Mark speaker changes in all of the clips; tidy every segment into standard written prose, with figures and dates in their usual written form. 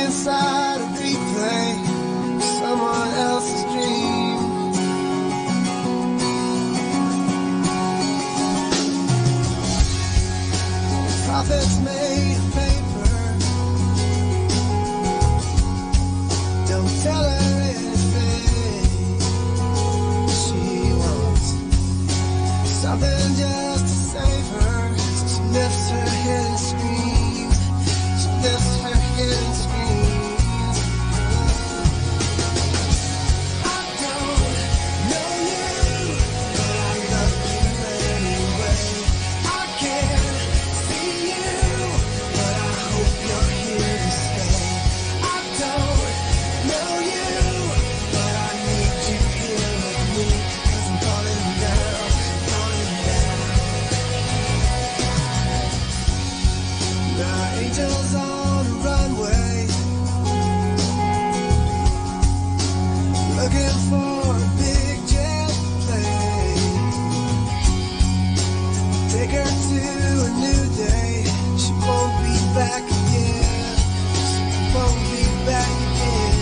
Speaker 1: inside a replay of someone else's dream. Prophets made of paper, don't tell her anything. She wants something just to save her, so she lifts her head and screams. She lifts her head and screams. I don't know you, but I love you anyway. I can't see you, but I hope you're here to stay. I don't know you, but I need you here with me, 'cause I'm falling down, falling down. There are angels on the runway, looking for a big jet plane. Take her to a new day. She won't be back again. She won't be back again.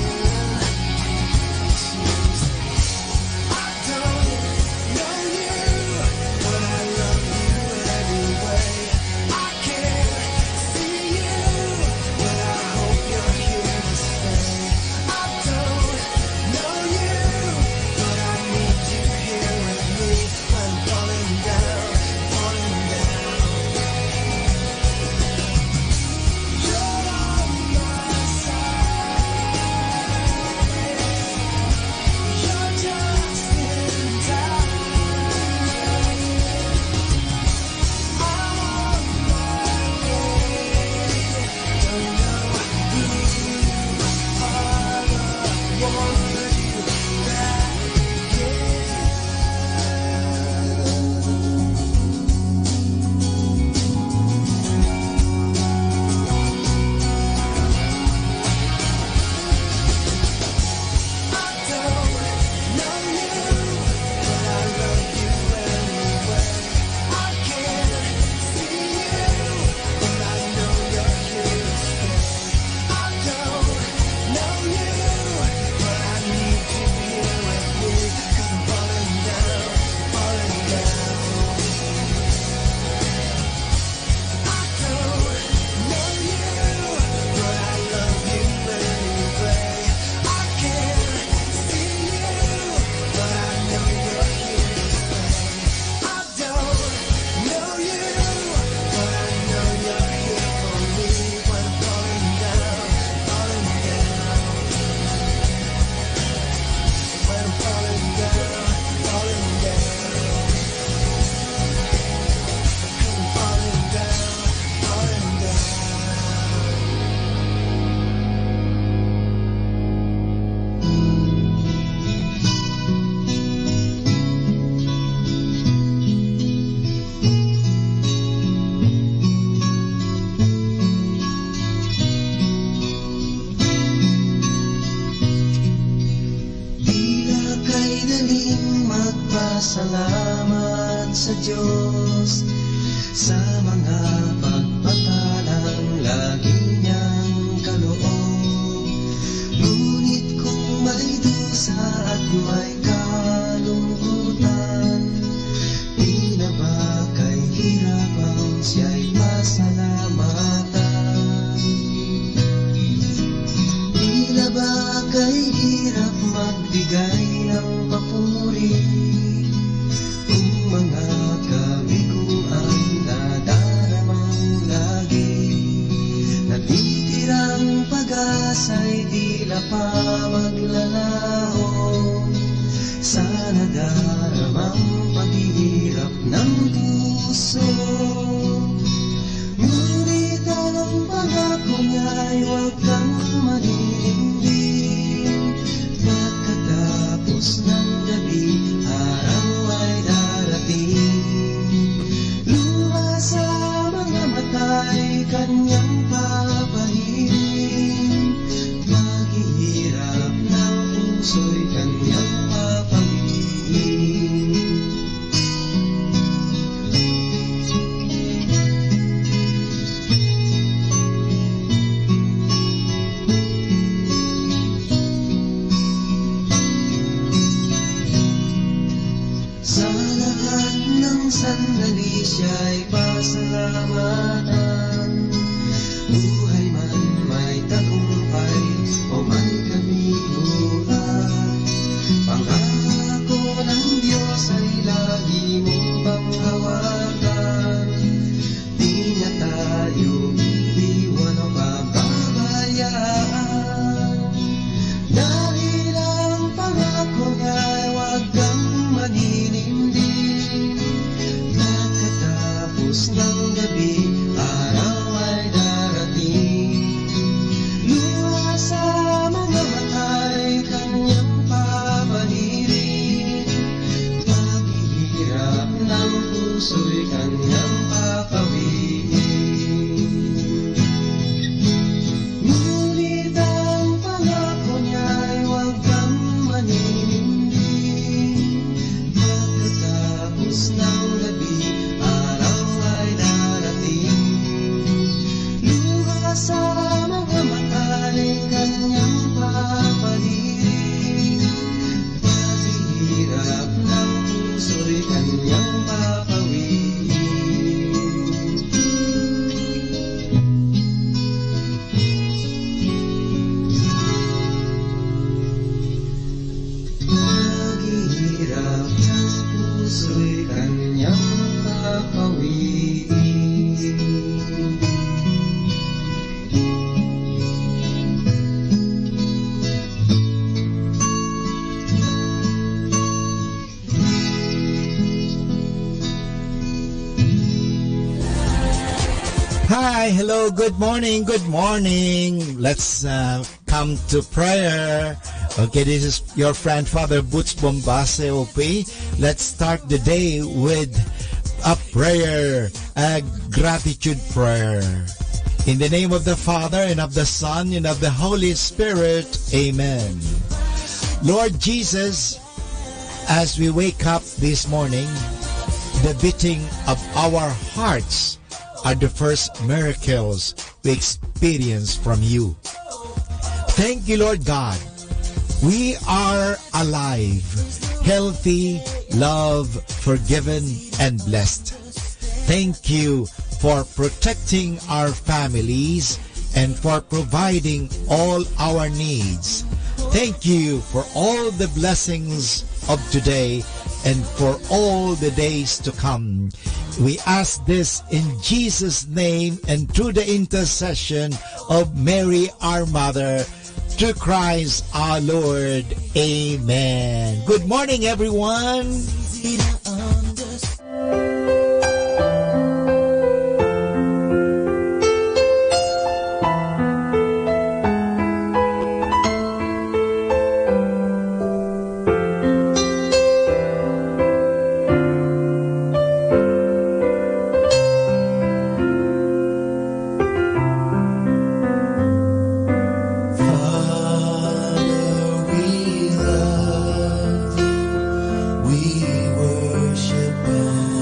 Speaker 1: I don't know you, but I love you anyway. I can't see you, but I hope you're here to stay. I don't know you, but I need you here with me when I'm falling down, falling down. You're on my side. You're just in time. I'm on my way. Don't know who you are, but I want you back again. I don't know you, but I love you anyway. I can't see you, but I know you're here to stay. I don't know you, but I need you here with me, 'cause I'm falling down, falling down. I don't know you, but I love you anyway. I can't see you, but I know you're here to stay. I don't know you, but I know you're here for me when I'm falling down, falling down. When I'm falling down, falling down. 'Cause I'm falling down, falling down.
Speaker 2: Tila kay daling magpasalamat sa Diyos sa mga pagpapalang lagi niyang kaloob. Ngunit kung may dusa at may kalungkutan, tila ba kay hirap ang siya'y pasalamatan? Tila ba kay hirap magbigay ng papuri kung mga kabigo ang nadaramang lagi? Natitirang pag-asa'y tila pa maglalaho sa nadaramang paghihirap ng puso. Ngunit ang pangako niya'y huwag kang maninindig. Pagkatapos ng gabi, araw ay darating. Luha sa mga mata'y kanyang papahiling. Paghihirap ng puso'y kanyang papangin. sandali siya'y pasalamatan. Buhay man may tagumpay o man kabiguan, pangako ng Diyos ay lagi mong panghawakan. Di niya tayo iiwan o pababayaan, dahil ang pangako niya'y huwag kang maninindig. Pagkatapos ng gabi, araw ay darating. Luha sa mga mata'y kanyang papanirin. Paghihirap ng puso'y kanyang papawiin. Ngunit ang pangako niya'y huwag kang maninindig. Pagkatapos ng gabi, araw ay darating. Luha sa mga mata'y kanyang papanirin. Paghihirap ng puso'y kanyang papawiin. Paghihirap ng puso'y kanyang papawiin.
Speaker 3: Hi, hello, good morning, good morning. Let's come to prayer. Okay, this is your friend Father Butch Bombase, okay? Let's start the day with a prayer, a gratitude prayer. In the name of the Father, and of the Son, and of the Holy Spirit, amen. Lord Jesus, as we wake up this morning, the beating of our hearts are the first miracles we experience from you. Thank you, Lord God. We are alive, healthy, loved, forgiven, and blessed. Thank you for protecting our families and for providing all our needs. Thank you for all the blessings of today and for all the days to come. We ask this in Jesus' name and through the intercession of Mary, our Mother, to Christ our Lord. Amen. Good morning, everyone.
Speaker 2: We worship and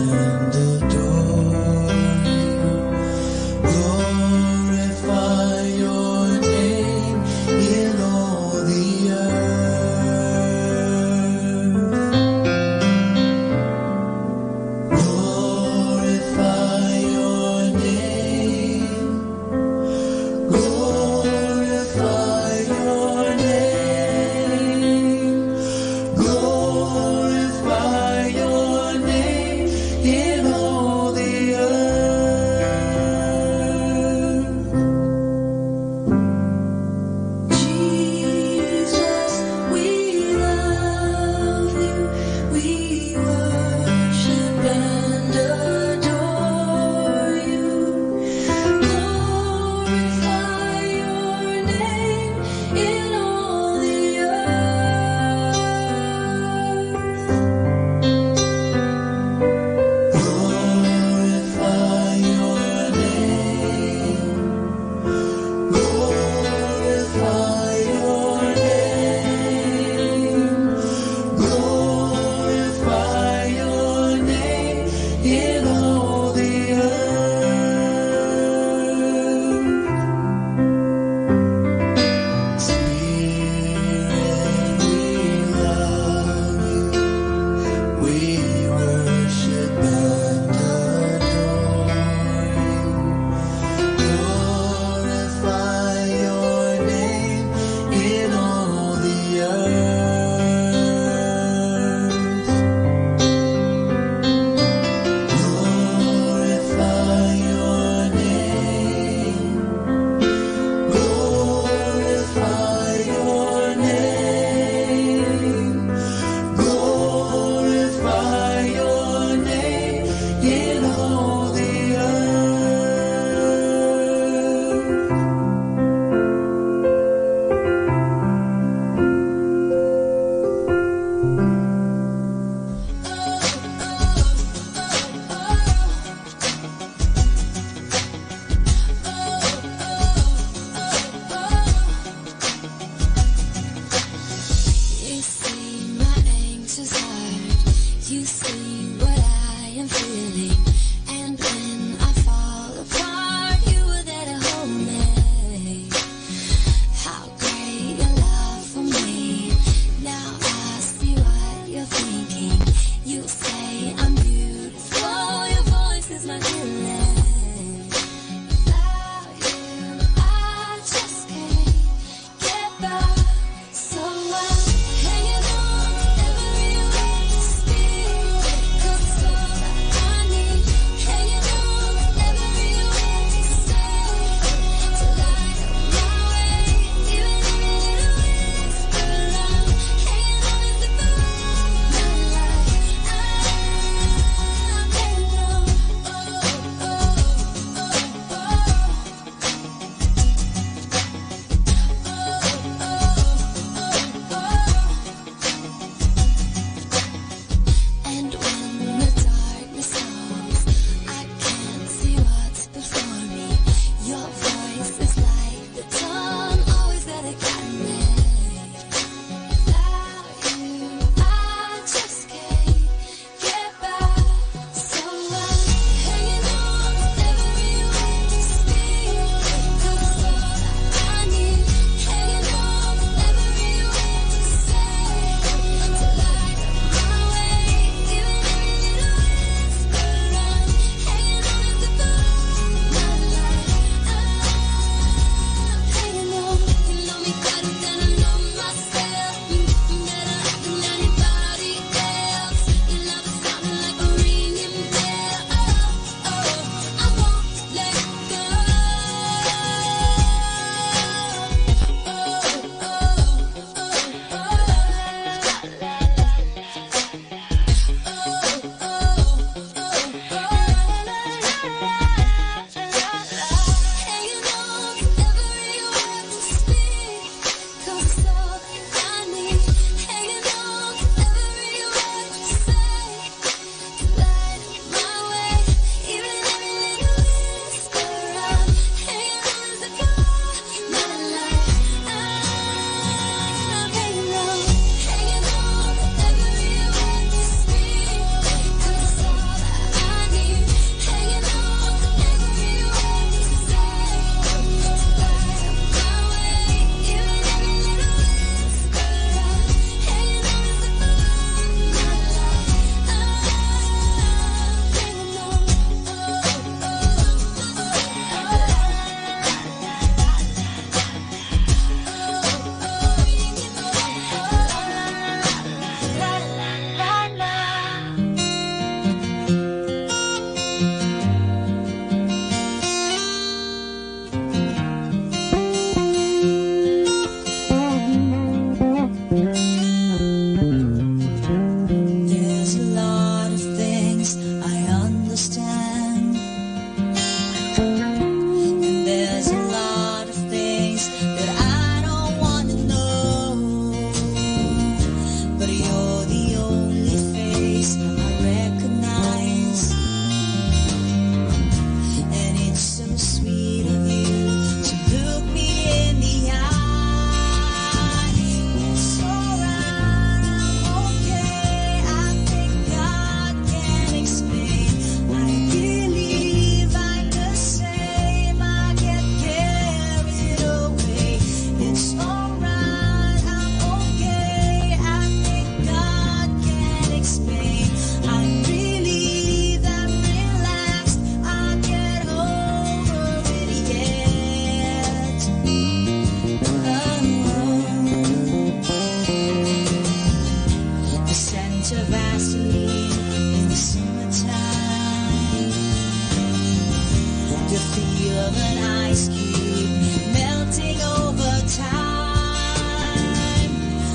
Speaker 4: of an ice cube melting over time.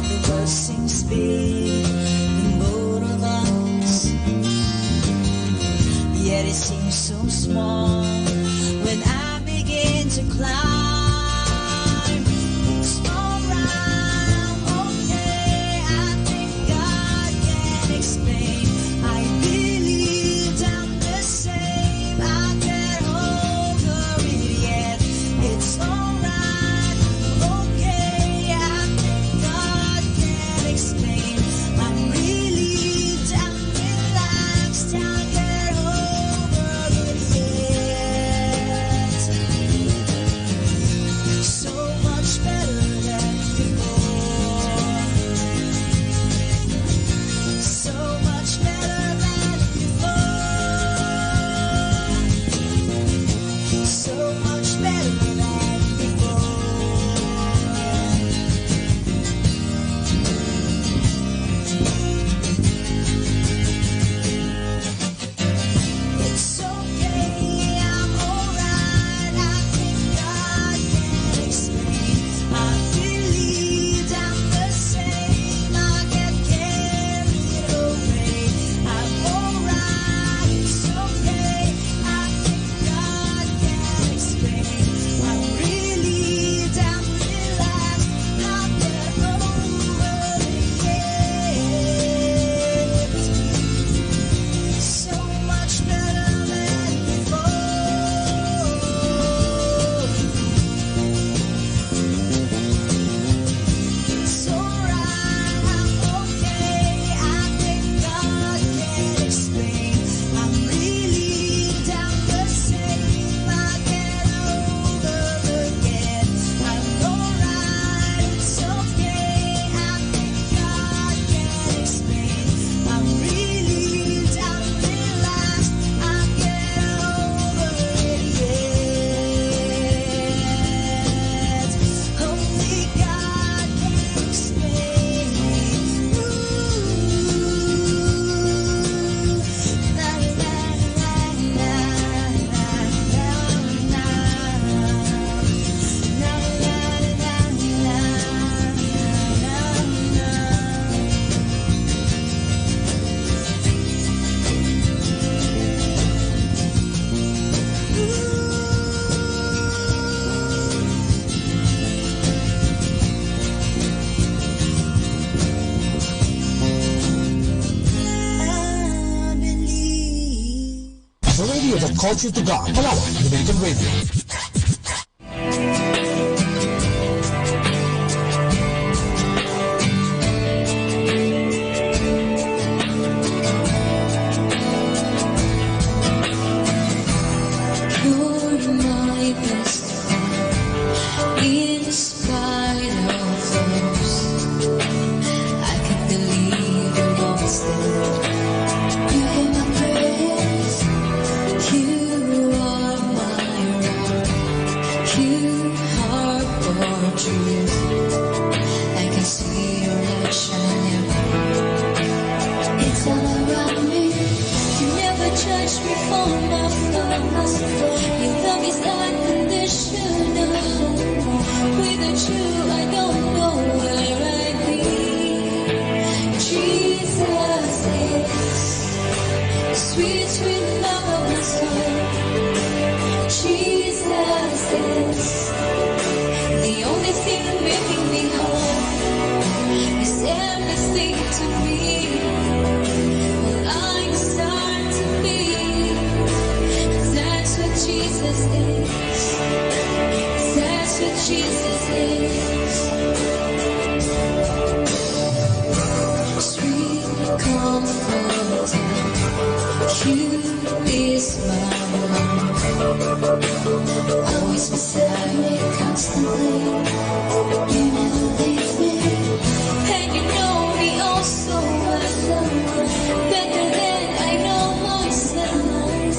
Speaker 4: The world seems big than both of us, yet it seems so small when I begin to climb. It's alright, I'm okay. I think God can explain. I believe I'm the same. I get over it yet. It's alright, okay. I think God can explain. I'm relieved, I'm relaxed. I get over it yet. So much better than before. So much better than before. So much better than before. It's okay, I'm alright. I think God can explain. I believe I'm the same. I get carried away. I'm alright, it's okay. I think God can explain. I'm relieved, I'm relaxed. I'll get over it. So much better than before. It's alright, I'm okay. I think God can explain. I'm relieved, I'm the same. I get over again. I'm alright, it's okay. I think God can explain. I'm relieved, I'm relaxed. I get over it yet. Only God can explain. La la la la la la I believe.
Speaker 5: The radio that calls you to God. Palawan, Dominican Radio.
Speaker 4: You're my best friend in spite of those. I can't believe you're always there. You hear my prayers. You are my rock. You are for truth. I can see your light shining. It's all around me. You never judge me for my flaws. Your love is unconditional. Without you, I don't know where I'd be. Jesus is the sweet, sweet love of my soul. Jesus is the only thing making me whole. Is everything to me. Well, I'm start to be. That's what Jesus is. That's what Jesus is. Sweet comfort, you is my love. Always beside me, constantly. You never leave me, and you know me oh so well, better than I know myself.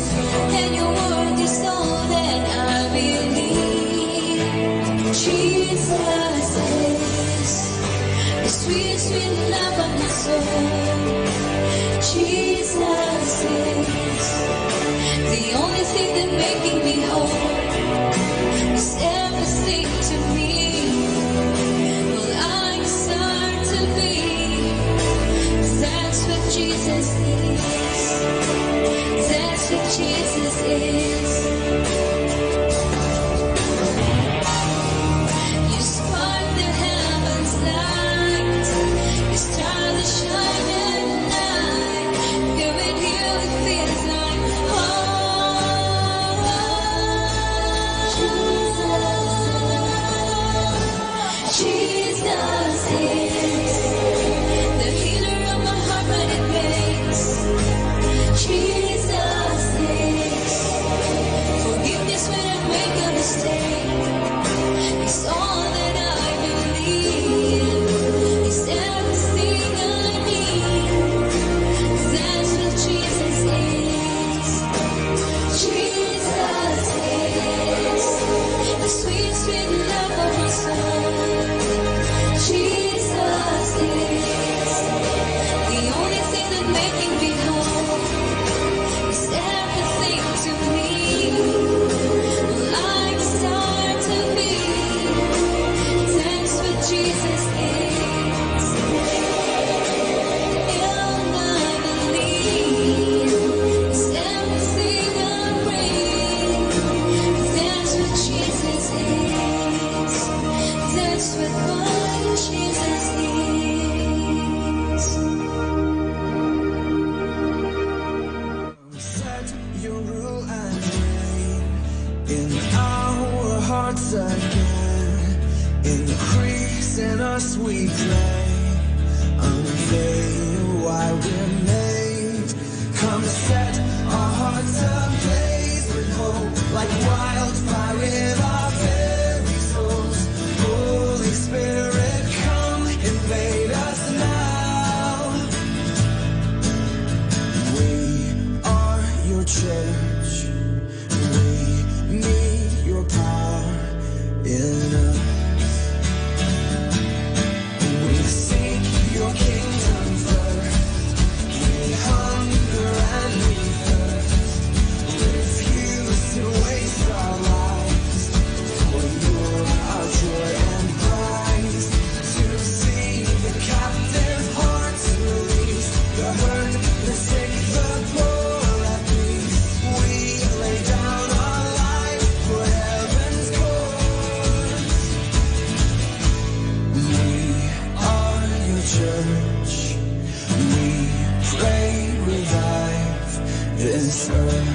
Speaker 4: And your word is all that I believe. Jesus is the sweet, sweet love of my soul. Jesus is the only thing that making me whole. is everything to me. Well, I desire to be. That's what Jesus is. That's what Jesus is. You spark the heavens light. You star that shine at night. Here with you it feels like Jesus is the healer of my heart when it breaks. Jesus is forgiveness when I make a mistake. It's all that I believe. It's everything I need. That's what Jesus is. Jesus is the sweet, sweet love of my soul. Jesus is the only thing that making me whole. It's everything to me. Well, I desire to be. That's what Jesus is. And I believe it's everything I bring. That's what Jesus is. That's what my Jesus is.
Speaker 1: Set your rule and reign in our hearts again. Increase in us, we pray. Unveil why we're made. Come set our hearts ablaze with hope, like wildfire in our very souls. Holy Spirit, come invade us now. We are your church. We need your power in us. We seek your kingdom first. We hunger and we thirst. Refuse to waste our lives. For you're our joy and prize. To see the captive hearts released, the hurt, the sick, the poor at peace. We lay down our life for heaven's cause. We are your church. We pray, revive this earth.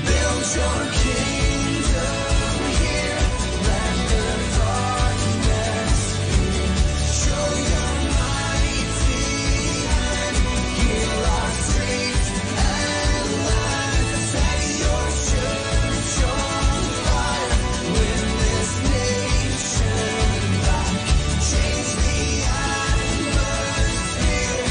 Speaker 1: Build your kingdom here. Let the darkness fear. Show your mighty hand. Heal our streets and land. Set your church on fire. Win this nation back. Change the atmosphere.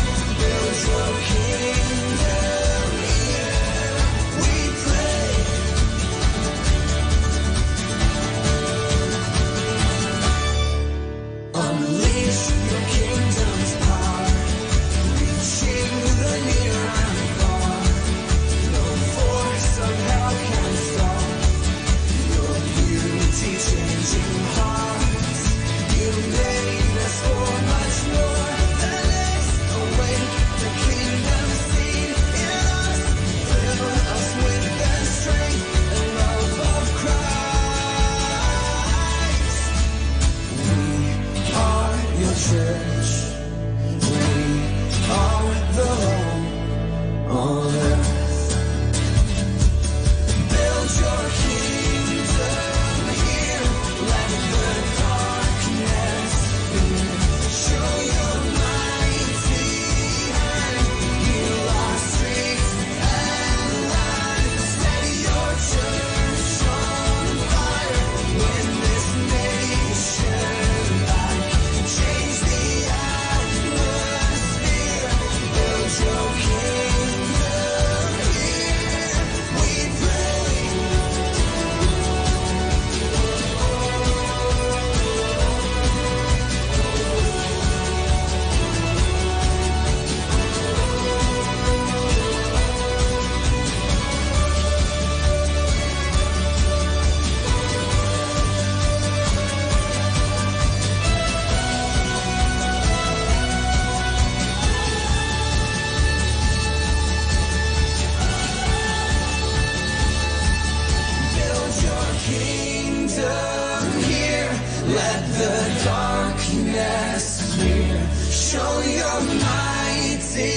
Speaker 1: show your mighty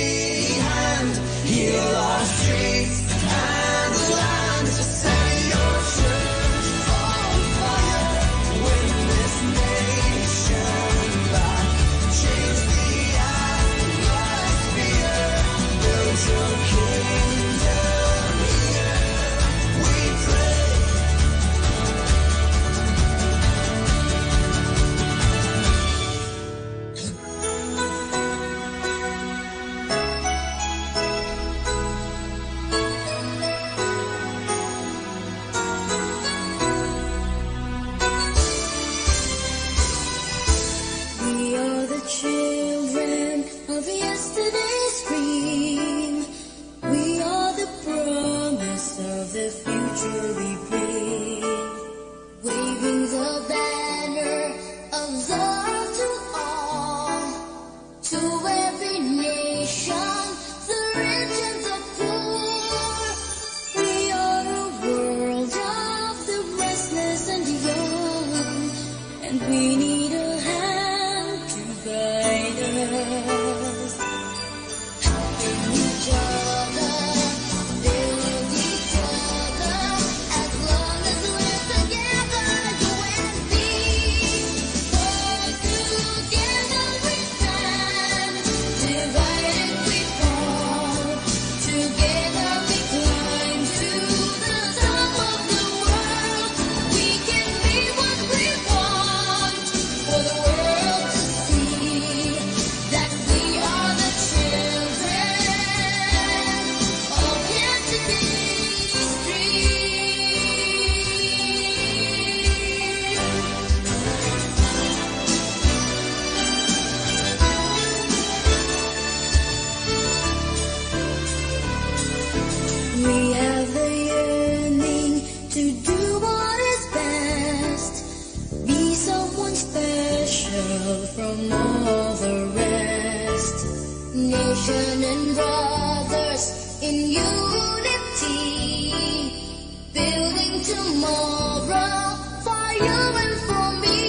Speaker 1: hand. Heal our streets and land. Set your church on fire. Win this nation back. Change the atmosphere. Build your kingdom here. We pray.
Speaker 4: We are the children of yesterday's dream. We are the promise of the future we bring. Waving the banner of love to all, to every nation, the rich and the poor. We are a world of the restless and young, and we need a hand to guide us. Helping each other, build each other, as long as we're together, you and me. For together we stand, divided we fall. Together we climb to the top of the world. We can be what we want for the world to see. That we are the children of yesterday's dream. We have the yearning to do what is best. Be someone special from all the rest. Nation and brothers in unity, building tomorrow for you and for me.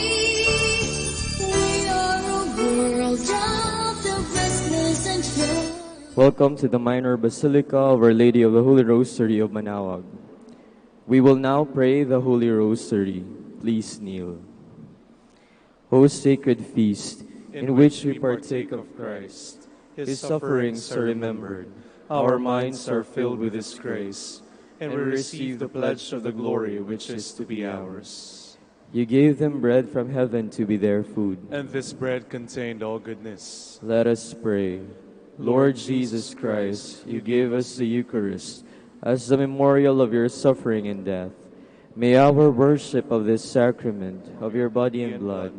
Speaker 4: We are a world of the restless and young.
Speaker 6: Welcome to the Minor Basilica of Our Lady of the Holy Rosary of Manaoag. We will now pray the Holy Rosary. Please kneel. O sacred feast, in which we partake of Christ, His sufferings are remembered, our minds are filled with His grace, and we receive the pledge of the glory which is to be ours. You gave them bread from heaven to be their food.
Speaker 7: And this bread contained all goodness.
Speaker 6: Let us pray. Lord Jesus Christ, you gave us the Eucharist as the memorial of your suffering and death. May our worship of this sacrament of your body and blood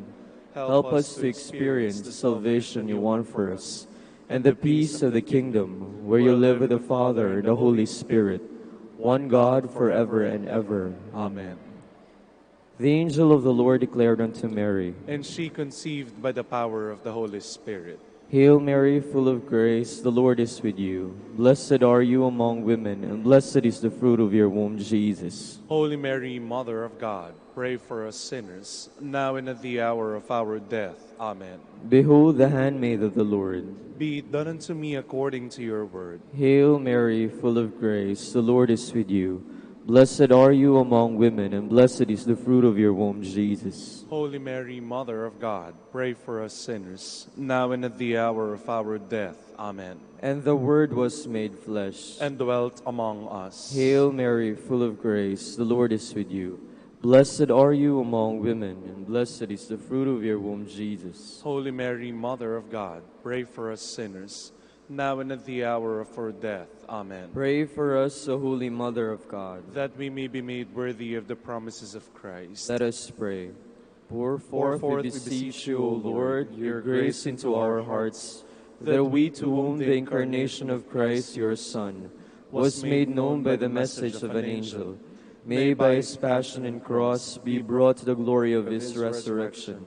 Speaker 6: help us to experience the salvation you want for us and the peace of the kingdom where you live with the Father and the Holy Spirit, one God forever and ever.
Speaker 7: Amen.
Speaker 6: The angel of the Lord declared unto Mary,
Speaker 7: And she conceived by the power of the Holy Spirit.
Speaker 6: Hail Mary, full of grace, the Lord is with you. Blessed are you among women, and blessed is the fruit of your womb, Jesus.
Speaker 7: Holy Mary, Mother of God, pray for us sinners, now and at the hour of our death. Amen.
Speaker 6: Behold the handmaid of the Lord.
Speaker 7: Be it done unto me according to your word.
Speaker 6: Hail Mary, full of grace, the Lord is with you. Blessed are you among women, and blessed is the fruit of your womb, Jesus.
Speaker 7: Holy Mary, Mother of God, pray for us sinners, now and at the hour of our death. Amen.
Speaker 6: And the Word was made flesh,
Speaker 7: And dwelt among us.
Speaker 6: Hail Mary, full of grace, the Lord is with you. Blessed are you among women, and blessed is the fruit of your womb, Jesus.
Speaker 7: Holy Mary, Mother of God, pray for us sinners, now and at the hour of our death. Amen.
Speaker 6: Pray for us, O Holy Mother of God,
Speaker 7: That we may be made worthy of the promises of Christ.
Speaker 6: let us pray. Pour forth, we beseech you, O Lord, your grace into our hearts, that we, to whom the incarnation of Christ, your Son, was made known by the message of an angel, may by his passion and cross be brought to the glory of his resurrection.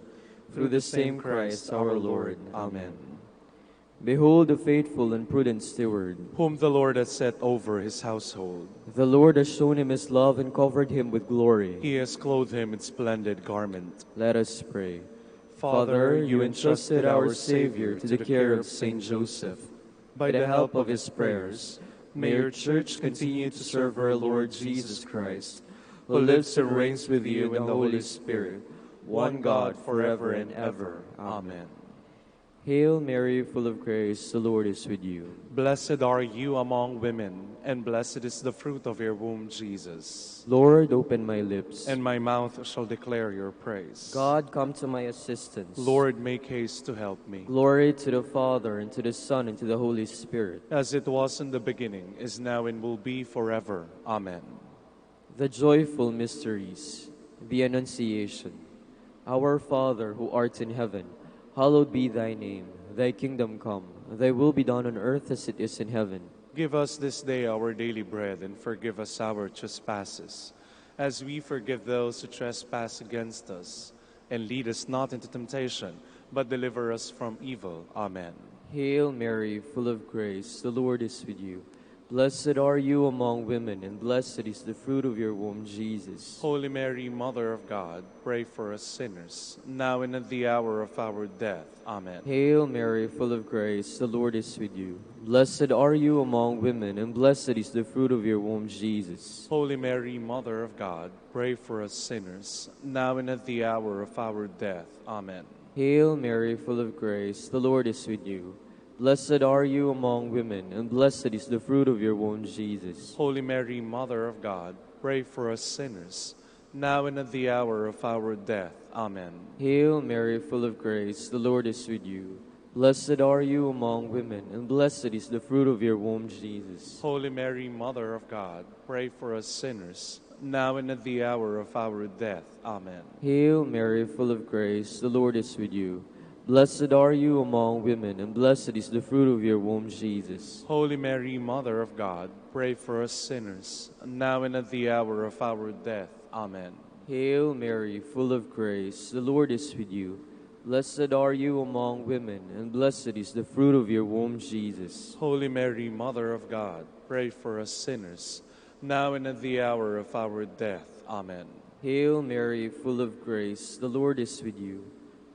Speaker 6: Through the same Christ our Lord. Amen. Behold the faithful and prudent steward.
Speaker 7: Whom the Lord has set over his household.
Speaker 6: The Lord has shown him his love and covered him with glory.
Speaker 7: He has clothed him in splendid garment.
Speaker 6: Let us pray.
Speaker 7: Father, you entrusted our Savior to the care of Saint Joseph. By the help of his prayers, may your Church continue to serve our Lord Jesus Christ, who lives and reigns with you in the Holy Spirit, one God, forever and ever. Amen.
Speaker 6: Hail Mary, full of grace, the Lord is with you.
Speaker 7: Blessed are you among women, and blessed is the fruit of your womb, Jesus.
Speaker 6: Lord, open my lips.
Speaker 7: And my mouth shall declare your praise.
Speaker 6: God, come to my assistance.
Speaker 7: Lord, make haste to help me.
Speaker 6: Glory to the Father, and to the Son, and to the Holy Spirit.
Speaker 7: As it was in the beginning, is now, and will be forever. Amen.
Speaker 6: The joyful mysteries, the Annunciation. Our Father, who art in heaven, hallowed be thy name. Thy kingdom come, thy will be done on earth as it is in heaven.
Speaker 7: Give us this day our daily bread, and forgive us our trespasses, as we forgive those who trespass against us. And lead us not into temptation, but deliver us from evil. Amen.
Speaker 6: Hail Mary, full of grace, the Lord is with you. Blessed are you among women, and blessed is the fruit of your womb, Jesus.
Speaker 7: Holy Mary, Mother of God, pray for us sinners, now and at the hour of our death. Amen.
Speaker 6: Hail Mary, full of grace, the Lord is with you. Blessed are you among women, and blessed is the fruit of your womb, Jesus.
Speaker 7: Holy Mary, Mother of God, pray for us sinners, now and at the hour of our death. Amen.
Speaker 6: Hail Mary, full of grace, the Lord is with you. Blessed are you among women, and blessed is the fruit of your womb, Jesus.
Speaker 7: Holy Mary, Mother of God, pray for us sinners, now and at the hour of our death. Amen.
Speaker 6: Hail Mary, full of grace, the Lord is with you. Blessed are you among women, and blessed is the fruit of your womb, Jesus.
Speaker 7: Holy Mary, Mother of God, pray for us sinners, now and at the hour of our death. Amen.
Speaker 6: Hail Mary, full of grace, the Lord is with you. Blessed are you among women, and blessed is the fruit of your womb, Jesus.
Speaker 7: Holy Mary, Mother of God, pray for us sinners, now and at the hour of our death. Amen.
Speaker 6: Hail Mary, full of grace, the Lord is with you. Blessed are you among women, and blessed is the fruit of your womb, Jesus.
Speaker 7: Holy Mary, Mother of God, pray for us sinners, now and at the hour of our death. Amen.
Speaker 6: Hail Mary, full of grace, the Lord is with you.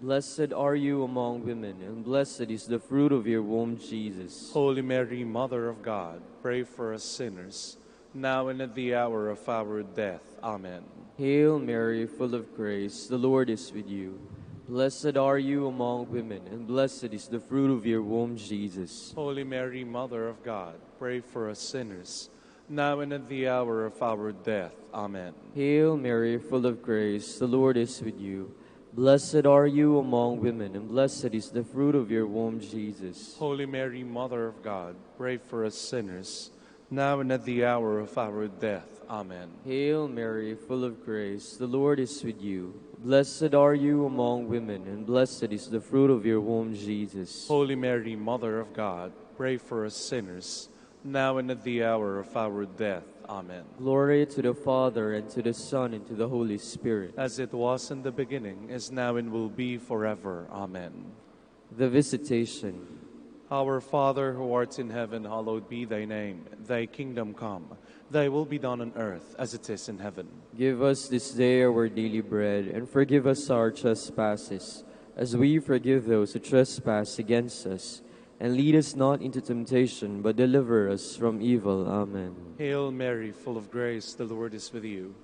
Speaker 6: Blessed are you among women, and blessed is the fruit of your womb, Jesus.
Speaker 7: Holy Mary, Mother of God, pray for us sinners, now and at the hour of our death. Amen.
Speaker 6: Hail Mary, full of grace, the Lord is with you. Blessed are you among women, and blessed is the fruit of your womb, Jesus.
Speaker 7: Holy Mary, Mother of God, pray for us sinners, now and at the hour of our death. Amen.
Speaker 6: Hail Mary, full of grace, the Lord is with you. Blessed are you among women, and blessed is the fruit of your womb, Jesus.
Speaker 7: Holy Mary, Mother of God, pray for us sinners, now and at the hour of our death. Amen.
Speaker 6: Hail Mary, full of grace, the Lord is with you. Blessed are you among women, and blessed is the fruit of your womb, Jesus.
Speaker 7: Holy Mary, Mother of God, pray for us sinners, now and at the hour of our death. Amen.
Speaker 6: Glory to the Father, and to the Son, and to the Holy Spirit.
Speaker 7: As it was in the beginning, is now, and will be forever. Amen.
Speaker 6: The Visitation.
Speaker 7: Our Father, who art in heaven, hallowed be thy name. Thy kingdom come. Thy will be done on earth as it is in heaven.
Speaker 6: Give us this day our daily bread, and forgive us our trespasses, as we forgive those who trespass against us. And lead us not into temptation, but deliver us from evil. Amen.
Speaker 7: Hail Mary, full of grace, the Lord is with you.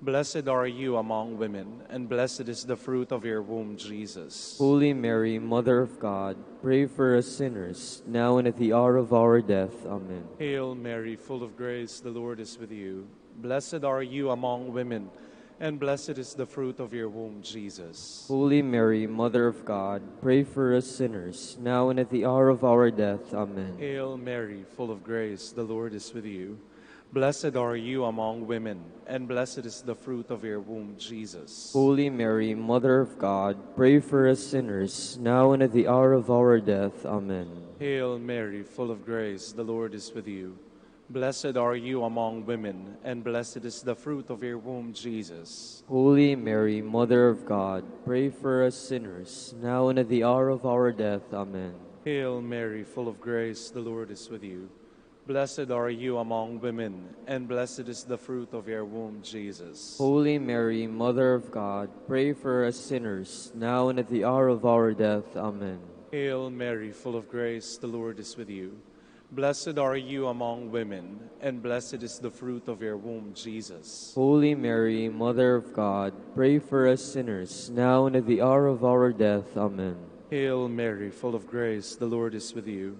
Speaker 7: Blessed are you among women, and blessed is the fruit of your womb, Jesus.
Speaker 6: Holy Mary, Mother of God, pray for us sinners, now and at the hour of our death. Amen.
Speaker 7: Hail Mary, full of grace, the Lord is with you. Blessed are you among women, and blessed is the fruit of your womb, Jesus.
Speaker 6: Holy Mary, Mother of God, pray for us sinners, now and at the hour of our death. Amen.
Speaker 7: Hail Mary, full of grace, the Lord is with you. Blessed are you among women, and blessed is the fruit of your womb, Jesus.
Speaker 6: Holy Mary, Mother of God, pray for us sinners, now and at the hour of our death. Amen.
Speaker 7: Hail Mary, full of grace, the Lord is with you. Blessed are you among women, and blessed is the fruit of your womb, Jesus.
Speaker 6: Holy Mary, Mother of God, pray for us sinners, now and at the hour of our death. Amen.
Speaker 7: Hail Mary, full of grace, the Lord is with you. Blessed are you among women, and blessed is the fruit of your womb, Jesus.
Speaker 6: Holy Mary, Mother of God, pray for us sinners, now and at the hour of our death. Amen.
Speaker 7: Hail Mary, full of grace, the Lord is with you. Blessed are you among women, and blessed is the fruit of your womb, Jesus.
Speaker 6: Holy Mary, Mother of God, pray for us sinners, now and at the hour of our death. Amen.
Speaker 7: Hail Mary, full of grace, the Lord is with you.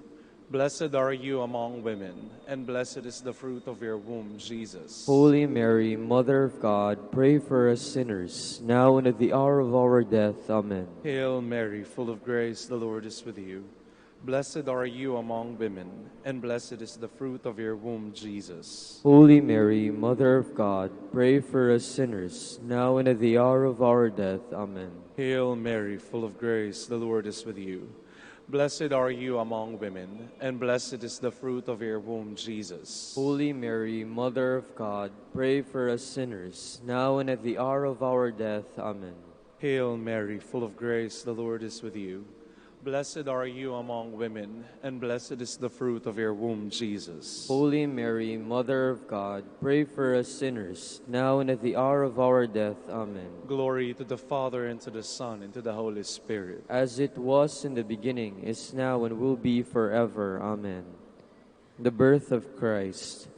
Speaker 7: Blessed are you among women, and blessed is the fruit of your womb, Jesus.
Speaker 6: Holy Mary, Mother of God, pray for us sinners, now and at the hour of our death. Amen.
Speaker 7: Hail Mary, full of grace, the Lord is with you. Blessed are you among women, and blessed is the fruit of your womb, Jesus.
Speaker 6: Holy Mary, Mother of God, pray for us sinners, now and at the hour of our death. Amen.
Speaker 7: Hail Mary, full of grace, the Lord is with you. Blessed are you among women, and blessed is the fruit of your womb, Jesus.
Speaker 6: Holy Mary, Mother of God, pray for us sinners, now and at the hour of our death. Amen.
Speaker 7: Hail Mary, full of grace, the Lord is with you. Blessed are you among women, and blessed is the fruit of your womb, Jesus.
Speaker 6: Holy Mary, Mother of God, pray for us sinners, now and at the hour of our death. Amen.
Speaker 7: Glory to the Father, and to the Son, and to the Holy Spirit.
Speaker 6: As it was in the beginning, is now, and will be forever. Amen. The birth of Christ.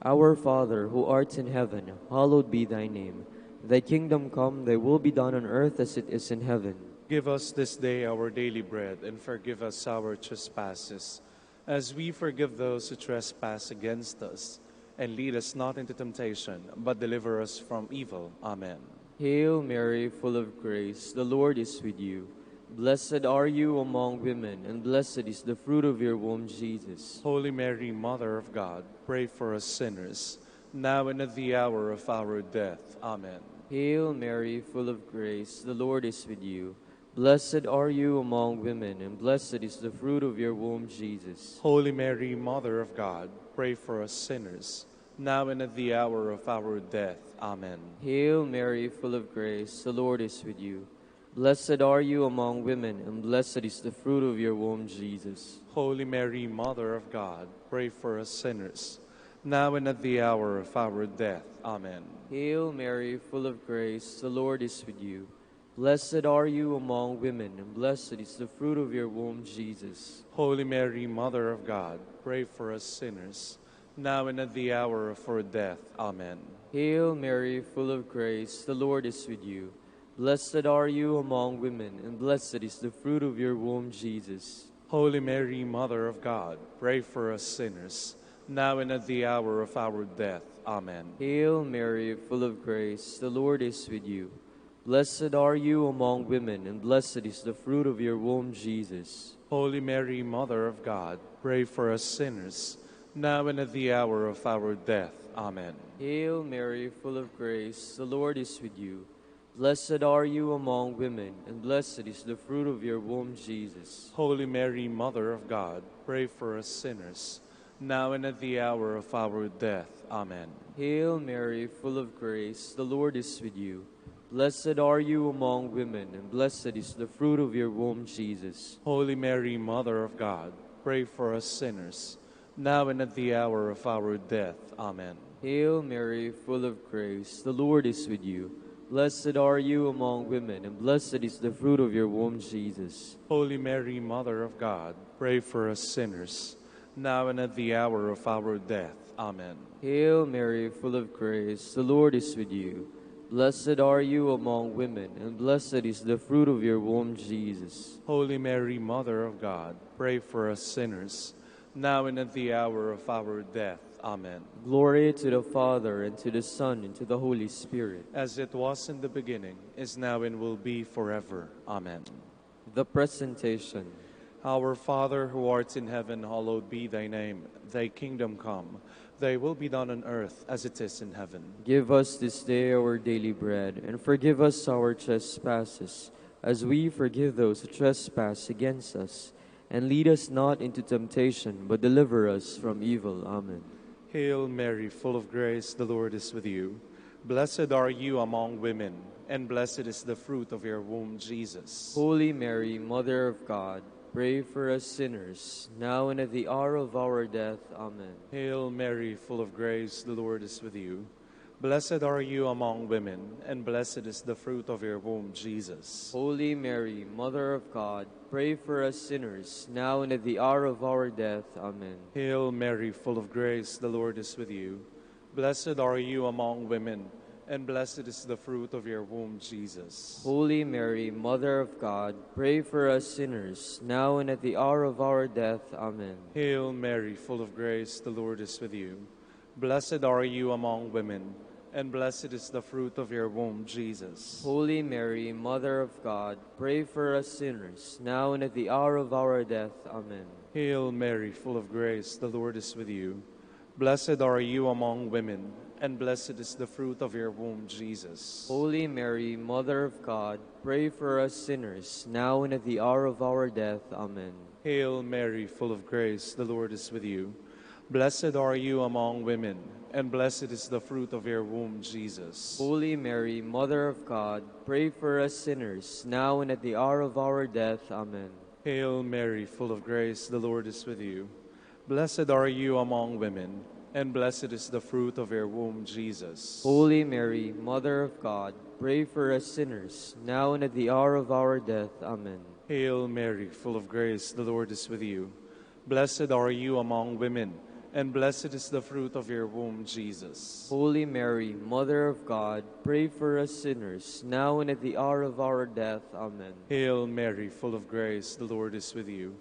Speaker 6: Our Father, who art in heaven, hallowed be thy name. Thy kingdom come, thy will be done on earth as it is in heaven.
Speaker 7: Give us this day our daily bread, and forgive us our trespasses, as we forgive those who trespass against us. And lead us not into temptation, but deliver us from evil. Amen.
Speaker 6: Hail Mary, full of grace, the Lord is with you. Blessed are you among women, and blessed is the fruit of your womb, Jesus.
Speaker 7: Holy Mary, Mother of God, pray for us sinners, now and at the hour of our death. Amen.
Speaker 6: Hail Mary, full of grace, the Lord is with you. Blessed are you among women, and blessed is the fruit of your womb, Jesus.
Speaker 7: Holy Mary, Mother of God, pray for us sinners, now and at the hour of our death. Amen.
Speaker 6: Hail Mary, full of grace, the Lord is with you. Blessed are you among women, and blessed is the fruit of your womb, Jesus.
Speaker 7: Holy Mary, Mother of God, pray for us sinners, now and at the hour of our death. Amen.
Speaker 6: Hail Mary, full of grace, the Lord is with you. Blessed are you among women, and blessed is the fruit of your womb, Jesus.
Speaker 7: Holy Mary, Mother of God, pray for us sinners, now and at the hour of our death. Amen.
Speaker 6: Hail Mary, full of grace, the Lord is with you. Blessed are you among women, and blessed is the fruit of your womb, Jesus.
Speaker 7: Holy Mary, Mother of God, pray for us sinners, now and at the hour of our death. Amen.
Speaker 6: Hail Mary, full of grace, the Lord is with you. Blessed are you among women, and blessed is the fruit of your womb, Jesus.
Speaker 7: Holy Mary, Mother of God, pray for us sinners, now and at the hour of our death. Amen.
Speaker 6: Hail Mary, full of grace, the Lord is with you. Blessed are you among women, and blessed is the fruit of your womb, Jesus.
Speaker 7: Holy Mary, Mother of God, pray for us sinners, now and at the hour of our death. Amen.
Speaker 6: Hail Mary, full of grace, the Lord is with you. Blessed are you among women, and blessed is the fruit of your womb, Jesus.
Speaker 7: Holy Mary, Mother of God, pray for us sinners, now and at the hour of our death. Amen.
Speaker 6: Hail Mary, full of grace, the Lord is with you. Blessed are you among women, and blessed is the fruit of your womb, Jesus.
Speaker 7: Holy Mary, Mother of God, pray for us sinners, now and at the hour of our death. Amen.
Speaker 6: Hail Mary, full of grace, the Lord is with you. Blessed are you among women, and blessed is the fruit of your womb, Jesus.
Speaker 7: Holy Mary, Mother of God, pray for us sinners, now and at the hour of our death. Amen.
Speaker 6: Glory to the Father, and to the Son, and to the Holy Spirit.
Speaker 7: As it was in the beginning, is now, and will be forever. Amen.
Speaker 6: The Presentation.
Speaker 7: Our Father, who art in heaven, hallowed be thy name. Thy kingdom come. Thy will be done on earth as it is in heaven.
Speaker 6: Give us this day our daily bread, and forgive us our trespasses, as we forgive those who trespass against us. And lead us not into temptation, but deliver us from evil. Amen.
Speaker 7: Hail Mary, full of grace, the Lord is with you. Blessed are you among women, and blessed is the fruit of your womb, Jesus.
Speaker 6: Holy Mary, Mother of God, pray for us sinners, now and at the hour of our death. Amen.
Speaker 7: Hail Mary, full of grace, the Lord is with you. Blessed are you among women, and blessed is the fruit of your womb, Jesus.
Speaker 6: Holy Mary, Mother of God, pray for us sinners, now and at the hour of our death. Amen.
Speaker 7: Hail Mary, full of grace, the Lord is with you. Blessed are you among women, and blessed is the fruit of your womb, Jesus.
Speaker 6: Holy Mary, Mother of God, pray for us sinners, now and at the hour of our death. Amen.
Speaker 7: Hail Mary, full of grace, the Lord is with you. Blessed are you among women, and blessed is the fruit of your womb, Jesus.
Speaker 6: Holy Mary, Mother of God, pray for us sinners, now and at the hour of our death. Amen.
Speaker 7: Hail Mary, full of grace, the Lord is with you. Blessed are you among women, and blessed is the fruit of your womb, Jesus.
Speaker 6: Holy Mary, Mother of God, pray for us sinners, now and at the hour of our death. Amen.
Speaker 7: Hail Mary, full of grace, the Lord is with you. Blessed are you among women, and blessed is the fruit of your womb, Jesus.
Speaker 6: Holy Mary, Mother of God, pray for us sinners, now and at the hour of our death. Amen.
Speaker 7: Hail Mary, full of grace, the Lord is with you. Blessed are you among women, and blessed is the fruit of your womb, Jesus.
Speaker 6: Holy Mary, Mother of God, pray for us sinners, now and at the hour of our death. Amen.
Speaker 7: Hail Mary, full of grace, the Lord is with you. Blessed are you among women, and blessed is the fruit of your womb, Jesus.
Speaker 6: Holy Mary, Mother of God, pray for us sinners, now and at the hour of our death. Amen.
Speaker 7: Hail Mary, full of grace, the Lord is with you.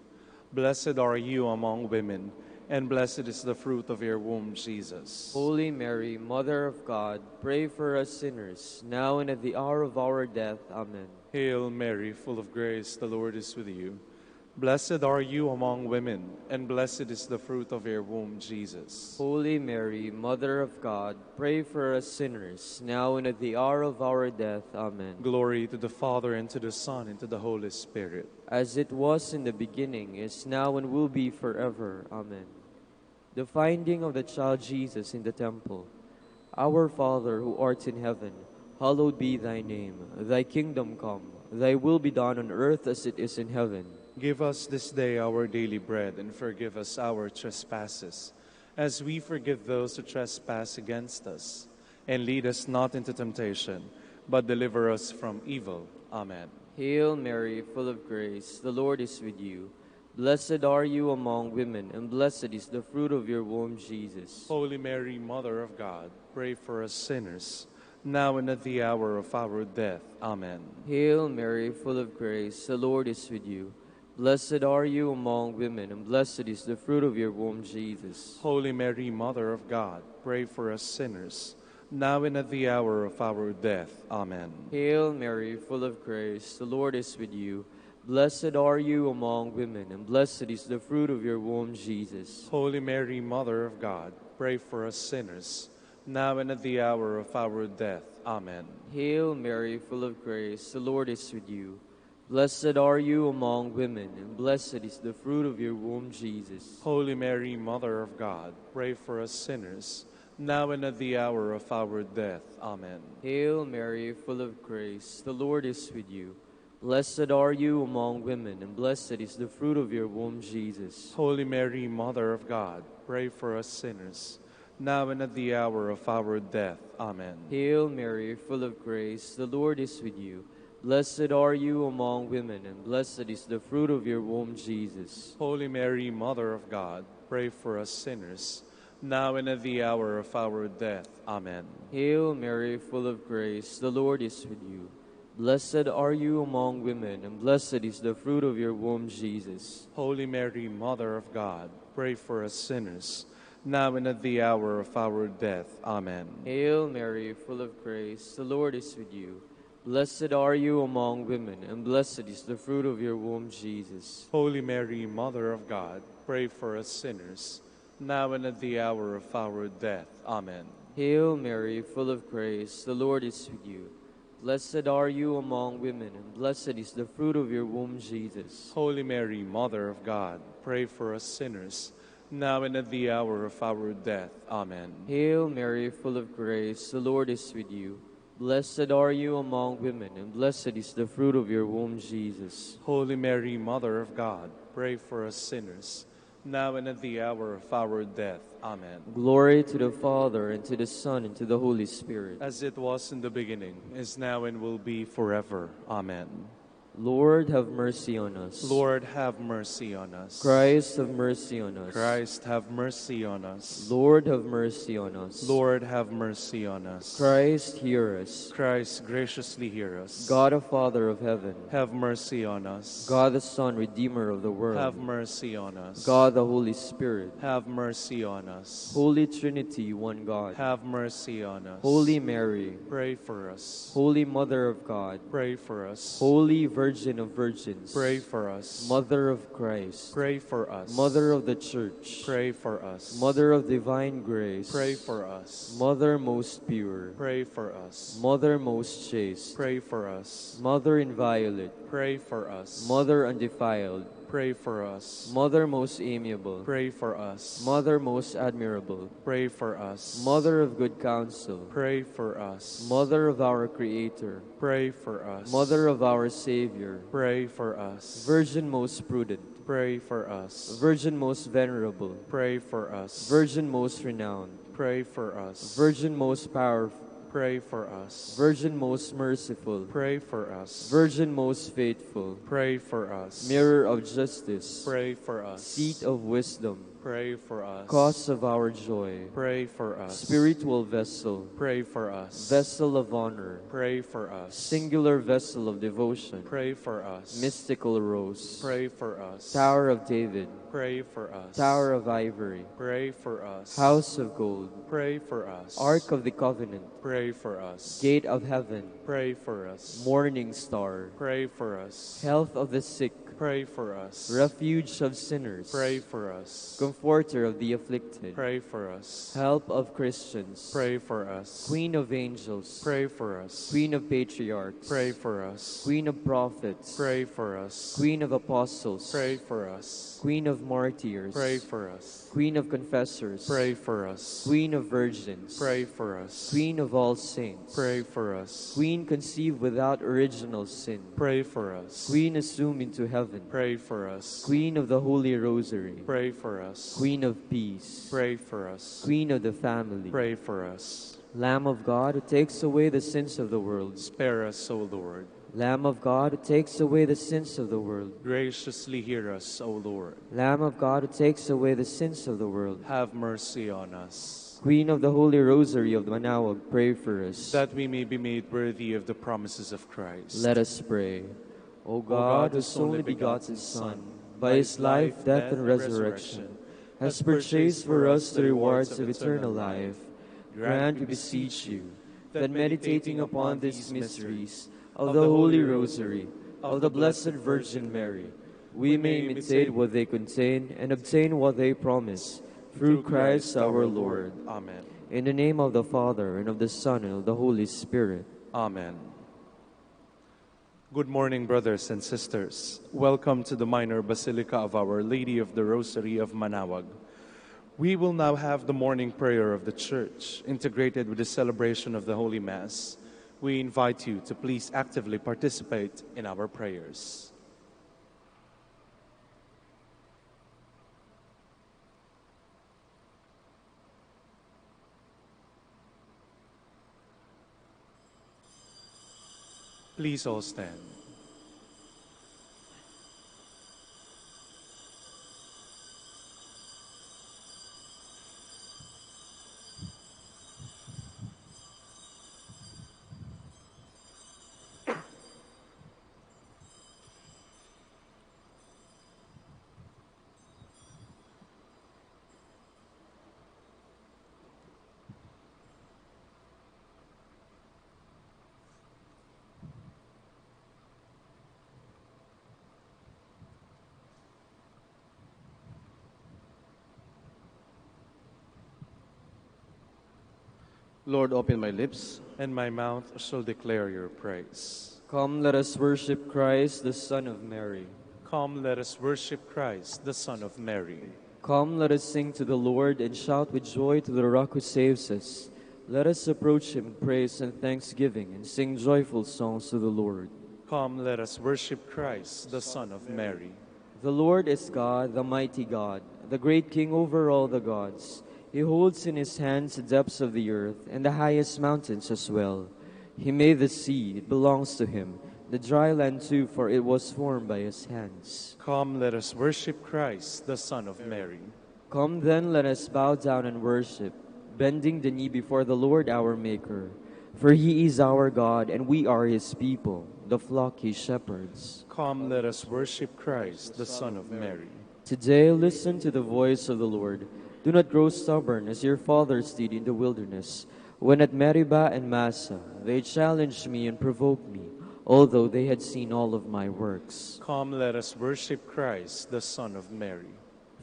Speaker 7: Blessed are you among women, and blessed is the fruit of your womb, Jesus.
Speaker 6: Holy Mary, Mother of God, pray for us sinners, now and at the hour of our death. Amen.
Speaker 7: Hail Mary, full of grace, the Lord is with you. Blessed are you among women, and blessed is the fruit of your womb, Jesus.
Speaker 6: Holy Mary, Mother of God, pray for us sinners, now and at the hour of our death. Amen.
Speaker 7: Glory to the Father, and to the Son, and to the Holy Spirit.
Speaker 6: As it was in the beginning, is now, and will be forever. Amen. The finding of the child Jesus in the temple. Our Father, who art in heaven, hallowed be thy name. Thy kingdom come, thy will be done on earth as it is in heaven.
Speaker 7: Give us this day our daily bread, and forgive us our trespasses, as we forgive those who trespass against us. And lead us not into temptation, but deliver us from evil. Amen.
Speaker 6: Hail Mary, full of grace, the Lord is with you. Blessed are you among women, and blessed is the fruit of your womb, Jesus.
Speaker 7: Holy Mary, Mother of God, pray for us sinners, now and at the hour of our death. Amen.
Speaker 6: Hail Mary, full of grace, the Lord is with you. Blessed are you among women, and blessed is the fruit of your womb, Jesus.
Speaker 7: Holy Mary, Mother of God, pray for us sinners, now and at the hour of our death. Amen.
Speaker 6: Hail Mary, full of grace, the Lord is with you. Blessed are you among women, and blessed is the fruit of your womb, Jesus.
Speaker 7: Holy Mary, Mother of God, pray for us sinners, now and at the hour of our death. Amen.
Speaker 6: Hail Mary, full of grace, the Lord is with you. Blessed are you among women, and blessed is the fruit of your womb, Jesus.
Speaker 7: Holy Mary, Mother of God, pray for us sinners, now and at the hour of our death. Amen.
Speaker 6: Hail Mary, full of grace, the Lord is with you. Blessed are you among women, and blessed is the fruit of your womb, Jesus.
Speaker 7: Holy Mary, Mother of God, pray for us sinners, now and at the hour of our death. Amen.
Speaker 6: Hail Mary, full of grace, the Lord is with you. Blessed are you among women, and blessed is the fruit of your womb, Jesus.
Speaker 7: Holy Mary, Mother of God, pray for us sinners, now and at the hour of our death. Amen.
Speaker 6: Hail Mary, full of grace, the Lord is with you. Blessed are you among women, and blessed is the fruit of your womb, Jesus.
Speaker 7: Holy Mary, Mother of God, pray for us sinners, now and at the hour of our death. Amen.
Speaker 6: Hail Mary, full of grace, the Lord is with you. Blessed are you among women, and blessed is the fruit of your womb, Jesus.
Speaker 7: Holy Mary, Mother of God, pray for us sinners, now and at the hour of our death. Amen.
Speaker 6: Hail Mary, full of grace, the Lord is with you. Blessed are you among women, and blessed is the fruit of your womb, Jesus.
Speaker 7: Holy Mary, Mother of God, pray for us sinners, now and at the hour of our death. Amen.
Speaker 6: Hail Mary, full of grace, the Lord is with you. Blessed are you among women, and blessed is the fruit of your womb, Jesus.
Speaker 7: Holy Mary, Mother of God, pray for us sinners, now and at the hour of our death. Amen.
Speaker 6: Glory to the Father, and to the Son, and to the Holy Spirit.
Speaker 7: As it was in the beginning, is now, and will be forever. Amen.
Speaker 6: Lord, have mercy on us.
Speaker 7: Lord, have mercy on us.
Speaker 6: Christ, have mercy on us.
Speaker 7: Christ, have mercy on us.
Speaker 6: Lord, have mercy on us.
Speaker 7: Lord, have mercy on us.
Speaker 6: Christ, hear us.
Speaker 7: Christ, graciously hear us.
Speaker 6: God, the Father of heaven.
Speaker 7: have mercy on us.
Speaker 6: God, the Son, Redeemer of the world.
Speaker 7: have mercy on us.
Speaker 6: God, the Holy Spirit.
Speaker 7: have mercy on us.
Speaker 6: Holy Trinity, one God.
Speaker 7: have mercy on us.
Speaker 6: Holy Mary.
Speaker 7: pray for us.
Speaker 6: Holy Mother of God.
Speaker 7: Pray for us.
Speaker 6: Holy Virgin of Virgins.
Speaker 7: Pray for us.
Speaker 6: Mother of Christ.
Speaker 7: Pray for us.
Speaker 6: Mother of the Church.
Speaker 7: Pray for us.
Speaker 6: Mother of divine grace.
Speaker 7: Pray for us.
Speaker 6: Mother most pure.
Speaker 7: Pray for us.
Speaker 6: Mother most chaste.
Speaker 7: Pray for us.
Speaker 6: Mother inviolate.
Speaker 7: Pray for us.
Speaker 6: Mother undefiled.
Speaker 7: Pray for us.
Speaker 6: Mother most amiable.
Speaker 7: Pray for us.
Speaker 6: Mother most admirable.
Speaker 7: Pray for us.
Speaker 6: Mother of good counsel.
Speaker 7: Pray for us.
Speaker 6: Mother of our Creator.
Speaker 7: Pray for us.
Speaker 6: Mother of our Savior.
Speaker 7: Pray for us.
Speaker 6: Virgin most prudent.
Speaker 7: Pray for us.
Speaker 6: Virgin most venerable.
Speaker 7: Pray for us.
Speaker 6: Virgin most renowned.
Speaker 7: Pray for us.
Speaker 6: Virgin most powerful.
Speaker 7: Pray for us.
Speaker 6: Virgin most merciful.
Speaker 7: Pray for us.
Speaker 6: Virgin most faithful.
Speaker 7: Pray for us.
Speaker 6: Mirror of justice.
Speaker 7: Pray for us.
Speaker 6: Seat of wisdom.
Speaker 7: Pray for us.
Speaker 6: Cause of our joy.
Speaker 7: Pray for us.
Speaker 6: Spiritual vessel.
Speaker 7: Pray for us.
Speaker 6: Vessel of honor.
Speaker 7: Pray for us.
Speaker 6: Singular vessel of devotion.
Speaker 7: Pray for us.
Speaker 6: Mystical rose.
Speaker 7: Pray for us.
Speaker 6: Tower of David.
Speaker 7: Pray for us.
Speaker 6: Tower of ivory.
Speaker 7: Pray for us.
Speaker 6: House of gold.
Speaker 7: Pray for us.
Speaker 6: Ark of the covenant.
Speaker 7: Pray for us.
Speaker 6: Gate of heaven.
Speaker 7: Pray for us.
Speaker 6: Morning star.
Speaker 7: Pray for us.
Speaker 6: Health of the sick.
Speaker 7: Pray for us.
Speaker 6: Refuge of sinners.
Speaker 7: Pray for us.
Speaker 6: Comforter of the afflicted.
Speaker 7: Pray for us.
Speaker 6: Help of Christians.
Speaker 7: Pray for us.
Speaker 6: Queen of angels.
Speaker 7: Pray for us.
Speaker 6: Queen of patriarchs.
Speaker 7: Pray for us.
Speaker 6: Queen of prophets.
Speaker 7: Pray for us.
Speaker 6: Queen of apostles.
Speaker 7: Pray for us.
Speaker 6: Queen of martyrs.
Speaker 7: Pray for us.
Speaker 6: Queen of confessors.
Speaker 7: Pray for us.
Speaker 6: Queen of virgins.
Speaker 7: Pray for us.
Speaker 6: Queen of all saints.
Speaker 7: Pray for us.
Speaker 6: Queen conceived without original sin.
Speaker 7: Pray for us.
Speaker 6: Queen assumed into heaven.
Speaker 7: Pray for us.
Speaker 6: Queen of the Holy Rosary.
Speaker 7: Pray for us.
Speaker 6: Queen of peace.
Speaker 7: Pray for us.
Speaker 6: Queen of the family.
Speaker 7: Pray for us.
Speaker 6: Lamb of God who takes away the sins of the world.
Speaker 7: Spare us, O Lord.
Speaker 6: Lamb of God who takes away the sins of the world.
Speaker 7: Graciously hear us, O Lord.
Speaker 6: Lamb of God who takes away the sins of the world.
Speaker 7: Have mercy on us,
Speaker 6: Queen of the Holy Rosary of Manaoag, pray for us.
Speaker 7: that we may be made worthy of the promises of Christ.
Speaker 6: Let us pray. O God, whose only begotten Son, by his life, death, and resurrection, has purchased for us the rewards of eternal life, grant, we beseech you, that meditating upon these mysteries of the Holy Rosary of the Blessed Virgin Mary, we may imitate what they contain and obtain what they promise, through Christ our Lord.
Speaker 7: Amen.
Speaker 6: In the name of the Father, and of the Son, and of the Holy Spirit.
Speaker 7: Amen. Good morning, brothers and sisters. Welcome to the Minor Basilica of Our Lady of the Rosary of Manaoag. We will now have the morning prayer of the Church, integrated with the celebration of the Holy Mass. We invite you to please actively participate in our prayers. Please all stand.
Speaker 8: Lord, open my lips.
Speaker 7: And my mouth shall declare your praise.
Speaker 6: Come, let us worship Christ, the Son of Mary.
Speaker 7: Come, let us worship Christ, the Son of Mary.
Speaker 6: Come, let us sing to the Lord and shout with joy to the Rock who saves us. Let us approach him in praise and thanksgiving and sing joyful songs to the Lord.
Speaker 7: Come, let us worship Christ, the Son of Mary.
Speaker 6: The Lord is God, the mighty God, the great King over all the gods. He holds in his hands the depths of the earth and the highest mountains as well. He made the sea, it belongs to him, the dry land too, for it was formed by his hands.
Speaker 7: Come, let us worship Christ, the Son of Mary.
Speaker 6: Come then, let us bow down and worship, bending the knee before the Lord our Maker. For he is our God, and we are his people, the flock he shepherds.
Speaker 7: Come, let us worship Christ, the Son of Mary.
Speaker 6: Today listen to the voice of the Lord. Do not grow stubborn as your fathers did in the wilderness, when at Meribah and Massah they challenged me and provoked me, although they had seen all of my works.
Speaker 7: Come, let us worship Christ, the Son of Mary.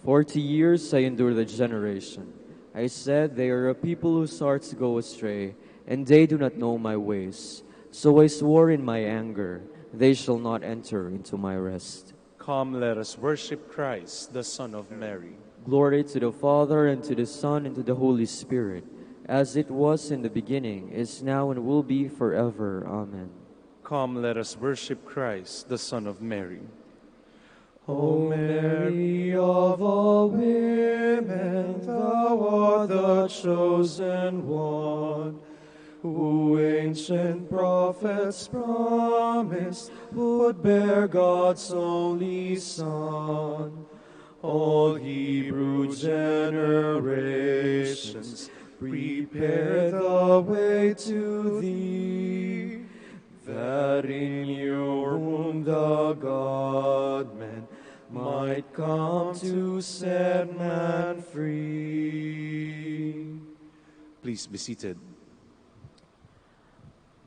Speaker 6: 40 years I endured the generation. I said, they are a people whose hearts go astray, and they do not know my ways. So I swore in my anger, they shall not enter into my rest.
Speaker 7: Come, let us worship Christ, the Son of Mary.
Speaker 6: Glory to the Father, and to the Son, and to the Holy Spirit, as it was in the beginning, is now, and will be forever. Amen.
Speaker 7: Come, let us worship Christ, the Son of Mary. O Mary of all women, thou art the chosen one, who ancient prophets promised would bear God's only Son. All Hebrew generations prepare the way to thee, that in your womb the God-man might come to set man free. Please be seated.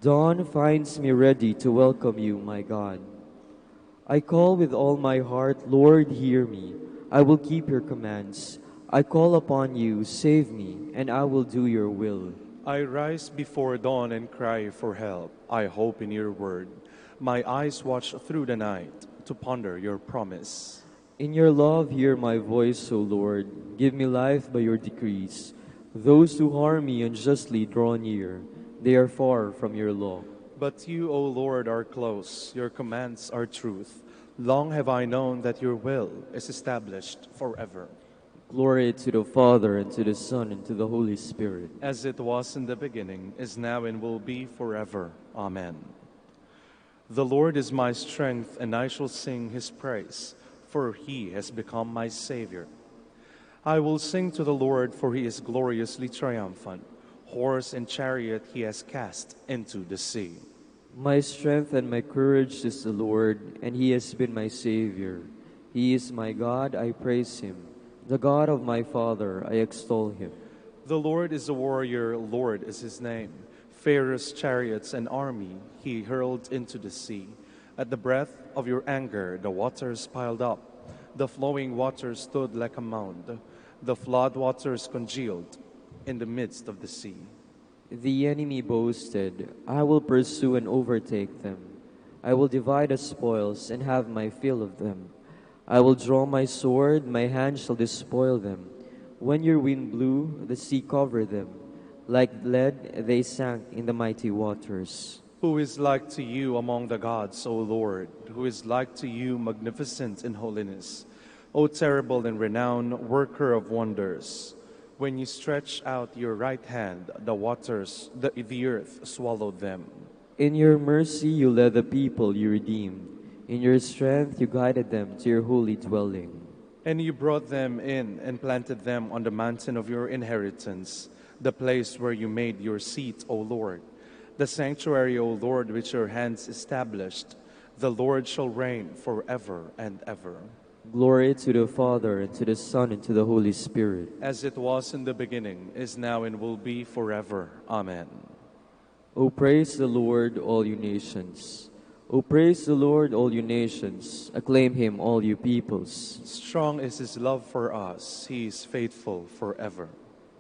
Speaker 6: Dawn finds me ready to welcome you, my God. I call with all my heart, Lord, hear me. I will keep your commands. I call upon you, save me, and I will do your will.
Speaker 7: I rise before dawn and cry for help. I hope in your word. My eyes watch through the night to ponder your promise.
Speaker 6: In your love, hear my voice, O Lord. Give me life by your decrees. Those who harm me unjustly draw near. They are far from your law.
Speaker 7: But you, O Lord, are close. Your commands are truth. Long have I known that your will is established forever.
Speaker 6: Glory to the Father, and to the Son, and to the Holy Spirit.
Speaker 7: As it was in the beginning, is now, and will be forever. Amen. The Lord is my strength, and I shall sing his praise, for he has become my Savior. I will sing to the Lord, for he is gloriously triumphant. Horse and chariot he has cast into the sea.
Speaker 6: My strength and my courage is the Lord, and he has been my Savior. He is my God, I praise him. The God of my father, I extol him.
Speaker 7: The Lord is a warrior, Lord is his name. Pharaoh's chariots and army he hurled into the sea. At the breath of your anger, the waters piled up. The flowing waters stood like a mound. The flood waters congealed in the midst of the sea.
Speaker 6: The enemy boasted, I will pursue and overtake them. I will divide the spoils and have my fill of them. I will draw my sword, my hand shall despoil them. When your wind blew, the sea covered them. Like lead, they sank in the mighty waters.
Speaker 7: Who is like to you among the gods, O Lord? Who is like to you, magnificent in holiness? O terrible and renowned worker of wonders. When you stretch out your right hand, the waters, the earth swallowed them.
Speaker 6: In your mercy you led the people you redeemed. In your strength you guided them to your holy dwelling.
Speaker 7: And you brought them in and planted them on the mountain of your inheritance, the place where you made your seat, O Lord. The sanctuary, O Lord, which your hands established. The Lord shall reign forever and ever.
Speaker 6: Glory to the Father, and to the Son, and to the Holy Spirit.
Speaker 7: As it was in the beginning, is now, and will be forever. Amen.
Speaker 6: O praise the Lord, all you nations. O praise the Lord, all you nations. Acclaim him, all you peoples.
Speaker 7: Strong is his love for us. He is faithful forever.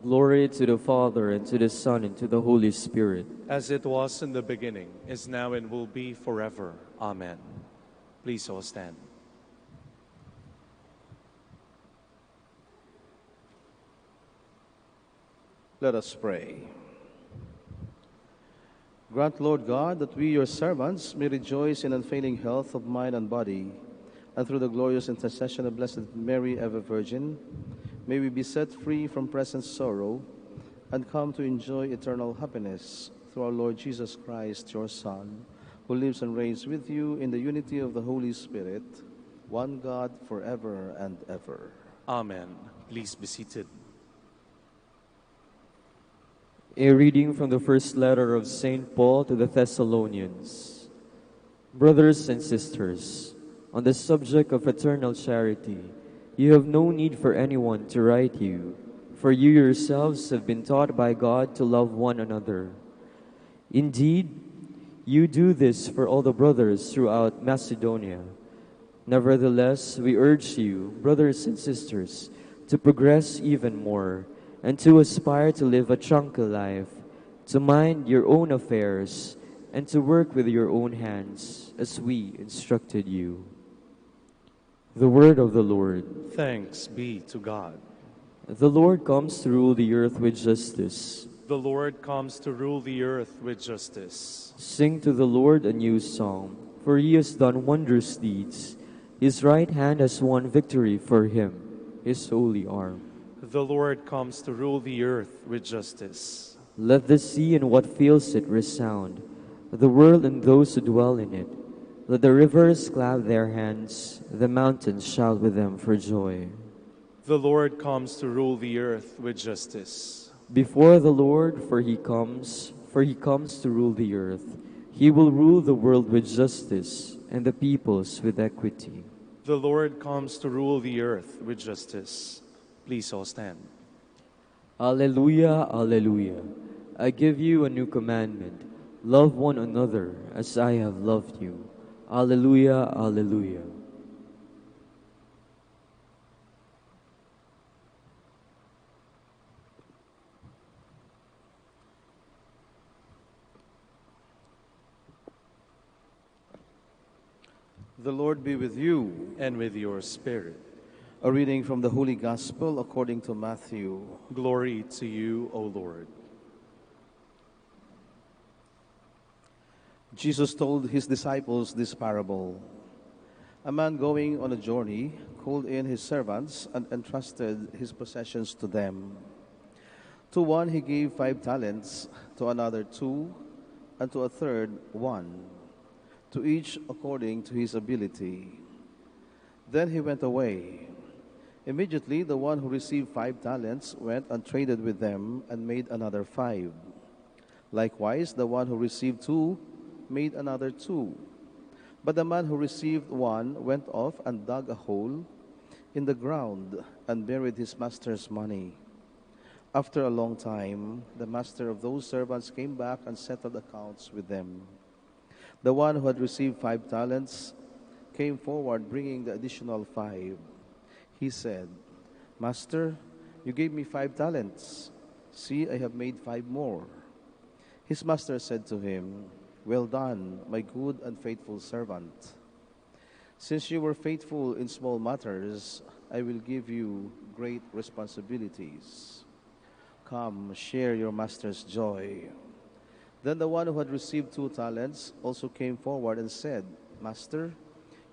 Speaker 6: Glory to the Father, and to the Son, and to the Holy Spirit.
Speaker 7: As it was in the beginning, is now, and will be forever. Amen. Please all stand.
Speaker 8: Let us pray. Grant, Lord God, that we, your servants, may rejoice in unfailing health of mind and body, and through the glorious intercession of Blessed Mary, ever Virgin, may we be set free from present sorrow and come to enjoy eternal happiness through our Lord Jesus Christ, your Son, who lives and reigns with you in the unity of the Holy Spirit, one God, forever and ever.
Speaker 7: Amen. Please be seated.
Speaker 6: A reading from the first letter of St. Paul to the Thessalonians. Brothers and sisters, on the subject of fraternal charity, you have no need for anyone to write you, for you yourselves have been taught by God to love one another. Indeed, you do this for all the brothers throughout Macedonia. Nevertheless, we urge you, brothers and sisters, to progress even more and to aspire to live a tranquil life, to mind your own affairs, and to work with your own hands, as we instructed you. The word of the Lord.
Speaker 7: Thanks be to God.
Speaker 6: The Lord comes to rule the earth with justice.
Speaker 7: The Lord comes to rule the earth with justice.
Speaker 6: Sing to the Lord a new song, for he has done wondrous deeds. His right hand has won victory for him, his holy arm.
Speaker 7: The Lord comes to rule the earth with justice.
Speaker 6: Let the sea and what fills it resound, the world and those who dwell in it. Let the rivers clap their hands, the mountains shout with them for joy.
Speaker 7: The Lord comes to rule the earth with justice.
Speaker 6: Before the Lord, for he comes to rule the earth. He will rule the world with justice and the peoples with equity.
Speaker 7: The Lord comes to rule the earth with justice. Please all stand.
Speaker 6: Alleluia, alleluia. I give you a new commandment. Love one another as I have loved you. Alleluia, alleluia.
Speaker 8: The Lord be with you.
Speaker 7: And with your spirit.
Speaker 8: A reading from the Holy Gospel according to Matthew.
Speaker 7: Glory to you, O Lord.
Speaker 8: Jesus told his disciples this parable. A man going on a journey called in his servants and entrusted his possessions to them. To one he gave 5 talents, to another 2, and to a third 1, to each according to his ability. Then he went away. Immediately the one who received 5 talents went and traded with them and made another 5. Likewise, the one who received 2 made another 2. But the man who received 1 went off and dug a hole in the ground and buried his master's money. After a long time, the master of those servants came back and settled accounts with them. The one who had received 5 talents came forward bringing the additional 5. He said, Master, you gave me 5 talents. See, I have made 5 more. His master said to him, Well done, my good and faithful servant. Since you were faithful in small matters, I will give you great responsibilities. Come, share your master's joy. Then the one who had received 2 talents also came forward and said, Master,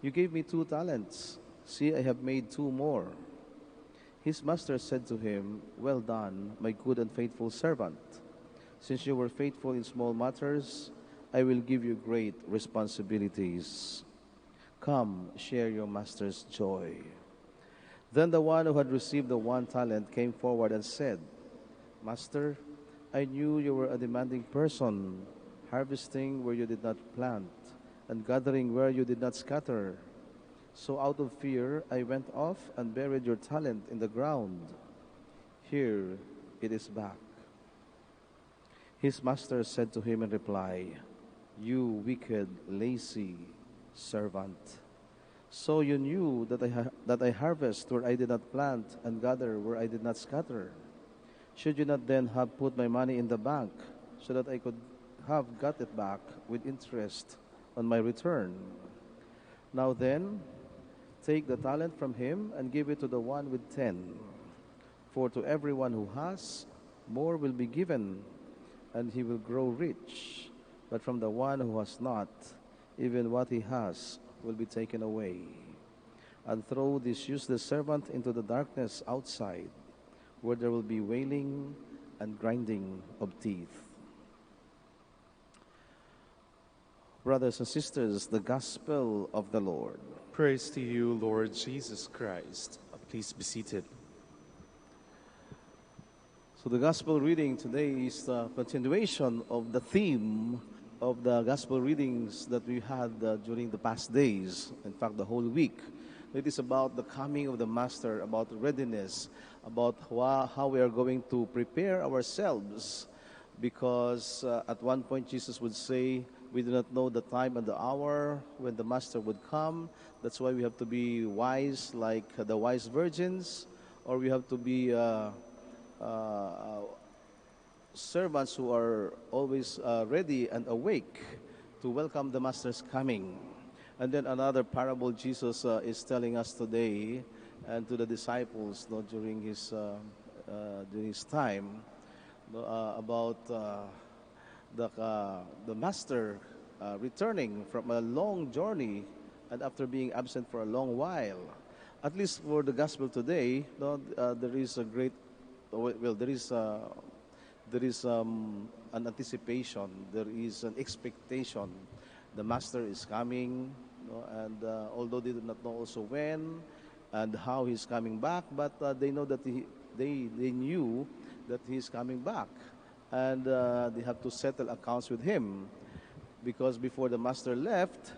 Speaker 8: you gave me 2 talents. See, I have made 2 more. His master said to him, Well done, my good and faithful servant. Since you were faithful in small matters, I will give you great responsibilities. Come, share your master's joy. Then the one who had received the 1 talent came forward and said, Master, I knew you were a demanding person, harvesting where you did not plant, and gathering where you did not scatter. So out of fear, I went off and buried your talent in the ground. Here it is back. His master said to him in reply, You wicked, lazy servant. So you knew that I harvest where I did not plant and gather where I did not scatter. Should you not then have put my money in the bank so that I could have got it back with interest on my return? Now then, take the talent from him and give it to the one with 10. For to everyone who has, more will be given, and he will grow rich. But from the one who has not, even what he has will be taken away. and throw this useless servant into the darkness outside, where there will be wailing and grinding of teeth. Brothers and sisters, the Gospel of the Lord.
Speaker 7: Praise to you, Lord Jesus Christ. Please be seated.
Speaker 8: So the Gospel reading today is the continuation of the theme of the Gospel readings that we had during the past days, in fact the whole week. It is about the coming of the Master, about readiness, about how we are going to prepare ourselves, because at one point Jesus would say, we do not know the time and the hour when the Master would come. That's why we have to be wise like the wise virgins, or we have to be servants who are always ready and awake to welcome the Master's coming. And then another parable Jesus is telling us today and to the disciples during his time about the Master returning from a long journey and after being absent for a long while. At least for the Gospel today, there is a great, there is an anticipation, there is an expectation. The Master is coming, and although they do not know also when and how he's coming back, but they know that they knew that he's coming back, and they have to settle accounts with him, because before the Master left,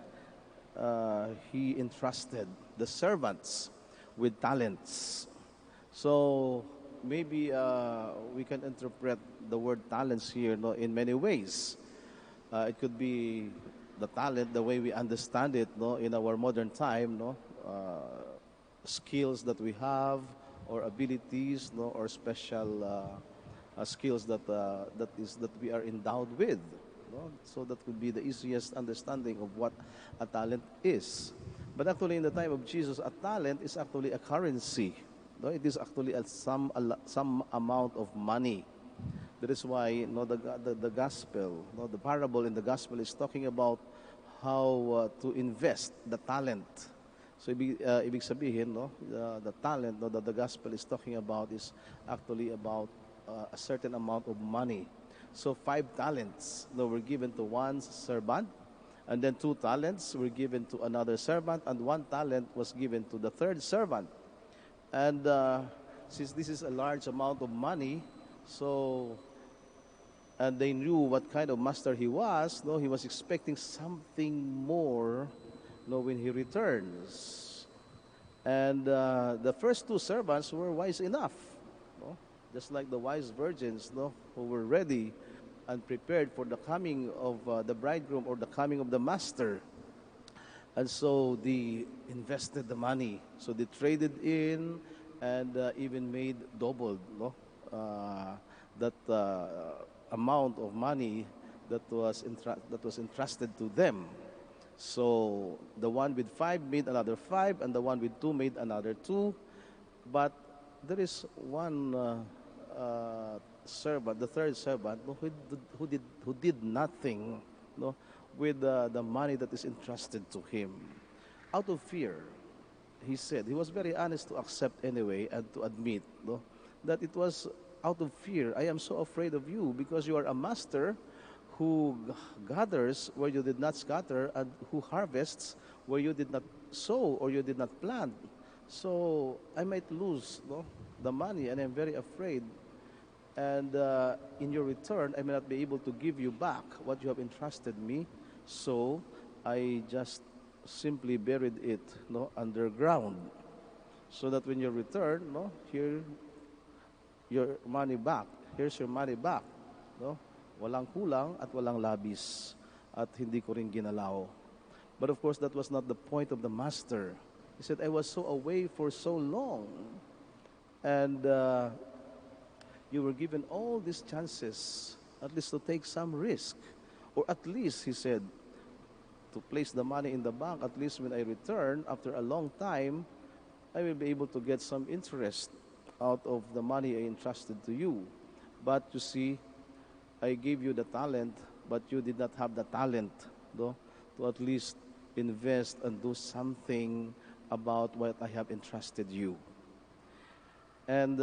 Speaker 8: he entrusted the servants with talents. So maybe we can interpret the word talents here in many ways. It could be the talent, the way we understand it in our modern time, skills that we have, or abilities, or special skills that we are endowed with. So that would be the easiest understanding of what a talent is. But actually, in the time of Jesus, a talent is actually a currency. It is actually some amount of money. That is why the gospel, the parable in the gospel is talking about how to invest the talent. So ibig sabihin, the talent that the gospel is talking about is actually about a certain amount of money. So 5 talents were given to one servant, and then 2 talents were given to another servant, and 1 talent was given to the third servant. And since this is a large amount of money, and they knew what kind of master he was, he was expecting something more when he returns. And the first 2 servants were wise enough, just like the wise virgins who were ready and prepared for the coming of the bridegroom or the coming of the Master. And so they invested the money. So they traded in and even made double that amount of money that was entrusted to them. So the one with 5 made another 5, and the one with 2 made another 2. But there is one servant, the third servant, who did nothing with the money that is entrusted to him. Out of fear, he said, he was very honest to accept anyway and to admit that it was out of fear. I am so afraid of you, because you are a master who gathers where you did not scatter, and who harvests where you did not sow or you did not plant. So I might lose the money, and I'm very afraid. And in your return, I may not be able to give you back what you have entrusted me. So I just simply buried it underground, so that when you return, here your money back. Here's your money back. Walang kulang at walang labis, at hindi ko rin ginalaw. But of course, that was not the point of the Master. He said, I was so away for so long, and you were given all these chances, at least to take some risk, or at least, he said, to place the money in the bank. At least when I return after a long time, I will be able to get some interest out of the money I entrusted to you. But you see, I gave you the talent, but you did not have the talent to at least invest and do something about what I have entrusted you. And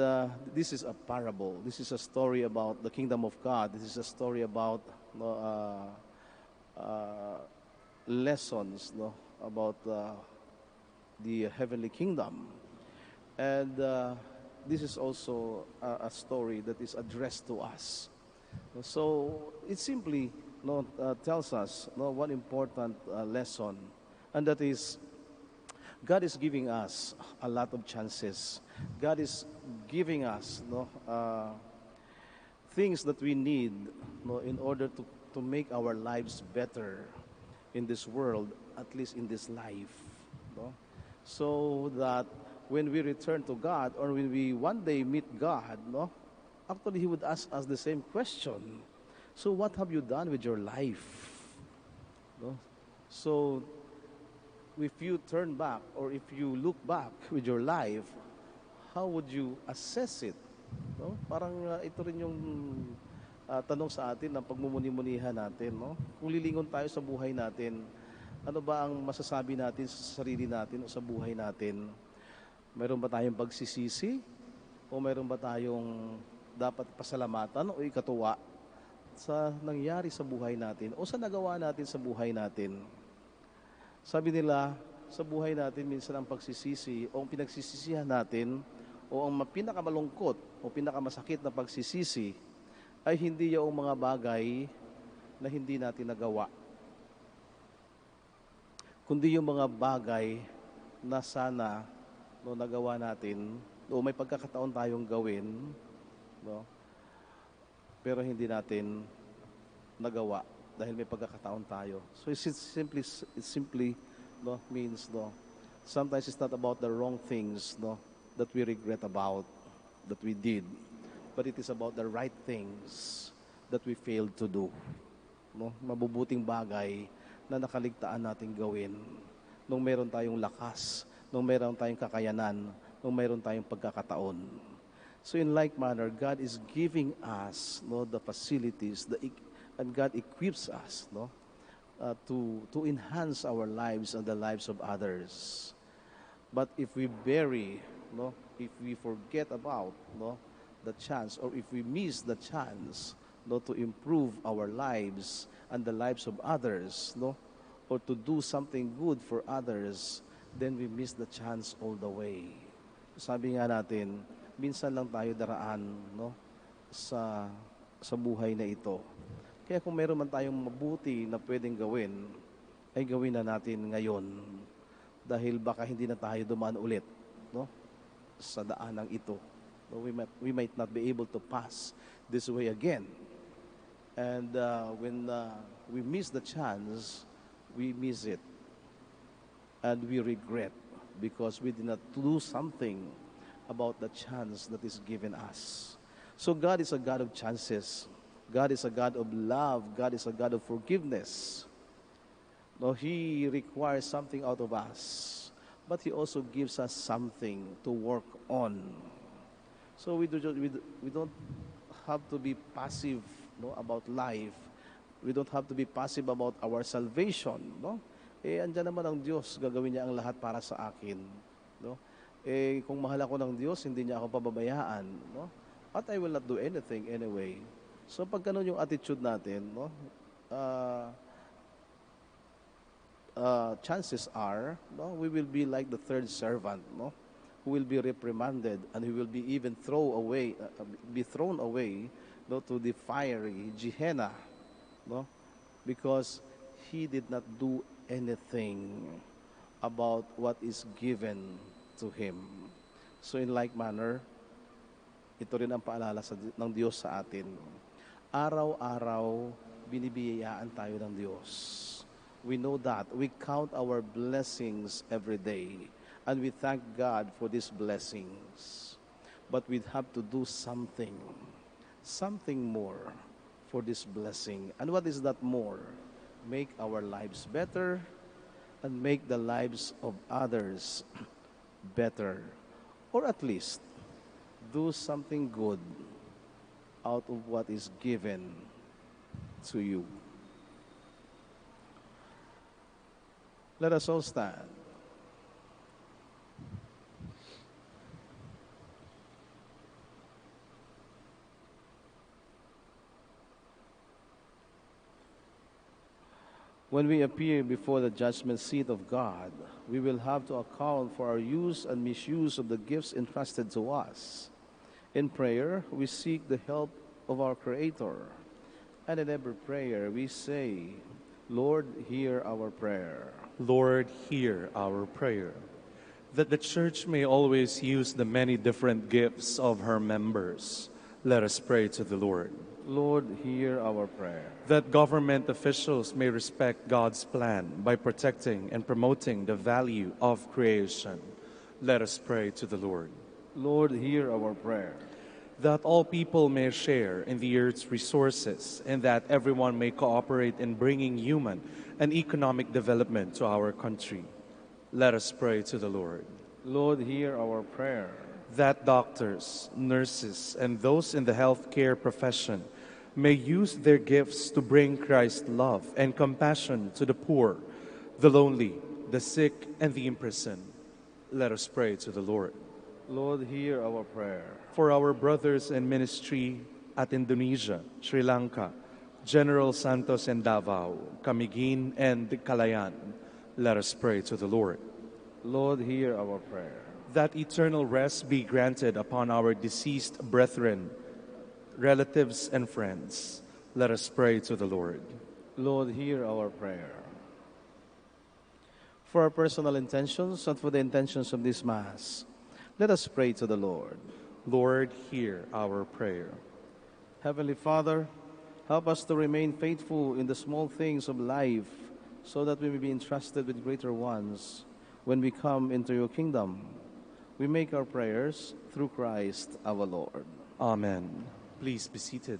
Speaker 8: this is a parable. This is a story about the kingdom of God. This is a story about lessons, about the heavenly kingdom. And this is also a story that is addressed to us. So it simply tells us one important lesson, and that is God is giving us a lot of chances. God is giving us things that we need in order to make our lives better in this world, at least in this life. So that when we return to God, or when we one day meet God, actually He would ask us the same question. So what have you done with your life? So if you turn back, or if you look back with your life, how would you assess it? Parang ito rin yung tanong sa atin ng pagmumuni-munihan natin. Kung lilingon tayo sa buhay natin, ano ba ang masasabi natin sa sarili natin o sa buhay natin? Meron ba tayong pagsisisi? O meron ba tayong dapat pasalamatan o ikatuwa sa nangyari sa buhay natin o sa nagawa natin sa buhay natin? Sabi nila, sa buhay natin minsan ang pagsisisi o ang pinagsisisihan natin o ang pinakamalungkot o pinakamasakit na pagsisisi ay hindi yung mga bagay na hindi natin nagawa, kundi yung mga bagay na sana nagawa natin o may pagkakataon tayong gawin, pero hindi natin nagawa dahil may pagkakataon tayo. So it simply means sometimes it's not about the wrong things that we regret about that we did, but it is about the right things that we failed to do. Mabubuting bagay na nakaligtaan nating gawin nung meron tayong lakas, nung meron tayong kakayanan, nung meron tayong pagkakataon. So in like manner, God is giving us the facilities, and God equips us to enhance our lives and the lives of others. But if we bury, if we forget about the chance, or if we miss the chance to improve our lives and the lives of others, or to do something good for others, then we miss the chance all the way. Sabi nga natin, minsan lang tayo daraan sa buhay na ito. Kaya kung meron man tayong mabuti na pwedeng gawin, ay gawin na natin ngayon. Dahil baka hindi na tayo dumaan ulit sa daanang ito. We might not be able to pass this way again. And when we miss the chance, we miss it. And we regret because we did not do something about the chance that is given us. So God is a God of chances. God is a God of love. God is a God of forgiveness. He requires something out of us, but He also gives us something to work on. So we don't have to be passive about life. We don't have to be passive about our salvation. Andyan naman ang Diyos, gagawin niya ang lahat para sa akin. Kung mahal ako ng Diyos, hindi niya ako pababayaan. At I will not do anything anyway. So pag ganun yung attitude natin, chances are, we will be like the third servant, who will be reprimanded, and he will be even thrown away to the fiery Gehenna, because he did not do anything about what is given to him. So in like manner, ito rin ang paalala ng Diyos sa atin. Araw-araw, binibiyayaan tayo ng Diyos. We know that. We count our blessings every day. And we thank God for these blessings. But we have to do something more for this blessing. And what is that more? Make our lives better and make the lives of others better. Or at least, do something good out of what is given to you. Let us all stand. When we appear before the judgment seat of God, we will have to account for our use and misuse of the gifts entrusted to us. In prayer, we seek the help of our Creator. And in every prayer, we say, Lord, hear our prayer.
Speaker 7: Lord, hear our prayer. That the Church may always use the many different gifts of her members, let us pray to the Lord.
Speaker 8: Lord, hear our prayer.
Speaker 7: That government officials may respect God's plan by protecting and promoting the value of creation, let us pray to the Lord.
Speaker 8: Lord, hear our prayer.
Speaker 7: That all people may share in the earth's resources and that everyone may cooperate in bringing human and economic development to our country, let us pray to the Lord.
Speaker 8: Lord, hear our prayer.
Speaker 7: That doctors, nurses, and those in the healthcare profession may use their gifts to bring Christ's love and compassion to the poor, the lonely, the sick, and the imprisoned. Let us pray to the Lord.
Speaker 8: Lord, hear our prayer.
Speaker 7: For our brothers in ministry at Indonesia, Sri Lanka, General Santos and Davao, Camiguin and Calayan, let us pray to the Lord.
Speaker 8: Lord, hear our prayer.
Speaker 7: That eternal rest be granted upon our deceased brethren, relatives, and friends. Let us pray to the Lord.
Speaker 8: Lord, hear our prayer. For our personal intentions and for the intentions of this Mass, let us pray to the Lord.
Speaker 7: Lord, hear our prayer.
Speaker 8: Heavenly Father, help us to remain faithful in the small things of life so that we may be entrusted with greater ones when we come into your kingdom. We make our prayers through Christ our Lord.
Speaker 7: Amen. Please be seated.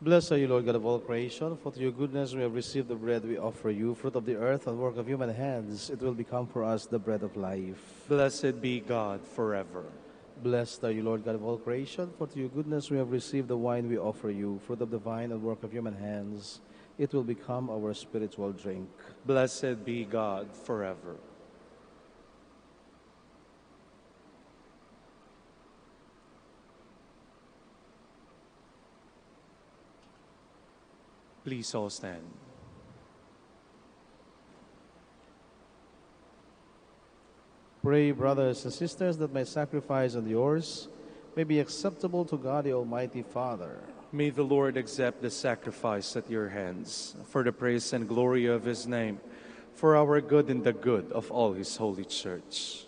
Speaker 8: Blessed are you, Lord God of all creation, for through your goodness we have received the bread we offer you, fruit of the earth and work of human hands. It will become for us the bread of life.
Speaker 7: Blessed be God forever.
Speaker 8: Blessed are you, Lord God of all creation, for through your goodness we have received the wine we offer you, fruit of the vine and work of human hands. It will become our spiritual drink.
Speaker 7: Blessed be God forever. Please all stand.
Speaker 8: Pray, brothers and sisters, that my sacrifice and yours may be acceptable to God the Almighty Father.
Speaker 7: May the Lord accept the sacrifice at your hands for the praise and glory of his name, for our good and the good of all his holy church.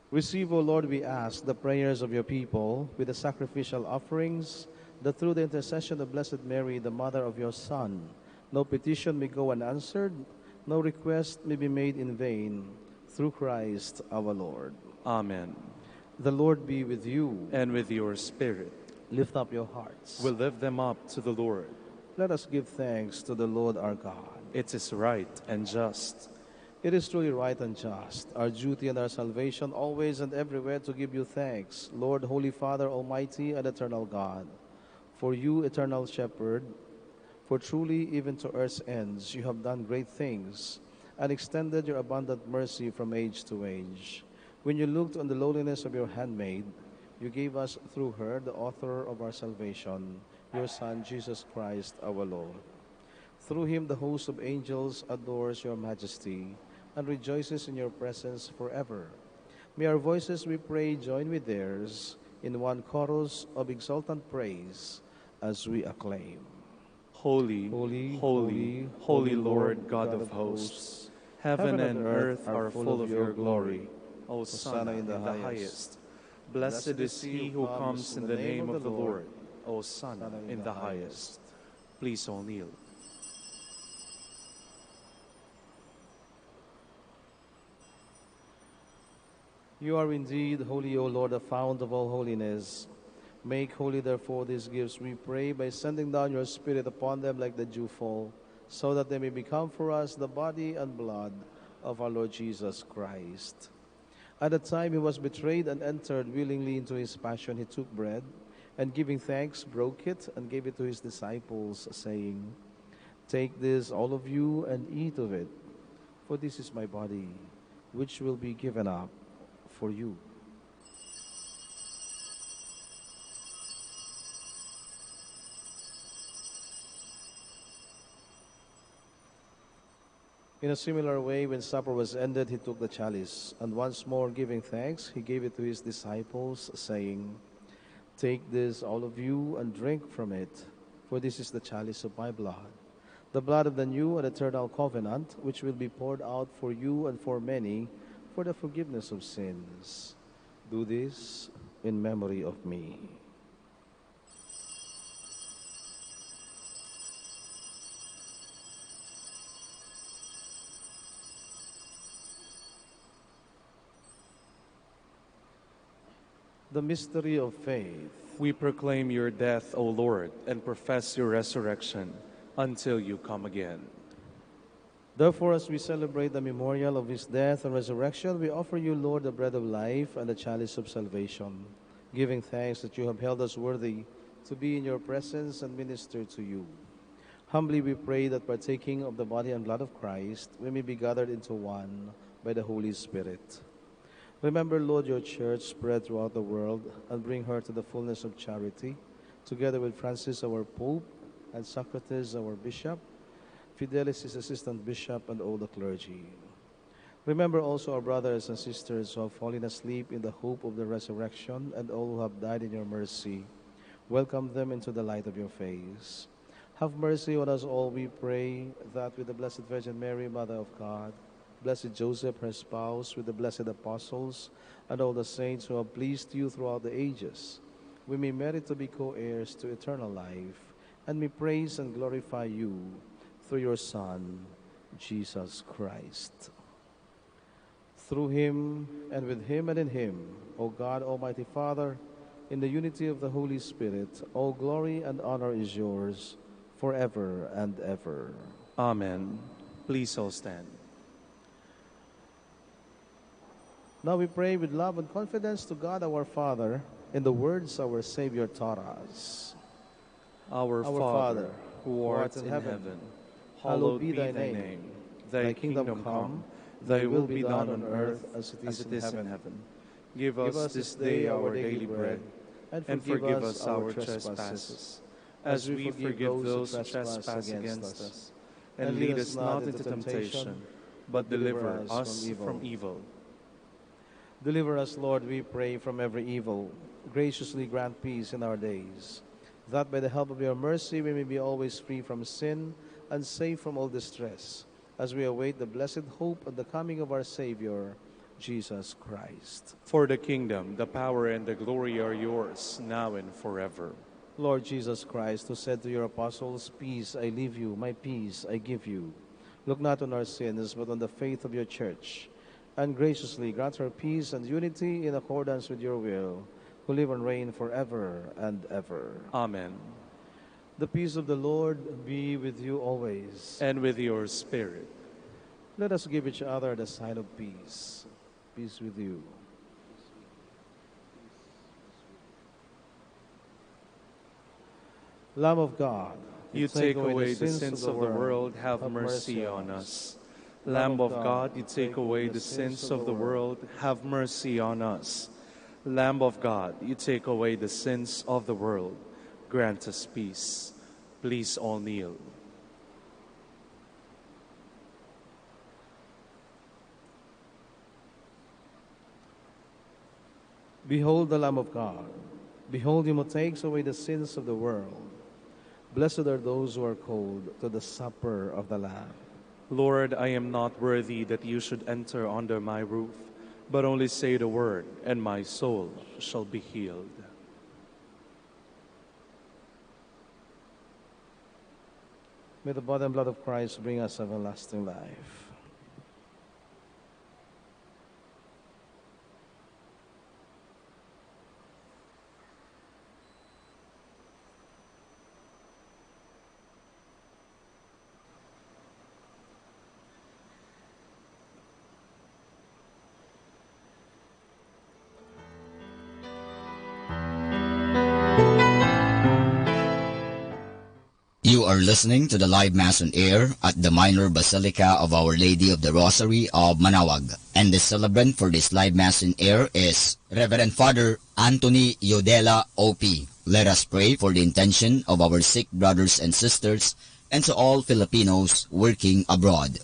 Speaker 8: Receive, O Lord, we ask, the prayers of your people with the sacrificial offerings, that through the intercession of Blessed Mary, the mother of your Son, no petition may go unanswered, no request may be made in vain, through Christ our Lord.
Speaker 7: Amen.
Speaker 8: The Lord be with you.
Speaker 7: And with your spirit.
Speaker 8: Lift up your hearts.
Speaker 7: We lift them up to the Lord.
Speaker 8: Let us give thanks to the Lord our God.
Speaker 7: It is right and just.
Speaker 8: It is truly right and just, our duty and our salvation, always and everywhere to give you thanks, Lord, Holy Father, Almighty and eternal God. For you, eternal Shepherd, for truly even to earth's ends you have done great things and extended your abundant mercy from age to age. When you looked on the lowliness of your handmaid, you gave us through her the author of our salvation, your Son, Jesus Christ our Lord. Through him the host of angels adores your majesty and rejoices in your presence forever. May our voices, we pray, join with theirs in one chorus of exultant praise as we acclaim.
Speaker 7: Holy,
Speaker 8: Holy,
Speaker 7: holy, holy Lord God of hosts, heaven and earth are full of your glory. Hosanna in the highest. Blessed is he who comes in the name of the Lord. Hosanna in the highest. Please all kneel.
Speaker 8: You are indeed holy, O Lord, the fount of all holiness. Make holy, therefore, these gifts, we pray, by sending down your Spirit upon them like the dewfall, so that they may become for us the body and blood of our Lord Jesus Christ. At the time he was betrayed and entered willingly into his passion, he took bread, and giving thanks, broke it, and gave it to his disciples, saying, Take this, all of you, and eat of it, for this is my body, which will be given up for you. In a similar way, when supper was ended, he took the chalice, and once more giving thanks, he gave it to his disciples, saying, Take this, all of you, and drink from it, for this is the chalice of my blood, the blood of the new and eternal covenant, which will be poured out for you and for many for the forgiveness of sins. Do this in memory of me. The mystery of faith.
Speaker 7: We proclaim your death, O Lord, and profess your resurrection until you come again.
Speaker 8: Therefore, as we celebrate the memorial of his death and resurrection, we offer you, Lord, the bread of life and the chalice of salvation, giving thanks that you have held us worthy to be in your presence and minister to you. Humbly we pray that partaking of the body and blood of Christ, we may be gathered into one by the Holy Spirit. Remember, Lord, your church spread throughout the world, and bring her to the fullness of charity, together with Francis, our Pope, and Socrates, our Bishop, Fidelis, his assistant bishop, and all the clergy. Remember also our brothers and sisters who have fallen asleep in the hope of the resurrection, and all who have died in your mercy. Welcome them into the light of your face. Have mercy on us all, we pray, that with the Blessed Virgin Mary, Mother of God, Blessed Joseph, her spouse, with the blessed apostles, and all the saints who have pleased you throughout the ages, we may merit to be co-heirs to eternal life, and may praise and glorify you through your Son, Jesus Christ. Through him, and with him, and in him, O God, Almighty Father, in the unity of the Holy Spirit, all glory and honor is yours, forever and ever.
Speaker 7: Amen. Please all stand.
Speaker 8: Now we pray with love and confidence to God our Father in the words our Savior taught us.
Speaker 7: Our Father, who art in heaven, hallowed be thy name. Thy kingdom come, thy will be done on earth as it is in heaven. Give us this day our daily bread, and forgive us our trespasses, as we forgive those who trespass against us. And lead us not into temptation, but deliver us from evil.
Speaker 8: Deliver us, Lord, we pray, from every evil. Graciously grant peace in our days, that by the help of your mercy we may be always free from sin and safe from all distress, as we await the blessed hope of the coming of our Savior, Jesus Christ.
Speaker 7: For the kingdom, the power, and the glory are yours, now and forever.
Speaker 8: Lord Jesus Christ, who said to your apostles, Peace I leave you, my peace I give you, look not on our sins, but on the faith of your church, and graciously grant her peace and unity in accordance with your will, who live and reign forever and ever.
Speaker 7: Amen.
Speaker 8: The peace of the Lord be with you always.
Speaker 7: And with your spirit.
Speaker 8: Let us give each other the sign of peace. Peace with you. Lamb of God,
Speaker 7: You take away the sins of the world, have mercy on us. Lamb of God, you take away the sins of the world, have mercy on us. Lamb of God, you take away the sins of the world, grant us peace. Please all kneel.
Speaker 8: Behold the Lamb of God. Behold him who takes away the sins of the world. Blessed are those who are called to the supper of the Lamb.
Speaker 7: Lord, I am not worthy that you should enter under my roof, but only say the word, and my soul shall be healed.
Speaker 8: May the body and blood of Christ bring us everlasting life.
Speaker 9: You are listening to the live Mass on air at the Minor Basilica of Our Lady of the Rosary of Manaoag. And the celebrant for this live Mass on air is Reverend Father Anthony Yodela O.P. Let us pray for the intention of our sick brothers and sisters and to all Filipinos working abroad.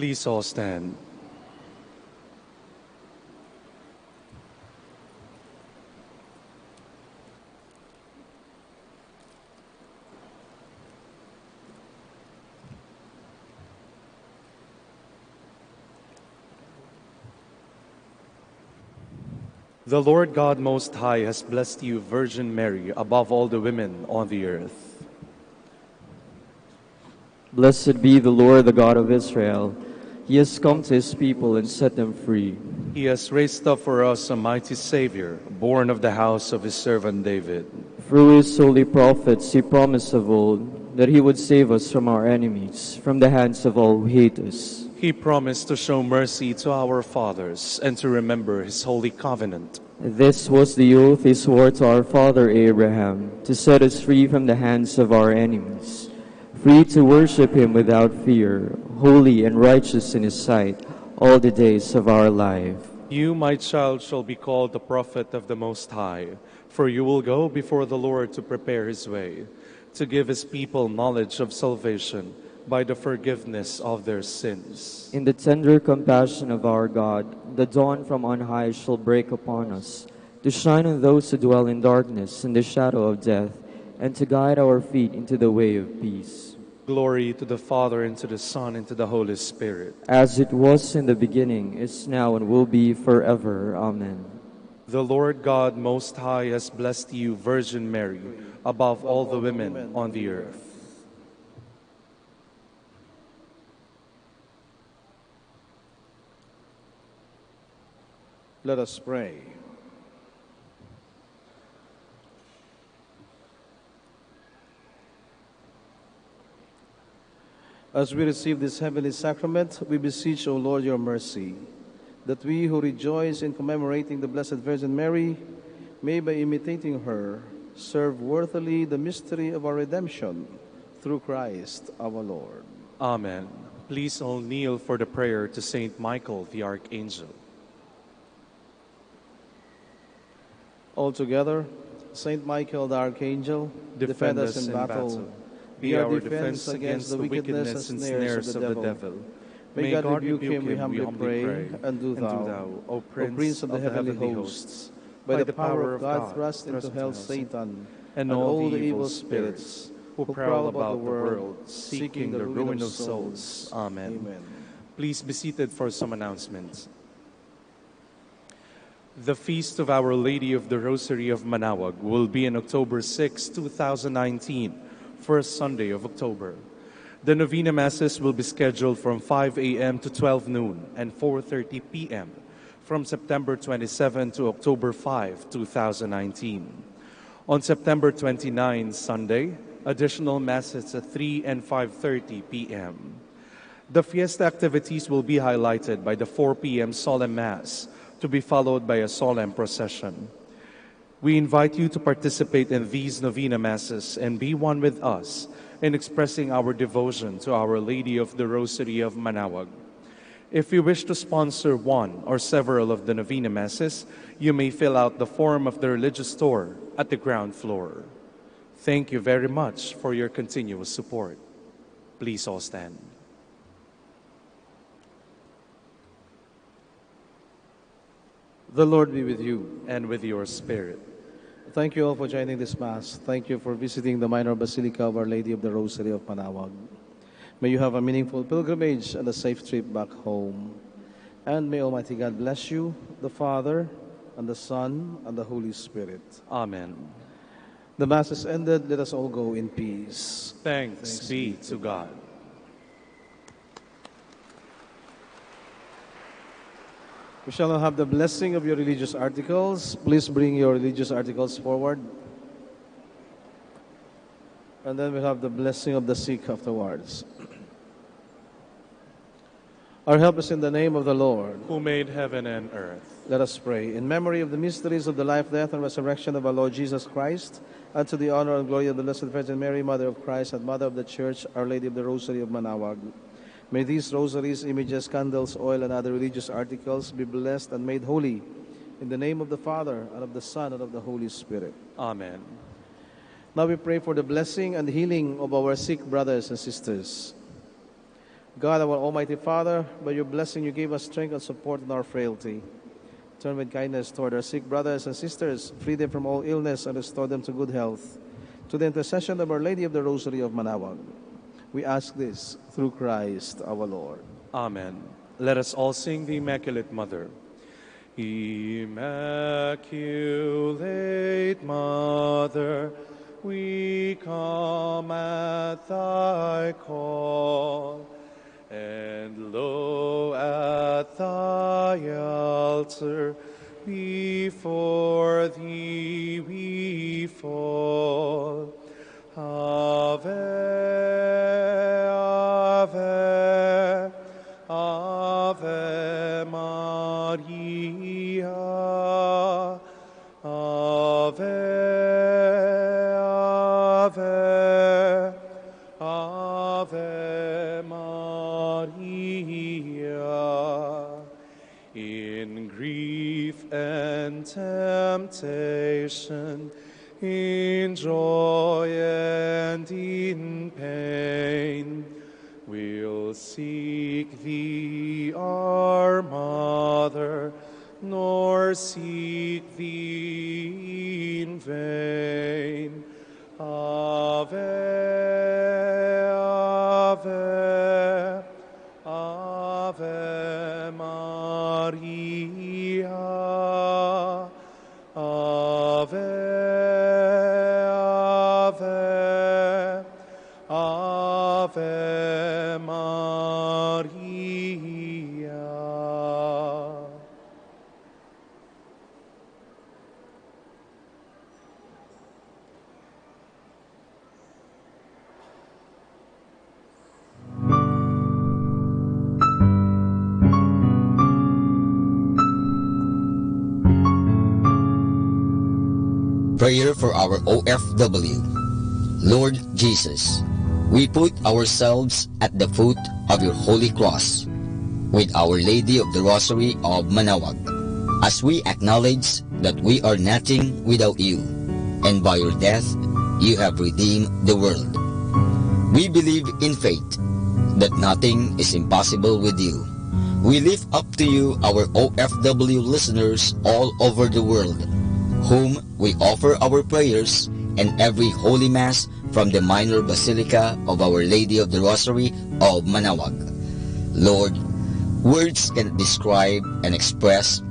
Speaker 7: Please all stand. The Lord God Most High has blessed you, Virgin Mary, above all the women on the earth.
Speaker 6: Blessed be the Lord, the God of Israel. He has come to his people and set them free.
Speaker 7: He has raised up for us a mighty Savior, born of the house of his servant David.
Speaker 6: Through his holy prophets, he promised of old that he would save us from our enemies, from the hands of all who hate us.
Speaker 7: He promised to show mercy to our fathers and to remember his holy covenant.
Speaker 6: This was the oath he swore to our father Abraham, to set us free from the hands of our enemies, free to worship him without fear, holy and righteous in his sight, all the days of our life.
Speaker 7: You, my child, shall be called the prophet of the Most High, for you will go before the Lord to prepare his way, to give his people knowledge of salvation by the forgiveness of their sins.
Speaker 6: In the tender compassion of our God, the dawn from on high shall break upon us, to shine on those who dwell in darkness and the shadow of death, and to guide our feet into the way of peace.
Speaker 7: Glory to the Father, and to the Son, and to the Holy Spirit.
Speaker 6: As it was in the beginning, is now, and will be forever. Amen.
Speaker 7: The Lord God Most High has blessed you, Virgin Mary, above all the women on the earth.
Speaker 8: Let us pray. As we receive this heavenly sacrament, we beseech, O Lord, your mercy, that we who rejoice in commemorating the Blessed Virgin Mary may, by imitating her, serve worthily the mystery of our redemption through Christ our Lord.
Speaker 7: Amen. Please all kneel for the prayer to Saint Michael the Archangel.
Speaker 8: Altogether, Saint Michael the Archangel, defend us in battle.
Speaker 7: Be our defense against the wickedness and snares of the devil. May God rebuke him, we humbly pray.
Speaker 8: And do thou,
Speaker 7: O
Speaker 8: O
Speaker 7: Prince
Speaker 8: of the heavenly hosts, by the power of God, thrust into hell Satan
Speaker 7: and all the evil spirits who prowl about the world, seeking the ruin of souls. Amen.
Speaker 8: Amen.
Speaker 7: Please be seated for some announcements. The Feast of Our Lady of the Rosary of Manaoag will be on October 6, 2019, first Sunday of October. The Novena Masses will be scheduled from 5 a.m. to 12 noon and 4:30 p.m. from September 27 to October 5, 2019. On September 29, Sunday, additional Masses at 3 and 5:30 p.m. The fiesta activities will be highlighted by the 4 p.m. Solemn Mass, to be followed by a solemn procession. We invite you to participate in these Novena Masses and be one with us in expressing our devotion to Our Lady of the Rosary of Manaoag. If you wish to sponsor one or several of the Novena Masses, you may fill out the form of the religious store at the ground floor. Thank you very much for your continuous support. Please all stand.
Speaker 8: The Lord be with you.
Speaker 7: And with your spirit.
Speaker 8: Thank you all for joining this Mass. Thank you for visiting the Minor Basilica of Our Lady of the Rosary of Manaoag. May you have a meaningful pilgrimage and a safe trip back home. And may Almighty God bless you, the Father, and the Son, and the Holy Spirit.
Speaker 7: Amen.
Speaker 8: The Mass is ended. Let us all go in peace.
Speaker 7: Thanks be to God.
Speaker 8: We shall now have the blessing of your religious articles. Please bring your religious articles forward. And then we'll have the blessing of the sick afterwards. Our help is in the name of the Lord,
Speaker 7: Who made heaven and earth.
Speaker 8: Let us pray. In memory of the mysteries of the life, death, and resurrection of our Lord Jesus Christ, and to the honor and glory of the Blessed Virgin Mary, Mother of Christ and Mother of the Church, Our Lady of the Rosary of Manaoag, may these rosaries, images, candles, oil, and other religious articles be blessed and made holy in the name of the Father, and of the Son, and of the Holy Spirit.
Speaker 7: Amen.
Speaker 8: Now we pray for the blessing and healing of our sick brothers and sisters. God, our Almighty Father, by your blessing you gave us strength and support in our frailty. Turn with kindness toward our sick brothers and sisters, free them from all illness, and restore them to good health. To the intercession of Our Lady of the Rosary of Manaoag, we ask this through Christ our Lord.
Speaker 7: Amen. Let us all sing the Immaculate Mother. Immaculate Mother, we come at thy call, and lo, at thy altar, before thee we fall. Ave, Ave, Ave Maria, Ave, Ave, Ave Maria. In grief and temptation, in joy and in pain, we'll seek thee, our Mother, nor seek thee in vain. Ave, Ave, Ave Maria. Ave, Ave, Ave Maria.
Speaker 9: Prayer for our OFW. Lord Jesus, we put ourselves at the foot of your holy cross with Our Lady of the Rosary of Manaoag, as we acknowledge that we are nothing without you, and by your death you have redeemed the world. We believe in faith that nothing is impossible with you. We lift up to you our OFW listeners all over the world, whom we offer our prayers and every Holy Mass from the Minor Basilica of Our Lady of the Rosary of Manaoag. Lord, words cannot describe and express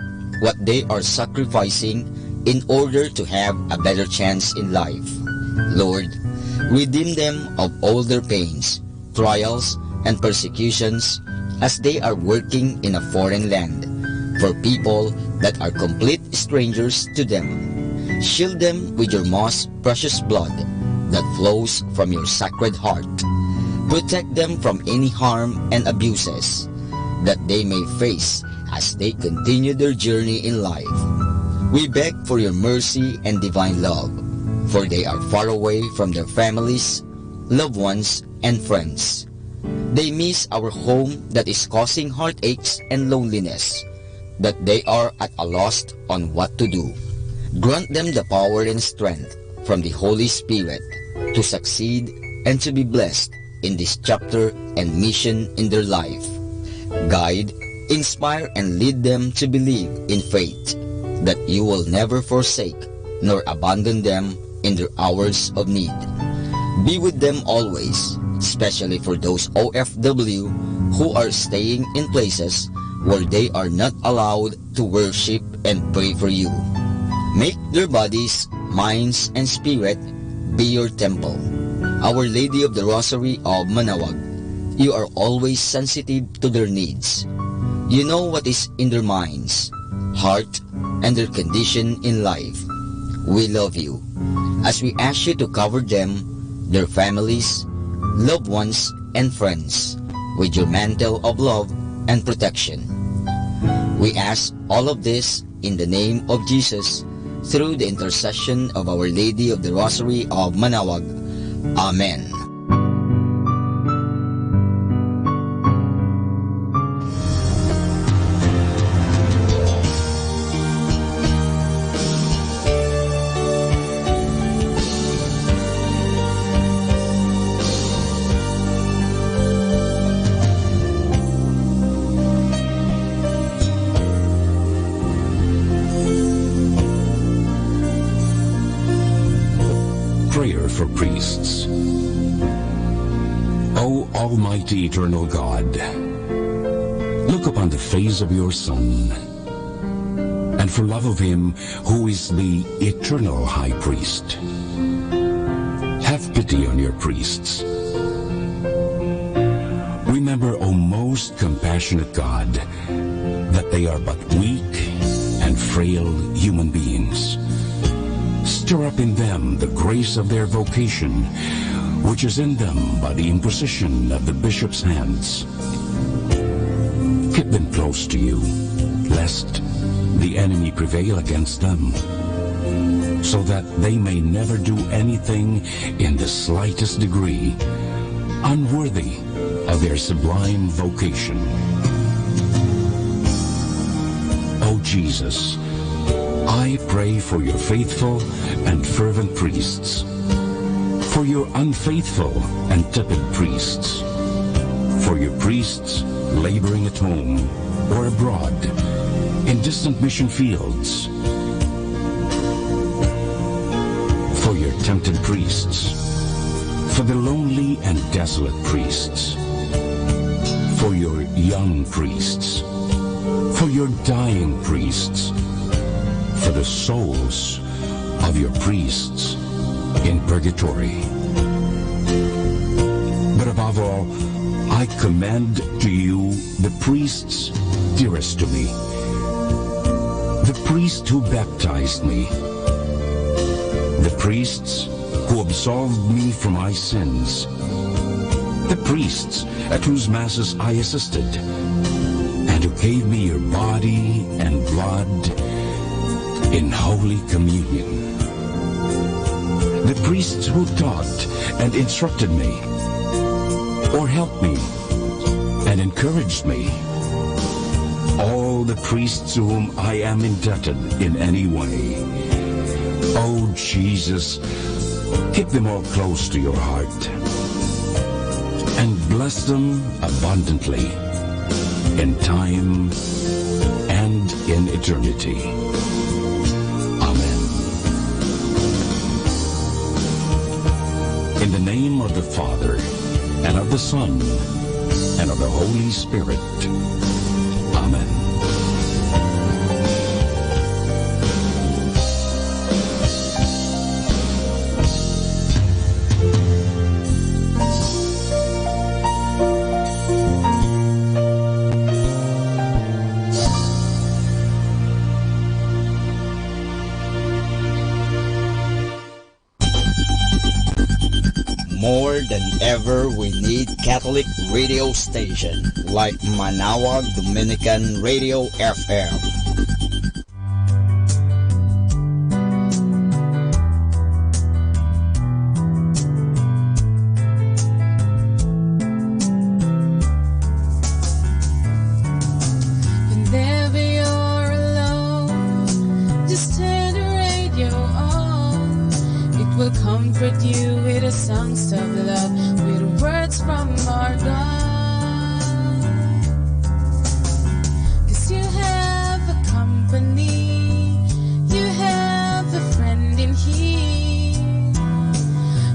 Speaker 9: what they are sacrificing in order to have a better chance in life. Lord, redeem them of all their pains, trials, and persecutions as they are working in a foreign land for people that are complete strangers to them. Shield them with your most precious blood that flows from your sacred heart. Protect them from any harm and abuses that they may face as they continue their journey in life. We beg for your mercy and divine love, for they are far away from their families, loved ones, and friends. They miss our home that is causing heartaches and loneliness, that they are at a loss on what to do. Grant them the power and strength from the Holy Spirit to succeed and to be blessed in this chapter and mission in their life. Guide, inspire, and lead them to believe in faith that you will never forsake nor abandon them in their hours of need. Be with them always, especially for those OFW who are staying in places where they are not allowed to worship and pray for you. Make their bodies, minds, and spirit be your temple. Our Lady of the Rosary of Manaoag, you are always sensitive to their needs. You know what is in their minds, heart, and their condition in life. We love you as we ask you to cover them, their families, loved ones, and friends with your mantle of love and protection. We ask all of this in the name of Jesus, through the intercession of Our Lady of the Rosary of Manaoag. Amen.
Speaker 10: Prayer for priests. O Almighty Eternal God, look upon the face of your Son, and for love of him who is the eternal High Priest, have pity on your priests. Remember, O most compassionate God, that they are but weak and frail human beings. Stir up in them the grace of their vocation, which is in them by the imposition of the bishop's hands. Keep them close to you, lest the enemy prevail against them, so that they may never do anything in the slightest degree unworthy of their sublime vocation. Jesus, I pray for your faithful and fervent priests, for your unfaithful and tepid priests, for your priests laboring at home or abroad, in distant mission fields, for your tempted priests, for the lonely and desolate priests, for your young priests, for your dying priests, for the souls of your priests in purgatory. But above all, I commend to you the priests dearest to me, the priest who baptized me, the priests who absolved me from my sins, the priests at whose masses I assisted, and who gave me your body and blood in Holy Communion, the priests who taught and instructed me, or helped me and encouraged me, all the priests to whom I am indebted in any way. Oh, Jesus, keep them all close to your heart and bless them abundantly in time and in eternity. Amen. In the name of the Father, and of the Son, and of the Holy Spirit. Amen.
Speaker 9: More than ever, we need Catholic radio station like Manaoag Dominican Radio FM.
Speaker 11: Whenever you're alone, just turn the radio on. It will comfort you with the songs of love, with words from our God. 'Cause you have a company, you have a friend in here.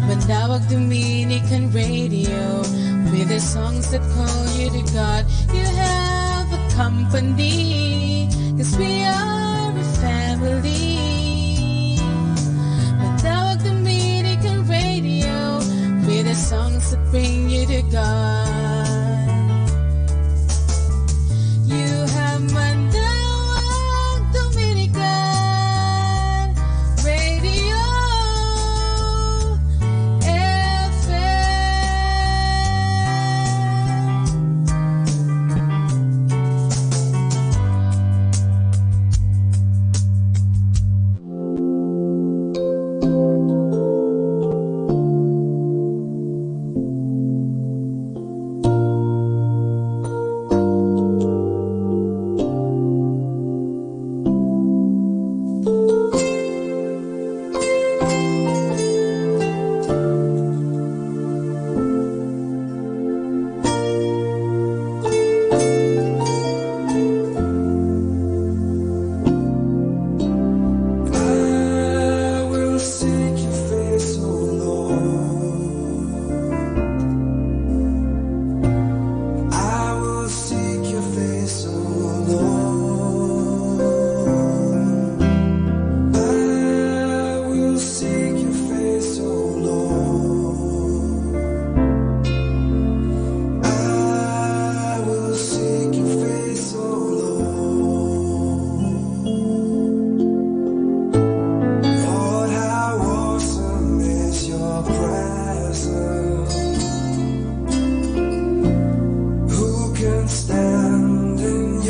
Speaker 11: Manaoag Dominican Radio, with the songs that call you to God. You have a company, 'cause we are a family. Manaoag Dominican Radio, with the songs that bring you to God. You have Manaoag Dominican Radio stand in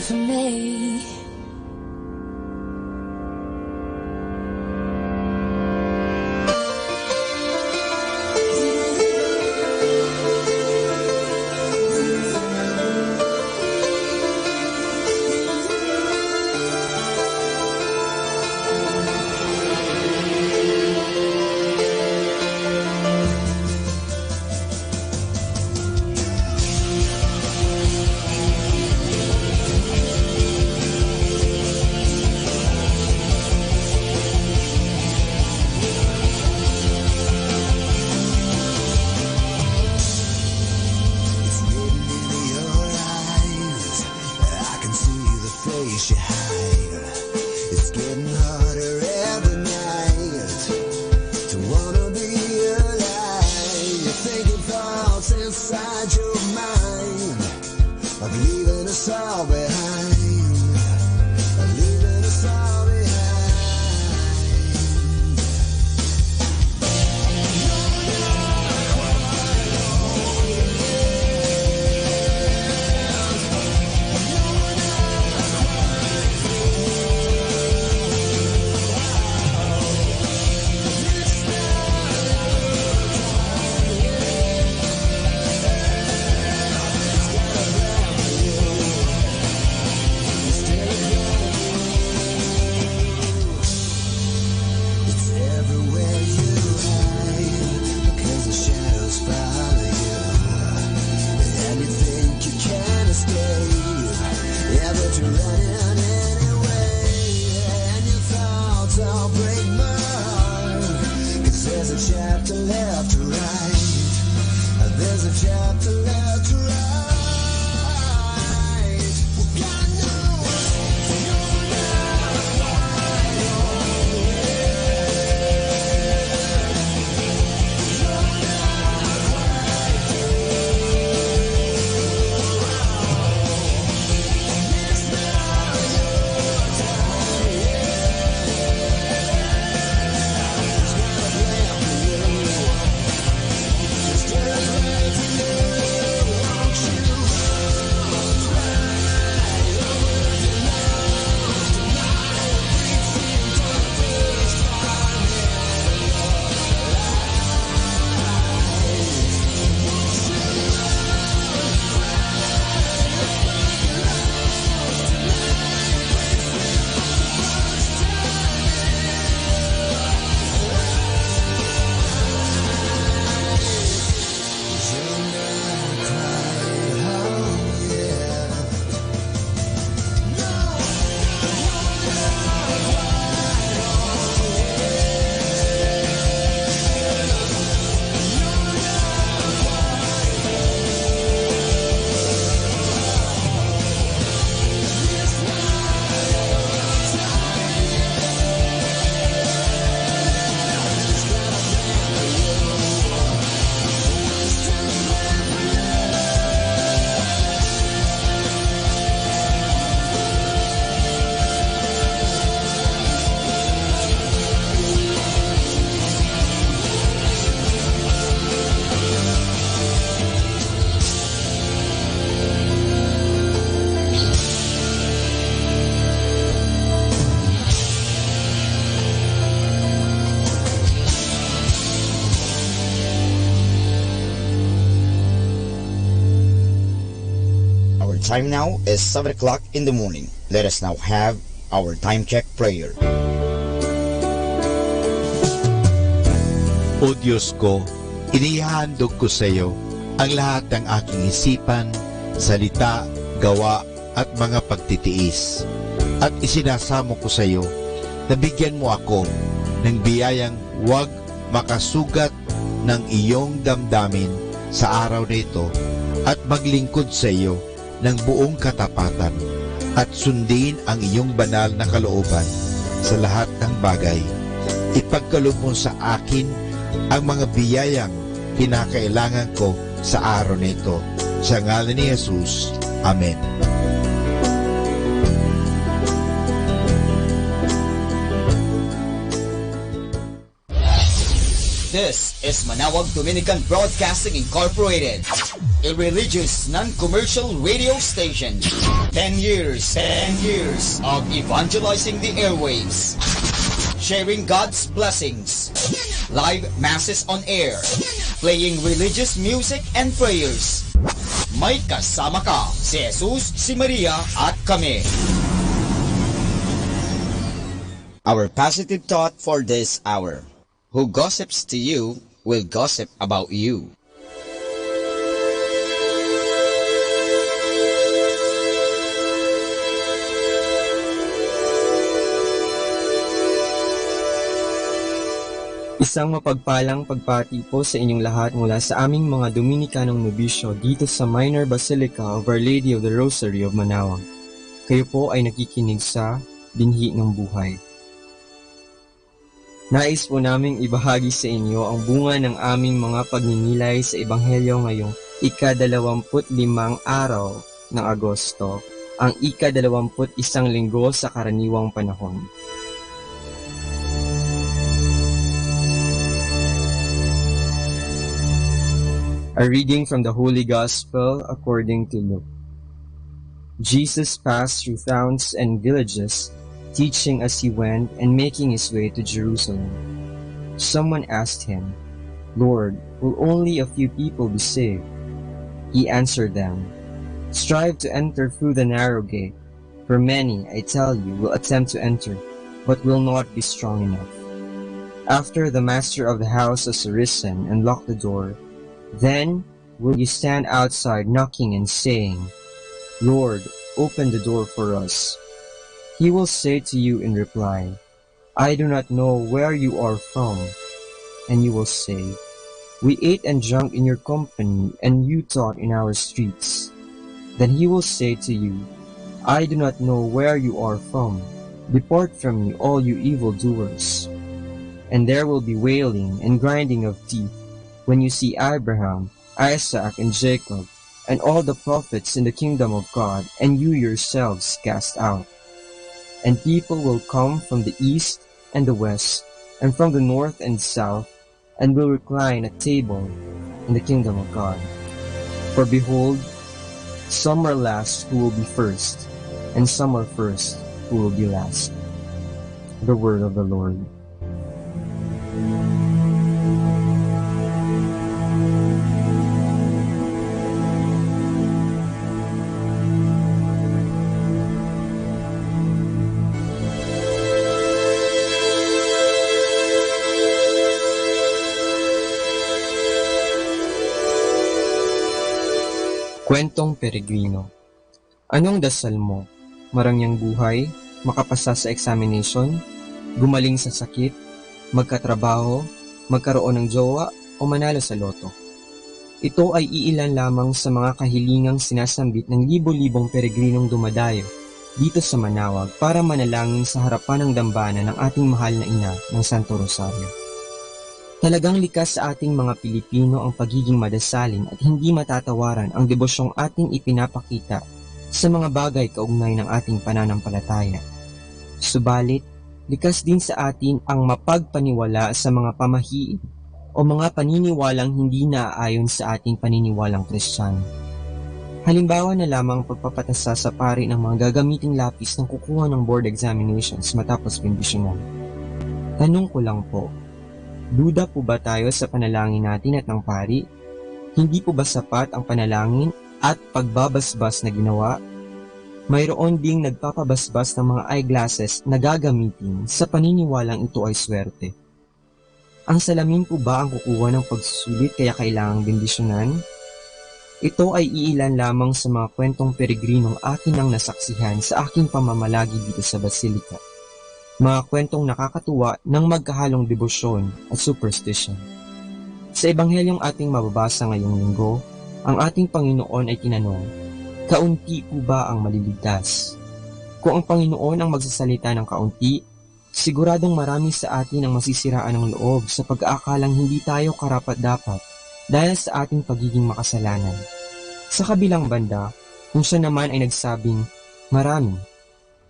Speaker 4: for me.
Speaker 9: Time now is 7 o'clock in the morning. Let us now have our time check prayer.
Speaker 3: O Diyos ko, inihahandog ko sa iyo ang lahat ng aking isipan, salita, gawa at mga pagtitiis. At isinasamo ko sa iyo na bigyan mo ako ng biyayang huwag makasugat ng iyong damdamin sa araw na ito at maglingkod sa iyo ng buong katapatan at sundin ang iyong banal na kalooban sa lahat ng bagay. Ipagkaloob mo sa akin ang mga biyayang kinakailangan ko sa araw na ito. Sa ngalan ni Jesus. Amen.
Speaker 9: This is Manawag Dominican Broadcasting Incorporated, a religious, non-commercial radio station. 10 years of evangelizing the airwaves, sharing God's blessings, live masses on air, playing religious music and prayers. May kasama ka, si Jesus, si Maria, at kami. Our positive thought for this hour. Who gossips to you will gossip about you.
Speaker 12: Isang mapagpalang pagpati po sa inyong lahat mula sa aming mga Dominikanong nobisyo dito sa Minor Basilica of Our Lady of the Rosary of Manawag. Kayo po ay nakikinig sa Binhi ng Buhay. Nais po naming ibahagi sa inyo ang bunga ng aming mga pagninilay sa Ebanghelyo ngayong ika-25 araw ng Agosto, ang ika-21 linggo sa karaniwang panahon. A reading from the Holy Gospel according to Luke. Jesus passed through towns and villages, teaching as he went and making his way to Jerusalem. Someone asked him, "Lord, will only a few people be saved?" He answered them, "Strive to enter through the narrow gate, for many, I tell you, will attempt to enter, but will not be strong enough." After the master of the house has arisen and locked the door, then will you stand outside knocking and saying, "Lord, open the door for us." He will say to you in reply, "I do not know where you are from." And you will say, "We ate and drank in your company, and you taught in our streets." Then he will say to you, "I do not know where you are from. Depart from me, all you evildoers." And there will be wailing and grinding of teeth when you see Abraham, Isaac, and Jacob, and all the prophets in the kingdom of God, and you yourselves cast out. And people will come from the east and the west, and from the north and south, and will recline at table in the kingdom of God. For behold, some are last who will be first, and some are first who will be last. The word of the Lord. Kwentong Peregrino. Anong dasal mo? Marangyang buhay? Makapasa sa examination? Gumaling sa sakit? Magkatrabaho? Magkaroon ng jowa? O manalo sa loto? Ito ay iilan lamang sa mga kahilingang sinasambit ng libo-libong peregrinong dumadayo dito sa Manawag para manalangin sa harapan ng dambana ng ating mahal na ina ng Santo Rosario. Talagang likas sa ating mga Pilipino ang pagiging madasalin at hindi matatawaran ang debosyong ating ipinapakita sa mga bagay kaugnay ng ating pananampalataya. Subalit, likas din sa atin ang mapagpaniwala sa mga pamahiin o mga paniniwalang hindi naaayon sa ating paniniwalang Kristiyano. Halimbawa na lamang ang pagpapatasa sa pari ng mga gagamiting lapis ng kukuha ng board examinations matapos bendisyonan. Tanong ko lang po, duda po ba tayo sa panalangin natin at ng pari? Hindi po ba sapat ang panalangin at pagbabasbas na ginawa? Mayroon ding nagpapabasbas ng mga eyeglasses na gagamitin sa paniniwalang ito ay swerte. Ang salamin po ba ang kukuha ng pagsusulit kaya kailangang bendisyonan? Ito ay iilan lamang sa mga kwentong peregrinong akin ang nasaksihan sa aking pamamalagi dito sa Basilika. Mga kwentong nakakatuwa ng magkahalong debosyon at superstition. Sa Ebanghelyong ating mababasa ngayong linggo, ang ating Panginoon ay tinanong, kaunti po ba ang maliligtas? Kung ang Panginoon ang magsasalita ng kaunti, siguradong marami sa atin ang masisiraan ng loob sa pag-aakalang hindi tayo karapat-dapat dahil sa ating pagiging makasalanan. Sa kabilang banda, kung siya naman ay nagsabing, marami,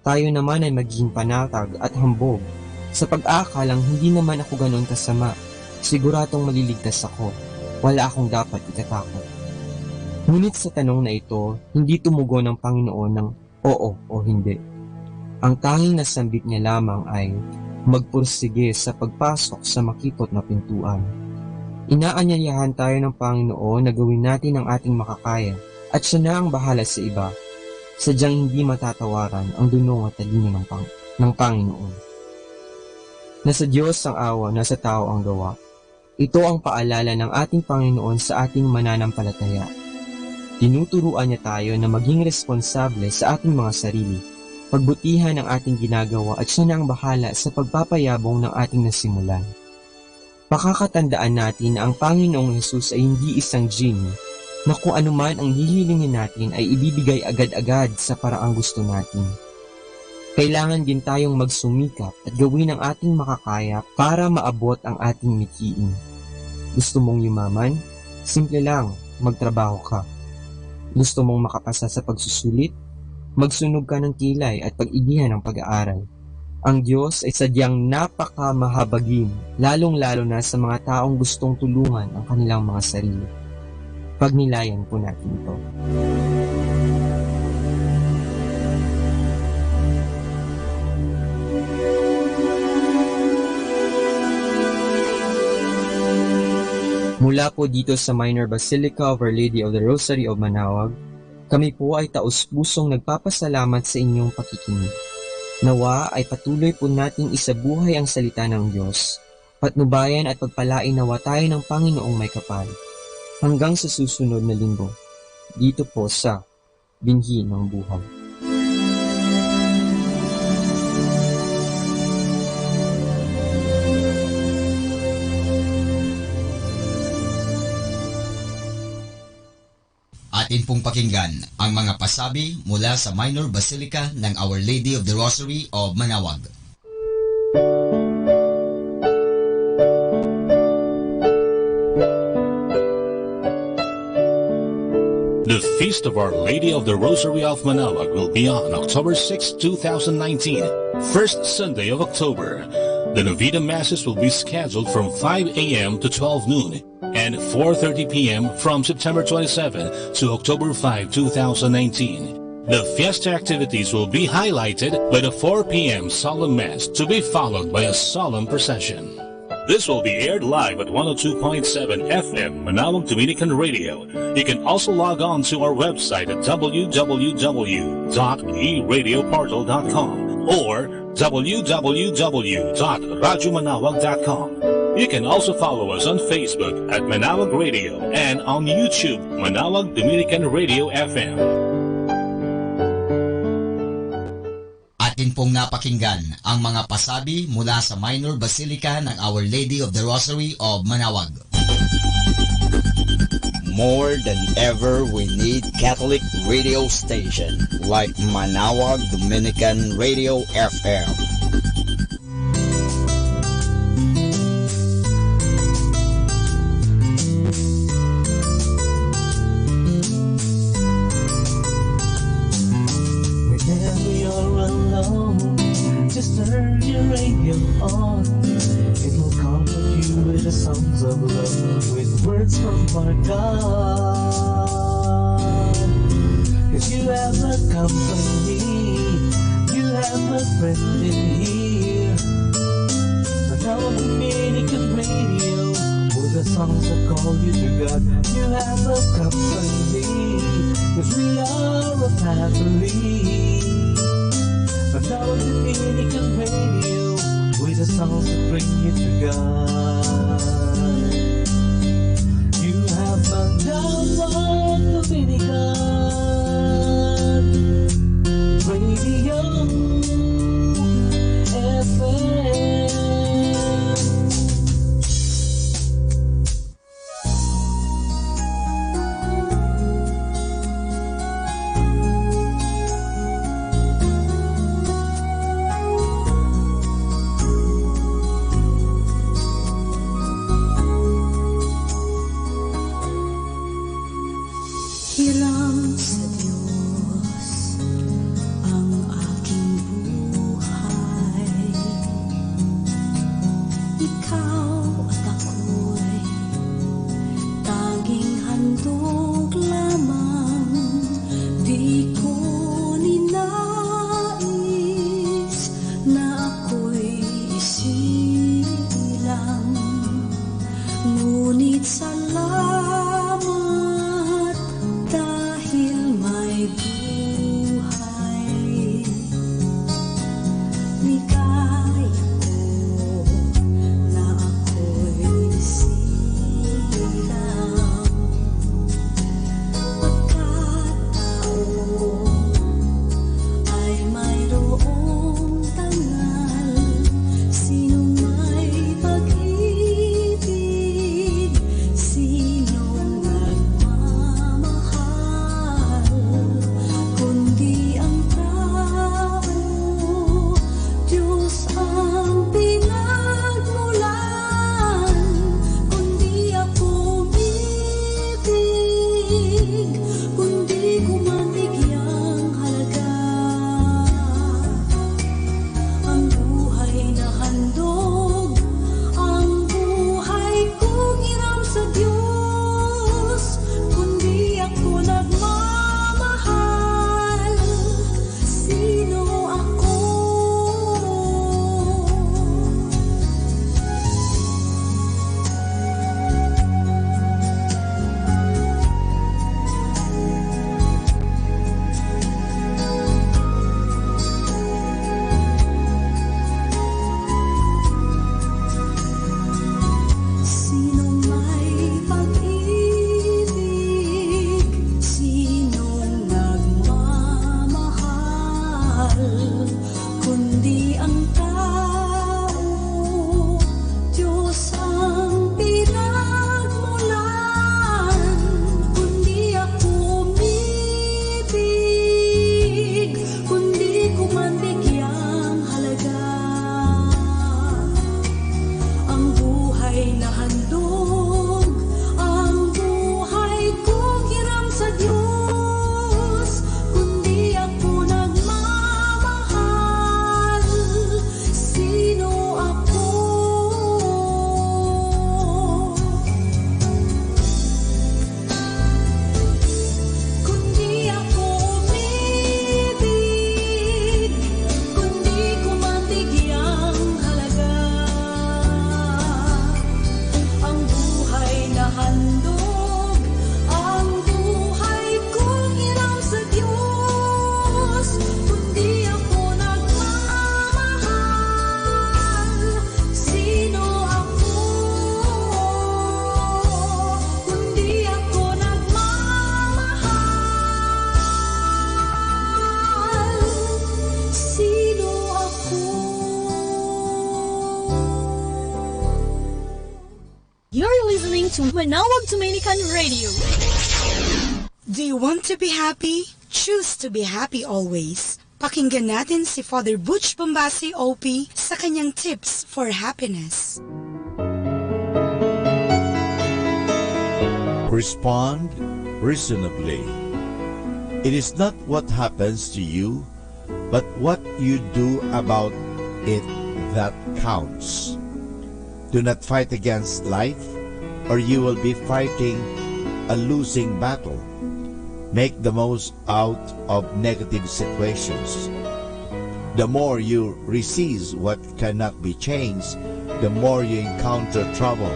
Speaker 12: tayo naman ay magiging panatag at hambog sa pag-aakalang hindi naman ako ganoon kasama Siguradong maliligtas ako. Wala akong dapat ikatakot. Ngunit sa tanong na ito, hindi tumugon ng Panginoon ng oo o hindi. Ang tanging nasambit niya lamang ay magpursige sa pagpasok sa makipot na pintuan. Inaanyayahan tayo ng Panginoon na gawin natin ang ating makakaya at siya na ang bahala sa iba. Sadyang hindi matatawaran ang dunong at talino ng Panginoon. Nasa Diyos ang awa, nasa tao ang gawa. Ito ang paalala ng ating Panginoon sa ating mananampalataya. Tinuturuan niya tayo na maging responsable sa ating mga sarili, pagbutihan ang ating ginagawa at siya na ang bahala sa pagpapayabong ng ating nasimulan. Makakatandaan natin na ang Panginoong Hesus ay hindi isang genie na kung anuman ang hihilingin natin ay ibibigay agad-agad sa paraang gusto natin. Kailangan din tayong magsumikap at gawin ang ating makakaya para maabot ang ating mithiin. Gusto mong yumaman? Simple lang, magtrabaho ka. Gusto mong makapasa sa pagsusulit? Magsunog ka ng kilay at pag-igihan ng pag-aaral. Ang Diyos ay sadyang napakamahabagin, lalong-lalo na sa mga taong gustong tulungan ang kanilang mga sarili. Pagnilayan po natin ito. Mula po dito sa Minor Basilica of Our Lady of the Rosary of Manaoag, kami po ay taus-pusong nagpapasalamat sa inyong pakikinig. Nawa ay patuloy po nating isabuhay ang salita ng Diyos, patnubayan at pagpalain nawa tayo ng Panginoong may kapal. Hanggang sa susunod na linggo, dito po sa Binhi ng Buhay.
Speaker 9: Atin pong pakinggan ang mga pasabi mula sa Minor Basilica ng Our Lady of the Rosary of Manaoag.
Speaker 13: The Feast of Our Lady of the Rosary of Manaoag will be on October 6, 2019, first Sunday of October. The Novena Masses will be scheduled from 5 a.m. to 12 noon and 4:30 p.m. from September 27 to October 5, 2019. The fiesta activities will be highlighted by the 4 p.m. solemn mass to be followed by a solemn procession. This will be aired live at 102.7 FM Manaoag Dominican Radio. You can also log on to our website at www.eradioportal.com or www.radyomanawag.com. You can also follow us on Facebook at Manaoag Radio and on YouTube, Manaoag Dominican Radio FM.
Speaker 9: Atin pong napakinggan ang mga pasabi mula sa Minor Basilica ng Our Lady of the Rosary of Manaoag.
Speaker 14: More than ever, we need Catholic radio station like Manaoag Dominican Radio FM.
Speaker 2: Whenever you're alone, just turn your radio on. It will comfort you with the songs of love, with words from our God. 'Cause you have a company, you have a friend in here. Manaoag Dominican Radio, with the songs that call you to God. You have a company, 'cause we are a family. Manaoag Dominican Radio, with the songs that bring you to God. You have Manaoag Dominican Radio FM.
Speaker 4: Hirap ninais na ako'y isilang, ngunit salamat dahil may buhay. Ligaya ko na ako'y silang, pagkatao ay mayroong tangal. Sinong may pag-ibig, sinong nagmamahal, kundi ang tao, Diyos ang pinagmulan. Kundi ako umibig, kundi ko man bigyang halaga ang buhay na handog, ang buhay kong hiram sa Diyos. Kundi ako nagmamahal, sino ako? Sinong may pag-ibig, sinong nagmamahal, kundi ang tao, Diyos ang pinagmulan. Kundi ako umibig, kundi ko man bigyang halaga ang buhay na handog, ang buhay kong hiram sa Diyos. Kundi ako nagmamahal, sino ako? Kundi ako umibig, kundi ko man bigyang halaga ang buhay na handog, ang buhay kong hiram sa Diyos. Kundi ako nagmamahal, sino ako? Kundi ako nagmamahal, sino ako?
Speaker 15: You're listening to Manawag Dominican Radio. Do you want to be happy? Choose to be happy always. Pakinggan natin si Father Butch Bombasi OP sa kanyang tips for happiness.
Speaker 3: Respond reasonably. It is not what happens to you, but what you do about it that counts. Do not fight against life, or you will be fighting a losing battle. Make the most out of negative situations. The more you resist what cannot be changed, the more you encounter trouble.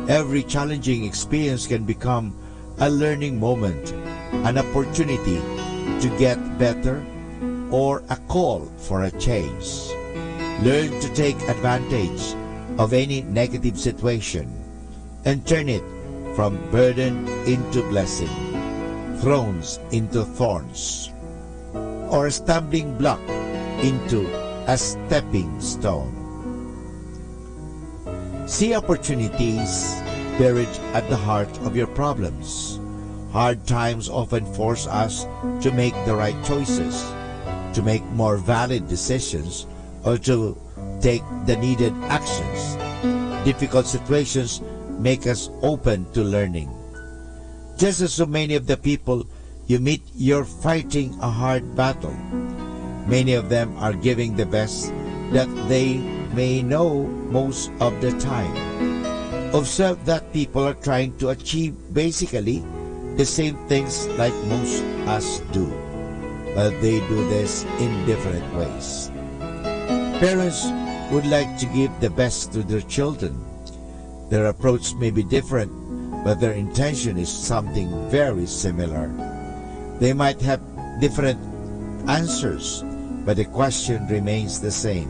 Speaker 3: Every challenging experience can become a learning moment, an opportunity to get better, or a call for a change. Learn to take advantage of any negative situation and turn it from burden into blessing, thorns into thorns, or a stumbling block into a stepping stone. See opportunities buried at the heart of your problems. Hard times often force us to make the right choices, to make more valid decisions, or to take the needed actions. Difficult situations make us open to learning. Just as so many of the people you meet, you're fighting a hard battle. Many of them are giving the best that they may know most of the time. Observe that people are trying to achieve basically the same things like most us do. but they do this in different ways. Parents would like to give the best to their children. Their approach may be different, but their intention is something very similar. They might have different answers, but the question remains the same.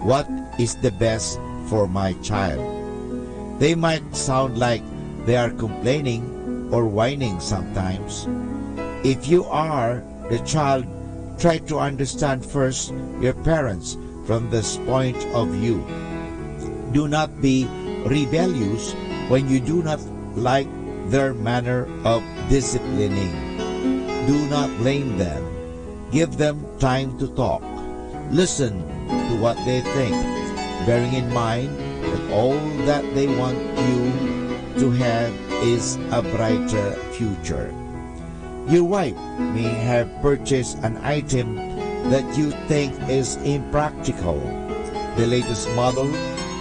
Speaker 3: What is the best for my child? They might sound like they are complaining or whining sometimes. If you are the child, try to understand first your parents from this point of view. Do not be rebellious when you do not like their manner of disciplining. Do not blame them. Give them time to talk. Listen to what they think, bearing in mind that all that they want you to have is a brighter future. Your wife may have purchased an item that you think is impractical, the latest model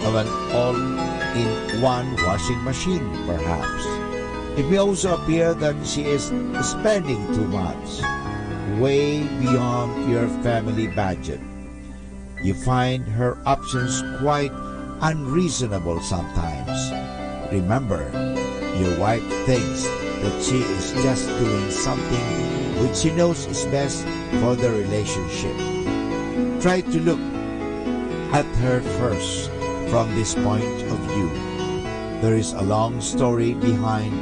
Speaker 3: of an all-in-one washing machine, perhaps. It may also appear that she is spending too much, way beyond your family budget. You find her options quite unreasonable sometimes. Remember, your wife thinks that she is just doing something which she knows is best for the relationship. Try to look at her first from this point of view. There is a long story behind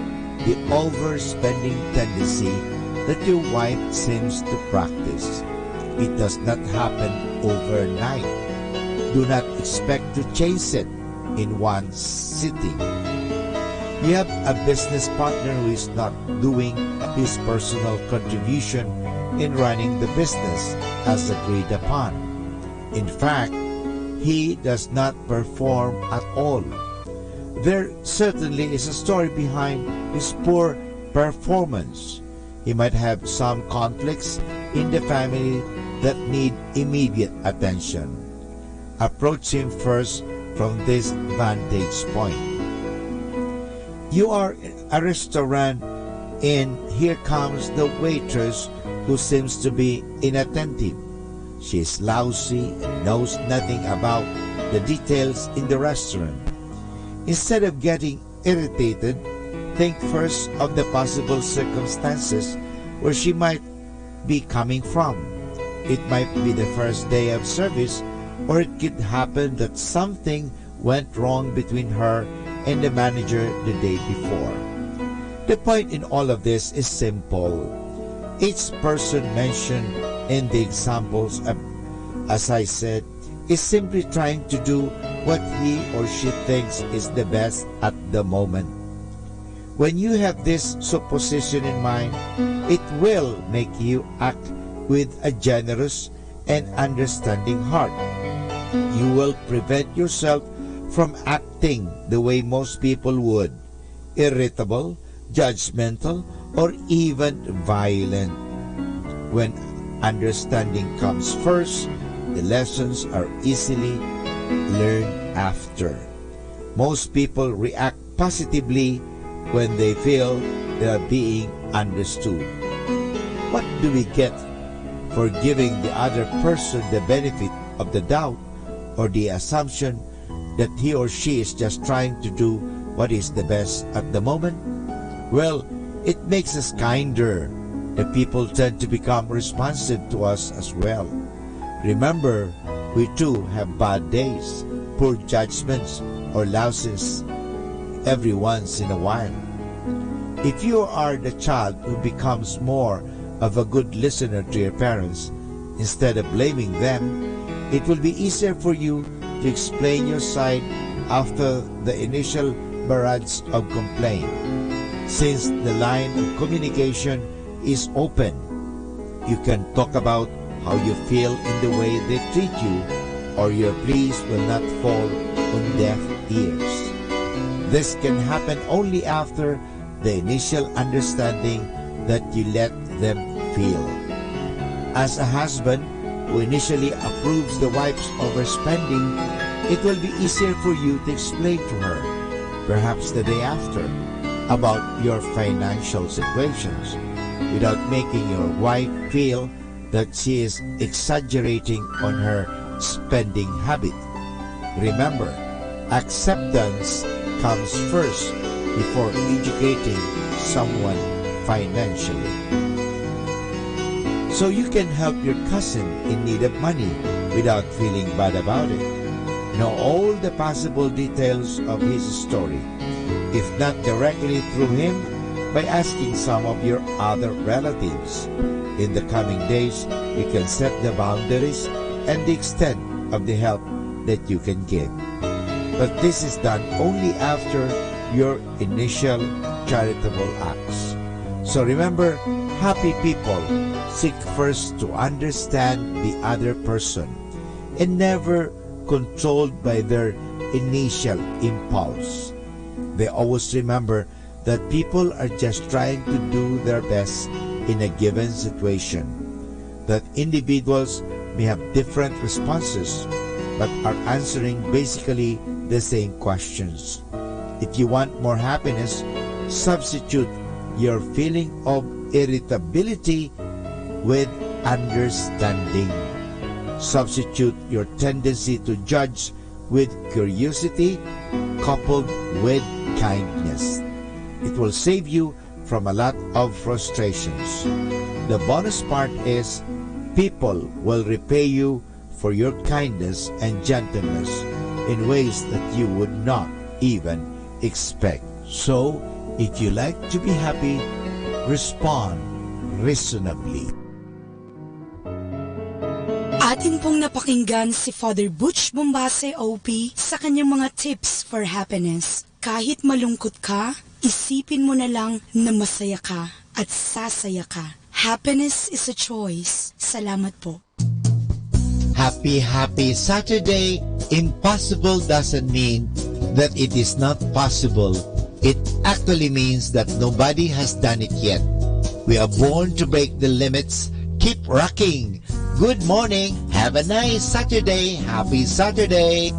Speaker 3: the overspending tendency that your wife seems to practice. It does not happen overnight. Do not expect to change it in one sitting. You have a business partner who is not doing his personal contribution in running the business as agreed upon. In fact, he does not perform at all. There certainly is a story behind his poor performance. He might have some conflicts in the family that need immediate attention. Approach him first from this vantage point. You are a restaurant and here comes the waitress who seems to be inattentive. She is lousy and knows nothing about the details in the restaurant. Instead of getting irritated, think first of the possible circumstances where she might be coming from. It might be the first day of service, or it could happen that something went wrong between her and the manager the day before. The point in all of this is simple. Each person mentioned in the examples, as I said, is simply trying to do what he or she thinks is the best at the moment. When you have this supposition in mind, it will make you act with a generous and understanding heart. You will prevent yourself from acting the way most people would, irritable, judgmental, or even violent. When understanding comes first, the lessons are easily learned after. Most people react positively when they feel they are being understood. What do we get for giving the other person the benefit of the doubt or the assumption that he or she is just trying to do what is the best at the moment? Well, it makes us kinder. The people tend to become responsive to us as well. Remember, we too have bad days, poor judgments, or louses every once in a while. If you are the child who becomes more of a good listener to your parents instead of blaming them, it will be easier for you to explain your side after the initial barrage of complaint. Since the line of communication is open, you can talk about how you feel in the way they treat you, or your pleas will not fall on deaf ears. This can happen only after the initial understanding that you let them feel. As a husband who initially approves the wife's overspending, it will be easier for you to explain to her, perhaps the day after, about your financial situations without making your wife feel that she is exaggerating on her spending habit. Remember, acceptance comes first before educating someone financially. So you can help your cousin in need of money without feeling bad about it. Know all the possible details of his story, if not directly through him, by asking some of your other relatives. In the coming days, you can set the boundaries and the extent of the help that you can give. But this is done only after your initial charitable acts. So remember, happy people seek first to understand the other person and never controlled by their initial impulse. They always remember that people are just trying to do their best in a given situation, that individuals may have different responses but are answering basically the same questions. If you want more happiness, substitute your feeling of irritability with understanding. Substitute your tendency to judge with curiosity coupled with kindness. It will save you from a lot of frustrations. The bonus part is people will repay you for your kindness and gentleness in ways that you would not even expect. So, if you like to be happy, respond reasonably.
Speaker 15: Atin pong napakinggan si Father Butch Bombase OP sa kanyang mga tips for happiness. Kahit malungkot ka, isipin mo na lang na masaya ka at sasaya ka. Happiness is a choice. Salamat po.
Speaker 3: Happy Saturday! Impossible doesn't mean that it is not possible. It actually means that nobody has done it yet. We are born to break the limits. Keep rocking! Good morning! Have a nice Saturday! Happy Saturday!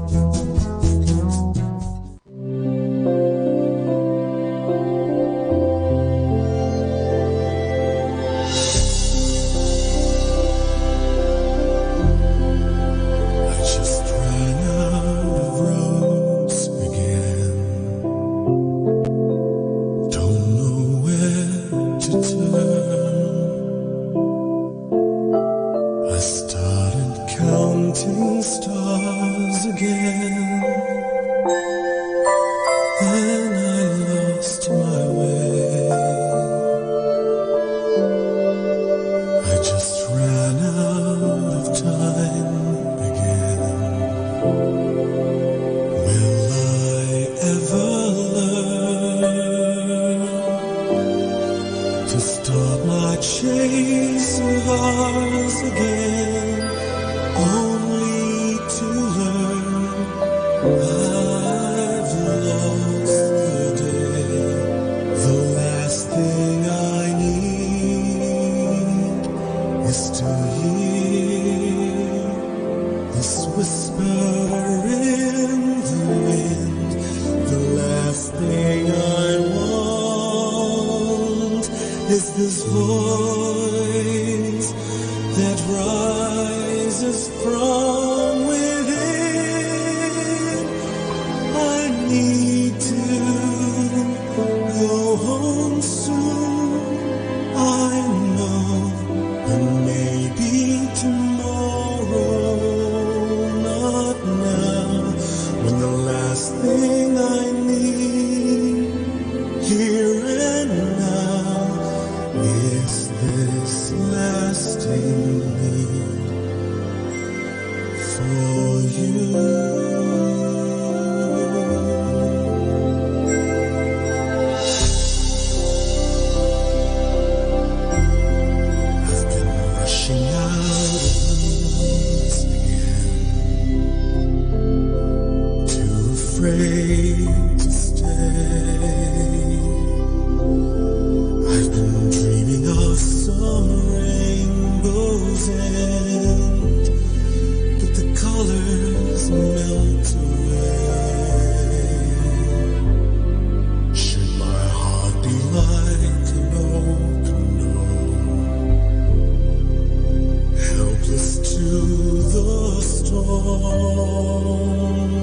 Speaker 1: storm.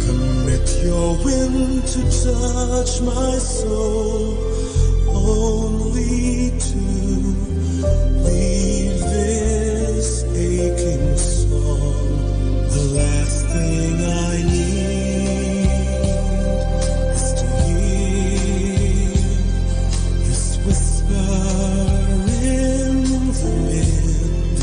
Speaker 1: Commit your wind to touch my soul, only to leave this aching song. The last thing I need is to hear this whisper in the wind.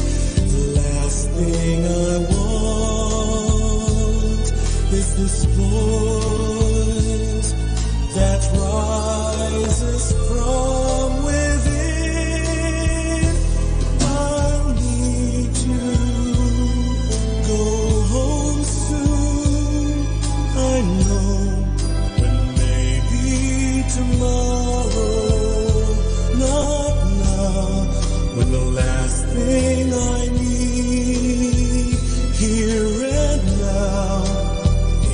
Speaker 1: The last thing I want is this voice that rises from within. I need to go home soon. I know, but maybe tomorrow, not now, when the last thing I need here and now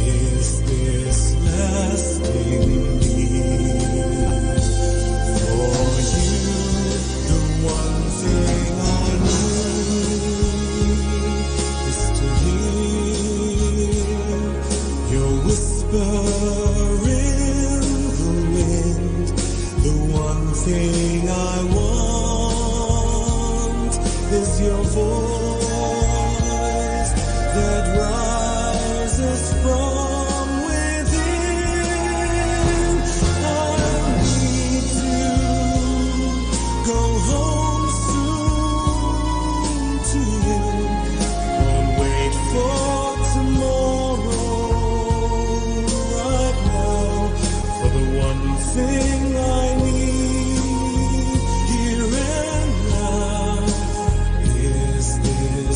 Speaker 1: is this lasting need. For you, the one thing I need is to hear your whisper in the wind. The one thing I want is your voice that rises from within. I need to go home soon to you. Don't wait for tomorrow. Right now, for the one thing I need here and now is this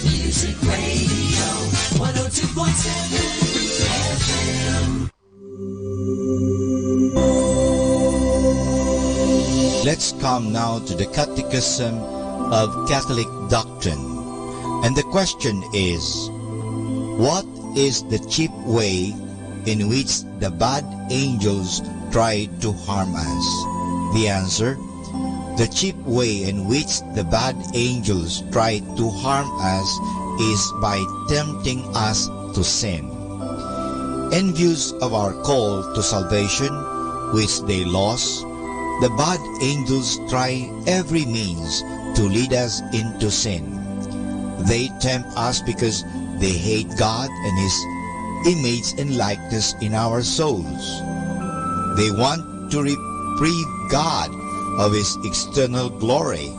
Speaker 1: Music Radio 102.7 FM.
Speaker 3: Let's come now to the Catechism of Catholic Doctrine. And the question is, what is the cheap way in which the bad angels try to harm us? The answer, the cheap way in which the bad angels try to harm us is by tempting us to sin. Envious of our call to salvation, which they lost, the bad angels try every means to lead us into sin. They tempt us because they hate God and His image and likeness in our souls. They want to reprieve God of His external glory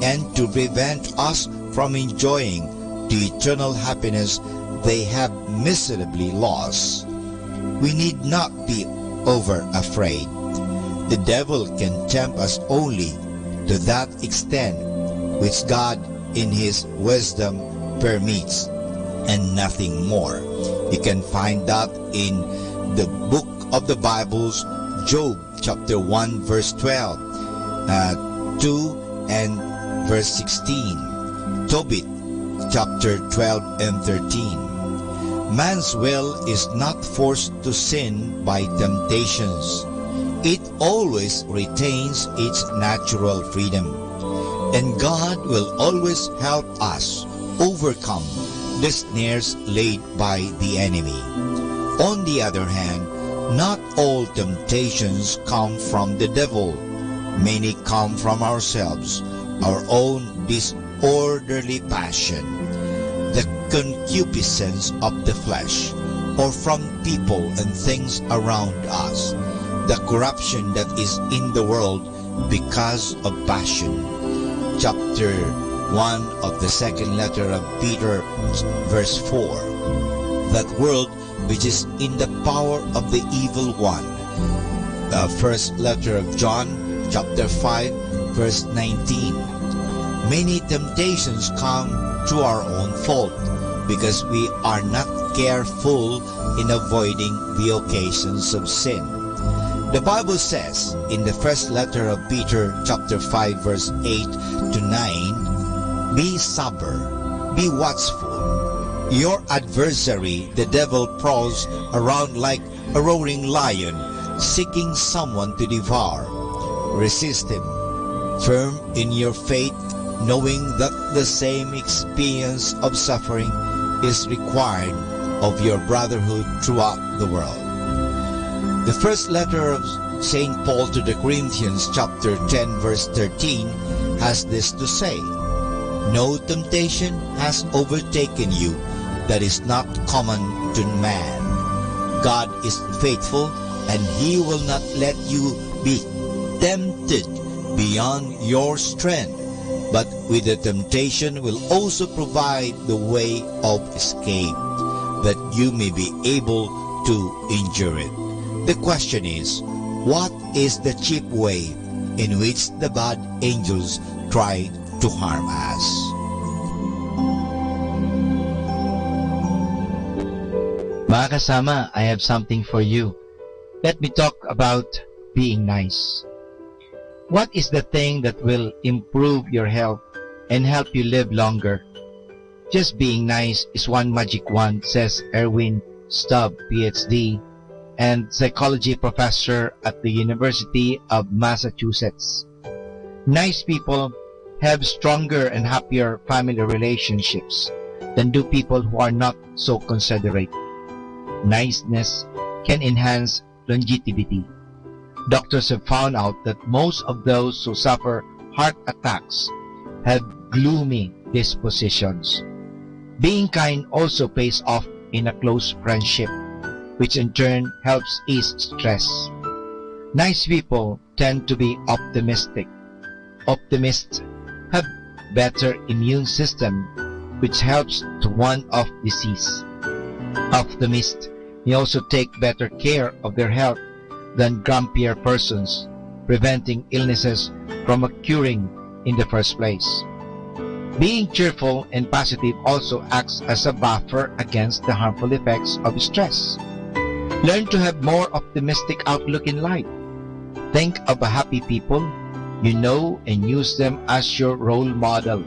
Speaker 3: and to prevent us from enjoying the eternal happiness they have miserably lost. We need not be over afraid. The devil can tempt us only to that extent which God in His wisdom permits, and nothing more. You can find that in the book of the Bible's Job chapter 1 verse 12, 2 and verse 16, Tobit chapter 12 and 13. Man's will is not forced to sin by temptations. It always retains its natural freedom, and God will always help us overcome the snares laid by the enemy. On the other hand, not all temptations come from the devil. Many come from ourselves, our own disorderly passion, the concupiscence of the flesh, or from people and things around us, the corruption that is in the world because of passion. Chapter 1 of the second letter of Peter, verse 4. That world which is in the power of the evil one. The first letter of John, chapter 5, verse 19. Many temptations come through our own fault because we are not careful in avoiding the occasions of sin. The Bible says in the first letter of Peter, chapter 5, verse 8 to 9, be sober, be watchful. Your adversary, the devil, prowls around like a roaring lion, seeking someone to devour. Resist him, firm in your faith, knowing that the same experience of suffering is required of your brotherhood throughout the world. The first letter of St. Paul to the Corinthians, chapter 10, verse 13, has this to say, no temptation has overtaken you that is not common to man. God is faithful, and He will not let you be tempted beyond your strength, but with the temptation will also provide the way of escape, that you may be able to endure it. The question is, what is the cheap way in which the bad angels try to harm us? Mga kasama, I have something for you. Let me talk about being nice. What is the thing that will improve your health and help you live longer? Just being nice is one magic wand, says Erwin Stubb, PhD, and psychology professor at the University of Massachusetts. Nice people have stronger and happier family relationships than do people who are not so considerate. Niceness can enhance longevity. Doctors have found out that most of those who suffer heart attacks have gloomy dispositions. Being kind also pays off in a close friendship, which in turn helps ease stress. Nice people tend to be optimistic optimists have better immune system, which helps to warn off disease. Optimists may also take better care of their health than grumpier persons, preventing illnesses from occurring in the first place. Being cheerful and positive also acts as a buffer against the harmful effects of stress. Learn to have more optimistic outlook in life. Think of a happy people you know and use them as your role model.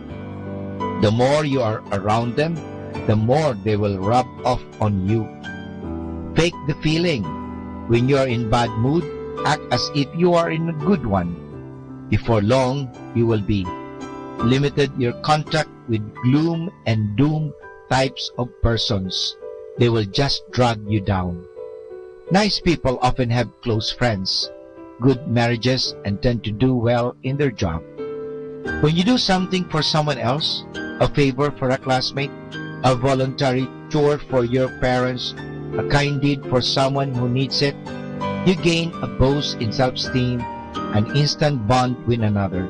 Speaker 3: The more you are around them, the more they will rub off on you. Fake the feeling. When you are in bad mood, act as if you are in a good one. Before long, you will be. Limited your contact with gloom and doom types of persons. They will just drag you down. Nice people often have close friends, good marriages, and tend to do well in their job. When you do something for someone else, a favor for a classmate, a voluntary chore for your parents, a kind deed for someone who needs it, you gain a boost in self-esteem, an instant bond with another.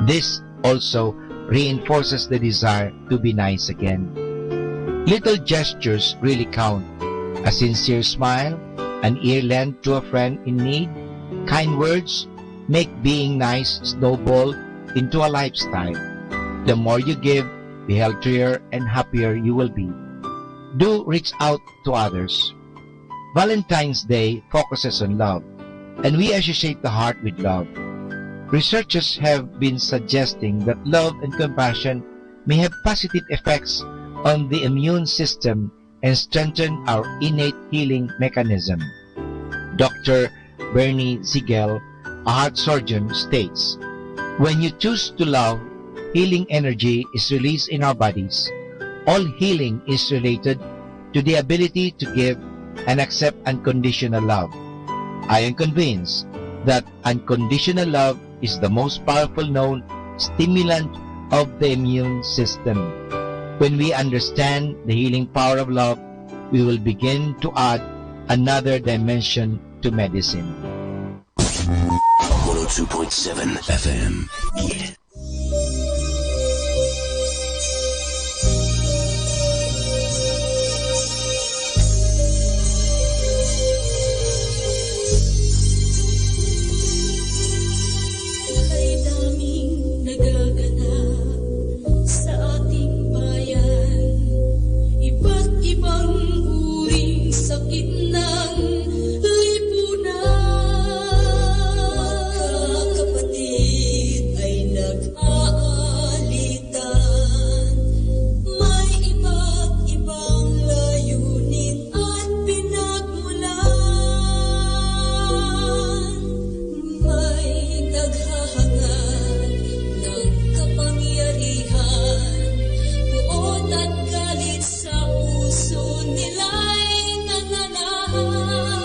Speaker 3: This also reinforces the desire to be nice again. Little gestures really count. A sincere smile, an ear lent to a friend in need, kind words make being nice snowball into a lifestyle. The more you give, the healthier and happier you will be. Do reach out to others. Valentine's Day focuses on love, and we associate the heart with love. Researchers have been suggesting that love and compassion may have positive effects on the immune system and strengthen our innate healing mechanism. Dr. Bernie Siegel, a heart surgeon, states, "When you choose to love, healing energy is released in our bodies. All healing is related to the ability to give and accept unconditional love. I am convinced that unconditional love is the most powerful known stimulant of the immune system. When we understand the healing power of love, we will begin to add another dimension to medicine."
Speaker 16: 102.7 FM.
Speaker 4: Ay daming nagaganap sa ating bayan. Iba't ibang uring sakit ng lipunan. Magkakapatid ay nag-aalitan. May iba't ibang layunin at pinagmulan. May naghahangad ng kapangyarihan. Buot at galit sa puso nila'y nananahan.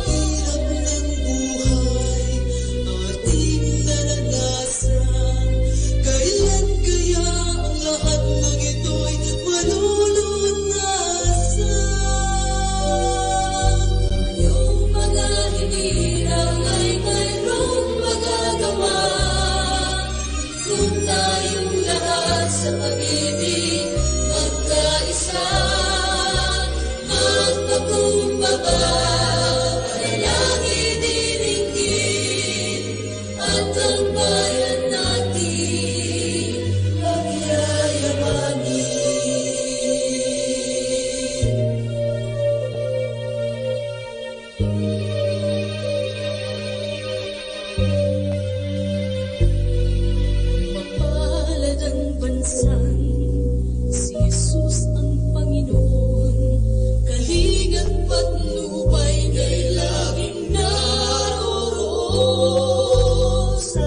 Speaker 4: Hirap ng buhay ating naranasan. Kailan kaya ang lahat ng ito'y malulunasan? Tayong mga hinirang ay mayroong magagawa. Kung tayong lahat sa pag-ibig magkaisa, magpakumbaba, panalangin diringgin, at ang bayan natin pagyayamanin. Mapalad ang bansang si Jesus ang Panginoon. Kalingat patnubay ngay laging naroroon sa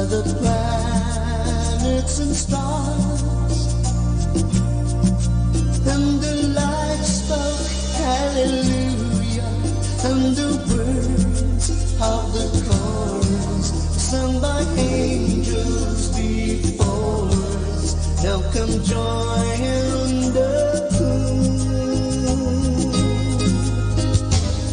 Speaker 1: the planets and stars, and the light spoke hallelujah, and the words of the chorus sung by angels before us. Now come join the tune.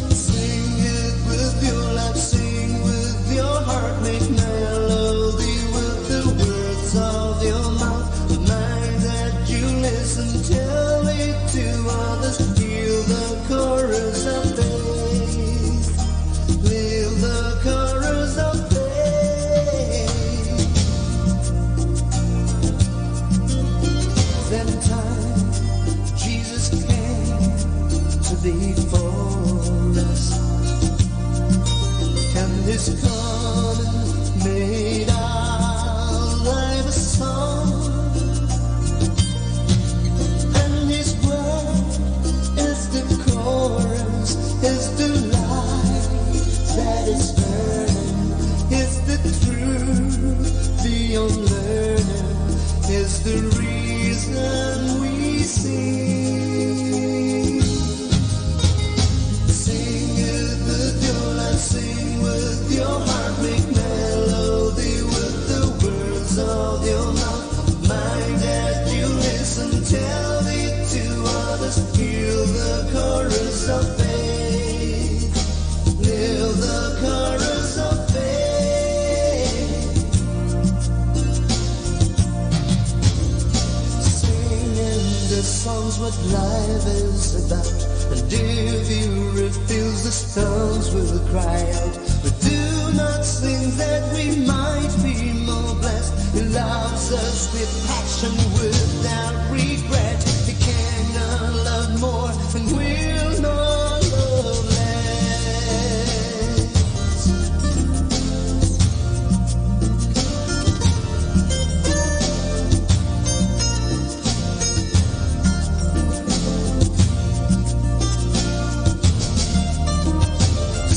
Speaker 1: Sing it with your life, sing with your heart, make melody with the words of your mouth. The mind that you listen, tell it to others. Feel the chorus of faith, live the chorus of faith. Then time Jesus came to be for us, and His coming made our life a song, and His word is the chorus, is the light that is burning, is the truth beyond learning, is the reason we sing. Sing it with your life, sing with your heart, make melody with the words of your mouth. Mind that you listen, tell it to others. Feel the chorus of faith, live the chorus of faith. Singing the songs what life is about, and if you refuse, the stones will cry out. But do not sing that we might be more blessed. He loves us with passion, without regret. He cannot love more and will not love less.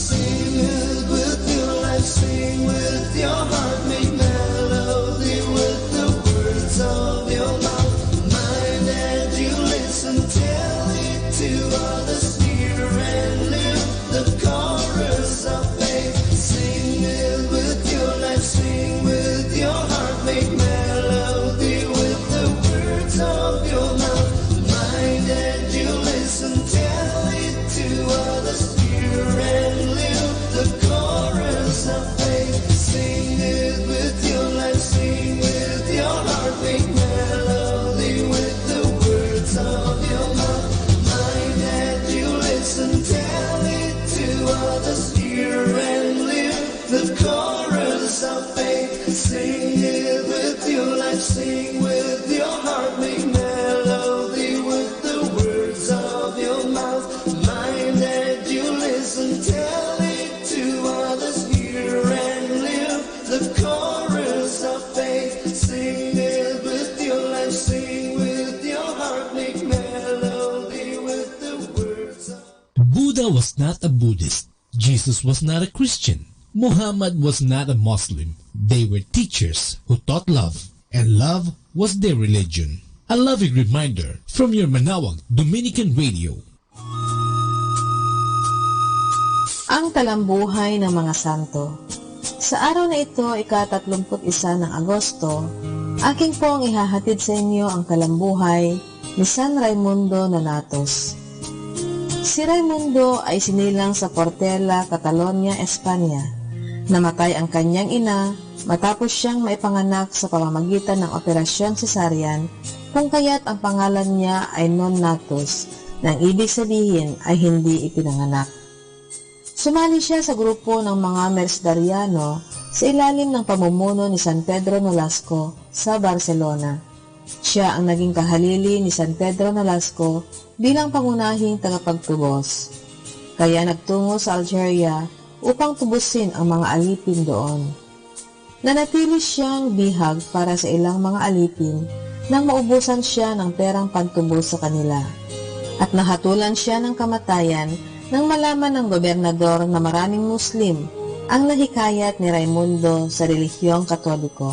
Speaker 1: Sing it with your life, sing with your heart, make melody with the words of your mouth. Mind that you listen, tell it to others. Hear and live the chorus of faith. Sing it with your life, sing with your heart, make melody with the words of your mouth. Mind that you listen, tell it to others. Hear and live the chorus of faith. Sing it with your life, sing with your heart, make melody with the words of your mouth. Mind that you listen, tell it to others. Hear and live the chorus of faith. Sing it with your life, sing with your heart, make melody with the words of your mouth. Mind that you listen, tell it to others. Hear and live the chorus of faith. Sing it with your life, sing with your heart, make melody with the words of.
Speaker 17: Buddha was not a Buddhist. Jesus was not a Christian. Muhammad was not a Muslim. They were teachers who taught love, and love was their religion. A loving reminder from your Manawag Dominican Radio.
Speaker 18: Ang talambuhay ng mga santo. Sa araw na ito, ika-31 ng Agosto, aking pong ihahatid sa inyo ang talambuhay ni San Raimundo Nonatus. Si Raimundo ay sinilang sa Portela, Catalonia, Espanya. Namatay ang kanyang ina matapos siyang maipanganak sa pamamagitan ng operasyon cesarean, kung kaya't ang pangalan niya ay Nonatus, nang ibig sabihin ay hindi ipinanganak. Sumali siya sa grupo ng mga Mercedariano sa ilalim ng pamumuno ni San Pedro Nolasco sa Barcelona. Siya ang naging kahalili ni San Pedro Nolasco bilang pangunahing tagapagtubos. Kaya nagtungo sa Algeria upang tubusin ang mga alipin doon. Nanatili siyang bihag para sa ilang mga alipin nang maubusan siya ng perang pantubos sa kanila. At nahatulan siya ng kamatayan nang malaman ng gobernador na maraming Muslim ang nahikayat ni Raimundo sa relihiyong Katoliko.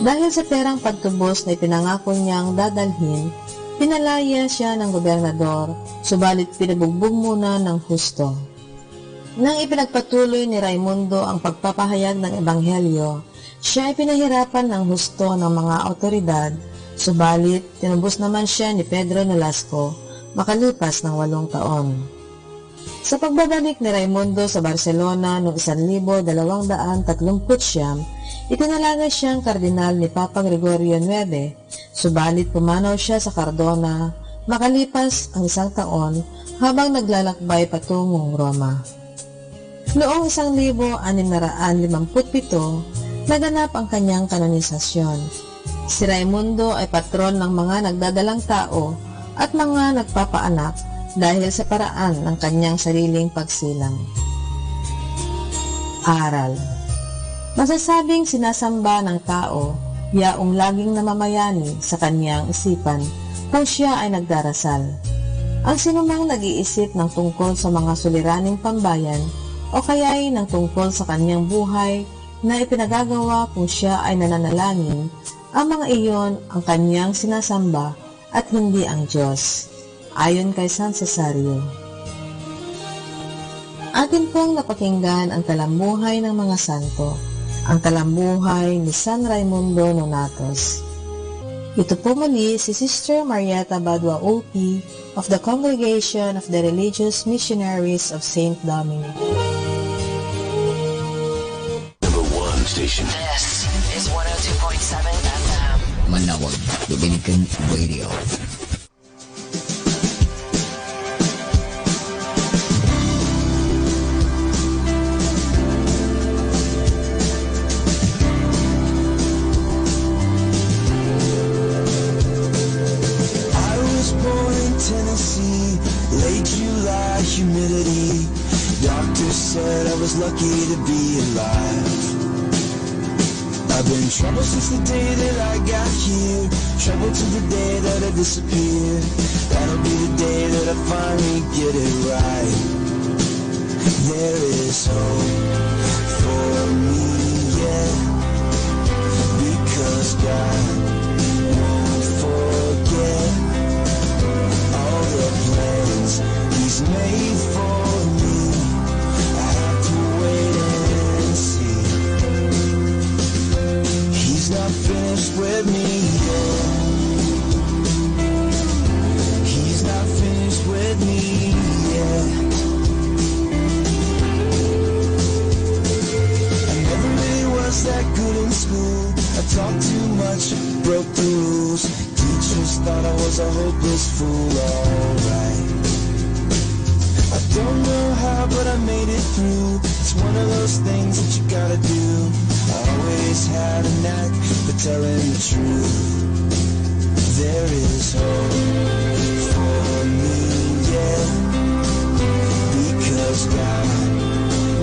Speaker 18: Dahil sa perang pagtubos na ipinangako niyang dadalhin, pinalaya siya ng gobernador, subalit pinabugbog muna ng husto. Nang ipinagpatuloy ni Raimundo ang pagpapahayag ng ebanghelyo, siya ay pinahirapan ng husto ng mga otoridad, subalit tinubos naman siya ni Pedro Nolasco makalipas ng 8 taon. Sa pagbabalik ni Raimundo sa Barcelona noong 1239, itinalaga siyang kardinal ni Papa Gregorio IX, subalit pumanaw siya sa Cardona makalipas ang 1 taon habang naglalakbay patungong Roma. Noong 1657, naganap ang kanyang kanonisasyon. Si Raimundo ay patron ng mga nagdadalang tao at mga nagpapaanak dahil sa paraan ng kanyang sariling pagsilang. Aral. Masasabing sinasamba ng tao yaong laging namamayani sa kanyang isipan kung siya ay nagdarasal. Ang sinumang nag-iisip ng tungkol sa mga suliraning pambayan o kaya'y ng tungkol sa kanyang buhay na ipinagagawa kung siya ay nananalangin, ang mga iyon ang kanyang sinasamba at hindi ang Diyos. Ayon kay San Cesario. Atin pong napakinggan ang talambuhay ng mga santo, ang talambuhay ni San Raimundo Nonatos. Ito po muli si Sister Marieta Badua OP of the Congregation of the Religious Missionaries of St. Dominic.
Speaker 16: Number 1 station.
Speaker 19: This is 102.7 FM.
Speaker 9: Manawag Dominican Radio.
Speaker 1: Tennessee, late July humidity. Doctor said I was lucky to be alive. I've been in trouble since the day that I got here, trouble to the day that I disappear. That'll be the day that I finally get it right. There is hope for me, yeah, because God won't forget all the plans He's made for me. I have to wait and see. He's not finished with me yet. He's not finished with me yet. I never really was that good in school. I talked too much, broke the rules. Teachers thought I was a hopeless fool, alright. I don't know how, but I made it through. It's one of those things that you gotta do. I always had a knack for telling the truth. There is hope for me, yeah, because God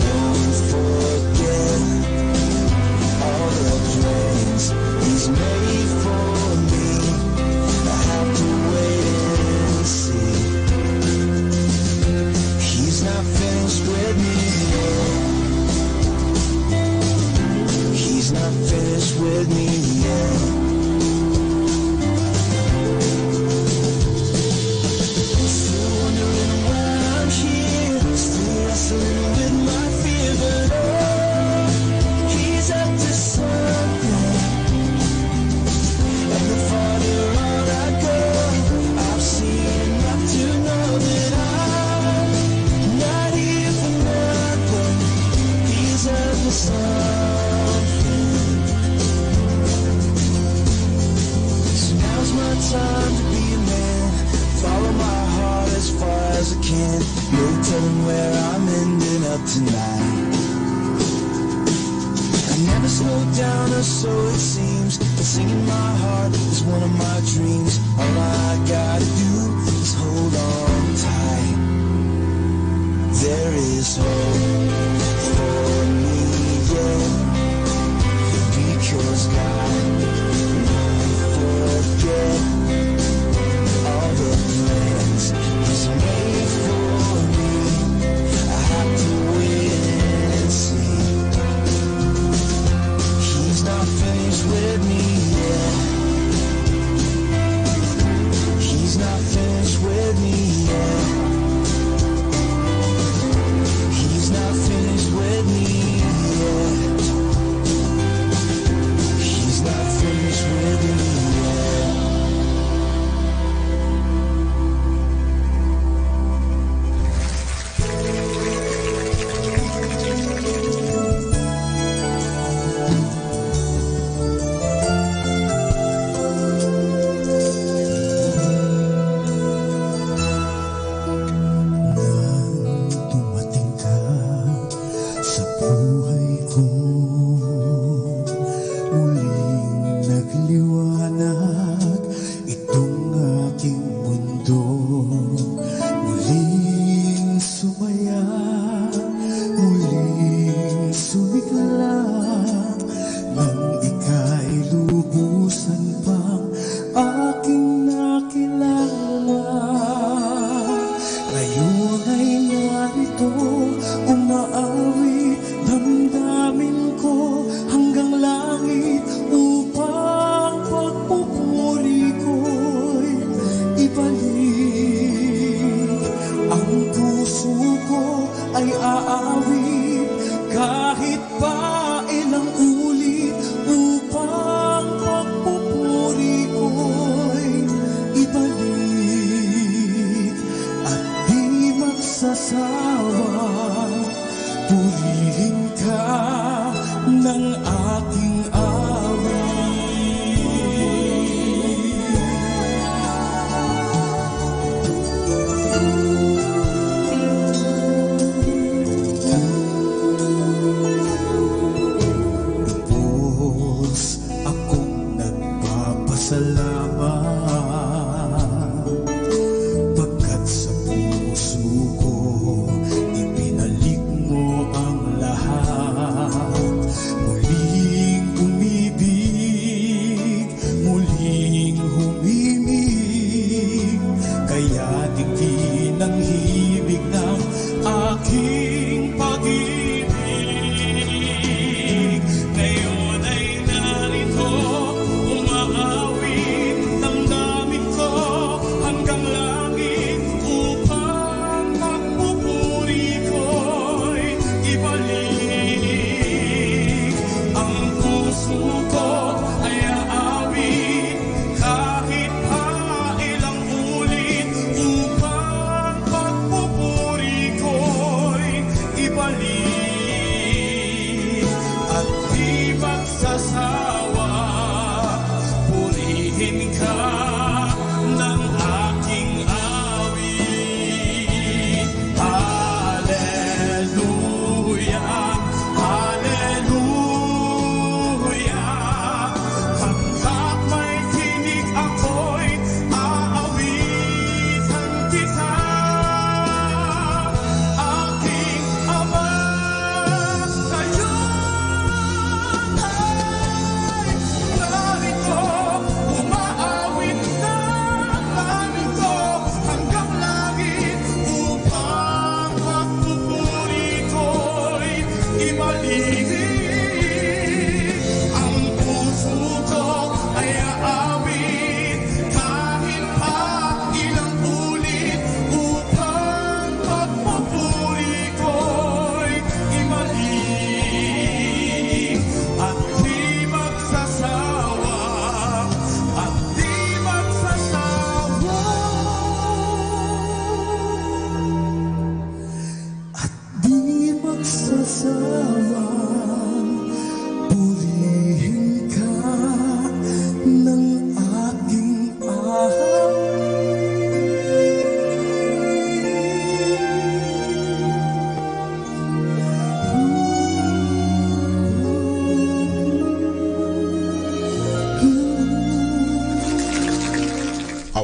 Speaker 1: won't forget all the plans He's made for me. I have to wait and see. He's not finished with me yet. He's not finished with me yet. Still wondering why I'm here, still wrestling with my fear, but oh, He's up to something. And the farther on I go, I've seen enough to know that I'm not here for nothing. He's up to something. So now's my time to be a man. Follow my heart as far as I can. No telling where I'm ending up tonight. I never slow down, or so it seems. But singing my heart is one of my dreams. All I gotta do is hold on tight. There is hope for me, yeah, because God won't forget all the plans He's made for me. I have to wait and see.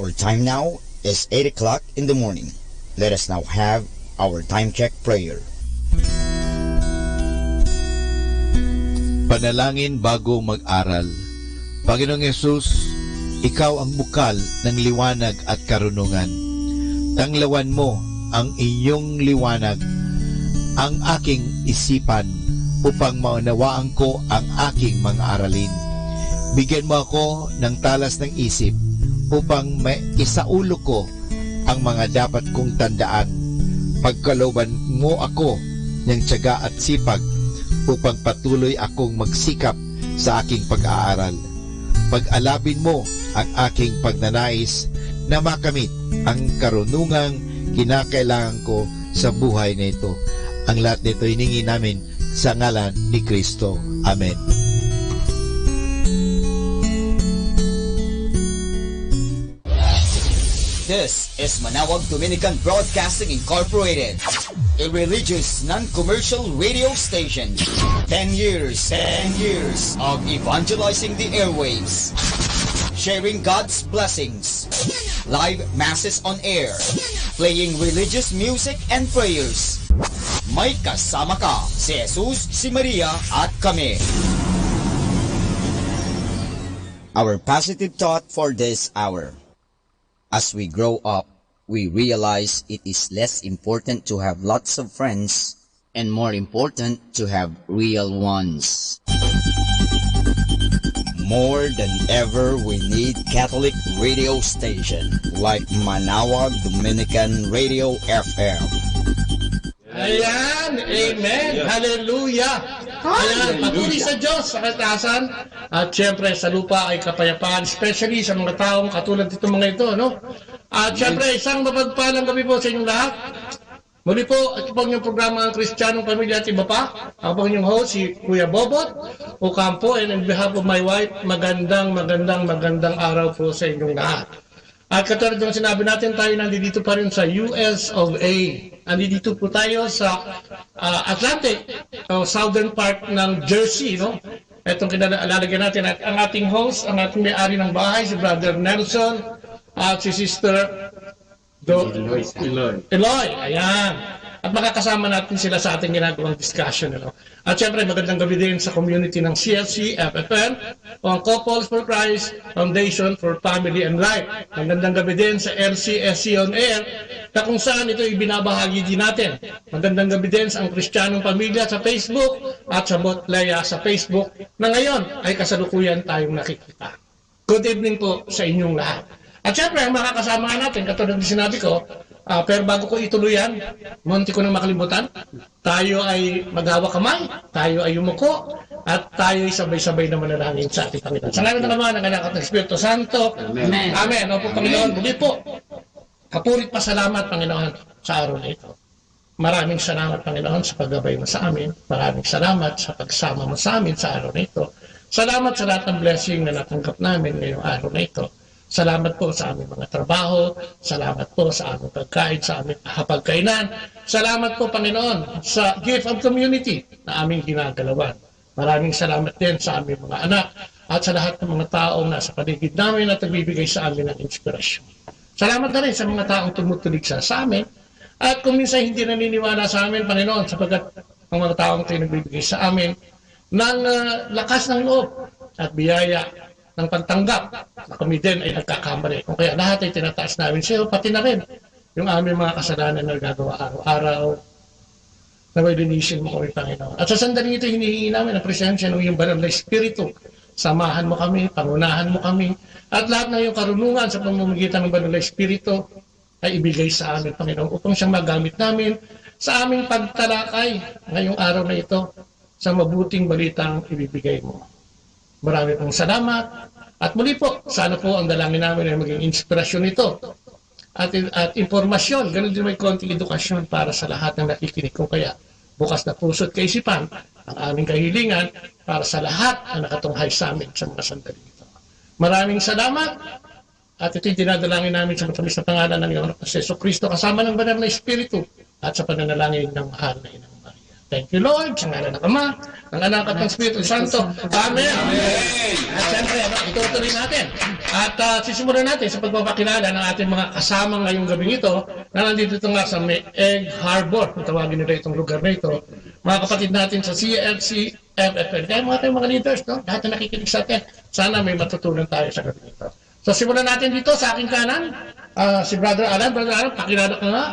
Speaker 14: Our time now is 8 o'clock in the morning. Let us now have our time check prayer.
Speaker 3: Panalangin bago mag-aral. Panginoong Yesus, Ikaw ang bukal ng liwanag at karunungan. Tanglawan mo ang iyong liwanag, ang aking isipan, upang maunawaan ko ang aking mga aralin. Bigyan mo ako ng talas ng isip upang isaulo ko ang mga dapat kong tandaan. Pagkalooban mo ako ng tiyaga at sipag upang patuloy akong magsikap sa aking pag-aaral. Pag-alabin mo ang aking pagnanais na makamit ang karunungang kinakailangan ko sa buhay na ito. Ang lahat nito hiningi namin sa ngalan ni Kristo. Amen.
Speaker 9: This is Manawag Dominican Broadcasting Incorporated, a religious non-commercial radio station. 10 years of evangelizing the airwaves, sharing God's blessings, live masses on air, playing religious music and prayers. May kasama ka, si Jesus, si Maria, at kami.
Speaker 14: Our positive thought for this hour. As we grow up, we realize it is less important to have lots of friends and more important to have real ones. More than ever, we need Catholic radio station like Manawag Dominican Radio FM.
Speaker 20: Ayan, amen, hallelujah. Ayan, patuloy sa Diyos sa katasan at syempre sa lupa ay kapayapaan, especially sa mga taong katulad dito mga ito, no? At syempre isang mapagpalang gabi po sa inyong lahat. Muli po, ito po inyong programa ang Kristiyanong Pamilya at Iba Pa. Ako po inyong host, si Kuya Bobot Ocampo, and on behalf of my wife, magandang araw po sa inyong lahat. At katulad ng sinabi natin, tayo nandito pa rin sa US of A. Nandito po tayo sa Atlantic, southern part ng Jersey, no? Itong kinalalagyan natin at ang ating host, ang ating may-ari ng bahay, si Brother Nelson at si Sister Eloy. Ayan. At makakasama natin sila sa ating ginagawang discussion. Ano? At syempre, magandang gabi din sa community ng CFC, FFN, o ang Couples for Christ Foundation for Family and Life. Magandang gabi din sa LCSC on Air, na kung saan ito ibinabahagi din natin. Magandang gabi din sa ang Kristiyanong Pamilya sa Facebook at sa Botlaya sa Facebook, na ngayon ay kasalukuyan tayong nakikita. Good evening po sa inyong lahat. At syempre, ang makakasama natin, katulad ng sinabi ko, pero bago ko ituloy yan, munti ko nang makalimutan, tayo ay maghawak kamay, tayo ay yumuko, at tayo ay sabay-sabay na manalangin sa ating Panginoon. Sa ngalan ng Ama, ng Anak at ng Espiritu Santo. Amen. Amen. Opo, Panginoon, muli po. Kapulit pasalamat, Panginoon, sa araw na ito. Maraming salamat, Panginoon, sa paggabay mo sa amin. Maraming salamat sa pagsama mo sa amin sa araw na ito. Salamat sa lahat ng blessing na natanggap namin ngayong araw na ito. Salamat po sa aming mga trabaho. Salamat po sa aming pagkain, sa aming hapagkainan. Salamat po, Panginoon, sa gift of community na aming ginagalawan. Maraming salamat din sa aming mga anak at sa lahat ng mga taong nasa paligid namin at nagbibigay sa amin ng inspirasyon. Salamat na rin sa mga taong tumutulig sa amin. At kung minsan hindi naniniwala sa amin, Panginoon, sapagkat ang mga taong ito nagbibigay sa amin ng lakas ng loob at biyaya ng pagtanggap na kami din ay nagkakamali. Kung kaya lahat ay tinataas namin sa iyo, pati na rin yung aming mga kasalanan na nagagawa araw-araw na may linisin mo kami, Panginoon. At sa sandaling ito, hinihingi namin ang presensya ng iyong banal na Espiritu. Samahan mo kami, pangunahan mo kami, at lahat ng iyong karunungan sa pamamagitan ng banal na Espiritu ay ibigay sa amin, Panginoon, upang siyang magamit namin sa aming pagtalakay ngayong araw na ito sa mabuting balitang ibibigay mo. Marami pong salamat. At muli po, sana po ang dalangin namin ay maging inspirasyon ito at impormasyon. Ganun din may konting edukasyon para sa lahat ng nakikinig. Kung kaya bukas na puso't kaisipan ang aming kahilingan para sa lahat na nakatunghay sa amin sa mga sandali ito. Maraming salamat. At ito'y dinadalangin namin sa matamis na pangalan ng iyong Jesu Kristo kasama ng banal na Espiritu at sa pananalangin ng mahal na Inang Maria. Thank you, Lord, sa ngalan ng Ama, ng Anak at ng Espiritu Santo. Amen. At siyempre, itutuloy pagpatuloy natin. At sisimulan natin sa pagpapakilala ng ating mga kasama ngayong gabing ito na nandito nga sa Egg Harbor, kung tawagin nila itong lugar na ito. Mga kapatid natin sa CLC, FFN. Kaya mga leaders, no? Lahat na nakikinig sa atin, sana may matutunan tayo sa gabing ito. So simulan natin dito sa aking kanan, si Brother Alan. Brother Alan, pakilala ka nga.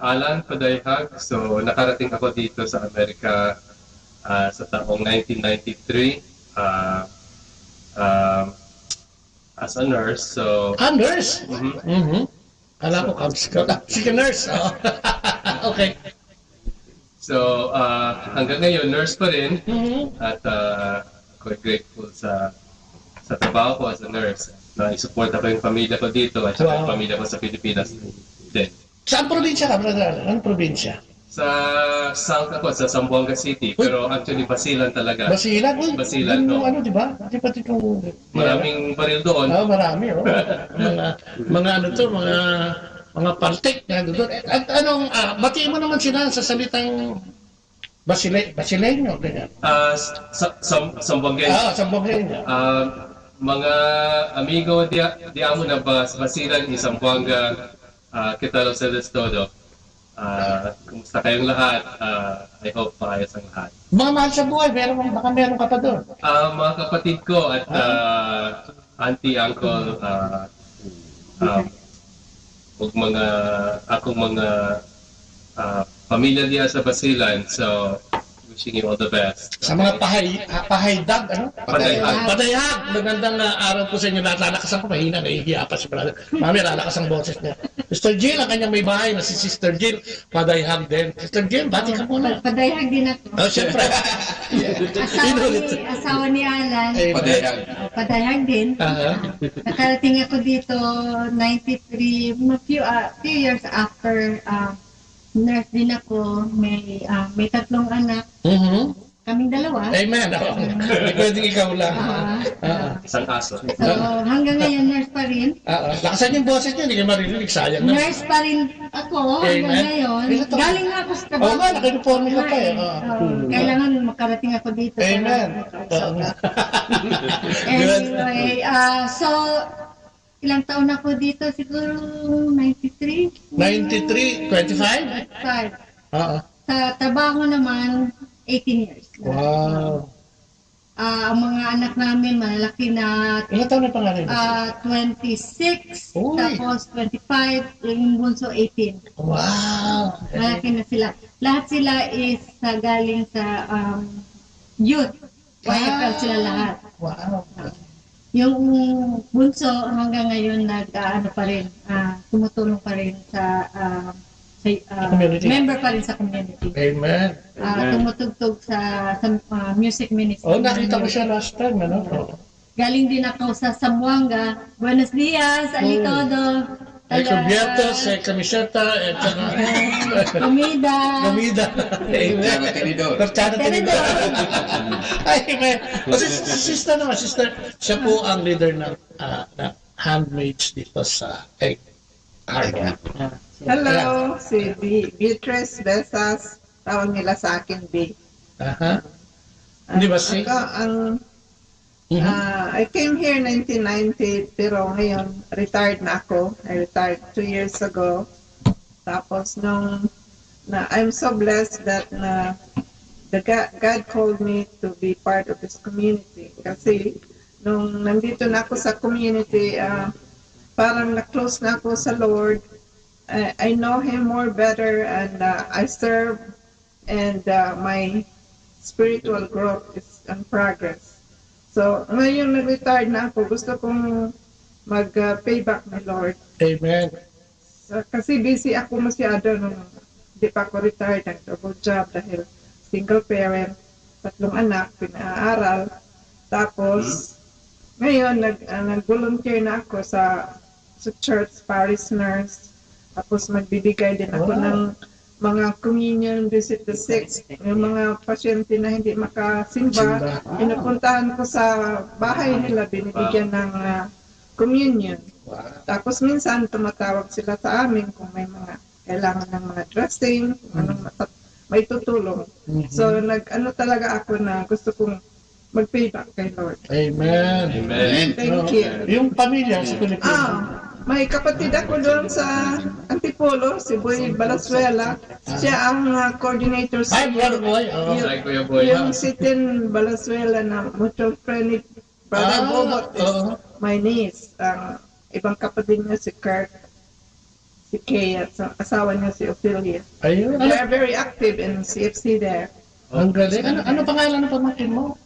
Speaker 21: Alan Padayhag. So nakarating ako dito sa Amerika sa taong 1993 as a nurse. So
Speaker 20: nurse? Alam ko, sige, nurse. Okay.
Speaker 21: So hanggang ngayon, nurse pa rin. At ako grateful sa trabaho ko as a nurse. Na i-support ako yung pamilya ko dito at yung pamilya ko sa Pilipinas din.
Speaker 20: Saan probinsya ka, Brother? Anong probinsya?
Speaker 21: Sa South ako, sa Zamboanga City. Pero actually, Basilan talaga.
Speaker 20: Basilan?
Speaker 21: Basilan, no?
Speaker 20: Ano, di ba? Di ba itong...
Speaker 21: Maraming baril doon.
Speaker 20: Marami, oh. mga paltik na doon. At anong, batiin mo naman sila sa salitang Basileño, ganyan.
Speaker 21: Zamboangueño.
Speaker 20: Zamboangueño.
Speaker 21: Mga amigo di amo na Basilan y Zamboanga, ¿qué tal ustedes todo? Kumusta kayong lahat? I hope maayos ang lahat.
Speaker 20: Mga mahal sa buhay, baka meron ka pa doon.
Speaker 21: Mga kapatid ko at auntie, uncle, akong mga pamilya diya sa Basilan. So, wishing you all the best.
Speaker 20: Sa mga pahaydag, ano?
Speaker 21: Padayhag.
Speaker 20: Padayhag! Magandang araw po sa inyo lahat. Lalakas ako, mahina, nahihiya pa si brother. Mami, lalakas ang boses niya. Sister Jill, ang kanyang may bahay na si Sister Jill. Padayhag din. Sister Jill, bati ka muna.
Speaker 22: Padayhag din ako.
Speaker 20: Oh, syempre.
Speaker 22: Asawa ni Alan.
Speaker 21: Padayhag.
Speaker 22: Padayhag din. Nakarating ako dito 93, few years after nurse din ako. May 3 anak. Kaming 2.
Speaker 20: Amen. Hindi pwedeng ikaw lang.
Speaker 21: Isang aso.
Speaker 22: So, hanggang ngayon, nurse pa rin.
Speaker 20: Lakasan yung boses niyo, hindi kayo maririnig. Sayang na.
Speaker 22: Nurse pa rin ako hanggang ngayon. Galing nga ako sa trabaho.
Speaker 20: Oo nga, naka-uniforme ka pa eh.
Speaker 22: Kailangan makarating ako dito.
Speaker 20: Amen.
Speaker 22: Anyway, so, ilang taon ako dito? Siguro 93?
Speaker 20: 93? 25?
Speaker 22: 25. Sa trabaho naman, 18 years.
Speaker 20: Wow.
Speaker 22: Ang mga anak namin, malalaki na.
Speaker 20: Ilang taon na pangalan?
Speaker 22: 26, tapos 25, yung bunso 18.
Speaker 20: Wow.
Speaker 22: Malaki na sila. Lahat sila is galing sa youth. YFL sila lahat.
Speaker 20: Wow.
Speaker 22: Yung bunso hanggang ngayon pa rin, tumutulong pa rin sa member pa rin sa community.
Speaker 20: Amen.
Speaker 22: Tumutugtog sa music ministry.
Speaker 20: Nakita ko siya last time, ano?
Speaker 22: Galing din ako sa Zamboanga. Buenos dias, alitodo.
Speaker 20: Cubierto, camiseta,
Speaker 22: comida.
Speaker 20: Amen. Tenedor. Si sister naman, siya po ang leader ng handmaids dito sa Egg Harbor.
Speaker 23: Hello, si Beatrice Besas. Tawag nila sa akin, B.
Speaker 20: Hindi ba si?
Speaker 23: I came here 1990, pero ngayon, retired na ako. I retired 2 years ago. Tapos I'm so blessed that God called me to be part of this community. Kasi nung nandito na ako sa community, parang na-close na ako sa Lord. I know Him more better, and I serve, and my spiritual growth is in progress. So, ngayon nag-retire na ako, gusto kong mag-pay back my Lord.
Speaker 20: Amen.
Speaker 23: So, kasi busy ako masyado nung di pa ako retired, nag-double job dahil single parent, 3 anak, pinaaral. Tapos, ngayon nag-volunteer na ako sa church, parish nurse. Tapos magbibigay din ako ng mga communion, visit the sick, yung mga pasyente na hindi makasimba, pinupuntahan ko sa bahay nila, binibigyan ng communion. Tapos minsan tumatawag sila sa amin kung may mga kailangan ng mga dressing, anong may tutulong. So talaga ako na gusto kong magpita kay Lord.
Speaker 20: Amen.
Speaker 21: Amen.
Speaker 23: Thank you.
Speaker 20: Yung pamilya sa Pilipinas.
Speaker 23: May kapatid ako doon sa Antipolo, si Boy Valenzuela. Siya ang coordinator sa
Speaker 20: Brother Boy.
Speaker 21: Hi, Kuya Boy.
Speaker 23: yung Sitin Valenzuela na mutual friend ni Brother Bobot is my niece. Ibang kapatid niya si Kirk, si Kay, at asawa niya si Ophelia.
Speaker 20: Ayun.
Speaker 23: They are very active in CFC there.
Speaker 20: Ang galing. Ano pangalan ng pamangkin mo?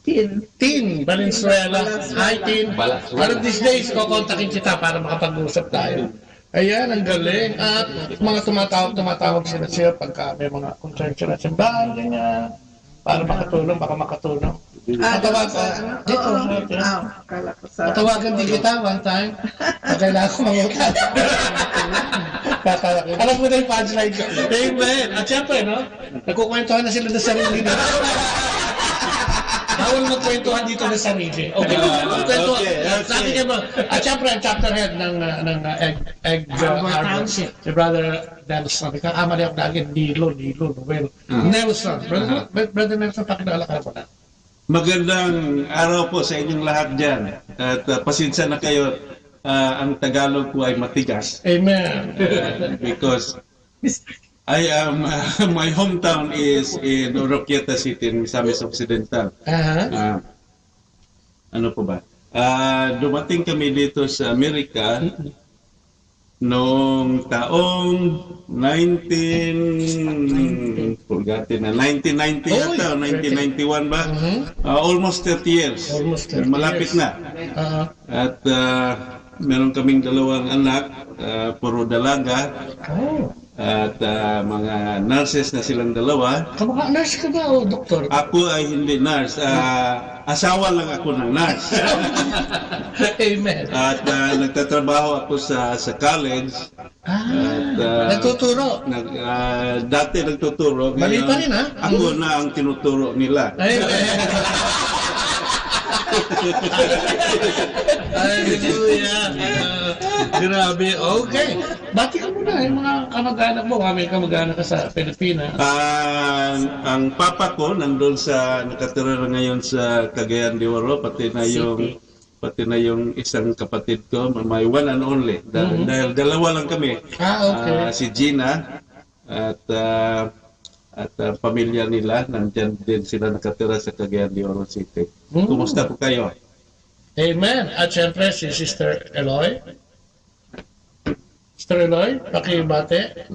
Speaker 20: Tin Valenzuela. Hi, Tin. One of these days, kukontakin kita para makapag-usap tayo. Ayan, ang galing. At mga tumatawag sila pagka may mga concern sila sa simbahan, ganyan. Para makatulong, baka makatulong. Matawagan din kita one time. Kailangan ko mangutan. Alam mo na yung punchline ko. Amen. At syempre, no? Nagkukwentuhan na sila ng sarili nila. Bawal magkwentuhan dito ng sarili. Okay. Sabi niya mo, at syempre, ang chapter head ng Egg Harbor, si Brother Nelson. Ikaw, niya ako lagi, Nilo, Noel. Nelson. Brother Nelson, pakilala ka po na.
Speaker 5: Magandang araw po sa inyong lahat dyan. At pasensya na kayo, ang Tagalog ko ay matigas.
Speaker 20: Amen.
Speaker 5: Because I am, my hometown is in Oroquieta City, in Misamis Occidental. Ano po ba? Dumating kami dito sa Amerika noong taong 1990 yata, 1991 ba? Almost 30 years. Malapit na. At meron kaming dalawang anak, puro dalaga. At mga nurses na silang dalawa.
Speaker 20: Nurse ka ba o doktor?
Speaker 5: Ako ay hindi nurse. Asawa lang ako ng nurse.
Speaker 20: Amen.
Speaker 5: At nagtatrabaho ako sa college. At,
Speaker 20: nagtuturo?
Speaker 5: Dati nagtuturo.
Speaker 20: Mali pa rin, ha?
Speaker 5: Ako na ang tinuturo nila.
Speaker 20: Hallelujah. Grabe. Okay. Bati ka muna yung mga kamag-anak mo. May kamag-anak ka sa Pilipinas.
Speaker 5: Ang papa ko nandun nakatira ngayon sa Cagayan de Oro, pati na yung isang kapatid ko, my one and only. Dahil dalawa lang kami.
Speaker 20: Okay.
Speaker 5: Si Gina at pamilya nila, nandyan din sila nakatira sa Cagayan de Oro City. Kumusta po kayo?
Speaker 20: Amen. At syempre si Sister Eloy. Sister Eloy, pakibate.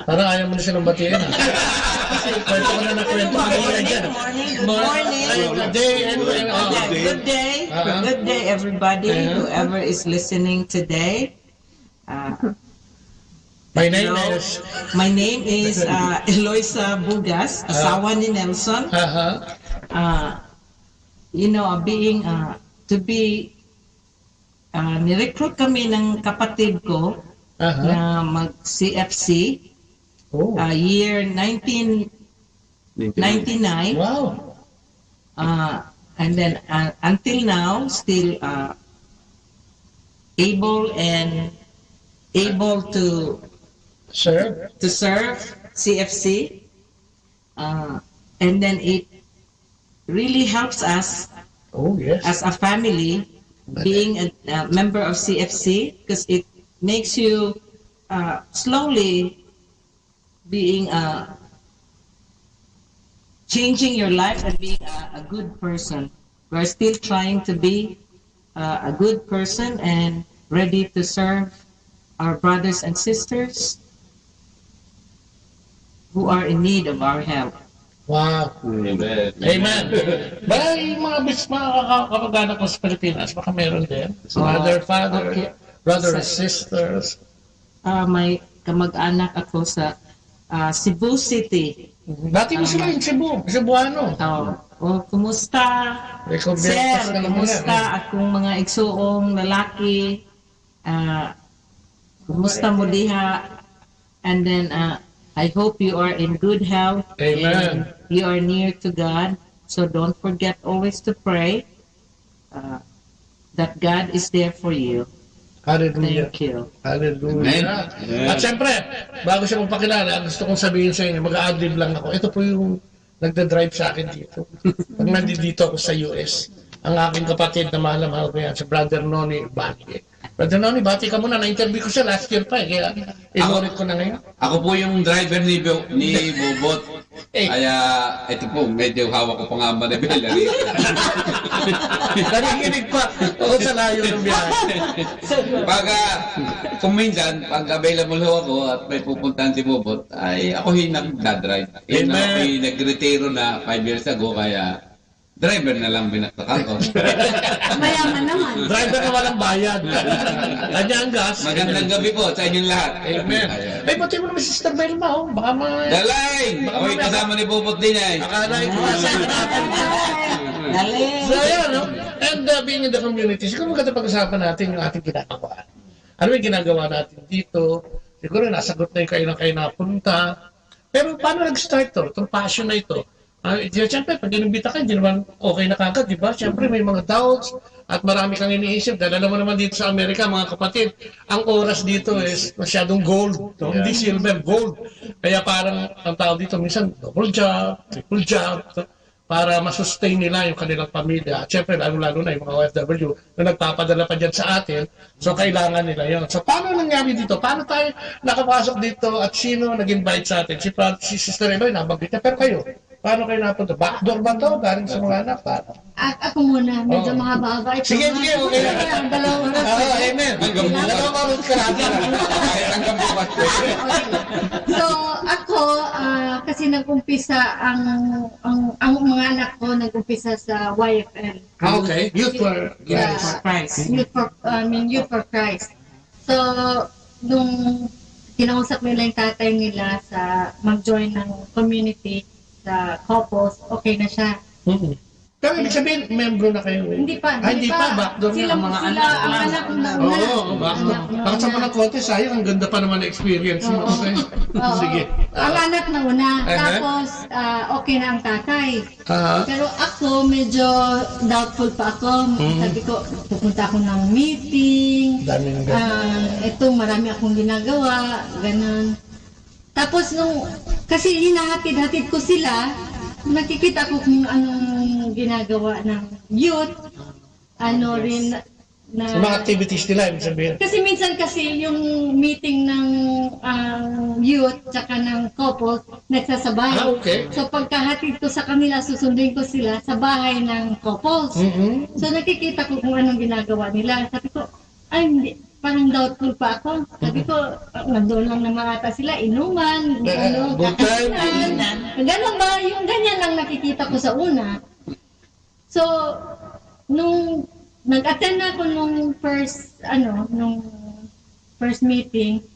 Speaker 20: Parang ayaw mo na silang batiin. Kasi kwento ko na kwento ko na dyan.
Speaker 6: Good morning.
Speaker 20: Good day.
Speaker 6: Good day, everybody. Whoever is listening today.
Speaker 20: My name is
Speaker 6: Eloisa Bugas, asawa ni Nelson. Nirecruit kami ng kapatid ko na mag-CFC year 1999.
Speaker 20: Wow.
Speaker 6: And then until now, still able to serve CFC. And then it really helps us as a family being a member of CFC, because it makes you slowly being changing your life and being a good person. We're still trying to be a good person and ready to serve our brothers and sisters who are in need of our help.
Speaker 20: Wow.
Speaker 21: Amen.
Speaker 20: Amen. Baka yung mga kapag-anak ko sa Pilipinas, baka meron din. Mother, father, brothers, sisters.
Speaker 6: May kamag-anak ako sa Cebu City.
Speaker 20: Dati mo sila yung Cebuano.
Speaker 6: Kumusta? Sir, kumusta akong mga igsuong lalaki? Kumusta mo diha? And then, I hope you are in good health.
Speaker 20: Amen.
Speaker 6: And you are near to God. So don't forget always to pray that God is there for you.
Speaker 20: Hallelujah.
Speaker 6: Thank you.
Speaker 20: Hallelujah. At syempre, bago siya magpakilala, gusto kong sabihin sa inyo, mag-a-adlib lang ako. Ito po yung nagda-drive sa akin dito. Pag nandito ako sa US, ang aking kapatid na mahal na mahal ko yan, si Brother Noni Bati. Brother Noni Bati ka muna, na-interview ko siya last year pa kaya inulit ko na ngayon.
Speaker 7: Ako po yung driver ni Bobot. Kaya ito po, medyo hawak ko pa nga manibela rin.
Speaker 20: Nakikinig pa ako sa layo ng biyahe.
Speaker 7: Kung minsan, pag available ho ako at may pupuntahan si Bobot, ay ako yung nagdadrive. Ako'y nagretiro na 5 years ago, kaya driver na lang binaktakan ko.
Speaker 22: Mayaman naman.
Speaker 20: Driver na walang bayad. Kanya ang gas.
Speaker 7: Magandang gabi po sa inyong lahat.
Speaker 20: Amen. Ay, pati mo naman si Sister Belma, oh. Baka
Speaker 7: Dalay! Ako'y kasama ni Bobot din eh.
Speaker 20: Akala ko So, ayan, no? And being in the community, siguro maganda pag-usapan natin yung ating ginagawa. Ano yung ginagawa natin dito? Siguro nasagot na yung kayo napunta. Pero paano nag-start to? Itong passion na ito. Siyempre, pag inimbita ka, hindi naman okay na kagad, di ba? Siyempre, may mga doubts at marami kang iniisip. Dahil alam mo naman dito sa Amerika, mga kapatid, ang oras dito is masyadong gold. No? Hindi silver, gold. Kaya parang, ang tao dito, minsan, double job, triple job, para masustain nila yung kanilang pamilya. At siyempre, lalo-lalo na yung mga OFW na nagpapadala pa dyan sa atin. So, kailangan nila yun. So, paano nangyari dito? Paano tayo nakapasok dito at sino nag-invite sa atin? Si Sister Eloy, nabanggit niya. Pero kayo, paano kayo napunta? Backdoor ba to? Galing sa mga anak? Paano?
Speaker 22: Ako muna, medyo mahaba-haba ito.
Speaker 20: Sige, okay.
Speaker 22: Dalawang oras.
Speaker 20: Amen. Dalawang oras ka natin.
Speaker 22: So, ako, kasi nag-umpisa ang mga anak ko, nag-umpisa sa YFL.
Speaker 20: Okay. Youth for Christ.
Speaker 22: Youth for Christ. So, nung kinausap nila yung tatay nila sa mag-join ng community sa couples, okay na siya.
Speaker 20: Pero ibig sabihin, membro na kayo.
Speaker 22: Hindi pa.
Speaker 20: Backdoor na
Speaker 22: ang anak na una.
Speaker 20: Oo, backdoor. Bakit sa mga konti, sayang, ang ganda pa naman na experience mo. Sige.
Speaker 22: Ang anak na una. Tapos, okay na ang tatay. Pero ako, medyo doubtful pa ako. Sabi ko, pupunta ako ng meeting. Ito, marami akong ginagawa. Ganun. Tapos kasi hinahatid-hatid ko sila, nakikita ko kung anong ginagawa ng youth, rin na...
Speaker 20: Sa mga activities nila, ibig sabihin.
Speaker 22: Kasi minsan yung meeting ng youth tsaka ng couple, nagsasabay.
Speaker 20: Okay.
Speaker 22: So pagkahatid ko sa kanila, susunduin ko sila sa bahay ng couples. So nakikita ko kung anong ginagawa nila. Sabi ko, hindi. Parang doubtful pa ako. Sabi ko, nandoon lang naman ata sila, inuman, kakasinan. Ganon ba? Yung ganyan lang nakikita ko sa una. So, nung nag-attend ako nung first meeting,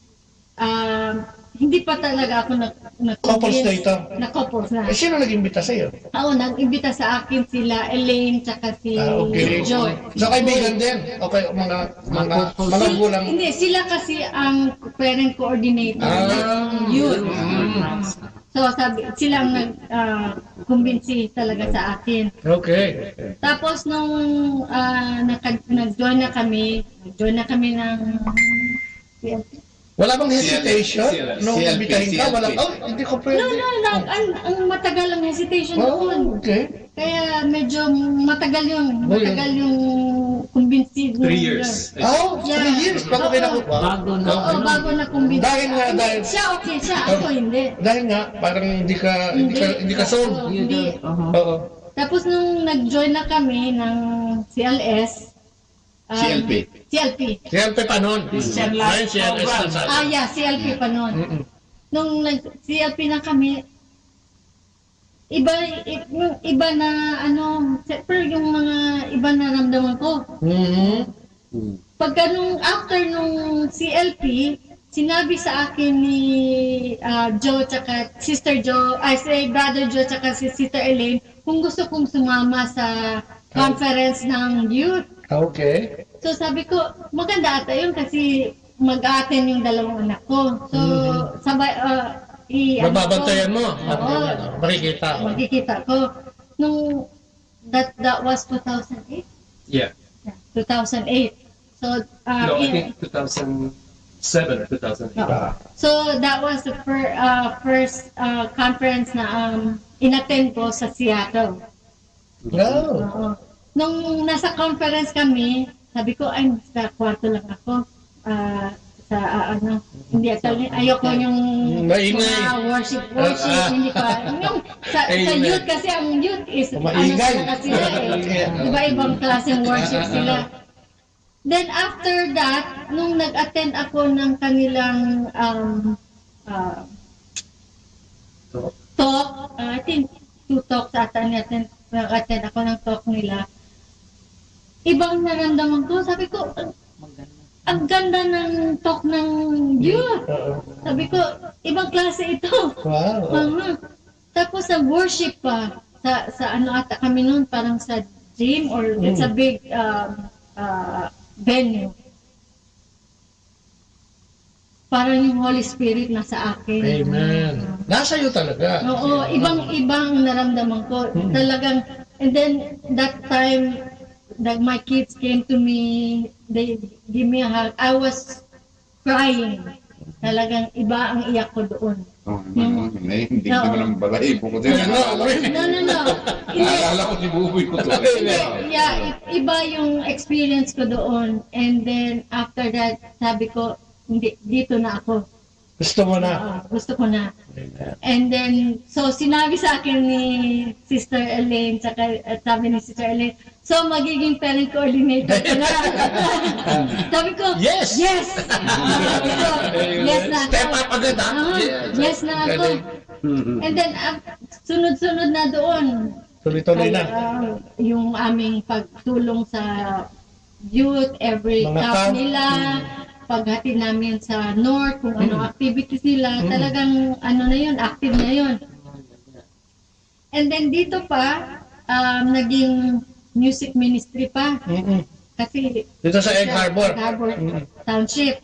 Speaker 22: hindi pa talaga ako
Speaker 20: couples na ito?
Speaker 22: Na-couples na.
Speaker 20: Sino nag-imbita sa'yo?
Speaker 22: Oo, nag-imbita sa akin sila Elaine tsaka si Joy.
Speaker 20: So, kaibigan din? Okay, mga gulang?
Speaker 22: Hindi, sila kasi ang parent coordinator ng youth. So, sila ang nag-kumbinsi talaga sa akin.
Speaker 20: Okay.
Speaker 22: Tapos, nung nag-join na kami ng
Speaker 20: wala bang hesitation? Nung imbitahin ka, hindi ko pwede.
Speaker 22: No, ang matagal ang hesitation noon.
Speaker 20: Okay.
Speaker 22: Kaya medyo matagal yung kumbinsi.
Speaker 7: 3 years.
Speaker 20: 3 years? Bago kayo nakuha?
Speaker 22: Bago na kumbinsi.
Speaker 20: Dahil
Speaker 22: siya, ako hindi.
Speaker 20: Dahil nga, parang hindi ka sold.
Speaker 22: Hindi.
Speaker 20: Oo.
Speaker 22: Tapos nung nag-join na kami ng CLS,
Speaker 20: CLP pa noon.
Speaker 22: CLP pa noon. Nung nag-CLP na kami, iba na pero yung mga iba na ramdaman ko. Pagka after nung CLP, sinabi sa akin ni Joe tsaka Sister Joe, Brother Joe tsaka si Sister Elaine, kung gusto kong sumama sa conference ng youth.
Speaker 20: Okay.
Speaker 22: So sabi ko, maganda ata yun kasi mag-attend yung dalawang anak ko. So, sabay,
Speaker 20: mababantayan mo?
Speaker 22: Oo. Makikita ko. Nung, that was 2008?
Speaker 21: Yeah.
Speaker 22: 2008. So,
Speaker 21: I think 2007 2007 or 2008.
Speaker 22: So that was the first conference na inattend ko sa Seattle. Oo. Nung nasa conference kami, sabi ko, ay, sa kwarto lang ako. Hindi ayoko yung worship, hindi pa. Yung sa youth kasi, ang youth is, sila iba-ibang klaseng worship sila. Then after that, nung nag-attend ako ng kanilang talk, I think 2 talks ata nag-attend ako ng talk nila. Ibang naramdaman ko, sabi ko, ang ganda ng talk ng youth. Sabi ko, ibang klase ito. Wow. Tapos sa worship pa, sa ano ata kami noon, parang sa gym or it's a big venue. Parang yung Holy Spirit nasa akin.
Speaker 20: Amen. Nasa iyo talaga.
Speaker 22: Oo, ibang naramdaman ko. Talagang, and then that time, my kids came to me, they give me a hug. I was crying. Talagang iba ang iyak ko doon.
Speaker 7: Hindi naman ang balay. Bukod din.
Speaker 22: No.
Speaker 7: Naalala ko si Buboy ko to.
Speaker 22: Yeah, iba yung experience ko doon. And then, after that, sabi ko, dito na ako.
Speaker 20: Gusto mo na?
Speaker 22: Gusto ko na. And then, so sinabi sa akin ni Sister Elaine, sabi ni Sister Elaine, so magiging parent coordinator ka na. Sabi ko, yes! Yes! Yes na ako.
Speaker 20: Step up agad, ha?
Speaker 22: Yes na ako. And then, sunod-sunod na doon.
Speaker 20: Tuloy-tuloy na.
Speaker 22: Yung aming pagtulong sa youth, every camp nila, paghatid namin sa North, kung ano activities nila, talagang ano na yun, active na yun. And then dito pa, naging music ministry pa. Kasi
Speaker 20: dito sa Egg Harbor.
Speaker 22: Township.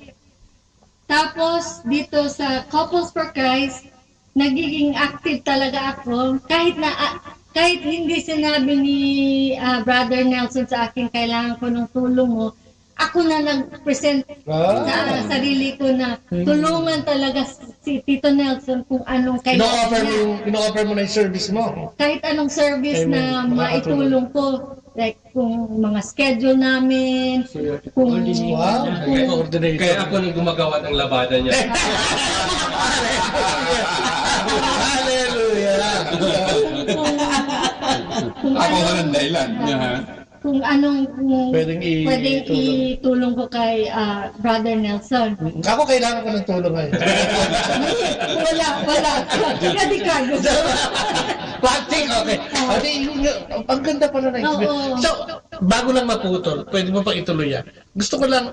Speaker 22: Tapos dito sa Couples for Christ, nagiging active talaga ako. Kahit hindi sinabi ni Brother Nelson sa akin, kailangan ko ng tulong mo, ako na nag-present sa sarili ko na tulungan talaga si Tito Nelson kung anong kailangan niya.
Speaker 20: Ino-offer mo na yung service mo.
Speaker 22: Kahit anong service na maitulong ko. Like kung mga schedule namin, kung...
Speaker 21: Kaya ako nang gumagawa ng labada niya.
Speaker 20: Hallelujah!
Speaker 7: Ako walang dahilan.
Speaker 22: Kung anong pwedeng itulong ko kay Brother Nelson.
Speaker 20: Ako kailangan ko ng tulong ngayon.
Speaker 22: Wala. Kasi ka gusto.
Speaker 20: Planting, okay. Ang ganda pala na experience. So, bago lang maputol, pwede mo pang ituloy yan. Gusto ko lang,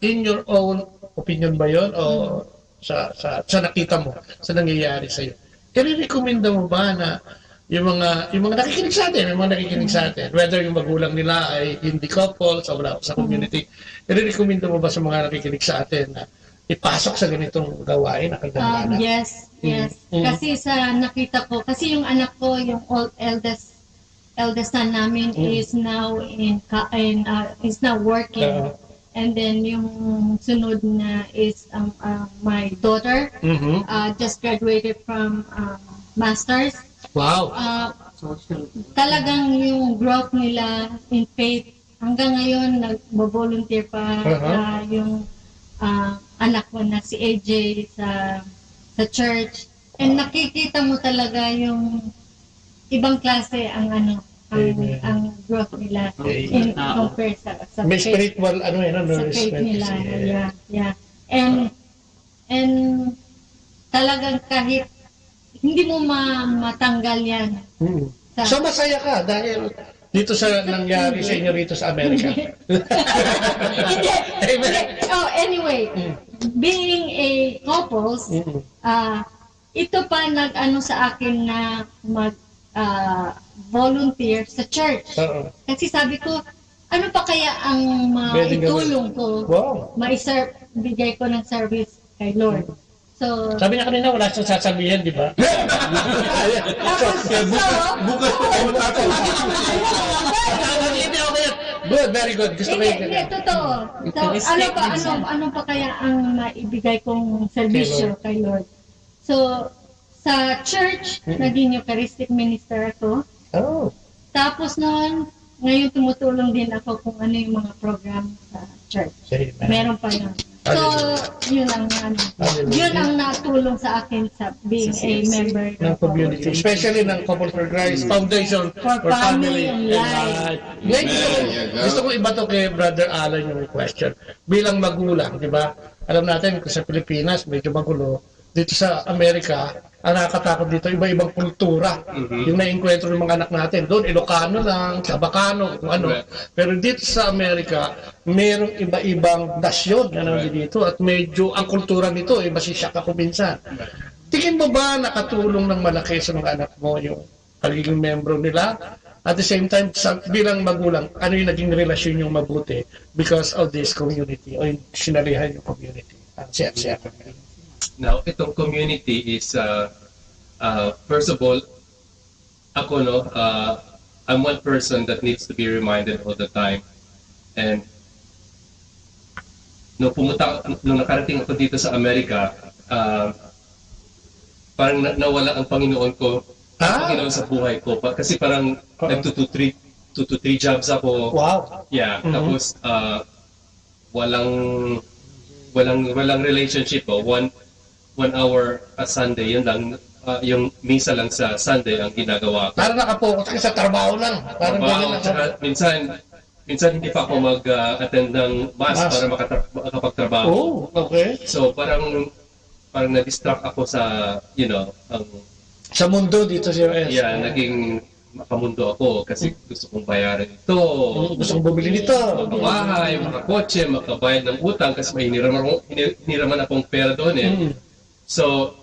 Speaker 20: in your own opinion ba yun? O sa nakita mo, sa nangyayari sa'yo? I-recommenda mo ba na yung mga nakikinig sa atin, whether yung magulang nila ay hindi couples o wala sa community, i-recommend mo ba sa mga nakikinig sa atin na ipasok sa ganitong gawain na kagandahan?
Speaker 22: Yes. Kasi sa nakita ko, kasi yung anak ko, yung eldest son namin is now is now working. And then yung sunod na is my daughter, just graduated from master's.
Speaker 20: Wow!
Speaker 22: Talagang yung growth nila in faith, hanggang ngayon nag-volunteer pa yung anak ko na si AJ sa church. And nakikita mo talaga yung ibang klase ang growth nila in compare sa
Speaker 20: may
Speaker 22: faith.
Speaker 20: spiritual
Speaker 22: Sa faith nila. Yeah. And talagang kahit hindi mo matanggal yan.
Speaker 20: So masaya ka dahil dito sa nangyari sa inyo rito sa Amerika.
Speaker 22: Anyway, being a couples, ito pa nag-ano sa akin na volunteer sa church. Kasi sabi ko, ano pa kaya ang maitulong ko, bigay ko ng service kay Lord. So,
Speaker 20: sabi niya kanina, wala siyang sasabihin, di ba? Bukas pa tayo matatawa. Good, very good. Gusto ko
Speaker 22: Hindi, totoo. So, ano pa kaya ang maibigay kong serbisyo kay Lord? So, sa church, naging Eucharistic minister ako.
Speaker 20: Oh.
Speaker 22: Tapos noon, ngayon tumutulong din ako kung ano yung mga program sa church.
Speaker 20: Amen.
Speaker 22: Meron pa yun. So, yun ang natulong sa akin sa being a member
Speaker 20: ng community, especially ng Couple for Christ Foundation for Family and Life. Gusto ko iba to kay Brother Alan yung question. Bilang magulang, di ba? Alam natin kung sa Pilipinas medyo magulo. Dito sa Amerika, ang nakakatakot dito, iba-ibang kultura. Yung na-enkwentro ng mga anak natin. Doon, Ilocano lang, Chabacano, kung ano. Pero dito sa Amerika, merong iba-ibang nasyon na nandito dito. At medyo, ang kultura nito, masisyak ako minsan. Tingin mo ba nakatulong ng malaki sa mga anak mo yung pagiging membro nila? At the same time, bilang magulang, ano yung naging relasyon yung mabuti because of this community o yung sinalihan yung community? Siya.
Speaker 21: Now, itong community is, first of all, ako, I'm one person that needs to be reminded all the time. And, nung nakarating ako dito sa Amerika, parang nawala ang Panginoon ko, Panginoon sa buhay ko. Kasi parang nag-2 to 3 jobs ako.
Speaker 20: Wow!
Speaker 21: Yeah, tapos, walang relationship. 1 hour a Sunday, yun lang, yung misa lang sa Sunday ang ginagawa ko.
Speaker 20: Parang nakapokus ka sa trabaho lang. Parang
Speaker 21: Tsaka minsan hindi pa ako mag-attend ng mass para makapagtrabaho.
Speaker 20: Oh, okay.
Speaker 21: So parang na-distract ako sa,
Speaker 20: sa mundo dito sa US.
Speaker 21: Yeah, naging makamundo ako kasi gusto kong bayaran ito.
Speaker 20: Gusto kong bumili nito.
Speaker 21: Makabahay, makakotse, makabayad ng utang kasi may hiniraman akong pera doon eh. So,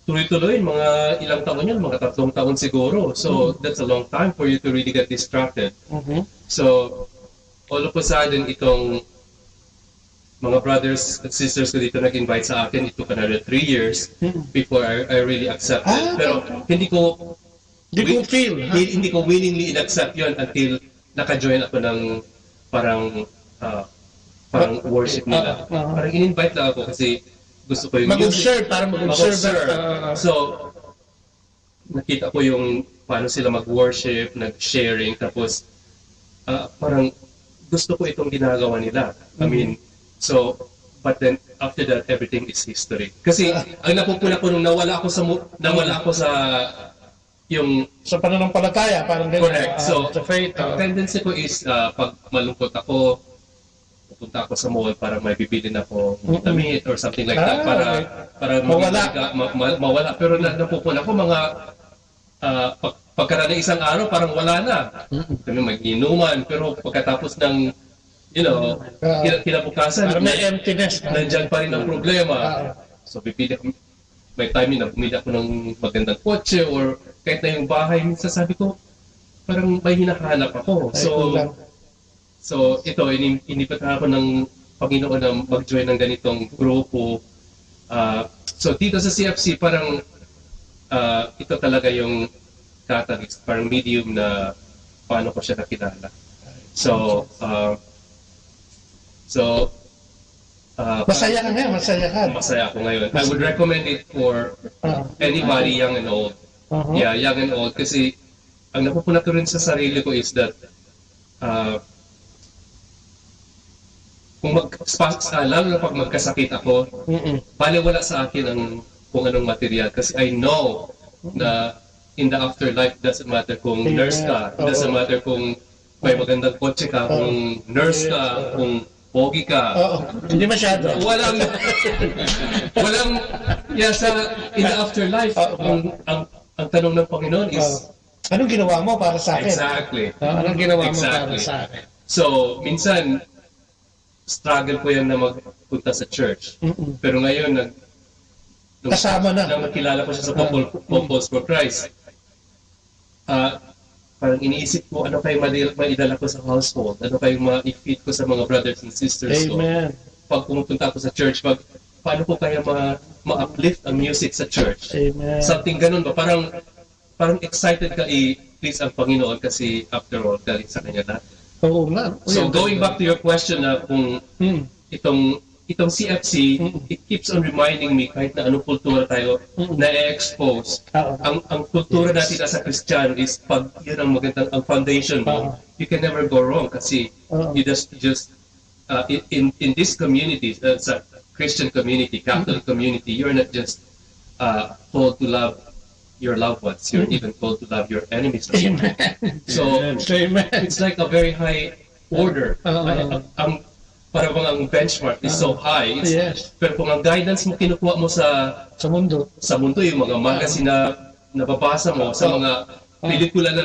Speaker 21: tuloy-tuloy, mga ilang taon yun, mga 3 taon siguro. So, that's a long time for you to really get distracted. So, all of a sudden, itong mga brothers and sisters ko dito nag-invite sa akin, it took another 3 years before I really accepted. Pero hindi ko willingly in-accept yun until naka-join ako ng parang worship nila. Parang in-invite lang ako kasi gusto ko yung
Speaker 20: mag-observe, parang mag-observe.
Speaker 21: So, nakita ko yung paano sila mag-worship, nag-sharing, tapos parang gusto ko itong ginagawa nila. I mean, so, but then after that, everything is history. Kasi ang napupuna ko nung nawala ako sa yung
Speaker 20: sa pananampalataya, parang
Speaker 21: correct. So,
Speaker 20: the faith.
Speaker 21: Ang tendency ko is pag malungkot ako, pupunta ako sa mall para may bibilin ako damit or something like that para mawala. Pero napupuna ko mga pagkaraan ng isang araw parang wala na. Kami mag-inuman pero pagkatapos ng kinabukasan
Speaker 20: may emptiness.
Speaker 21: Nandyan pa rin ang problema. So may time na bumili ako ng magandang kotse or kahit na yung bahay, minsan sabi ko parang may hinahanap ako. So ito, inipatan ako ng Panginoon na mag-join ng ganitong grupo. So dito sa CFC, parang ito talaga yung catalyst, parang medium na paano ko siya nakilala. So,
Speaker 20: masaya ka ngayon, masaya ka.
Speaker 21: Masaya ako ngayon. I would recommend it for anybody, young and old. Yeah, young and old. Kasi ang napupuna ko rin sa sarili ko is that lalo na pag magkasakit ako, baliwala sa akin ang kung anong material. Kasi I know na in the afterlife, doesn't matter kung nurse ka, doesn't matter kung may magandang kotse ka, kung nurse ka, kung pogi ka.
Speaker 20: Hindi masyado.
Speaker 21: Walang in the afterlife, ang tanong ng Panginoon is,
Speaker 20: anong ginawa mo para sa akin?
Speaker 21: Exactly.
Speaker 20: Anong ginawa mo para sa akin?
Speaker 21: So, minsan, struggle ko yan na magpunta sa church. Pero ngayon,
Speaker 20: kasama na.
Speaker 21: Nang nakilala ko siya sa Couples for Christ, parang iniisip ko, ano kayo maidala ko sa household? Ano kayo ma-fit ko sa mga brothers and sisters ko?
Speaker 20: Amen.
Speaker 21: Pag pumupunta ako sa church, paano ko kaya ma-uplift ang music sa church?
Speaker 20: Amen.
Speaker 21: Something ganun ba? Parang excited ka please ang Panginoon kasi after all, galing sa Kanya lahat.
Speaker 20: Oo nga.
Speaker 21: So going back to your question na kung itong CFC, it keeps on reminding me kahit na anong kultura tayo na-expose. Ang kultura natin as a Christian is pag yun ang magandang ang foundation mo, you can never go wrong kasi you just in this community, sa Christian community, Catholic community, you're not just told to love your loved ones, you're even told to love your enemies.
Speaker 20: Amen.
Speaker 21: So it's like a very high order. Para bang ang benchmark is so high.
Speaker 20: Yes.
Speaker 21: Pero kung ang guidance mo kinukuha mo sa
Speaker 20: mundo,
Speaker 21: yung mga magazine na nababasa mo, sa mga pelikula na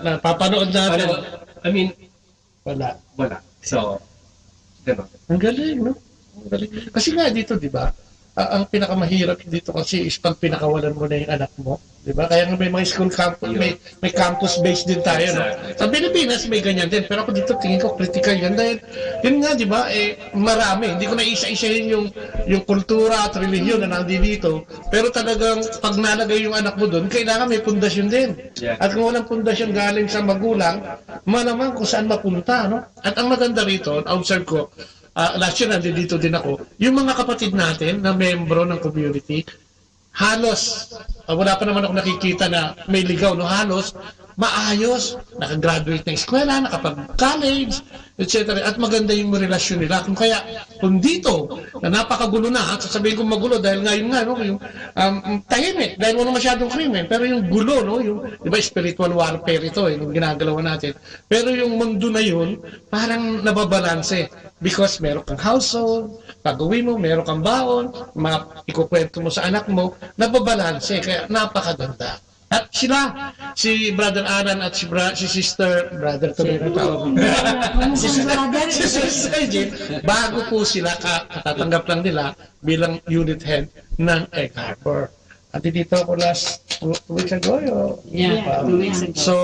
Speaker 20: napapanood natin.
Speaker 21: I mean,
Speaker 20: wala.
Speaker 21: So, gano'n.
Speaker 20: Ang galing, no? Ang galing. Kasi nga dito, di ba? Ang pinakamahirap dito kasi is pag pinakawalan mo na yung anak mo, di ba? Kaya nga may mga school campus, may campus based din tayo, no? Sa Pilipinas may ganyan din, pero ako dito tingin ko critical yan dahil yun nga, di ba? Marami, hindi ko na isa-isahin yung kultura at relihiyon na nandito, pero talagang pag nalagay yung anak mo doon, kailangan may pundasyon din.
Speaker 21: Yeah.
Speaker 20: At kung walang pundasyon galing sa magulang, malamang kung saan mapunta, no? At ang maganda rito, observe ko, last year nandito din ako, yung mga kapatid natin na membro ng community, halos, wala pa naman ako nakikita na may ligaw, no? Halos, maayos, nakagraduate ng eskwela, nakapag-college, etc. At maganda yung relasyon nila. Kung dito, na napakagulo na, at sasabihin kong magulo dahil ngayon nga, no? Yung tahimik, dahil wala masyadong krimen, pero yung gulo, no? Yung, di ba, spiritual warfare ito, yung ginagalawa natin. Pero yung mundo na yun, parang nababalanse. Because meron kang household, pag-uwi mo, meron kang baon, ikukwento mo sa anak mo, nababalanse, kaya napakaganda. At sila, si Brother Aran at si Sister, Brother tuloy na tawag. Si Sister Jean, bago po sila, katatanggap lang nila bilang unit head ng Egg Harbor. At dito ako last 2 weeks ago.
Speaker 6: 2 weeks ago.
Speaker 20: So,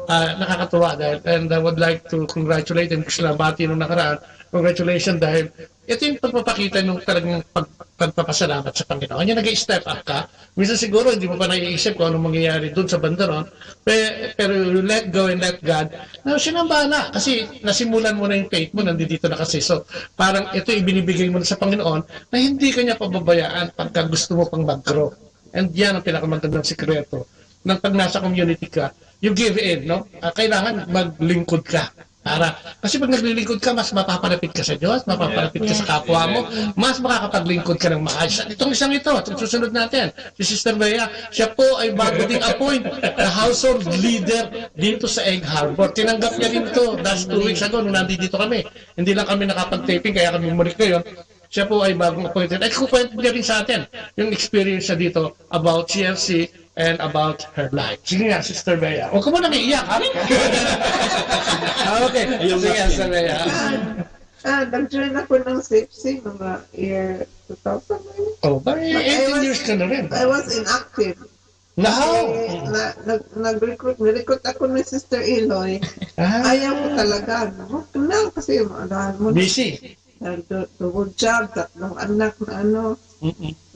Speaker 20: nakakatuwa dahil, and I would like to congratulate him kasi nabati nung nakaraan. Congratulations dahil ito yung pagpapakita nung talagang pagpapasalamat sa Panginoon. Yung nag-step up ka, minsan siguro hindi mo pa naiisip kung anong mangyayari dun sa bandaron, pero you let go and let God. Siya nang bahala kasi nasimulan mo na yung faith mo, nandito na kasi. So, parang ito ibinibigay mo na sa Panginoon na hindi kanya pababayaan pagka gusto mo pang mag-grow. And yan ang pinakamagandang sikreto. Nang pag nasa community ka, you give in, no? Kailangan maglingkod ka. Kasi pag naglilingkod ka, mas mapapalapit ka sa Diyos, mapapalapit ka sa kapwa mo, mas makakapaglingkod ka ng maayos. Itong isang ito, itong susunod natin, si Sister Bea, siya po ay bago ding appoint na household leader dito sa Egg Harbor. Tinanggap niya rin ito, that's 2 weeks ago, nung nandito kami. Hindi lang kami nakapag-taping, kaya kami bumalik ngayon. Siya po ay bagong appointed. At kukwento niya rin sa atin yung experience niya dito about CFC and about her life. Sige nga, Sister Bea. Huwag ka mo nang iiyak, ha? Okay. Sige, Sister Bea.
Speaker 23: Nag-join ako ng CFC mga year 2000.
Speaker 20: Oh, ba? 18 years ka na rin.
Speaker 23: I was inactive. Nag-recruit ako ni Sister Eloy. Ayaw ko talaga. No? Kasi
Speaker 20: busy.
Speaker 23: Double job, 3 anak na ano.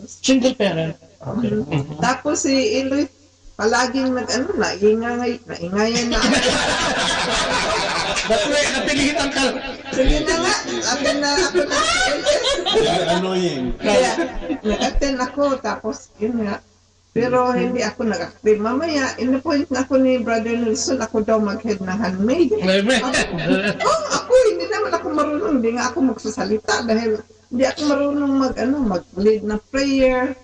Speaker 20: Single parent. Okay.
Speaker 23: Tapos si Eloy, palaging naingayan na.
Speaker 20: Napilitan ka.
Speaker 23: Sige na nga, atin na ako na.
Speaker 5: Annoying.
Speaker 23: Kaya, nag-attend ako, tapos yun nga. Pero hindi ako nag-active. Mamaya, in-appoint na ako ni Brother Nelson, ako daw mag-head na handmaid. Ako, hindi naman ako marunong. Hindi nga ako magsasalita dahil hindi ako marunong mag-lead na prayer.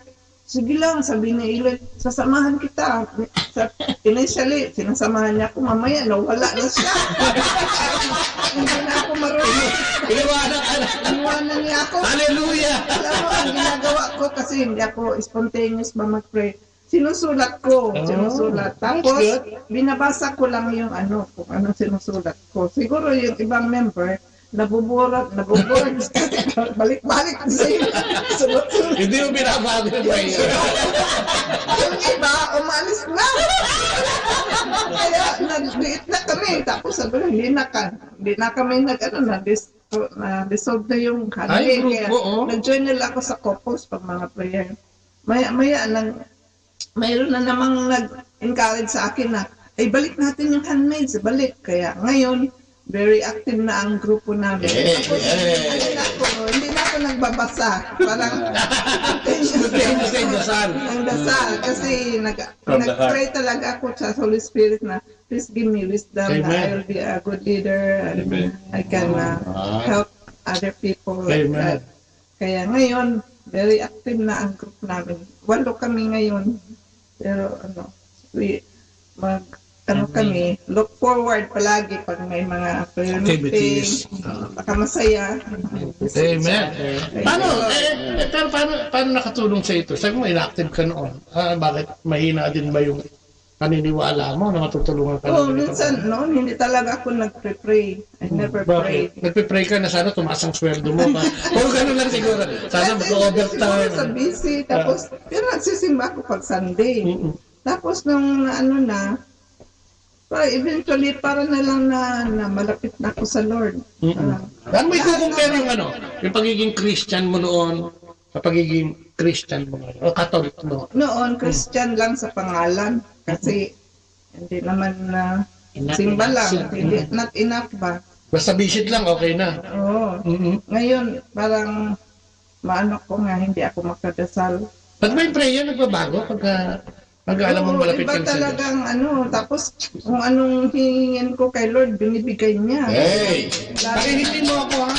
Speaker 23: Sige lang, sabi ni Eloy, sasamahan kita. Initially, sinasamahan niya ako. Mamaya, nawala na siya. Hindi na ako marunong. Iniwanan niya ako.
Speaker 20: Hallelujah!
Speaker 23: Alam mo, ang ginagawa ko kasi hindi ako spontaneous ba mag-pray. Sinusulat ko. Tapos, binabasa ko lang yung kung ano sinusulat ko. Siguro yung ibang member, nabuburat, balik-balik sa'yo.
Speaker 20: Hindi mo binabago yung prayer.
Speaker 23: Yung iba, umalis na. Kaya, nag-liit na kami. Tapos sabi lang, hindi na kami na-dissolve na yung
Speaker 20: Ay,
Speaker 23: kaya,
Speaker 20: grupo,
Speaker 23: nag-join nila ako sa couples pag mga prayer. Maya, mayroon na namang nag-encourage sa akin na, ay balik natin yung handmaids, balik. Kaya ngayon, very active na ang grupo namin. Tapos, hindi na ako nagbabasa. Parang, ang dasal. Kasi nag-pray talaga ako sa Holy Spirit na, please give me wisdom na I will be a good leader and I can help other people like that. Kaya ngayon, very active na ang group namin. 8 kami ngayon. Pero kami, look forward palagi pag may mga prayer meetings, baka masaya.
Speaker 20: Amen. Paano nakatulong sa ito? Sabi mo, inactive ka noon. Bakit mahina din ba yung paniniwala mo na matutulungan ka?
Speaker 23: Minsan, noon, hindi talaga ako nagpe-pray. I never prayed.
Speaker 20: Nagpe-pray ka na sana tumaas ang sweldo mo ba? O gano'n lang siguro. Sana mag-overtime.
Speaker 23: Sa busy. Tapos, pero nagsisimba ako pag Sunday. Tapos, nung eventually, para na lang na malapit na ako sa Lord.
Speaker 20: Ano mo i-compare yung pagiging Christian mo noon sa pagiging Christian mo ngayon? O Catholic mo?
Speaker 23: Noon, Christian lang sa pangalan. Kasi, hindi naman simba lang. Hindi, not enough ba?
Speaker 20: Basta visit lang, okay na.
Speaker 23: Oo. Ngayon, parang, hindi ako makadasal.
Speaker 20: Pag may prayer, nagbabago? Pag alam mo malapit
Speaker 23: ka sa talagang tapos kung anong hingin ko kay Lord, binibigay niya.
Speaker 20: Hey! Pakihintay mo ako, ha?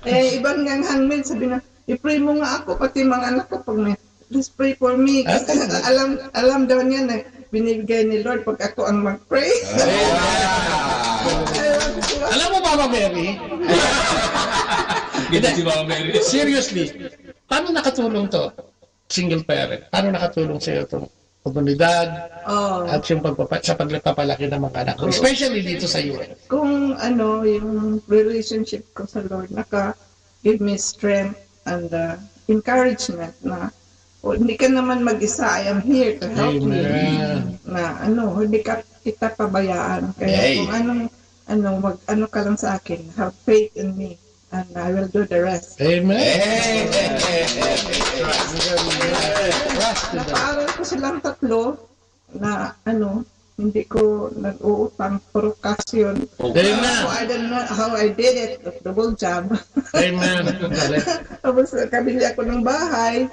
Speaker 23: Ibang ngang hangmin, sabi na, i-pray mo nga ako, pati mga anak ko, pag may, please pray for me. Kasi alam daw niya na binibigay ni Lord pag ako ang mag-pray.
Speaker 20: Alam mo, Mama Mary? Seriously, paano nakatulong to? Single parent. Paano nakatulong sa iyo itong komunidad at yung sa pagpapalaki ng mga anak ko? Especially dito sa US.
Speaker 23: Kung yung relationship ko sa Lord, naka-give me strength and encouragement na hindi ka naman mag-isa, I am here to help you. Na hindi ka kita pabayaan. Kaya kung ka lang sa akin, have faith in me. And I will do the rest.
Speaker 20: Amen.
Speaker 23: Napaaral ko silang 3 na hindi ko nag-uutang puro kasyon.
Speaker 20: Amen.
Speaker 23: I don't know how I did it, double job.
Speaker 20: Amen.
Speaker 23: Tapos kabili ako ng bahay,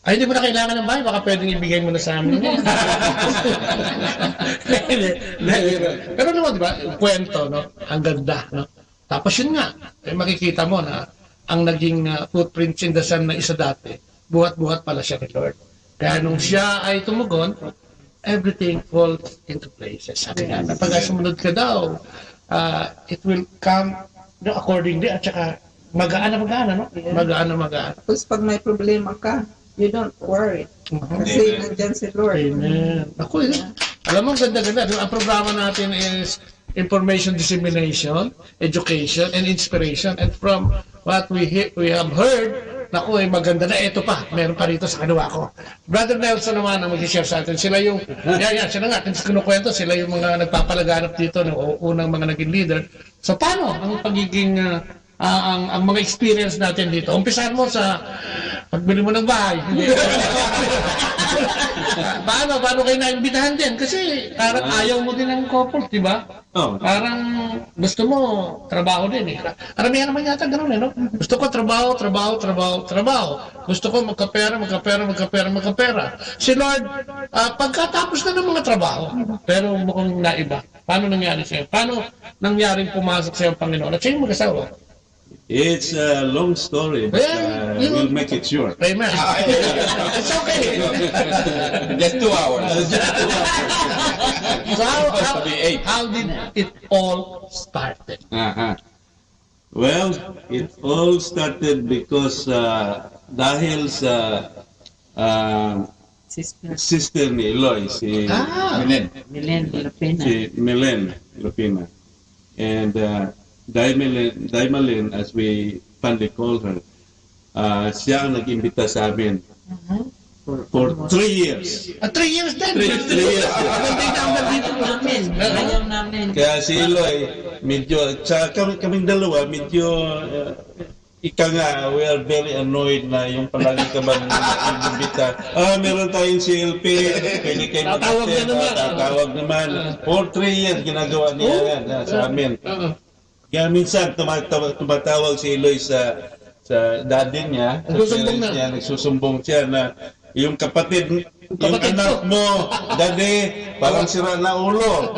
Speaker 20: Ay, hindi mo na kailangan ng bahay, baka pwedeng ibigay mo na sa amin. Pero naman, di ba, kwento, ang ganda, Tapos yun nga, makikita mo na ang naging footprints in the sun na isa dati, buhat-buhat pala siya ni Lord. Kaya nung siya ay tumugon, everything falls into places. Sabi nga, pag sumunod ka daw, it will come accordingly at saka magaan na magaan.
Speaker 23: Tapos pag may problema ka, you don't worry. Kasi nandyan si Lord.
Speaker 20: Amen. Ako alam mo, ganda-ganda. Ang programa natin is information dissemination, education, and inspiration. And from what we have heard, maganda na ito pa. Meron pa rito sa kanawa ko. Brother Nelson naman ang mag-share sa atin. Sila yung, sila nga, kinukwento, sila yung mga nagpapalaganap dito ng unang mga naging leader. So, paano ang pagiging, ang mga experience natin dito? Umpisahan mo sa pagbili mo ng bahay. Paano kayo naimbitahan din? Kasi parang ayaw mo din ng couple, di ba? Parang gusto mo trabaho din eh. Karamihan naman yata gano'n Gusto ko trabaho. Gusto ko magkapera. Si Lord, pagkatapos na ng mga trabaho, pero mukhang naiba. Paano nangyari sa'yo? Paano nangyaring pumasok sa'yo ang Panginoon? At sa'yo mag-asawa?
Speaker 5: It's a long story, but we'll make it short.
Speaker 20: Amen. It's okay.
Speaker 7: Just 2 hours.
Speaker 20: So how did it all started?
Speaker 5: Well, it all started because dahil sa sister ni Eloy, si Melen Lupina. And Daimalin, as we fondly call her, siya ang nag-imbita sa amin for 3 years.
Speaker 20: 3 years din?
Speaker 5: 3 years. Kaya si Eloy, medyo, kaming dalawa, medyo ika nga, we are very annoyed na yung palagi ka bang imbita. Meron tayong CLP, pwede kayo tatawag naman. For 3 years, ginagawa niya yan sa amin. Kaya minsan, tumatawag si Eloy sa daddy niya, sa parents niya, nagsusumbong siya na yung kapatid anak mo, daddy, parang sira na ulo.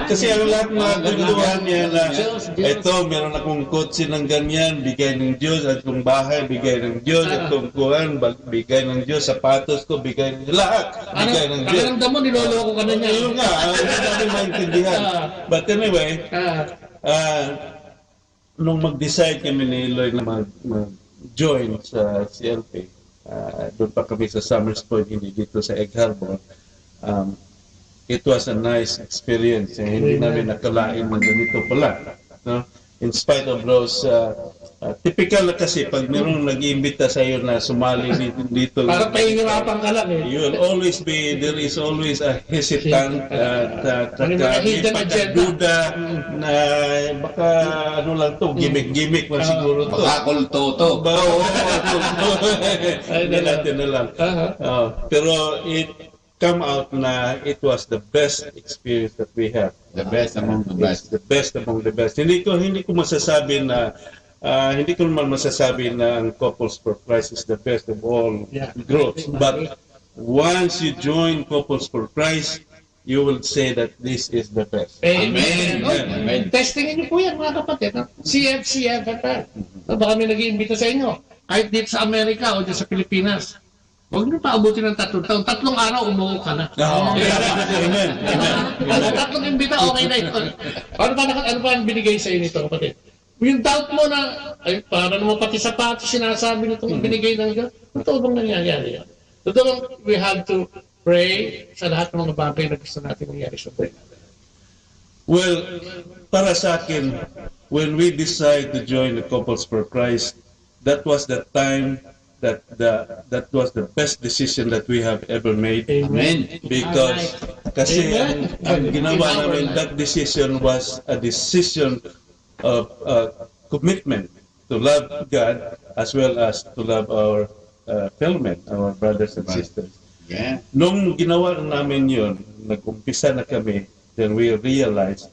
Speaker 5: Kasi ang lahat mga guluhan niya na, ito, meron akong kotse ng ganyan, bigay ng Diyos, at kung bahay, bigay ng Diyos, at kung kuhan, bigay ng Diyos, sapatos ko, bigay ng lahat, bigay ng Diyos.
Speaker 20: Ang damo, niloloko ka na niya.
Speaker 5: Yun nga, hindi namin maintindihan. But anyway, nung mag-decide kami ni Eloy na mag-join sa CLP, doon pa kami sa Summers Point, hindi dito sa Egg Harbor. It was a nice experience. Hindi namin nakalain na ganito pala. No? In spite of those, typical na kasi pag mayroong nag-iimbita sa iyo na sumali dito.
Speaker 20: Para pahihirapan ka lang eh.
Speaker 5: You will always be, there is always a hesitant, pagkaduda na baka ano lang to, gimmick man siguro to.
Speaker 7: Baka kulto to.
Speaker 5: Hindi natin alam. Pero it come out na it was the best experience that we have.
Speaker 7: The best among the best.
Speaker 5: The best among the best. Hindi ko masasabi na hindi ko naman masasabi na ang Couples for Christ is the best of all groups. But once you join Couples for Christ, you will say that this is the best.
Speaker 20: Amen. Amen. Testingin niyo po yan mga kapatid. CFCF. Baka may nag-iimbita sa inyo. Kahit dito sa Amerika o dito sa Pilipinas. Huwag niyo paabutin ng 3 taon. 3 araw, umuwi ka na.
Speaker 5: Amen.
Speaker 20: Amen. 3 imbita, okay na ito. Ano ba ang binigay sa inyo ito, kapatid? Yung doubt mo na, ay, para naman pati sapatos sinasabi nitong binigay ng Diyos, ito bang nangyayari yan? Totoo, we have to pray sa lahat ng mga bagay na gusto natin nangyari sa buhay natin.
Speaker 5: Well, para sa akin, when we decide to join the Couples for Christ, that was the time that was the best decision that we have ever made.
Speaker 20: Amen.
Speaker 5: Because kasi ang ginawa namin, that decision was a decision of commitment to love God as well as to love our fellow men, our brothers and sisters.
Speaker 7: Yeah.
Speaker 5: Nung ginawa namin yun, nag-umpisa na kami, then we realized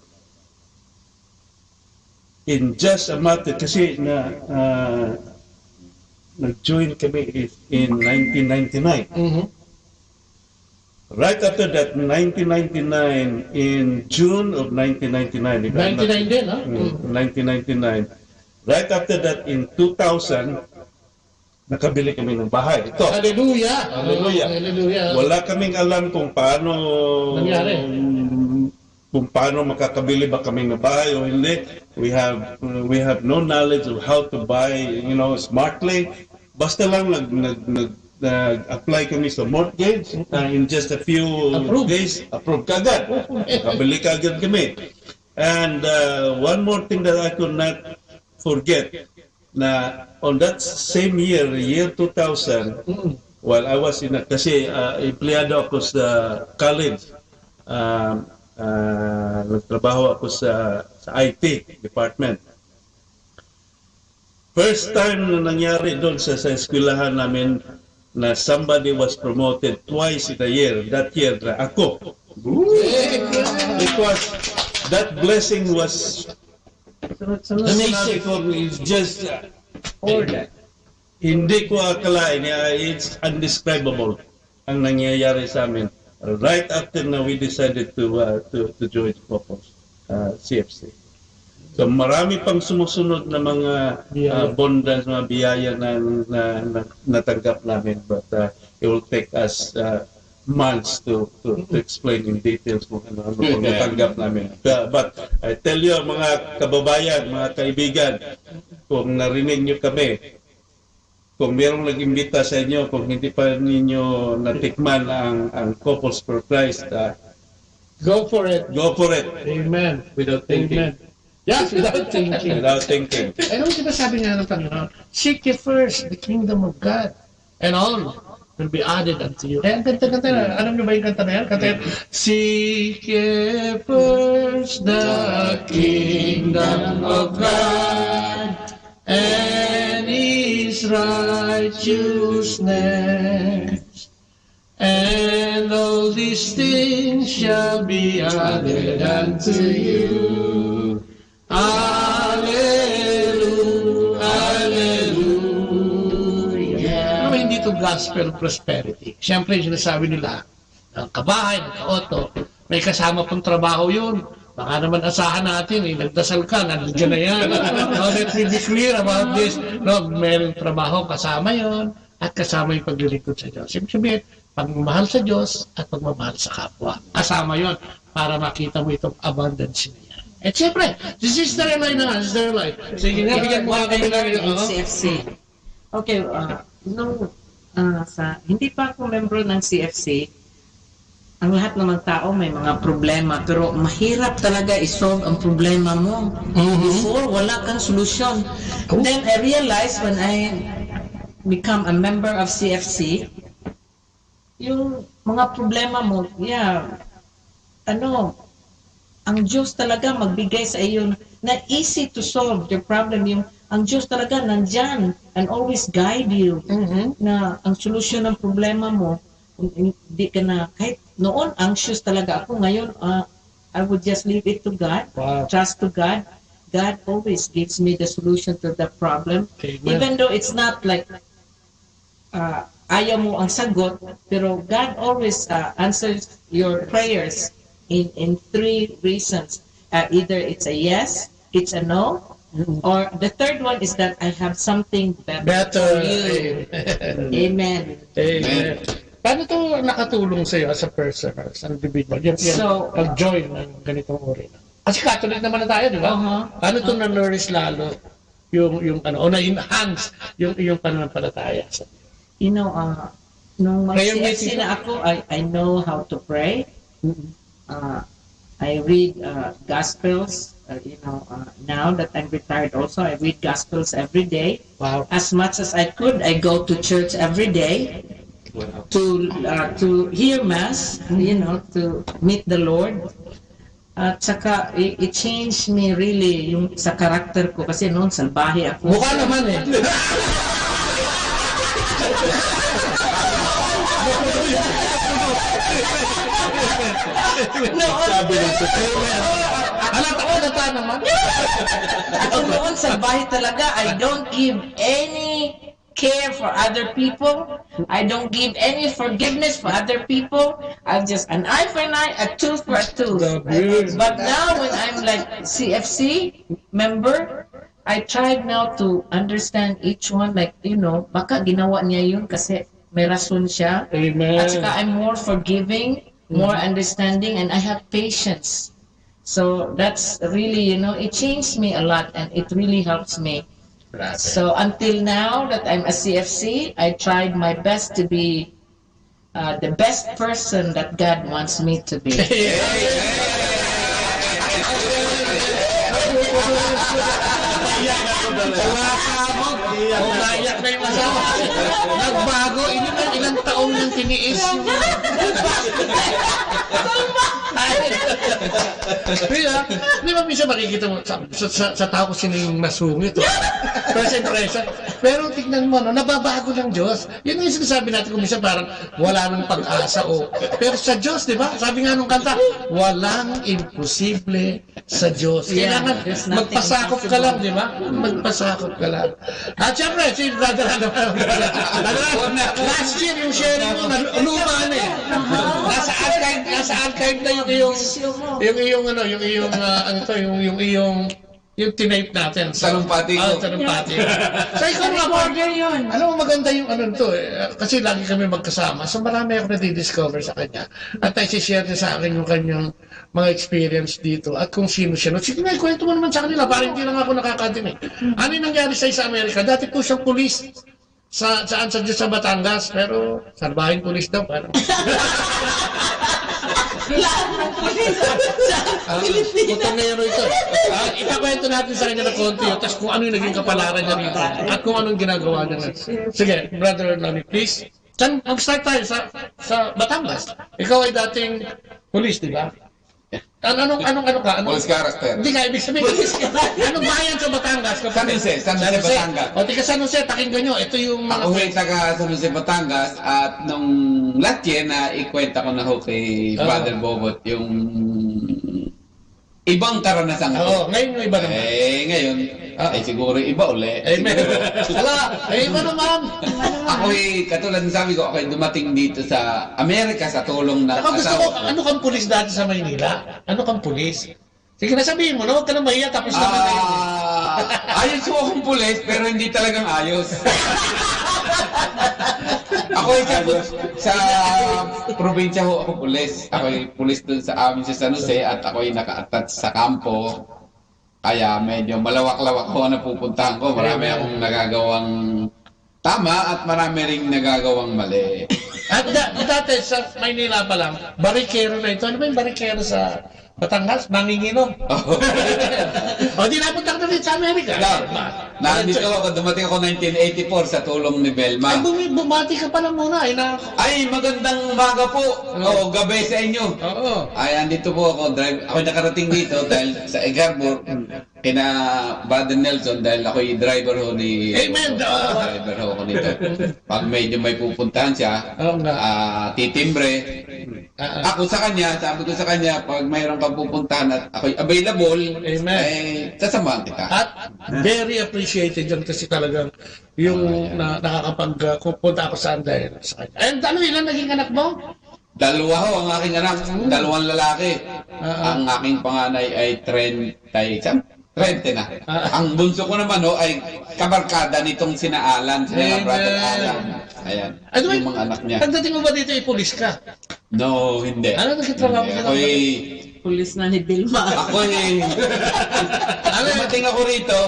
Speaker 5: in just a matter, kasi nag-join kami in 1999. Right after that, 1999, in June of 1999.
Speaker 20: 99 din, ha?
Speaker 5: 1999. Right after that, in 2000, nakabili kami ng bahay. Ito.
Speaker 20: Hallelujah!
Speaker 5: Hallelujah! Wala kaming alam kung paano makakabili ba kami ng bahay o hindi. We have no knowledge of how to buy, smartly. Basta lang nag-apply kami sa mortgage in just a few days, approved kagad. Nakabili kagad kami. And one more thing that I could not forget, na on that same year 2000, while I was kasi empleyado ako sa college, nagtrabaho ako sa IT department. First time na nangyari doon sa eskwelahan namin na somebody was promoted twice in a year. That year, ako. It was, that blessing was amazing for me. It's just, hindi ko akalain. It's undescribable ang nangyayari sa amin. Right after na we decided to join Couples, CFC. So marami pang sumusunod na mga bondage, mga biyaya na natanggap namin, but it will take us months to explain in details kung ano natanggap namin. But I tell you, mga kababayan, mga kaibigan, kung narinig nyo kami, kung mayroong nag-imbita sa inyo, kung hindi pa ninyo natikman ang Couples for Christ,
Speaker 20: go for it.
Speaker 5: Go for it.
Speaker 20: Amen.
Speaker 5: Without thinking.
Speaker 20: Amen. Yes, without thinking.
Speaker 5: Without thinking.
Speaker 20: Ano sinasabi nga ng Panginoon? Seek ye first the kingdom of God and all will be added unto you. Kaya ang kanta-kanta na, alam niyo ba yung kanta na yan? Kanta yan, seek ye first the kingdom of God and His righteousness, and all these things shall be added unto you. Hallelujah, hallelujah. Pero hindi to gospel prosperity. Siyempre, sinasabi nila, ang kabahay, ang kaoto, may kasama pang trabaho yun. Baka naman asahan natin, nagdasal ka, nandiyan na yan. No, let's be clear about this. No, mayroong trabaho, kasama yon at kasama yung paglilingkod sa Diyos. Ibig sabihin, pagmamahal sa Diyos at pagmamahal sa kapwa. Kasama yon para makita mo itong abundance na yan. At siyempre, si Sister Eli na, Sister Eli. Sige nga, bigyan mo kami ng
Speaker 6: CFC. Okay, hindi pa ako member ng CFC. Ang lahat naman tao may mga problema, pero mahirap talaga isolve ang problema mo. Before, wala kang solusyon. Then I realized when I become a member of CFC, yung mga problema mo, ang Diyos talaga magbigay sa iyo na easy to solve your problem. Yung ang Diyos talaga nandyan and always guide you na ang solusyon ng problema mo, hindi ka na, kahit noon anxious talaga ako, ngayon I would just leave it to God, trust to God. God always gives me the solution to the problem. Amen. Even though it's not like ayaw mo ang sagot, pero God always answers your prayers in three reasons. Either it's a yes, it's a no, or the third one is that I have something better for you. Amen.
Speaker 20: Amen. Paano ito nakatulong sa iyo as a person, as an individual?
Speaker 6: So,
Speaker 20: pag-join ng ganitong uri. Kasi Catholic naman na tayo, di ba? Paano ito na-nourish lalo yung na-enhance yung pananampalataya sa iyo?
Speaker 6: You know, nung mag-CFC na ako, I know how to pray. I read Gospels. Now that I'm retired also, I read Gospels every day.
Speaker 20: Wow.
Speaker 6: As much as I could, I go to church every day. To hear Mass, to meet the Lord. At saka, it changed me really yung sa karakter ko kasi noon salbahe ako.
Speaker 20: Mukha naman eh.
Speaker 6: Sabi ng halata naman. Ako noon salbahe talaga. I don't give any care for other people. I don't give any forgiveness for other people. I'm just an eye for an eye, a tooth for a tooth. But now when I'm like CFC member, I tried now to understand each one, like, baka ginawa niya yun kasi may rason siya.
Speaker 20: Amen.
Speaker 6: At saka I'm more forgiving, more understanding, and I have patience. So that's really, it changed me a lot and it really helps me. So until now that I'm a CFC, I tried my best to be the best person that God wants me to be.
Speaker 20: Umayak na yung asawa. Nagbago, ilang taong nang tiniis yung... Di ba minsan makikita mo sa tao ko sino yung masungit. First impression. Pero tignan mo, nababago ng Diyos. Yun yung sinasabi natin kung minsan parang wala nang pag-asa. Pero sa Diyos, di ba? Sabi nga nung kanta, walang imposible sa Diyos. Kailangan magpasakop ka lang, di ba? Magpasakop ka lang. At syempre, si Brother last year yung sharing mo, luma na eh. Nasa archive na yung tinape natin.
Speaker 7: Talumpati ko.
Speaker 20: Talumpati. So ikaw nga, alam mo maganda yung kasi lagi kami magkasama. So marami ako na-discover sa kanya. At i-share niya sa akin yung kanyang mga experience dito at kung sino siya. Sige nga, kwento mo naman sa kanila. Parang hindi lang ako nakakadinig. Ano yung nangyari sa Amerika? Dati po siyang pulis. Sa Batangas. Pero salbahing pulis daw. Parang... Putang na yan ito. Ipakwento natin sa kanya na konti tapos kung ano yung naging kapalaran niya rito at kung anong ginagawa niya. Sige, Brother Nani, please. Mag-start tayo sa Batangas. Ikaw ay dating police, di ba? Anong ka?
Speaker 7: Police character.
Speaker 20: Hindi nga, ibig sabihin, anong bayan sa Batangas?
Speaker 7: San Jose, Batangas.
Speaker 20: O, tika San Jose, pakinggan nyo. Ito yung mga...
Speaker 7: Ako ay taga San Jose, Batangas, at nung last year na ikwenta ko na ho kay Brother Bobot yung ibang karanasan ko.
Speaker 20: Oo, ngayon yung iba naman.
Speaker 7: Ngayon, ay siguro iba uli.
Speaker 20: Amen. Iba naman.
Speaker 7: Ako'y, katulad ng sabi ko, ako'y dumating dito sa Amerika sa tulong ng
Speaker 20: Gusto ko, ano kang pulis dati sa Maynila? Ano kang pulis? Sige na sabihin mo, huwag ka na mahiya, tapos naman na yun.
Speaker 7: Ayos ko akong pulis, pero hindi talagang ayos. Ako sa probinsya ho ako pulis. Ako'y pulis dun sa amin sa San Jose at ako'y naka-attach sa kampo. Kaya medyo malawak-lawak ho na pupuntahan ko. Marami akong nagagawang tama at marami ring nagagawang mali.
Speaker 20: At dati sa Maynila pa lang, barikero na ito. Ano ba yung barikero sa Batangas? Manginginom. O di napunta ka na rin sa Amerika.
Speaker 7: Nandito ako, dumating ako 1984 sa tulong ni Belma.
Speaker 20: Ay, bumati ka pa lang muna.
Speaker 7: Ay, magandang umaga po. O, gabi sa inyo. Ay, andito po ako. Ako nakarating dito dahil sa Egarbor, kina Brother Nelson, dahil ako'y driver ho ni...
Speaker 20: Amen!
Speaker 7: Driver ho ako nito. Pag medyo may pupuntahan siya, titimbre. Ako sa kanya, sabi ko sa kanya, pag mayroon kang pupuntahan at ako'y available, ay sasamahan kita.
Speaker 20: At very appreciated yan kasi talagang yung nakakapag-pupunta ako saan dahil sa kanya. And ano, ilan naging anak mo?
Speaker 7: Dalawa ho ang aking anak, dalawang lalaki. Ang aking panganay ay 30 na. Ang bunso ko naman ho ay kabarkada nitong sina Alan, sina Brother Alan. Ayan, yung mga anak niya.
Speaker 20: Pagdating mo ba dito, ipulis ka?
Speaker 7: No, hindi.
Speaker 20: Ano nagkitrabaho ka?
Speaker 7: Ako'y...
Speaker 8: Pulis na ni Bilma.
Speaker 7: Ako'y... Dumating ako rito,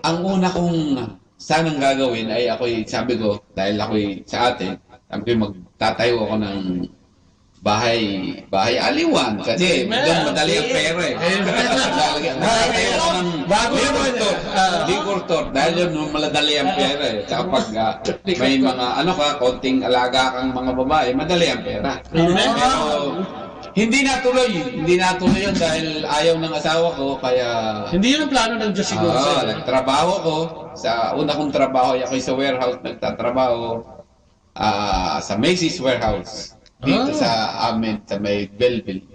Speaker 7: ang una kong sanang gagawin ay ako'y, sabi ko, dahil ako'y sa atin, sabi ko magtatayo ako ng bahay aliwan kasi doon madali ang pera eh. Nakatayo ako ng likurtor dahil yun madali ang pera eh. Saka pag may mga konting alaga kang mga babae, madali ang pera. Pero hindi natuloy yun dahil ayaw ng asawa ko kaya...
Speaker 20: Hindi yun ang plano ng Diyos siguro sa'yo.
Speaker 7: Nagtrabaho ko, sa una kong trabaho, ako'y sa warehouse, nagtatrabaho sa Macy's warehouse. Dito sa amin, sa may Belleville.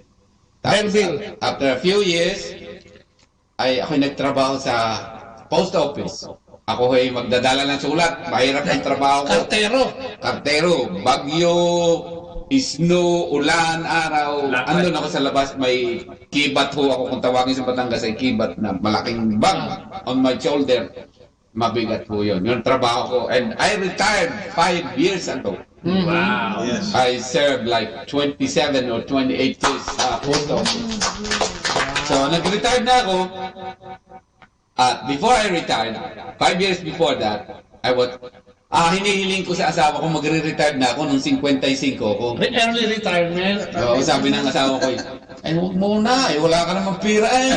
Speaker 20: Belleville.
Speaker 7: After a few years, ay ako'y nagtrabaho sa post office. Ako ay magdadala ng sulat. Mahirap ang trabaho ko. Kartero. Bagyo, snow, ulan, araw. Andun ako sa labas. May kibat ho ako kung tawagin sa Batangas ay kibat na malaking bag on my shoulder. Mabigat po yun. Yung trabaho ko. And I retired 5 years ago.
Speaker 5: Wow. Yes.
Speaker 7: I served like 27 or 28 years sa post office. So, nag-retire na ako. Before I retired, 5 years before that, I was... hinihiling ko sa asawa ko, magre-retire na ako nung 55 ko.
Speaker 20: Early retirement?
Speaker 7: Oo, sabi ng asawa ko, ay huwag muna, wala ka namang pira eh.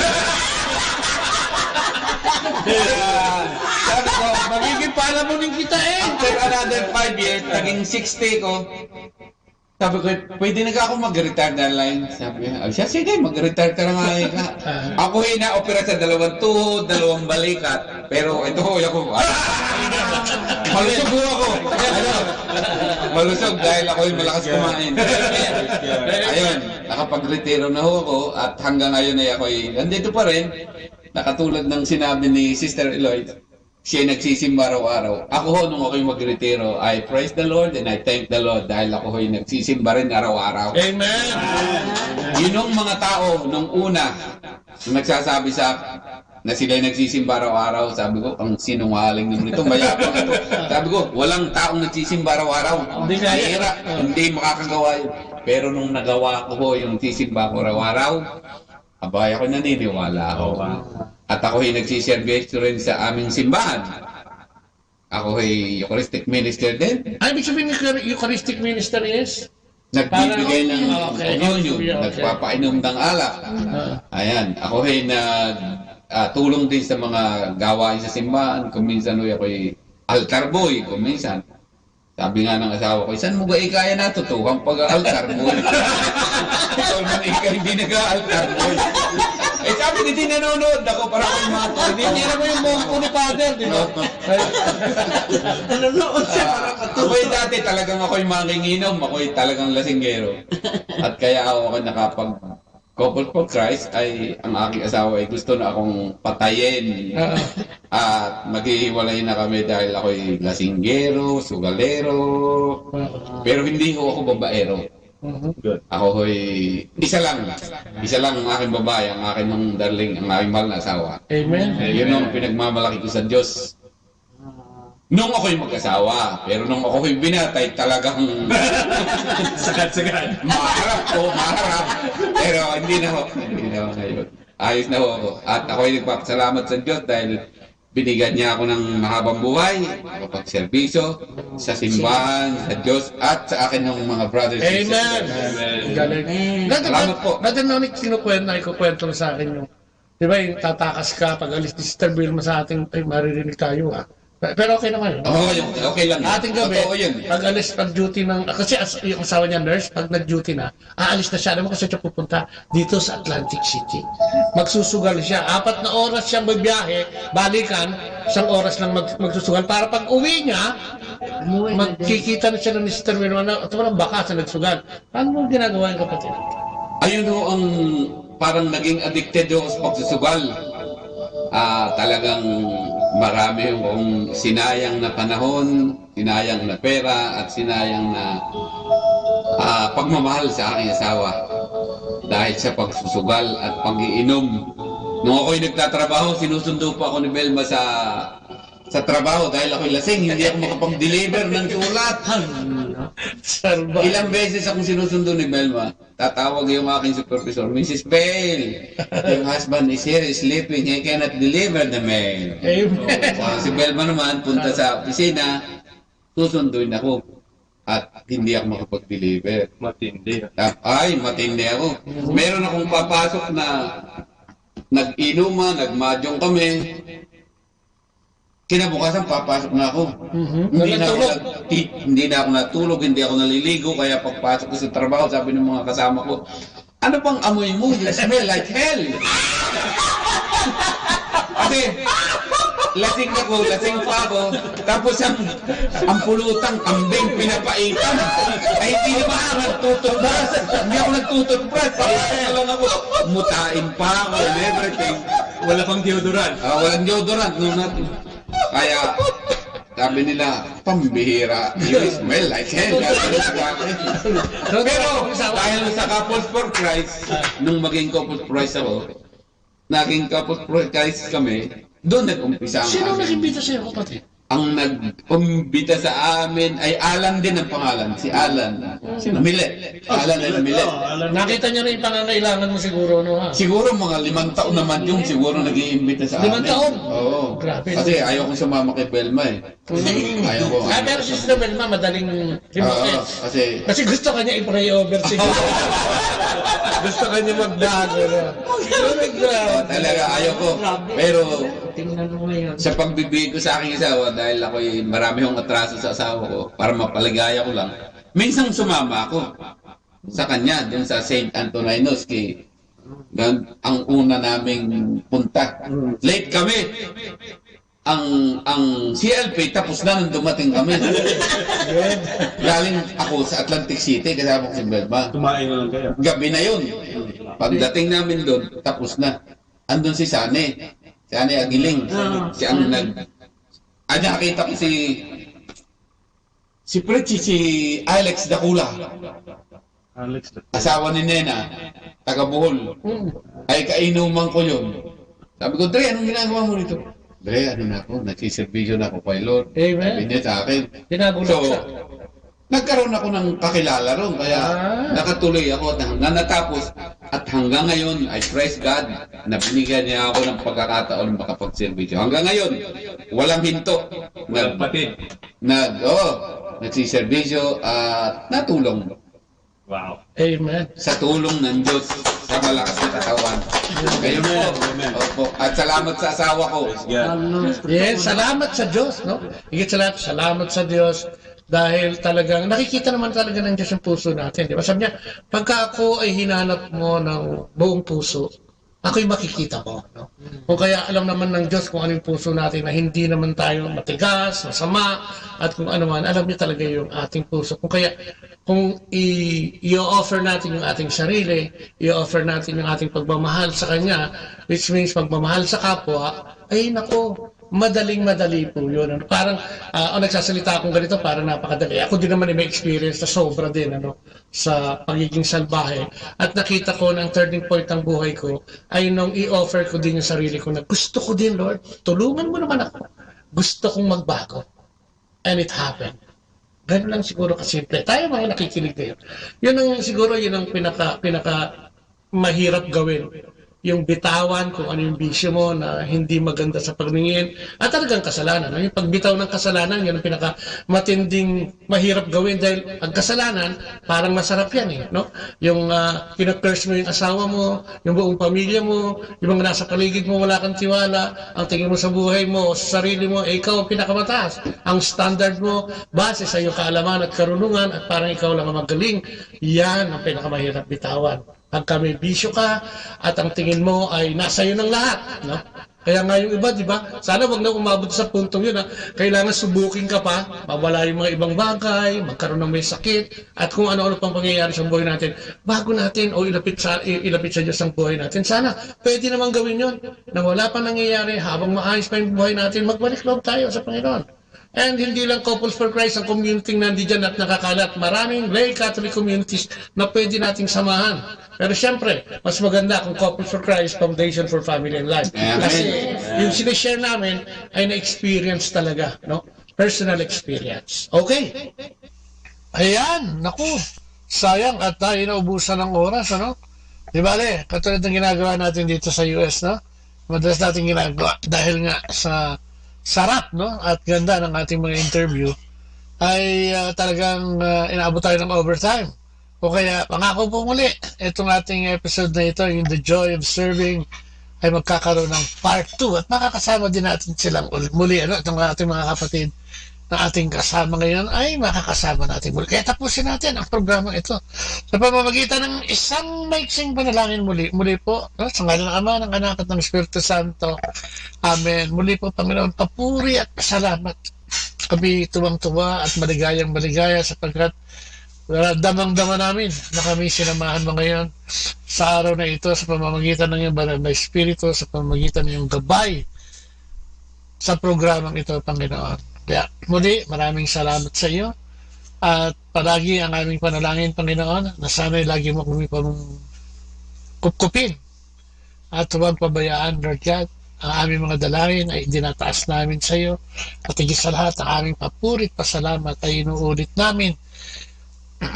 Speaker 7: Sabi ko, magiging palamunin kita eh. After another 5 years, naging 60 ko. Sabi ko, pwede na ako mag-retire na line. Sabi ko, siya, sige, mag-retire ka na nga. Ako na-opera sa 2 tuhod, 2 balikat. Pero ito ho, ako, malusog ho ako. Malusog dahil ako malakas kumain. Ayun, nakapag-retiro na ho ako at hanggang ngayon ay ako nandito pa rin. Nakatulad ng sinabi ni Sister Eloy, siya nagsisimba araw-araw. Ako ho, nung ako'y mag-retiro, I praise the Lord and I thank the Lord dahil ako ho'y nagsisimba rin araw-araw.
Speaker 20: Amen!
Speaker 7: Yun yung mga tao nung una, nagsasabi sa na sila'y nagsisimba araw-araw, sabi ko, ang sinungaling naman ito, mayabang ito. Sabi ko, walang taong nagsisimba araw-araw. Hindi makakagawa yun. Pero nung nagawa ko ho, yung sisimba ko araw-araw, abay ako naniniwala ako. At ako ay nagsiservisyo rin sa aming simbahan. Ako ay Eucharistic Minister din.
Speaker 20: Ay, ibig sabihin Eucharistic Minister is?
Speaker 7: Nagbibigay ng communion, nagpapainom ng alak. Ayan, ako ay tulong din sa mga gawain sa simbahan. Kung minsan ako ay altar boy, kung minsan. Sabi nga ng asawa ko, saan mo ba ikaya natutuhan pag-altar boy? Ikaw man hindi nag-altar boy. Sabi ko, hindi nanonood ako para kay Mato. Hindi niya naman yung mongko ni Father, di ba? Nanonood siya para katuwa. Ako'y dati talagang ako'y manginginom, ako'y talagang lasinggero. At kaya ako nakapag-couple for Christ ay ang aking asawa ay gusto na akong patayin. At maghihiwalay na kami dahil ako'y lasinggero, sugalero. Pero hindi ko ako babaero. Ako ho'y isa lang ang aking babae, ang aking mga darling, ang aking mahal na asawa.
Speaker 20: Amen.
Speaker 7: Yun ang pinagmamalaki ko sa Diyos. Nung ako'y mag-asawa, pero nung ako'y binatay, talagang sagad-sagad. Maharap. Pero hindi na ako ngayon. Ayos na ako. At ako'y nagpapasalamat sa Diyos dahil binigyan niya ako ng mahabang buhay, makapagserbisyo sa simbahan, sa Diyos, at sa akin ng mga brothers and sisters.
Speaker 20: Amen. Galing.
Speaker 7: Salamat po.
Speaker 20: Dati namin ikukwento na sa akin yung, di ba yung tatakas ka, pag alis ni Sister Vilma sa ating, ay maririnig tayo Pero okay naman yun.
Speaker 7: Okay lang.
Speaker 20: Ating gabi, pag alis, pag duty ng, kasi yung asawa niya nurse, pag nag-duty na, aalis na siya. Alam mo kasi siya pupunta dito sa Atlantic City. Magsusugal siya. 4 na oras siyang bibiyahe, balikan, 1 oras lang magsusugal. Para pag uwi niya, magkikita na siya ng Mr. Wilma na, ito walang baka sa nagsugal. Paano mo ginagawa yung kapatid?
Speaker 7: Ayun ho ang parang naging addicted ho sa pagsusugal. Talagang marami yung sinayang na panahon, sinayang na pera, at sinayang na pagmamahal sa aking asawa dahil sa pagsusugal at pag-iinom. Nung ako'y nagtatrabaho, sinusundo pa ako ni Belma sa trabaho dahil ako'y lasing, hindi ako makapag-deliver ng sulat. Ilang beses akong sinusundo ni Belma. Tatawag yung aking supervisor, Mrs. Bale, your husband is here, is sleeping, he cannot deliver the mail. Si Belma naman, punta sa opisina, susunduin ako. At hindi ako makapag-deliver.
Speaker 21: Matindi.
Speaker 7: Matindi ako. Meron akong papasok na nag-inuman, nagmadyong kami. Kinabukasan, papasok na ako. Hindi na ako natulog, hindi ako naliligo, kaya pagpasok ko sa trabaho, sabi ng mga kasama ko, ano pang amoy mo? You smell like hell. Kasi, lasing pa ako, tapos ang pulutang kambing pinapaitan. Ay, hindi naman ako nagtututbrush. Hindi ako nagtututbrush. Pakita lang ako. Mutain pa ako and everything.
Speaker 21: Wala pang deodorant.
Speaker 7: Walang deodorant. Kaya, sabi nila, pambihira. You smell like hell. Pero, dahil sa Couples for Christ, nung maging Couples for Christ ako, naging Couples for Christ kami, doon nag-umpisa ang
Speaker 20: Sino nag-imbita sa'yo, kapatid?
Speaker 7: Ang nag-umbita sa amin ay Alan din ang pangalan. Si Alan. Milet. Alan and Milet.
Speaker 20: Nakita niyo rin yung pangangailangan mo siguro, no?
Speaker 7: Siguro mga 5 taon naman yung siguro nag-iimbita sa amin.
Speaker 20: 5 taon?
Speaker 7: Oo.
Speaker 20: Grabe.
Speaker 7: Kasi ayaw kong sumama kay Belma eh. Ayaw ko.
Speaker 20: Pero si Sister Belma, madaling himukit. Kasi gusto kanya i-pray over siguro. Gusto kanya magbago na.
Speaker 7: Talaga, ayaw ko. Pero, sa pagbibigay ko sa aking asawa, dahil ako'y marami akong atraso sa asawa ko, para mapaligaya ko lang, minsan sumama ako sa kanya, dun sa St. Antoninus, ang una naming punta. Late kami. Ang CLP, tapos na nung dumating kami. Galing ako sa Atlantic City, kasama ko si Belma.
Speaker 21: Tumain na lang kayo.
Speaker 7: Gabi na yun. Pagdating namin doon, tapos na. Andun si Sane. Si Sane Agiling. Siya ang nakita ko si Pritchie, si Alex Dacula. Asawa ni Nena, taga Bohol. Ay kainuman ko yun. Sabi ko, Dre, anong ginagawa mo rito? Dre, ano na ako, nagsiservisyo na ako kay Lord. Sabi niya sa akin. So, nagkaroon ako ng kakilala ron, kaya nakatuloy ako at hanggang natapos. At hanggang ngayon, I praise God na binigyan niya ako ng pagkakataon makapagservisyo. Hanggang ngayon, walang hinto. Nagsiservisyo at natulong.
Speaker 21: Wow.
Speaker 20: Amen.
Speaker 7: Sa tulong ng Diyos sa malakas na katawan. Ngayon po. At salamat sa asawa ko.
Speaker 20: Yes, salamat sa Diyos, no? Higit sa lahat, salamat sa Diyos Dahil talagang, nakikita naman talaga ng Diyos yung puso natin. Di ba? Sabi niya, pagka ako ay hinanap mo ng buong puso, ako'y makikita mo. No? Kung kaya alam naman ng Diyos kung ano yung puso natin na hindi naman tayo matigas, masama, at kung ano man, alam niya talaga yung ating puso. Kung kaya, kung i-offer natin yung ating sarili, i-offer natin yung ating pagmamahal sa Kanya, which means pagmamahal sa kapwa, ay nako, madaling-madali po yun. Ano? Parang, nagsasalita akong ganito, parang napakadali. Ako din naman may experience na sobra din sa pagiging salbahe. At nakita ko ng turning point ng buhay ko ay nung i-offer ko din yung sarili ko na gusto ko din, Lord, tulungan mo naman ako. Gusto kong magbago. And it happened. Ganun lang siguro kasimple. Tayo mga nakikinig ngayon. Yun ang pinaka mahirap gawin. Yung bitawan kung ano yung bisyo mo na hindi maganda sa pagtingin at talagang kasalanan. Yung pagbitaw ng kasalanan, yun ang pinaka matinding mahirap gawin dahil ang kasalanan, parang masarap yan eh. No? Yung kinakurse mo yung asawa mo, yung buong pamilya mo, yung mga nasa paligid mo, wala kang tiwala, ang tingin mo sa buhay mo, sa sarili mo, ikaw ang pinakamataas. Ang standard mo, base sa iyong kaalaman at karunungan at parang ikaw lang ang magaling, yan ang pinakamahirap bitawan. Pagka may bisyo ka at ang tingin mo ay nasa iyo ng lahat. No? Kaya nga yung iba, di ba? Sana wag na umabot sa puntong yun. Kailangan subukin ka pa, mawala yung mga ibang bagay, magkaroon ng may sakit, at kung ano-ano pang pangyayari sa buhay natin, bago natin o ilapit sa Diyos ang buhay natin. Sana pwede naman gawin yun. Na wala pa nangyayari, habang maayos pa yung buhay natin, magbalik loob tayo sa Panginoon. And hindi lang Couples for Christ ang community nandiyan at nakakalat. Maraming lay Catholic communities na pwede nating samahan. Pero siyempre, mas maganda kung Couples for Christ, Foundation for Family and Life. Kasi yung sinishare namin ay na-experience talaga. No? Personal experience. Okay.
Speaker 10: Ayan, naku. Sayang at tayo naubusan ng oras, ano? Di ba, Ale? Katulad ng ginagawa natin dito sa US, no? Madalas natin ginagawa dahil nga sa sarap, no? At ganda ng ating mga interview ay talagang inaabot tayo ng overtime. O kaya, pangako po muli, itong ating episode na ito, yung The Joy of Serving, ay magkakaroon ng part 2 at makakasama din natin silang muli, ano? Itong ating mga kapatid na ating kasama ngayon ay makakasama natin muli. Kaya tapusin natin ang programa ito sa pamamagitan ng isang maiksing panalangin muli. Muli po, sa ngalan ng Ama, ng Anak at ng Espiritu Santo. Amen. Muli po, Panginoon, papuri at pasalamat. Kami tuwang-tuwa at maligayang-maligaya sapagkat damang-dama namin na kami sinamahan mo ngayon sa araw na ito sa pamamagitan ng iyong banal na Espiritu, sa pamamagitan ng iyong gabay sa programang ito, Panginoon. Kaya muli, maraming salamat sa iyo at palagi ang aming panalangin, Panginoon, na sana'y lagi mo kami kupkupin at huwag pabayaan, Lord God, ang aming mga dalangin ay dinataas namin sa iyo at higit sa lahat ang aming papurit pasalamat ay inuulit namin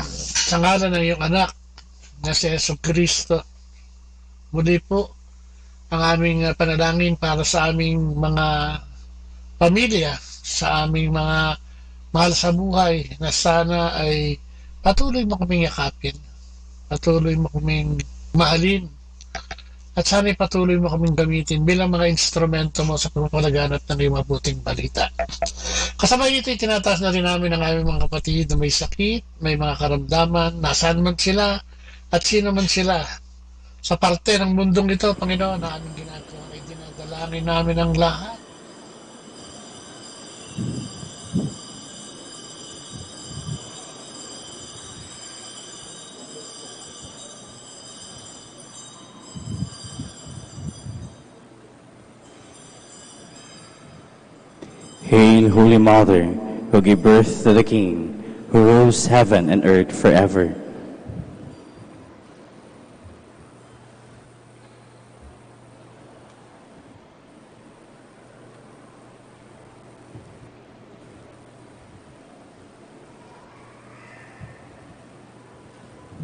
Speaker 10: sa ngalan ng iyong anak na si Jesucristo. Muli po ang aming panalangin para sa aming mga pamilya, sa aming mga mahal sa buhay, na sana ay patuloy mo kaming yakapin, patuloy mo kaming mahalin, at sana ay patuloy mo kaming gamitin bilang mga instrumento mo sa pagpapalaganap ng iyong mabuting balita. Kasama ito, tinataas na rin namin ang aming mga kapatid na may sakit, may mga karamdaman, nasaan man sila, at sino man sila. Sa parte ng mundong ito, Panginoon, na aming ginagawa, ay dinadalangin namin ang lahat.
Speaker 11: Hail, Holy Mother, who gave birth to the King, who rules heaven and earth forever.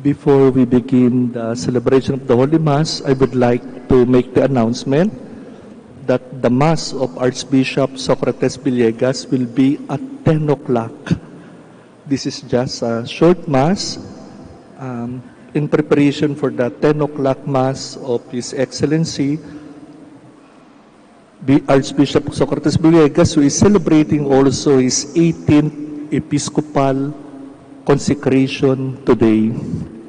Speaker 12: Before we begin the celebration of the Holy Mass, I would like to make the announcement that the Mass of Archbishop Socrates Villegas will be at 10 o'clock. This is just a short Mass in preparation for the 10 o'clock Mass of His Excellency, Archbishop Socrates Villegas, who is celebrating also his 18th Episcopal consecration today.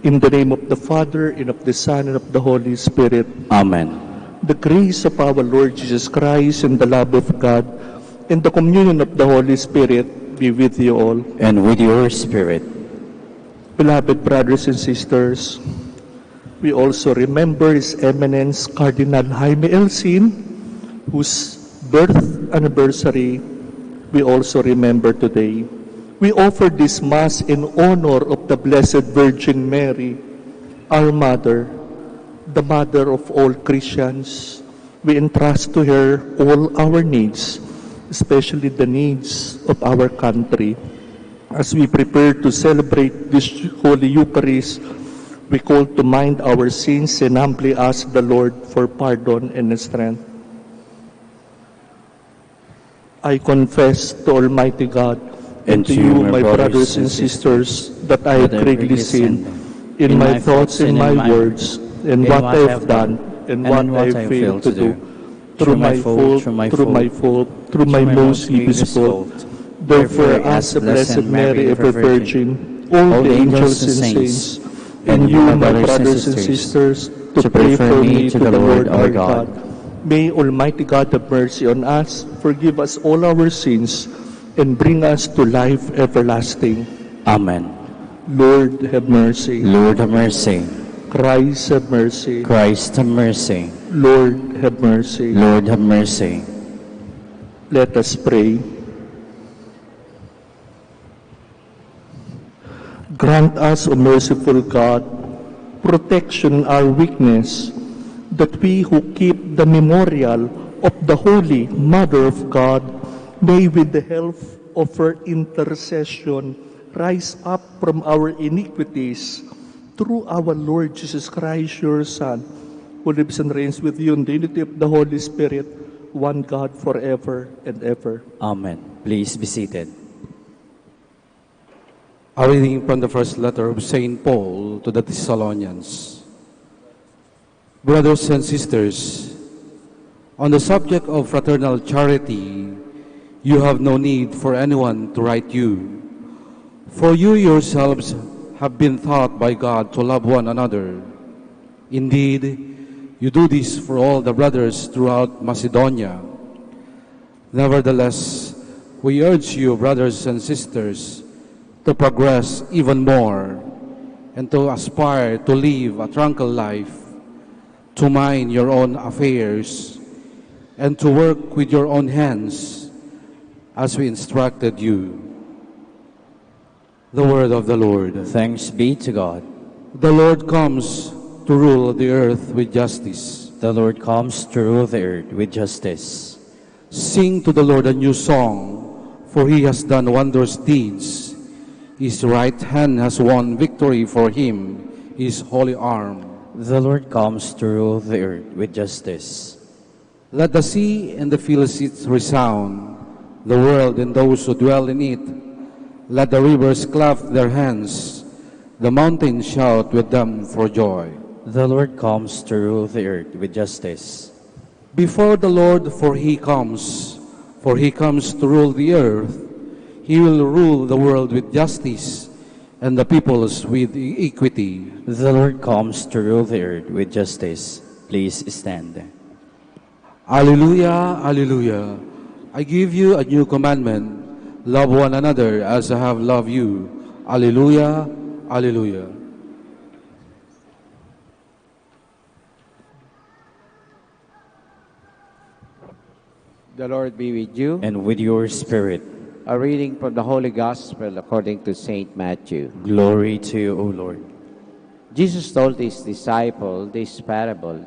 Speaker 12: In the name of the Father, and of the Son, and of the Holy Spirit.
Speaker 11: Amen.
Speaker 12: The grace of our Lord Jesus Christ, and the love of God, and the communion of the Holy Spirit be with you all.
Speaker 11: And with your spirit.
Speaker 12: Beloved brothers and sisters, we also remember His Eminence Cardinal Jaime Elsin, whose birth anniversary we also remember today. We offer this Mass in honor of the Blessed Virgin Mary, our Mother, the Mother of all Christians. We entrust to her all our needs, especially the needs of our country. As we prepare to celebrate this Holy Eucharist, we call to mind our sins and humbly ask the Lord for pardon and strength. I confess to Almighty God and to you, my brothers and sisters, that I have greatly sinned in my thoughts and my words, and what I have done and what I have failed to do, through my fault, through my most grievous fault. Therefore, ask the Blessed Mary, ever Virgin, all the angels and saints, and you, my brothers and sisters, to pray for me to the Lord our God. May Almighty God have mercy on us, forgive us all our sins, and bring us to life everlasting.
Speaker 11: Amen.
Speaker 12: Lord, have mercy.
Speaker 11: Lord, have mercy.
Speaker 12: Christ, have mercy.
Speaker 11: Christ, have mercy.
Speaker 12: Lord, have mercy.
Speaker 11: Lord, have mercy.
Speaker 12: Let us pray. Grant us, O merciful God, protection in our weakness, that we who keep the memorial of the Holy Mother of God may, with the help of her intercession, rise up from our iniquities through our Lord Jesus Christ, your Son, who lives and reigns with you in the unity of the Holy Spirit, one God forever and ever.
Speaker 11: Amen. Please be seated.
Speaker 2: A reading from the first letter of St. Paul to the Thessalonians. Brothers and sisters, on the subject of fraternal charity, you have no need for anyone to write you, for you yourselves have been taught by God to love one another. Indeed, you do this for all the brothers throughout Macedonia. Nevertheless, we urge you, brothers and sisters, to progress even more and to aspire to live a tranquil life, to mind your own affairs, and to work with your own hands as we instructed you. The word of the Lord.
Speaker 11: Thanks be to God.
Speaker 2: The Lord comes to rule the earth with justice.
Speaker 11: The Lord comes to rule the earth with justice.
Speaker 2: Sing to the Lord a new song, for he has done wondrous deeds. His right hand has won victory for him, his holy arm.
Speaker 11: The Lord comes to rule the earth with justice.
Speaker 2: Let the sea and the fields resound, the world and those who dwell in it. Let the rivers clap their hands, the mountains shout with them for joy.
Speaker 11: The Lord comes to rule the earth with justice.
Speaker 2: Before the Lord, for he comes to rule the earth. He will rule the world with justice, and the peoples with equity.
Speaker 11: The Lord comes to rule the earth with justice. Please stand.
Speaker 2: Alleluia, alleluia. I give you a new commandment. Love one another as I have loved you. Alleluia, alleluia.
Speaker 13: The Lord be with you.
Speaker 11: And with your spirit.
Speaker 13: A reading from the Holy Gospel according to St. Matthew.
Speaker 11: Glory to you, O Lord.
Speaker 13: Jesus told his disciple this parable.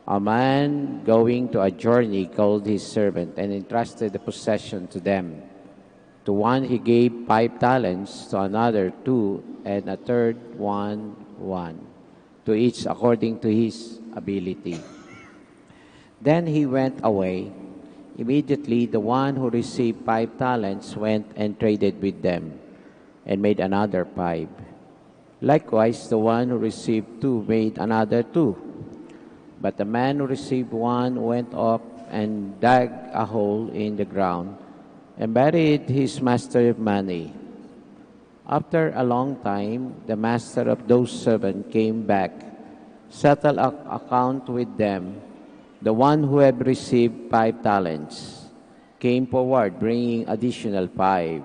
Speaker 13: A man going to a journey called his servant and entrusted the possession to them. To one he gave 5 talents, to another 2, and a third 1, to each according to his ability. Then he went away. Immediately the one who received 5 talents went and traded with them, and made another 5. Likewise the one who received 2 made another 2. But the man who received 1 went up and dug a hole in the ground, and buried his master of money. After a long time, the master of those servants came back, settled account with them. The one who had received 5 talents came forward, bringing additional 5.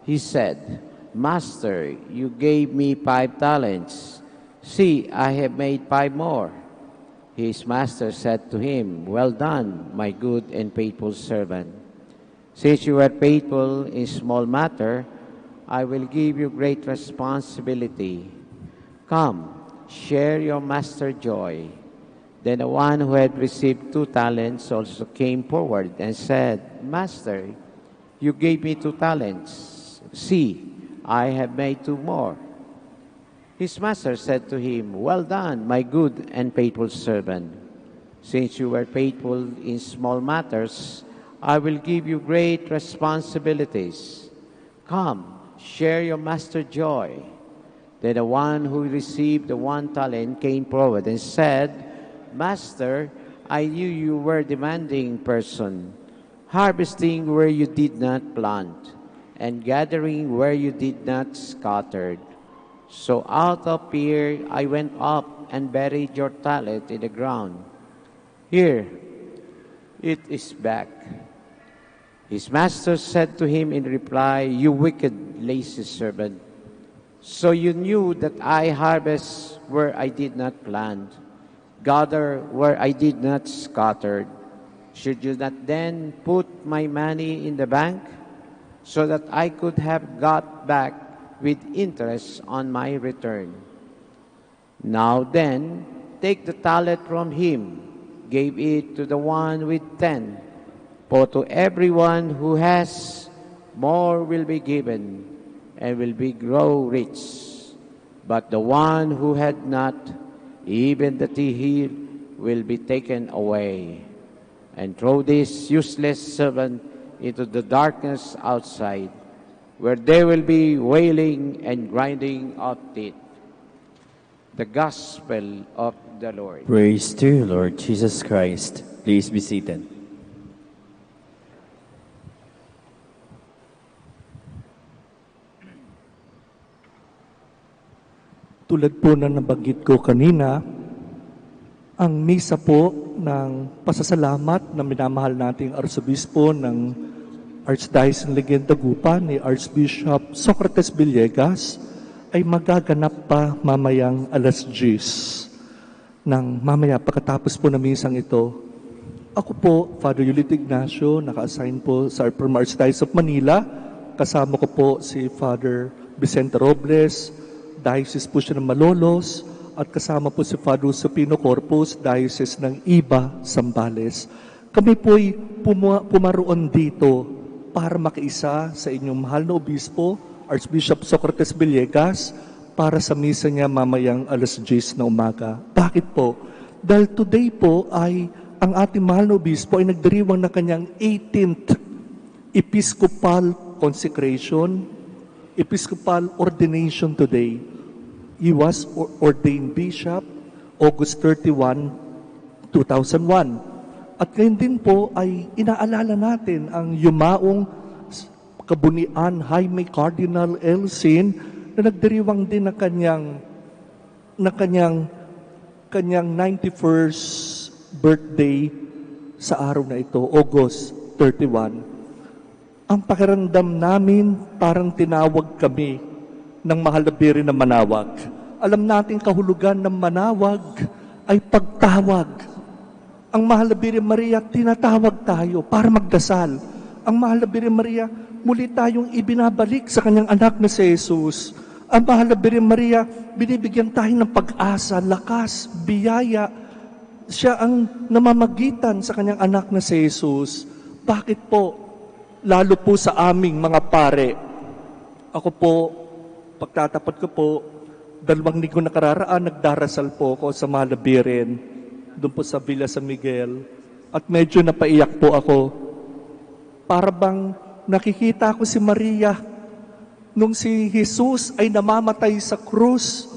Speaker 13: He said, Master, you gave me 5 talents. See, I have made 5 more. His master said to him, Well done, my good and faithful servant. Since you are faithful in small matter, I will give you great responsibility. Come, share your master's joy. Then the one who had received 2 talents also came forward and said, Master, you gave me 2 talents. See, I have made 2 more. His master said to him, Well done, my good and faithful servant. Since you were faithful in small matters, I will give you great responsibilities. Come, share your master's joy. Then the one who received the 1 talent came forward and said, Master, I knew you were a demanding person, harvesting where you did not plant, and gathering where you did not scatter. So out of fear I went up and buried your talent in the ground. Here, it is back. His master said to him in reply, You wicked, lazy servant. So you knew that I harvest where I did not plant, gather where I did not scatter. Should you not then put my money in the bank, so that I could have got back with interest on my return? Now then, take the talent from him, give it to the one with 10. For to everyone who has, more will be given, and will be grow rich. But the one who had not, even that he will be taken away. And throw this useless servant into the darkness outside, where there will be wailing and grinding of teeth. The Gospel of the Lord.
Speaker 11: Praise to you, Lord Jesus Christ. Please be seated.
Speaker 12: Tulad po na nabanggit ko kanina, ang misa po ng pasasalamat na minamahal nating Arsobispo ng Archdiocese ng Legenda Gupa ni Archbishop Socrates Villegas ay magaganap pa mamayang alas 10 ng mamaya pagkatapos po ng misang ito. Ako po, Father Yulito Ignacio, naka-assign po sa from Archdiocese of Manila. Kasama ko po si Father Vicente Robles, Diocese po siya ng Malolos, at kasama po si Father Supino Corpus, Diocese ng Iba, Zambales. Kami po'y pumaroon dito para makiisa sa inyong mahal na obispo, Archbishop Socrates Villegas, para sa misa niya mamayang alas 10 na umaga. Bakit po? Dahil today po ay ang ating mahal na obispo ay nagdiriwang na kanyang 18th Episcopal consecration, Episcopal ordination today. He was ordained bishop August 31, 2001. At ngayon din po ay inaalala natin ang yumaong kabunian Jaime Cardinal Elsin na nagdiriwang din na kanyang 91st birthday sa araw na ito, August 31. Ang pakiramdam namin parang tinawag kami ng mahal na biri na manawag. Alam natin kahulugan ng manawag ay pagtawag. Ang mahal na Birhen Maria, tinatawag tayo para magdasal. Ang mahal na Birhen Maria, muli tayong ibinabalik sa kanyang anak na si Jesus. Ang mahal na Birhen Maria, binibigyan tayo ng pag-asa, lakas, biyaya. Siya ang namamagitan sa kanyang anak na si Jesus. Bakit po? Lalo po sa aming mga pare. Ako po, pagtatapat ko po, 2 linggo nakararaan, nagdarasal po ako sa mahal na Birhen, doon po sa Villa San Miguel. At medyo napaiyak po ako. Para bang nakikita ko si Maria nung si Jesus ay namamatay sa krus.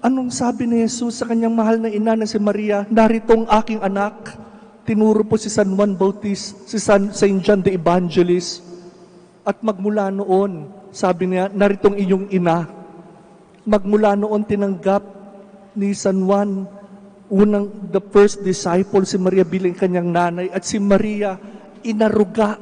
Speaker 12: Anong sabi ni Jesus sa kanyang mahal na ina na si Maria? Naritong aking anak. Tinuro po si San Juan Bautista, si Saint John the Evangelist. At magmula noon, sabi niya, naritong iyong ina. Magmula noon tinanggap ni San Juan, the first disciple, si Maria bilang kanyang nanay, at si Maria inaruga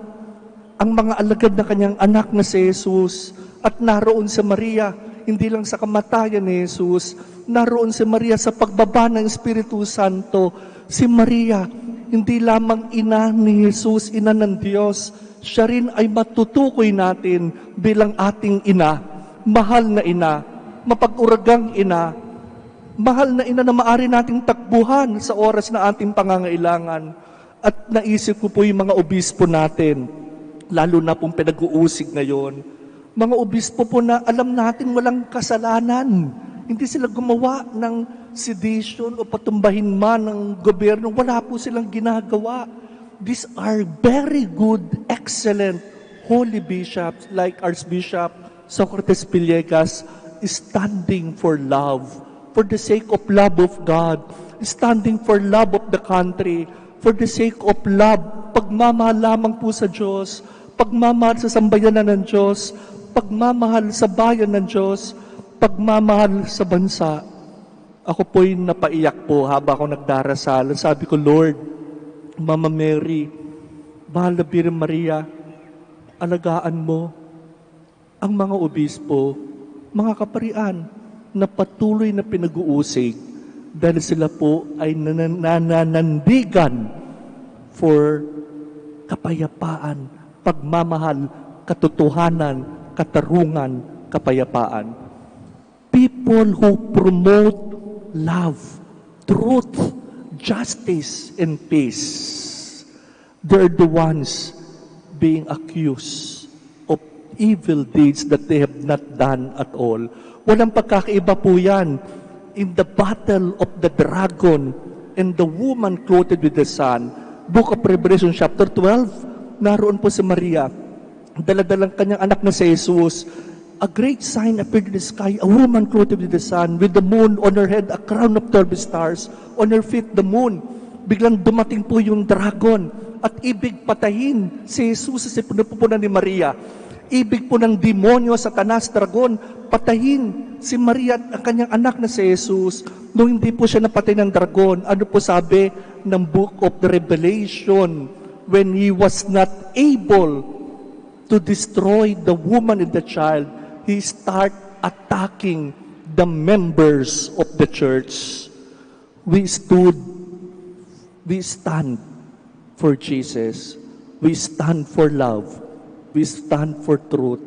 Speaker 12: ang mga alagad na kanyang anak na si Jesus. At naroon si Maria, hindi lang sa kamatayan ni Jesus, naroon si Maria sa pagbaba ng Espiritu Santo. Si Maria, hindi lamang ina ni Jesus, ina ng Diyos, siya rin ay matutukoy natin bilang ating ina, mahal na ina, mapag-uragang ina, mahal na ina na maaari nating takbuhan sa oras na ating pangangailangan. At naisip ko po yung mga obispo natin, lalo na pong pinag-uusig ngayon, mga obispo po na alam natin walang kasalanan, hindi sila gumawa ng sedition o patumbahin man ng gobyerno, wala po silang ginagawa. These are very good, excellent, holy bishops like Archbishop Socrates Villegas, standing for love, for the sake of love of God, standing for love of the country, for the sake of love, pagmamahal lamang po sa Diyos, pagmamahal sa sambayanan ng Diyos, pagmamahal sa bayan ng Diyos, pagmamahal sa bansa. Ako po'y napaiyak po habang ako nagdarasal. Sabi ko, Lord, Mama Mary, Mahal na Birhen Maria, alagaan mo ang mga obispo, mga kaparian na patuloy na pinag-uusig dahil sila po ay nananandigan for kapayapaan, pagmamahal, katotohanan, katarungan, kapayapaan. People who promote love, truth, justice, and peace, they're the ones being accused of evil deeds that they have not done at all. Walang pagkakaiba po yan. In the battle of the dragon and the woman clothed with the sun, Book of Revelation chapter 12, naroon po si Maria, daladalang kanyang anak na si Jesus. A great sign appeared in the sky, a woman clothed with the sun, with the moon on her head, a crown of 12 stars, on her feet the moon. Biglang dumating po yung dragon at ibig patayin si Jesus sa pinupunan ni Maria. Ibig po ng demonyo, Satanas, dragon, patayin si Maria at ang kanyang anak na si Jesus. Nung hindi po siya napatay ng dragon, ano po sabi ng Book of the Revelation? When he was not able to destroy the woman and the child, he start attacking the members of the church. We stand for Jesus. We stand for love. We stand for truth.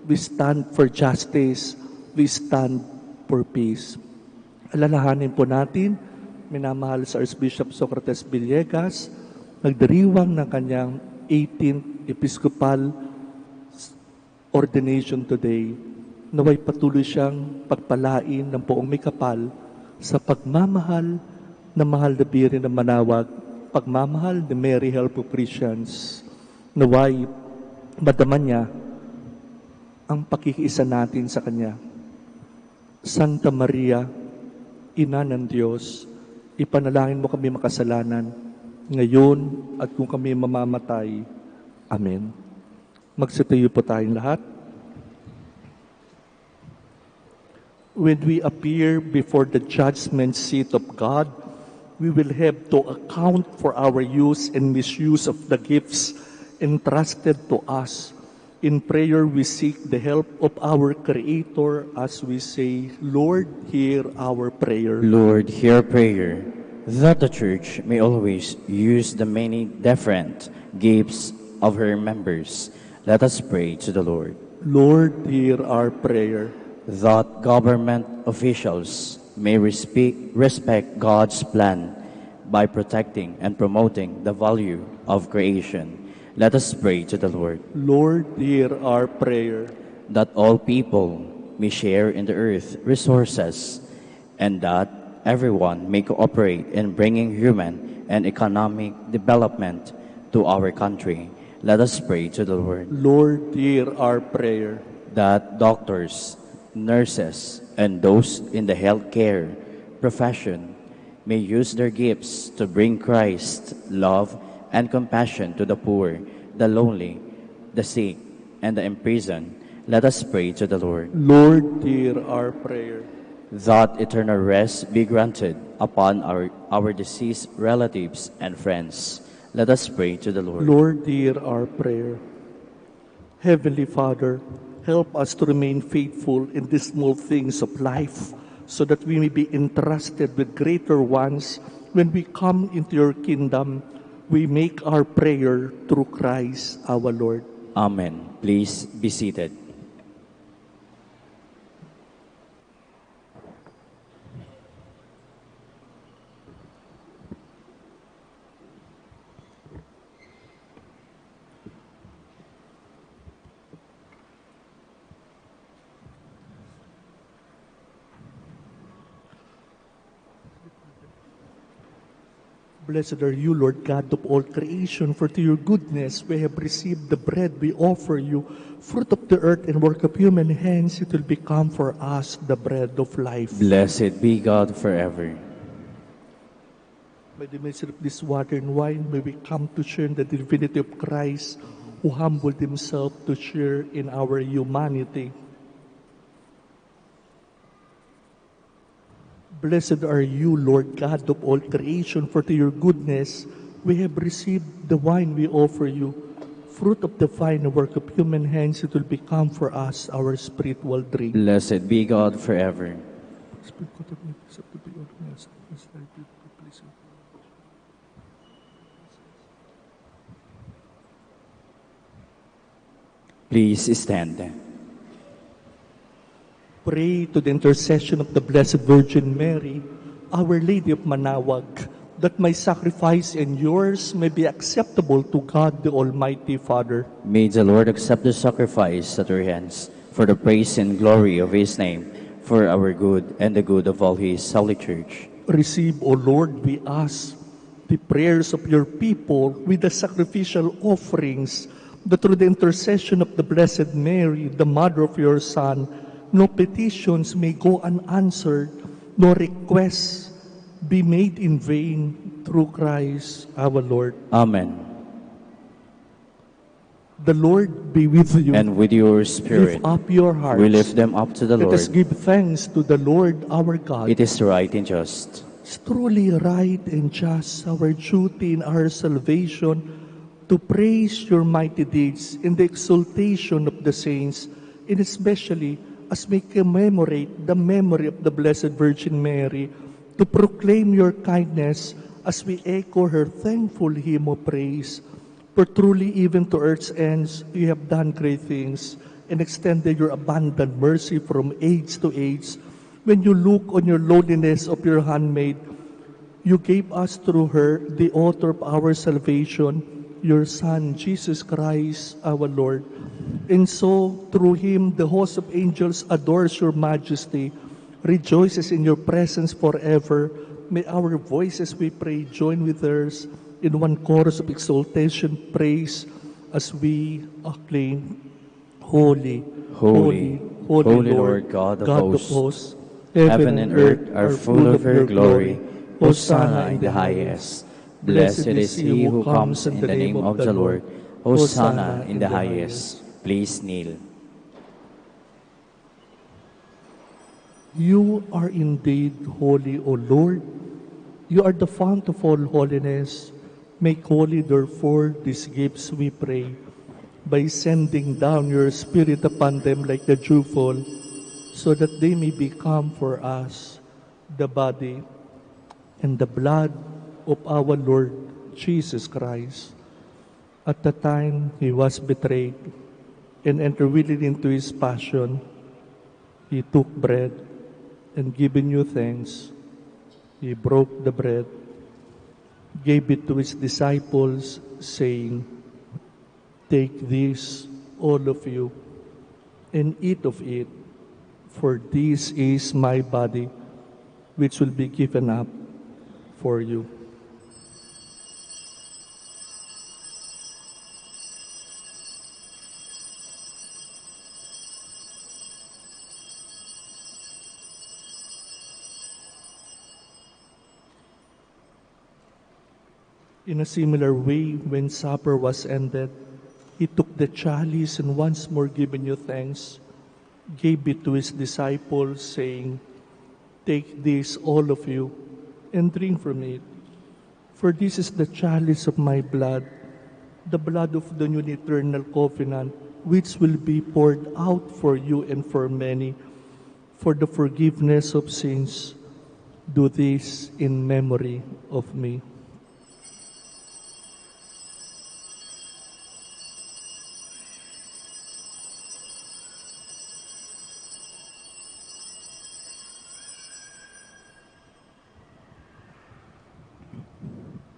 Speaker 12: We stand for justice. We stand for peace. Alalahanin po natin, minamahal sa Archbishop Socrates Villegas, nagdiriwang ng kanyang 18th Episcopal ordination today, naway patuloy siyang pagpalain ng poong may kapal sa pagmamahal na Mahal na Birhen ng Manawag, pagmamahal ni Mary Help of Christians. Naway madama niya ang pakikiisa natin sa Kanya. Santa Maria, Ina ng Diyos, ipanalangin mo kami makasalanan, ngayon at kung kami mamamatay. Amen. Magsitayo po tayong lahat. When we appear before the judgment seat of God, we will have to account for our use and misuse of the gifts entrusted to us. In prayer, we seek the help of our Creator as we say, Lord, hear our prayer.
Speaker 11: Lord, hear prayer, that the Church may always use the many different gifts of her members. Let us pray to the Lord.
Speaker 12: Lord, hear our prayer.
Speaker 11: That government officials may respect God's plan by protecting and promoting the value of creation. Let us pray to the Lord.
Speaker 12: Lord, hear our prayer.
Speaker 11: That all people may share in the earth resources and that everyone may cooperate in bringing human and economic development to our country. Let us pray to the Lord.
Speaker 12: Lord, hear our prayer.
Speaker 11: That doctors, nurses, and those in the healthcare profession may use their gifts to bring Christ, love, and compassion to the poor, the lonely, the sick, and the imprisoned, let us pray to the Lord.
Speaker 12: Lord, hear our prayer.
Speaker 11: That eternal rest be granted upon our deceased relatives and friends. Let us pray to the Lord.
Speaker 12: Lord, hear our prayer. Heavenly Father, help us to remain faithful in the small things of life so that we may be entrusted with greater ones when we come into your kingdom. We make our prayer through Christ our Lord.
Speaker 11: Amen. Please be seated.
Speaker 12: Blessed are you, Lord God of all creation, for to your goodness we have received the bread we offer you, fruit of the earth and work of human hands. It will become for us the bread of life.
Speaker 11: Blessed be God forever.
Speaker 12: By the mercy of this water and wine, may we come to share in the divinity of Christ, who humbled himself to share in our humanity. Blessed are you, Lord God of all creation, for to your goodness we have received the wine we offer you, fruit of the fine work of human hands. It will become for us our spiritual drink.
Speaker 11: Blessed be God forever. Please stand.
Speaker 12: Pray to the intercession of the Blessed Virgin Mary, Our Lady of Manawag, that my sacrifice and yours may be acceptable to God the Almighty Father.
Speaker 11: May the Lord accept the sacrifice at our hands for the praise and glory of his name, for our good and the good of all his holy church.
Speaker 12: Receive, O Lord, we ask, the prayers of your people with the sacrificial offerings, that through the intercession of the Blessed Mary, the Mother of your Son, no petitions may go unanswered, no requests be made in vain, through Christ our Lord.
Speaker 11: Amen.
Speaker 12: The Lord be with you.
Speaker 11: And with your spirit.
Speaker 12: Lift up your hearts.
Speaker 11: We lift them up to the
Speaker 12: Let
Speaker 11: Lord.
Speaker 12: us give thanks to the Lord our God.
Speaker 11: It is right and just.
Speaker 12: It's truly right and just, our duty in our salvation, to praise your mighty deeds in the exaltation of the saints, and especially as we commemorate the memory of the Blessed Virgin Mary, to proclaim your kindness as we echo her thankful hymn of praise. For truly, even to earth's ends, you have done great things and extended your abundant mercy from age to age. When you look on your lowliness of your handmaid, you gave us through her, the author of our salvation, your Son, Jesus Christ, our Lord. And so, through him, the host of angels adores your majesty, rejoices in your presence forever. May our voices, we pray, join with theirs in one chorus of exaltation, praise, as we acclaim, Holy,
Speaker 11: Holy, holy Lord God of hosts. Heaven and earth are full of your glory. Hosanna in the highest. Blessed is he who comes in the name of the Lord. Hosanna in the highest. Please kneel.
Speaker 12: You are indeed holy, O Lord. You are the fount of all holiness. Make holy, therefore, these gifts, we pray, by sending down your Spirit upon them like the dewfall, so that they may become for us the body and the blood of our Lord Jesus Christ. At the time he was betrayed and entered willingly into his passion, he took bread and giving you thanks, he broke the bread, gave it to his disciples, saying, "Take this, all of you, and eat of it, for this is my body, which will be given up for you." In a similar way, when supper was ended, He took the chalice and once more giving you thanks, gave it to his disciples, saying, "Take this, all of you, and drink from it. For this is the chalice of my blood, the blood of the new and eternal covenant, which will be poured out for you and for many, for the forgiveness of sins. Do this in memory of me."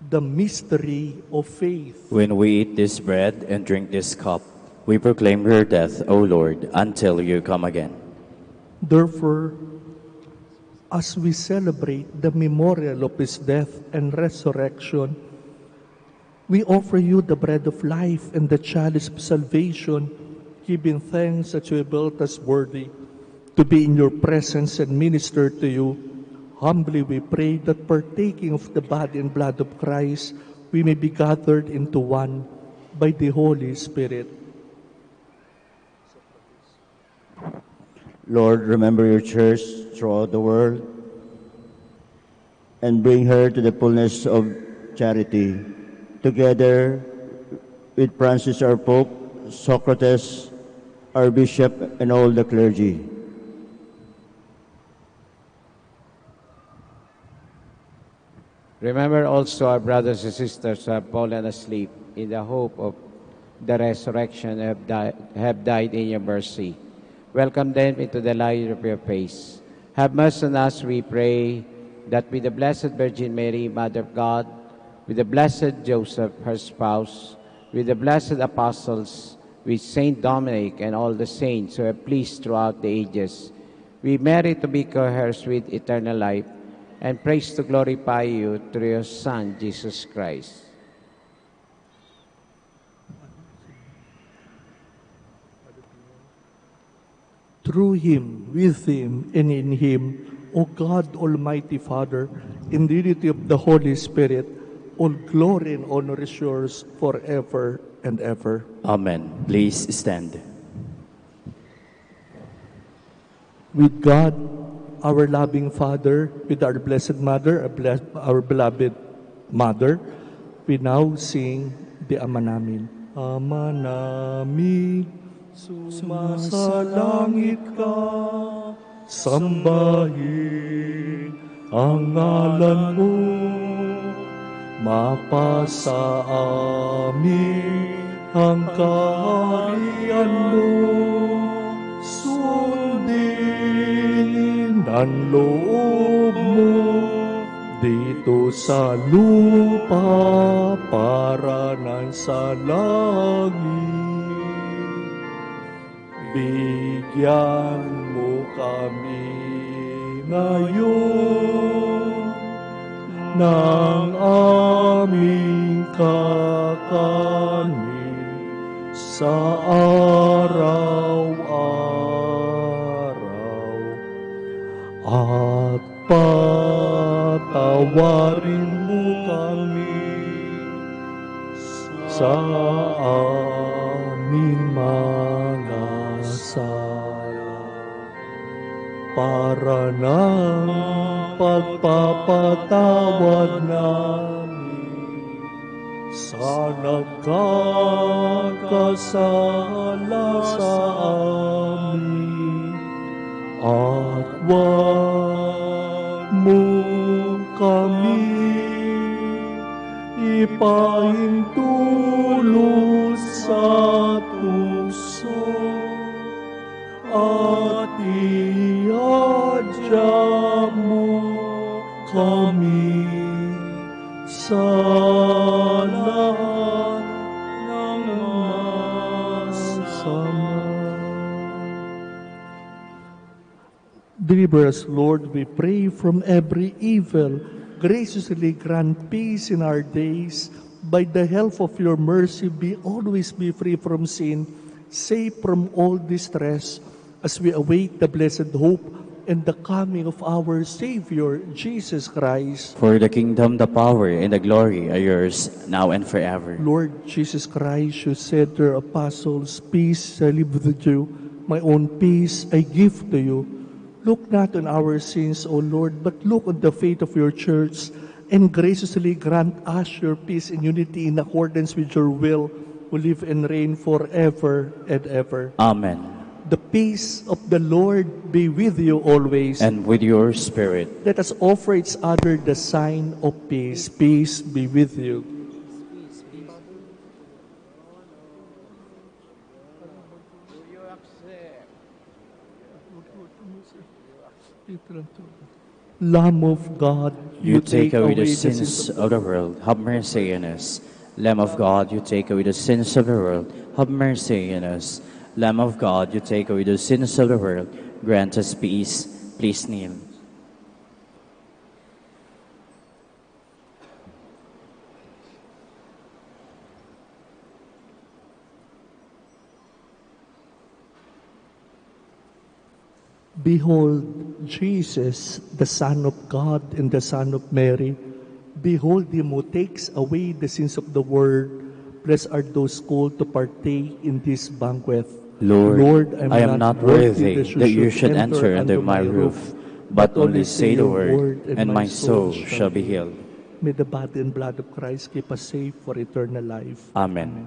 Speaker 12: The mystery of faith.
Speaker 11: When we eat this bread and drink this cup, we proclaim your death, O Lord, until you come again.
Speaker 12: Therefore, as we celebrate the memorial of his death and resurrection, we offer you the bread of life and the chalice of salvation, giving thanks that you have built us worthy to be in your presence and minister to you. Humbly we pray that partaking of the body and blood of Christ, we may be gathered into one by the Holy Spirit.
Speaker 4: Lord, remember your church throughout the world and bring her to the fullness of charity, together with Francis our Pope, Socrates our Bishop, and all the clergy.
Speaker 13: Remember also our brothers and sisters who have fallen asleep in the hope of the resurrection and have died in your mercy. Welcome them into the light of your face. Have mercy on us, we pray, that with the Blessed Virgin Mary, Mother of God, with the Blessed Joseph, her spouse, with the blessed apostles, with Saint Dominic and all the saints who have pleased throughout the ages, we merit to be co-heirs with eternal life, and praise to glorify you through your Son, Jesus Christ.
Speaker 12: Through him, with him, and in him, O God, Almighty Father, in the unity of the Holy Spirit, all glory and honor is yours forever and ever.
Speaker 11: Amen. Please stand.
Speaker 12: With God, our loving Father, with our Blessed Mother, our beloved Mother, we now sing the Ama Namin. Ama namin, sumasalangit ka, sambahin ang ngalan mo, mapasa amin ang kaharian mo, sundin ang loob mo dito sa lupa para nang sa langit. Bigyan mo kami ngayon ng aming kakanin sa araw-araw at patawarin mo kami sa aming mga sala para ng pagpapatawad namin sa nagkakasala sa amin, at wag mo kami ipahintulot sa tukso at iadya mo kami sa lahat ng masama. Deliver us, Lord, we pray, from every evil. Graciously grant peace in our days. By the help of your mercy, always be free from sin, safe from all distress, as we await the blessed hope and the coming of our Savior, Jesus Christ.
Speaker 11: For the kingdom, the power, and the glory are yours, now and forever.
Speaker 12: Lord Jesus Christ, you said to your apostles, peace I leave with you, my own peace I give to you. Look not on our sins, O Lord, but look on the faith of your church, and graciously grant us your peace and unity in accordance with your will, who live and reign forever and ever.
Speaker 11: Amen.
Speaker 12: The peace of the Lord be with you always.
Speaker 11: And with your spirit.
Speaker 12: Let us offer each other the sign of peace. Peace be with you. Lamb of God,
Speaker 11: you take away the sins of the world, have mercy on us. Lamb of God, you take away the sins of the world, have mercy on us. Lamb of God, you take away the sins of the world, grant us peace. Please kneel.
Speaker 12: Behold, Jesus, the Son of God and the Son of Mary. Behold him who takes away the sins of the world. Blessed are those called to partake in this banquet.
Speaker 11: Lord, I am not worthy that you should enter under my roof, but only say the word, and my soul shall be healed.
Speaker 12: May the body and blood of Christ keep us safe for eternal life.
Speaker 11: Amen.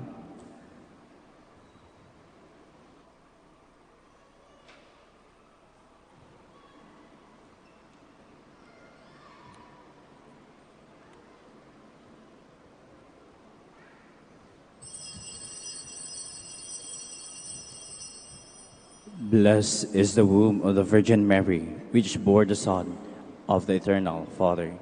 Speaker 11: Blessed is the womb of the Virgin Mary, which bore the Son of the Eternal Father.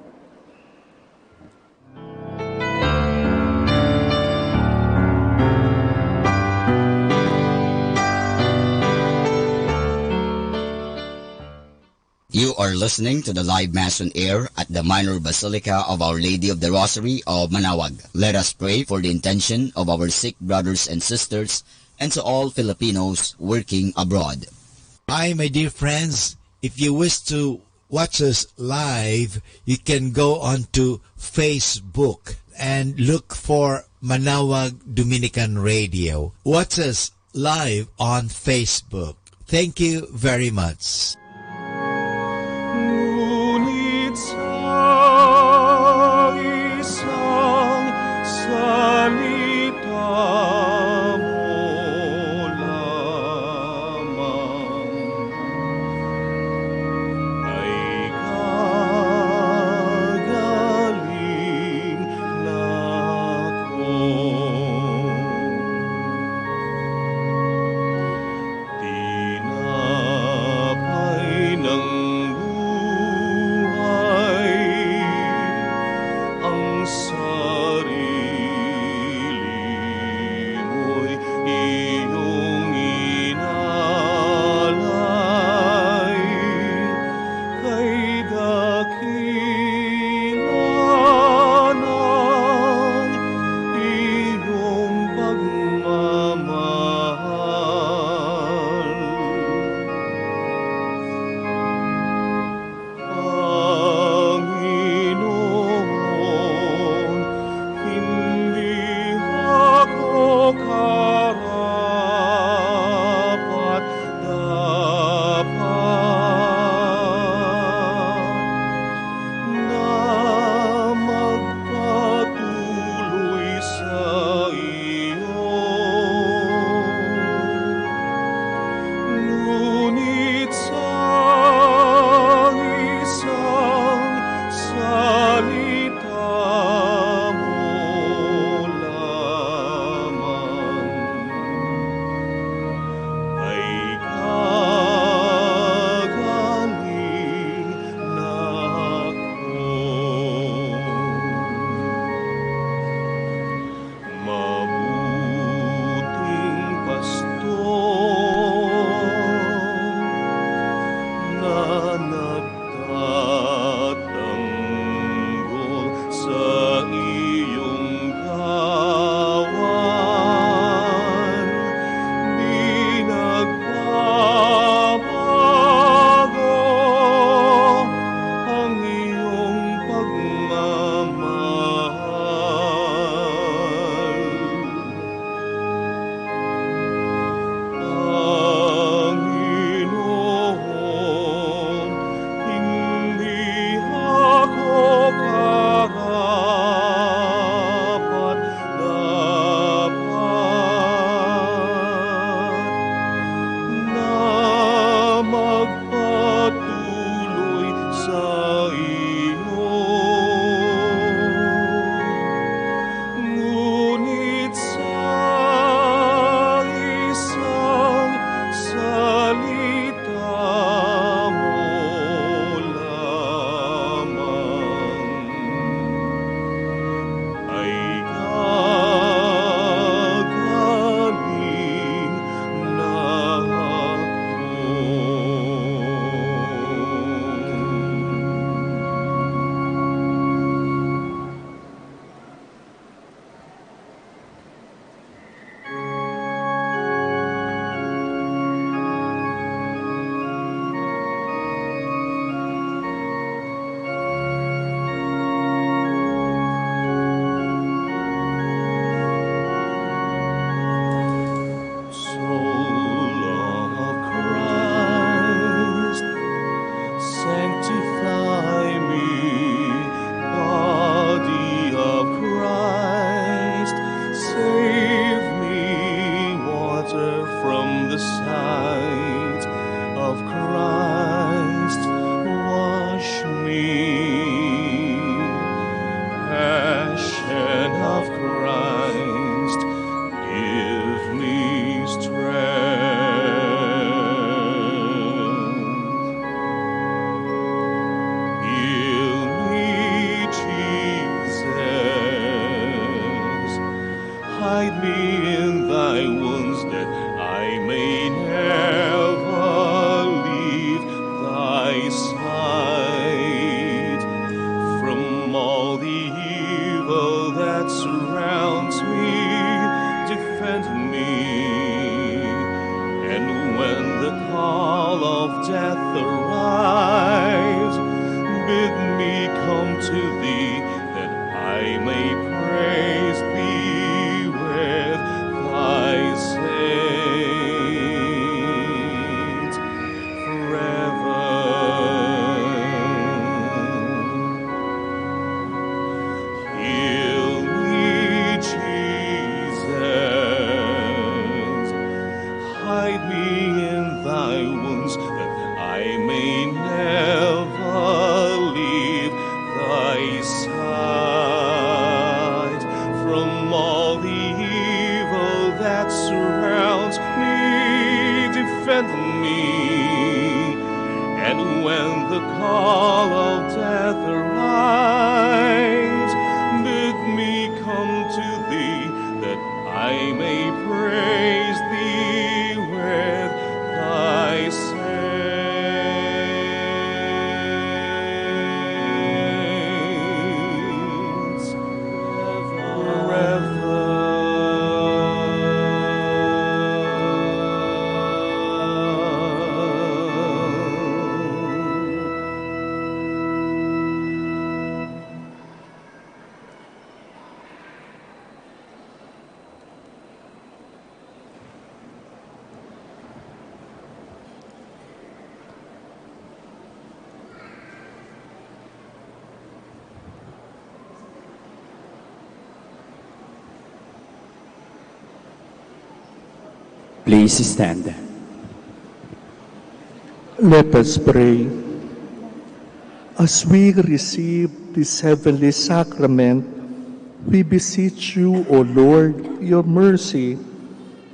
Speaker 14: You are listening to the live Mass on air at the Minor Basilica of Our Lady of the Rosary of Manaoag. Let us pray for the intention of our sick brothers and sisters and to all Filipinos working abroad.
Speaker 3: Hi, my dear friends. If you wish to watch us live, you can go on to Facebook and look for Manaoag Dominican Radio. Watch us live on Facebook. Thank you very much.
Speaker 1: Ngunit sa isang salita mo lamang ay gagaling nako. Tinapay
Speaker 15: come to thee, that I may praise thee with thy saints forever. Heal me, Jesus. Hide me in thy wounds, that I may never leave thy side. From all the evil that surrounds me, defend me. And when the call of death arrives, bid me come to thee, that I may praise thee with thy saints forever.
Speaker 11: Please stand.
Speaker 12: Let us pray. As we receive this heavenly sacrament, we beseech you, O Lord, your mercy,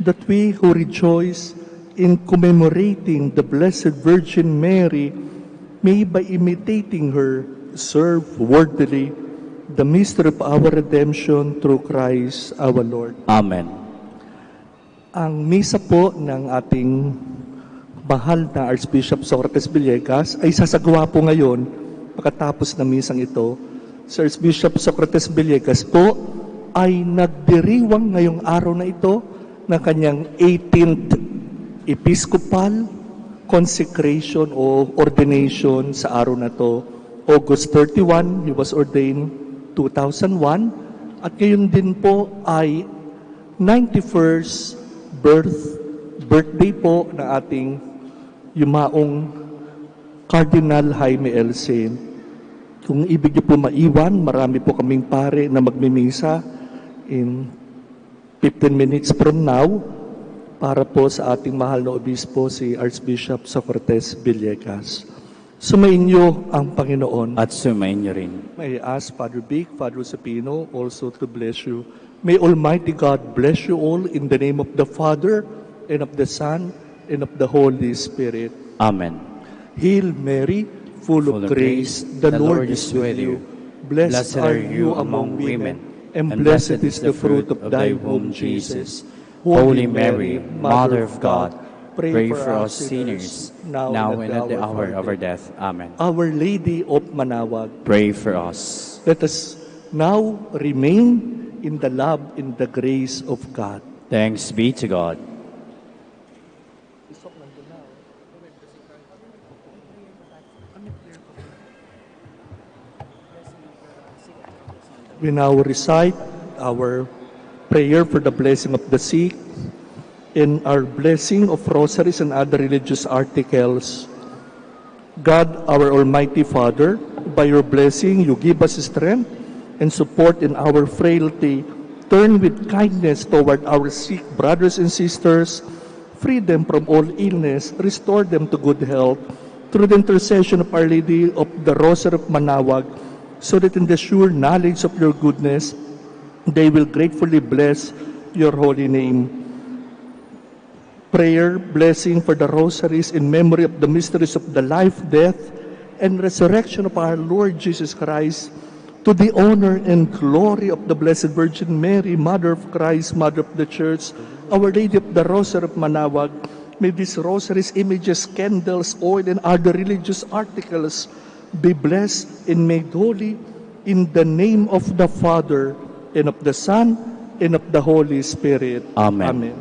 Speaker 12: that we who rejoice in commemorating the Blessed Virgin Mary may, by imitating her, serve worthily the mystery of our redemption through Christ our Lord.
Speaker 11: Amen.
Speaker 12: Ang misa po ng ating mahal na Archbishop Socrates Villegas ay sasagawa po ngayon pagkatapos ng misang ito. Si Archbishop Socrates Villegas po ay nagdiriwang ngayong araw na ito ng kanyang 18th Episcopal consecration o ordination sa araw na to. August 31, he was ordained 2001 at ngayon din po ay 91st birthday po ng ating yumaong Cardinal Jaime L. Sen. Kung ibig niyo po maiwan, marami po kaming pare na magmimisa in 15 minutes from now para po sa ating mahal na obispo si Archbishop Socrates Villegas. Sumayin niyo ang Panginoon.
Speaker 11: At sumayin niyo rin.
Speaker 12: May I ask Father Vic, Father Sapino also to bless you. May Almighty God bless you all in the name of the Father, and of the Son, and of the Holy Spirit.
Speaker 11: Amen.
Speaker 12: Hail Mary, full of grace, the Lord is with you. Blessed are you among women, and blessed is the fruit of thy womb, Jesus.
Speaker 11: Holy Mary, Mother of God, pray for us sinners, now and at the hour of our death. Amen.
Speaker 12: Our Lady of Manawag,
Speaker 11: pray for us.
Speaker 12: Let us now remain in the love and the grace of God.
Speaker 11: Thanks be to God.
Speaker 12: We now recite our prayer for the blessing of the sick and our blessing of rosaries and other religious articles. God, our Almighty Father, by your blessing, you give us strength and support in our frailty. Turn with kindness toward our sick brothers and sisters. Free them from all illness. Restore them to good health. Through the intercession of Our Lady of the Rosary of Manawag, so that in the sure knowledge of your goodness, they will gratefully bless your holy name. Prayer, blessing for the rosaries in memory of the mysteries of the life, death, and resurrection of our Lord Jesus Christ, to the honor and glory of the Blessed Virgin Mary, Mother of Christ, Mother of the Church, Our Lady of the Rosary of Manawag. May these rosaries, images, candles, oil, and other religious articles be blessed and made holy in the name of the Father, and of the Son, and of the Holy Spirit.
Speaker 11: Amen.
Speaker 12: Amen.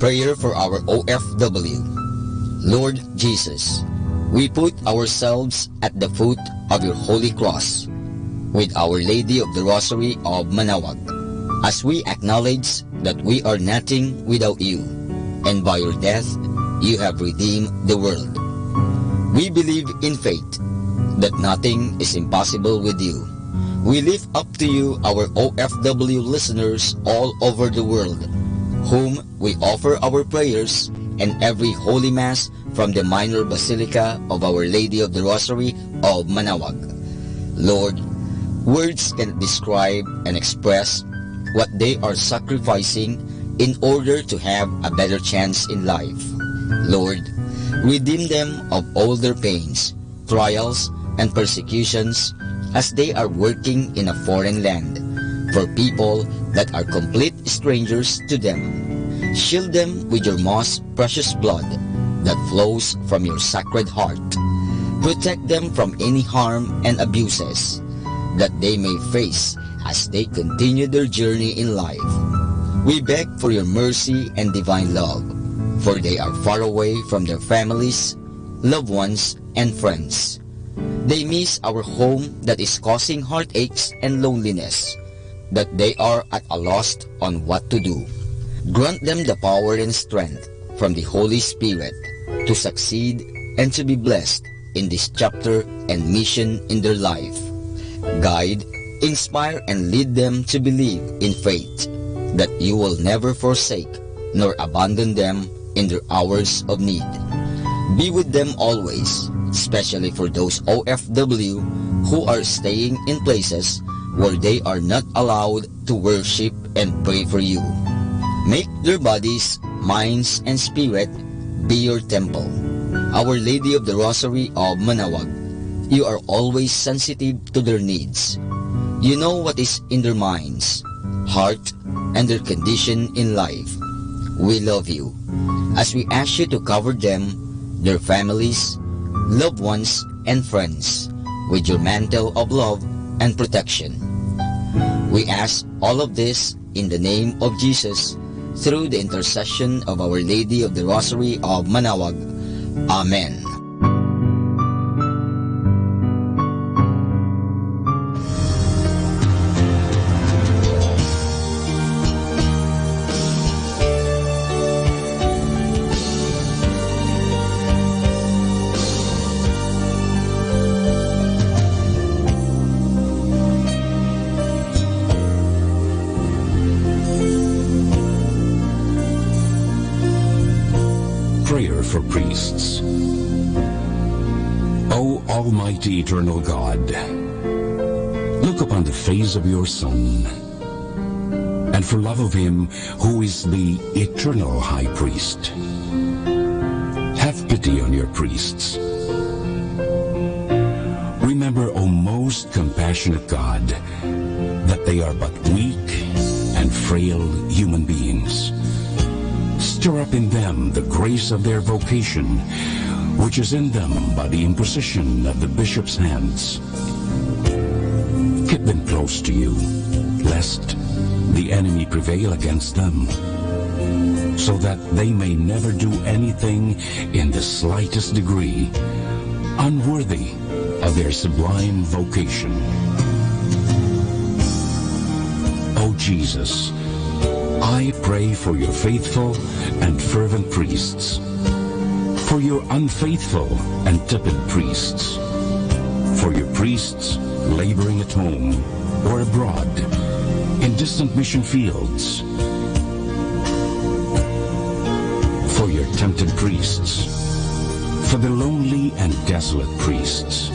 Speaker 14: Prayer for our OFW. Lord Jesus, we put ourselves at the foot of your holy cross with Our Lady of the Rosary of Manaoag, as we acknowledge that we are nothing without you, and by your death you have redeemed the world. We believe in faith that nothing is impossible with you. We lift up to you our OFW listeners all over the world, whom we offer our prayers and every Holy Mass from the Minor Basilica of Our Lady of the Rosary of Manaoag. Lord, words cannot describe and express what they are sacrificing in order to have a better chance in life. Lord, redeem them of all their pains, trials, and persecutions as they are working in a foreign land for people that are complete strangers to them. Shield them with your most precious blood that flows from your sacred heart. Protect them from any harm and abuses that they may face as they continue their journey in life. We beg for your mercy and divine love, for they are far away from their families, loved ones, and friends. They miss our home that is causing heartaches and loneliness, that they are at a loss on what to do. Grant them the power and strength from the Holy Spirit to succeed and to be blessed in this chapter and mission in their life. Guide, inspire, and lead them to believe in faith that you will never forsake nor abandon them in their hours of need. Be with them always, especially for those OFW who are staying in places where they are not allowed to worship and pray for you. Make their bodies, minds, and spirit be your temple. Our Lady of the Rosary of Manaoag, you are always sensitive to their needs. You know what is in their minds, heart, and their condition in life. We love you, as we ask you to cover them, their families, loved ones, and friends with your mantle of love and protection. We ask all of this in the name of Jesus, through the intercession of Our Lady of the Rosary of Manaoag. Amen.
Speaker 16: Prayer for priests. O Almighty Eternal God, look upon the face of your Son, and for love of him who is the eternal High Priest, have pity on your priests. Remember, O most compassionate God, that they are but weak and frail human beings. Stir up in them the grace of their vocation, which is in them by the imposition of the bishop's hands. Keep them close to you, lest the enemy prevail against them, so that they may never do anything in the slightest degree unworthy of their sublime vocation. O Jesus, I pray for your faithful and fervent priests, for your unfaithful and tepid priests, for your priests laboring at home or abroad, in distant mission fields, for your tempted priests, for the lonely and desolate priests,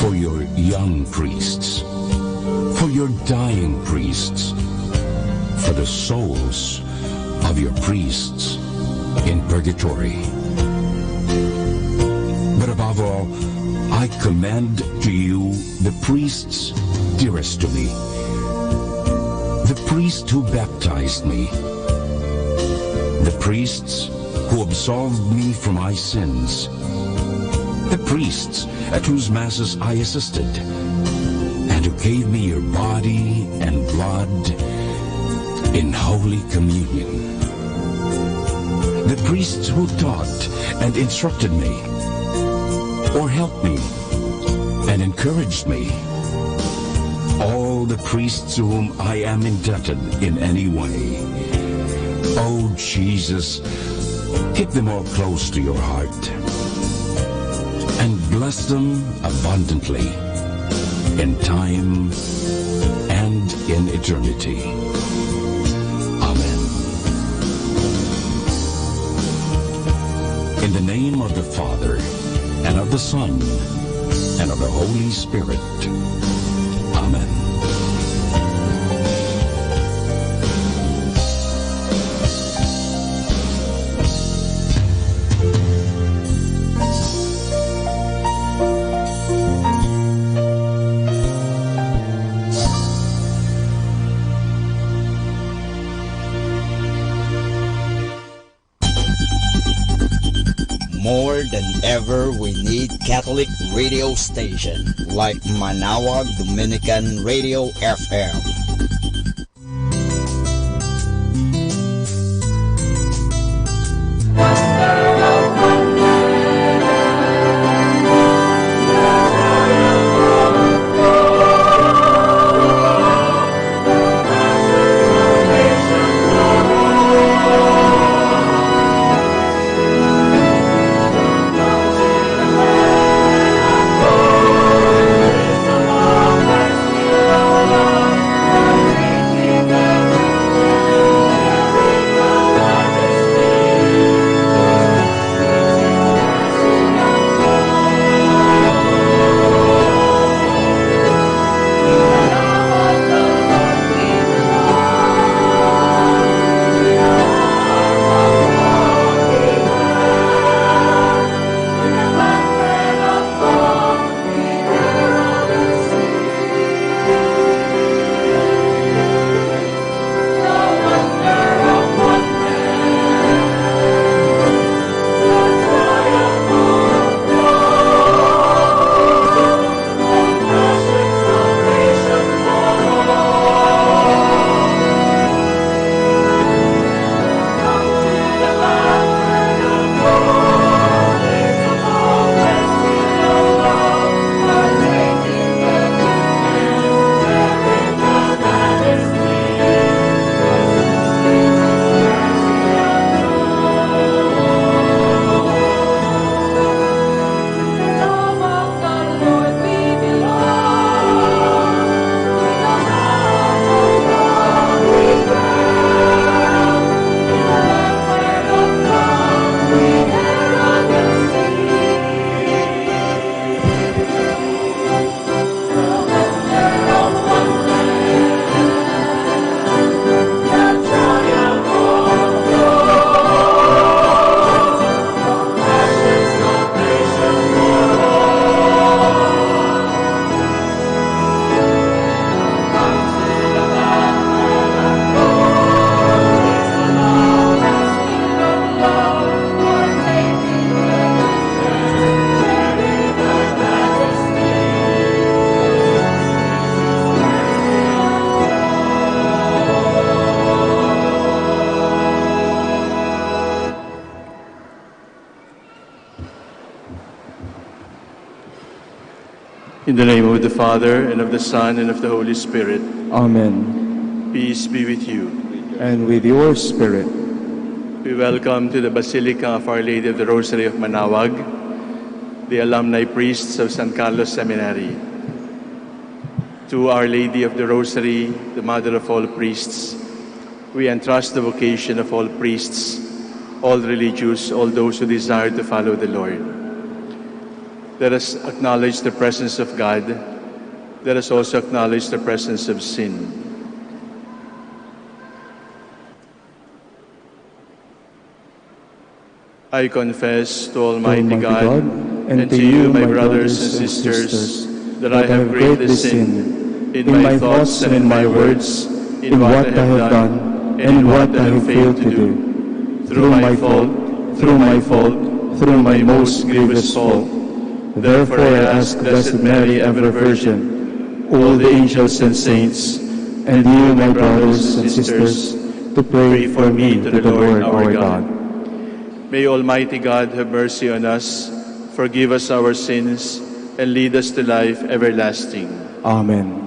Speaker 16: for your young priests, for your dying priests, for the souls of your priests in purgatory. But above all, I commend to you the priests dearest to me, the priest who baptized me, the priests who absolved me from my sins, the priests at whose masses I assisted, and who gave me your body and blood in Holy Communion. the priests who taught and instructed me, or helped me and encouraged me, all the priests to whom I am indebted in any way. Oh Jesus, keep them all close to your heart and bless them abundantly in time and in eternity. Amen. In the name of the Father, and of the Son, and of the Holy Spirit. Amen.
Speaker 14: More than ever, we need Catholic radio station like Manawag Dominican Radio FM.
Speaker 17: In the name of the Father, and of the Son, and of the Holy Spirit.
Speaker 11: Amen.
Speaker 17: Peace be with you.
Speaker 11: And with your spirit.
Speaker 17: We welcome to the Basilica of Our Lady of the Rosary of Manawag, the alumni priests of San Carlos Seminary. To Our Lady of the Rosary, the Mother of all priests, we entrust the vocation of all priests, all religious, all those who desire to follow the Lord. Let us acknowledge the presence of God. Let us also acknowledge the presence of sin. I confess to Almighty God and to you, my brothers and sisters, that I have greatly sinned in my thoughts and in my words, in what I have done and in what I have failed to do. Through my fault, through my most grievous fault. Therefore I ask Blessed Mary, ever Virgin, all the angels and saints, and you, my brothers and sisters, to pray for me to the Lord our God. May Almighty God have mercy on us, forgive us our sins, and lead us to life everlasting.
Speaker 12: Amen.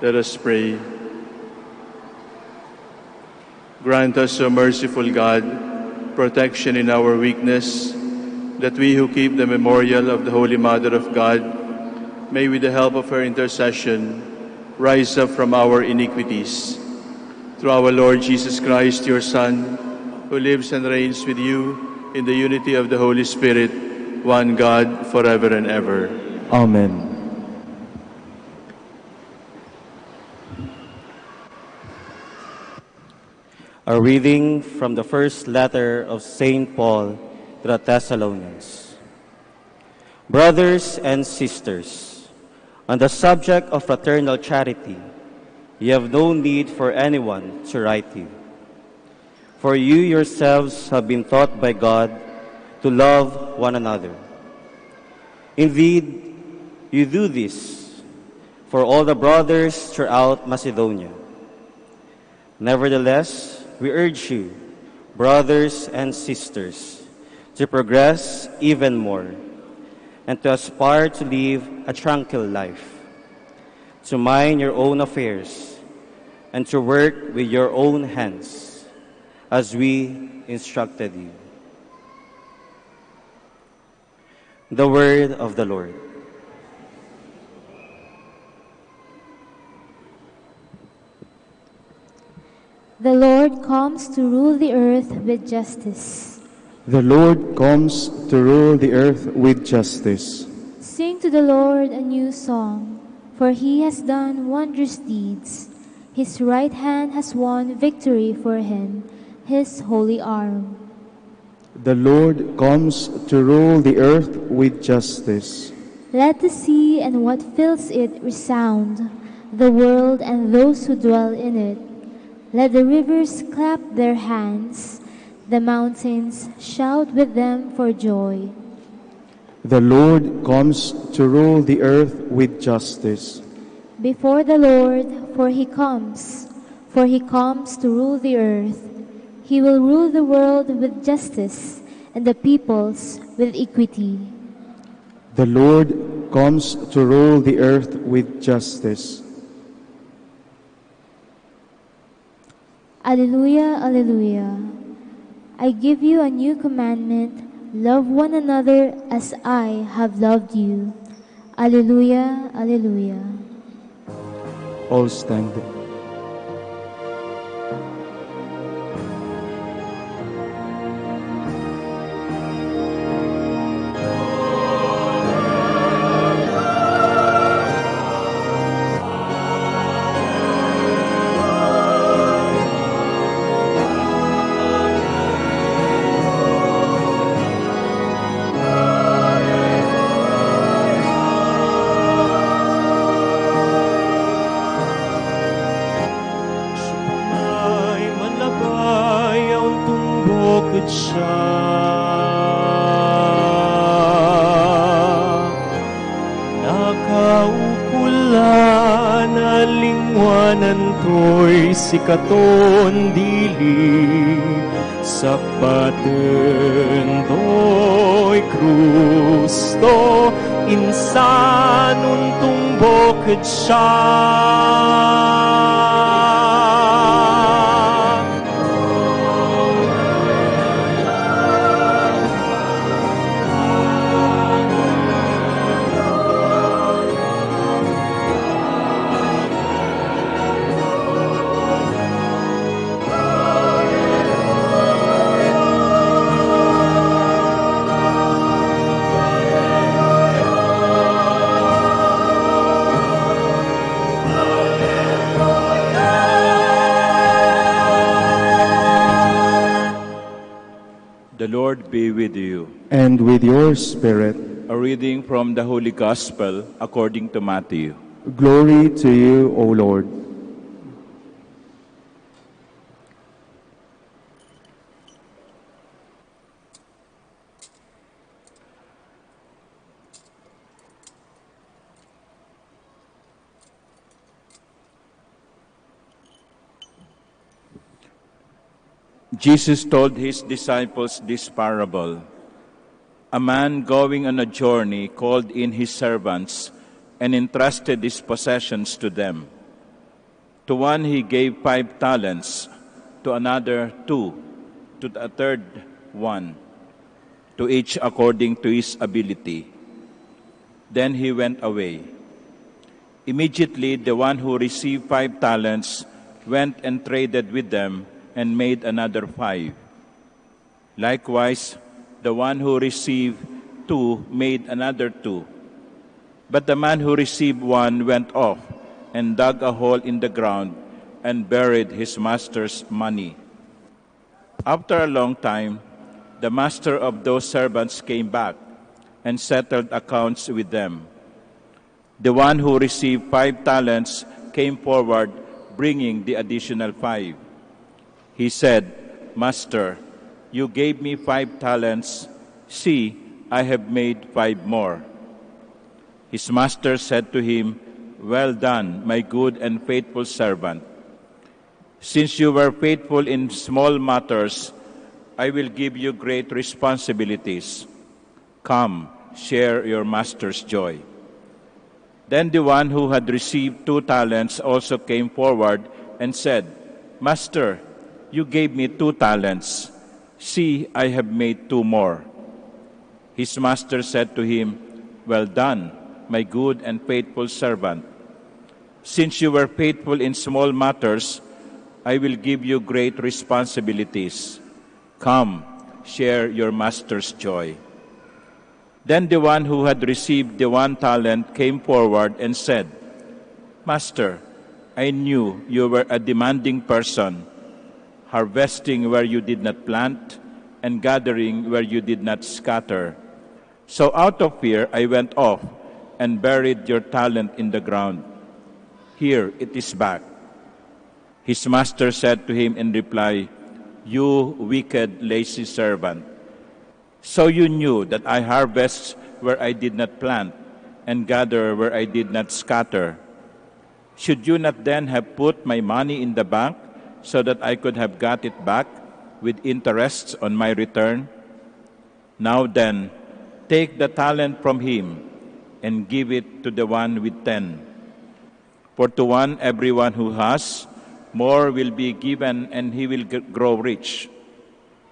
Speaker 17: Let us pray. Grant us, O merciful God, protection in our weakness, that we who keep the memorial of the Holy Mother of God may, with the help of her intercession, rise up from our iniquities. Through our Lord Jesus Christ, your Son, who lives and reigns with you in the unity of the Holy Spirit, one God, forever and ever.
Speaker 12: Amen.
Speaker 11: A reading from the first letter of St. Paul to the Thessalonians. Brothers and sisters, on the subject of fraternal charity, you have no need for anyone to write you. For you yourselves have been taught by God to love one another. Indeed, you do this for all the brothers throughout Macedonia. Nevertheless, we urge you, brothers and sisters, to progress even more and to aspire to live a tranquil life, to mind your own affairs, and to work with your own hands, as we instructed you. The word of the Lord.
Speaker 9: The Lord comes to rule the earth with justice.
Speaker 12: The Lord comes to rule the earth with justice.
Speaker 9: Sing to the Lord a new song, for he has done wondrous deeds. His right hand has won victory for him, his holy arm.
Speaker 12: The Lord comes to rule the earth with justice.
Speaker 9: Let the sea and what fills it resound, the world and those who dwell in it. Let the rivers clap their hands, the mountains shout with them for joy.
Speaker 12: The Lord comes to rule the earth with justice.
Speaker 9: Before the Lord, for he comes to rule the earth. He will rule the world with justice and the peoples with equity.
Speaker 12: The Lord comes to rule the earth with justice.
Speaker 9: Alleluia, alleluia. I give you a new commandment, love one another as I have loved you. Alleluia, alleluia.
Speaker 12: All stand.
Speaker 15: ngwanan to'y sikaton dili, sapaten to'y Kristo, insanon tumbok siya.
Speaker 18: The Lord be with you.
Speaker 19: And with your spirit.
Speaker 18: A reading from the Holy Gospel according to Matthew.
Speaker 19: Glory to you, O Lord.
Speaker 18: Jesus told his disciples this parable. A man going on a journey called in his servants and entrusted his possessions to them. To one he gave 5 talents, to another 2, to the third 1, to each according to his ability. Then he went away. Immediately the one who received 5 talents went and traded with them and made another 5. Likewise, the one who received 2 made another 2. But the man who received 1 went off and dug a hole in the ground and buried his master's money. After a long time, the master of those servants came back and settled accounts with them. The one who received 5 talents came forward, bringing the additional 5. He said, Master, you gave me 5 talents. See, I have made 5 more. His master said to him, Well done, my good and faithful servant. Since you were faithful in small matters, I will give you great responsibilities. Come, share your master's joy. Then the one who had received 2 talents also came forward and said, Master, you gave me 2 talents. See, I have made 2 more. His master said to him, Well done, my good and faithful servant. Since you were faithful in small matters, I will give you great responsibilities. Come, share your master's joy. Then the one who had received the 1 talent came forward and said, Master, I knew you were a demanding person, harvesting where you did not plant, and gathering where you did not scatter. So out of fear I went off and buried your talent in the ground. Here it is back. His master said to him in reply, You wicked, lazy servant. So you knew that I harvest where I did not plant, and gather where I did not scatter. Should you not then have put my money in the bank, so that I could have got it back with interests on my return? Now then, take the talent from him and give it to the one with 10. For to one everyone who has, more will be given and he will grow rich.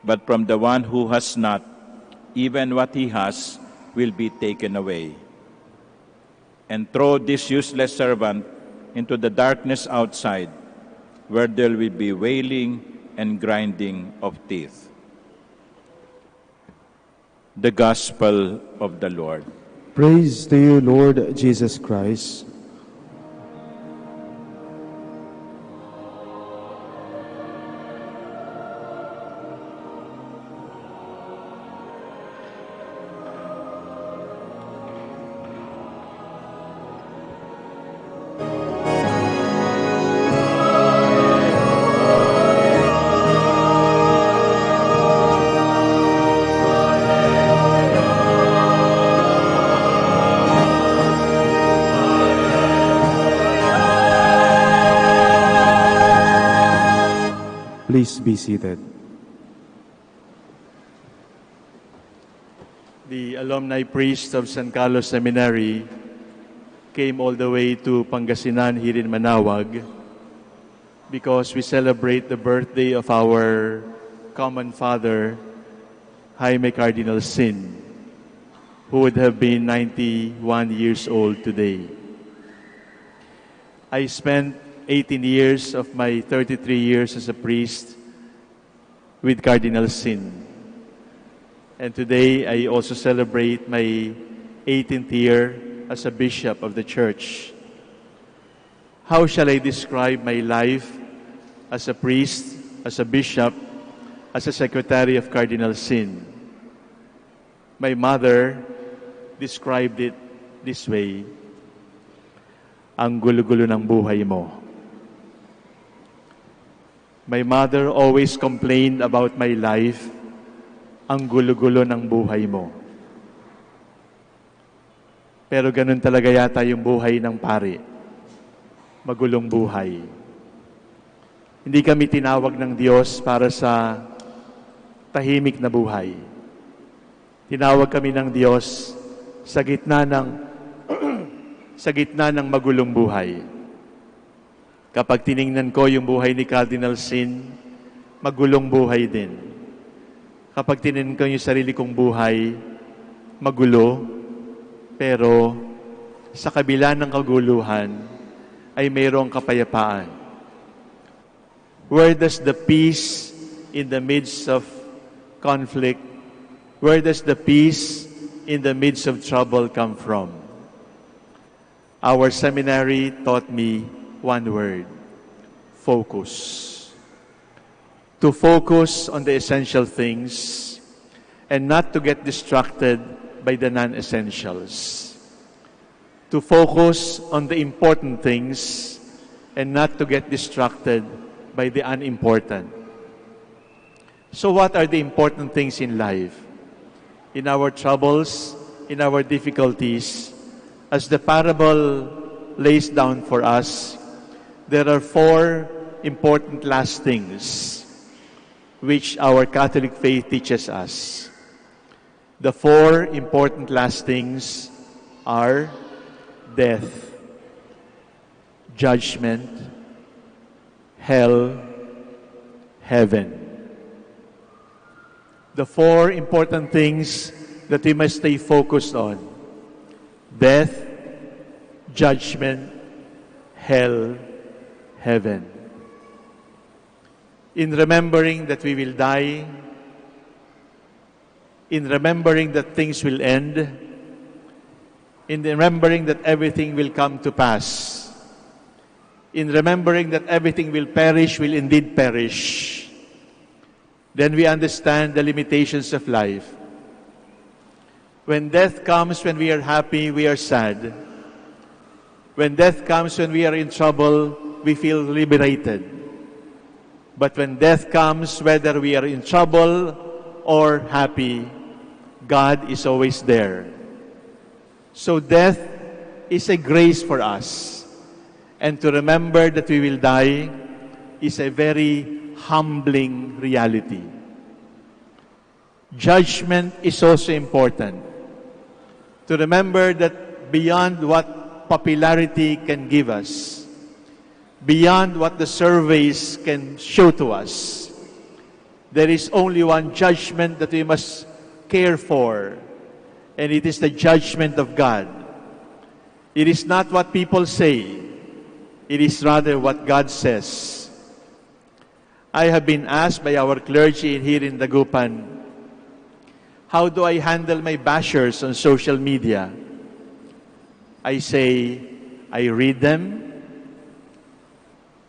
Speaker 18: But from the one who has not, even what he has will be taken away. And throw this useless servant into the darkness outside, where there will be wailing and grinding of teeth. The Gospel of the Lord.
Speaker 19: Praise to you, Lord Jesus Christ. Please be seated.
Speaker 17: The alumni priests of San Carlos Seminary came all the way to Pangasinan here in Manawag because we celebrate the birthday of our common father, Jaime Cardinal Sin, who would have been 91 years old today. I spent 18 years of my 33 years as a priest with Cardinal Sin. And today, I also celebrate my 18th year as a bishop of the church. How shall I describe my life as a priest, as a bishop, as a secretary of Cardinal Sin? My mother described it this way: ang gulo-gulo ng buhay mo. My mother always complained about my life, ang gulo-gulo ng buhay mo. Pero ganun talaga yata yung buhay ng pari. Magulong buhay. Hindi kami tinawag ng Diyos para sa tahimik na buhay. Tinawag kami ng Diyos sa gitna ng sa gitna ng magulong buhay. Kapag tiningnan ko yung buhay ni Cardinal Sin, magulong buhay din. Kapag tiningnan ko yung sarili kong buhay, magulo, pero sa kabila ng kaguluhan ay mayroong kapayapaan. Where does the peace in the midst of conflict, where does the peace in the midst of trouble come from? Our seminary taught me one word: focus. To focus on the essential things and not to get distracted by the non-essentials. To focus on the important things and not to get distracted by the unimportant. So what are the important things in life? In our troubles, in our difficulties, as the parable lays down for us, there are 4 important last things which our Catholic faith teaches us. The 4 important last things are death, judgment, hell, heaven. The 4 important things that we must stay focused on: death, judgment, hell, heaven. In remembering that we will die, in remembering that things will end, in remembering that everything will come to pass, in remembering that everything will perish, will indeed perish, then we understand the limitations of life. When death comes, when we are happy, we are sad. When death comes, when we are in trouble, we feel liberated. But when death comes, whether we are in trouble or happy, God is always there. So death is a grace for us. And to remember that we will die is a very humbling reality. Judgment is also important. To remember that beyond what popularity can give us, beyond what the surveys can show to us, there is only one judgment that we must care for, and it is the judgment of God. It is not what people say, it is rather what God says. I have been asked by our clergy here in Dagupan, how do I handle my bashers on social media? I say, I read them.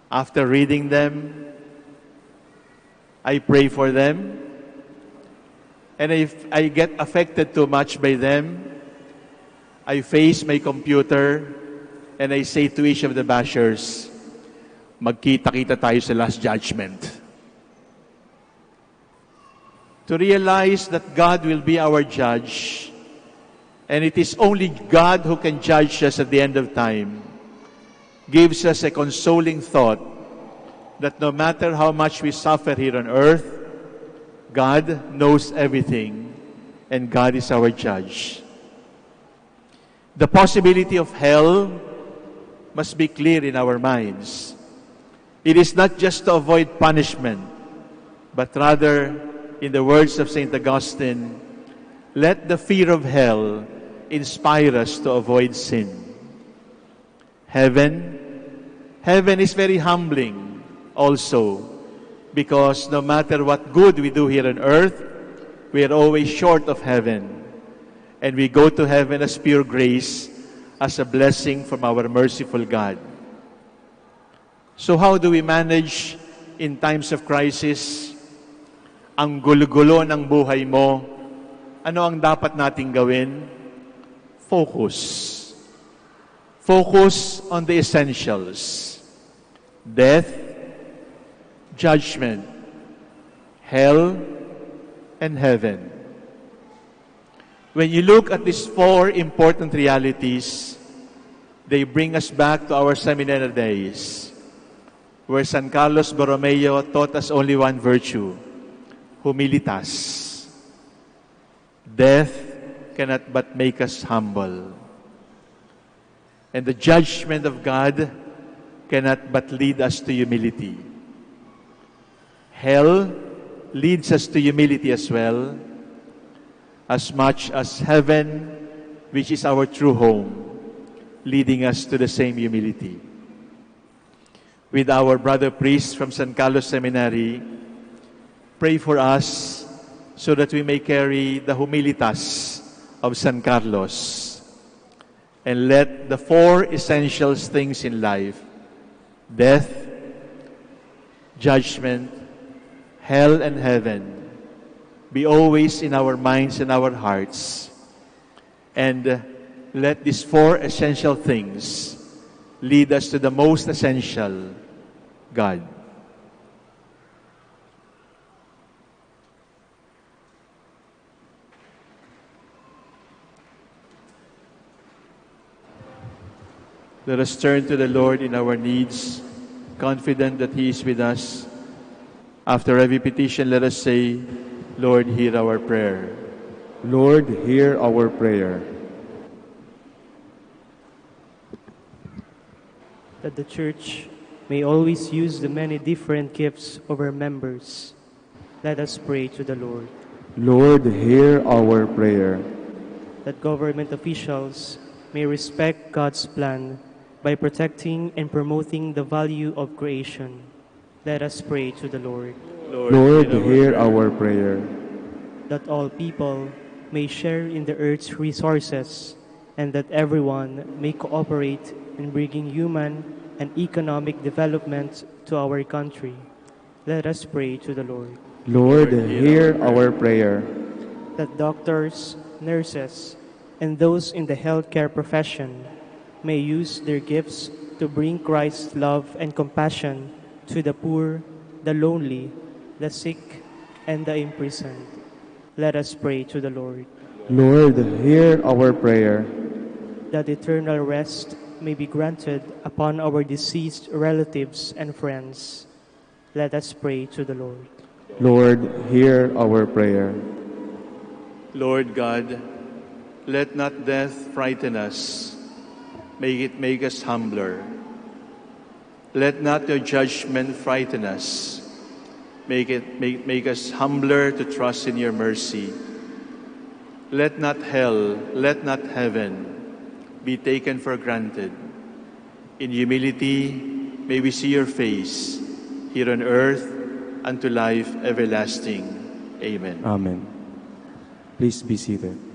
Speaker 17: After reading them, I pray for them. And if I get affected too much by them, I face my computer and I say to each of the bashers, magkita-kita tayo sa last judgment. To realize that God will be our judge, and it is only God who can judge us at the end of time, gives us a consoling thought that no matter how much we suffer here on earth, God knows everything and God is our judge. The possibility of hell must be clear in our minds. It is not just to avoid punishment, but rather, in the words of St. Augustine, let the fear of hell inspire us to avoid sin. Heaven is very humbling also, because no matter what good we do here on earth, we are always short of heaven. And we go to heaven as pure grace, as a blessing from our merciful God. So how do we manage in times of crisis? Ang gulo-gulo ng buhay mo, ano ang dapat nating gawin? Focus. Focus on the essentials. Death, judgment, hell, and heaven. When you look at these four important realities, they bring us back to our seminary days, where San Carlos Borromeo taught us only one virtue, humilitas. Death cannot but make us humble. And the judgment of God cannot but lead us to humility. Hell leads us to humility as well, as much as heaven, which is our true home, leading us to the same humility. With our brother priests from San Carlos Seminary, pray for us so that we may carry the humilitas of San Carlos and let the four essential things in life, death, judgment, hell, and heaven, be always in our minds and our hearts. And let these four essential things lead us to the most essential, God. Let us turn to the Lord in our needs, confident that He is with us. After every petition, let us say, Lord, hear our prayer.
Speaker 19: Lord, hear our prayer.
Speaker 6: That the Church may always use the many different gifts of our members. Let us pray to the Lord.
Speaker 19: Lord, hear our prayer.
Speaker 6: That government officials may respect God's plan by protecting and promoting the value of creation. Let us pray to the Lord.
Speaker 19: Lord, hear our prayer.
Speaker 6: That all people may share in the earth's resources, and that everyone may cooperate in bringing human and economic development to our country. Let us pray to the Lord.
Speaker 19: Lord, hear our prayer.
Speaker 6: That doctors, nurses, and those in the healthcare profession may use their gifts to bring Christ's love and compassion to the poor, the lonely, the sick, and the imprisoned. Let us pray to the Lord.
Speaker 19: Lord, hear our prayer.
Speaker 6: That eternal rest may be granted upon our deceased relatives and friends. Let us pray to the Lord.
Speaker 19: Lord, hear our prayer.
Speaker 17: Lord God, let not death frighten us. Make it make us humbler. Let not your judgment frighten us. Make us humbler to trust in your mercy. Let not hell, let not heaven be taken for granted. In humility, may we see your face here on earth unto life everlasting. Amen.
Speaker 19: Amen. Please be seated.
Speaker 1: Amen.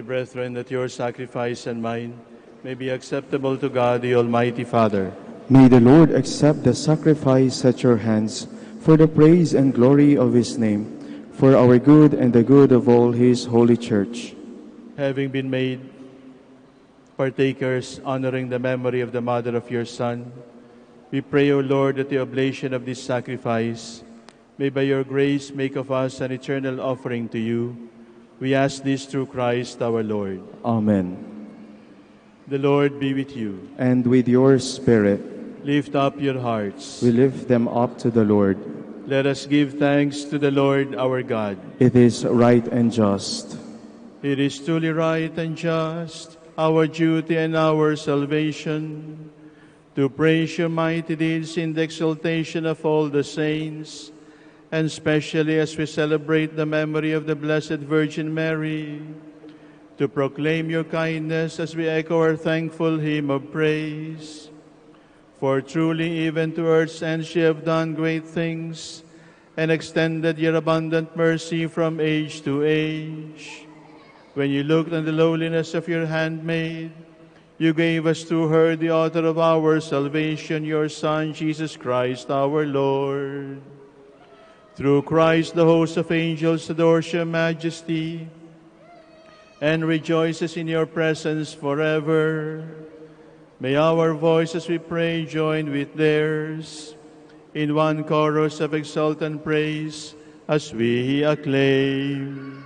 Speaker 17: brethren, that your sacrifice and mine may be acceptable to God, the Almighty Father.
Speaker 19: May the Lord accept the sacrifice at your hands for the praise and glory of his name, for our good and the good of all his holy church.
Speaker 17: Having been made partakers, honoring the memory of the mother of your Son, we pray, O Lord, that the oblation of this sacrifice may by your grace make of us an eternal offering to you. We ask this through Christ our Lord.
Speaker 19: Amen.
Speaker 17: The Lord be with you.
Speaker 19: And with your spirit,
Speaker 17: Lift up your hearts.
Speaker 19: we lift them up to the Lord.
Speaker 17: Let us give thanks to the Lord our God.
Speaker 19: It is right and just.
Speaker 17: It is truly right and just, our duty and our salvation, to praise your mighty deeds in the exaltation of all the saints, and especially as we celebrate the memory of the Blessed Virgin Mary, to proclaim your kindness as we echo our thankful hymn of praise. For truly even to earth's end you have done great things, and extended your abundant mercy from age to age. When you looked on the lowliness of your handmaid, you gave us through her the author of our salvation, your Son, Jesus Christ our Lord. Through Christ the host of angels adores your majesty and rejoices in your presence forever. May our voices, we pray, join with theirs in one chorus of exultant praise as we acclaim.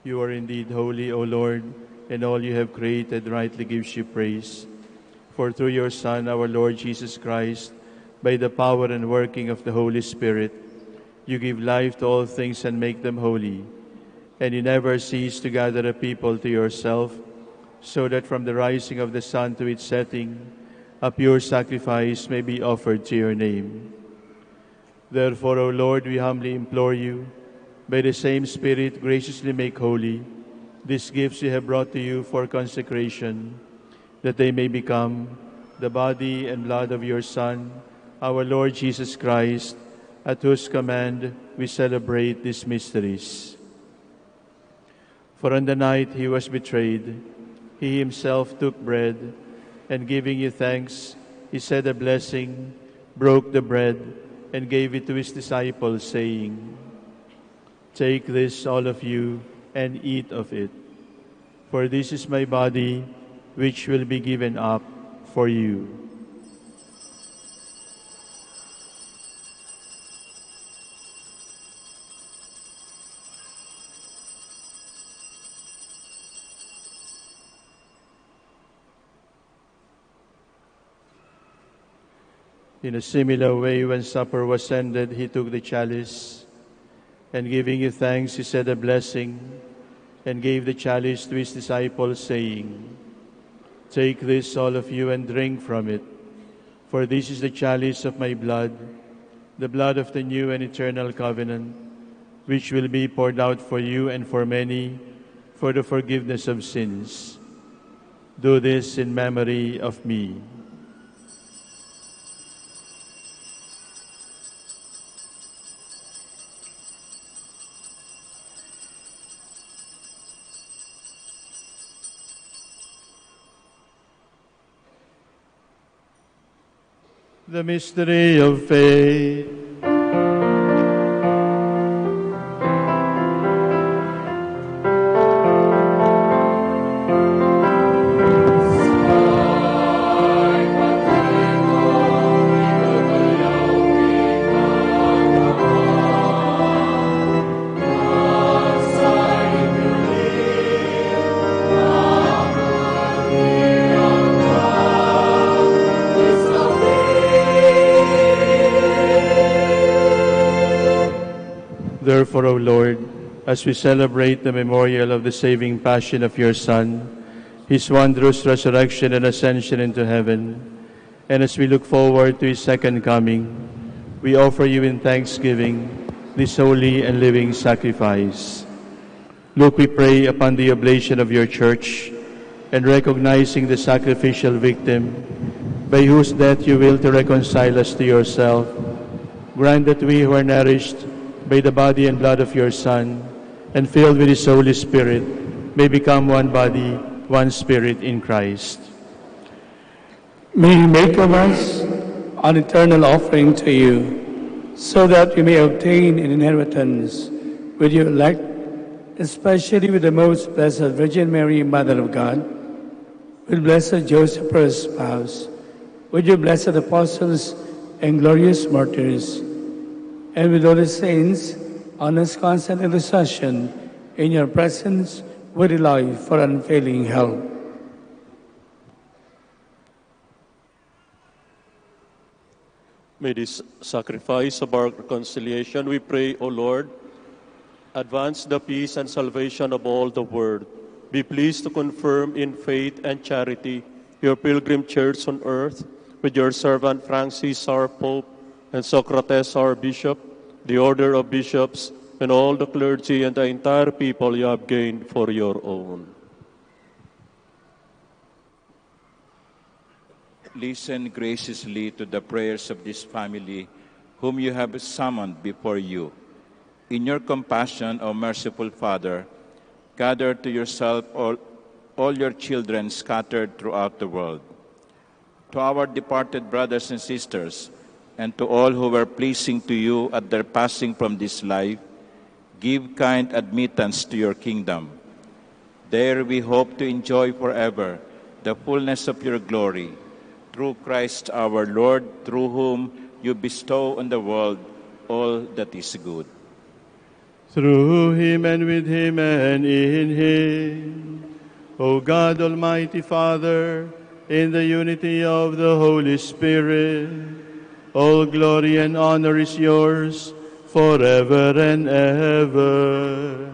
Speaker 17: You are indeed holy, O Lord, and all you have created rightly gives you praise. For through your Son, our Lord Jesus Christ, by the power and working of the Holy Spirit, you give life to all things and make them holy. And you never cease to gather a people to yourself, so that from the rising of the sun to its setting, a pure sacrifice may be offered to your name. Therefore, O Lord, we humbly implore you, by the same Spirit, graciously make holy these gifts we have brought to you for consecration, that they may become the body and blood of your Son, our Lord Jesus Christ, at whose command we celebrate these mysteries. For on the night he was betrayed, he himself took bread, and giving you thanks, he said a blessing, broke the bread, and gave it to his disciples, saying, "Take this, all of you, and eat of it, for this is my body, which will be given up for you." In a similar way, when supper was ended, he took the chalice, and giving you thanks, he said a blessing, and gave the chalice to his disciples, saying, "Take this, all of you, and drink from it, for this is the chalice of my blood, the blood of the new and eternal covenant, which will be poured out for you and for many for the forgiveness of sins. Do this in memory of me." The mystery of faith. Therefore, O Lord, as we celebrate the memorial of the saving passion of your Son, his wondrous resurrection and ascension into heaven, and as we look forward to his second coming, we offer you in thanksgiving this holy and living sacrifice. Look, we pray, upon the oblation of your church, and recognizing the sacrificial victim, by whose death you will to reconcile us to yourself, grant that we who are nourished by the body and blood of your Son, and filled with his Holy Spirit, may become one body, one spirit in Christ.
Speaker 8: May he make of us an eternal offering to you, so that we may obtain an inheritance with your elect, especially with the most blessed Virgin Mary, Mother of God, with blessed Joseph, her spouse, with your blessed apostles and glorious martyrs, and with all the saints, on his constant intercession, in your presence, we rely for unfailing help.
Speaker 22: May this sacrifice of our reconciliation, we pray, O Lord, advance the peace and salvation of all the world. Be pleased to confirm in faith and charity your pilgrim church on earth, with your servant Francis, our Pope, and Socrates, our Bishop, the order of bishops, and all the clergy and the entire people you have gained for your own.
Speaker 18: Listen graciously to the prayers of this family, whom you have summoned before you. In your compassion, O merciful Father, gather to yourself all your children scattered throughout the world. To our departed brothers and sisters, and to all who were pleasing to you at their passing from this life, give kind admittance to your kingdom. There we hope to enjoy forever the fullness of your glory, through Christ our Lord, through whom you bestow on the world all that is good.
Speaker 17: Through him and with him and in him, O God, Almighty Father, in the unity of the Holy Spirit, all glory and honor is yours forever and ever.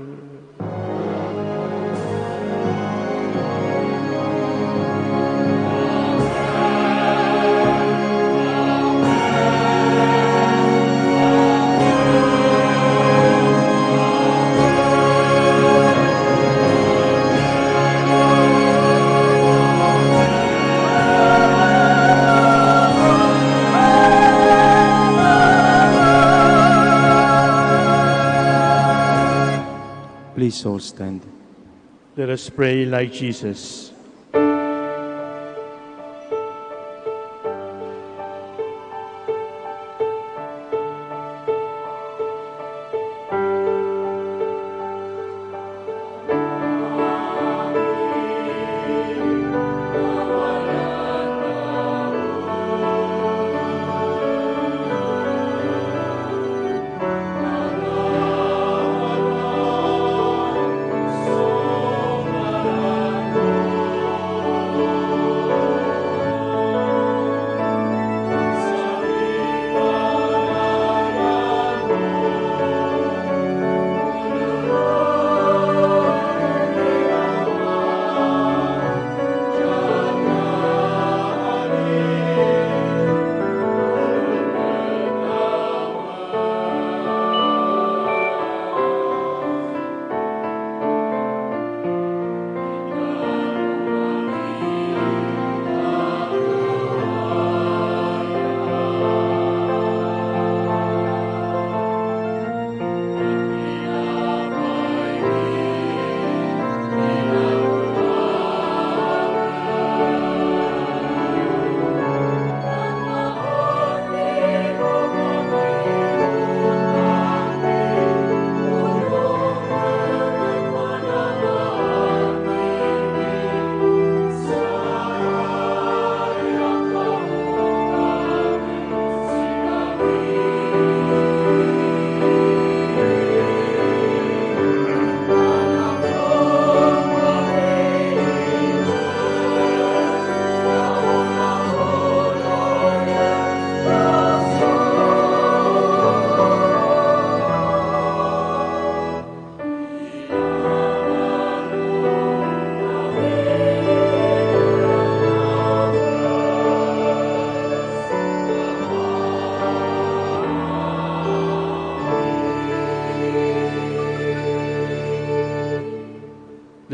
Speaker 19: Please all stand.
Speaker 17: Let us pray like Jesus.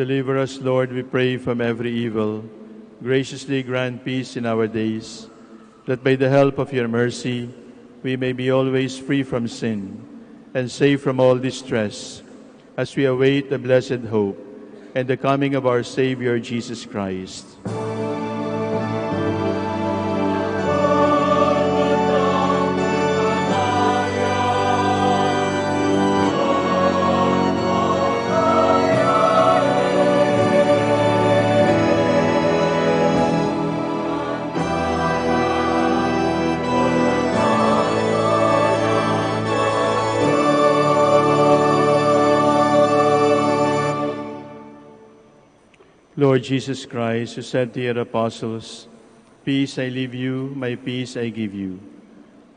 Speaker 22: Deliver us, Lord, we pray, from every evil. Graciously grant peace in our days, that by the help of your mercy we may be always free from sin and safe from all distress, as we await the blessed hope and the coming of our Savior Jesus Christ. Lord Jesus Christ, who said to your apostles, "Peace I leave you, my peace I give you,"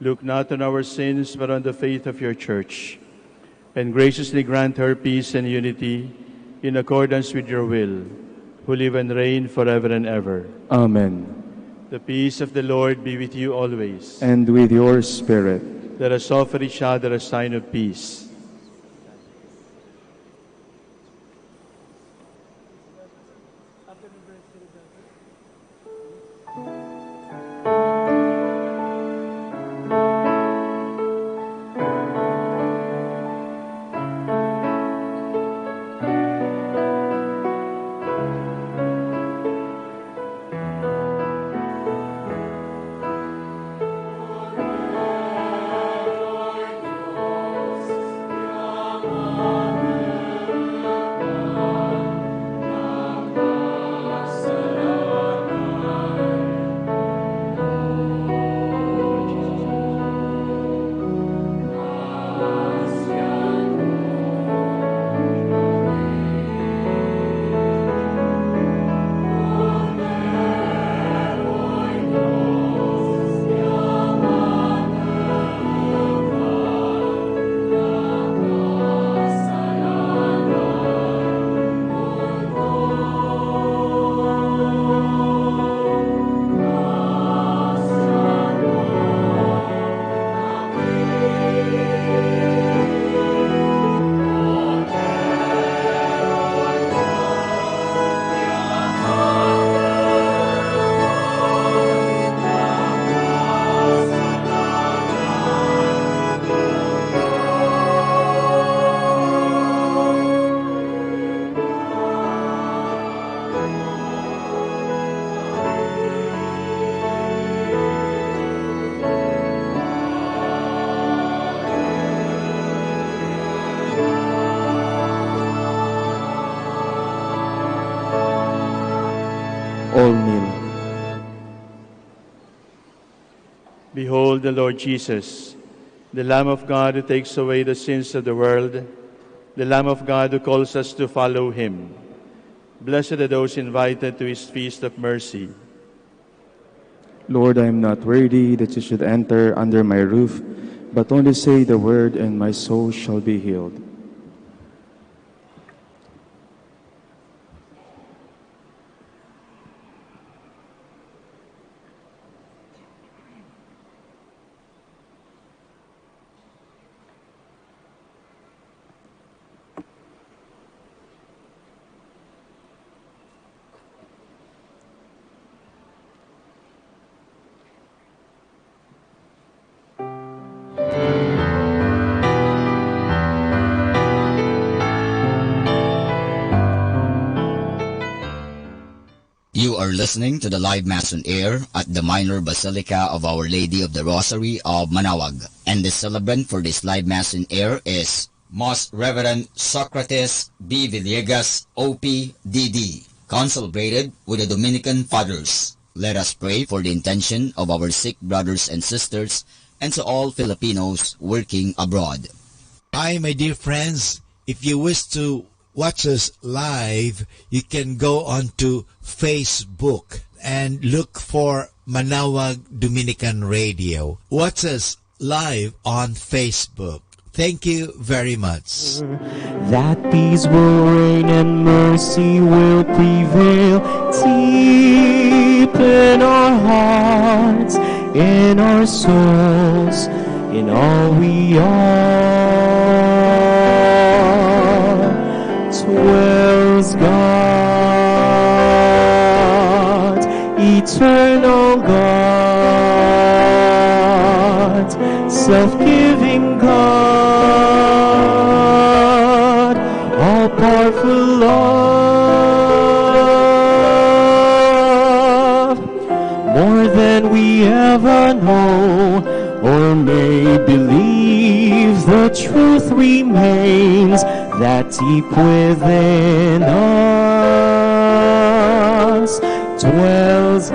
Speaker 22: look not on our sins, but on the faith of your church, and graciously grant her peace and unity in accordance with your will, who live and reign forever and ever.
Speaker 19: Amen.
Speaker 22: The peace of the Lord be with you always.
Speaker 19: And with your spirit.
Speaker 22: Let us offer each other a sign of peace.
Speaker 19: All kneel.
Speaker 22: Behold the Lord Jesus, the Lamb of God who takes away the sins of the world, the Lamb of God who calls us to follow him. Blessed are those invited to his feast of mercy.
Speaker 19: Lord, I am not worthy that you should enter under my roof, but only say the word, and my soul shall be healed.
Speaker 14: You are listening to the live Mass on air at the Minor Basilica of Our Lady of the Rosary of Manaoag. And the celebrant for this live Mass on air is Most Reverend Socrates B. Villegas, OP.D.D., consecrated with the Dominican Fathers. Let us pray for the intention of our sick brothers and sisters and to all Filipinos working abroad.
Speaker 3: Hi, my dear friends. If you wish to watch us live, you can go on to Facebook and look for Manaoag Dominican Radio. Watch us live on Facebook. Thank you very much.
Speaker 5: That peace will reign and mercy will prevail deep in our hearts, in our souls, in all we are. Dwells God. God, self-giving God, all-powerful love, more than we ever know or may believe. The truth remains that deep within us dwells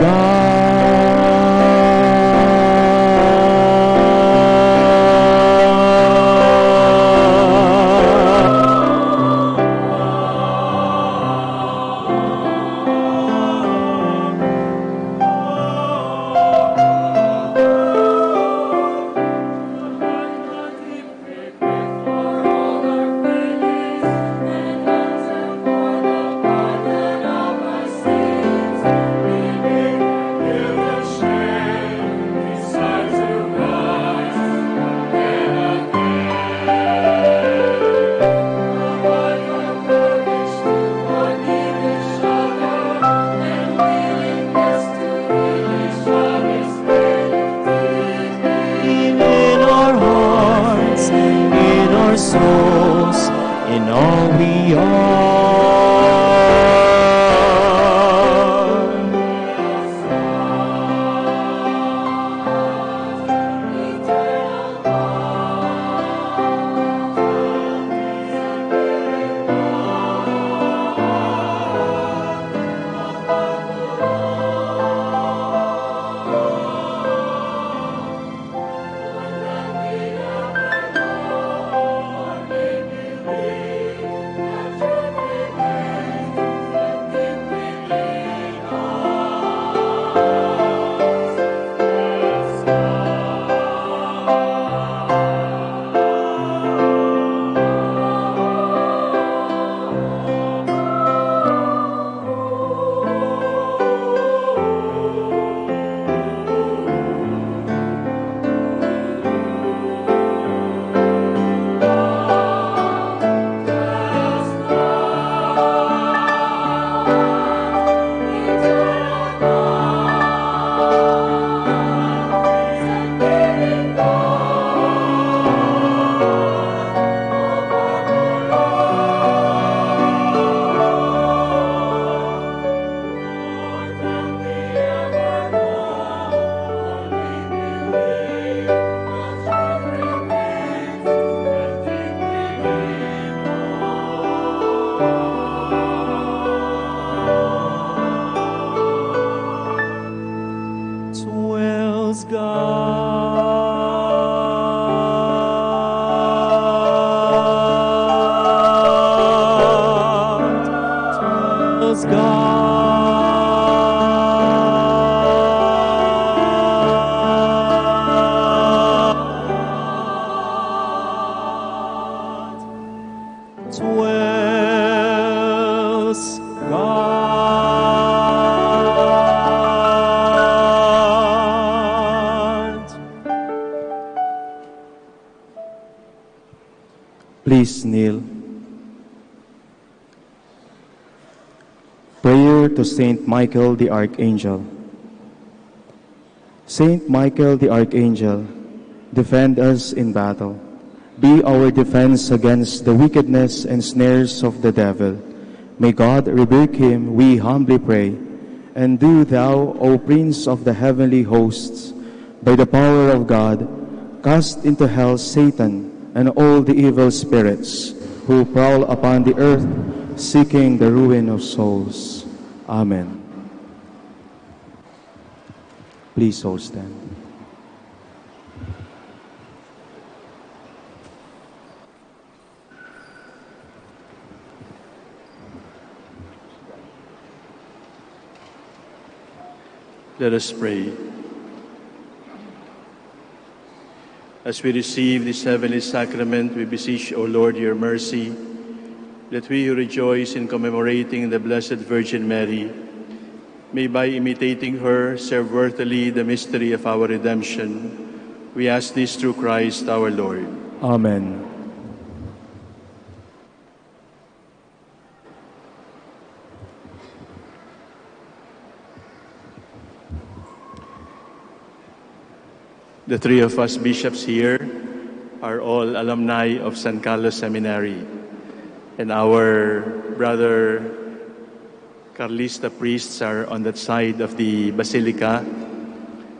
Speaker 5: in our hearts, in our souls, in all we are. Dwells God, dwells God, dwells God.
Speaker 19: Please kneel. Prayer to Saint Michael the Archangel. Saint Michael the Archangel, defend us in battle. Be our defense against the wickedness and snares of the devil. May God rebuke him, we humbly pray. And do thou, O Prince of the heavenly hosts, by the power of God, cast into hell Satan and all the evil spirits who prowl upon the earth, seeking the ruin of souls. Amen. Please all stand.
Speaker 17: Let us pray. As we receive this heavenly sacrament, we beseech, O Lord, your mercy, that we who rejoice in commemorating the Blessed Virgin Mary may, by imitating her, serve worthily the mystery of our redemption. We ask this through Christ our Lord.
Speaker 19: Amen.
Speaker 17: The three of us bishops here are all alumni of San Carlos Seminary. And our brother Carlista priests are on that side of the Basilica,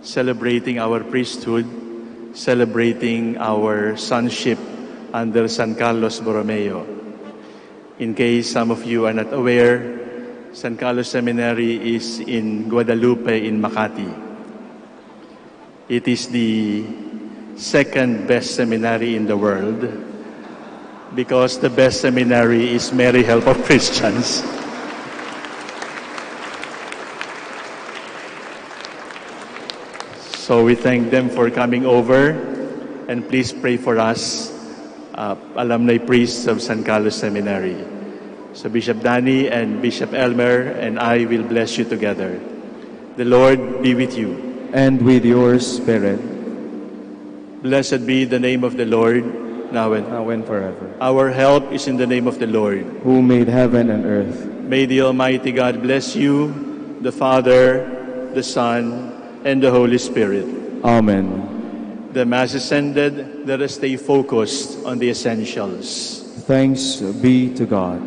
Speaker 17: celebrating our priesthood, celebrating our sonship under San Carlos Borromeo. In case some of you are not aware, San Carlos Seminary is in Guadalupe in Makati. It is the second best seminary in the world because the best seminary is Mary Help of Christians. So we thank them for coming over, and please pray for us, alumni priests of San Carlos Seminary. So Bishop Danny and Bishop Elmer and I will bless you together. The Lord be with you.
Speaker 19: And with your spirit.
Speaker 17: Blessed be the name of the Lord, now and
Speaker 19: forever.
Speaker 17: Our help is in the name of the Lord,
Speaker 19: who made heaven and earth.
Speaker 17: May the Almighty God bless you, the Father, the Son, and the Holy Spirit.
Speaker 19: Amen.
Speaker 17: The Mass is ended. Let us stay focused on the essentials.
Speaker 19: Thanks be to God.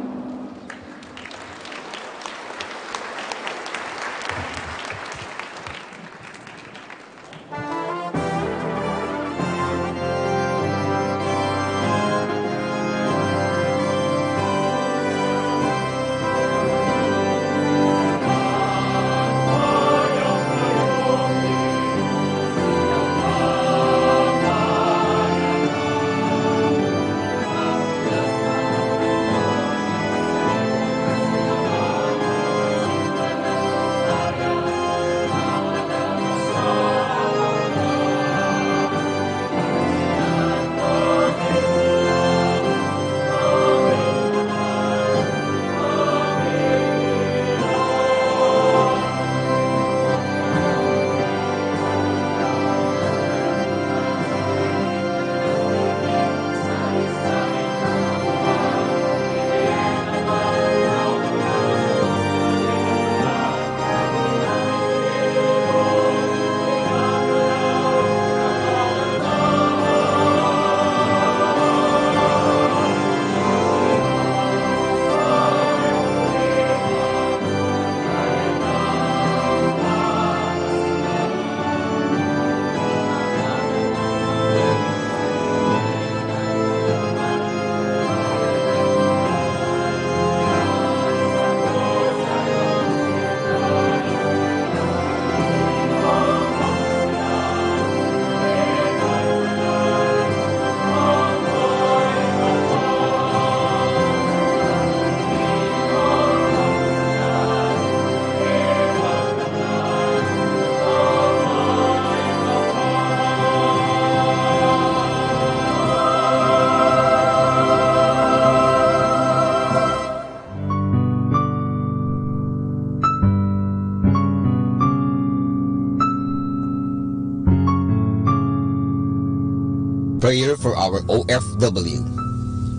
Speaker 14: Prayer for our OFW.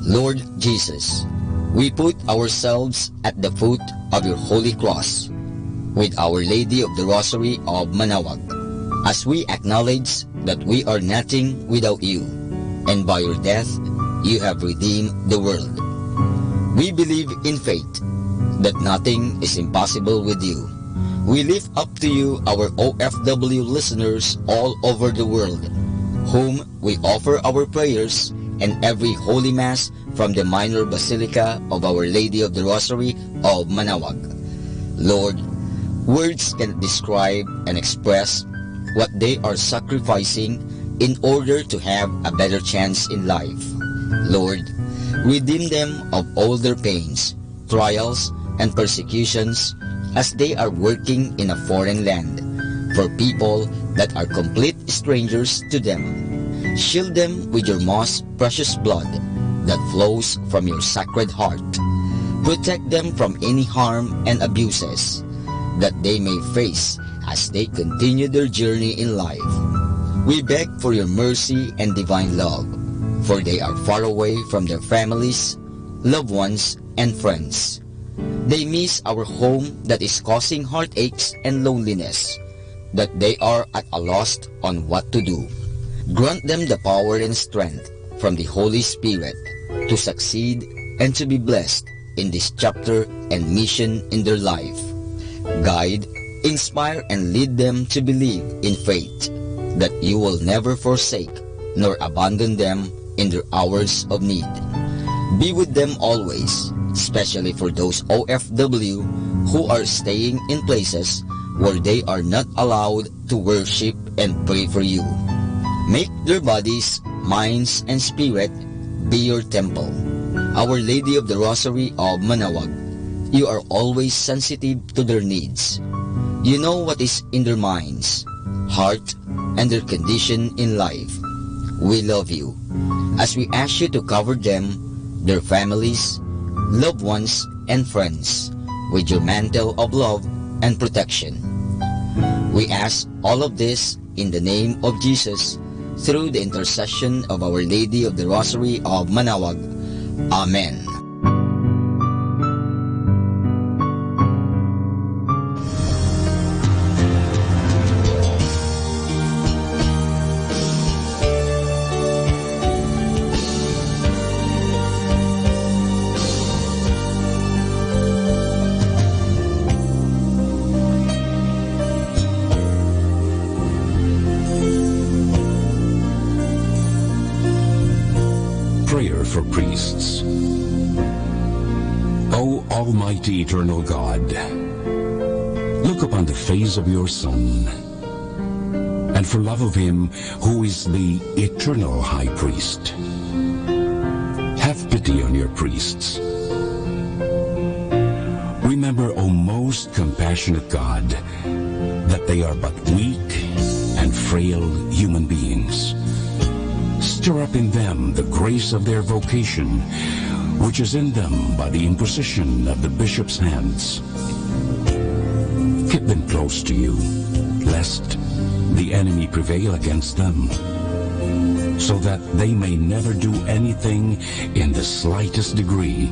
Speaker 14: Lord Jesus, we put ourselves at the foot of your holy cross with Our Lady of the Rosary of Manaoag, as we acknowledge that we are nothing without you, and by your death you have redeemed the world. We believe in faith that nothing is impossible with you. We lift up to you our OFW listeners all over the world, whom we offer our prayers and every Holy Mass from the Minor Basilica of Our Lady of the Rosary of Manaoag. Lord, words cannot describe and express what they are sacrificing in order to have a better chance in life. Lord, redeem them of all their pains, trials, and persecutions as they are working in a foreign land for people that are complete strangers to them. Shield them with your most precious blood that flows from your sacred heart. Protect them from any harm and abuses that they may face as they continue their journey in life. We beg for your mercy and divine love, for they are far away from their families, loved ones, and friends. They miss our home that is causing heartaches and loneliness, that they are at a loss on what to do. Grant them the power and strength from the Holy Spirit to succeed and to be blessed in this chapter and mission in their life. Guide, inspire, and lead them to believe in faith that you will never forsake nor abandon them in their hours of need. Be with them always, especially for those OFW who are staying in places where they are not allowed to worship and pray for you. Make their bodies, minds, and spirit be your temple. Our Lady of the Rosary of Manaoag, you are always sensitive to their needs. You know what is in their minds, heart, and their condition in life. We love you as we ask you to cover them, their families, loved ones, and friends with your mantle of love and protection. We ask all of this in the name of Jesus through the intercession of Our Lady of the Rosary of Manaoag. Amen.
Speaker 16: Prayer for priests. O Almighty Eternal God, look upon the face of your Son, and for love of him who is the eternal High Priest, have pity on your priests. Remember, O most compassionate God, that they are but weak and frail human beings. Stir up in them the grace of their vocation, which is in them by the imposition of the bishop's hands. Keep them close to you, lest the enemy prevail against them, so that they may never do anything in the slightest degree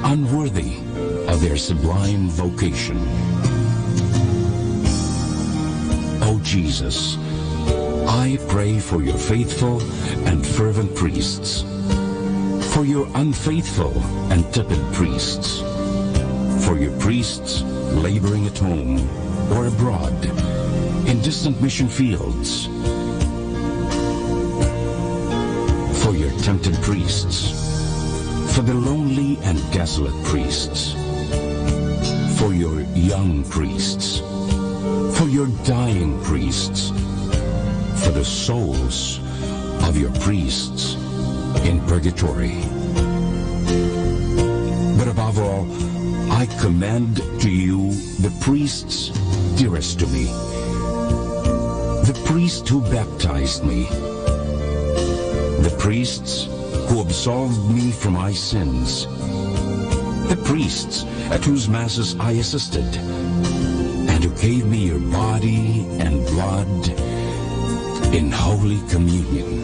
Speaker 16: unworthy of their sublime vocation. O Jesus, I pray for your faithful and fervent priests, for your unfaithful and tepid priests, for your priests laboring at home or abroad in distant mission fields, for your tempted priests, for the lonely and desolate priests, for your young priests, for your dying priests, for the souls of your priests in purgatory. But above all, I commend to you the priests dearest to me, the priest who baptized me, the priests who absolved me from my sins, the priests at whose masses I assisted, and who gave me your body and blood in Holy Communion.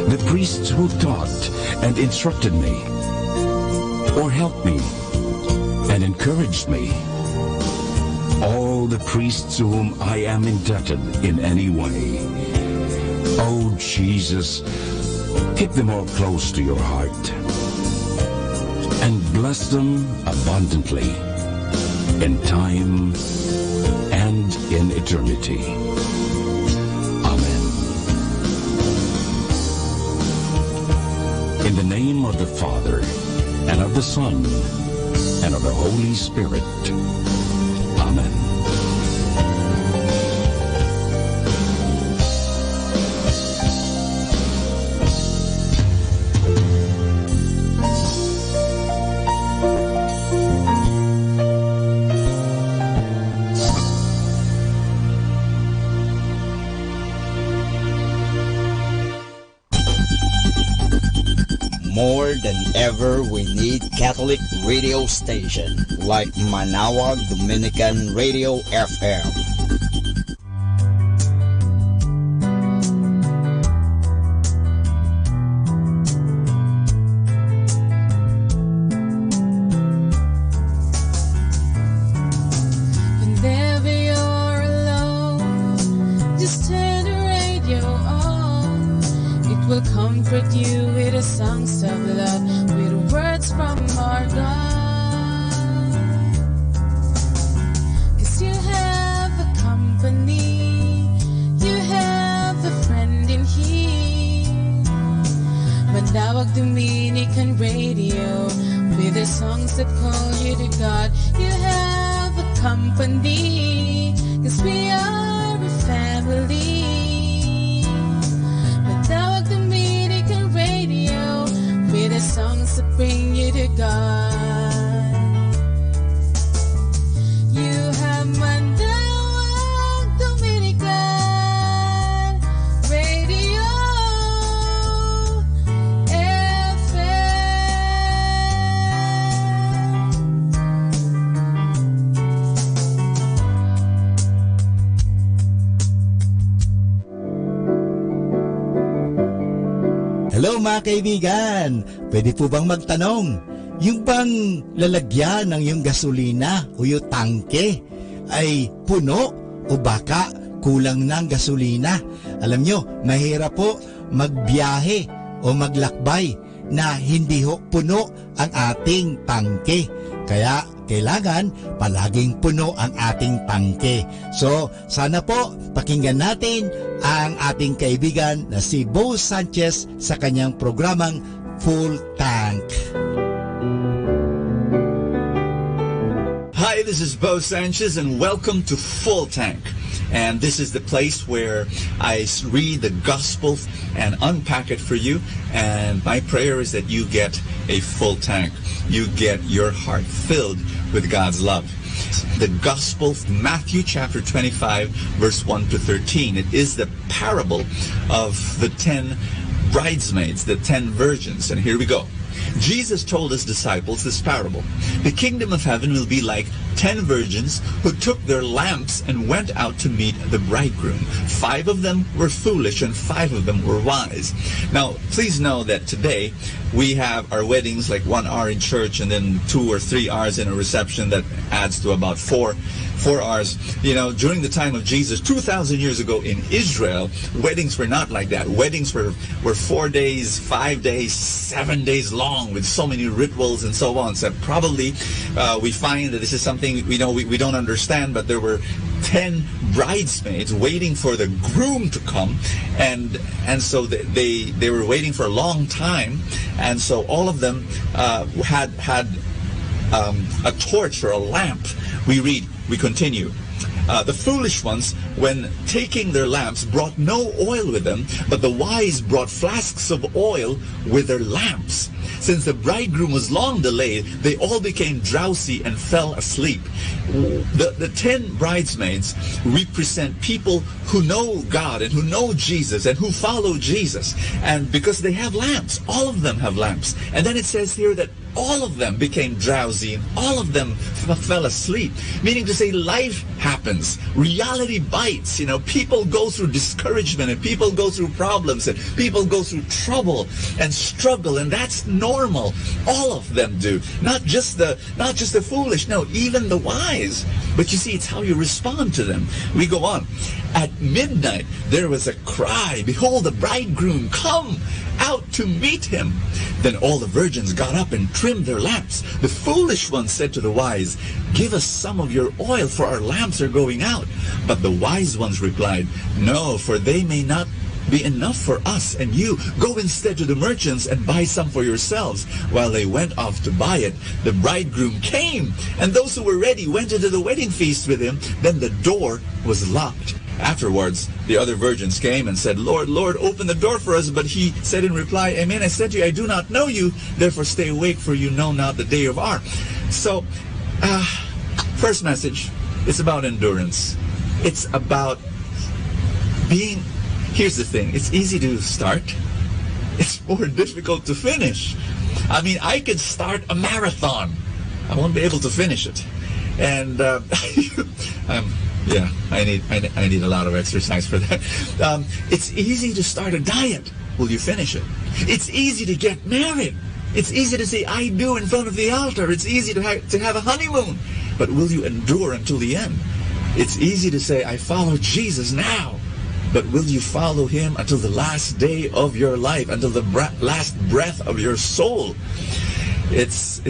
Speaker 16: The priests who taught and instructed me, or helped me and encouraged me. All the priests to whom I am indebted in any way. Oh, Jesus, keep them all close to your heart and bless them abundantly in time and in eternity. In the name of the Father, and of the Son, and of the Holy Spirit. Amen.
Speaker 14: More than ever, we need Catholic radio station like Manaoag Dominican Radio FM.
Speaker 7: Whenever you're alone, just turn the radio the songs that call you to God. You have a company, 'cause we are a family. Matawag the Medical Radio with the songs that bring you to God. You have Mandawag Dominican Radio
Speaker 3: Hello mga kaibigan, pwede po bang magtanong? Yung bang lalagyan ng yung gasolina o yung tangke ay puno o baka kulang ng gasolina? Alam nyo, mahirap po magbiyahe o maglakbay na hindi ho puno ang ating tangke. Kaya kailangan palaging puno ang ating tangke. So sana po pakinggan natin ang ating kaibigan na si Bo Sanchez sa kanyang programang Full Tank.
Speaker 21: Hi, this is Bo Sanchez and welcome to Full Tank. And this is the place where I read the gospel and unpack it for you. And my prayer is that you get a full tank. You get your heart filled with God's love. The gospel, Matthew chapter 25, verse 1 to 13. It is the parable of the 10 bridesmaids, the 10 virgins. And here we go. Jesus told his disciples this parable. The kingdom of heaven will be like 10 virgins who took their lamps and went out to meet the bridegroom. 5 of them were foolish and 5 of them were wise. Now, please know that today we have our weddings like 1 hour in church and then 2 or 3 hours in a reception that adds to about 4 hours. You know, during the time of Jesus, 2,000 years ago in Israel, weddings were not like that. Weddings were 4 days, 5 days, 7 days long with so many rituals and so on. So probably we find that this is something we don't understand, but there were 10 bridesmaids waiting for the groom to come, and so they were waiting for a long time, and so all of them had a torch or a lamp. We continue. The foolish ones, when taking their lamps, brought no oil with them, but the wise brought flasks of oil with their lamps. Since the bridegroom was long delayed, they all became drowsy and fell asleep. The 10 bridesmaids represent people who know God and who know Jesus and who follow Jesus. And because they have lamps, all of them have lamps. And then it says here that all of them became drowsy and all of them fell asleep. Meaning to say, life happens. Reality bites. You know, people go through discouragement and people go through problems and people go through trouble and struggle, and that's normal. All of them do. Not just the foolish, no, even the wise. But you see, it's how you respond to them. We go on. At midnight there was a cry, "Behold, the bridegroom, come out to meet him." Then all the virgins got up and trimmed their lamps. The foolish ones said to the wise, "Give us some of your oil, for our lamps are going out." But the wise ones replied, "No, for they may not be enough for us and you. Go instead to the merchants and buy some for yourselves." While they went off to buy it, the bridegroom came, and those who were ready went into the wedding feast with him. Then the door was locked. Afterwards, the other virgins came and said, "Lord, Lord, open the door for us." But he said in reply, "Amen, I said to you, I do not know you. Therefore stay awake, for you know not the day of our." So, first message, it's about endurance. It's about being... Here's the thing, it's easy to start. It's more difficult to finish. I mean, I could start a marathon. I won't be able to finish it. And yeah, I need a lot of exercise for that. It's easy to start a diet. Will you finish it? It's easy to get married. It's easy to say "I do" in front of the altar. It's easy to have a honeymoon. But will you endure until the end? It's easy to say "I follow Jesus now." But will you follow him until the last day of your life, until the last breath of your soul? It's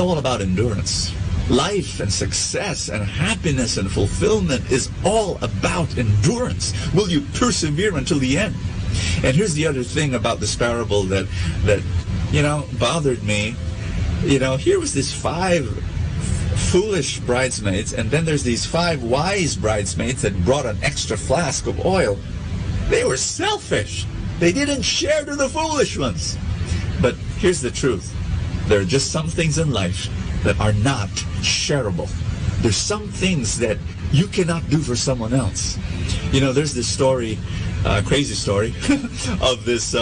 Speaker 21: all about endurance. Life and success and happiness and fulfillment is all about endurance. Will you persevere until the end? And here's the other thing about this parable that bothered me. Here was this 5 foolish bridesmaids, and then there's these 5 wise bridesmaids that brought an extra flask of oil. They were selfish. They didn't share to the foolish ones. But here's the truth. There are just some things in life that are not shareable. There's some things that you cannot do for someone else. There's this story, crazy story, of this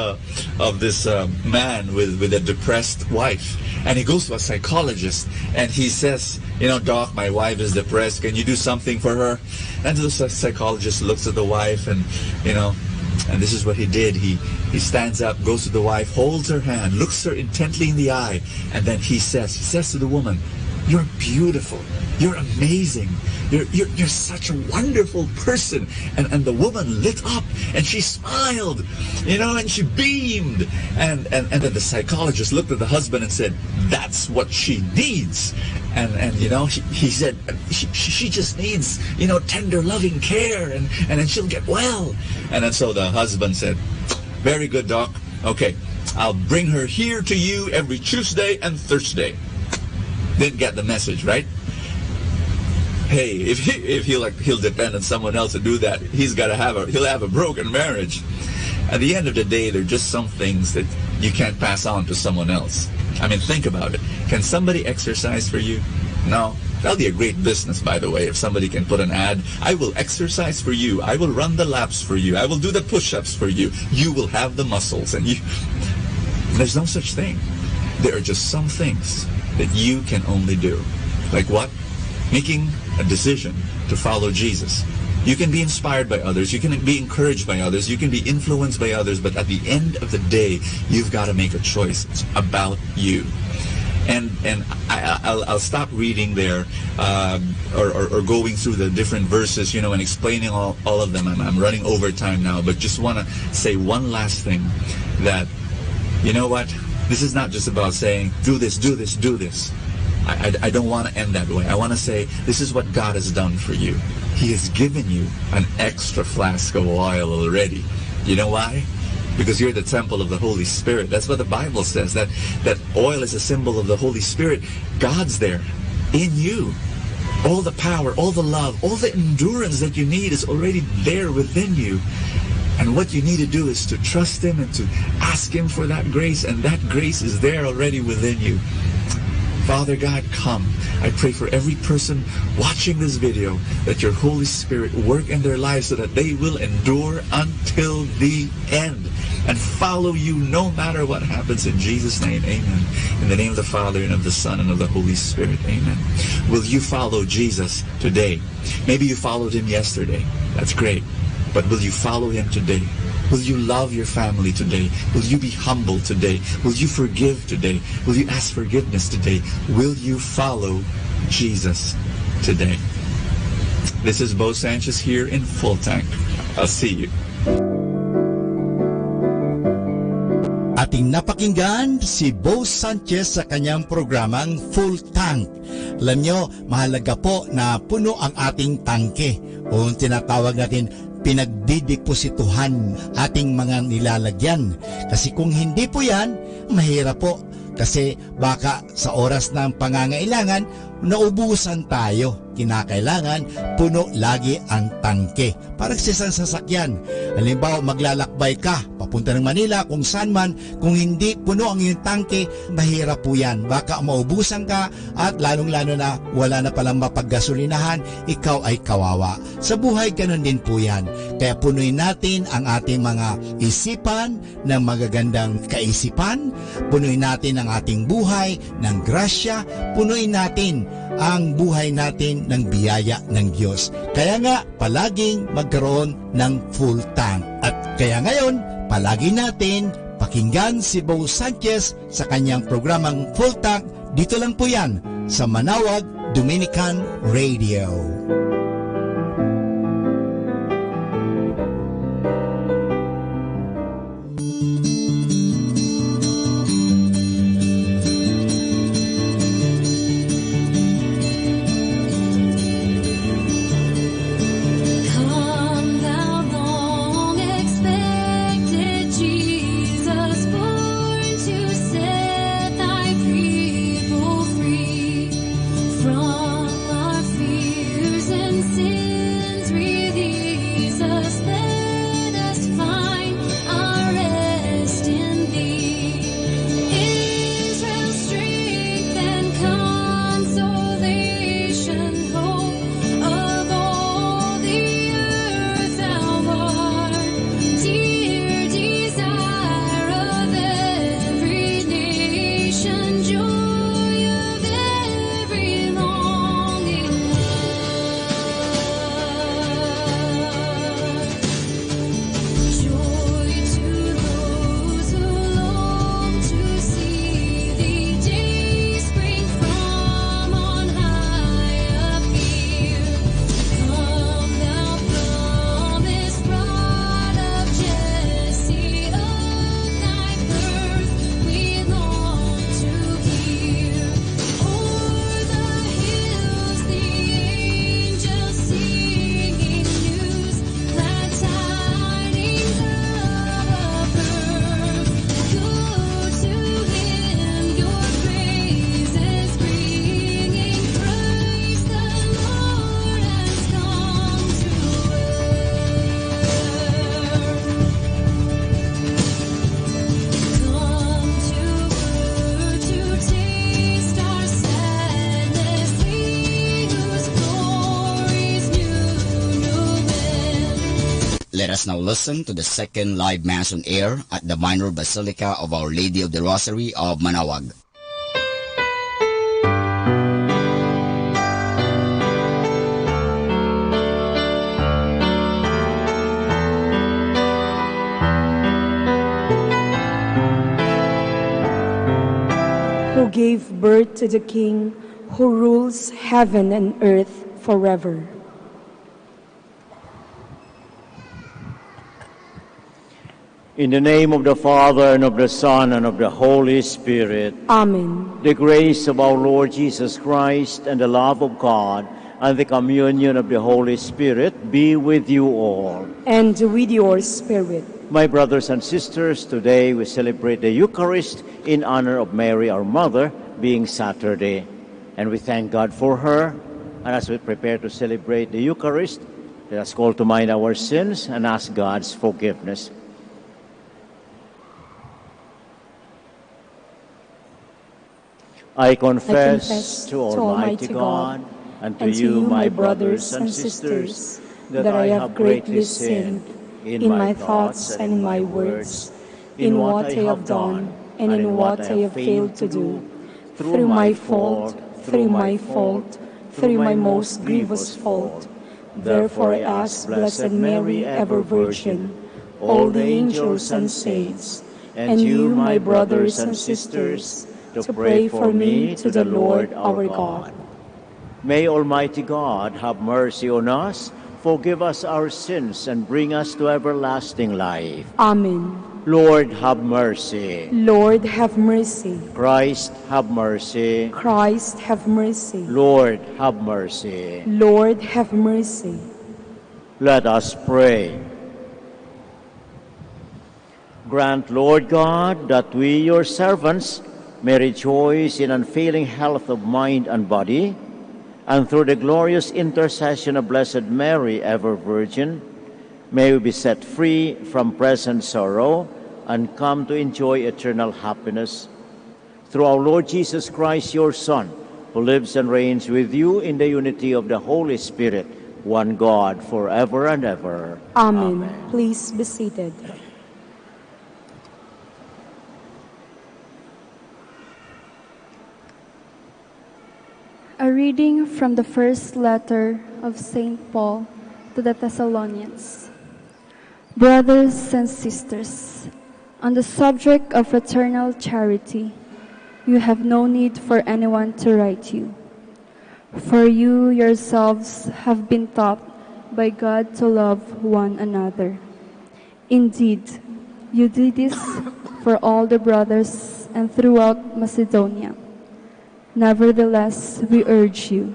Speaker 21: man with a depressed wife. And he goes to a psychologist and he says, Doc, my wife is depressed. Can you do something for her? And the psychologist looks at the wife and, and this is what he did. He stands up, goes to the wife, holds her hand, looks her intently in the eye, and then he says to the woman, "You're beautiful. You're amazing. You're such a wonderful person." And the woman lit up and she smiled, and she beamed. And then the psychologist looked at the husband and said, "That's what she needs." And he said, she just needs, tender, loving care, and then she'll get well. And then so the husband said, "Very good, Doc. Okay, I'll bring her here to you every Tuesday and Thursday." Didn't get the message, right? Hey, if he'll depend on someone else to do that, he'll have a broken marriage. At the end of the day, there are just some things that you can't pass on to someone else. I mean, think about it. Can somebody exercise for you? No. That'll be a great business, by the way, if somebody can put an ad. "I will exercise for you. I will run the laps for you. I will do the push-ups for you. You will have the muscles." And there's no such thing. There are just some things that you can only do. Like what? Making a decision to follow Jesus. You can be inspired by others. You can be encouraged by others. You can be influenced by others. But at the end of the day, you've got to make a choice. It's about you. And I'll stop reading there or going through the different verses, and explaining all of them. I'm running over time now, but just want to say one last thing, that, you know what? This is not just about saying, do this, do this, do this. I don't want to end that way. I want to say, this is what God has done for you. He has given you an extra flask of oil already. You know why? Because you're the temple of the Holy Spirit. That's what the Bible says, that oil is a symbol of the Holy Spirit. God's there in you. All the power, all the love, all the endurance that you need is already there within you. And what you need to do is to trust Him and to ask Him for that grace, and that grace is there already within you. Father God, come. I pray for every person watching this video that your Holy Spirit work in their lives so that they will endure until the end and follow you no matter what happens. In Jesus' name, amen. In the name of the Father, and of the Son, and of the Holy Spirit, amen. Will you follow Jesus today? Maybe you followed Him yesterday. That's great. But will you follow Him today? Will you love your family today? Will you be humble today? Will you forgive today? Will you ask forgiveness today? Will you follow Jesus today? This is Bo Sanchez here in Full Tank. I'll see you.
Speaker 3: Ating napakinggan si Bo Sanchez sa kanyang programang Full Tank. Alam nyo, mahalaga po na puno ang ating tangke o tinatawag natin pinagdideposituhan ating mga nilalagyan. Kasi kung hindi po yan, mahirap po. Kasi baka sa oras ng pangangailangan, naubusan tayo. Kinakailangan, puno lagi ang tangke. Parang sa isang sasakyan. Halimbawa, maglalakbay ka, papunta ng Manila, kung saan man, kung hindi puno ang iyong tangke, mahirap po yan. Baka maubusan ka at lalong-lalo na wala na palang mapaggasolinahan, ikaw ay kawawa. Sa buhay, ganun din po yan. Kaya punuin natin ang ating mga isipan ng magagandang kaisipan, punuin natin ang ating buhay ng grasya, punuin natin ang buhay natin ng biyaya ng Diyos. Kaya nga, palaging magkaroon ng full tank. At kaya ngayon, palagi natin pakinggan si Bo Sanchez sa kanyang programang Full Tank. Dito lang po yan sa Manawag Dominican Radio.
Speaker 1: Jesus, born to set thy people
Speaker 14: Let us now listen to the second live Mass on air at the Minor Basilica of Our Lady of the Rosary of Manaoag.
Speaker 10: Who gave birth to the King who rules heaven and earth forever.
Speaker 5: In the name of the Father, and of the Son, and of the Holy Spirit.
Speaker 10: Amen.
Speaker 5: The grace of our Lord Jesus Christ, and the love of God, and the communion of the Holy Spirit be with you all.
Speaker 10: And with your spirit.
Speaker 5: My brothers and sisters, today we celebrate the Eucharist in honor of Mary, our Mother, being Saturday. And we thank God for her. And as we prepare to celebrate the Eucharist, let us call to mind our sins and ask God's forgiveness. I confess to Almighty God and to you, my brothers and sisters, that I have greatly sinned in my thoughts and in my words, in what I have done and in what I have failed to do, through my fault, through my most grievous fault. Therefore I ask Blessed Mary, ever Virgin, all the angels and saints, and you, my brothers and sisters, to pray for me to the Lord our God. May Almighty God have mercy on us, forgive us our sins, and bring us to everlasting life.
Speaker 10: Amen.
Speaker 5: Lord, have mercy.
Speaker 10: Lord, have mercy.
Speaker 5: Christ, have mercy.
Speaker 10: Christ, have mercy.
Speaker 5: Lord, have mercy.
Speaker 10: Lord, have mercy.
Speaker 5: Let us pray. Grant, Lord God, that we, your servants, may rejoice in unfailing health of mind and body, and through the glorious intercession of Blessed Mary, ever Virgin, may we be set free from present sorrow and come to enjoy eternal happiness. Through our Lord Jesus Christ, your Son, who lives and reigns with you in the unity of the Holy Spirit, one God, forever and ever.
Speaker 10: Amen. Please be seated.
Speaker 20: A reading from the first letter of St. Paul to the Thessalonians. Brothers and sisters, on the subject of fraternal charity, you have no need for anyone to write you, for you yourselves have been taught by God to love one another. Indeed, you did this for all the brothers and throughout Macedonia. Nevertheless, we urge you,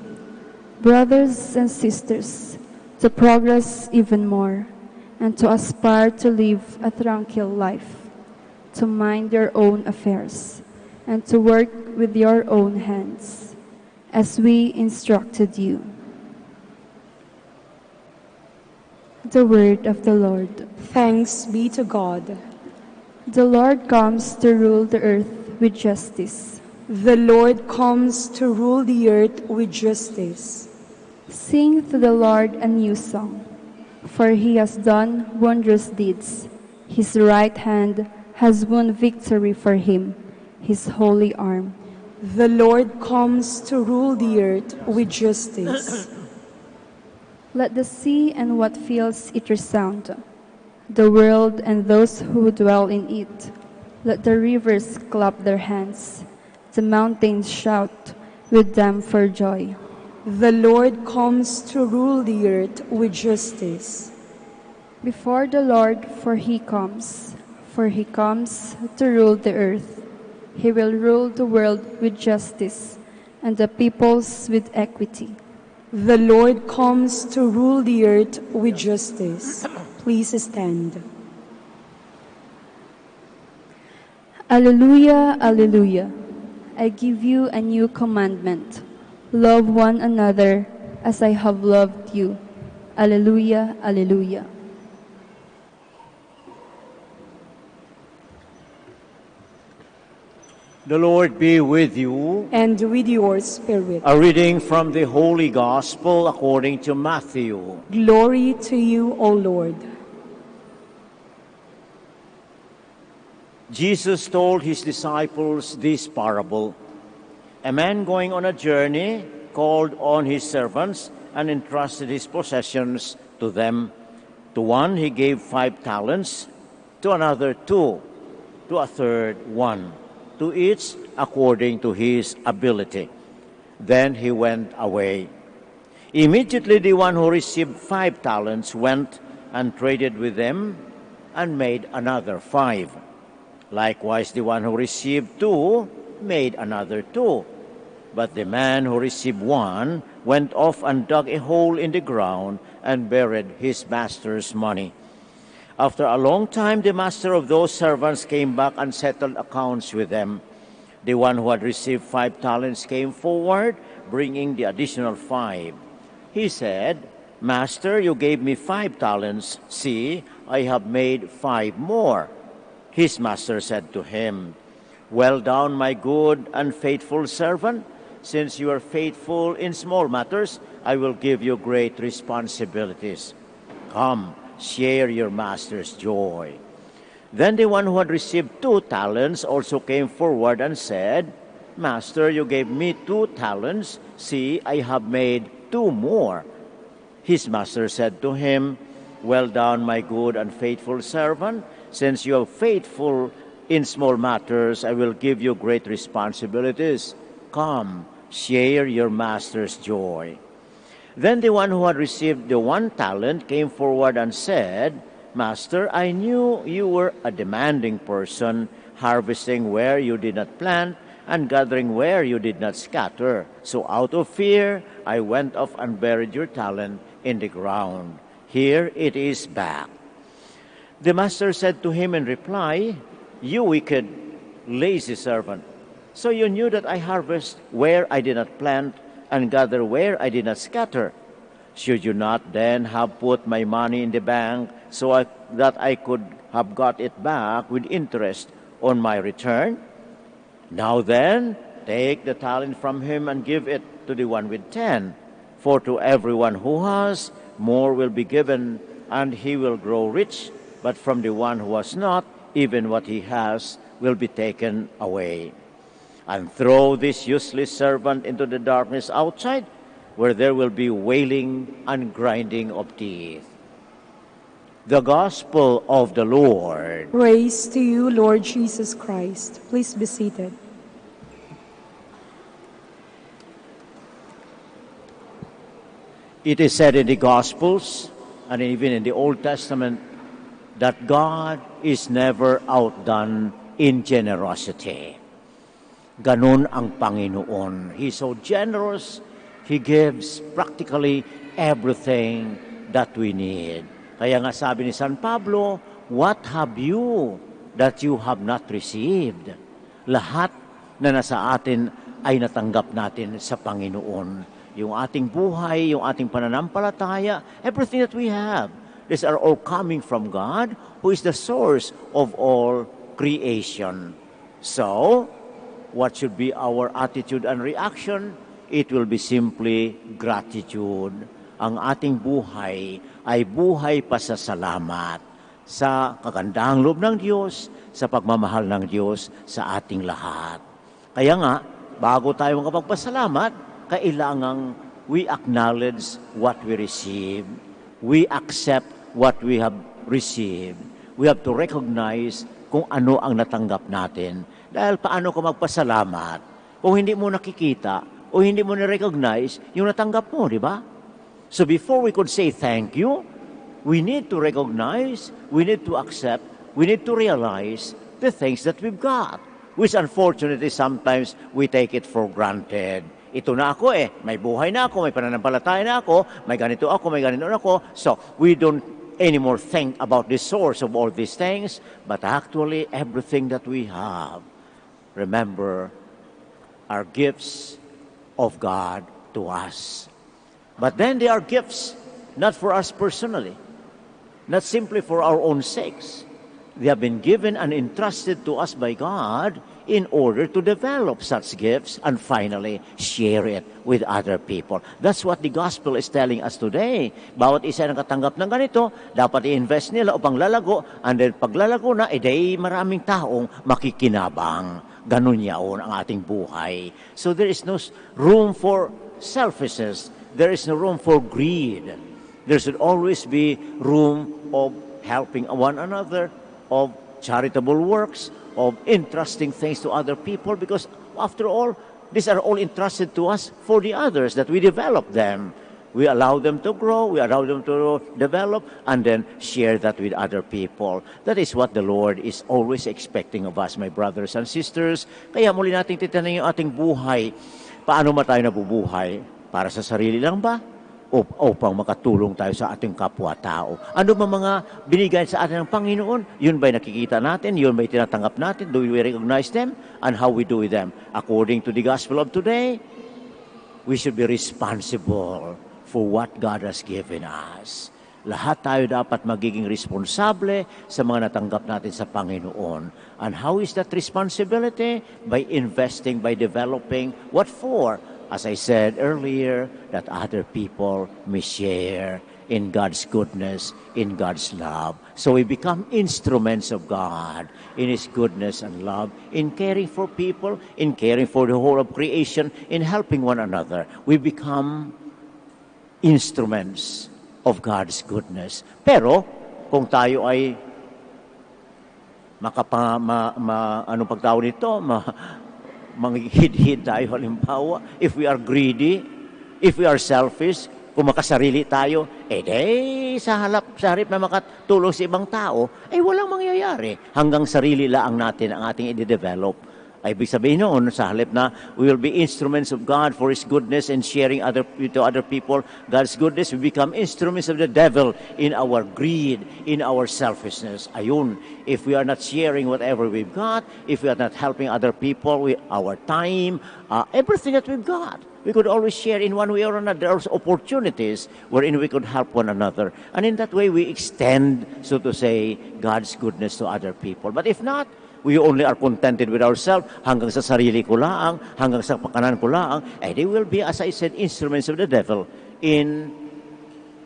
Speaker 20: brothers and sisters, to progress even more and to aspire to live a tranquil life, to mind your own affairs, and to work with your own hands, as we instructed you. The word of the Lord.
Speaker 10: Thanks be to God.
Speaker 20: The Lord comes to rule the earth with justice.
Speaker 10: The Lord comes to rule the earth with justice.
Speaker 20: Sing to the Lord a new song, for he has done wondrous deeds. His right hand has won victory for him, his holy arm.
Speaker 10: The Lord comes to rule the earth with justice.
Speaker 20: Let the sea and what fills it resound, the world and those who dwell in it. Let the rivers clap their hands, the mountains shout with them for joy.
Speaker 10: The Lord comes to rule the earth with justice.
Speaker 20: Before the Lord, for he comes to rule the earth. He will rule the world with justice and the peoples with equity.
Speaker 10: The Lord comes to rule the earth with justice. Please stand.
Speaker 20: Alleluia, alleluia. I give you a new commandment. Love one another as I have loved you. Alleluia, alleluia.
Speaker 5: The Lord be with you.
Speaker 10: And with your spirit.
Speaker 5: A reading from the Holy Gospel according to Matthew.
Speaker 10: Glory to you, O Lord.
Speaker 2: Jesus told his disciples this parable. A man going on a journey called on his servants and entrusted his possessions to them. To one he gave 5 talents, to another 2, to a third 1, to each according to his ability. Then he went away. Immediately the one who received 5 talents went and traded with them and made another 5. Likewise, the one who received 2 made another 2. But the man who received 1 went off and dug a hole in the ground and buried his master's money. After a long time, the master of those servants came back and settled accounts with them. The one who had received 5 talents came forward, bringing the additional 5. He said, "Master, you gave me 5 talents. See, I have made 5 more." His master said to him, "Well done, my good and faithful servant. Since you are faithful in small matters, I will give you great responsibilities. Come, share your master's joy." Then the one who had received 2 talents also came forward and said, "Master, you gave me 2 talents. See, I have made 2 more." His master said to him, "Well done, my good and faithful servant. Since you are faithful in small matters, I will give you great responsibilities. Come, share your master's joy." Then the one who had received the 1 talent came forward and said, "Master, I knew you were a demanding person, harvesting where you did not plant and gathering where you did not scatter. So out of fear, I went off and buried your talent in the ground. Here it is back." The master said to him in reply, "You wicked, lazy servant. So you knew that I harvest where I did not plant and gather where I did not scatter. Should you not then have put my money in the bank so that I could have got it back with interest on my return? Now then, take the talent from him and give it to the one with 10. For to everyone who has, more will be given, and he will grow rich. But from the one who has not, even what he has will be taken away. And throw this useless servant into the darkness outside, where there will be wailing and grinding of teeth." The Gospel of the Lord.
Speaker 10: Praise to you, Lord Jesus Christ. Please be seated.
Speaker 2: It is said in the Gospels and even in the Old Testament that God is never outdone in generosity. Ganun ang Panginoon. He's so generous, He gives practically everything that we need. Kaya nga sabi ni San Pablo, "What have you that you have not received?" Lahat na nasa atin ay natanggap natin sa Panginoon. Yung ating buhay, yung ating pananampalataya, everything that we have. These are all coming from God, who is the source of all creation. So, what should be our attitude and reaction? It will be simply gratitude. Ang ating buhay ay buhay pasasalamat sa kagandahang loob ng Diyos, sa pagmamahal ng Diyos sa ating lahat. Kaya nga, bago tayo makapagpasalamat, kailangang we acknowledge what we receive. We accept what we have received. We have to recognize kung ano ang natanggap natin. Dahil paano ka magpasalamat kung hindi mo nakikita o hindi mo na-recognize yung natanggap mo, di ba? So before we could say thank you, we need to recognize, we need to accept, we need to realize the things that we've got, which unfortunately sometimes we take it for granted. Ito na ako may buhay na ako, may pananampalataya na ako, may ganito ako, may ganito ako. So we don't anymore think about the source of all these things, but actually everything that we have, remember, are gifts of God to us. But then they are gifts not for us personally, not simply for our own sakes. They have been given and entrusted to us by God in order to develop such gifts and finally share it with other people. That's what the gospel is telling us today. Bawat isa nakatanggap ng ganito, dapat i-invest nila upang lalago, and then paglalago na, maraming taong makikinabang. Ganun yaon ang ating buhay. So there is no room for selfishness. There is no room for greed. There should always be room of helping one another, of charitable works, of entrusting things to other people, because after all, these are all entrusted to us for the others, that we develop them. We allow them to grow, we allow them to develop, and then share that with other people. That is what the Lord is always expecting of us, my brothers and sisters. Kaya muli nating titanong yung ating buhay. Paano ba tayo nabubuhay? Para sa sarili lang ba? Upang makatulong tayo sa ating kapwa-tao. Ano ba mga binigay sa atin ng Panginoon? Yun ba'y nakikita natin? Yun ba'y tinatanggap natin? Do we recognize them? And how we do with them? According to the gospel of today, we should be responsible for what God has given us. Lahat tayo dapat magiging responsable sa mga natanggap natin sa Panginoon. And how is that responsibility? By investing, by developing. What for? As I said earlier, that other people may share in God's goodness, in God's love. So we become instruments of God in His goodness and love, in caring for people, in caring for the whole of creation, in helping one another. We become instruments of God's goodness. Pero, kung tayo ay anong pagtawag nito? Manghid-hid tayo, halimbawa, if we are greedy, if we are selfish, kung makasarili tayo, sa harap na makatulong sa ibang tao, walang mangyayari. Hanggang sarili lang natin ang ating i-develop. Ibig sabihin noon, sa halip na we will be instruments of God for His goodness and sharing to other people God's goodness, we become instruments of the devil in our greed, in our selfishness. Ayun, if we are not sharing whatever we've got, if we are not helping other people with our time, everything that we've got, we could always share in one way or another. There are opportunities wherein we could help one another. And in that way, we extend, so to say, God's goodness to other people. But if not, we only are contented with ourselves, hanggang sa sarili ko lang, hanggang sa pakanan ko lang, they will be, as I said, instruments of the devil in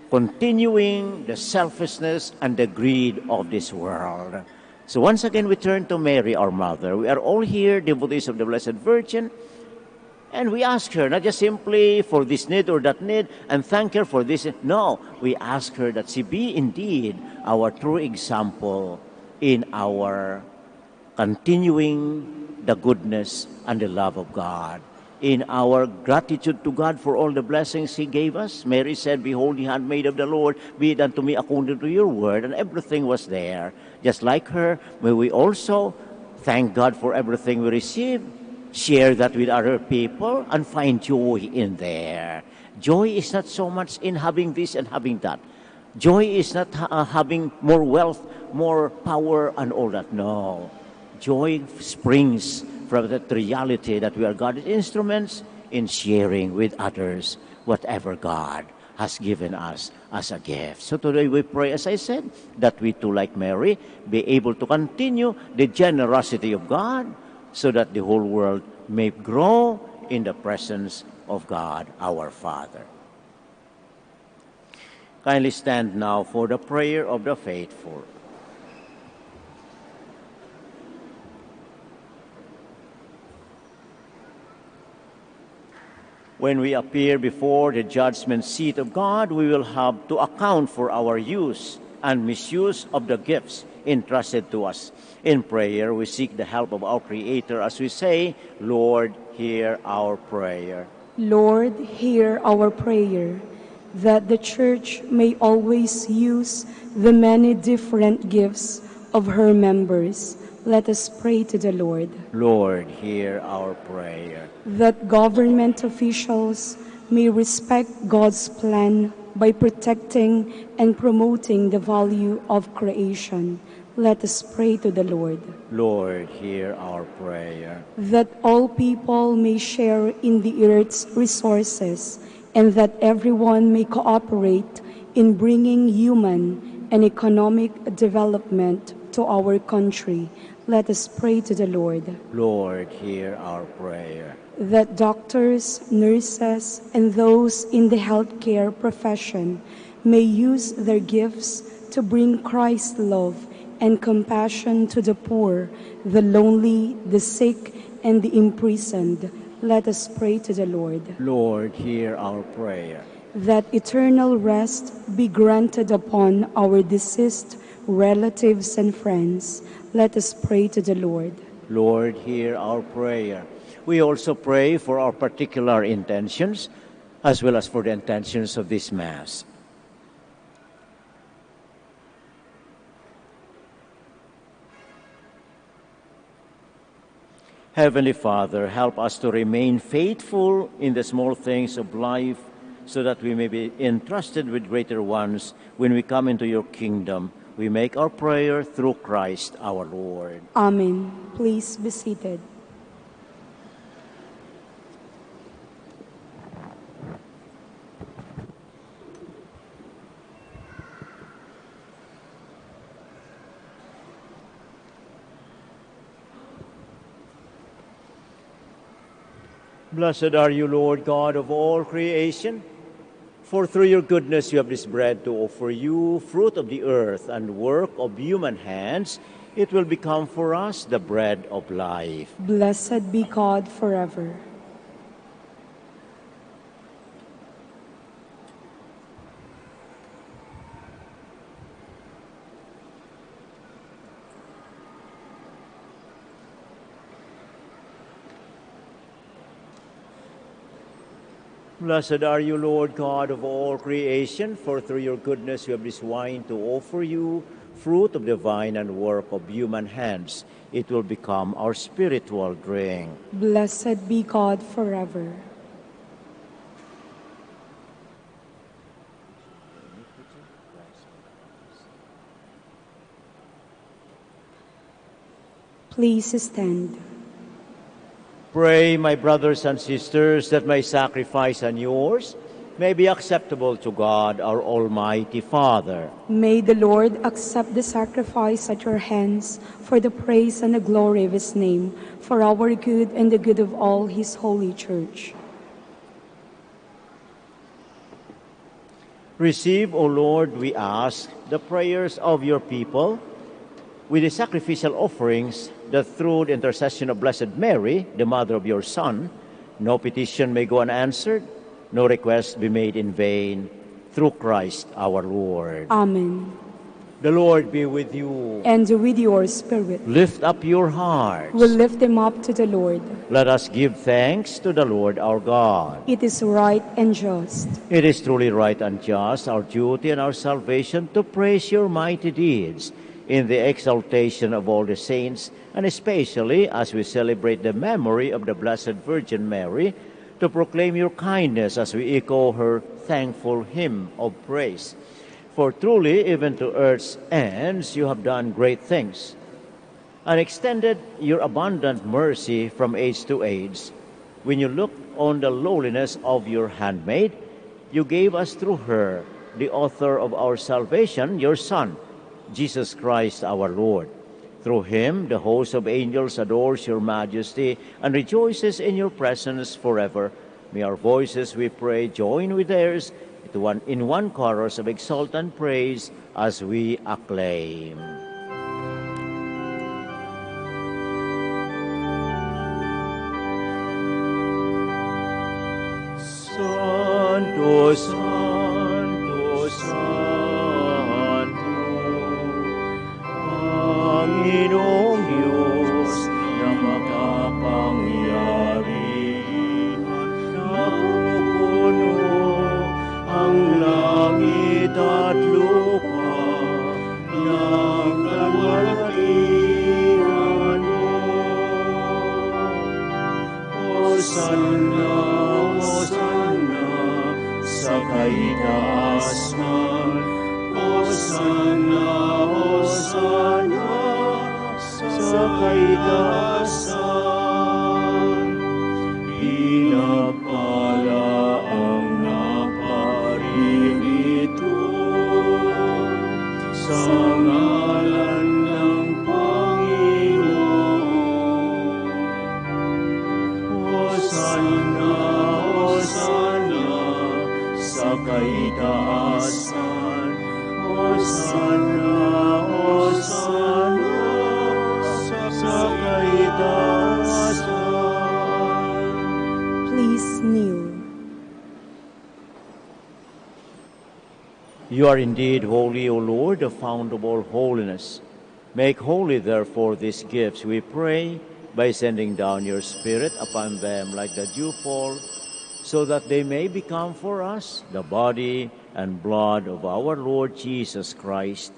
Speaker 2: continuing the selfishness and the greed of this world. So once again, we turn to Mary, our mother. We are all here, devotees of the Blessed Virgin, and we ask her, not just simply for this need or that need, and thank her for this. No, we ask her that she be indeed our true example in our continuing the goodness and the love of God, in our gratitude to God for all the blessings He gave us. Mary said, "Behold, the handmaid of the Lord, be it unto me according to your word," and everything was there. Just like her, may we also thank God for everything we receive, share that with other people, and find joy in there. Joy is not so much in having this and having that. Joy is not having more wealth, more power, and all that. No. Joy springs from that reality that we are God's instruments in sharing with others whatever God has given us as a gift. So today we pray, as I said, that we too, like Mary, be able to continue the generosity of God so that the whole world may grow in the presence of God, our Father. Kindly stand now for the prayer of the faithful. When we appear before the judgment seat of God, we will have to account for our use and misuse of the gifts entrusted to us. In prayer, we seek the help of our Creator as we say, "Lord, hear our prayer."
Speaker 10: Lord, hear our prayer, that the Church may always use the many different gifts of her members. Let us pray to the Lord.
Speaker 2: Lord, hear our prayer.
Speaker 10: That government officials may respect God's plan by protecting and promoting the value of creation. Let us pray to the Lord.
Speaker 2: Lord, hear our prayer.
Speaker 10: That all people may share in the earth's resources, and that everyone may cooperate in bringing human and economic development to our country. Let us pray to the Lord.
Speaker 2: Lord, hear our prayer.
Speaker 10: That doctors, nurses, and those in the healthcare profession may use their gifts to bring Christ's love and compassion to the poor, the lonely, the sick, and the imprisoned. Let us pray to the Lord.
Speaker 2: Lord, hear our prayer.
Speaker 10: That eternal rest be granted upon our deceased relatives and friends. Let us pray to the Lord.
Speaker 2: Lord, hear our prayer. We also pray for our particular intentions, as well as for the intentions of this Mass. Heavenly Father, help us to remain faithful in the small things of life, so that we may be entrusted with greater ones when we come into your kingdom. We make our prayer through Christ our Lord.
Speaker 10: Amen. Please be seated.
Speaker 2: Blessed are you, Lord God of all creation, for through your goodness you have this bread to offer you, fruit of the earth and work of human hands. It will become for us the bread of life.
Speaker 10: Blessed be God forever.
Speaker 2: Blessed are you, Lord God of all creation, for through your goodness you have this wine to offer you, fruit of the vine and work of human hands. It will become our spiritual drink.
Speaker 10: Blessed be God forever. Please stand.
Speaker 2: Pray, my brothers and sisters, that my sacrifice and yours may be acceptable to God, our Almighty Father.
Speaker 10: May the Lord accept the sacrifice at your hands for the praise and the glory of his name, for our good and the good of all his holy church.
Speaker 2: Receive, O Lord, we ask, the prayers of your people with the sacrificial offerings, that through the intercession of Blessed Mary, the mother of your Son, no petition may go unanswered, no request be made in vain, through Christ our Lord.
Speaker 10: Amen.
Speaker 2: The Lord be with you.
Speaker 10: And with your spirit.
Speaker 2: Lift up your hearts.
Speaker 10: We'll lift them up to the Lord.
Speaker 2: Let us give thanks to the Lord our God.
Speaker 10: It is right and just.
Speaker 2: It is truly right and just, our duty and our salvation, to praise your mighty deeds in the exaltation of all the saints, and especially as we celebrate the memory of the Blessed Virgin Mary, to proclaim your kindness as we echo her thankful hymn of praise. For truly, even to earth's ends, you have done great things, and extended your abundant mercy from age to age. When you looked on the lowliness of your handmaid, you gave us through her, the author of our salvation, your Son, Jesus Christ our Lord. Through him, the host of angels adores your majesty and rejoices in your presence forever. May our voices, we pray, join with theirs in one chorus of exultant praise as we acclaim. Santo, Santo, Santo, Panginoong Diyos na makapangyarihan, napupuno ang langit at lupa ng kalwalhatian mo. Hosanna, Hosanna sa kaitaasan. Hosanna, Hosanna sa kaitaasan. Pinagpala ang naparirito sa ngalan ng Panginoon. kaitaasan. Hosanna, Hosanna, sa kaitaasan.
Speaker 10: Please kneel.
Speaker 2: You are indeed holy, O Lord, the fount of all holiness. Make holy, therefore, these gifts, we pray, by sending down your Spirit upon them like the dewfall, so that they may become for us the body and blood of our Lord Jesus Christ.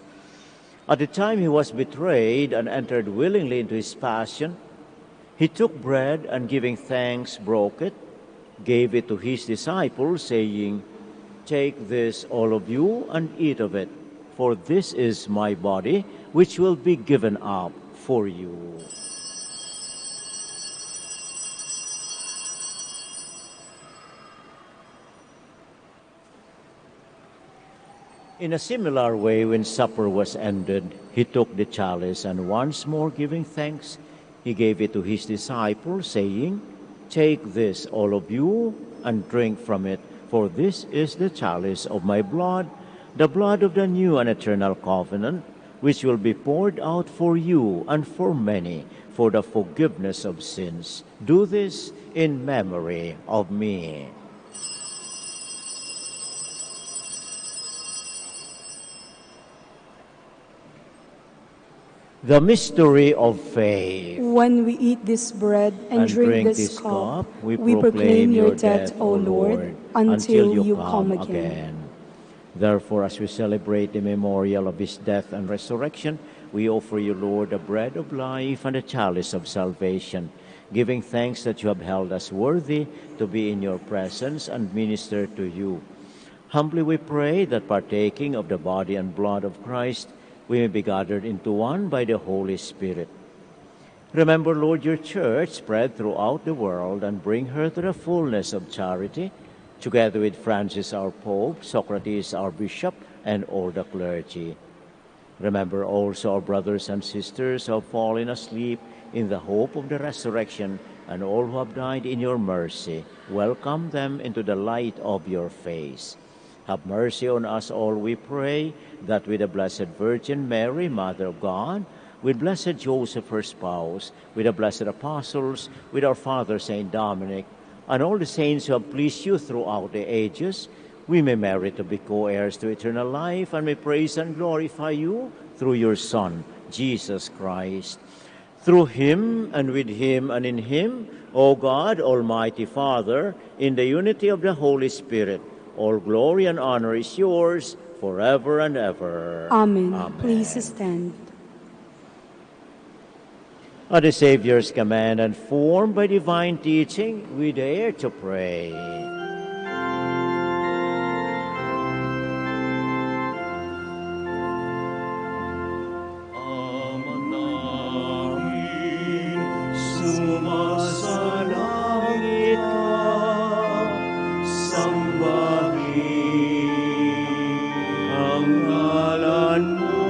Speaker 2: At the time he was betrayed and entered willingly into his passion, he took bread and giving thanks, broke it, gave it to his disciples, saying, "Take this, all of you, and eat of it, for this is my body, which will be given up for you." In a similar way, when supper was ended, he took the chalice, and once more giving thanks, he gave it to his disciples, saying, "Take this, all of you, and drink from it, for this is the chalice of my blood, the blood of the new and eternal covenant, which will be poured out for you and for many for the forgiveness of sins. Do this in memory of me." The mystery of faith.
Speaker 10: When we eat this bread and drink this cup, we proclaim your death, O Lord, until you come again.
Speaker 2: Therefore, as we celebrate the memorial of his death and resurrection, we offer you, Lord, the bread of life and the chalice of salvation, giving thanks that you have held us worthy to be in your presence and minister to you. Humbly we pray that, partaking of the body and blood of Christ, we may be gathered into one by the Holy Spirit. Remember, Lord, your church spread throughout the world and bring her to the fullness of charity, together with Francis our Pope, Socrates our Bishop, and all the clergy. Remember also our brothers and sisters who have fallen asleep in the hope of the resurrection, and all who have died in your mercy. Welcome them into the light of your face. Have mercy on us all, we pray, that with the Blessed Virgin Mary, Mother of God, with Blessed Joseph, her spouse, with the blessed apostles, with our Father Saint Dominic, and all the saints who have pleased you throughout the ages, we may merit to be co-heirs to eternal life, and may praise and glorify you through your Son, Jesus Christ. Through him, and with him, and in him, O God, Almighty Father, in the unity of the Holy Spirit, all glory and honor is yours forever and ever.
Speaker 10: Amen. Please stand.
Speaker 2: At the Savior's command and formed by divine teaching, we dare to pray. Sumasalangit ka, sambahin ang ngalan mo,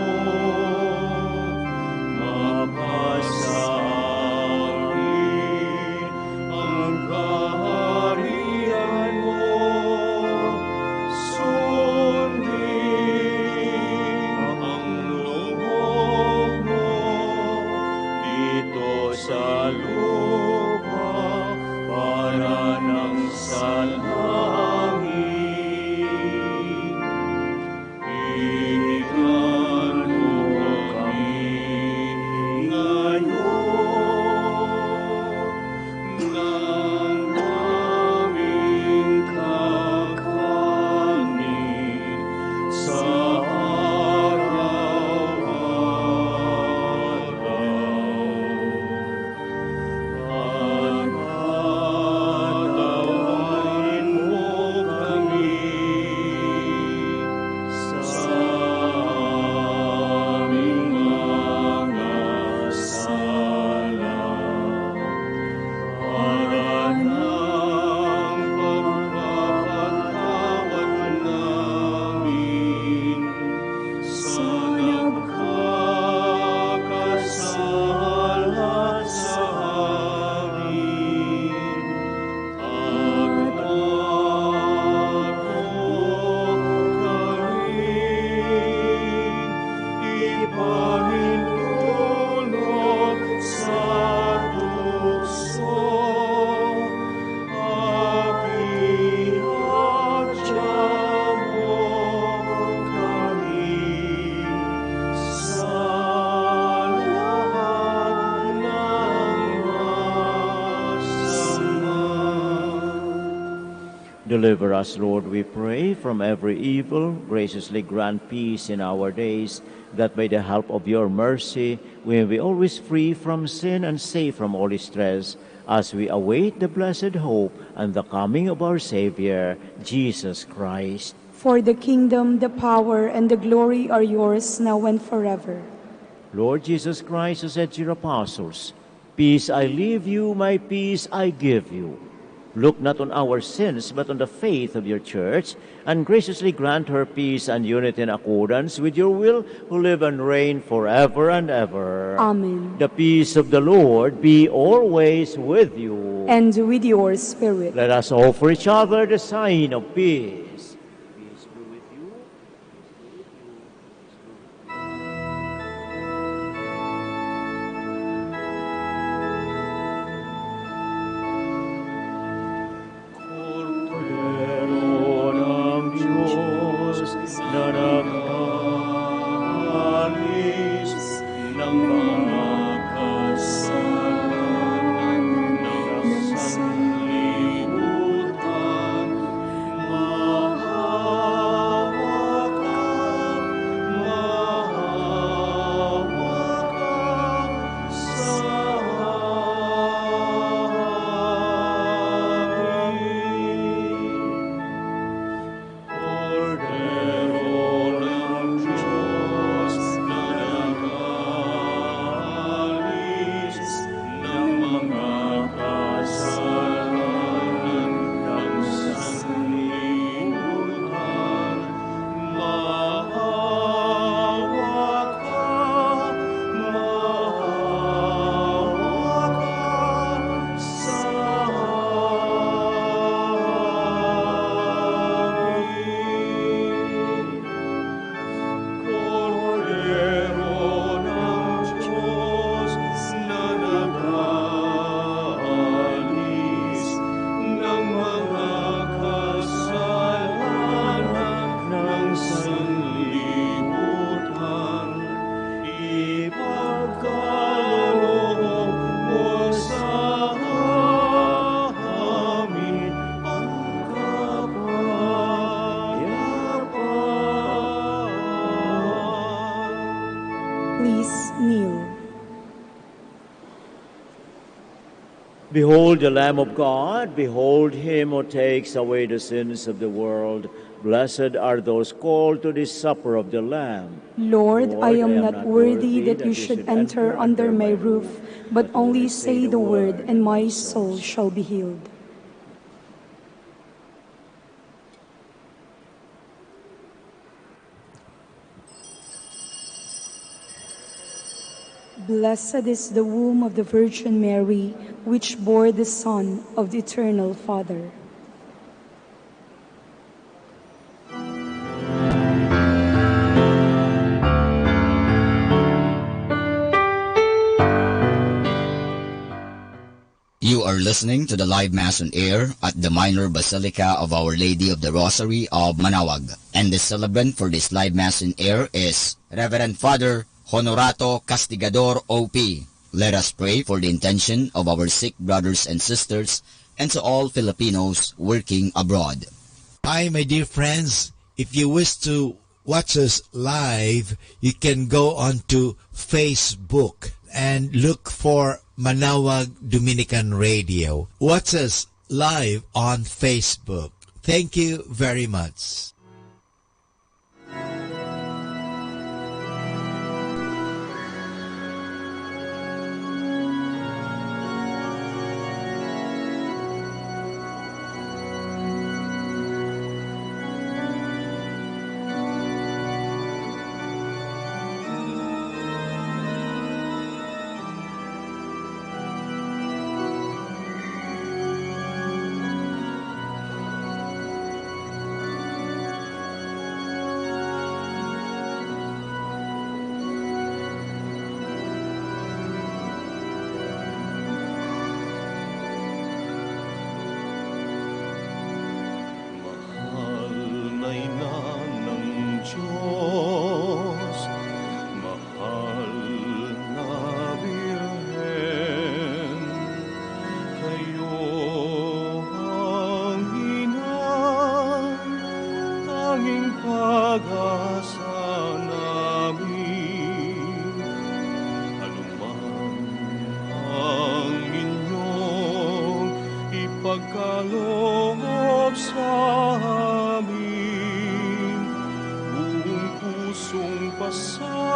Speaker 2: mapasahin ang kaharian Deliver us, Lord, we pray, from every evil. Graciously grant peace in our days, that by the help of your mercy, we may be always free from sin and safe from all distress, as we await the blessed hope and the coming of our Savior, Jesus Christ.
Speaker 10: For the kingdom, the power, and the glory are yours now and forever.
Speaker 2: Lord Jesus Christ, who said to your apostles, "Peace I leave you, my peace I give you." Look not on our sins, but on the faith of your church, and graciously grant her peace and unity in accordance with your will, who live and reign forever and ever.
Speaker 10: Amen.
Speaker 2: The peace of the Lord be always with you.
Speaker 10: And with your spirit.
Speaker 2: Let us offer each other the sign of peace. Peace be with you. Behold the Lamb of God, behold him who takes away the sins of the world. Blessed are those called to this supper of the Lamb.
Speaker 10: Lord, I am not worthy that you should enter under my roof, but only say the word, and my soul shall be healed. Blessed is the womb of the Virgin Mary, which bore the Son of the Eternal Father.
Speaker 14: You are listening to the live Mass on air at the Minor Basilica of Our Lady of the Rosary of Manaoag. And the celebrant for this live Mass on air is Reverend Father Honorato Castigador, O.P. Let us pray for the intention of our sick brothers and sisters and to all Filipinos working abroad.
Speaker 3: Hi, my dear friends. If you wish to watch us live, you can go on to Facebook and look for Manaoag Dominican Radio. Watch us live on Facebook. Thank you very much.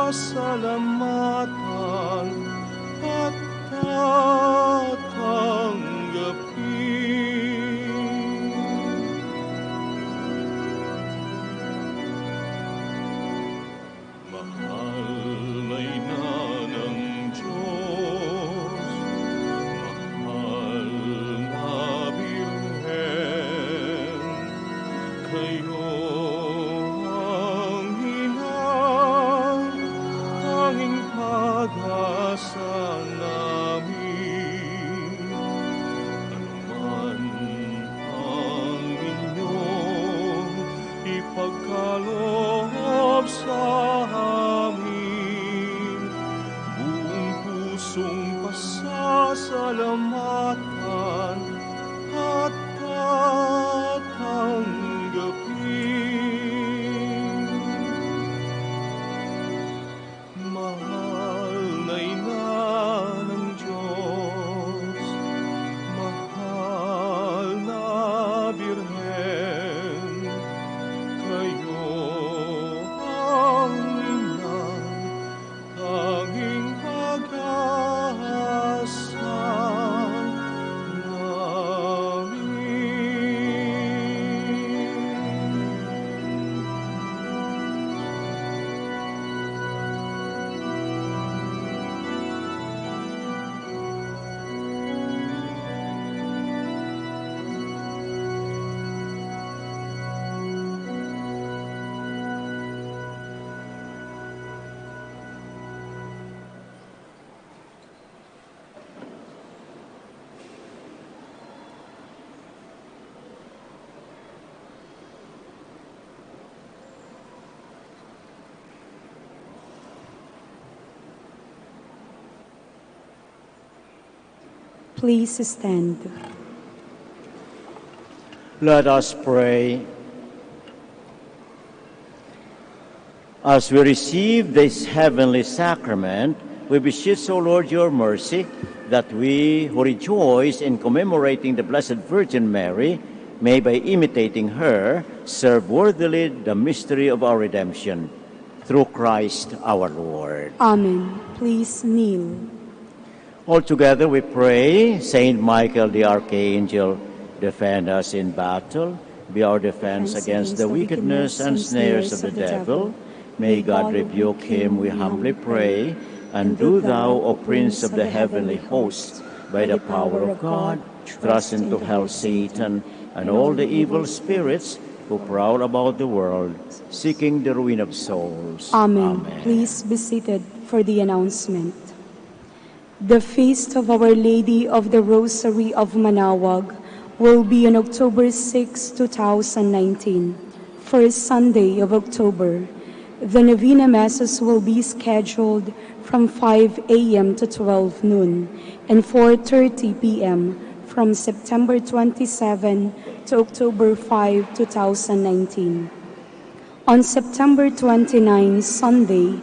Speaker 15: pasasalamatan at tatanggapin. Mahal na ina ng Diyos, mahal na Birhen, kayo ang inang tanging pag-asa namin. Anuman ang inyong ipagkaloob sa amin, buong pusong pasasalamatan at tatanggapin. Mahal na ina ng Diyos, mahal na Birhen, kayo ang inang tanging pag-asa
Speaker 10: Please stand.
Speaker 2: Let us pray. As we receive this heavenly sacrament, we beseech, O Lord, your mercy, that we who rejoice in commemorating the Blessed Virgin Mary may, by imitating her, serve worthily the mystery of our redemption. Through Christ our Lord.
Speaker 10: Amen. Please kneel.
Speaker 2: All together we pray, Saint Michael the Archangel, defend us in battle, be our defense against the wickedness and snares of the devil. May God rebuke him, we humbly pray. And do thou, O Prince of the heavenly host, by the power of God, thrust into hell Satan and all the evil spirits who prowl about the world, seeking the ruin of souls.
Speaker 10: Amen. Please be seated for the announcement. The feast of Our Lady of the Rosary of Manaoag will be on October 6, 2019, first Sunday of October. The Novena Masses will be scheduled from 5 a.m. to 12 noon and 4:30 p.m. from September 27 to October 5, 2019. On September 29, Sunday,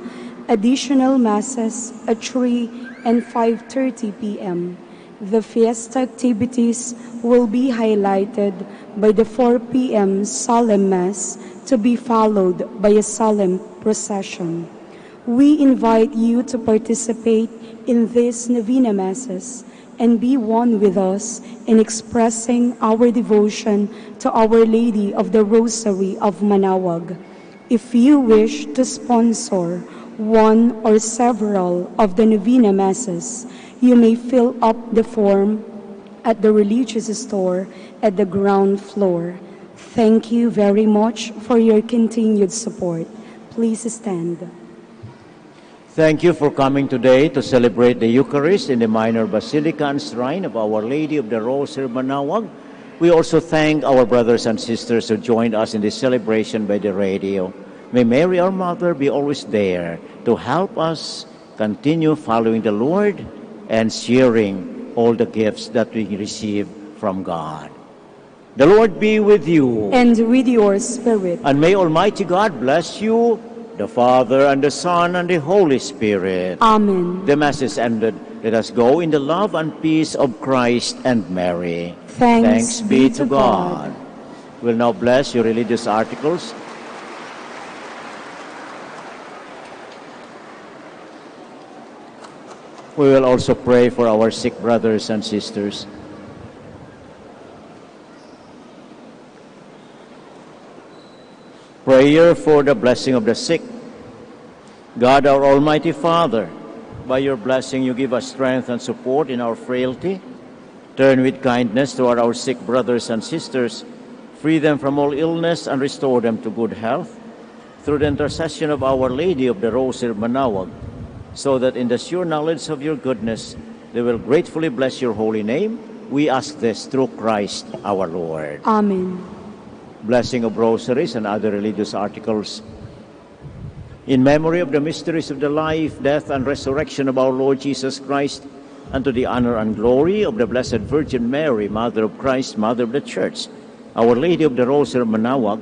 Speaker 10: additional Masses at 3 and 5:30 p.m. The fiesta activities will be highlighted by the 4 p.m. Solemn Mass to be followed by a solemn procession. We invite you to participate in these Novena Masses and be one with us in expressing our devotion to Our Lady of the Rosary of Manaoag. If you wish to sponsor one or several of the Novena Masses, you may fill up the form at the religious store at the ground floor. Thank you very much for your continued support. Please stand.
Speaker 2: Thank you for coming today to celebrate the Eucharist in the Minor Basilica and Shrine of Our Lady of the Rosary of Manaoag. We also thank our brothers and sisters who joined us in this celebration by the radio. May Mary, our Mother, be always there to help us continue following the Lord and sharing all the gifts that we receive from God. The Lord be with you.
Speaker 10: And with your spirit.
Speaker 2: And may Almighty God bless you, the Father, and the Son, and the Holy Spirit.
Speaker 10: Amen.
Speaker 2: The Mass is ended. Let us go in the love and peace of Christ and Mary.
Speaker 10: Thanks
Speaker 2: be to God. We'll now bless your religious articles. We will also pray for our sick brothers and sisters. Prayer for the blessing of the sick. God, our Almighty Father, by your blessing you give us strength and support in our frailty. Turn with kindness toward our sick brothers and sisters, free them from all illness and restore them to good health, through the intercession of Our Lady of the Rosary of Manaoag, so that in the sure knowledge of your goodness they will gratefully bless your holy name. We ask this through Christ our Lord.
Speaker 10: Amen.
Speaker 2: Blessing of rosaries and other religious articles. In memory of the mysteries of the life, death, and resurrection of our Lord Jesus Christ, and to the honor and glory of the Blessed Virgin Mary, Mother of Christ, Mother of the Church, Our Lady of the Rosary of Manaoag,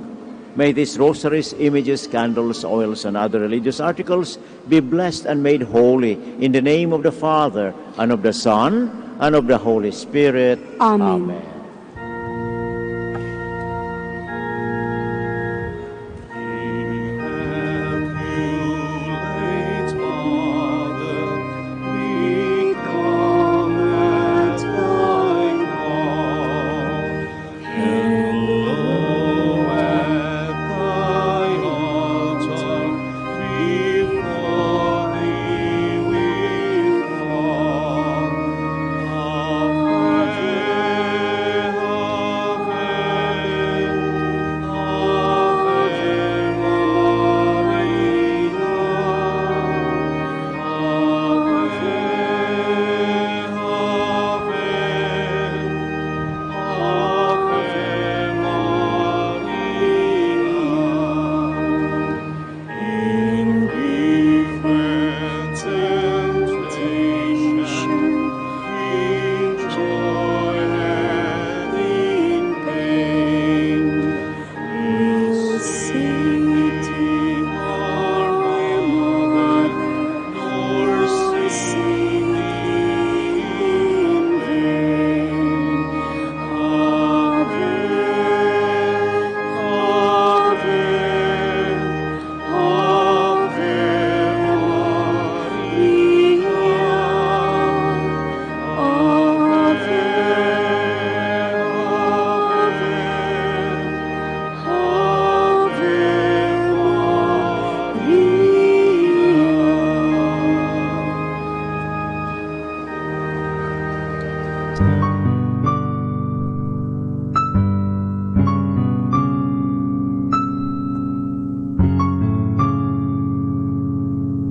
Speaker 2: may these rosaries, images, candles, oils, and other religious articles be blessed and made holy in the name of the Father, and of the Son, and of the Holy Spirit.
Speaker 10: Amen.
Speaker 2: Amen.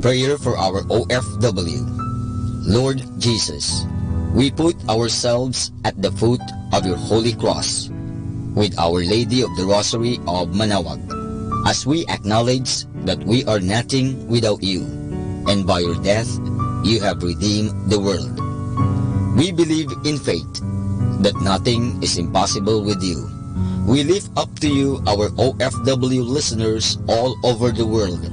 Speaker 14: Prayer for our OFW. Lord Jesus, we put ourselves at the foot of your holy cross with Our Lady of the Rosary of Manaoag, as we acknowledge that we are nothing without you, and by your death you have redeemed the world. We believe in faith that nothing is impossible with you. We lift up to you our OFW listeners all over the world,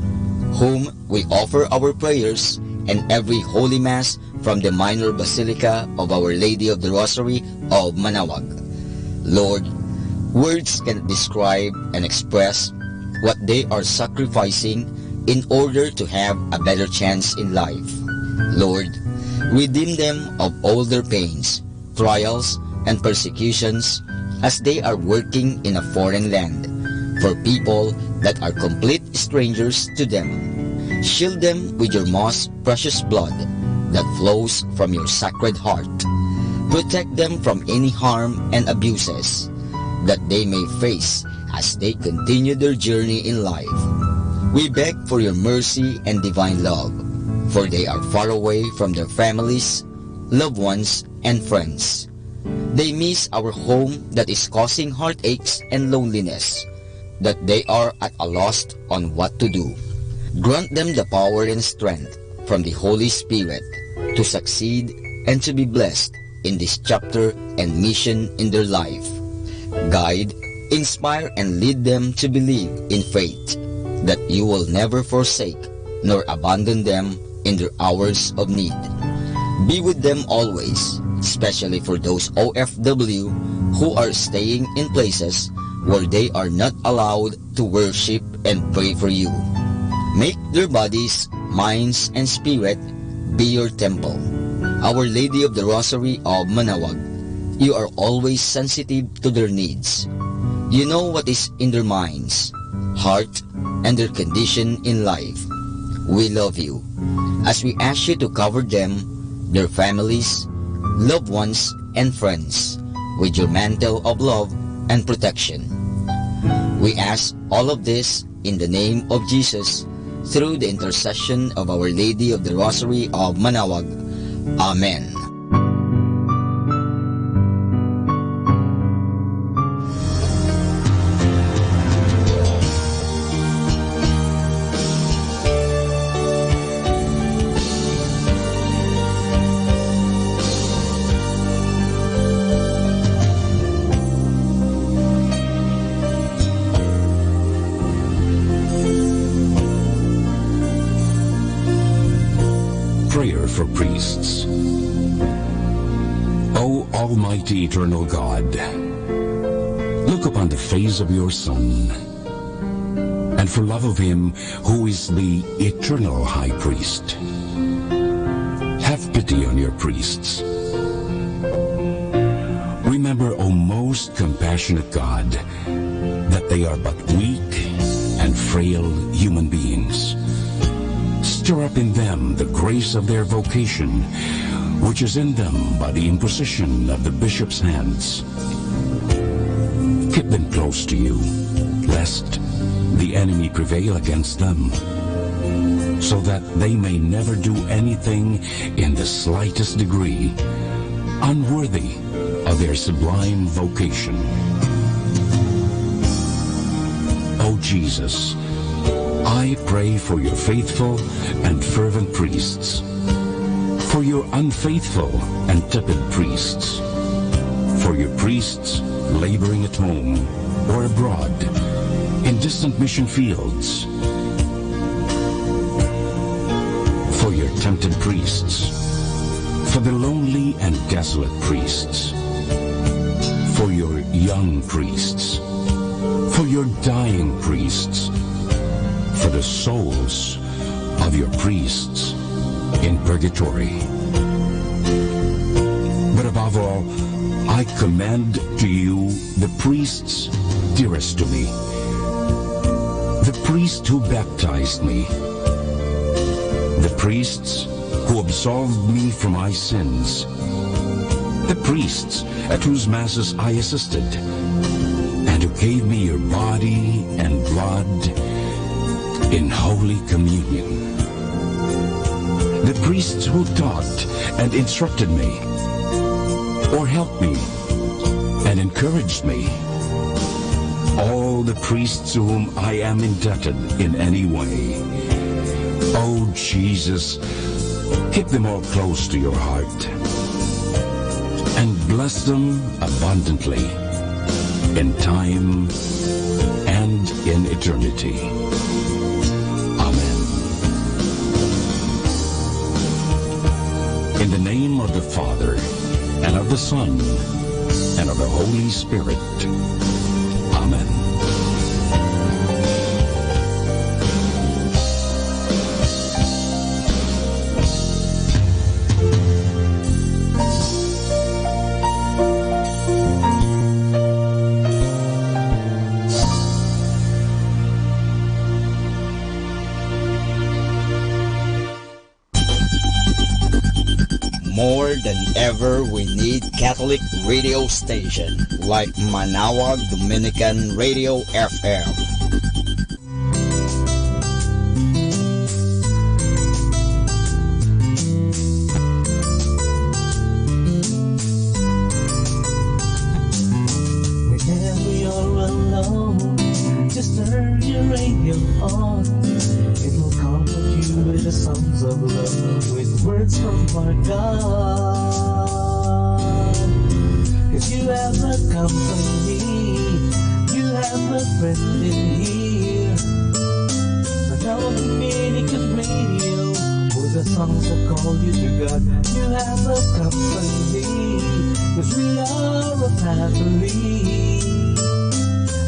Speaker 14: whom we offer our prayers and every Holy Mass from the Minor Basilica of Our Lady of the Rosary of Manaoag. Lord, words cannot describe and express what they are sacrificing in order to have a better chance in life. Lord, redeem them of all their pains, trials, and persecutions as they are working in a foreign land for people that are complete strangers to them. Shield them with your most precious blood that flows from your sacred heart. Protect them from any harm and abuses that they may face as they continue their journey in life. We beg for your mercy and divine love, for they are far away from their families, loved ones, and friends. They miss our home that is causing heartaches and loneliness, that they are at a loss on what to do. Grant them the power and strength from the Holy Spirit to succeed and to be blessed in this chapter and mission in their life. Guide, inspire, and lead them to believe in faith that you will never forsake nor abandon them in their hours of need. Be with them always, especially for those OFW who are staying in places where they are not allowed to worship and pray for you. Make their bodies, minds, and spirit be your temple. Our Lady of the Rosary of Manaoag, you are always sensitive to their needs. You know what is in their minds, heart, and their condition in life. We love you, as we ask you to cover them, their families, loved ones, and friends with your mantle of love and protection. We ask all of this in the name of Jesus, through the intercession of Our Lady of the Rosary of Manaoag. Amen.
Speaker 16: Prayer for priests. O Almighty Eternal God, look upon the face of your Son, and for love of him who is the eternal High Priest, have pity on your priests. Remember, O most compassionate God, that they are but weak and frail human beings. Stir up in them the grace of their vocation, which is in them by the imposition of the bishop's hands. Keep them close to you, lest the enemy prevail against them, so that they may never do anything in the slightest degree unworthy of their sublime vocation. O Jesus, I pray for your faithful and fervent priests, for your unfaithful and tepid priests, for your priests laboring at home or abroad, in distant mission fields, for your tempted priests, for the lonely and desolate priests, for your young priests, for your dying priests, for the souls of your priests in purgatory. But above all, I commend to you the priests dearest to me, the priest who baptized me, the priests who absolved me from my sins, the priests at whose masses I assisted, and who gave me your body and blood in Holy Communion. The priests who taught and instructed me, or helped me and encouraged me. All the priests to whom I am indebted in any way. Oh Jesus, keep them all close to your heart, and bless them abundantly in time and in eternity. In the name of the Father, and of the Son, and of the Holy Spirit. Amen.
Speaker 14: More than ever, we need Catholic radio station like Manaoag Dominican Radio FM.
Speaker 1: Whenever you're alone, just turn your radio on. It will comfort you with the songs of love, with words from our God. 'Cause you have a company, you have a friend in here. Manaoag Dominican Radio, with the songs that call you to God. You have a company, 'cause we are a family.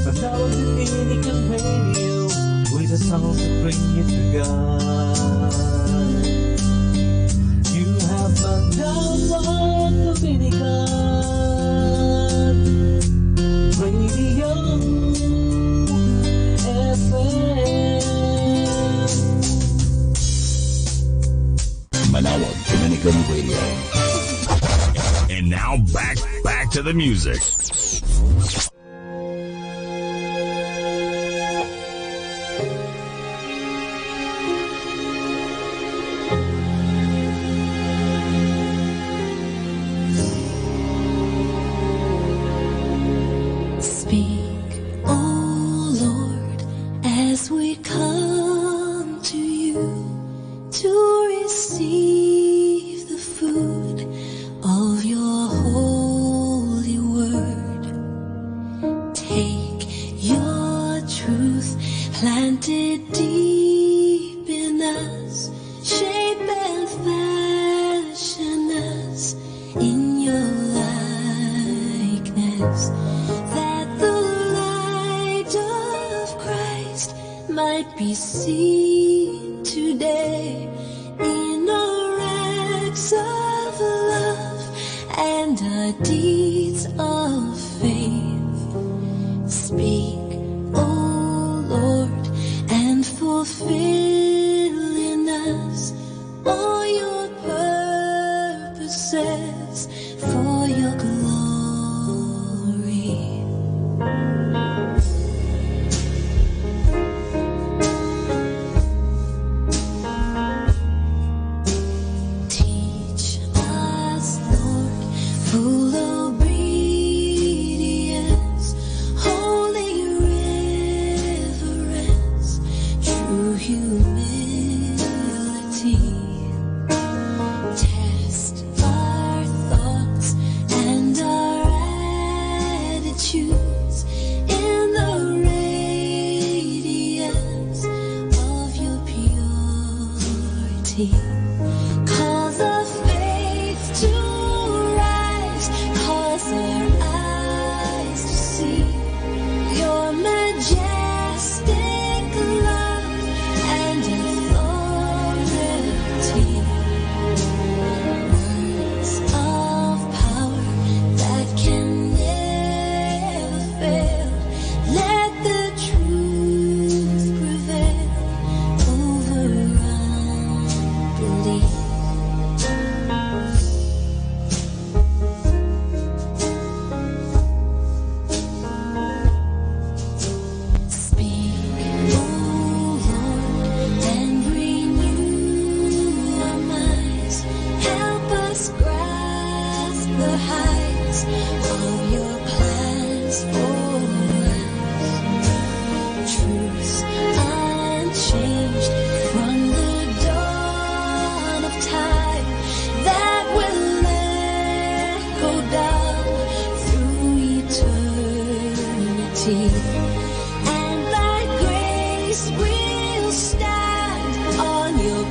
Speaker 1: Manaoag Dominican Radio, with the songs that bring you to God. ang tawag lumilikat. Radio FM.
Speaker 16: Manawag Dominican Radio. And now back to the music.
Speaker 4: Speak, O Lord, as we come to you to receive the food of your holy word. Take your truth planted deep in us, shape and fashion us in your likeness, that the light of Christ might be seen today in our acts of love and our deeds of faith. Speak, O Lord, and fulfill in us all your purposes for your glory. Teach us, Lord, full obedience, holy reverence, true humility. Test our thoughts and our attitudes in the radiance of your purity. Cause our faith to rise, cause our eyes to see your majestic love and authority. Words of power that can never fail. Let the truth prevail over unbelief. Speak, O Lord, and renew our minds. Help us grasp the heights of your plans for us. Truths unchanged from the dawn of time that will echo down through eternity. And thy grace will stand on your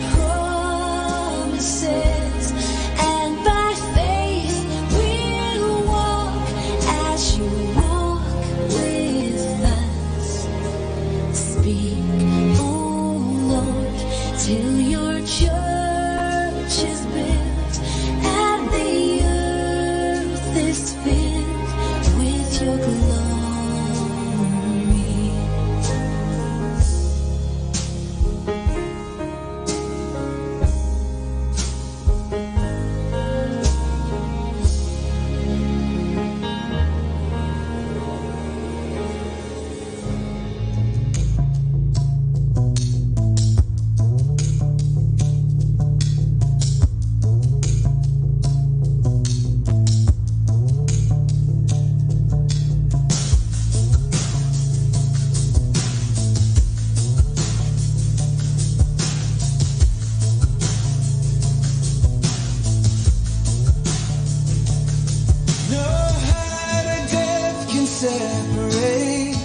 Speaker 4: promises, and by faith we'll walk as you walk with us. Speak, O Lord, till your church is built and the earth is filled with your glory.
Speaker 1: No height or depth can separate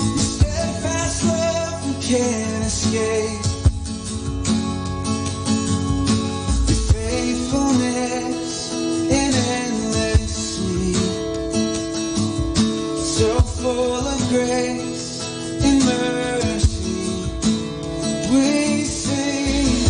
Speaker 1: your steadfast love we can't escape. Your faithfulness in endlessly, so full of grace and mercy. We sing,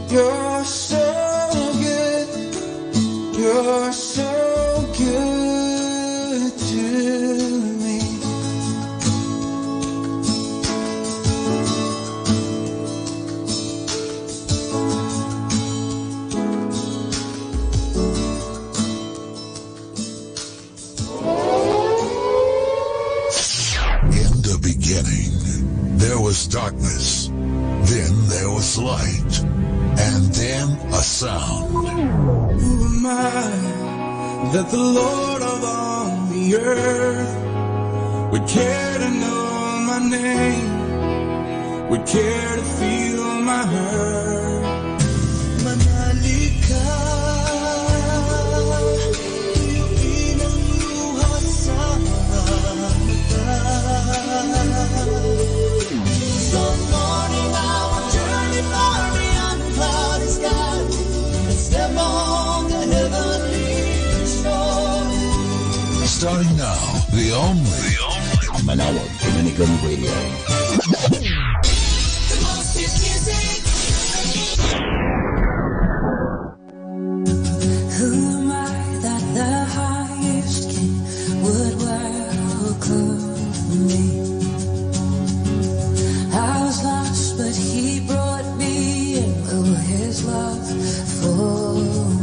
Speaker 1: You're so good. You're so good to me.
Speaker 11: In the beginning, there was darkness. Then there was light. And then a sound.
Speaker 1: Who am I that the Lord of all the earth would care to know my name, would care to feel my hurt? Manali ka, ipinaluha sa mata. So morning I will journey far beyond the cloudy sky and step on the heavenly shore.
Speaker 11: Starting now, the only
Speaker 16: Manawag Dominican Radio.
Speaker 1: Who am I that the highest king would welcome me? I was lost, but he brought me in. Oh, his love for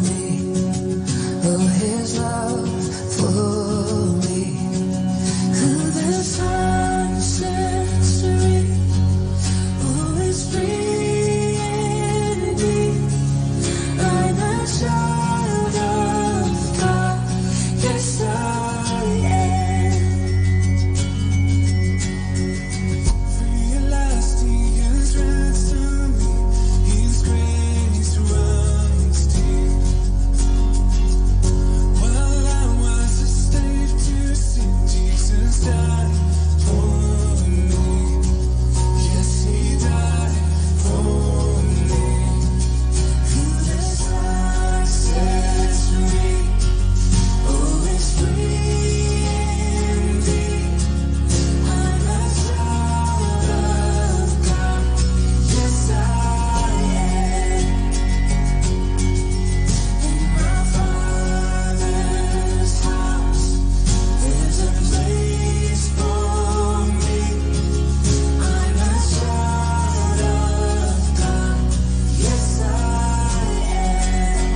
Speaker 1: me. Oh, his love for me. Who the sun sets free, who is free indeed. I'm a child of God, yes I am. Free at last, He has ransomed me. His grace runs deep. While I was a slave to sin, Jesus died for me. Yes, He died for me. Who the Son sets free, oh, is free indeed. I'm a child of God, yes I am. In my Father's house, there's a place for me. I'm a child of God, yes I am.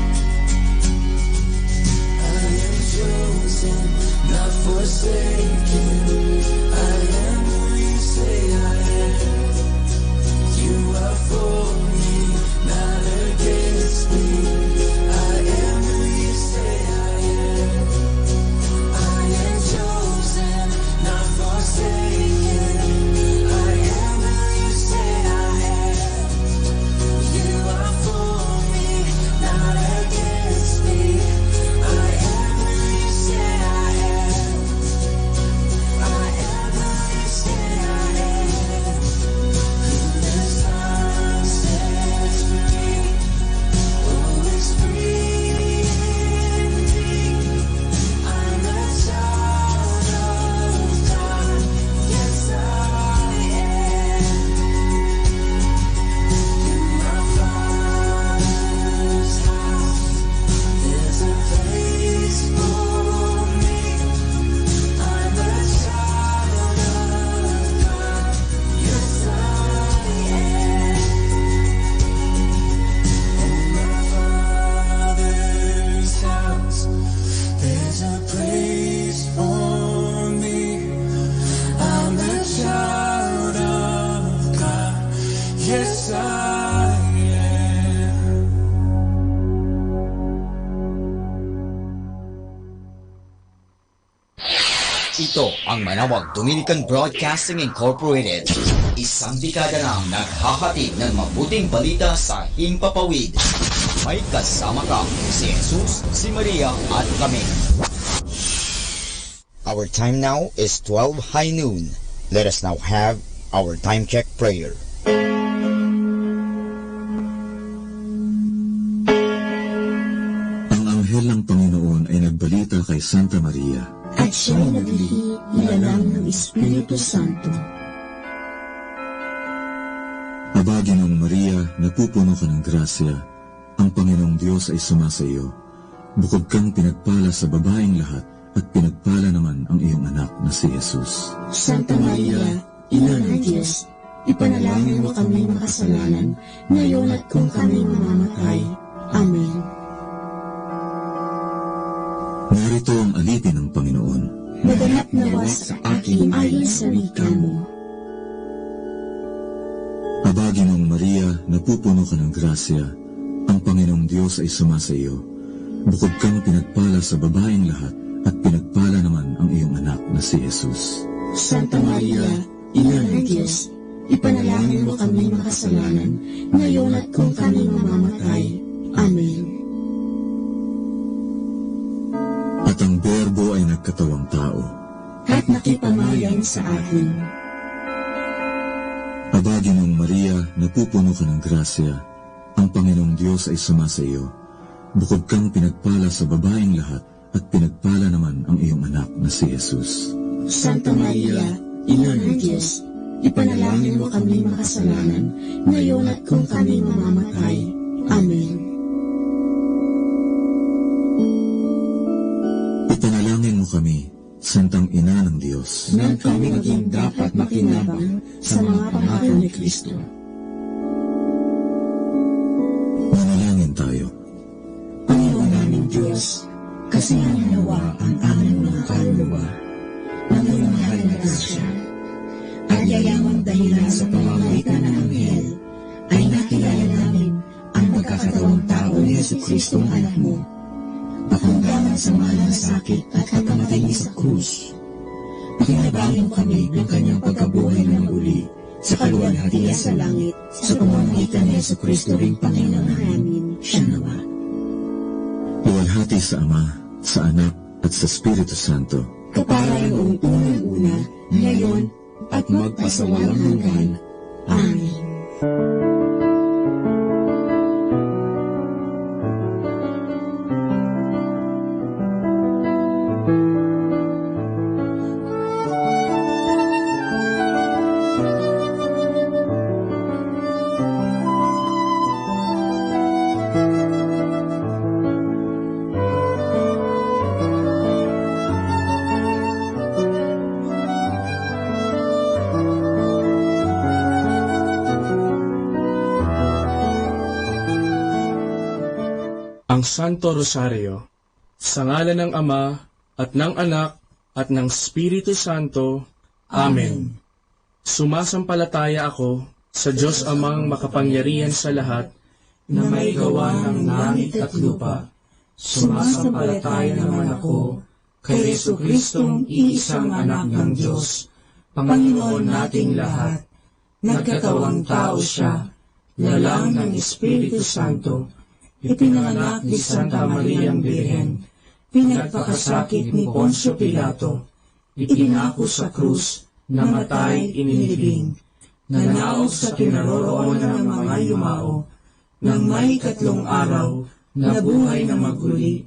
Speaker 1: I am chosen, not forsaken. I am who you say I am. You are for me, not against me. I am who you say I am. I am chosen, not forsaken. I am who you say I am. You are for me, not against me. I am who you say I am. I am who you say I am. Who the Son sets free, oh, is free indeed. I'm a child of God, yes I am. In my Father's house, there's a place for me. I'm a child of God, yes I am. In my Father's house, there's a place for me. I'm a child of God, yes I am.
Speaker 14: Ito ang Manawag Dominican Broadcasting Incorporated. Isang dekada nang naghahatid ng mabuting balita sa himpapawid. May kasama ka, si Jesus, si Maria at kami. Our time now is 12 high noon. Let us now have our time check prayer.
Speaker 13: Ang anghel ng Panginoon ay nagbalita kay Santa Maria.
Speaker 23: At siya'y naglihi nilalang ng Espiritu Santo.
Speaker 13: Aba, Ginoong Maria, napupuno ka ng grasya. Ang Panginoong Diyos ay sumasa iyo. Bukod kang pinagpala sa babaeng lahat, at pinagpala naman ang iyong anak na si Jesus.
Speaker 23: Santa Maria, Ina ng Diyos, ipanalangin mo kami makasalanan, ngayon at kung kami mamamatay. Amen.
Speaker 13: Narito ang alipin ng Panginoon.
Speaker 23: Maganap nawa sa akin ayon sa wika mo.
Speaker 13: Abagi mong Maria, napupuno ka ng grasya. Ang Panginoong Diyos ay sumasa iyo. Bukod kang pinagpala sa babaeng lahat, at pinagpala naman ang iyong anak na si Jesus.
Speaker 23: Santa Maria, Ina ng Diyos, ipanalangin mo kami makasalanan, ngayon at kung kami mamamatay. Amen.
Speaker 13: At ang Berbo ay nagkatawang tao.
Speaker 23: At nakipamayan sa atin.
Speaker 13: Abagi mong Maria, napupuno ka ng grasya. Ang Panginoong Diyos ay sumasa iyo. Bukod kang pinagpala sa babaeng lahat, at pinagpala naman ang iyong anak na si Jesus.
Speaker 23: Santa Maria, Ina ng Diyos, ipanalangin mo kami makasalanan, ngayon at kung kami mamamatay. Amen.
Speaker 13: Ipanalangin mo kami, Santang Ina ng Diyos,
Speaker 23: nang kami maging dapat makinabang sa mga pangako ni Kristo.
Speaker 13: Manalangin tayo.
Speaker 23: Panginoon naming Diyos, kasihan nawa ang aming mga kaluluwa ng iyong mahal na grasya, at yayamang dahilan sa pamamagitan ng anghel ay nakilala namin ang magkakatawang tao ni Jesucristo ang anak mo, pakundangan sa mahal na sakit at pagkamatay niya sa krus. Pakinabangin kami ng kanyang pagkabuhay ng muli sa kaluwalhatian sa langit sa pamamagitan ni Jesucristo ring Panginoon namin. Siya nawa.
Speaker 13: Luwalhati sa Ama, sa Anak, at sa Espiritu Santo.
Speaker 23: Kapara noong unang-una, ngayon, at magpasawalang hanggan. Amen.
Speaker 6: Ang Santo Rosario, sa ngalan ng Ama, at ng Anak, at ng Espiritu Santo. Amen. Sumasampalataya ako sa Diyos Amang makapangyarihan sa lahat, na may gawa ng langit at lupa. Sumasampalataya naman ako kay Jesucristong iisang anak ng Diyos, Panginoon nating lahat. Nagkatawang tao siya, lalang ng Espiritu Santo, ipinanganak ni Santa Mariang Birhen, pinagpakasakit ni Poncio Pilato, ipinako sa krus, namatay, inilibing, nanaog sa kinaroroonan ng mga yumao, nang may 3 araw, nabuhay na maguli,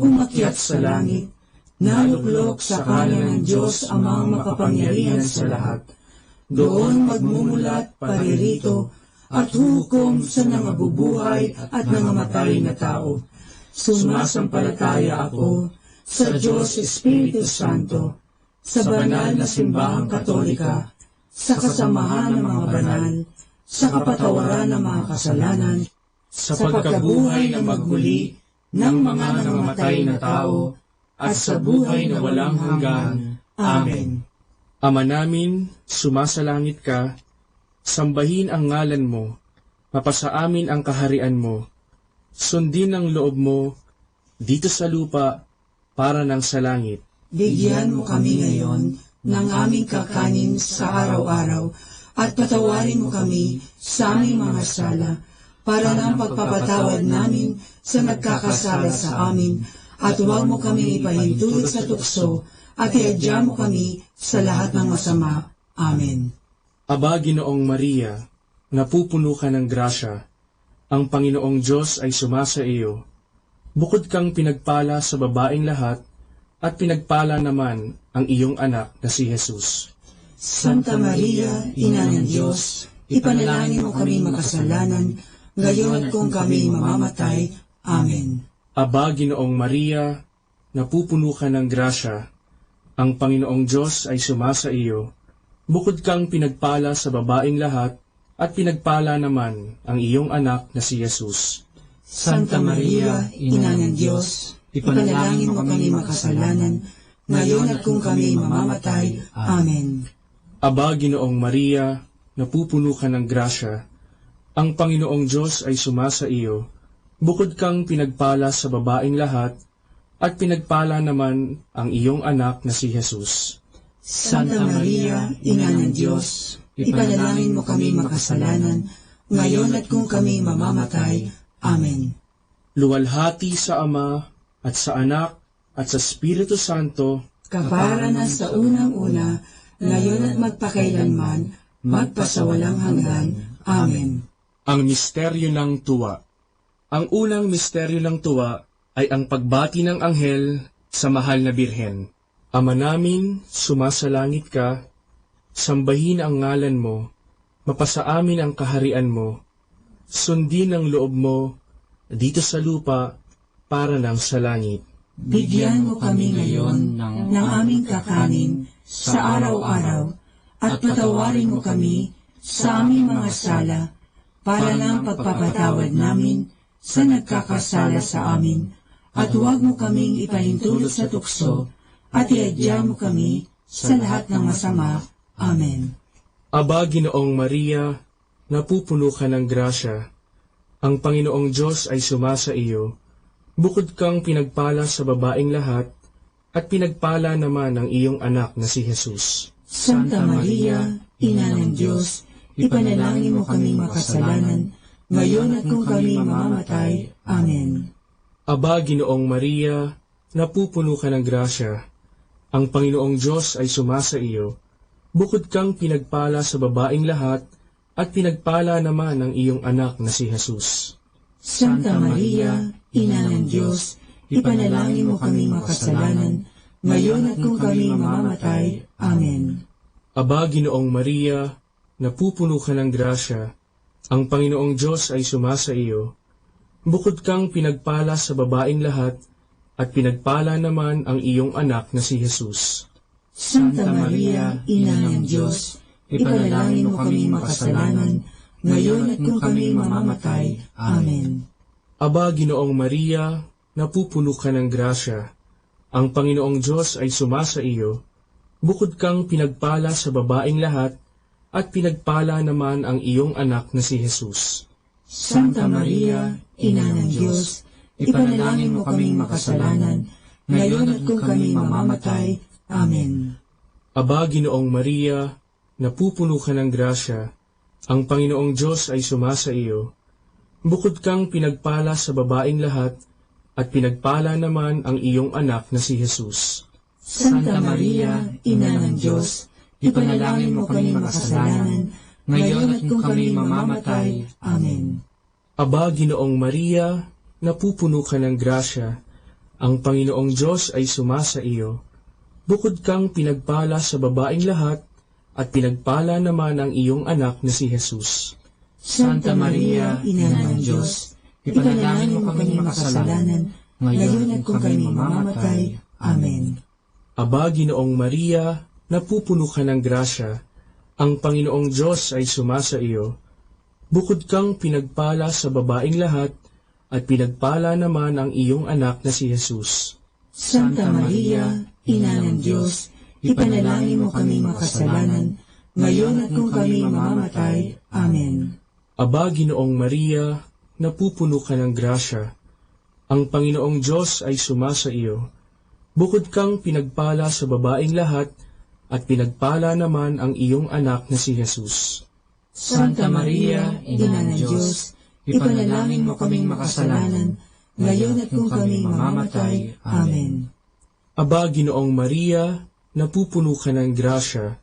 Speaker 6: umakyat sa langit, naluklok sa kanan ng Diyos Amang makapangyarihan sa lahat, doon magmumulat paririto, at hukom sa nangabubuhay at nangamatay na tao. Sumasampalataya ako sa Diyos Espiritu Santo, sa banal na simbahang katolika, sa kasamahan ng mga banal, sa kapatawaran ng mga kasalanan, sa pagkabuhay na magmuli ng mga nangamatay na tao, at sa buhay na walang hanggan. Amen. Ama namin, sumasalangit ka, sambahin ang ngalan mo, mapasa amin ang kaharian mo, sundin ang loob mo, dito sa lupa, para ng sa langit.
Speaker 9: Bigyan mo kami ngayon ng aming kakanin sa araw-araw, at patawarin mo kami sa aming mga sala, para ng pagpapatawad namin sa nagkakasala sa amin, at huwag mo kami ipahintulot sa tukso, at iadya mo kami sa lahat ng masama. Amen.
Speaker 6: Aba, Ginoong Maria, napupuno ka ng grasya, ang Panginoong Diyos ay sumasa iyo. Bukod kang pinagpala sa babaeng lahat, at pinagpala naman ang iyong anak na si Jesus.
Speaker 9: Santa Maria, Ina ng Diyos, ipanalangin mo kami makasalanan, ngayon at kung kami mamamatay. Amen.
Speaker 6: Aba, Ginoong Maria, napupuno ka ng grasya, ang Panginoong Diyos ay sumasa iyo. Bukod kang pinagpala sa babaeng lahat, at pinagpala naman ang iyong anak na si Jesus.
Speaker 9: Santa Maria, Ina ng Diyos, ipanalangin mo kami makasalanan, ngayon at kung kami mamamatay. Amen.
Speaker 6: Aba, Ginoong Maria, napupuno ka ng grasya, ang Panginoong Diyos ay sumasa iyo. Bukod kang pinagpala sa babaeng lahat, at pinagpala naman ang iyong anak na si Jesus.
Speaker 9: Santa Maria, Ina ng Diyos, ipanalangin mo kami makasalanan, ngayon at kung kami mamamatay. Amen.
Speaker 6: Luwalhati sa Ama, at sa Anak, at sa Espiritu Santo,
Speaker 9: kapara na sa unang-una, ngayon at magpakailanman, magpasawalang hanggan. Amen.
Speaker 6: Ang misteryo ng tuwa. Ang unang misteryo ng tuwa ay ang pagbati ng anghel sa mahal na birhen. Ama namin, sumasalangit ka, sambahin ang ngalan mo, mapasa amin ang kaharian mo, sundin ang loob mo, dito sa lupa, para ng sa langit.
Speaker 9: Bigyan mo kami ngayon ng aming kakanin sa araw-araw, at patawarin mo kami sa aming mga sala, para ng pagpapatawad namin sa nagkakasala sa amin, at huwag mo kaming ipahintulot sa tukso, at iadya mo kami sa lahat ng masama. Amen.
Speaker 6: Aba, Ginoong Maria, napupuno ka ng grasya, ang Panginoong Diyos ay sumasa iyo. Bukod kang pinagpala sa babaeng lahat, at pinagpala naman ang iyong anak na si Jesus.
Speaker 9: Santa Maria, Ina ng Diyos, ipanalangin mo kami makasalanan, ngayon at kung kami mamamatay. Amen.
Speaker 6: Aba, Ginoong Maria, napupuno ka ng grasya, ang Panginoong Diyos ay sumasa iyo. Bukod kang pinagpala sa babaeng lahat, at pinagpala naman ang iyong anak na si Jesus.
Speaker 9: Santa Maria, Ina ng Diyos, ipanalangin mo kami makasalanan, ngayon at kung kami mamamatay. Amen.
Speaker 6: Aba, Ginoong Maria, napupuno ka ng grasya, ang Panginoong Diyos ay sumasa iyo. Bukod kang pinagpala sa babaeng lahat, at pinagpala naman ang iyong anak na si Jesus.
Speaker 9: Santa Maria, Ina ng Diyos, ipanalangin mo kami makasalanan, ngayon at kung kami mamamatay. Amen.
Speaker 6: Aba, Ginoong Maria, napupuno ka ng grasya, ang Panginoong Diyos ay sumasa iyo. Bukod kang pinagpala sa babaeng lahat, at pinagpala naman ang iyong anak na si Jesus.
Speaker 9: Santa Maria, Ina ng Diyos, ipanalangin mo kaming makasalanan, ngayon at kung kami mamamatay. Amen.
Speaker 6: Aba, Ginoong Maria, napupuno ka ng grasya, ang Panginoong Diyos ay sumasa iyo. Bukod kang pinagpala sa babaeng lahat, at pinagpala naman ang iyong anak na si Jesus.
Speaker 9: Santa Maria, Ina ng Diyos, ipanalangin mo kami makasalanan, ngayon at kung kami mamamatay. Amen.
Speaker 6: Aba, Ginoong Maria, napupuno ka ng grasya, ang Panginoong Diyos ay sumasa iyo. Bukod kang pinagpala sa babaeng lahat, at pinagpala naman ang iyong anak na si Jesus.
Speaker 9: Santa Maria, Ina ng Diyos, ipanalangin mo kami makasalanan, ngayon at kung kami mamamatay. Amen.
Speaker 6: Aba, Ginoong Maria, napupuno ka ng grasya, ang Panginoong Diyos ay sumasa iyo. Bukod kang pinagpala sa babaeng lahat, at pinagpala naman ang iyong anak na si Jesus.
Speaker 9: Santa Maria, Ina ng Diyos, ipanalangin mo kami makasalanan, ngayon at kung kami mamamatay. Amen.
Speaker 6: Aba, Ginoong Maria, napupuno ka ng grasya, ang Panginoong Diyos ay sumasa iyo. Bukod kang pinagpala sa babaeng lahat, at pinagpala naman ang iyong anak na si Jesus.
Speaker 9: Santa Maria, Ina ng Diyos, ipanalangin mo kaming makasalanan, ngayon at kung kami mamamatay. Amen.
Speaker 6: Aba, Ginoong Maria, napupuno ka ng grasya,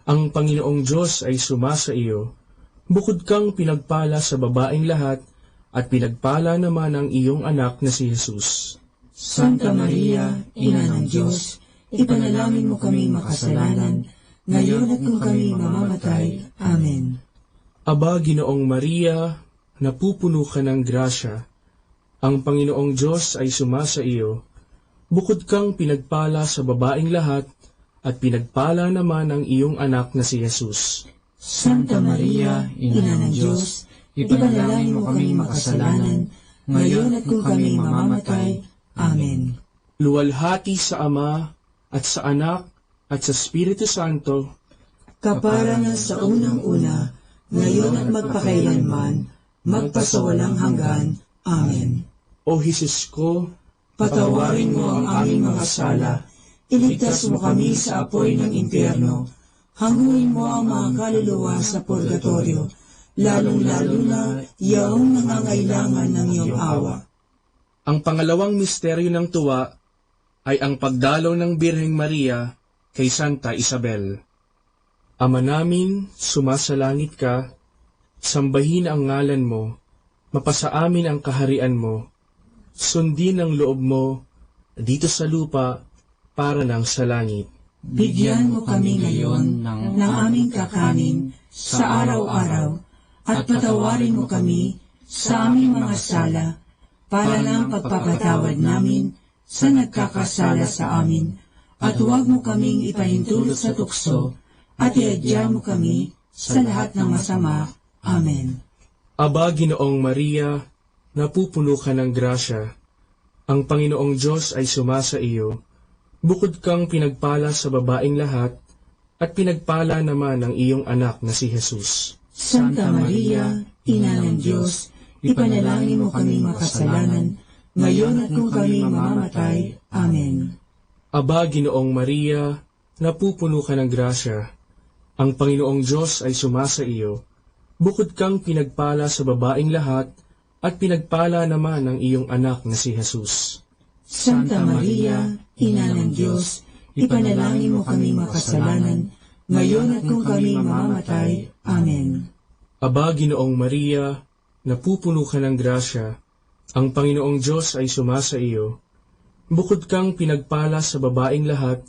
Speaker 6: ang Panginoong Diyos ay sumasa iyo. Bukod kang pinagpala sa babaeng lahat, at pinagpala naman ang iyong anak na si Jesus.
Speaker 9: Santa Maria, Ina ng Diyos, ipanalangin mo kaming makasalanan, ngayon at kung kami mamamatay. Amen.
Speaker 6: Aba, Ginoong Maria, napupuno ka ng grasya. Ang Panginoong Diyos ay sumasa iyo. Bukod kang pinagpala sa babaeng lahat, at pinagpala naman ang iyong anak na si Jesus.
Speaker 9: Santa Maria, Ina ng Diyos, ipanalangin mo kami makasalanan, ngayon at kung kami mamamatay. Amen.
Speaker 6: Luwalhati sa Ama, at sa Anak, at sa Espiritu Santo,
Speaker 9: kapara na sa unang-una, ngayon at magpakailanman, magpasawalang hanggan. Amen.
Speaker 6: O Jesus ko,
Speaker 9: patawarin mo ang aming mga sala, iligtas mo kami sa apoy ng impyerno, hanguin mo ang mga kaluluwa sa purgatorio, lalong-lalo na yaong nangangailangan ng iyong awa.
Speaker 6: Ang pangalawang misteryo ng tuwa ay ang pagdalaw ng Birheng Maria kay Santa Isabel. Ama namin, sumasalangit ka, sambahin ang ngalan mo, mapasa amin ang kaharian mo, sundin ang loob mo, dito sa lupa, para ng sa langit.
Speaker 9: Bigyan mo kami ngayon ng aming kakanin sa araw-araw, at patawarin mo kami sa aming mga sala, para ng pagpapatawad namin sa nagkakasala sa amin, at huwag mo kaming ipahintulot sa tukso, at iadya mo kami sa lahat ng masama. Amen.
Speaker 6: Aba, Ginoong Maria, napupuno ka ng grasya. Ang Panginoong Diyos ay sumasa iyo. Bukod kang pinagpala sa babaeng lahat, at pinagpala naman ang iyong anak na si Jesus.
Speaker 9: Santa Maria, Ina ng Diyos, ipanalangin mo kami makasalanan, ngayon at kung kami mamamatay. Amen.
Speaker 6: Aba, Ginoong Maria, napupuno ka ng grasya. Ang Panginoong Diyos ay sumasa iyo. Bukod kang pinagpala sa babaeng lahat, at pinagpala naman ang iyong anak na si Jesus.
Speaker 9: Santa Maria, Ina ng Diyos, ipanalangin mo kami makasalanan, ngayon at kung kami mamamatay. Amen.
Speaker 6: Aba, Ginoong Maria, napupuno ka ng grasya. Ang Panginoong Diyos ay sumasa iyo. Bukod kang pinagpala sa babaeng lahat,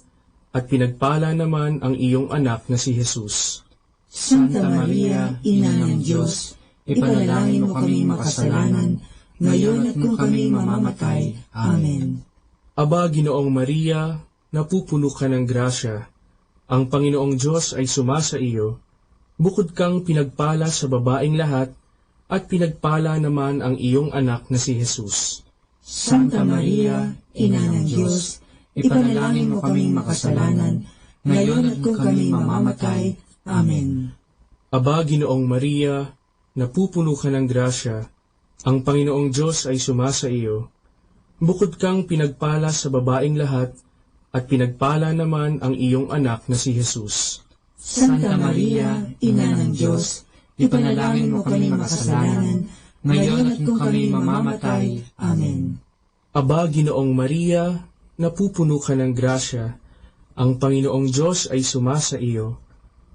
Speaker 6: at pinagpala naman ang iyong anak na si Jesus.
Speaker 9: Santa Maria, Ina ng Diyos, ipanalangin mo kami makasalanan, ngayon at kung kami mamamatay. Amen.
Speaker 6: Aba, Ginoong Maria, napupuno ka ng grasya. Ang Panginoong Diyos ay sumasa iyo. Bukod kang pinagpala sa babaeng lahat, at pinagpala naman ang iyong anak na si Jesus.
Speaker 9: Santa Maria, Ina ng Diyos, ipanalangin mo kaming makasalanan, ngayon at kung kami mamamatay. Amen.
Speaker 6: Aba, Ginoong Maria, napupuno ka ng grasya. Ang Panginoong Diyos ay sumasa iyo. Bukod kang pinagpala sa babaeng lahat, at pinagpala naman ang iyong anak na si Jesus.
Speaker 9: Santa Maria, Ina ng Diyos, ipanalangin mo kaming makasalanan, ngayon at kung kami mamamatay. Amen.
Speaker 6: Aba, Ginoong Maria, napupuno ka ng grasya. Ang Panginoong Diyos ay sumasa iyo.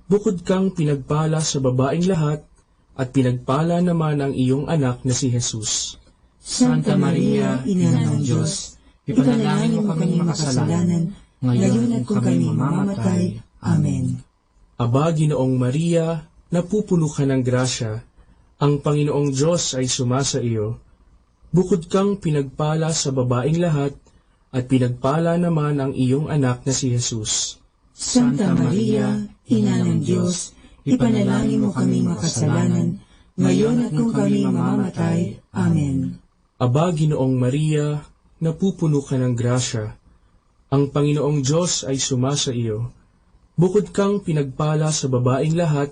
Speaker 6: Bukod kang pinagpala sa babaeng lahat, at pinagpala naman ang iyong anak na si Jesus.
Speaker 9: Santa Maria, Ina ng Diyos, ipanalangin mo kaming makasalanan, ngayon at kung kami mamamatay. Amen.
Speaker 6: Aba, Ginoong Maria, napupuno ka ng grasya. Ang Panginoong Diyos ay sumasa iyo. Bukod kang pinagpala sa babaeng lahat, at pinagpala naman ang iyong anak na si Jesus.
Speaker 9: Santa Maria, Ina ng Diyos, ipanalangin mo kaming makasalanan, ngayon at kung kami mamamatay. Amen.
Speaker 6: Aba, Ginoong Maria, napupuno ka ng grasya. Ang Panginoong Diyos ay sumasa iyo. Bukod kang pinagpala sa babaeng lahat,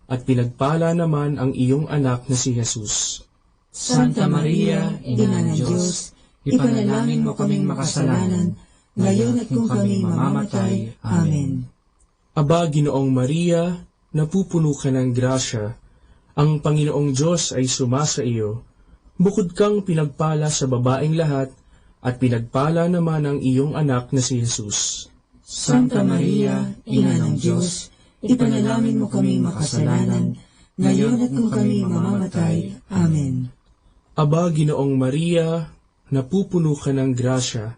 Speaker 6: at pinagpala naman ang iyong anak na si Jesus.
Speaker 9: Santa Maria, Ina ng Diyos, ipanalangin mo kaming makasalanan, ngayon at kung kami mamamatay. Amen.
Speaker 6: Aba, Ginoong Maria, napupuno ka ng grasya. Ang Panginoong Diyos ay sumasa iyo. Bukod kang pinagpala sa babaeng lahat, at pinagpala naman ang iyong anak na si Jesus.
Speaker 9: Santa Maria, Ina ng Diyos, ipanalangin mo kaming makasalanan, ngayon at kung kami mamamatay. Amen.
Speaker 6: Aba, Ginoong Maria, napupuno ka ng grasya.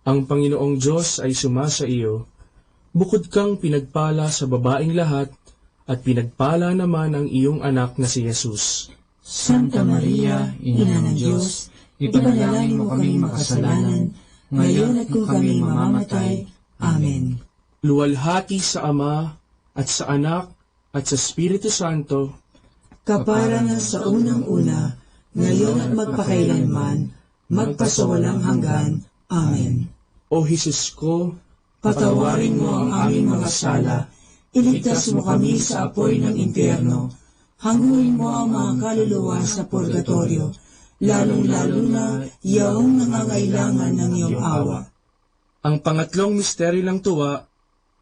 Speaker 6: Ang Panginoong Diyos ay sumasa iyo. Bukod kang pinagpala sa babaeng lahat, at pinagpala naman ang iyong anak na si Jesus.
Speaker 9: Santa Maria, Ina ng Diyos, ipanalangin mo kami makasalanan, ngayon at kung kami mamamatay. Amen.
Speaker 6: Luwalhati sa Ama, at sa Anak, at sa Espiritu Santo,
Speaker 9: kapara na sa unang-una, ngayon at magpakailanman, magpasawalang hanggan. Amen.
Speaker 6: O Jesus ko,
Speaker 9: patawarin mo ang aming mga sala, iligtas mo kami sa apoy ng impyerno, hanguin mo ang mga kaluluwa sa purgatorio, lalong-lalo na yaong nangangailangan ng iyong awa.
Speaker 6: Ang pangatlong misteryo ng tuwa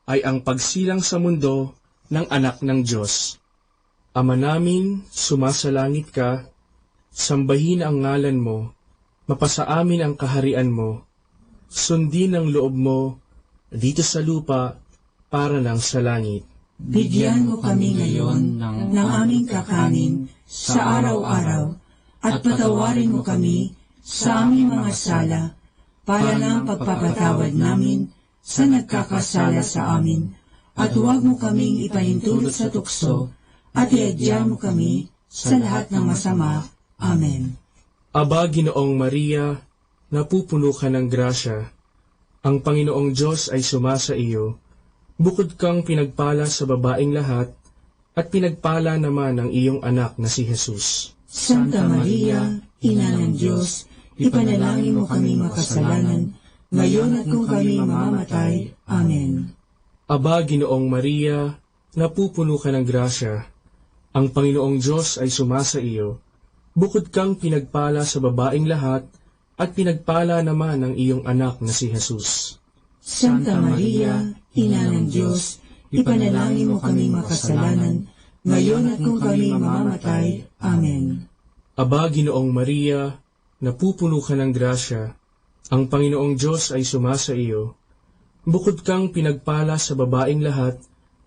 Speaker 6: ay ang pagsilang sa mundo ng anak ng Diyos. Ama namin, sumasalangit ka, sambahin ang ngalan mo, mapasa amin ang kaharian mo, sundin ang loob mo dito sa lupa para ng sa langit.
Speaker 9: Bigyan mo kami ngayon ng aming kakanin sa araw-araw, at patawarin mo kami sa aming mga sala, para ng pagpapatawad namin sa nagkakasala sa amin, at huwag mo kaming ipahintulot sa tukso, at iadya mo kami sa lahat ng masama. Amen.
Speaker 6: Aba, Ginoong Maria, napupuno ka ng grasya, ang Panginoong Diyos ay sumasa iyo, bukod kang pinagpala sa babaeng lahat, at pinagpala naman ang iyong anak na si Jesus.
Speaker 9: Santa Maria, Ina ng Diyos, ipanalangin mo kami makasalanan, ngayon at kung kami mamamatay. Amen.
Speaker 6: Aba, Ginoong Maria, napupuno ka ng grasya, ang Panginoong Diyos ay sumasa iyo, bukod kang pinagpala sa babaeng lahat, at pinagpala naman ang iyong anak na si Jesus.
Speaker 9: Santa Maria, Ina ng Diyos, ipanalangin mo kami makasalanan, ngayon at kung kami mamamatay. Amen.
Speaker 6: Aba, Ginoong Maria, napupuno ka ng grasya, ang Panginoong Diyos ay sumasa iyo, bukod kang pinagpala sa babaeng lahat,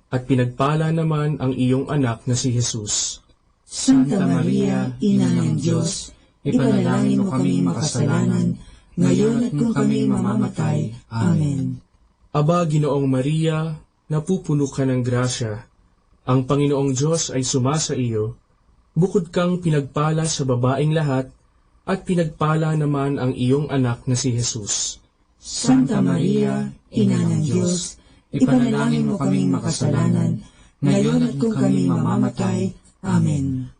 Speaker 6: at pinagpala naman ang iyong anak na si Jesus.
Speaker 9: Santa Maria, Ina ng Diyos, ipanalangin mo kami makasalanan, ngayon at kung kami mamamatay. Amen.
Speaker 6: Aba, Ginoong Maria, napupuno ka ng grasya, ang Panginoong Diyos ay sumasa iyo, bukod kang pinagpala sa babaeng lahat, at pinagpala naman ang iyong anak na si Jesus.
Speaker 9: Santa Maria, Ina ng Diyos, ipanalangin mo kaming makasalanan, ngayon at kung kami mamamatay. Amen.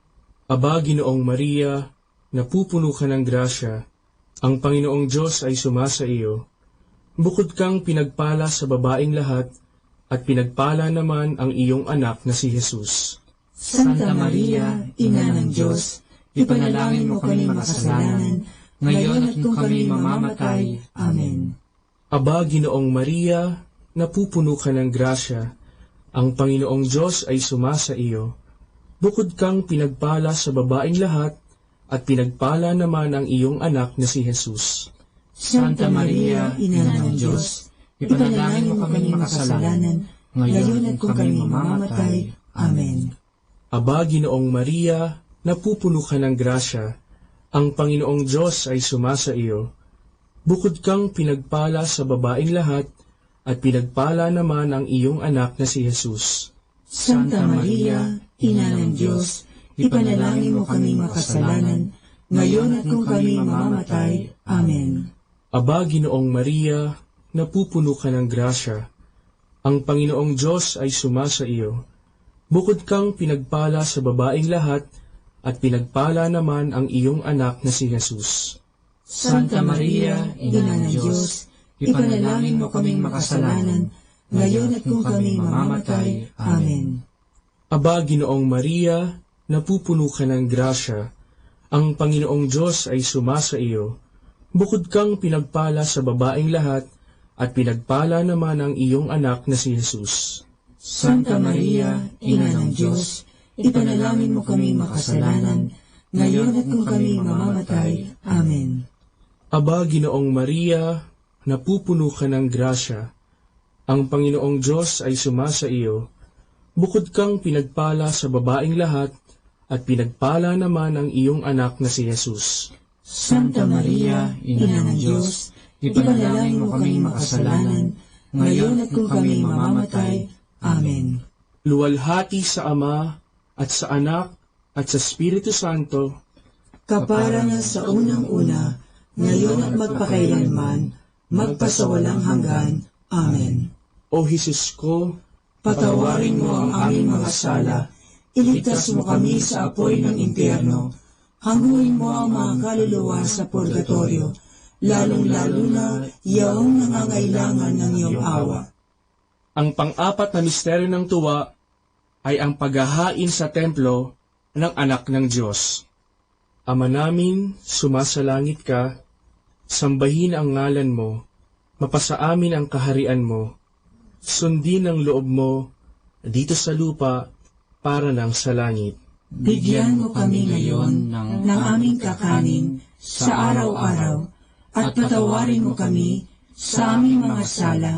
Speaker 6: Aba, Ginoong Maria, napupuno ka ng grasya, ang Panginoong Diyos ay sumasa iyo, bukod kang pinagpala sa babaeng lahat, at pinagpala naman ang iyong anak na si Jesus.
Speaker 9: Santa Maria, Ina ng Diyos, ipanalangin mo kami makasalanan, ngayon at kung kami mamamatay. Amen.
Speaker 6: Aba, Ginoong Maria, napupuno ka ng grasya, ang Panginoong Diyos ay sumasa iyo, bukod kang pinagpala sa babaeng lahat, at pinagpala naman ang iyong anak na si Jesus.
Speaker 9: Santa Maria, Ina ng Diyos, ipanalangin mo kami makasalanan, ngayon at kung kami mamamatay. Amen.
Speaker 6: Aba, Ginoong Maria, napupuno ka ng grasya, ang Panginoong Diyos ay sumasa iyo, bukod kang pinagpala sa babaeng lahat, at pinagpala naman ang iyong anak na si Jesus.
Speaker 9: Santa Maria, Ina ng Diyos, ipanalangin mo kami makasalanan, ngayon at kung kami mamamatay. Amen.
Speaker 6: Aba, Ginoong Maria, napupuno ka ng grasya, ang Panginoong Diyos ay sumasa iyo, bukod kang pinagpala sa babaeng lahat, at pinagpala naman ang iyong anak na si Jesus.
Speaker 9: Santa Maria, Ina ng Diyos, ipanalangin mo kaming makasalanan, ngayon at kung kami mamamatay. Amen.
Speaker 6: Aba, Ginoong Maria, napupuno ka ng grasya, ang Panginoong Diyos ay sumasa iyo, bukod kang pinagpala sa babaeng lahat, at pinagpala naman ang iyong anak na si Jesus.
Speaker 9: Santa Maria, Ina ng Diyos, ipanalangin mo kami makasalanan, ngayon at kung kami mamamatay. Amen.
Speaker 6: Aba, Ginoong Maria, napupuno ka ng grasya, ang Panginoong Diyos ay sumasa iyo, bukod kang pinagpala sa babaeng lahat, at pinagpala naman ang iyong anak na si Jesus.
Speaker 9: Santa Maria, Ina ng Diyos, ipanalangin mo kami makasalanan, ngayon at kung kami mamamatay. Amen.
Speaker 6: luwalhati sa Ama, at sa Anak, at sa Espiritu Santo,
Speaker 9: kapara na sa unang-una, ngayon at magpakailanman, magpasawalang hanggan. Amen.
Speaker 6: O Jesus ko,
Speaker 9: Patawarin mo ang aming mga sala, iligtas mo kami sa apoy ng impyerno, hanguin mo ang mga kaluluwa sa purgatorio, lalong-lalo na yaong nangangailangan ng iyong awa.
Speaker 6: ang pang-apat na misteryo ng tuwa ay ang paghahain sa templo ng anak ng Diyos. Ama namin, sumasalangit ka, sambahin ang ngalan mo, mapasa amin ang kaharian mo, sundin ang loob mo dito sa lupa para ng sa langit.
Speaker 9: Bigyan mo kami ngayon ng aming kakanin sa araw-araw at patawarin mo kami sa aming mga sala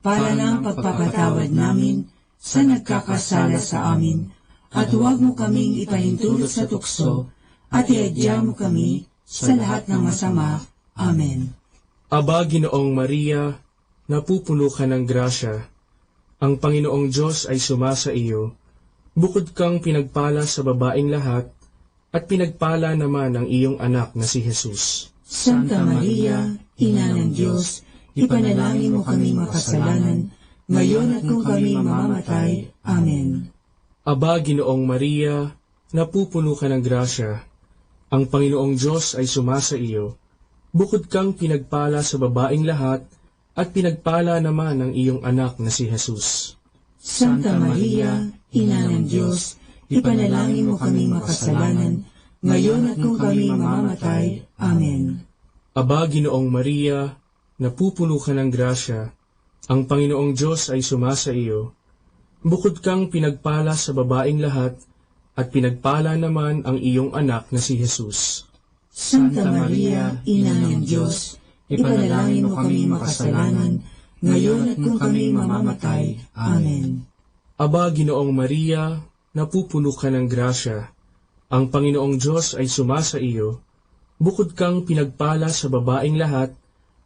Speaker 9: para ng pagpapatawad namin sa nagkakasala sa amin at huwag mo kaming ipahintulot sa tukso at iadya mo kami sa lahat ng masama. Amen.
Speaker 6: Aba, Ginoong Maria, napupuno ka ng grasya. Ang Panginoong Diyos ay sumasa iyo. Bukod kang pinagpala sa babaeng lahat, at pinagpala naman ang iyong anak na si Jesus.
Speaker 9: Santa Maria, Ina ng Diyos, ipanalangin mo kami makasalanan, ngayon at kung kami mamamatay. Amen.
Speaker 6: Aba, Ginoong Maria, napupuno ka ng grasya. Ang Panginoong Diyos ay sumasa iyo. Bukod kang pinagpala sa babaeng lahat, at pinagpala naman ang iyong anak na si Jesus.
Speaker 9: Santa Maria, Ina ng Diyos, ipanalangin mo kami makasalanan, ngayon at kung kami mamamatay. Amen.
Speaker 6: Aba, Ginoong Maria, napupuno ka ng grasya. Ang Panginoong Diyos ay sumasa iyo. Bukod kang pinagpala sa babaeng lahat, at pinagpala naman ang iyong anak na si Jesus.
Speaker 9: Santa Maria, Ina ng Diyos, ipanalangin mo kami makasalanan, ngayon at kung kami mamamatay. Amen.
Speaker 6: Aba, Ginoong Maria, napupuno ka ng grasya. Ang Panginoong Diyos ay sumasa iyo. Bukod kang pinagpala sa babaeng lahat,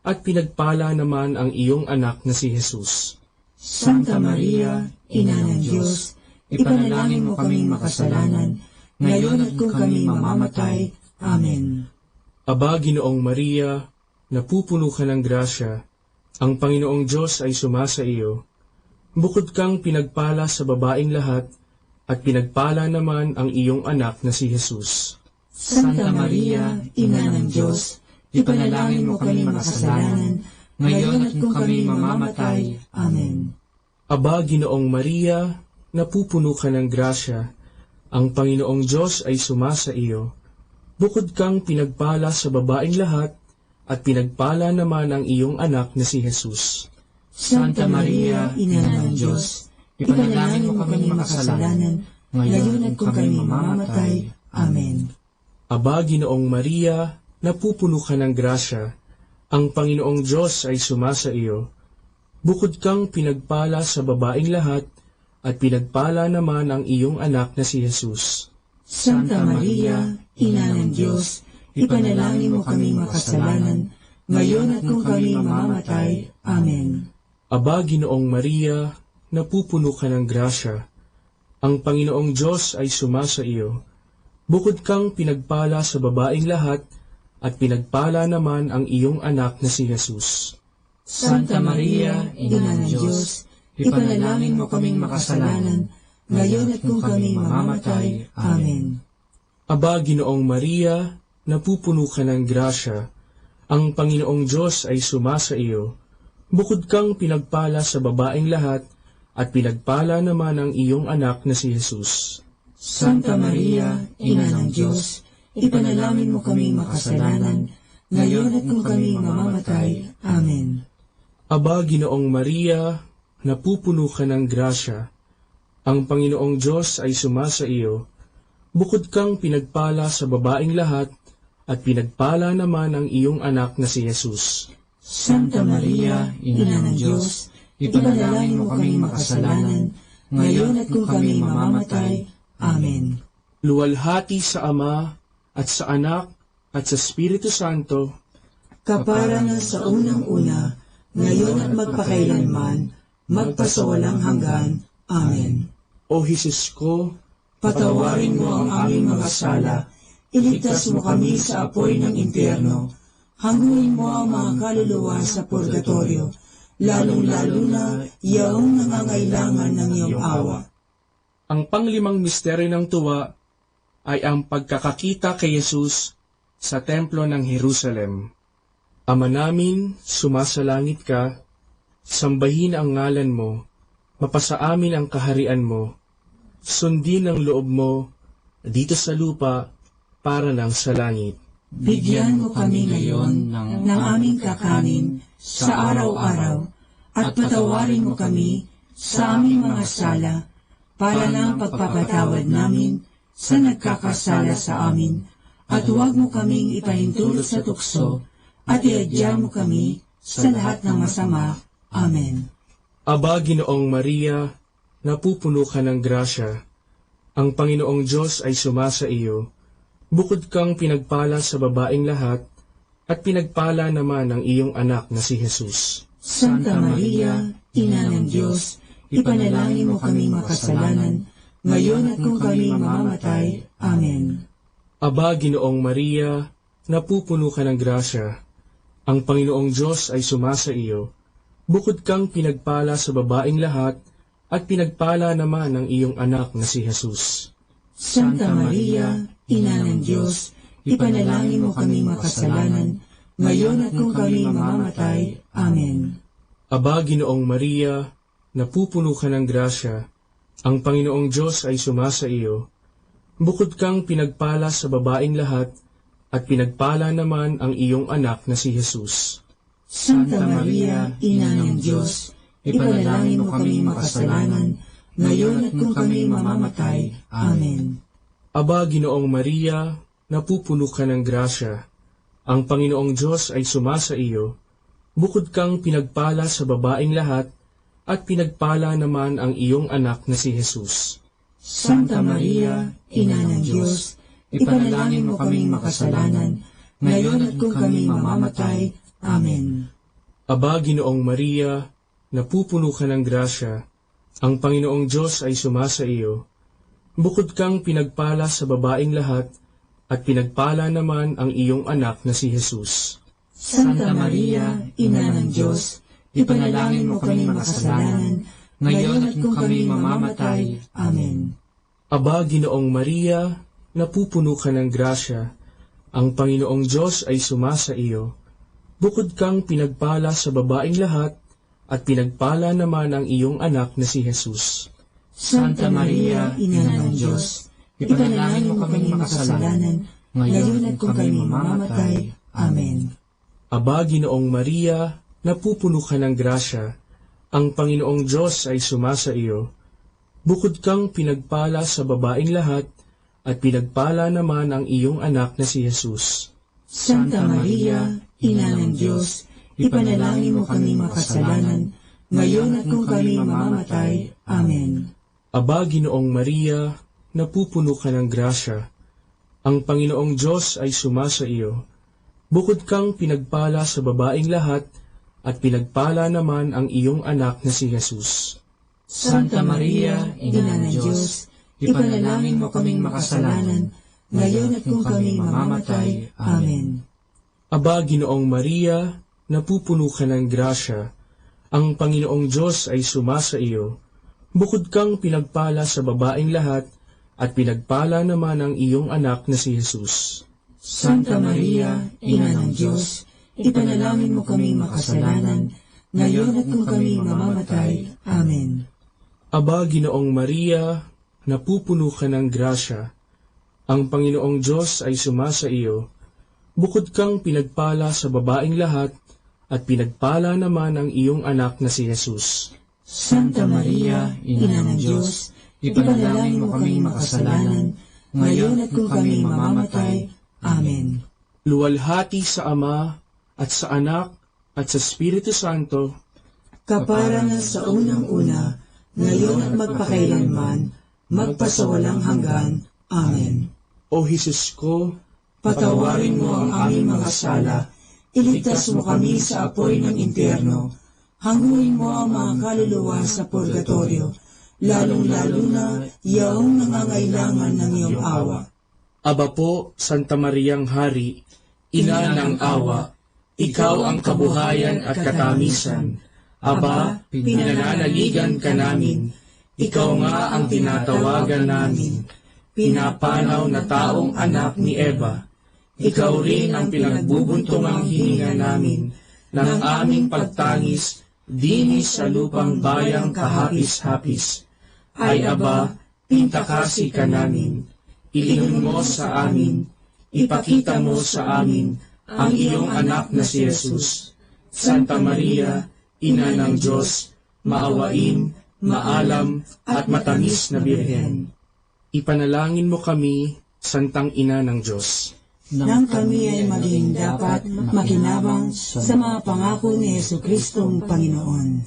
Speaker 6: at pinagpala naman ang iyong anak na si Jesus.
Speaker 9: Santa Maria, Ina ng Diyos, ipanalangin mo kami makasalanan, ngayon at kung kami mamamatay. Amen.
Speaker 6: Aba, Ginoong Maria, napupuno ka ng grasya. Ang Panginoong Diyos ay sumasa iyo. Bukod kang pinagpala sa babaeng lahat, at pinagpala naman ang iyong anak na si Jesus.
Speaker 9: Santa Maria, Ina ng Diyos, ipanalangin mo kami makasalanan, ngayon at kung kami mamamatay. Amen.
Speaker 6: Aba, Ginoong Maria, napupuno ka ng grasya. Ang Panginoong Diyos ay sumasa iyo. Bukod kang pinagpala sa babaeng lahat, at pinagpala naman ang iyong anak na si Jesus.
Speaker 9: Santa Maria, Ina ng Diyos, ipanalangin mo kami makasalanan, ngayon at kung kami mamamatay. Amen.
Speaker 6: Aba, Ginoong Maria, napupuno ka ng grasya. Ang Panginoong Diyos ay sumasa iyo. Bukod kang pinagpala sa babaeng lahat, at pinagpala naman ang iyong anak na si Jesus.
Speaker 9: Santa Maria, Ina ng Diyos, ipanalangin mo kami makasalanan, ngayon at kung kami mamamatay. Amen.
Speaker 6: Aba, Ginoong Maria, napupuno ka ng grasya. Ang Panginoong Diyos ay sumasa iyo. Bukod kang pinagpala sa babaeng lahat, at pinagpala naman ang iyong anak na si Jesus.
Speaker 9: Santa Maria, Ina ng Diyos, ipanalangin mo kaming makasalanan, ngayon at kung kami mamamatay. Amen.
Speaker 6: Aba, Ginoong Maria, napupuno ka ng grasya. Ang Panginoong Diyos ay sumasa iyo. Bukod kang pinagpala sa babaeng lahat, at pinagpala naman ang iyong anak na si Jesus.
Speaker 9: Santa Maria, Ina ng Diyos, ipanalangin mo kami makasalanan, ngayon at kung kami mamamatay. Amen.
Speaker 6: Aba, Ginoong Maria, napupuno ka ng grasya. Ang Panginoong Diyos ay sumasa iyo. Bukod kang pinagpala sa babaeng lahat, at pinagpala naman ang iyong anak na si Jesus.
Speaker 9: Santa Maria, Ina ng Diyos, ipanalangin mo kami makasalanan, ngayon at kung kami mamamatay. Amen.
Speaker 6: Luwalhati sa Ama, at sa Anak, at sa Espiritu Santo,
Speaker 9: kapara na sa unang-una, ngayon at magpakailanman, magpasawalang hanggan. Amen.
Speaker 6: O Jesus ko,
Speaker 9: Patawarin mo ang aming mga sala, iligtas mo kami sa apoy ng impyerno, hanguin mo ang mga kaluluwa sa purgatorio, lalong-lalo na yaong nangangailangan ng iyong awa.
Speaker 6: Ang panglimang misteryo ng tuwa ay ang pagkakakita kay Jesus sa templo ng Jerusalem. Ama namin, sumasalangit ka, sambahin ang ngalan mo, mapasa amin ang kaharian mo, sundin ang loob mo dito sa lupa para ng sa langit.
Speaker 9: Bigyan mo kami ngayon ng aming kakanin sa araw-araw at patawarin mo kami sa aming mga sala para ng pagpapatawad namin sa nagkakasala sa amin, at huwag mo kaming ipahintulot sa tukso at iadya mo kami sa lahat ng masama. Amen.
Speaker 6: Aba, Ginoong Maria, napupuno ka ng grasya. Ang Panginoong Diyos ay sumasa iyo. Bukod kang pinagpala sa babaeng lahat, at pinagpala naman ang iyong anak na si Jesus.
Speaker 9: Santa Maria, Ina ng Diyos, ipanalangin mo kaming makasalanan, ngayon at kung kami mamamatay. Amen.
Speaker 6: Aba, Ginoong Maria, napupuno ka ng grasya. Ang Panginoong Diyos ay sumasa iyo. Bukod kang pinagpala sa babaeng lahat, at pinagpala naman ang iyong anak na si Jesus.
Speaker 9: Santa Maria, Ina ng Diyos, ipanalangin mo kaming makasalanan, ngayon at kung kami mamamatay. Amen.
Speaker 6: Aba, Ginoong Maria, napupuno ka ng grasya. Ang Panginoong Diyos ay sumasa iyo. Bukod kang pinagpala sa babaeng lahat, at pinagpala naman ang iyong anak na si Jesus.
Speaker 9: Santa Maria, Ina ng Diyos, ipanalangin mo kaming makasalanan, ngayon at kung kami mamamatay. Amen.
Speaker 6: Aba, Ginoong Maria, napupuno ka ng grasya. Ang Panginoong Diyos ay sumasa iyo. Bukod kang pinagpala sa babaeng lahat, at pinagpala naman ang iyong anak na si Jesus.
Speaker 9: Santa Maria, Ina ng Diyos, ipanalangin mo kaming makasalanan, ngayon at kung kami mamamatay. Amen.
Speaker 6: Aba, Ginoong Maria, napupuno ka ng grasya. Ang Panginoong Diyos ay sumasa iyo. Bukod kang pinagpala sa babaeng lahat, at pinagpala naman ang iyong anak na si Jesus.
Speaker 9: Santa Maria, Ina ng Diyos, ipanalangin mo kaming makasalanan, ngayon at kung kami mamamatay. Amen.
Speaker 6: Aba, Ginoong Maria, napupuno ka ng grasya. Ang Panginoong Diyos ay sumasa iyo. Bukod kang pinagpala sa babaeng lahat, at pinagpala naman ang iyong anak na si Jesus.
Speaker 9: Santa Maria, Ina ng Diyos, ipanalangin mo kaming makasalanan, ngayon at kung kami mamamatay. Amen.
Speaker 6: Aba, Ginoong Maria, napupuno ka ng grasya. Ang Panginoong Diyos ay sumasa iyo. Bukod kang pinagpala sa babaeng lahat, at pinagpala naman ang iyong anak na si Jesus.
Speaker 9: Santa Maria, Ina ng Diyos, ipanalangin mo kaming makasalanan, ngayon at kung kami mamamatay. Amen.
Speaker 6: Aba, Ginoong Maria, napupuno ka ng grasya. Ang Panginoong Diyos ay sumasa iyo. Bukod kang pinagpala sa babaeng lahat, at pinagpala naman ang iyong anak na si Jesus.
Speaker 9: Santa Maria, Ina ng Diyos, ipanalangin mo kaming makasalanan, ngayon at kung kami mamamatay. Amen.
Speaker 6: Aba, Ginoong Maria, napupuno ka ng grasya. Ang Panginoong Diyos ay sumasa iyo. Bukod kang pinagpala sa babaeng lahat, at pinagpala naman ang iyong anak na si Jesus.
Speaker 9: Santa Maria, Ina ng Diyos, ipanalangin mo kaming makasalanan, ngayon at kung kami mamamatay. Amen.
Speaker 6: Aba, Ginoong Maria, napupuno ka ng grasya. Ang Panginoong Diyos ay sumasa iyo. Bukod kang pinagpala sa babaeng lahat, at pinagpala naman ang iyong anak na si Jesus.
Speaker 9: Santa Maria, Ina ng Diyos, ipanalangin mo kaming makasalanan, ngayon at kung kami mamamatay. Amen.
Speaker 6: Luwalhati sa Ama, at sa Anak, at sa Espiritu Santo,
Speaker 9: kapara na sa unang-una, ngayon at magpakailanman, magpasawalang hanggan. Amen.
Speaker 6: O Jesus ko,
Speaker 9: patawarin mo ang aming mga sala, iligtas mo kami sa apoy ng impyerno, hanguin mo ang mga kaluluwa sa purgatorio, lalong-lalo na yaong nangangailangan ng iyong awa.
Speaker 6: Aba po, Santa Mariang Hari, Ina ng awa, Ikaw ang kabuhayan at katamisan. Aba, pinananaligan ka namin, Ikaw nga ang tinatawagan namin. Pinapanaw na taong anak ni Eva, Ikaw rin ang pinagbubuntungang hininga namin ng aming pagtangis dinis sa lupang bayang kahapis-hapis. Ay aba, pintakasi ka namin, ilingon mo sa amin, ipakita mo sa amin ang iyong anak na si Jesus. Santa Maria, Ina ng Diyos, maawain, maalam at matamis na Birhen. Ipanalangin mo kami, Santang Ina ng Diyos,
Speaker 9: nang kami ay maging dapat makinabang sa mga pangako ni Jesucristong Panginoon.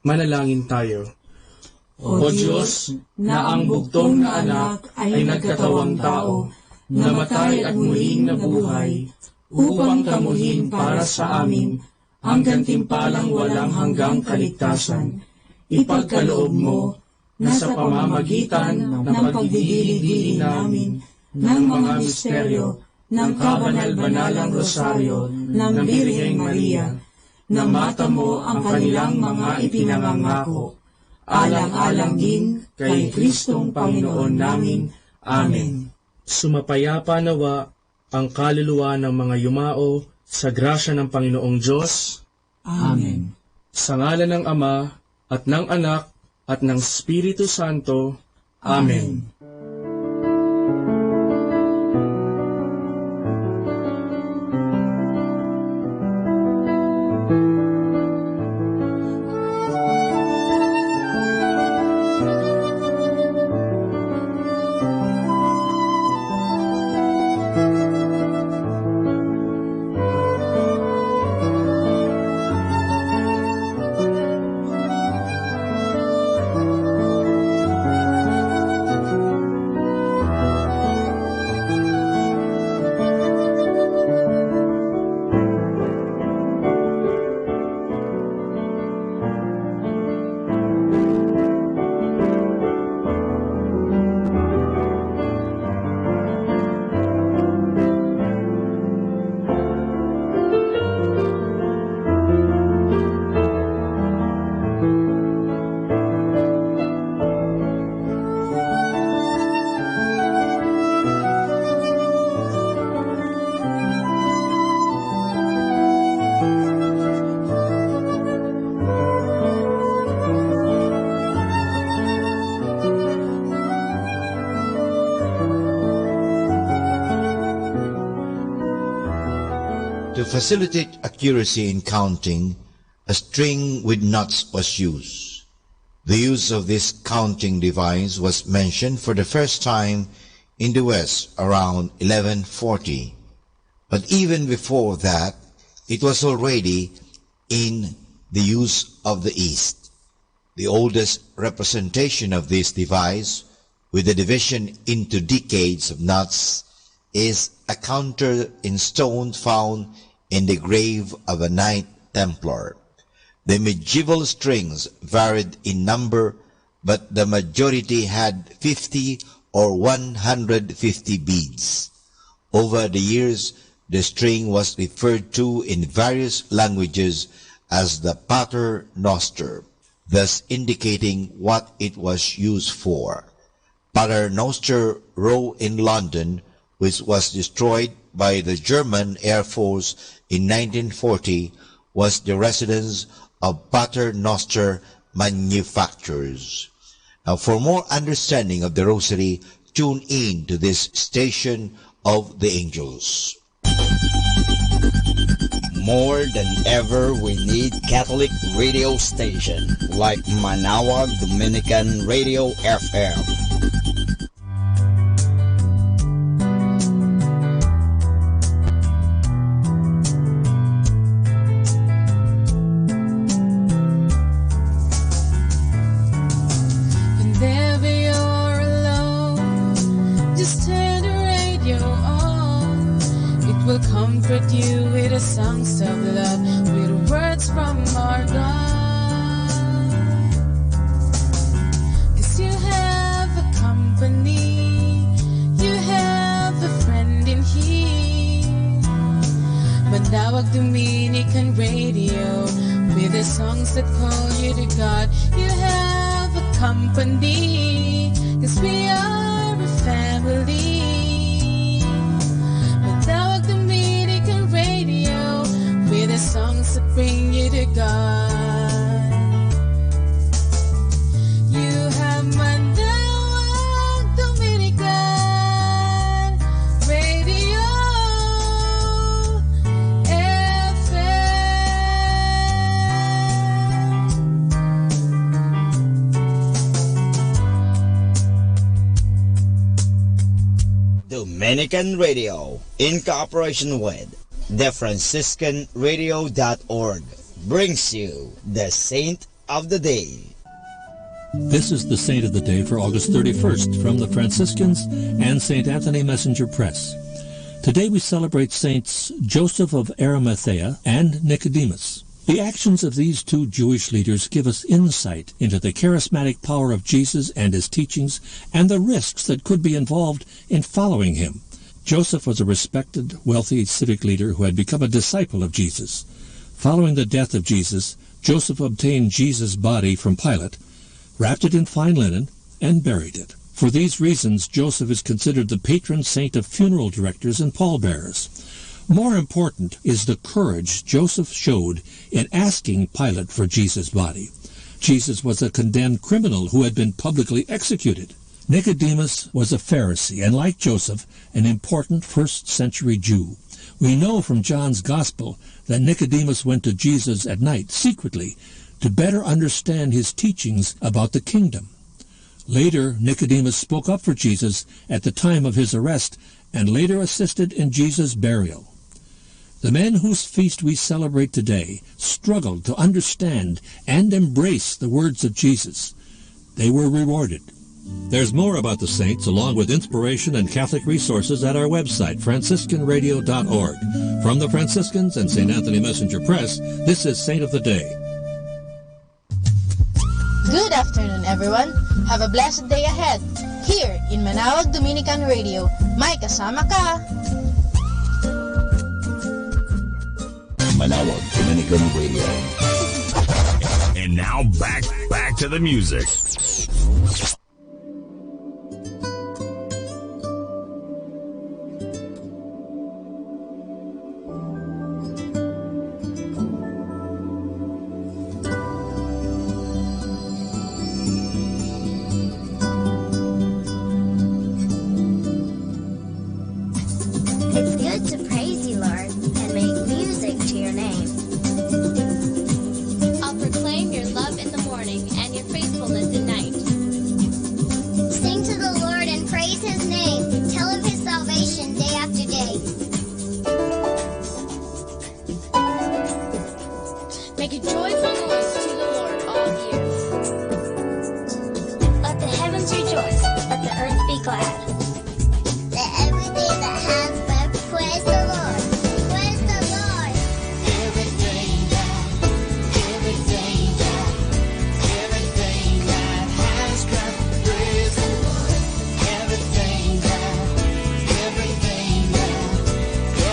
Speaker 6: Manalangin tayo. O Diyos, na ang bugtong na anak ay nagkatawang tao, namatay at muling nabuhay, upang kamuhin para sa amin ang gantimpalang walang hanggang kaligtasan. Ipagkaloob mo na sa pamamagitan ng pagdidili-dili namin ng mga misteryo ng kabanal-banalang rosaryo ng Birheng Maria, na mata mo ang kanilang mga ipinangangako, alang-alang din kay Kristong Panginoon namin. Amen. Sumapayapa nawa ang kaluluwa ng mga yumao sa grasya ng Panginoong Diyos.
Speaker 9: Amen.
Speaker 6: Sa ngalan ng Ama, at ng Anak, at ng Espiritu Santo. Amen.
Speaker 8: To facilitate accuracy in counting, a string with knots was used. The use of this counting device was mentioned for the first time in the West around 1140. But even before that, it was already in the use of the East. The oldest representation of this device, with the division into decades of knots, is a counter in stone found in the grave of a Knight Templar. The medieval strings varied in number, but the majority had 50 or 150 beads. Over the years, the string was referred to in various languages as the pater noster, thus indicating what it was used for. Pater Noster Row in London, which was destroyed by the German Air Force in 1940, was the residence of Pater Noster manufacturers. Now, for more understanding of the Rosary, tune in to this station of the angels.
Speaker 14: More than ever, we need Catholic radio station like Manawag Dominican Radio FM.
Speaker 7: Whenever you're alone, just turn the radio on. It will comfort you with the songs of love, with words from our God. 'Cause Manawag Dominican Radio, with the songs that call you to God. You have a company, 'cause we are a family. Manawag Dominican Radio, with the songs that bring you to God. You have Manawag Dominican Radio
Speaker 14: Dominican Radio, in cooperation with thefranciscanradio.org, brings you the Saint of the Day.
Speaker 12: This is the Saint of the Day for August 31st from the Franciscans and St. Anthony Messenger Press. Today we celebrate Saints Joseph of Arimathea and Nicodemus. The actions of these two Jewish leaders give us insight into the charismatic power of Jesus and his teachings and the risks that could be involved in following him. Joseph was a respected, wealthy civic leader who had become a disciple of Jesus. Following the death of Jesus, Joseph obtained Jesus' body from Pilate, wrapped it in fine linen, and buried it. For these reasons, Joseph is considered the patron saint of funeral directors and pallbearers. More important is the courage Joseph showed in asking Pilate for Jesus' body. Jesus was a condemned criminal who had been publicly executed. Nicodemus was a Pharisee, and like Joseph, an important first-century Jew. We know from John's Gospel that Nicodemus went to Jesus at night, secretly, to better understand his teachings about the kingdom. Later, Nicodemus spoke up for Jesus at the time of his arrest, and later assisted in Jesus' burial. The men whose feast we celebrate today struggled to understand and embrace the words of Jesus. They were rewarded. There's more about the saints, along with inspiration and Catholic resources, at our website, franciscanradio.org. From the Franciscans and St. Anthony Messenger Press, this is Saint of the Day.
Speaker 18: Good afternoon, everyone. Have a blessed day ahead. Here in Manawag Dominican Radio, may kasama ka.
Speaker 16: Manawag Dominican Radio. And now back to the music.
Speaker 22: It's good to praise you, Lord, and make music to your name.
Speaker 24: I'll proclaim your love in the morning and your faithfulness at night.
Speaker 22: Sing to the Lord and praise his name. Tell of his salvation day after day.
Speaker 24: Make a joyful noise to the Lord, all the earth.
Speaker 22: Let the heavens rejoice. Let the earth be glad. Let everything that has breath praise the Lord. Praise the Lord. Everything that has breath, praise the Lord.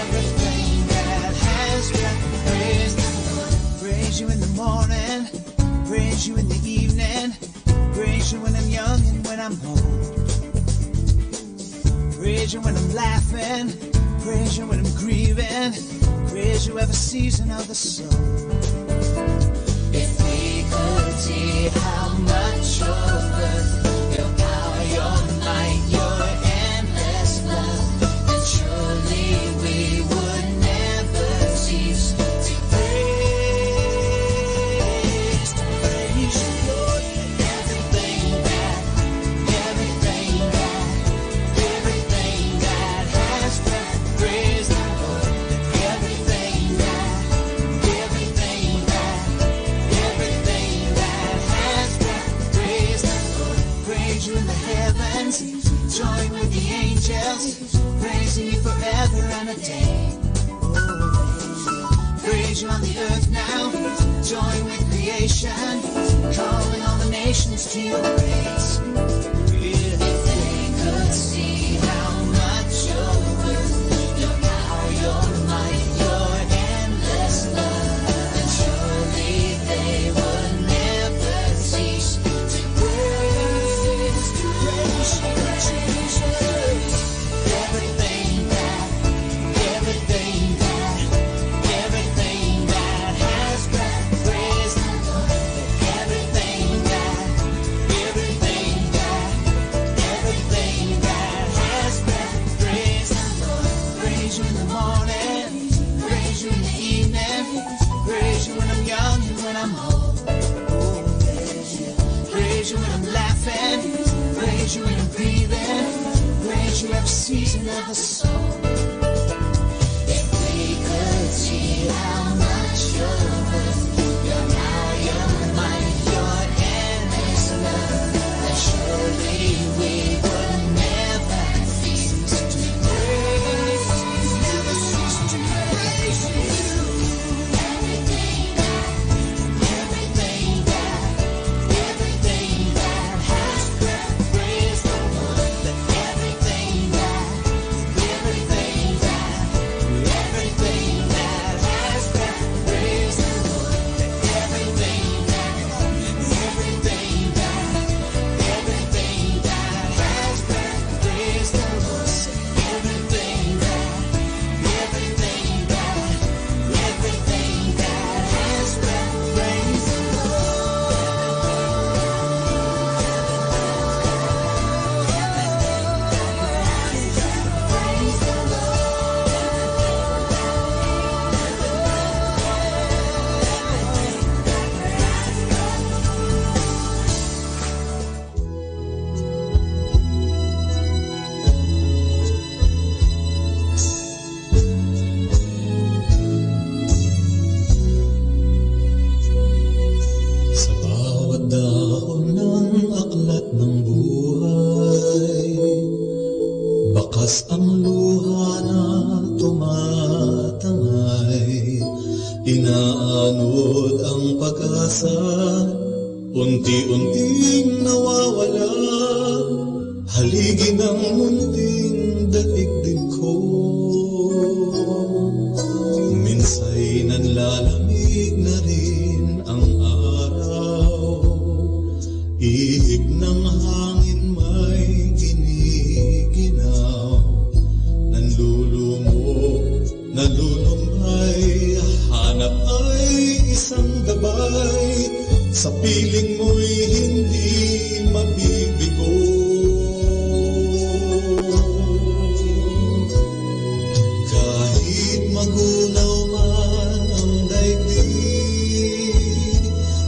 Speaker 22: Everything that has breath, praise the Lord.
Speaker 1: Praise you in the morning, praise you in the evening, praise you when I'm young and when I'm old. Praise you when I'm laughing, praise you when I'm grieving, praise you every season of the soul. If we could see how much you're worth, your power, your might, your endless love, then surely we would never cease to praise you, Lord. Everything that has breath, praise the Lord. Everything that has breath, praise the Lord. Praise you in the heavens, join with the angels, praising you forever and a day. Praise you on the earth now, join with creation, calling all the nations to your praise. If they could see how much you're worth, your power, your might, your I'm home. Oh, praise you when I'm laughing, praise you when I'm breathing, praise you every season of the song. If we could see how much you're worth, your power, your might, your endless love, then surely we would never cease to praise, never cease to praise you. Everything that has breath, praise the Lord. Let everything that has breath, praise the Lord. Let everything that has breath, praise the Lord. Say everything that has breath, praise the
Speaker 13: Sa bawat dahon ng aklat ng buhay, bakas ang luha na tumatangay. Inaanod ang pag-asa, unti-unting nawawala. Haligi ng munting daigdig ko, minsa'y nanlalamig na rin ang araw. Ihip ng hangin may giniginaw, nalulumbay, hanap ay isang gabay, sa piling mo'y hindi mabibigo. Kahit magunaw man ang daigdig,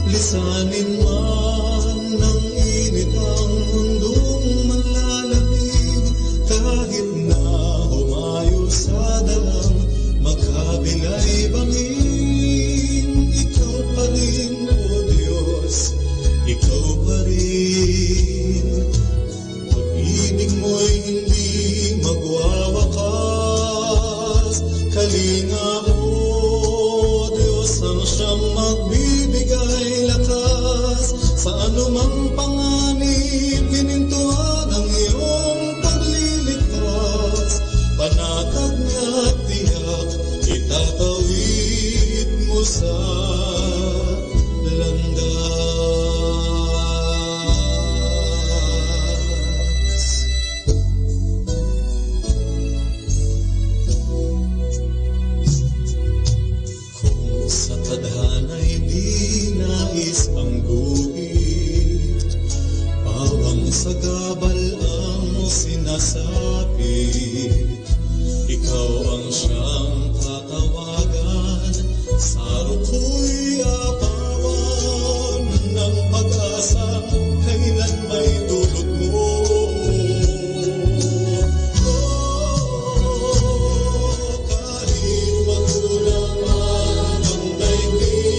Speaker 13: lisanin man ng init ang mundong manlalamig, kahit na humayo sa dalang magkabilay bangin, ikaw pa rin, O Diyos, ikaw pa rin. Pag-ibig mo'y hindi magwawakas, kalinga mo, Diyos, ang siyang magbibigay lakas. Sa anumang panganib, pinintuan ang iyong pagliligtas. Panatag at tiyak, itatawid mo sa landas. Kung sa tadhana'y di nais ang guhit, pawang sa gabal ang sinasapit, ikaw ang siyang tatawagan, sa ruko'y apawan ng pag-asang kailan may dulot mo. Kahit magulang man ang daigdig,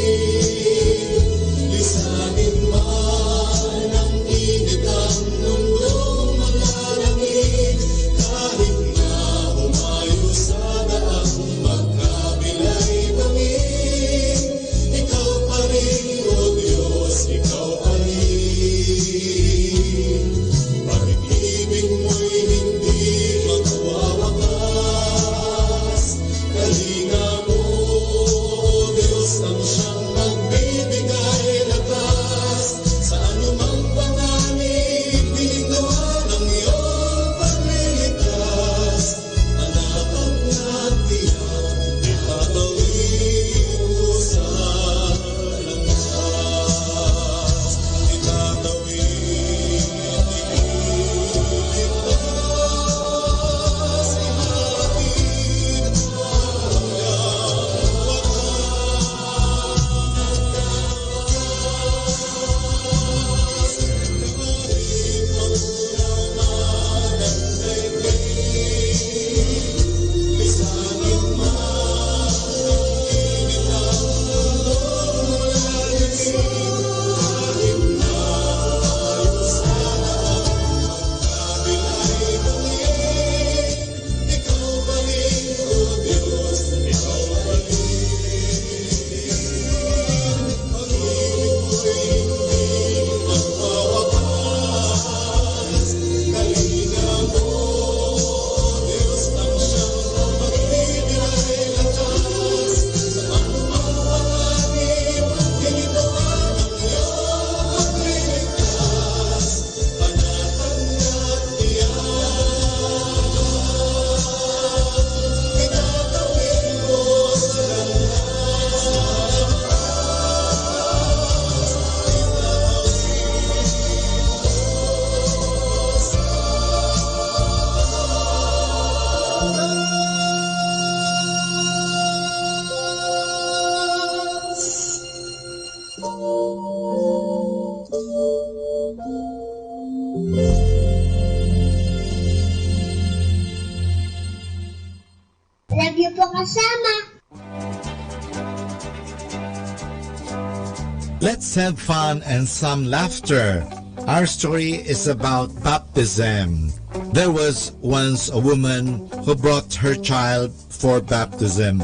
Speaker 3: Let's have fun and some laughter. Our story is about baptism. There was once a woman who brought her child for baptism.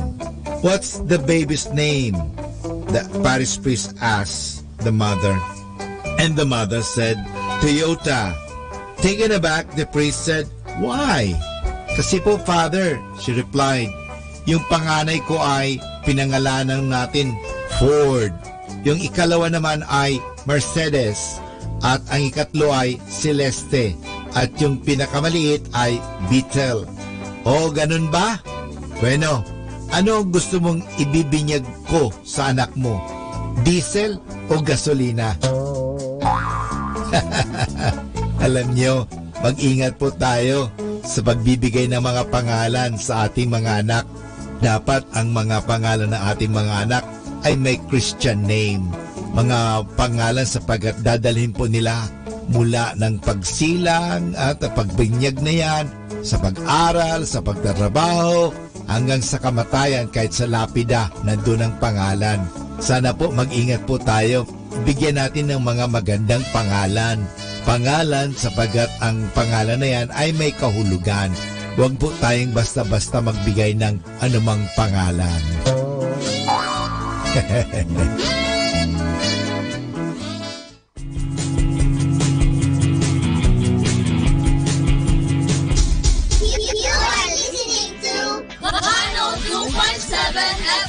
Speaker 3: What's the baby's name? The parish priest asked the mother. And the mother said, Toyota. Taken aback, the priest said, Why? Kasi po, Father, she replied, yung panganay ko ay pinangalanan natin Ford. Yung ikalawa naman ay Mercedes. At ang ikatlo ay Celeste. At yung pinakamaliit ay Beetle. O, ganun ba? Bueno, ano gusto mong ibibinyag ko sa anak mo? Diesel o gasolina? Alam nyo, mag-ingat po tayo sa pagbibigay ng mga pangalan sa ating mga anak. Dapat ang mga pangalan ng ating mga anak ay may Christian name. Mga pangalan sapagkat dadalhin po nila mula ng pagsilang at pagbinyag na yan, sa pag-aral, sa pagtatrabaho, hanggang sa kamatayan kahit sa lapida nandun ang pangalan. Sana po mag-ingat po tayo. Bigyan natin ng mga magandang pangalan. Pangalan sapagkat ang pangalan na yan ay may kahulugan. Huwag po tayong basta-basta magbigay ng anumang pangalan.
Speaker 22: You are listening to
Speaker 17: 102.7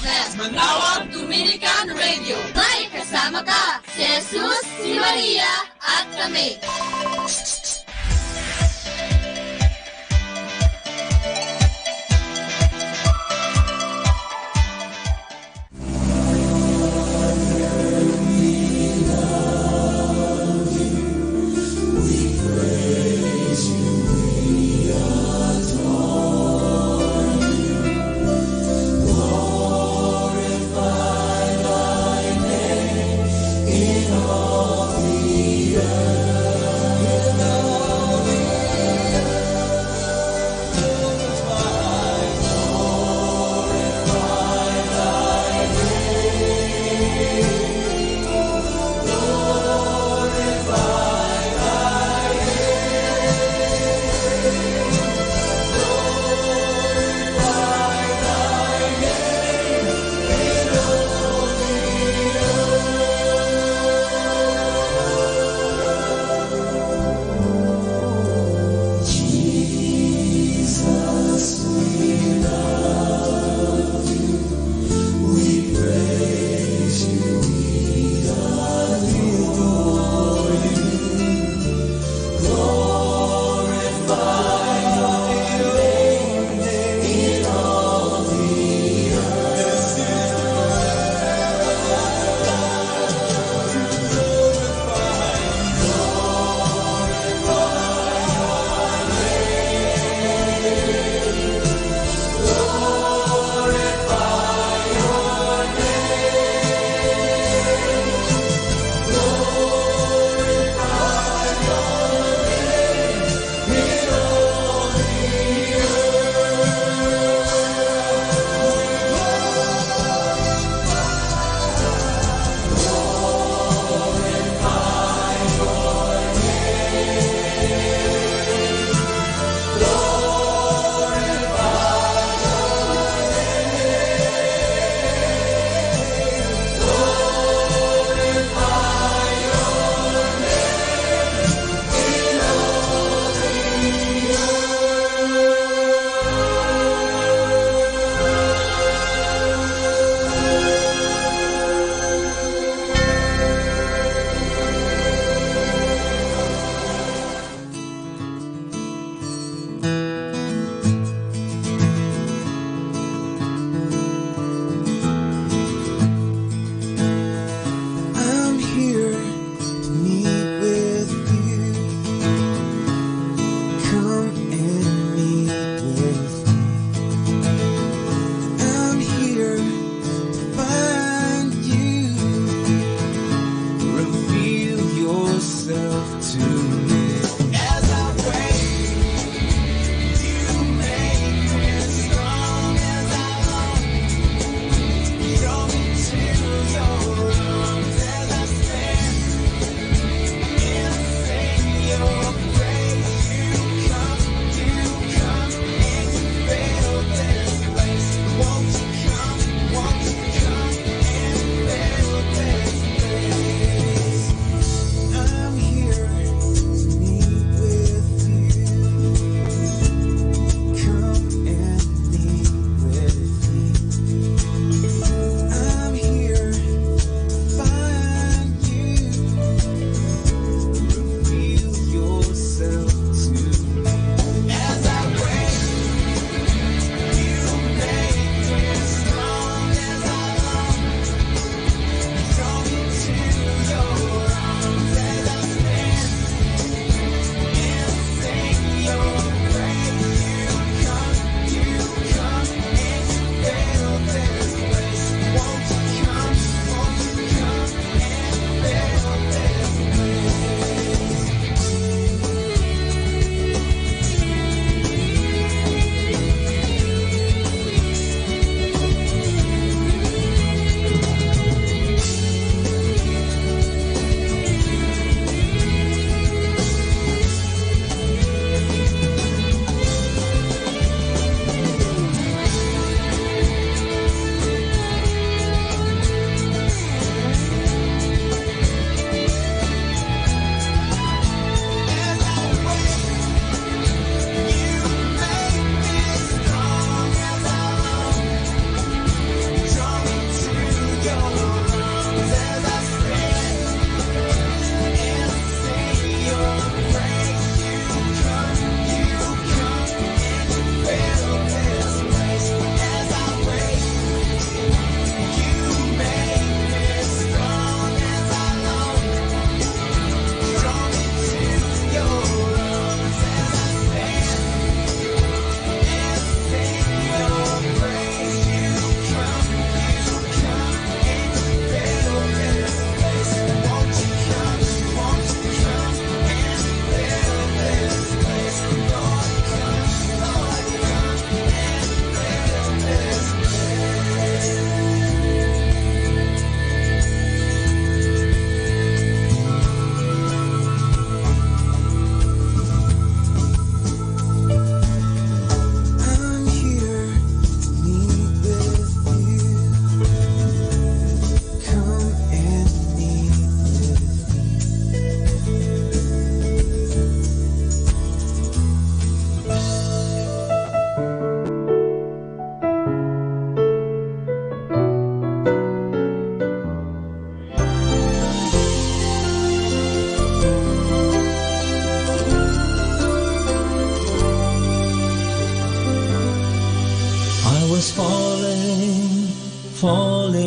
Speaker 17: FM Manawag Dominican Radio. May kasama ka, si Jesus, si Maria, at kami.
Speaker 1: In all the earth.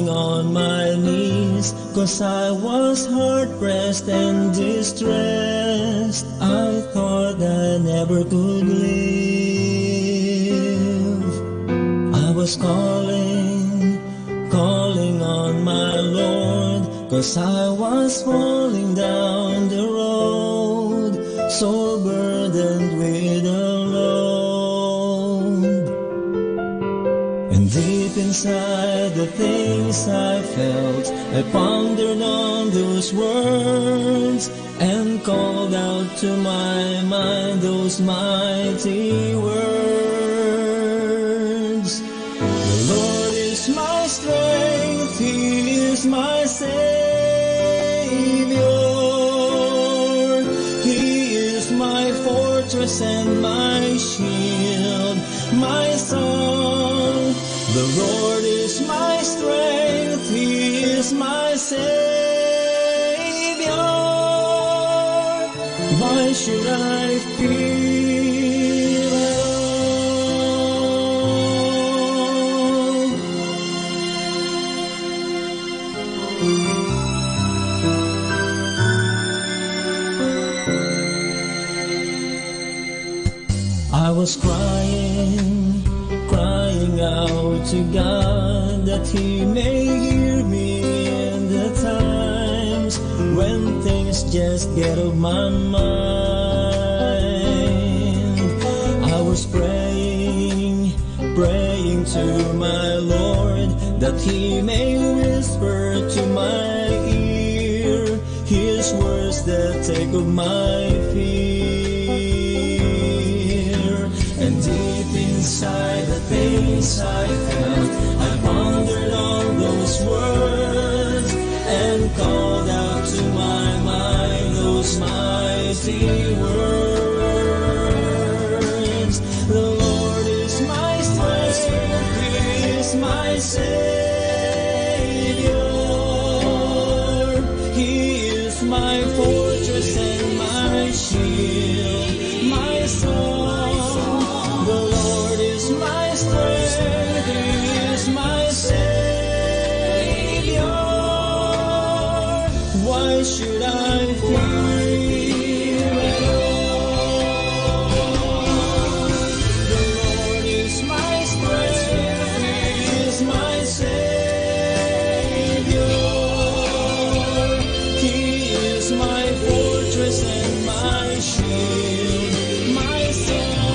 Speaker 5: falling on my knees, 'cause I was hard-pressed and distressed. I thought I never could live. I was calling on my Lord, 'cause I was falling down the road, so burdened with a load. And deep inside the things I felt, I pondered on those words and called out to my mind those mighty words. The Lord is my strength, He is my Savior. He is my fortress and my shield, my song. The Lord is my strength, He is my Savior. Why should I fear at all? I was crying out to God that He may hear me in the times when things just get off my mind. I was praying to my Lord that He may whisper to my ear His words that take off my fear. And deep inside the things I felt, I pondered on those words and called out to my mind those mighty words. The Lord is my strength, He is my Savior. He is my fortress and my shield, my song. The Lord is my strength, He is my Savior. Why should I fear at all? The Lord is my strength, He is my Savior. He is my fortress and my shield, my song.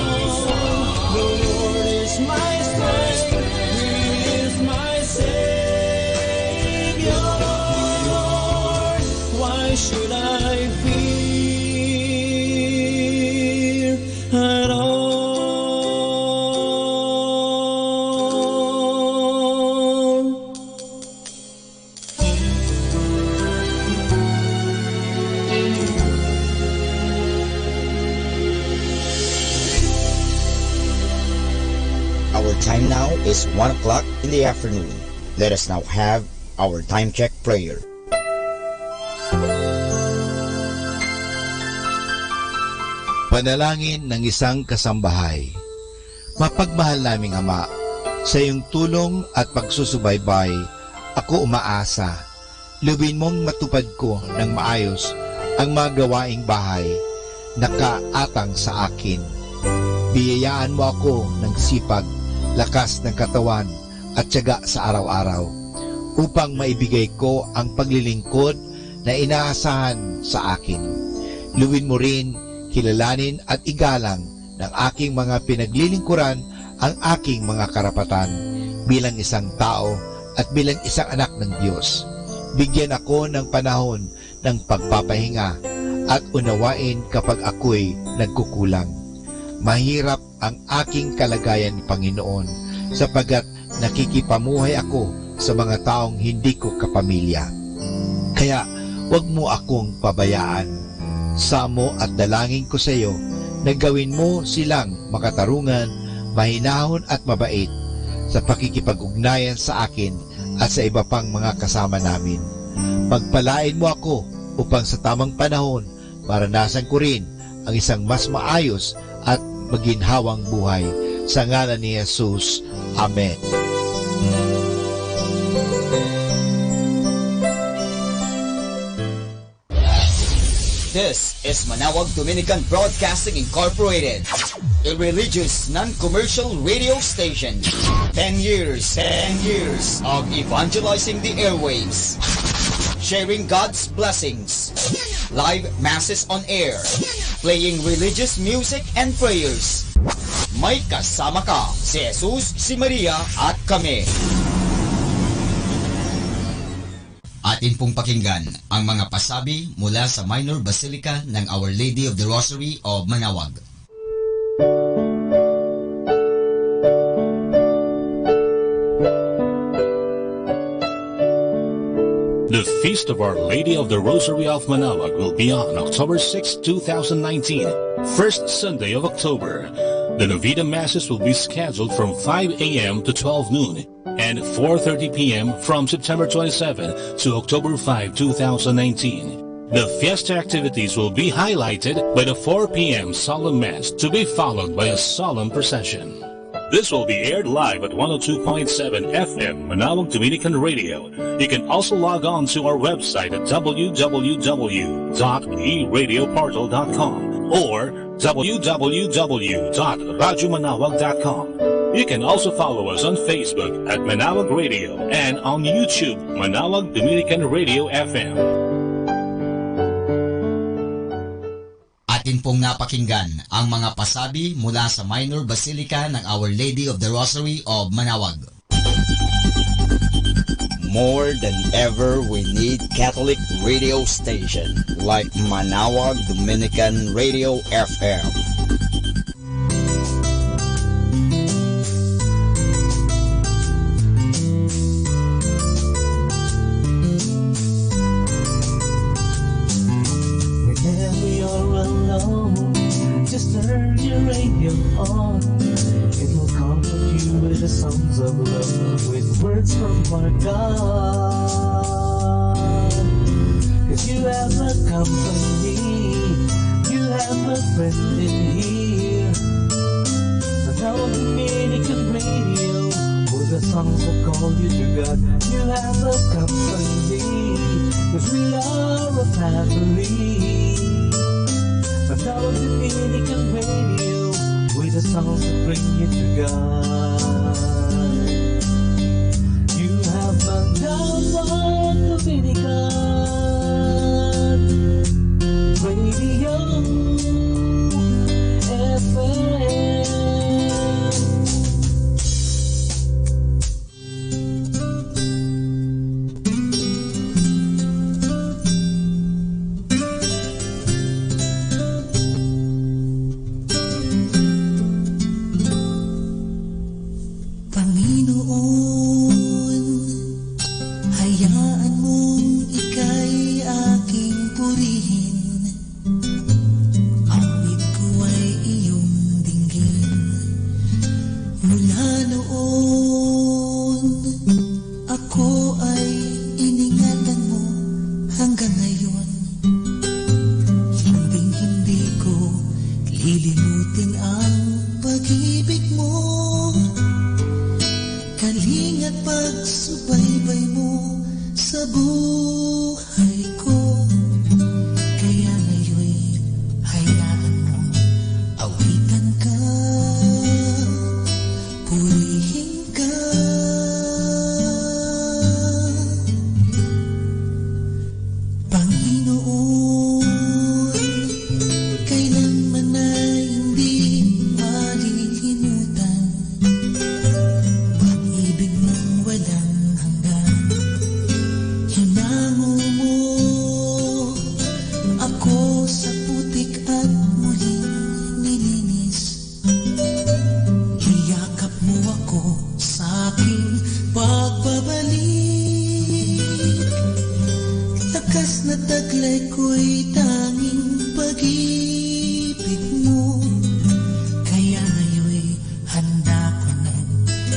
Speaker 5: The Lord is my strength, He is my Savior. Why should I fear at all?
Speaker 14: Our time now is 1 o'clock in the afternoon. Let us now have our time check prayer.
Speaker 8: Panalangin ng isang kasambahay. Mapagmahal naming Ama, sa iyong tulong at pagsusubaybay, ako umaasa. Luwin mong matupad ko ng maayos ang mga gawaing bahay na kaatang sa akin. Biyayaan mo ako ng sipag, lakas ng katawan at tiyaga sa araw-araw upang maibigay ko ang paglilingkod na inaasahan sa akin. Luwin mo rin, kilalanin at igalang ng aking mga pinaglilingkuran ang aking mga karapatan bilang isang tao at bilang isang anak ng Diyos. Bigyan ako ng panahon ng pagpapahinga at unawain kapag ako'y nagkukulang. Mahirap ang aking kalagayan, Panginoon, sapagkat nakikipamuhay ako sa mga taong hindi ko kapamilya. Kaya huwag mo akong pabayaan. Samo at dalangin ko sa iyo na gawin mo silang makatarungan, mahinahon at mabait sa pakikipag-ugnayan sa akin at sa iba pang mga kasama namin. Pagpalain mo ako upang sa tamang panahon maranasan ko rin ang isang mas maayos at maginhawang buhay. Sa ngalan ni Jesus. Amen.
Speaker 14: This is Manawag Dominican Broadcasting Incorporated, a religious, non-commercial radio station. 10 years of evangelizing the airwaves, sharing God's blessings, live masses on air, playing religious music and prayers. May kasama ka, si Jesus, si Maria at kami. Atin pong pakinggan ang mga pasabi mula sa Minor Basilica ng Our Lady of the Rosary of Manawag.
Speaker 15: The Feast of Our Lady of the Rosary of Manawag will be on October 6, 2019, first Sunday of October. The Novena Masses will be scheduled from 5 a.m. to 12 noon and 4:30 p.m. from September 27 to October 5, 2019. The fiesta activities will be highlighted by the 4 p.m. solemn mass to be followed by a solemn procession. This will be aired live at 102.7 FM Manawag Dominican Radio. You can also log on to our website at www.eradioportal.com or www.radyomanawag.com. You can also follow us on Facebook at Manawag Radio and on YouTube, Manawag Dominican Radio FM.
Speaker 14: Atin pong napakinggan ang mga pasabi mula sa Minor Basilica ng Our Lady of the Rosary of Manawag. More than ever, we need Catholic radio station like Manawag Dominican Radio FM.
Speaker 5: Whenever you're alone, just turn your radio on. It will comfort you with the songs of love, with words from our God. 'Cause you have a company, you have a friend in here. Manawag Dominican Radio, with the songs that call you to God. You have a company, 'cause we are a family. Manawag Dominican Radio, with the songs that bring you to God. You have Manawag Dominican Radio FM. Panginoon, hayaan mong ika'y aking purihin. Awit ko ay iyong dinggin. Mula noon, ako ay iningatan mo hanggang ngayon. Hinding-hindi ko lilimutin ang pag-ibig mo. Kalinga't pagsubaybay mo sa buhay ko. Kaya ngayon'y hayaan mo awitan ka, purihin ka. Panginoon, kailanman ay hindi malilimutan. Pag-ibig mong walang hanggan, hinango mo ako sa putik at muling nilinis. Hiyakap mo ako sa aking pagbabalik. Lakas na taglay ko'y tanging pag-ibig mo. Kaya ngayon'y handa ko nang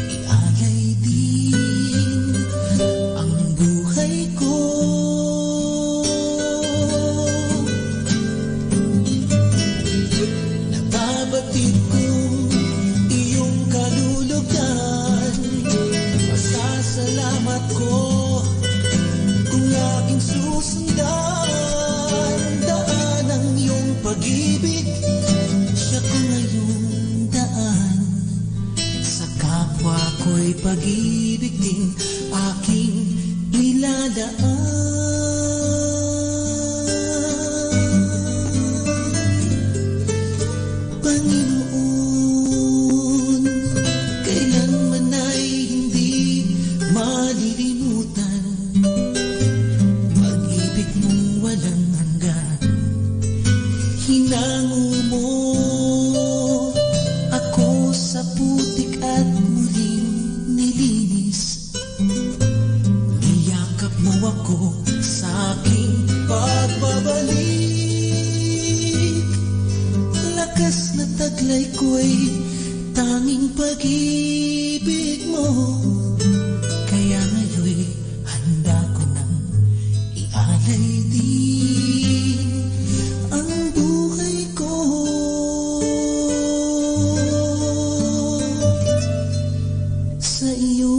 Speaker 5: ialay din ang buhay ko. Nababatid kong iyong kalulugan. Masasalamat ko kung aking susundan pag-ibig din aking iladaan. Panginoon, kailanman ay hindi malilimutan, pag-ibig mong walang hanggan. Hinango mo ako sa putik at muling nilinis. Niyakap mo ako sa aking pagbabalik. Lakas na taglay ko'y tanging pag-ibig mo. Kaya ngayon'y handa ko nang ialay din ang buhay ko sa iyo.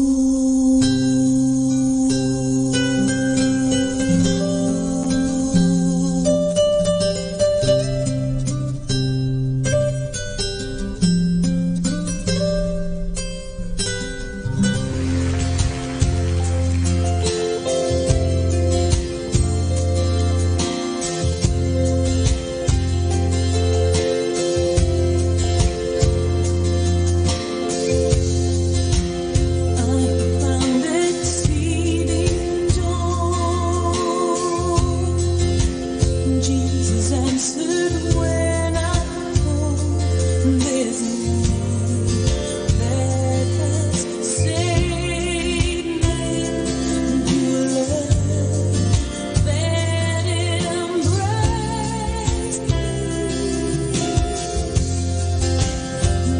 Speaker 5: Jesus answered when I called. There's one that has saved me. Your love that embraced me.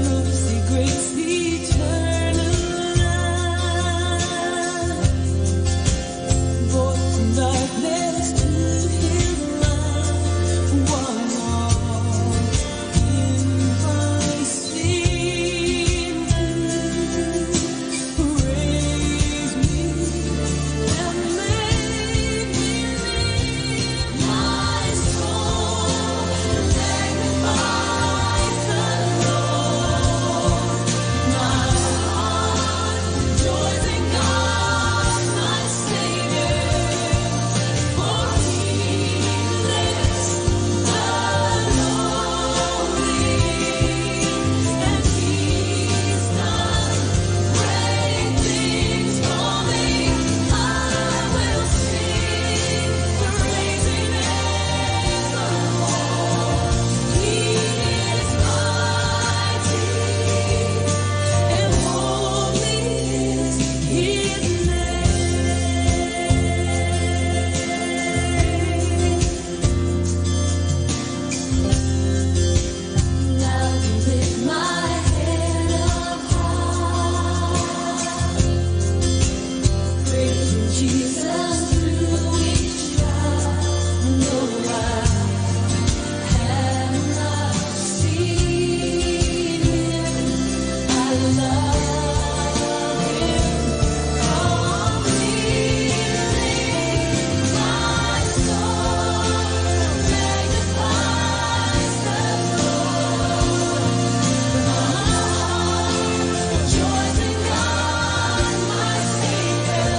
Speaker 5: Mercy, grace, eternal love. Brought from darkness to His light. One heart in my sin. Raised me and made me live. My soul magnifies the Lord. My heart rejoices in God, my Savior. For He lifts the lowly, and He's done great things for me. I will sing, praising ever more. He is mighty, and holy is His name. Now to lift my head up high, praising Jesus through each trial. No, I have not seen Him. I love Him completely. My soul magnifies the Lord. My heart rejoices in God, my Savior.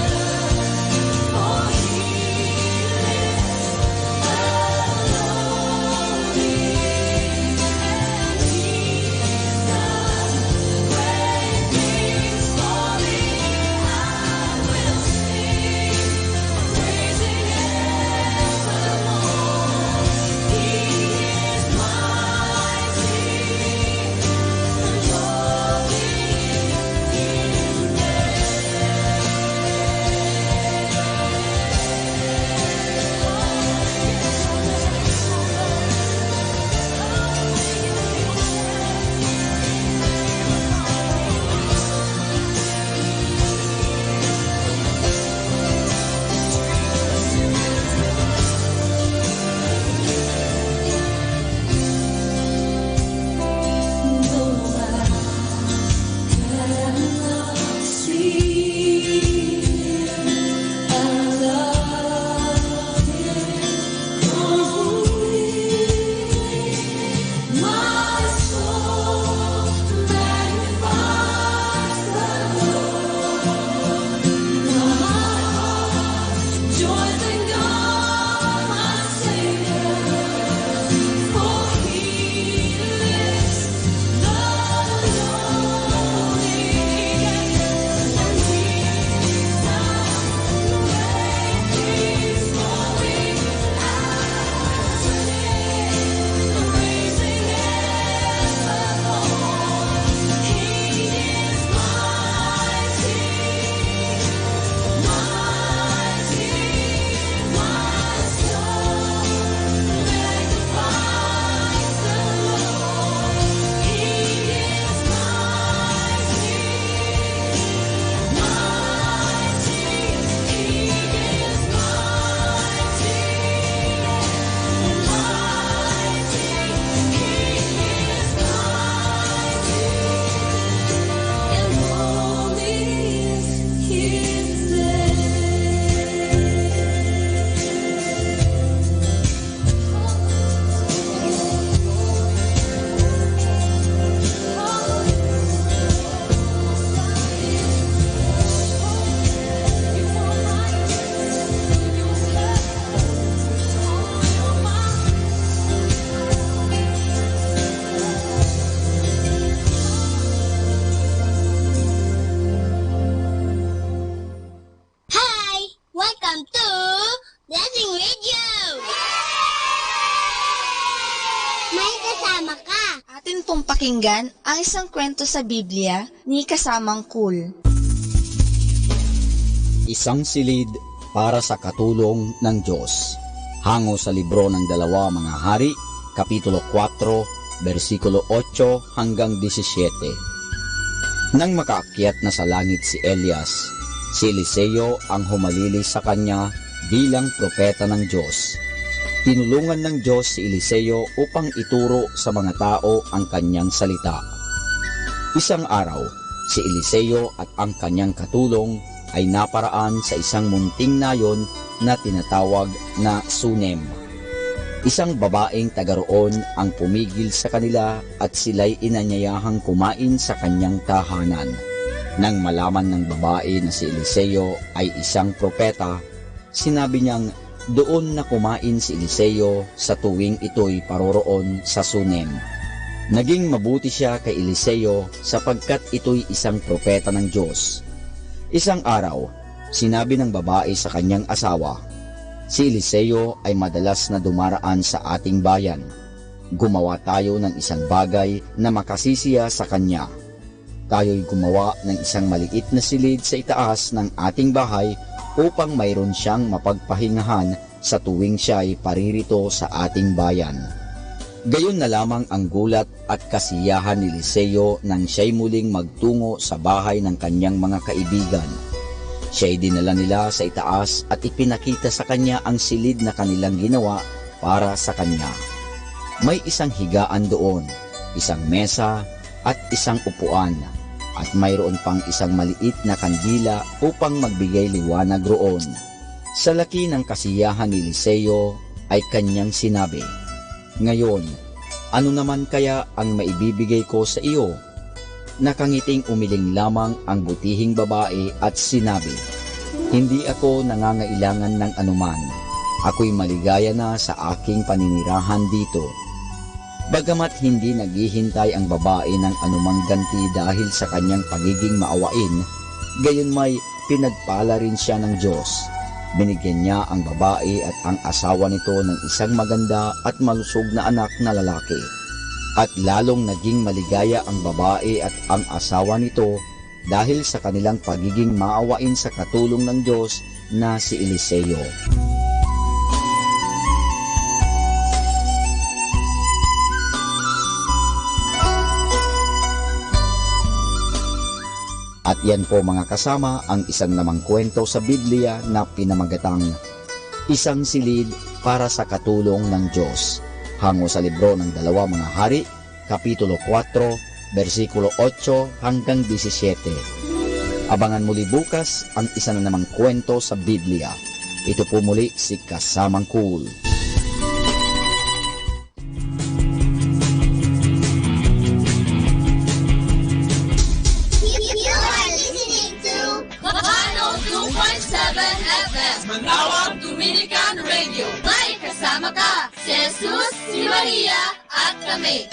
Speaker 18: pong pakinggan ang isang kwento sa Biblia ni Kasamang Cool.
Speaker 14: Isang silid para sa katulong ng Diyos. Hango sa libro ng 2 Mga Hari, Kapitulo 4, versikulo 8 hanggang 17. Nang makaakyat na sa langit si Elias, si Eliseo ang humalili sa kanya bilang propeta ng Diyos. Tinulungan ng Diyos si Eliseo upang ituro sa mga tao ang kanyang salita. Isang araw, si Eliseo at ang kanyang katulong ay naparaan sa isang munting nayon na tinatawag na Sunem. Isang babaeng taga roon ang pumigil sa kanila at sila'y inanyayahang kumain sa kanyang tahanan. Nang malaman ng babae na si Eliseo ay isang propeta, sinabi niyang doon na kumain si Eliseo sa tuwing ito'y paroroon sa Sunem. Naging mabuti siya kay Eliseo sapagkat ito'y isang propeta ng Diyos. Isang araw, sinabi ng babae sa kanyang asawa, si Eliseo ay madalas na dumaraan sa ating bayan. Gumawa tayo ng isang bagay na makasisiya sa kanya. Tayo'y gumawa ng isang maliit na silid sa itaas ng ating bahay upang mayroon siyang mapagpahingahan sa tuwing siya'y paririto sa ating bayan. Gayon na lamang ang gulat at kasiyahan ni Eliseo nang siya'y muling magtungo sa bahay ng kanyang mga kaibigan. Siya'y dinala nila sa itaas at ipinakita sa kanya ang silid na kanilang ginawa para sa kanya. May isang higaan doon, isang mesa at isang upuan, at mayroon pang isang maliit na kandila upang magbigay liwanag roon. Sa laki ng kasiyahan ni Eliseo ay kanyang sinabi, "Ngayon, ano naman kaya ang maibibigay ko sa iyo?" Nakangiting umiling lamang ang butihing babae at sinabi, "Hindi ako nangangailangan ng anuman. Ako'y maligaya na sa aking paninirahan dito." Bagamat hindi naghihintay ang babae ng anumang ganti dahil sa kanyang pagiging maawain, gayon may pinagpala rin siya ng Diyos. Binigyan niya ang babae at ang asawa nito ng isang maganda at malusog na anak na lalaki. At lalong naging maligaya ang babae at ang asawa nito dahil sa kanilang pagiging maawain sa katulong ng Diyos na si Eliseo. At yan po mga kasama ang isang namang kwento sa Biblia na pinamagatang Isang Silid para sa Katulong ng Diyos. Hango sa libro ng 2 Mga Hari, Kapitulo 4, versikulo 8 hanggang 17. Abangan muli bukas ang isa na namang kwento sa Biblia. Ito po muli si Kasamang Cool.
Speaker 17: Manawag Dominican Radio. May kasama ka, si Jesus, si Maria, at kami.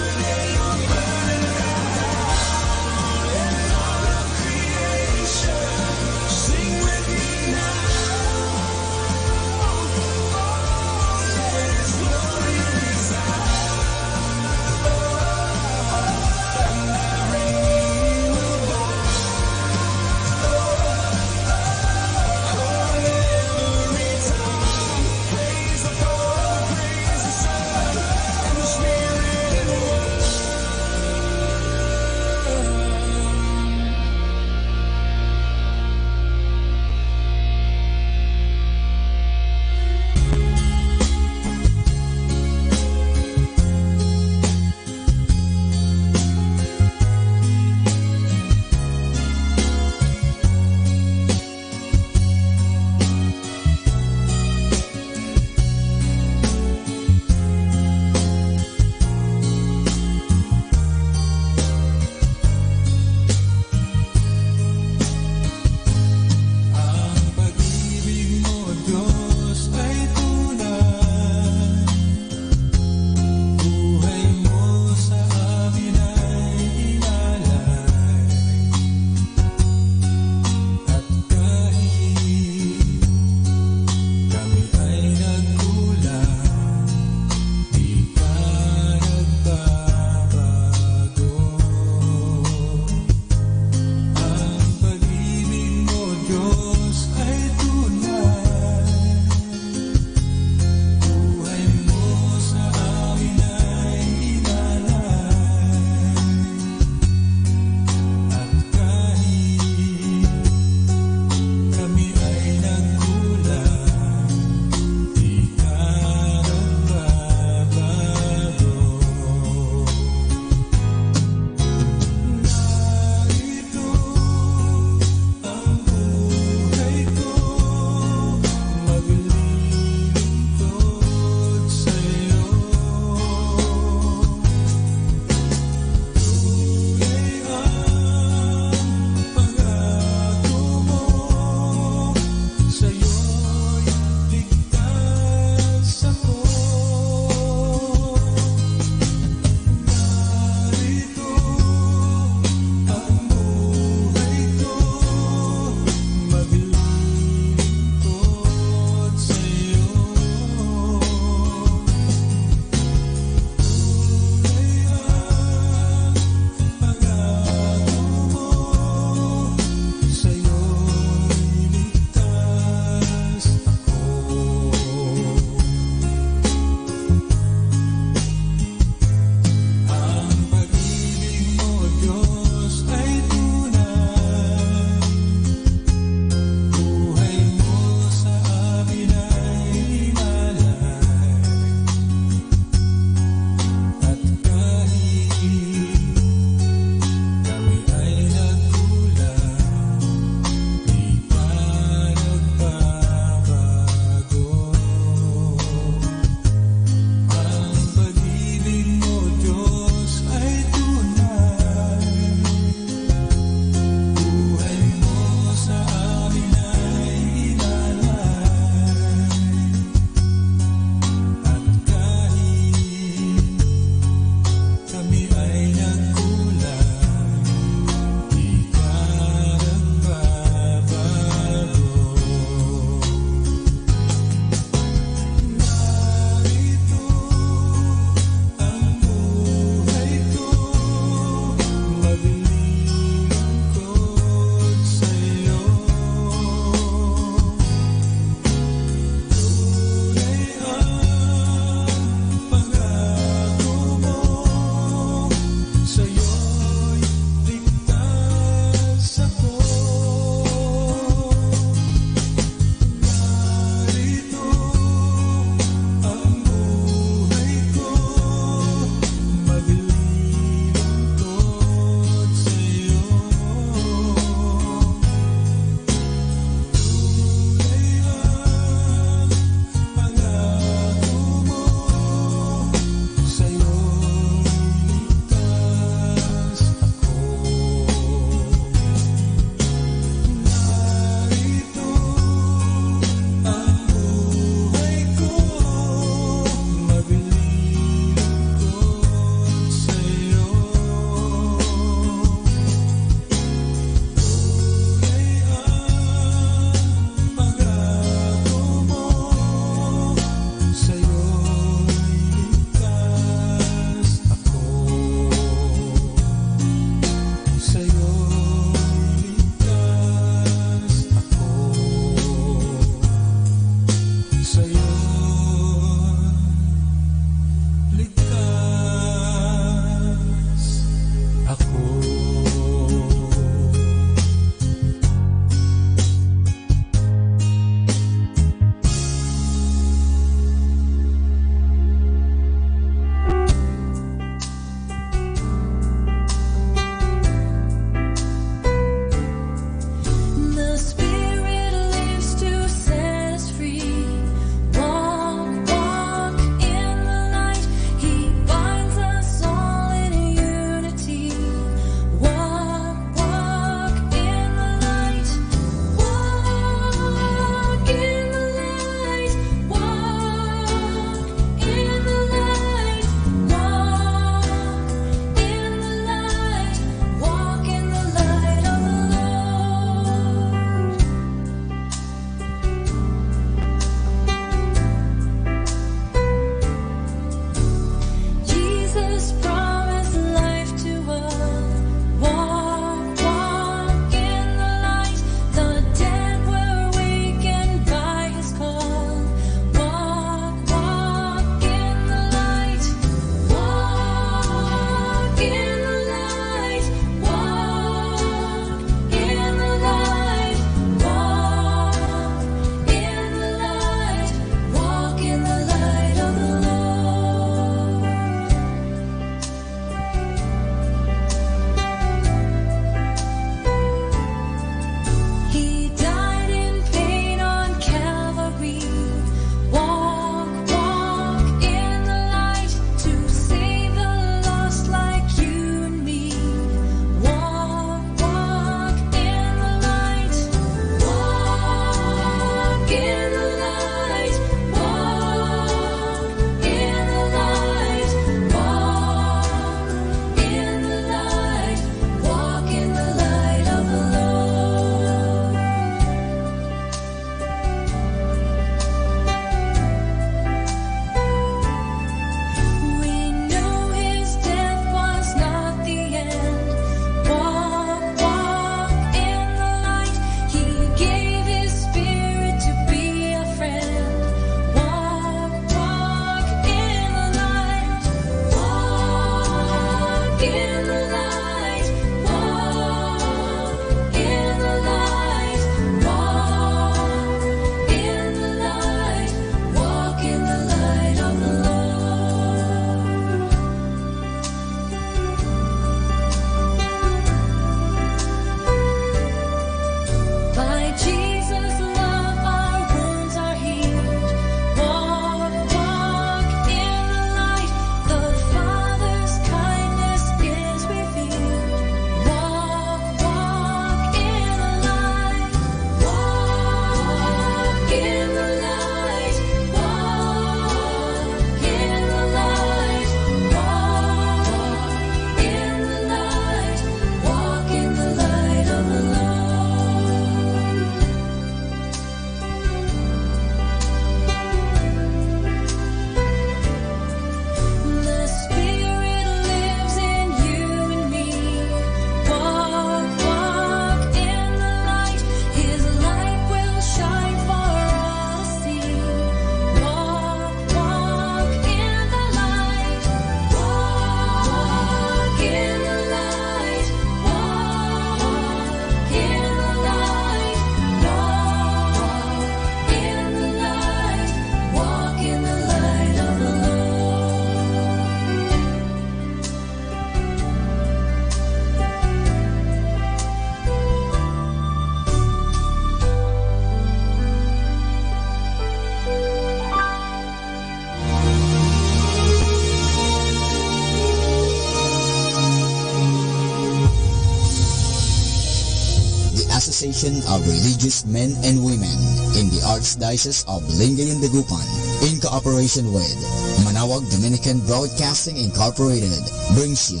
Speaker 14: Association of Religious Men and Women in the Archdiocese of Lingayen Dagupan, in cooperation with Manawag Dominican Broadcasting Incorporated, brings you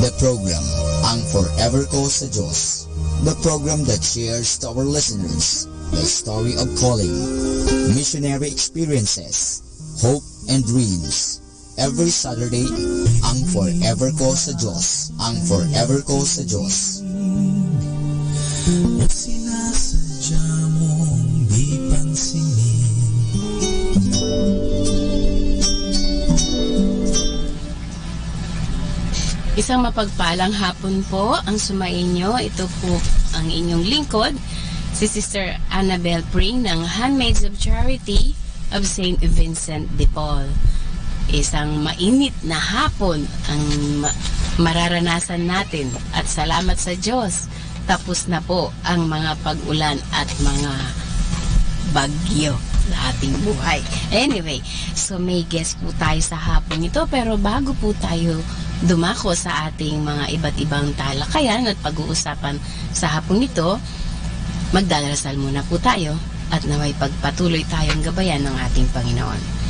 Speaker 14: the program Ang Forever Ko sa Diyos, the program that shares to our listeners the story of calling, missionary experiences, hope and dreams. Every Saturday, Ang Forever Ko sa Diyos, Ang Forever Ko sa Diyos.
Speaker 1: At sinasadya mong di pansinin.
Speaker 10: Isang mapagpalang hapon po ang sumainyo. Ito po ang inyong lingkod, si Sister Annabel Pring ng Handmaids of Charity of St. Vincent de Paul. Isang mainit na hapon ang mararanasan natin at salamat sa Diyos. Tapos na po ang mga pag-ulan at mga bagyo sa ating buhay. Anyway, so may guest po tayo sa hapon ito, pero bago po tayo dumako sa ating mga iba't ibang talakayan at pag-uusapan sa hapon ito, magdarasal muna po tayo at naway pagpatuloy tayong gabayan ng ating Panginoon.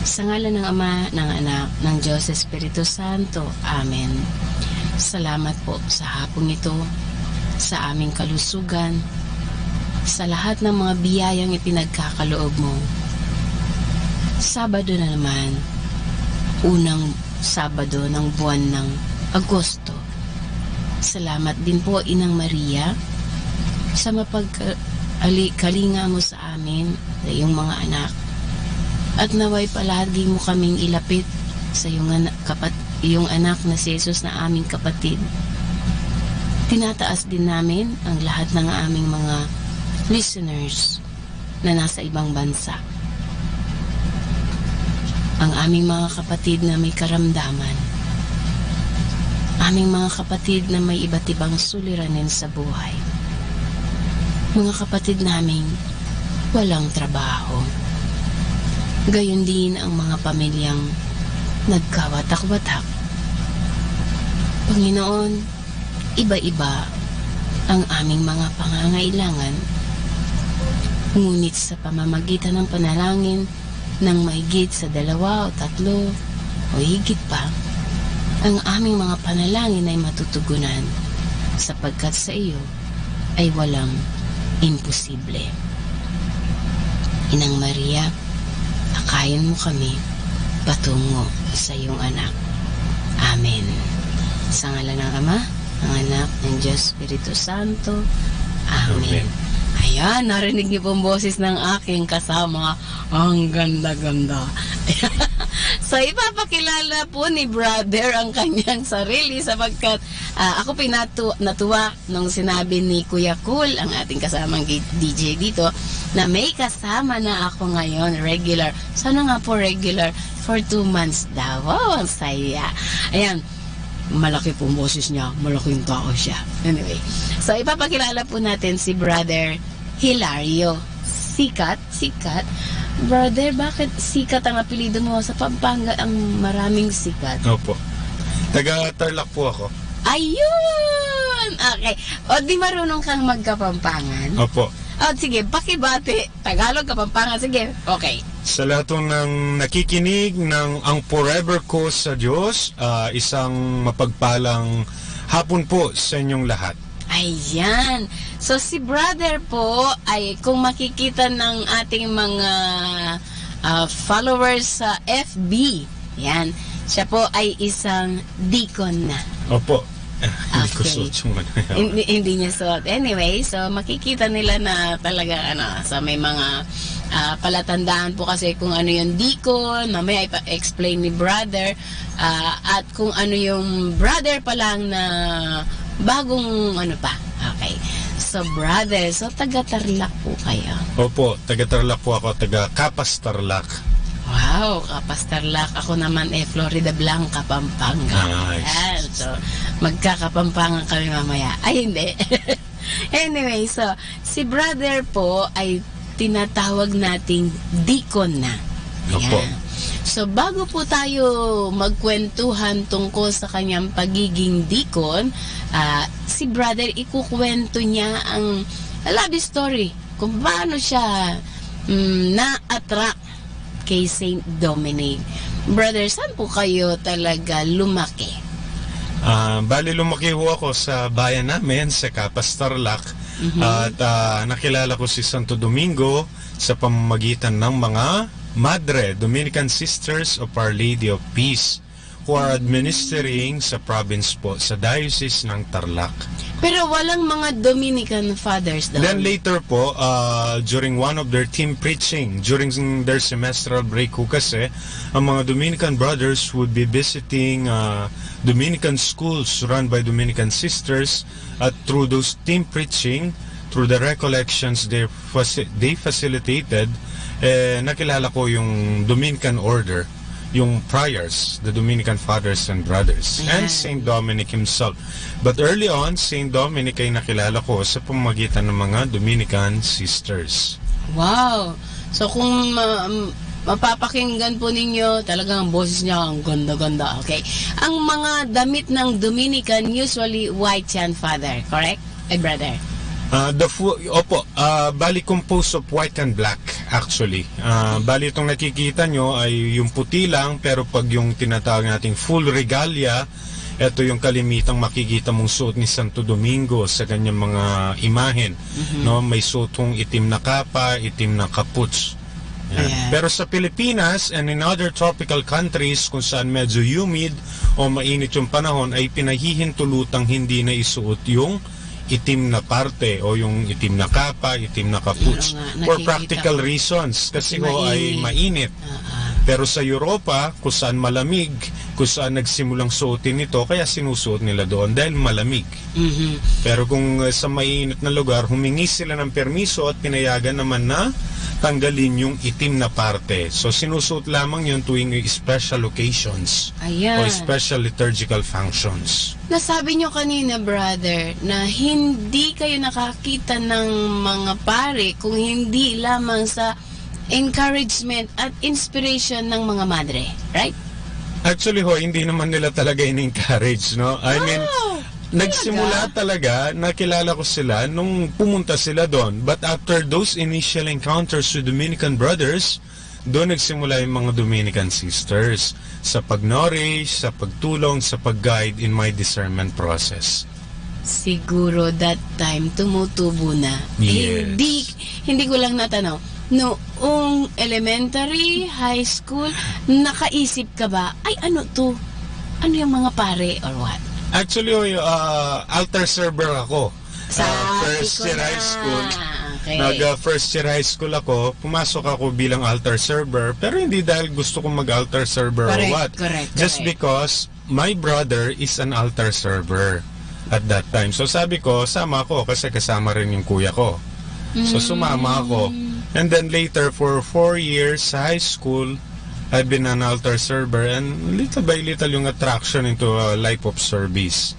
Speaker 10: Sa ngalan ng Ama, ng Anak, ng Diyos Espiritu Santo. Amen. Salamat po sa hapon ito, sa aming kalusugan, sa lahat ng mga biyayang ipinagkakaloob mo. Sabado na naman, unang Sabado ng buwan ng Agosto. Salamat din po, Inang Maria, sa mapagkalinga mo sa amin, sa iyong mga anak. At naway palagi mo kaming ilapit sa iyong anak na si Jesus na aming kapatid. Tinataas din namin ang lahat ng aming mga listeners na nasa ibang bansa. Ang aming mga kapatid na may karamdaman. Aming mga kapatid na may iba't ibang suliranin sa buhay. Mga kapatid naming walang trabaho. Gayon din ang mga pamilyang nagkawatak-watak. Panginoon, iba-iba ang aming mga pangangailangan. Ngunit sa pamamagitan ng panalangin ng mahigit sa 2 o 3 o higit pa, ang aming mga panalangin ay matutugunan sapagkat sa iyo ay walang imposible. Inang Maria, akayin mo kami patungo sa iyong anak. Amen. Sa ngalan ng Ama, ng Anak, ng Diyos Espiritu Santo. Amen. Ayan, narinig niyo po ang boses ng aking kasama. Ang ganda-ganda. So, ipapakilala po ni Brother ang kanyang sarili sapagkat ako natuwa nung sinabi ni Kuya Cool, ang ating kasamang DJ dito, na may kasama na ako ngayon, regular. Sana nga po regular for 2 months daw. Wow, ang saya. Ayan, malaki pong boses niya, malaking tao siya. Anyway, so ipapakilala po natin si Brother Hilario. Sikat. Brother, bakit sikat ang apelido mo? Sa Pampanga ang maraming sikat.
Speaker 19: Opo. Taga Tarlac po ako.
Speaker 10: Ayun! Okay. O, di marunong kang magkapampangan?
Speaker 19: Opo.
Speaker 10: O, sige, pakibati. Tagalog, Kapampangan. Sige, okay.
Speaker 19: Sa lahat ng nakikinig ng Ang Forever Ko sa Diyos, isang mapagpalang hapon po sa inyong lahat.
Speaker 10: Ayan. So, si Brother po ay kung makikita ng ating mga followers sa FB, yan, siya po ay isang deacon na.
Speaker 19: Opo. Hindi ko
Speaker 10: Okay.
Speaker 19: suot yung
Speaker 10: Hindi niya suot. Anyway, so makikita nila na talaga sa may mga palatandaan po kasi kung ano yung deacon, mamaya ipa-explain ni Brother, at kung ano yung Brother pa lang na bagong pa. Okay. So, Brother, so taga-Tarlac po kayo?
Speaker 19: Opo, taga-Tarlac po ako, taga-Capas Tarlac.
Speaker 10: Wow, Capas Tarlac. Ako naman Florida Blanca, Pampanga.
Speaker 19: Nice.
Speaker 10: Ayan, so, magkakapampangan kami mamaya. Ay, hindi. Anyway, so, si Brother po ay tinatawag nating deacon na.
Speaker 19: Opo.
Speaker 10: So bago po tayo magkwentuhan tungkol sa kanyang pagiging deacon, si brother ikukwento niya ang love story kung paano siya na-attract kay Saint Dominic. Brother, saan po kayo talaga lumaki?
Speaker 19: Bali lumaki ho ako sa bayan namin, sa Capas, Tarlac. At nakilala ko si Santo Domingo sa pamamagitan ng mga Madre, Dominican Sisters of Our Lady of Peace, who are administering sa province po, sa Diocese ng Tarlac.
Speaker 10: Pero walang mga Dominican fathers doon.
Speaker 19: Then later po, during one of their team preaching, during their semestral break ho kasi, ang mga Dominican brothers would be visiting Dominican schools run by Dominican sisters, at through those team preaching, through the recollections they facilitated, nakilala ko yung Dominican order, yung friars, the Dominican fathers and brothers, and Saint Dominic himself. But early on, Saint Dominic ay nakilala ko sa pamamagitan ng mga Dominican sisters.
Speaker 10: Wow! So kung mapapakinggan po ninyo, talagang ang boses niya ang ganda-ganda, okay? Ang mga damit ng Dominican, usually white yan, Father, correct? Brother?
Speaker 19: Bali composed of white and black actually. Bali itong nakikita nyo ay yung puti lang, pero pag yung tinatawag nating full regalia, ito yung kalimitang makikita mong suot ni Santo Domingo sa kanyang mga imahen. No, may suotong itim na kapa, itim na kaputs. Pero sa Pilipinas and in other tropical countries kung saan medyo humid o mainit yung panahon, ay pinahihintulutang hindi na isuot yung itim na parte o yung itim na kapa, itim na kaputs, for practical reasons, kasi ho ay mainit. Pero sa Europa, kung saan malamig, kung saan nagsimulang suotin ito, kaya sinusuot nila doon dahil malamig. Pero kung sa mainit na lugar, humingi sila ng permiso at pinayagan naman na tanggalin yung itim na parte. So sinusuot lamang yun tuwing special occasions o special liturgical functions.
Speaker 10: Nasabi nyo kanina, brother, na hindi kayo nakakita ng mga pare kung hindi lamang sa encouragement at inspiration ng mga madre, right?
Speaker 19: Actually hindi naman nila talaga in-encourage, no? I mean, nagsimula talaga, nakilala ko sila nung pumunta sila doon. But after those initial encounters with Dominican brothers, doon nagsimula yung mga Dominican sisters sa pag-nourish, sa pagtulong, sa pag-guide in my discernment process.
Speaker 10: Siguro that time tumutubo na.
Speaker 19: Yes.
Speaker 10: Hindi ko lang natanong. Noong elementary, high school, nakaisip ka ba, ay ano to? Ano yung mga pare or what?
Speaker 19: Actually, altar server ako. First year high school. First year high school ako, pumasok ako bilang altar server, pero hindi dahil gusto kong mag-altar server or what. Just because my brother is an altar server at that time. So sabi ko, sama ako kasi kasama rin yung kuya ko. So sumama ako. And then later, for 4 years sa high school, I've been an altar server, and little by little yung attraction into a life of service.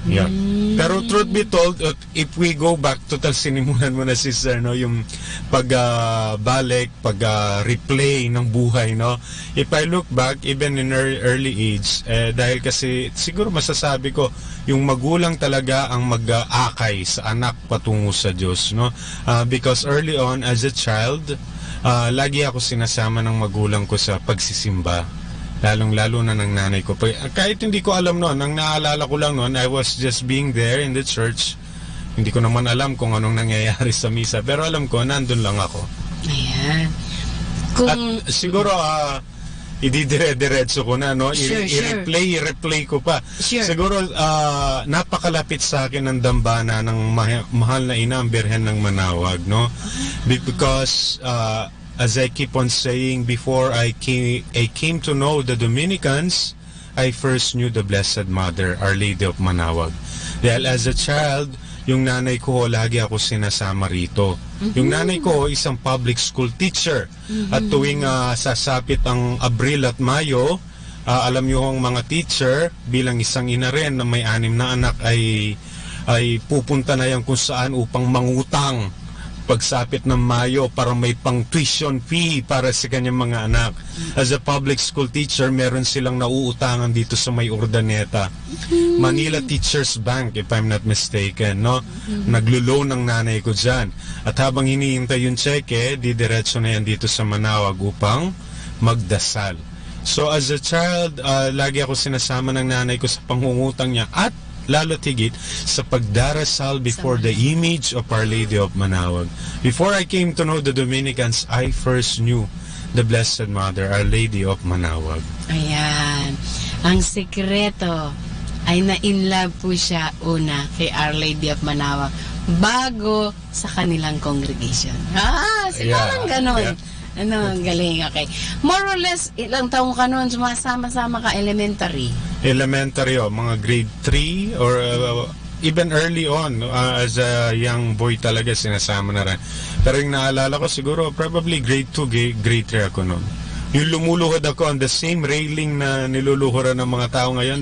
Speaker 19: Yeah. Pero truth be told, if we go back, total sinimulan mo na sister, no, yung pagbalik, pag-replay ng buhay, no. If I look back, even in early age, dahil kasi siguro masasabi ko, yung magulang talaga ang mag-aakay sa anak patungo sa Diyos, no. Because early on as a child, lagi ako sinasama ng magulang ko sa pagsisimba. Lalong-lalo na ng nanay ko. Kahit hindi ko alam noon, ang naalala ko lang noon, I was just being there in the church. Hindi ko naman alam kung anong nangyayari sa misa, pero alam ko, nandun lang ako.
Speaker 10: Ayan.
Speaker 19: At siguro, ididire-diretso ko na, no? I-replay ko pa. Siguro, napakalapit sa akin ng dambana ng mahal na ina, ang Birhen ng Manawag, no? Because, as I keep on saying, before I came to know the Dominicans, I first knew the Blessed Mother, Our Lady of Manawag. Dahil as a child, yung nanay ko, lagi ako sinasama rito. Yung nanay ko, isang public school teacher. At tuwing sasapit ang Abril at Mayo, alam nyo ang mga teacher, bilang isang ina rin na may 6 na anak, ay pupunta na yan kung saan upang mangutang pagsapit ng Mayo, parang may pang tuition fee para sa kanyang mga anak. As a public school teacher, meron silang nauutangan dito sa may Urdaneta. Manila Teachers Bank, if I'm not mistaken, no? Naglo-loan ng nanay ko dyan. At habang hinihintay yung cheque, didiretso na yan dito sa Manawag upang magdasal. So as a child, lagi ako sinasama ng nanay ko sa pangungutang niya at lalo tigit sa pagdarasal before the image of Our Lady of Manawag. Before I came to know the Dominicans, I first knew the Blessed Mother, Our Lady of Manawag.
Speaker 10: Ayan. Ang sekreto ay na-inlove po siya una kay Our Lady of Manawag bago sa kanilang congregation. Parang ganon.
Speaker 19: Yeah.
Speaker 10: Ano, galing, okay. More or less, ilang taong ka noon, sumasama-sama ka elementary?
Speaker 19: Elementary, mga grade 3 or even early on, as a young boy talaga, sinasama na rin. Pero yung naalala ko siguro, probably grade 2, grade 3 ako noon. Yung lumuluhod ako on the same railing na niluluhuran ng mga tao ngayon,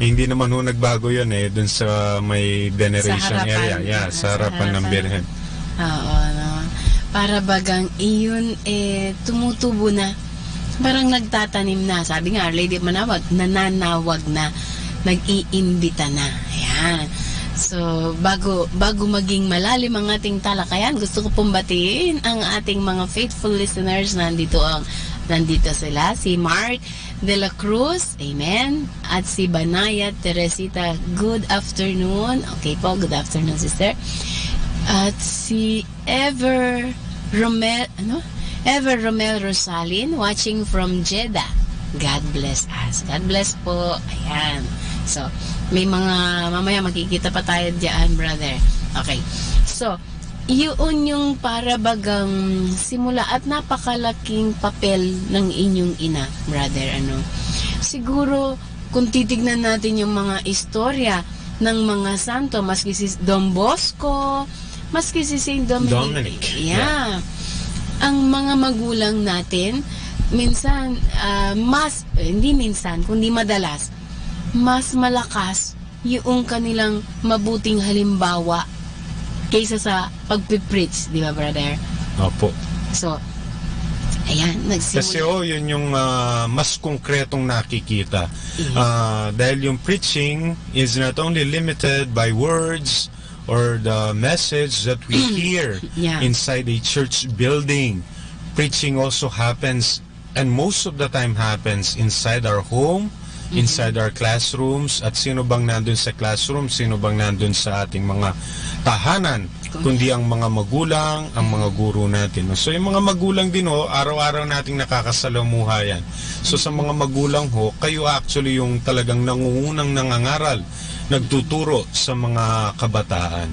Speaker 19: hindi naman nagbago yun dun sa may veneration area. Yeah, sa harapan ng Birhen.
Speaker 10: Oo, no. Para bagang iyon tumutubo na, parang nagtatanim na. Sabi nga, Our Lady of Manawag, nananawag na, nag-iimbita na. Ayan. So, bago maging malalim ang ating talakayan, gusto ko pong batiin ang ating mga faithful listeners. Nandito sila, si Mark de la Cruz, amen, at si Banaya Teresita, good afternoon. Okay po, good afternoon, sister. At si Ever Romel Rosalin, watching from Jeddah. God bless us. God bless po. Ayan. So, may mga, mamaya makikita pa tayo diyan, brother. Okay. So, yun yung para bagang simula at napakalaking papel ng inyong ina, brother. Siguro, kung titignan natin yung mga istorya ng mga santo, maski si Don Bosco, maski si Saint Dominic. Yeah. Ang mga magulang natin, minsan, hindi minsan, kundi madalas, mas malakas yung kanilang mabuting halimbawa kaysa sa pagpipreach, di ba, brother?
Speaker 19: Opo.
Speaker 10: So, ayan, nagsimula.
Speaker 19: Kasi yun yung mas konkretong nakikita. Dahil yung preaching is not only limited by words or the message that we hear inside a church building. Preaching also happens, and most of the time happens inside our home, inside our classrooms. At sino bang nandun sa classroom? Sino bang nandun sa ating mga tahanan? Kundi ang mga magulang, ang mga guro natin. So yung mga magulang din araw-araw nating nakakasalamuha yan. So sa mga magulang kayo actually yung talagang nangungunang nangangaral, nagtuturo sa mga kabataan.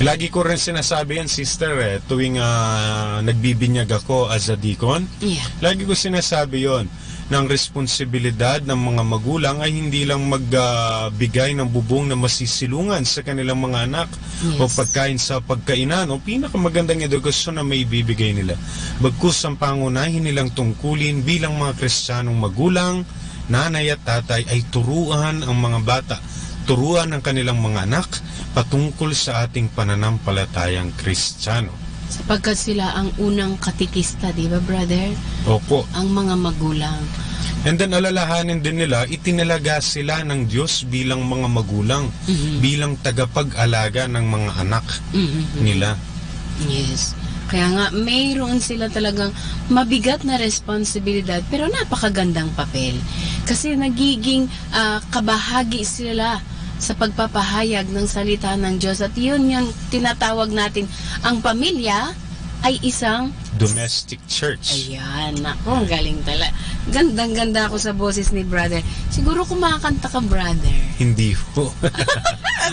Speaker 19: Lagi ko rin sinasabi yan, sister, tuwing nagbibinyag ako as a deacon. Lagi ko sinasabi yon ng responsibilidad ng mga magulang ay hindi lang magbigay ng bubong na masisilungan sa kanilang mga anak o pagkain sa pagkainan o pinakamagandang edukasyon na may bibigay nila. Bagkus ang pangunahin nilang tungkulin bilang mga Kristiyanong magulang, nanay at tatay ay turuan ang mga bata, turuan ang kanilang mga anak patungkol sa ating pananampalatayang Kristiyano.
Speaker 10: Sapagkat sila ang unang katikista, di ba, brother?
Speaker 19: Opo.
Speaker 10: Ang mga magulang.
Speaker 19: And then alalahanin din nila, itinalaga sila ng Diyos bilang mga magulang, bilang tagapag-alaga ng mga anak nila.
Speaker 10: Yes. Kaya nga, mayroon sila talagang mabigat na responsibilidad, pero napakagandang papel. Kasi nagiging kabahagi sila sa pagpapahayag ng salita ng Diyos. At yun yung tinatawag natin, ang pamilya ay isang
Speaker 19: domestic church.
Speaker 10: Ayan, ako, galing talaga. Gandang-ganda ako sa boses ni brother. Siguro kumakanta ka, brother.
Speaker 19: Hindi po.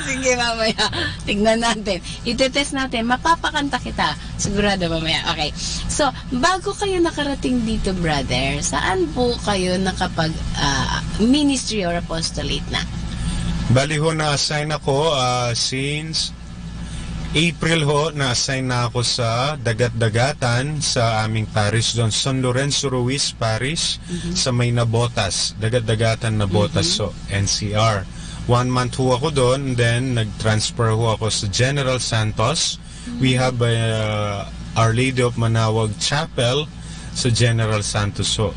Speaker 10: Sige, mamaya. Tignan natin. Itetest natin. Mapapakanta kita. Sigurado mamaya. Okay. So, bago kayo nakarating dito, brother, saan po kayo nakapag ministry or apostolate na?
Speaker 19: Bali na-assign ako since April na-assign na ako sa Dagat-Dagatan sa aming parish doon, San Lorenzo Ruiz Parish sa may Nabotas, Dagat-Dagatan Nabotas, so NCR. 1 month ako doon, then nag-transfer ako sa General Santos we have Our Lady of Manawag Chapel sa General Santos ho.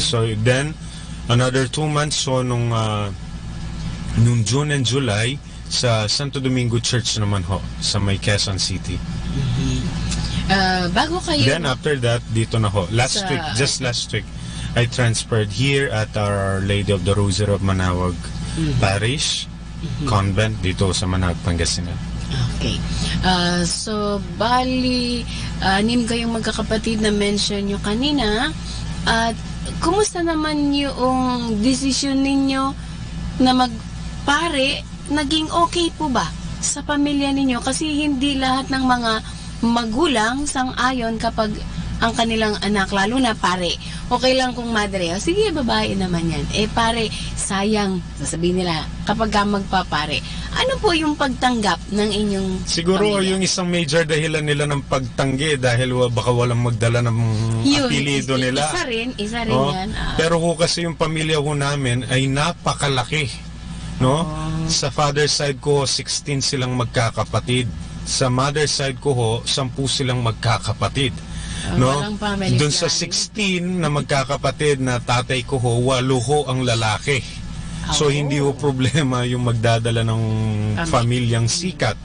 Speaker 19: So then another 2 months so nung June and July sa Santo Domingo Church naman ho sa may Quezon City.
Speaker 10: Bago kayo...
Speaker 19: Then after that, dito na ho. Just last week, I transferred here at Our Lady of the Rosary of Manawag Parish, Convent, dito sa Manawag, Pangasinan.
Speaker 10: Okay. So, bali, 6 kayong magkakapatid na mention nyo kanina. At kumusta naman yung decision ninyo na magpare? Naging okay po ba sa pamilya ninyo? Kasi hindi lahat ng mga magulang sang-ayon kapag ang kanilang anak, lalo na pare. Okay lang kung madre, sige, babae naman yan. Pare, sayang, sasabihin nila, kapag ka magpapare. Ano po yung pagtanggap ng inyong
Speaker 19: siguro
Speaker 10: pamilya?
Speaker 19: Yung isang major dahilan nila ng pagtanggi dahil baka walang magdala ng apelido nila.
Speaker 10: Isa rin yan.
Speaker 19: Pero kasi yung pamilya ko namin ay napakalaki. No? Sa father side ko, 16 silang magkakapatid. Sa mother side ko, 10 silang magkakapatid. No? Doon sa 16 na magkakapatid na tatay ko 8 ang lalaki. So hindi ho problema yung magdadala ng pamilyang sikat.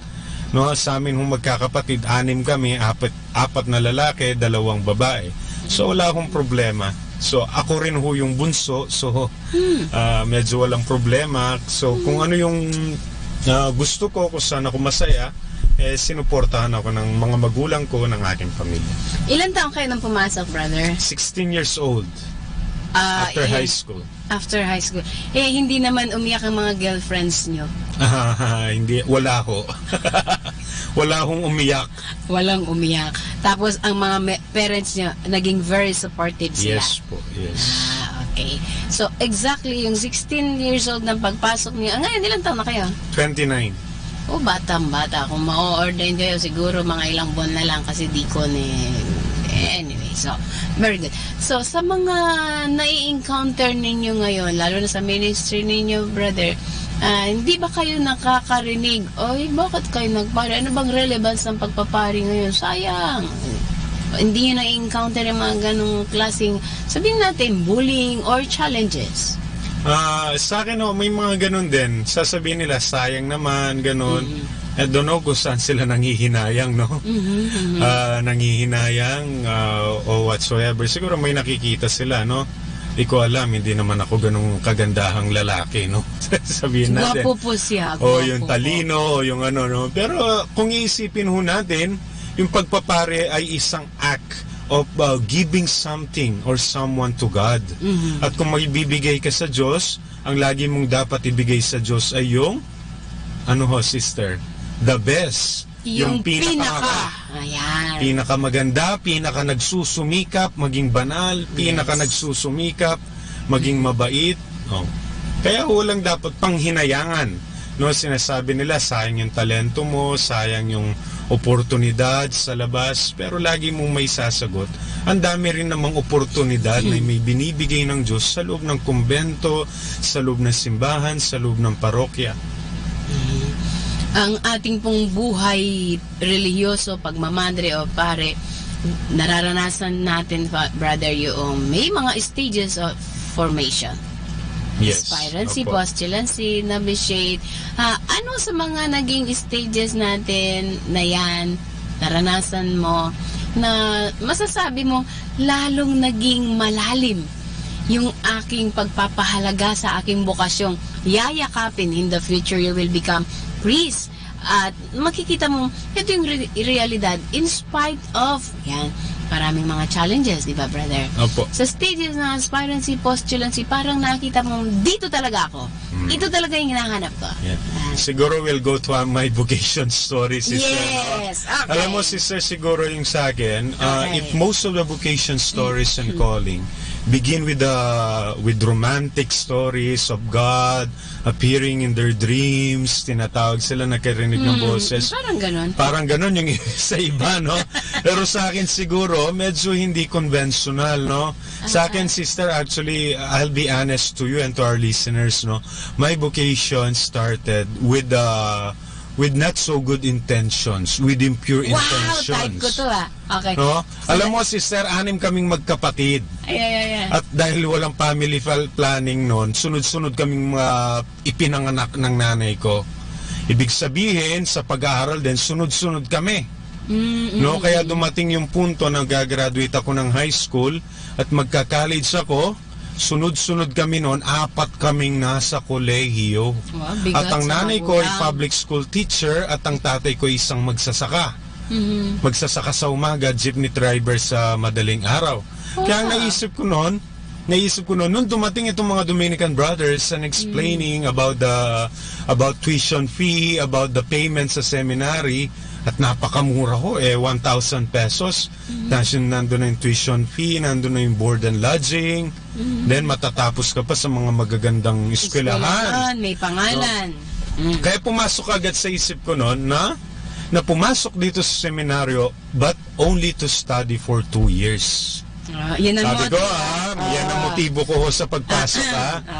Speaker 19: No, sa amin magkakapatid, 6 kami, 4 na lalaki, 2 babae. So wala akong problema. So ako rin ho yung bunso, so medyo walang problema. So kung ano yung gusto ko, kung saan ako masaya, sinuportahan ako ng mga magulang ko, ng aking pamilya.
Speaker 10: Ilan taong kayo nang pumasok, brother?
Speaker 19: 16 years old. After high school.
Speaker 10: After high school. Hindi naman umiyak ang mga girlfriends nyo?
Speaker 19: Hindi, wala ho. Wala akong umiyak.
Speaker 10: Walang umiyak. Tapos ang mga parents nyo, naging very supportive sila?
Speaker 19: Yes po, yes.
Speaker 10: Okay. So exactly yung 16 years old na pagpasok niyo, ngayon ilang taon na kayo?
Speaker 19: 29.
Speaker 10: Batang-bata. Kung ma-ordain kayo, siguro mga ilang buwan na lang kasi deacon anyway, so, very good. So, sa mga nai-encounter ninyo ngayon, lalo na sa ministry ninyo, brother, hindi ba kayo nakakarinig, bakit kayo nagpare? Ano bang relevance ng pagpapari ngayon? Sayang! Hindi nyo na-encounter yung mga ganong klaseng, sabihin natin, bullying or challenges?
Speaker 19: Sa akin may mga ganun din. Sasabihin nila sayang naman, ganun. I don't know kung saan sila nanghihinayang, no? Nanghihinayang o whatsoever. Siguro may nakikita sila, no? Di ko alam, hindi naman ako ganung kagandahang lalaki, no? Sabihin natin.
Speaker 10: Gwapo po siya.
Speaker 19: O yung talino, o yung ano, no? Pero kung iisipin ho natin, yung pagpapare ay isang act of giving something or someone to God. At kung maibibigay ka sa Diyos, ang lagi mong dapat ibigay sa Diyos ay yung sister, the best, yung pinakamaganda, pinaka nagsusumikap maging banal, pinaka nagsusumikap maging mabait. Kaya walang dapat panghinayangan. No, sinasabi nila sayang yung talento mo, sayang yung oportunidad sa labas, pero lagi mong may sasagot. Ang dami rin namang oportunidad na may binibigay ng Diyos sa loob ng kumbento, sa loob ng simbahan, sa loob ng parokya.
Speaker 10: Ang ating pong buhay relihiyoso, pagmamadre o pare, nararanasan natin, brother, yung may mga stages of formation.
Speaker 19: Yes.
Speaker 10: Aspirancy, postulancy, novitiate. Ano sa mga naging stages natin na yan, naranasan mo, na masasabi mo, lalong naging malalim yung aking pagpapahalaga sa aking bokasyong yayakapin in the future you will become priest. At makikita mo, ito yung realidad in spite of, maraming mga challenges, di ba, brother?
Speaker 19: Opo.
Speaker 10: Sa stages ng aspirancy, postulancy, parang nakita mo, dito talaga ako. Ito talaga yung hinahanap ko.
Speaker 19: Siguro we'll go to my vocation story, sister.
Speaker 10: Yes, okay.
Speaker 19: Alam mo, sister, siguro yung sa akin, if most of the vocation stories and calling begin with romantic stories of God appearing in their dreams, tinatawag sila, nakarinig ng boses. Parang ganon yung sa iba, no? Pero sa akin siguro, medyo hindi conventional, no? Sa akin, sister, actually, I'll be honest to you and to our listeners, no? My vocation started with with not so good intentions, with impure
Speaker 10: Wow,
Speaker 19: intentions.
Speaker 10: type ko to Okay.
Speaker 19: No? Alam mo, sister, 6 kaming magkapatid.
Speaker 10: Ay.
Speaker 19: At dahil walang family planning noon, sunod-sunod kaming ipinanganak ng nanay ko. Ibig sabihin, sa pag-aaral din, sunod-sunod kami. No, kaya dumating yung punto na gagraduate ako ng high school at magka-college ako. Sunod-sunod kami noon, 4 kaming nasa kolehiyo. At ang nanay ko ay public school teacher at ang tatay ko ay isang magsasaka. Magsasaka sa umaga, jeepney driver sa madaling araw. Kaya naisip ko noon, nung dumating itong mga Dominican brothers and explaining about tuition fee, about the payments sa seminary, at napakamura ho, 1,000 pesos. Nandun na yung tuition fee, nandun na yung board and lodging. Then matatapos ka pa sa mga magagandang eskwelahan.
Speaker 10: May pangalan.
Speaker 19: Kaya pumasok agad sa isip ko noon na pumasok dito sa seminaryo, but only to study for 2 years.
Speaker 10: Yan ang
Speaker 19: Sabi ko, yan ang motibo ko sa pagpasok.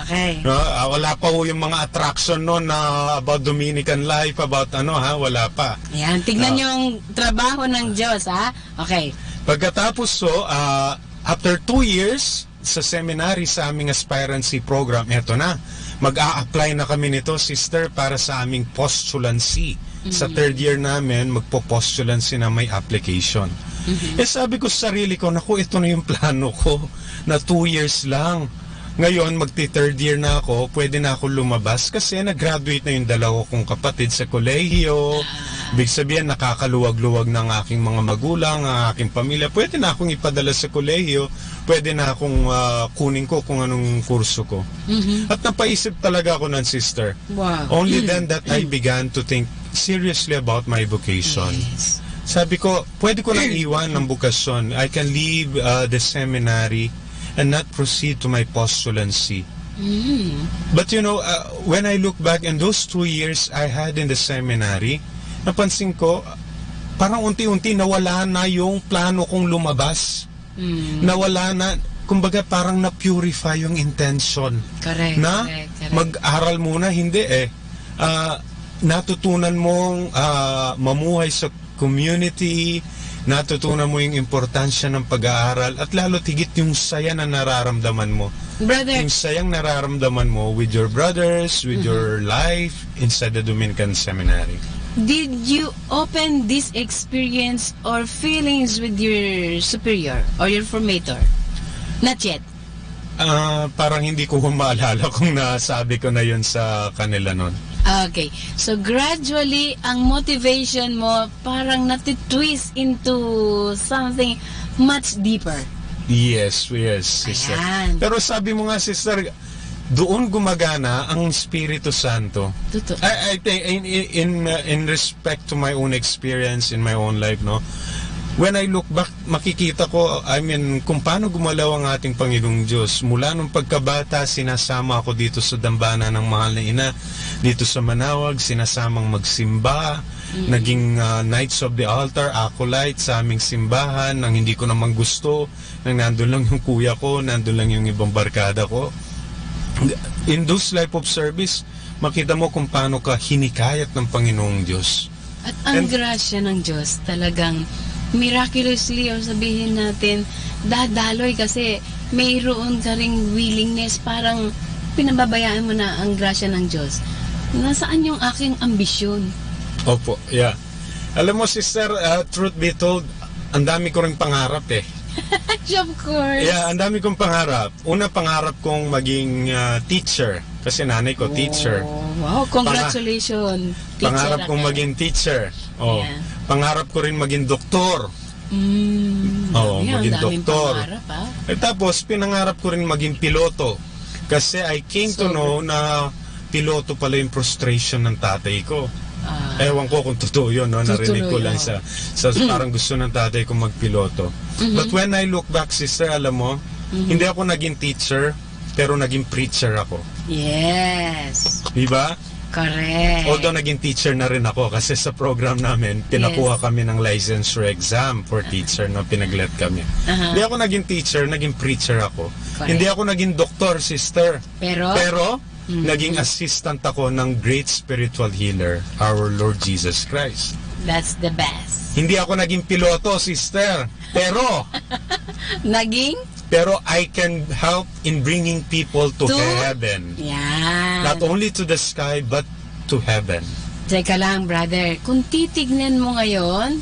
Speaker 10: Okay.
Speaker 19: No, wala pa ho yung mga attraction noon na about Dominican life, about wala pa.
Speaker 10: Yan, tignan yung trabaho ng Diyos, Okay.
Speaker 19: Pagkatapos after 2 years sa seminary sa aming aspirancy program, eto na, mag-a-apply na kami nito, sister, para sa aming postulancy. Sa 3rd year namin, magpo-postulancy na may application. Sabi ko sa sarili ko, naku, ito na yung plano ko, na 2 years lang. Ngayon, magti-3rd year na ako, pwede na ako lumabas kasi nag-graduate na yung 2 kong kapatid sa kolehiyo. Ibig sabihin, nakakaluwag-luwag ng aking mga magulang, ang aking pamilya. Pwede na akong ipadala sa kolehiyo, pwede na akong kunin ko kung anong kurso ko. At napaisip talaga ako ng sister.
Speaker 10: Wow.
Speaker 19: Only then that I began to think seriously about my vocation. Sabi ko, pwede ko nang iwan ng bukasyon. I can leave the seminary and not proceed to my postulancy. But when I look back in those 2 years I had in the seminary, napansin ko, parang unti-unti nawala na yung plano kong lumabas. Nawala na, kumbaga parang na-purify yung intention.
Speaker 10: Correct.
Speaker 19: Mag-aral muna, hindi natutunan mong mamuhay sa community, natutunan mo yung importansya ng pag-aaral at lalo tigit yung saya na nararamdaman mo.
Speaker 10: Brother,
Speaker 19: yung sayang nararamdaman mo with your brothers, with your life inside the Dominican Seminary.
Speaker 10: Did you open this experience or feelings with your superior or your formator? Not yet.
Speaker 19: Parang hindi ko maalala kung nasabi ko na yun sa kanila nun.
Speaker 10: Okay. So gradually, ang motivation mo parang natitwist into something much deeper.
Speaker 19: Yes, sister.
Speaker 10: Ayan.
Speaker 19: Pero sabi mo nga, sister, doon gumagana ang Espiritu Santo.
Speaker 10: Totoo.
Speaker 19: I think in respect to my own experience in my own life, no, when I look back, makikita ko, kung paano gumalaw ang ating Panginoong Diyos. Mula nung pagkabata, sinasama ako dito sa dambana ng mahal na ina, dito sa Manawag, sinasamang magsimba, naging Knights of the Altar, acolyte sa aming simbahan, nang hindi ko naman gusto, nang nandun lang yung kuya ko, nandun lang yung ibang barkada ko. In those life of service, makita mo kung paano ka hinikayat ng Panginoong Diyos.
Speaker 10: At ang grasya ng Diyos talagang miraculously, o sabihin natin, dadaloy kasi mayroon ka ring willingness, parang pinababayaan mo na ang grasya ng Diyos. Nasaan yung aking ambisyon?
Speaker 19: Opo, yeah. Alam mo, sister, truth be told, ang dami ko ring pangarap
Speaker 10: Of course.
Speaker 19: Yeah, ang dami kong pangarap. Una, pangarap kong maging teacher. Kasi nanay ko, teacher.
Speaker 10: Wow, congratulations.
Speaker 19: Pangarap kong maging teacher. Yeah. Pangarap ko rin maging doktor. Maging doktor. Tapos, pinangarap ko rin maging piloto. Kasi I came to know na piloto pala yung frustration ng tatay ko. Ewan ko kung totoo yun, no? Narinig ko lang sa parang gusto ng tatay ko magpiloto. But when I look back, sister, alam mo, hindi ako naging teacher, pero naging preacher ako.
Speaker 10: Yes.
Speaker 19: Diba?
Speaker 10: Correct.
Speaker 19: Although naging teacher na rin ako kasi sa program namin, pinakuha kami ng licensure exam for teacher, no? Pinaglet kami. Hindi ako naging teacher, naging preacher ako. Correct. Hindi ako naging doktor, sister.
Speaker 10: Pero
Speaker 19: naging assistant ako ng great spiritual healer, our Lord Jesus Christ.
Speaker 10: That's the best.
Speaker 19: Hindi ako naging piloto, sister. Pero Pero I can help in bringing people to heaven.
Speaker 10: Yan.
Speaker 19: Not only to the sky, but to heaven.
Speaker 10: Teka lang, brother. Kung titignan mo ngayon,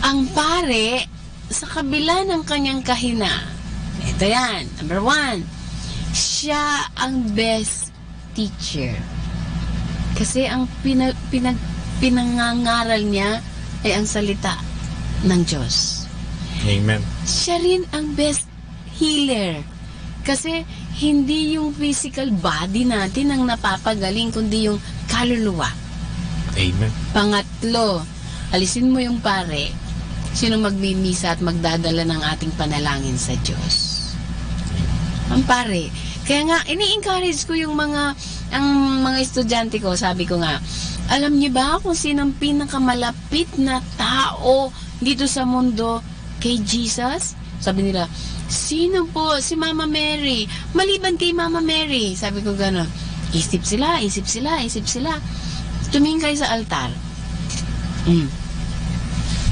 Speaker 10: ang pare, sa kabila ng kanyang kahina, ito yan, number 1, siya ang best teacher. Kasi ang pinangangaral niya ay ang salita ng Diyos.
Speaker 19: Amen.
Speaker 10: Siya rin ang best healer. Kasi hindi yung physical body natin ang napapagaling, kundi yung kaluluwa.
Speaker 19: Amen.
Speaker 10: Pangatlo, alisin mo yung pare. Sino magmimisa at magdadala ng ating panalangin sa Diyos? Ang pare. Kaya nga, ini-encourage ko yung mga estudyante ko, sabi ko nga, alam niyo ba kung sino ang pinakamalapit na tao dito sa mundo kay Jesus? Sabi nila, sino po? Si Mama Mary. Maliban kay Mama Mary. Sabi ko gano'n. Isip sila. Tumingin kayo sa altar.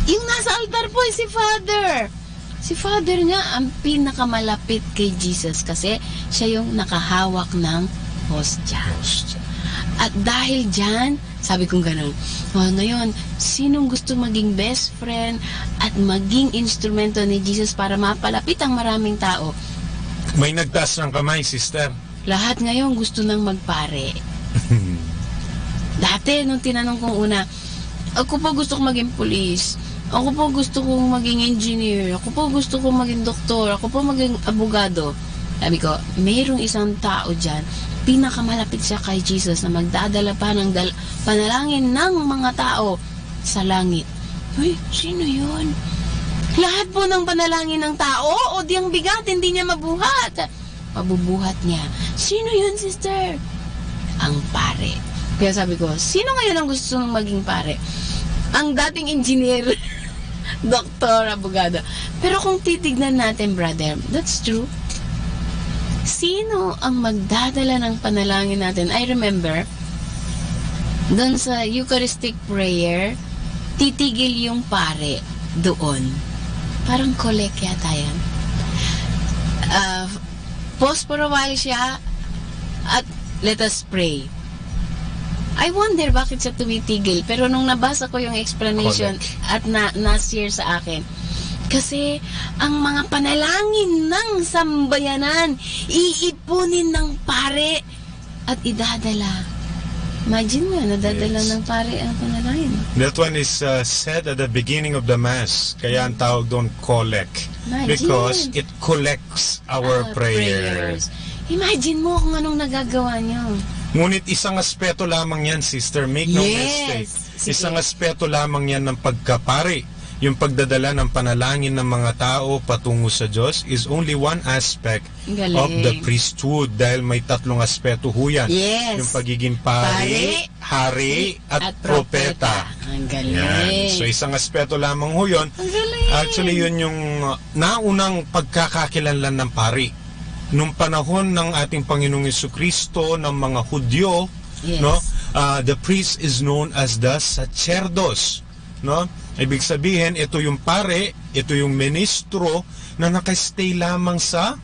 Speaker 10: Yung nasa altar po ay si Father. Si Father nga ang pinakamalapit kay Jesus kasi siya yung nakahawak ng hostya. At dahil dyan, sabi kong gano'n, ngayon, sinong gusto maging best friend at maging instrumento ni Jesus para mapalapit ang maraming tao?
Speaker 19: May nagtaas ng kamay, sister.
Speaker 10: Lahat ngayon gusto nang magpare. Dati, nung tinanong kong una, ako po gusto kong maging police. Ako po gusto kong maging engineer. Ako po gusto kong maging doktor. Ako po maging abogado. Sabi ko, mayroong isang tao dyan, pinakamalapit siya kay Jesus na magdadala pa ng panalangin ng mga tao sa langit. Uy, sino yun? Lahat po ng panalangin ng tao, o diyang bigat, hindi niya mabuhat. Mabubuhat niya. Sino yun, sister? Ang pare. Kaya sabi ko, sino ngayon ang gusto nang maging pare? Ang dating engineer, doktor, abogado. Pero kung titignan natin, brother, that's true. Sino ang magdadala ng panalangin natin? I remember, doon sa Eucharistic prayer, titigil yung pare doon. Parang collect yata yan. Pause for a while siya at let us pray. I wonder bakit siya tumitigil. Pero nung nabasa ko yung explanation at na-share sa akin, kasi ang mga panalangin ng sambayanan iipunin ng pare at idadala. Imagine mo, nadadala ng pare ang panalangin.
Speaker 19: That one is said at the beginning of the Mass. Kaya ang tawag doon collect. Because it collects our prayers.
Speaker 10: Imagine mo kung anong nagagawa niyo.
Speaker 19: Ngunit isang aspeto lamang yan, sister. Make no mistake. Isang aspeto lamang yan ng pagkapari. Yung pagdadala ng panalangin ng mga tao patungo sa Diyos is only one aspect of the priesthood dahil may tatlong aspeto ho yan. Yung pagiging pari, hari, at propeta.
Speaker 10: Ang galing.
Speaker 19: Yan. So isang aspeto lamang ho yun. Actually yun yung naunang pagkakakilanlan ng pari. Nung panahon ng ating Panginoong Jesucristo, ng mga Hudyo, no, the priest is known as the sacerdos. No? Ibig sabihin, ito yung pare, ito yung ministro na nakastay lamang sa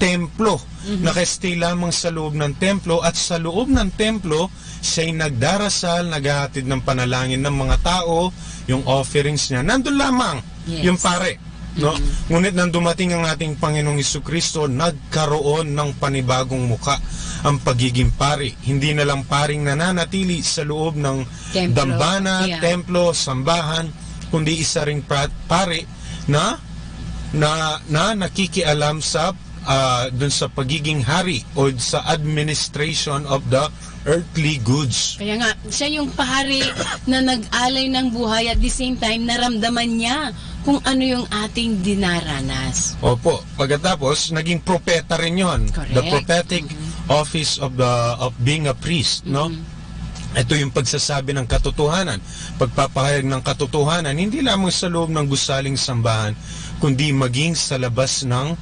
Speaker 19: templo. Nakastay lamang sa loob ng templo at sa loob ng templo, siya'y nagdarasal, naghahatid ng panalangin ng mga tao, yung offerings niya. Nandun lamang yung pare. No? Ngunit nang dumating ang ating Panginoong Jesucristo, nagkaroon ng panibagong muka ang pagiging pari. Hindi na lang paring nananatili sa loob ng dambana, templo, sambahan, kundi isa ring pari na nakikialam sa dun sa pagiging hari o sa administration of the earthly goods.
Speaker 10: Kaya nga, siya yung pari na nag-alay ng buhay at the same time naramdaman niya kung ano yung ating dinaranas.
Speaker 19: Opo. Pagkatapos, naging propeta rin yun.
Speaker 10: Correct.
Speaker 19: The prophetic office of being a priest, no? Ito yung pagsasabi ng katotohanan. Pagpapahayag ng katotohanan, hindi lamang sa loob ng gusaling sambahan, kundi maging sa labas ng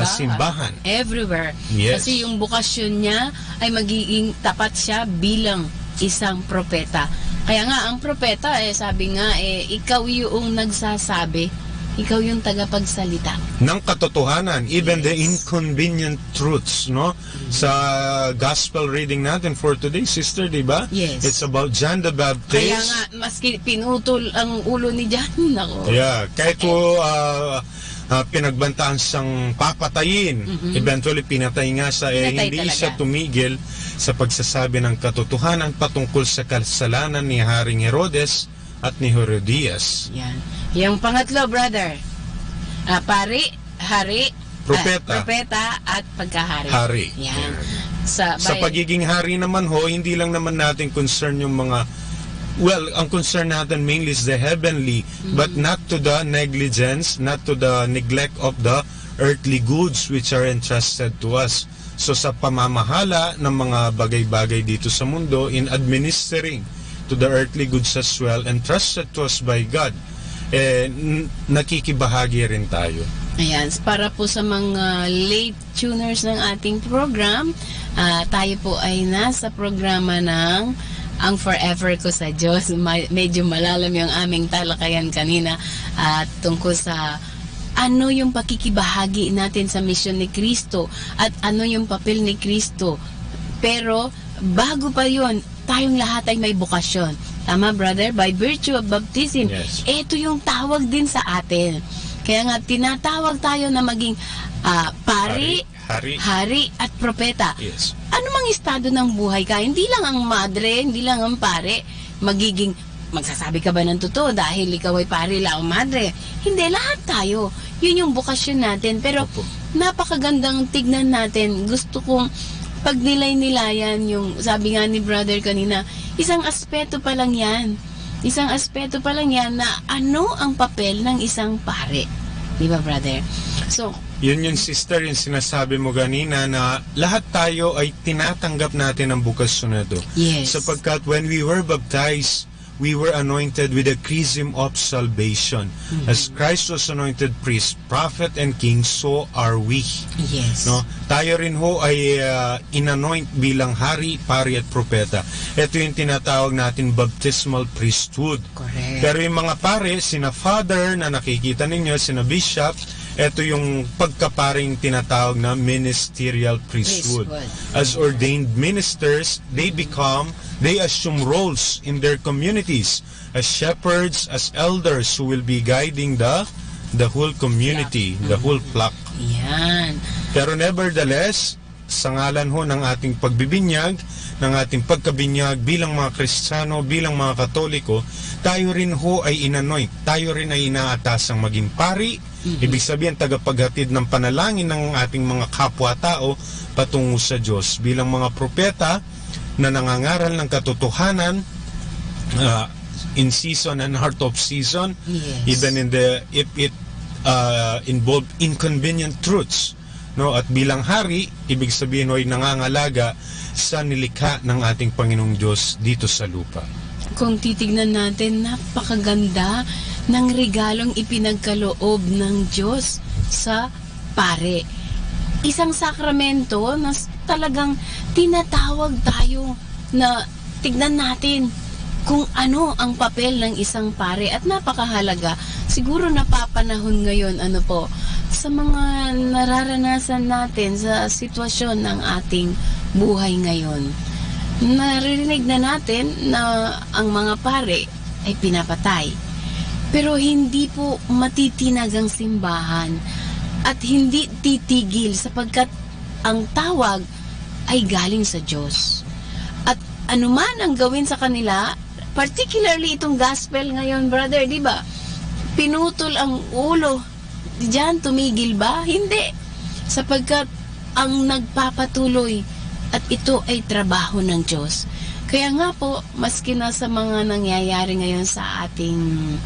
Speaker 19: simbahan.
Speaker 6: Everywhere.
Speaker 19: Yes.
Speaker 10: Kasi yung bukasyon niya ay magiging tapat siya bilang isang propeta. Kaya nga, ang propeta, sabi nga, ikaw yung nagsasabi, ikaw yung tagapagsalita
Speaker 19: ng katotohanan, even the inconvenient truths, no? Sa gospel reading natin for today, sister, di ba?
Speaker 10: Yes.
Speaker 19: It's about John the Baptist.
Speaker 10: Kaya nga, maski pinutol ang ulo ni John, nako.
Speaker 19: Yeah, kahit po pinagbantaan siyang papatayin, eventually pinatay nga siya,
Speaker 10: Pinatay
Speaker 19: hindi
Speaker 10: talaga.
Speaker 19: siya tumigil sa pagsasabi ng katotohanan patungkol sa kasalanan ni Haring Herodes at ni Herodias.
Speaker 10: Yan. Yung pangatlo, brother, pari, hari, propeta at pagkahari.
Speaker 19: Hari.
Speaker 10: Yan.
Speaker 19: Sa pagiging hari naman ho, hindi lang naman natin concern yung mga, well, ang concern natin mainly is the heavenly, but not to the negligence, not to the neglect of the earthly goods which are entrusted to us. So sa pamamahala ng mga bagay-bagay dito sa mundo, in administering to the earthly goods as well, entrusted to us by God, nakikibahagi rin tayo.
Speaker 10: Ayan, para po sa mga late tuners ng ating program, tayo po ay nasa programa ng Ang Forever Ko sa Diyos. Medyo malalam yung aming talakayan kanina tungkol sa ano yung pakikibahagi natin sa misyon ni Kristo at ano yung papel ni Kristo. Pero bago pa yon, tayong lahat ay may bukasyon. Tama, brother? By virtue of baptism,
Speaker 19: yes.
Speaker 10: Ito yung tawag din sa atin. Kaya nga, tinatawag tayo na maging hari at propeta.
Speaker 19: Yes.
Speaker 10: Ano mang estado ng buhay ka, hindi lang ang madre, hindi lang ang pare, magsasabi ka ba ng totoo dahil ikaw ay pare lang o madre? Hindi, lahat tayo. Yun yung bukasyon natin. Pero napakagandang tignan natin. Gusto kong pag nilay-nilayan yung, sabi nga ni brother kanina, isang aspeto pa lang yan. Isang aspeto pa lang yan na ano ang papel ng isang pare. Di ba, brother? So,
Speaker 19: yun yung sister, yung sinasabi mo kanina na lahat tayo ay tinatanggap natin ang bukasyon na ito.
Speaker 10: Yes.
Speaker 19: Sapagkat when we were baptized, we were anointed with the chrism of salvation. As Christ was anointed priest, prophet, and king, so are we.
Speaker 10: Yes.
Speaker 19: No? Tayo rin ho ay inanoint bilang hari, pari at propeta. Ito yung tinatawag natin baptismal priesthood.
Speaker 10: Correct.
Speaker 19: Pero yung mga pare, sina father na nakikita ninyo, sina bishop, ito yung pagkaparing tinatawag na ministerial priesthood. As ordained ministers, they assume roles in their communities as shepherds, as elders who will be guiding the whole community, the whole flock.
Speaker 10: Yan.
Speaker 19: Pero nevertheless, sa ngalan ho ng ating pagbibinyag, ng ating pagkabinyag bilang mga Kristiyano, bilang mga Katoliko, tayo rin ho ay inanoint, tayo rin ay inaatasang maging pari, ibig sabihin tagapaghatid ng panalangin ng ating mga kapwa-tao patungo sa Diyos. Bilang mga propeta na nangangaral ng katotohanan in season and out of season, even if it involved inconvenient truths. No, at bilang hari, ibig sabihin ay nangangalaga sa nilikha ng ating Panginoong Diyos dito sa lupa.
Speaker 10: Kung titignan natin, napakaganda ng regalong ipinagkaloob ng Diyos sa pare. Isang sakramento na talagang tinatawag tayo na tignan natin kung ano ang papel ng isang pare at napakahalaga. Siguro napapanahon ngayon sa mga nararanasan natin sa sitwasyon ng ating buhay ngayon. Naririnig na natin na ang mga pare ay pinapatay. Pero hindi po matitinag ang simbahan at hindi titigil sapagkat ang tawag ay galing sa Diyos. At anuman ang gawin sa kanila, particularly itong gospel ngayon, brother, di ba? Pinutol ang ulo. Diyan, tumigil ba? Hindi. Sapagkat ang nagpapatuloy at ito ay trabaho ng Diyos. Kaya nga po, maski na sa mga nangyayari ngayon sa ating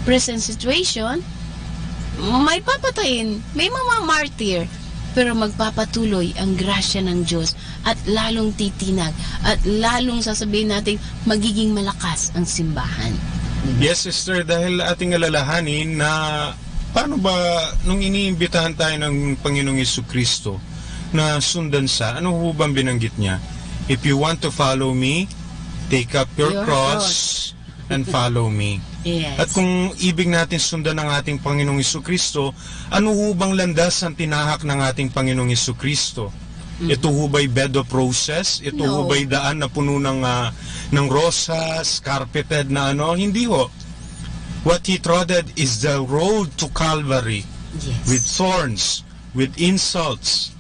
Speaker 10: present situation, may papatayin, may mga martyr, pero magpapatuloy ang grasya ng Diyos at lalong titinag at lalong sasabihin natin magiging malakas ang simbahan.
Speaker 19: Yes, sister, dahil ating alalahanin na paano ba nung iniimbitahan tayo ng Panginoong Jesucristo na sundan siya, ano ho bang binanggit niya? If you want to follow me, take up your cross and follow me.
Speaker 10: Yes.
Speaker 19: At kung ibig natin sundan ng ating Panginoong Jesucristo, ano ho bang landas ang tinahak ng ating Panginoong Jesucristo? Ito ho ba'y bed of roses? Ito ho ba'y daan na puno ng rosas, carpeted na ano? Hindi ho. What He trotted is the road to Calvary.
Speaker 10: Yes.
Speaker 19: With thorns, with insults,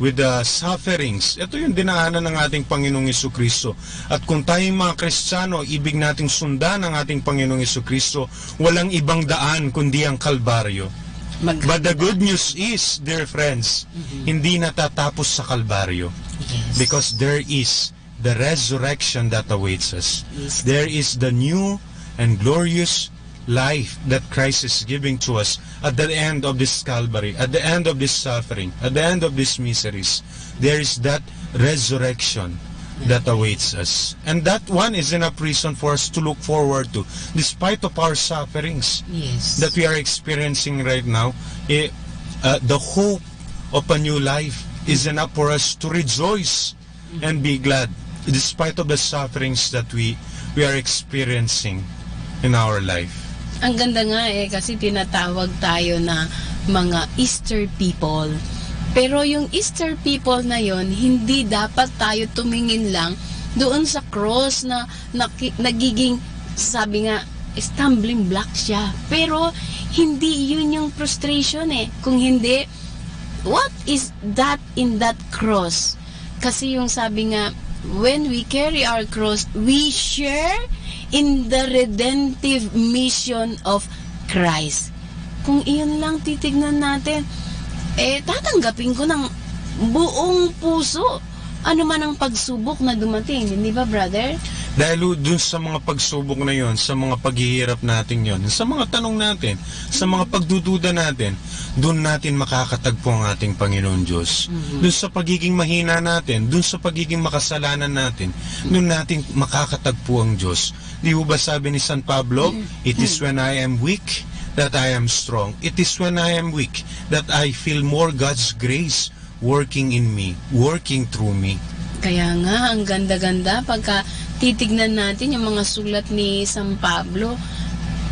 Speaker 19: with sufferings. Ito yung dinaanan ng ating Panginoong Jesucristo. At kung tayong mga Kristiyano, ibig nating sundan ang ating Panginoong Jesucristo, walang ibang daan kundi ang Kalbaryo. But the good news is, dear friends, hindi natatapos sa Kalbaryo.
Speaker 10: Yes.
Speaker 19: Because there is the resurrection that awaits us.
Speaker 10: Yes.
Speaker 19: There is the new and glorious life that Christ is giving to us at the end of this Calvary, at the end of this suffering, at the end of these miseries. There is that resurrection that awaits us. And that one is enough reason for us to look forward to, despite of our sufferings that we are experiencing right now. The hope of a new life is enough for us to rejoice and be glad, despite of the sufferings that we are experiencing in our life.
Speaker 10: Ang ganda nga kasi tinatawag tayo na mga Easter people. Pero yung Easter people na yon, hindi dapat tayo tumingin lang doon sa cross na nagiging, sabi nga, stumbling block siya. Pero hindi yun yung frustration Kung hindi, what is that in that cross? Kasi yung sabi nga, when we carry our cross, we share in the redemptive mission of Christ. Kung iyon lang titignan natin, tatanggapin ko ng buong puso ano man ang pagsubok na dumating, hindi ba, brother?
Speaker 19: Dahil dun sa mga pagsubok na yon, sa mga paghihirap natin yon, sa mga tanong natin, sa mga pagdududa natin, dun natin makakatagpo ang ating Panginoon Diyos. Dun sa pagiging mahina natin, dun sa pagiging makasalanan natin, dun natin makakatagpo ang Diyos. Di ba sabi ni San Pablo, it is when I am weak that I am strong. It is when I am weak that I feel more God's grace working in me, working through me.
Speaker 10: Kaya nga, ang ganda-ganda pagka titignan natin yung mga sulat ni San Pablo,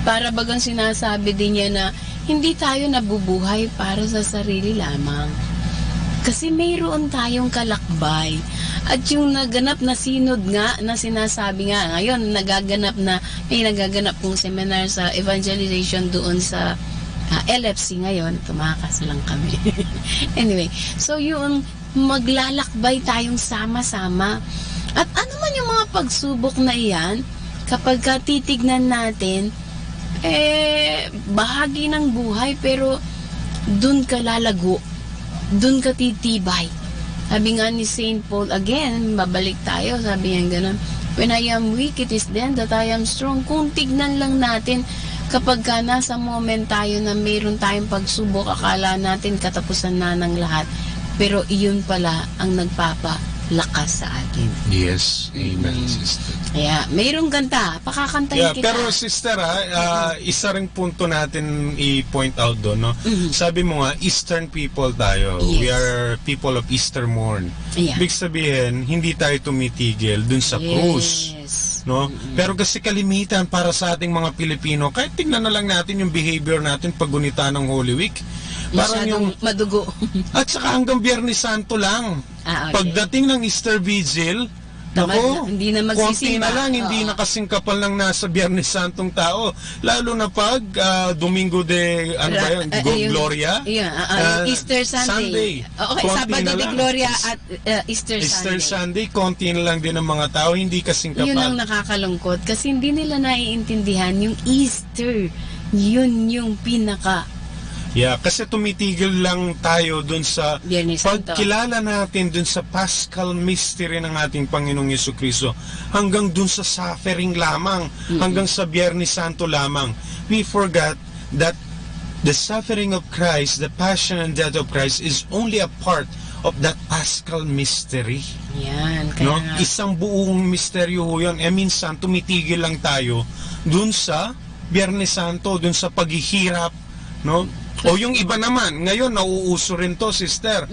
Speaker 10: para bagang sinasabi din niya na hindi tayo nabubuhay para sa sarili lamang. Kasi mayroon tayong kalakbay. At yung naganap na sinod nga, na sinasabi nga, ngayon may nagaganap pong seminar sa evangelization doon sa LFC ngayon. Tumakas lang kami. Anyway, so yung maglalakbay tayong sama-sama. At ano man yung mga pagsubok na iyan, kapag titignan natin, bahagi ng buhay, pero dun ka lalago, dun ka titibay. Sabi nga ni St. Paul, again, babalik tayo, sabi niya gano'n, when I am weak, it is then that I am strong. Kung tignan lang natin, kapag nasa moment tayo na mayroon tayong pagsubok, akala natin katapusan na ng lahat. Pero iyon pala ang nagpapalakas sa atin.
Speaker 19: Yes, amen, sister.
Speaker 10: Yeah, mayroong kanta, pakakantahin kita.
Speaker 19: Pero sister, isa ring punto natin i-point out doon, no? Sabi mo nga, Eastern people tayo.
Speaker 10: Yes.
Speaker 19: We are people of Easter morn.
Speaker 10: Yeah.
Speaker 19: Ibig sabihin, hindi tayo tumitigil dun sa krus. No? Pero kasi kalimitan para sa ating mga Pilipino, kahit tingnan na lang natin yung behavior natin pag gunita ng Holy Week. Parang yung
Speaker 10: madugo.
Speaker 19: At saka hanggang Biyernes Santo lang.
Speaker 10: Okay.
Speaker 19: Pagdating ng Easter Vigil, nako,
Speaker 10: hindi na
Speaker 19: konti
Speaker 10: magsisimba.
Speaker 19: na lang, hindi na kasing kapal lang nasa Biyernes Santong tao. Lalo na pag Domingo de, Gloria?
Speaker 10: Easter Sunday. Okay, Sabado de Gloria at Easter
Speaker 19: Sunday, konti na lang din ang mga tao, hindi kasing kapal.
Speaker 10: Yun ang nakakalungkot kasi hindi nila naiintindihan yung Easter. Yun yung pinaka.
Speaker 19: Yeah, kasi tumitigil lang tayo dun sa
Speaker 10: Santo.
Speaker 19: Pagkilala natin dun sa Paschal Mystery ng ating Panginoong Jesucristo hanggang dun sa suffering lamang, hanggang sa Biyernes Santo lamang. We forgot that the suffering of Christ, the passion and death of Christ is only a part of that Paschal Mystery.
Speaker 10: Yan,
Speaker 19: No?
Speaker 10: kaya nga.
Speaker 19: Isang buong misteryo ho yun. Minsan tumitigil lang tayo dun sa Biyernes Santo, dun sa paghihirap, no? O yung iba naman, ngayon nauuso rin to, sister.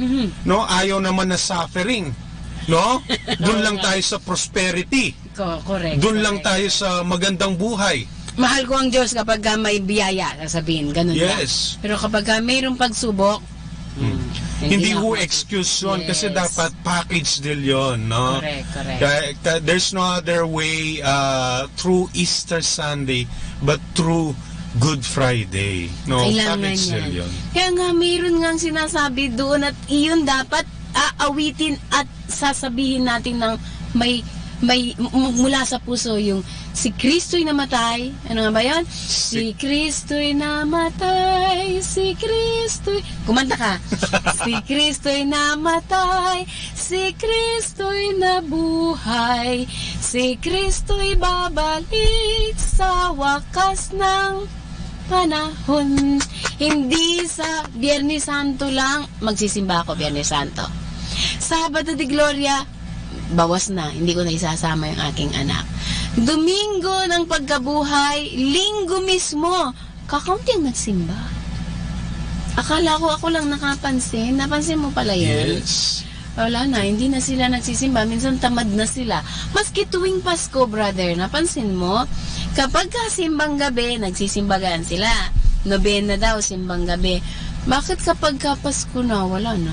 Speaker 19: No, ayaw naman na suffering. No? Doon lang tayo sa prosperity.
Speaker 10: Correct.
Speaker 19: Doon lang tayo sa magandang buhay.
Speaker 10: Mahal ko ang Diyos kapag may biyaya, sasabihin, ganun lang.
Speaker 19: Yes.
Speaker 10: Pero kapag mayroong pagsubok,
Speaker 19: Hindi ho excuse yun kasi dapat package deal yun, no?
Speaker 10: Correct.
Speaker 19: There's no other way through Easter Sunday but through Good Friday. No,
Speaker 10: Kailangan
Speaker 19: package
Speaker 10: yan.
Speaker 19: deal yun.
Speaker 10: Kaya nga mayroon nga sinasabi doon at iyon dapat aawitin at sasabihin natin ng may mula sa puso yung si Kristo'y namatay. Ano nga ba yun? Si Kristo'y namatay, si Kristo'y... Kumanta ka. Si Kristo'y namatay, si Kristo'y nabuhay, si Kristo'y babalik sa wakas ng panahon. Hindi sa Biyernes Santo lang magsisimba ako, Biyernes Santo. Sabado de Gloria, bawas na, hindi ko na isasama yung aking anak. Domingo ng pagkabuhay, linggo mismo, kakaunti ang nagsimba. Akala ko ako lang nakapansin. Napansin mo pala yun?
Speaker 19: Yes.
Speaker 10: Wala na, hindi na sila nagsisimba. Minsan tamad na sila. Maski tuwing Pasko, brother, napansin mo? Kapag simbang gabi, nagsisimbagan sila. Nobena daw, simbang gabi. Bakit kapag Pasko na, wala na?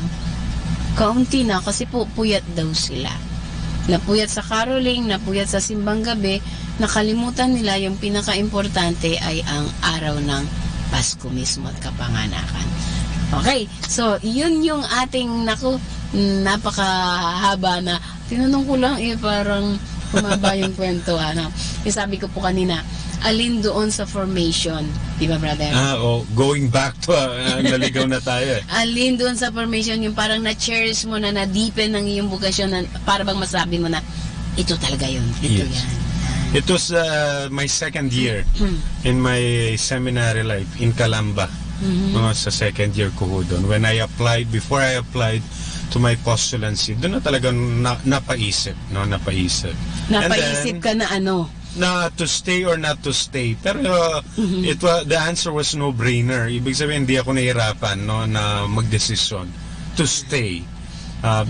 Speaker 10: Kaunti na kasi puyat daw sila. Napuyat sa caroling, napuyat sa simbang gabi, nakalimutan nila yung pinaka-importante ay ang araw ng Pasko mismo at kapanganakan. Okay, so yun yung ating napakahaba na tinanong ko lang parang humaba yung kwento. Yung sabi ko po kanina, alin doon sa formation, di ba brother?
Speaker 19: Going back to naligaw na tayo.
Speaker 10: Alin doon sa formation yung parang na-cherish mo na na-deepen ng iyong bukasyon na para bang masabi mo na ito talaga yun, ito
Speaker 19: Yes.
Speaker 10: yan.
Speaker 19: It was my second year in my seminary life in Calamba. Sa second year ko ho doon. Before I applied to my postulancy, doon na talaga napaisip.
Speaker 10: Napaisip ka na ano?
Speaker 19: Na to stay or not to stay. Pero the answer was no-brainer. Ibig sabihin, hindi ako nahirapan na magdesisyon to stay.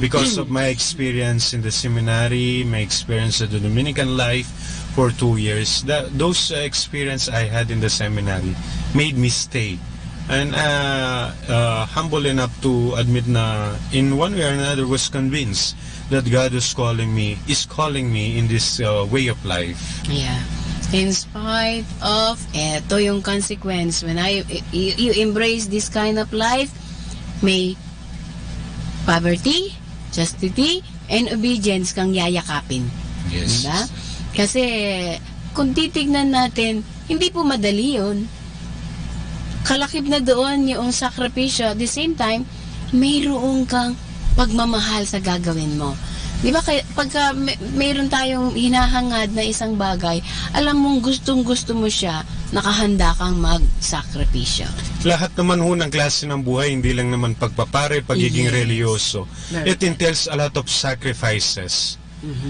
Speaker 19: Because of my experience in the seminary, my experience in the Dominican life for 2 years, those experience I had in the seminary made me stay. And humble enough to admit na in one way or another was convinced that God is calling me in this way of life.
Speaker 10: Yeah. In spite of eto yung consequence when you embrace this kind of life, may poverty, chastity, and obedience kang yayakapin.
Speaker 19: Yes.
Speaker 10: Diba? Kasi kung titignan natin, hindi po madali yun. Kalakip na doon yung sakripisyo. At the same time, mayroon kang pagmamahal sa gagawin mo. Di ba, pagka mayroon tayong hinahangad na isang bagay, alam mong gustong-gusto mo siya, nakahanda kang magsakripisyo.
Speaker 19: Lahat naman ho ng klase ng buhay, hindi lang naman pagpapare, pagiging reliyoso. It entails a lot of sacrifices.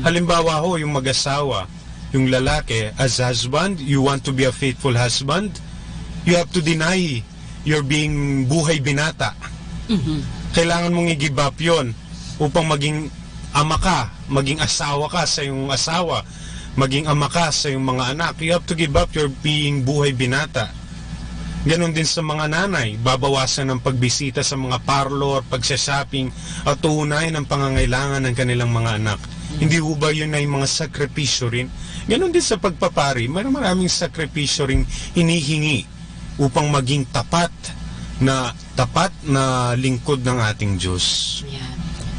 Speaker 19: Halimbawa ho, yung mag-asawa, yung lalaki, as husband, you want to be a faithful husband, you have to deny your being buhay binata. Kailangan mong i-give up yun upang maging ama ka, maging asawa ka sa iyong asawa, maging ama ka sa iyong mga anak. You have to give up your being buhay binata. Ganon din sa mga nanay, babawasan ng pagbisita sa mga parlor, pagsashopping, at uunahin ang pangangailangan ng kanilang mga anak. Hindi ho ba yun ay mga sakripisyo rin? Ganon din sa pagpapari, maraming sakripisyo rin hinihingi upang maging tapat na lingkod ng ating Diyos.
Speaker 10: Yeah.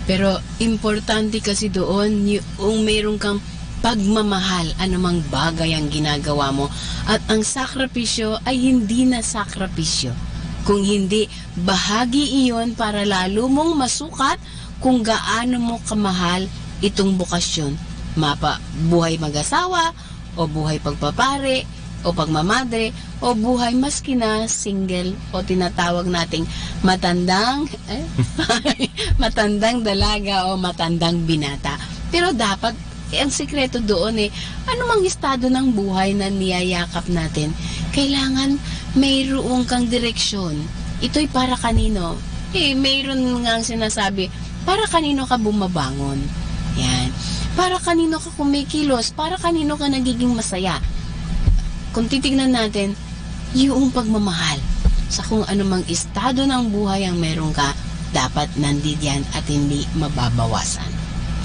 Speaker 10: Pero importante kasi doon yung mayroon kang pagmamahal, anumang bagay ang ginagawa mo. At ang sakripisyo ay hindi na sakripisyo. Kung hindi, bahagi iyon para lalo mong masukat kung gaano mo kamahal itong bukasyon. Buhay mag-asawa, o buhay pagpapare, o pagmamadre, o buhay maski na single, o tinatawag nating matandang dalaga o matandang binata. Pero dapat, ang sikreto doon anumang estado ng buhay na niyayakap natin, kailangan mayroong kang direksyon. ito'y para kanino? Mayroon nga sinasabi, para kanino ka bumabangon? Yan. Para kanino ka kumikilos? Para kanino ka nagiging masaya? Kung titignan natin, yung pagmamahal sa kung anumang estado ng buhay ang meron ka, dapat nandiyan at hindi mababawasan.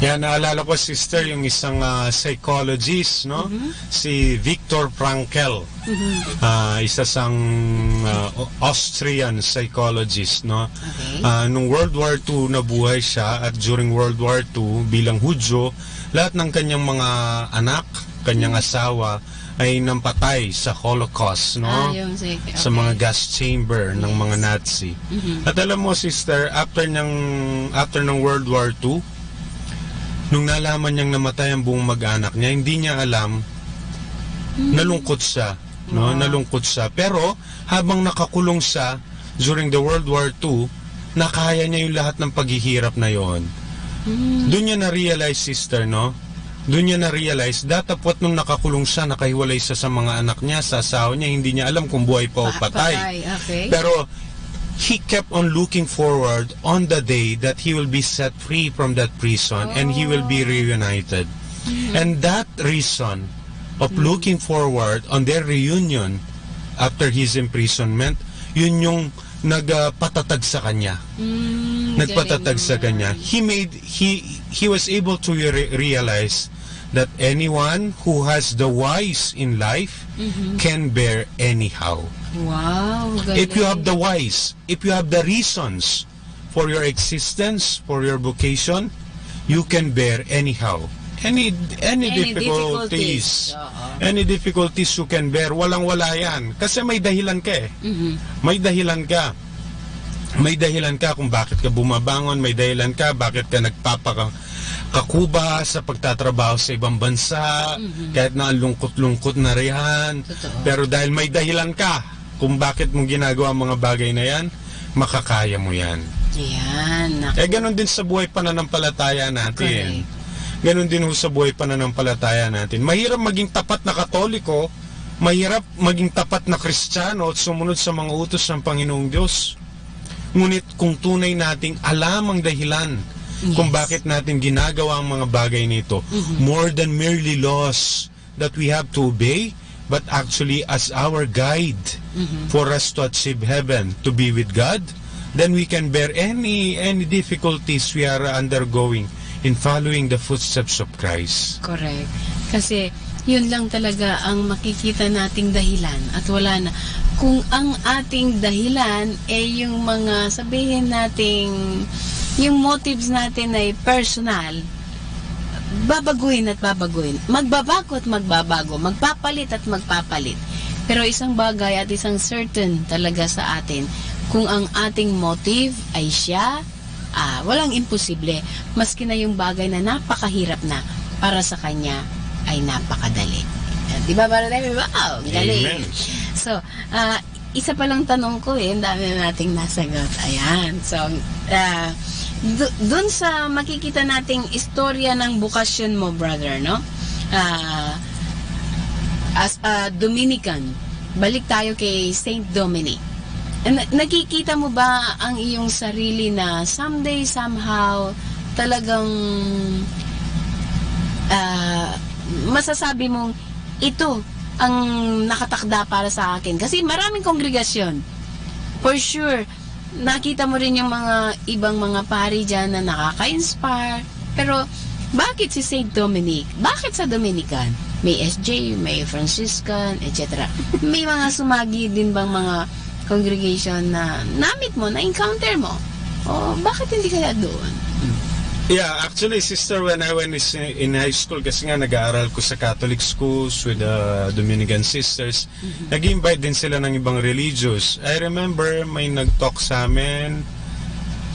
Speaker 19: Yan, naalala ko, sister, yung isang psychologist, no? Si Viktor Frankl. Isa sang Austrian psychologist, no? Nung World War II nabuhay siya, at during World War II bilang Hudyo, lahat ng kanyang mga anak, kanyang asawa ay nampatay sa Holocaust, no? Sa mga gas chamber ng mga Nazi. At alam mo, sister, after ng World War II, nung nalaman niyang namatay ang buong mag-anak niya, hindi niya alam, nalungkot siya, no? Nalungkot siya. Pero habang nakakulong siya during the World War II, nakaya niya yung lahat ng paghihirap na yon. Doon niya na-realize, sister, no? Doon niya na-realize, datapwat nung nakakulong siya, nakahiwalay siya sa mga anak niya, sa asawa niya, hindi niya alam kung buhay pa o patay. Pero he kept on looking forward on the day that he will be set free from that prison and he will be reunited. And that reason of looking forward on their reunion after his imprisonment, yun yung nagpatatag sa kanya. Nagpatatag sa kanya. He was able to realize that anyone who has the whys in life can bear anyhow.
Speaker 10: Wow, galing.
Speaker 19: If you have the whys, if you have the reasons for your existence, for your vocation, you can bear anyhow. Any difficulties. Any difficulties you can bear, walang-wala yan. Kasi may dahilan ka eh. May dahilan ka. May dahilan ka kung bakit ka bumabangon, may dahilan ka bakit ka nagpapakakuba sa pagtatrabaho sa ibang bansa, kahit na lungkot-lungkot na riyan. Pero dahil may dahilan ka kung bakit mo ginagawa ang mga bagay na yan, makakaya mo yan.
Speaker 10: Yan.
Speaker 19: Ganon din sa buhay pananampalataya natin. Ganon din sa buhay pananampalataya natin. Mahirap maging tapat na Katoliko, mahirap maging tapat na Kristiyano at sumunod sa mga utos ng Panginoong Diyos. Ngunit kung tunay nating alam ang dahilan kung bakit natin ginagawa ang mga bagay nito, more than merely laws that we have to obey, but actually as our guide for us to achieve heaven, to be with God, then we can bear any difficulties we are undergoing in following the footsteps of Christ.
Speaker 10: Correct. Kasi yun lang talaga ang makikita nating dahilan at wala na. Kung ang ating dahilan ay yung mga sabihin nating yung motives natin ay personal, babaguhin at babaguhin. Magbabago at magbabago. Magpapalit at magpapalit. Pero isang bagay at isang certain talaga sa atin, kung ang ating motive ay siya, walang imposible. Maski na yung bagay na napakahirap na, para sa kanya ay napakadali. Diba, Brother Demi? Wow, galing. So, isa pa lang tanong ko ang dami na nating nasagot. Ayan. So, doon sa makikita nating istorya ng bukasyon mo, brother, no? As a Dominican, balik tayo kay Saint Dominic. Nakikita mo ba ang iyong sarili na someday, somehow, talagang masasabi mong ito ang nakatakda para sa akin? Kasi maraming kongregasyon. For sure, nakita mo rin yung mga ibang mga pari dyan na nakaka-inspire. Pero, bakit si Saint Dominic? Bakit sa Dominican? May SJ, may Franciscan, etc. May mga sumagi din bang mga congregation na namit mo, na-encounter mo? O, bakit hindi kaya doon?
Speaker 19: Yeah, actually, sister, when I went in high school, kasi nga nag-aaral ko sa Catholic schools with the Dominican sisters, nag-invite din sila ng ibang religious. I remember may nag-talk sa amin,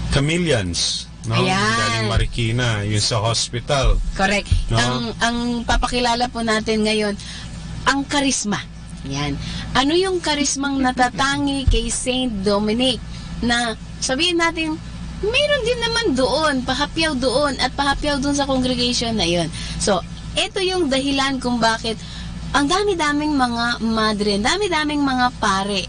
Speaker 19: Chameleons, no? Galing Marikina, yun sa hospital.
Speaker 10: Correct. No? Ang papakilala po natin ngayon, ang karisma. Yan. Ano yung karismang natatangi kay Saint Dominic na sabihin natin, mayroon din naman doon, pahapyaw doon at pahapyaw doon sa congregation na yun. So, ito yung dahilan kung bakit ang dami-daming mga madre, dami-daming mga pare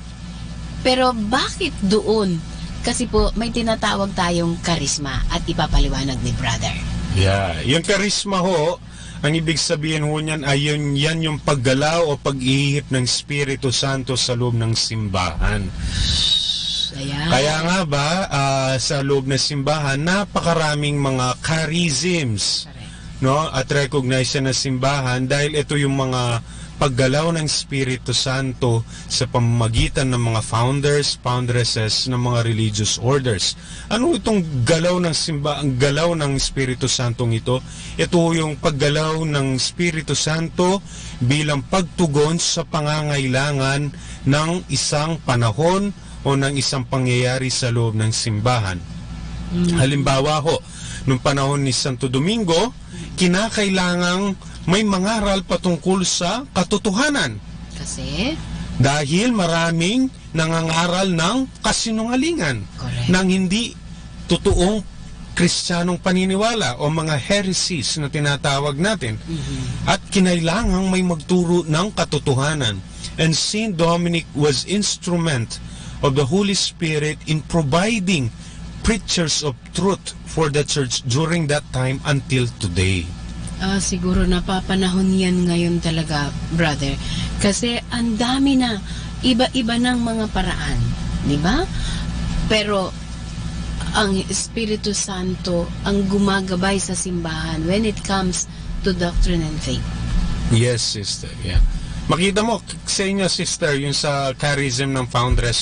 Speaker 10: Pero bakit doon? Kasi po may tinatawag tayong karisma at ipapaliwanag ni brother.
Speaker 19: Yeah, yung karisma ho, ang ibig sabihin ho niyan ay yan yung paggalaw o pag-ihip ng Espiritu Santo sa loob ng simbahan.
Speaker 10: Ayan.
Speaker 19: Kaya nga ba, sa loob ng simbahan, napakaraming mga charisms, no? At recognize na simbahan dahil ito yung mga paggalaw ng Espiritu Santo sa pamamagitan ng mga founders, foundresses ng mga religious orders. Ano itong galaw ng ang galaw ng Espiritu Santong ito? Ito yung paggalaw ng Espiritu Santo bilang pagtugon sa pangangailangan ng isang panahon o ng isang pangyayari sa loob ng simbahan. Halimbawa ho, nung panahon ni Santo Domingo, kinakailangang may mangaral patungkol sa katotohanan.
Speaker 10: Kasi?
Speaker 19: Dahil maraming nangangaral ng kasinungalingan, ng hindi totoong Kristiyanong paniniwala o mga heresies na tinatawag natin. At kinailangang may magturo ng katotohanan. And Saint Dominic was instrument of the Holy Spirit in providing preachers of truth for the church during that time until today.
Speaker 10: Siguro napapanahon yan ngayon talaga, brother. Kasi ang dami na, iba-iba ng mga paraan. Di ba? Pero ang Espiritu Santo ang gumagabay sa simbahan when it comes to doctrine and faith.
Speaker 19: Yes, sister. Yeah. Makita mo sa inyo, sister, yung sa charism ng founder.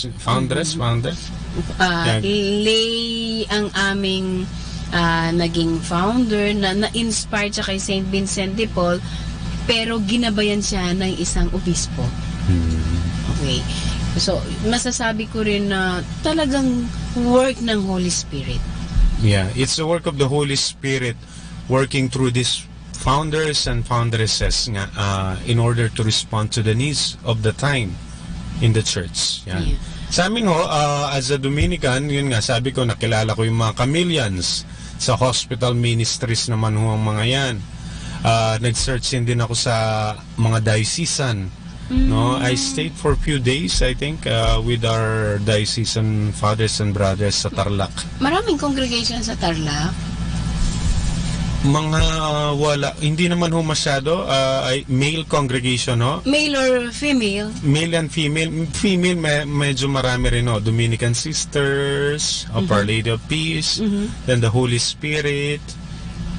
Speaker 10: Lay ang aming naging founder na-inspire siya kay St. Vincent de Paul, pero ginabayan siya ng isang obispo. Okay. So, masasabi ko rin na talagang work ng Holy Spirit.
Speaker 19: Yeah, it's the work of the Holy Spirit working through these founders and foundresses nga, in order to respond to the needs of the time in the church. Yeah. Sa amin ho, as a Dominican, yun nga, sabi ko, nakilala ko yung mga Camilians. Sa hospital ministries naman ho ang mga yan. Nag-search din ako sa mga diocesan. No, I stayed for a few days, I think, with our diocesan fathers and brothers sa Tarlac.
Speaker 10: Maraming congregation sa Tarlac?
Speaker 19: Mga wala, hindi naman ho masyado, male congregation, no?
Speaker 10: Male or female?
Speaker 19: Male and female. Female, medyo marami rin, no? Dominican Sisters, of Our Lady of Peace, then the Holy Spirit,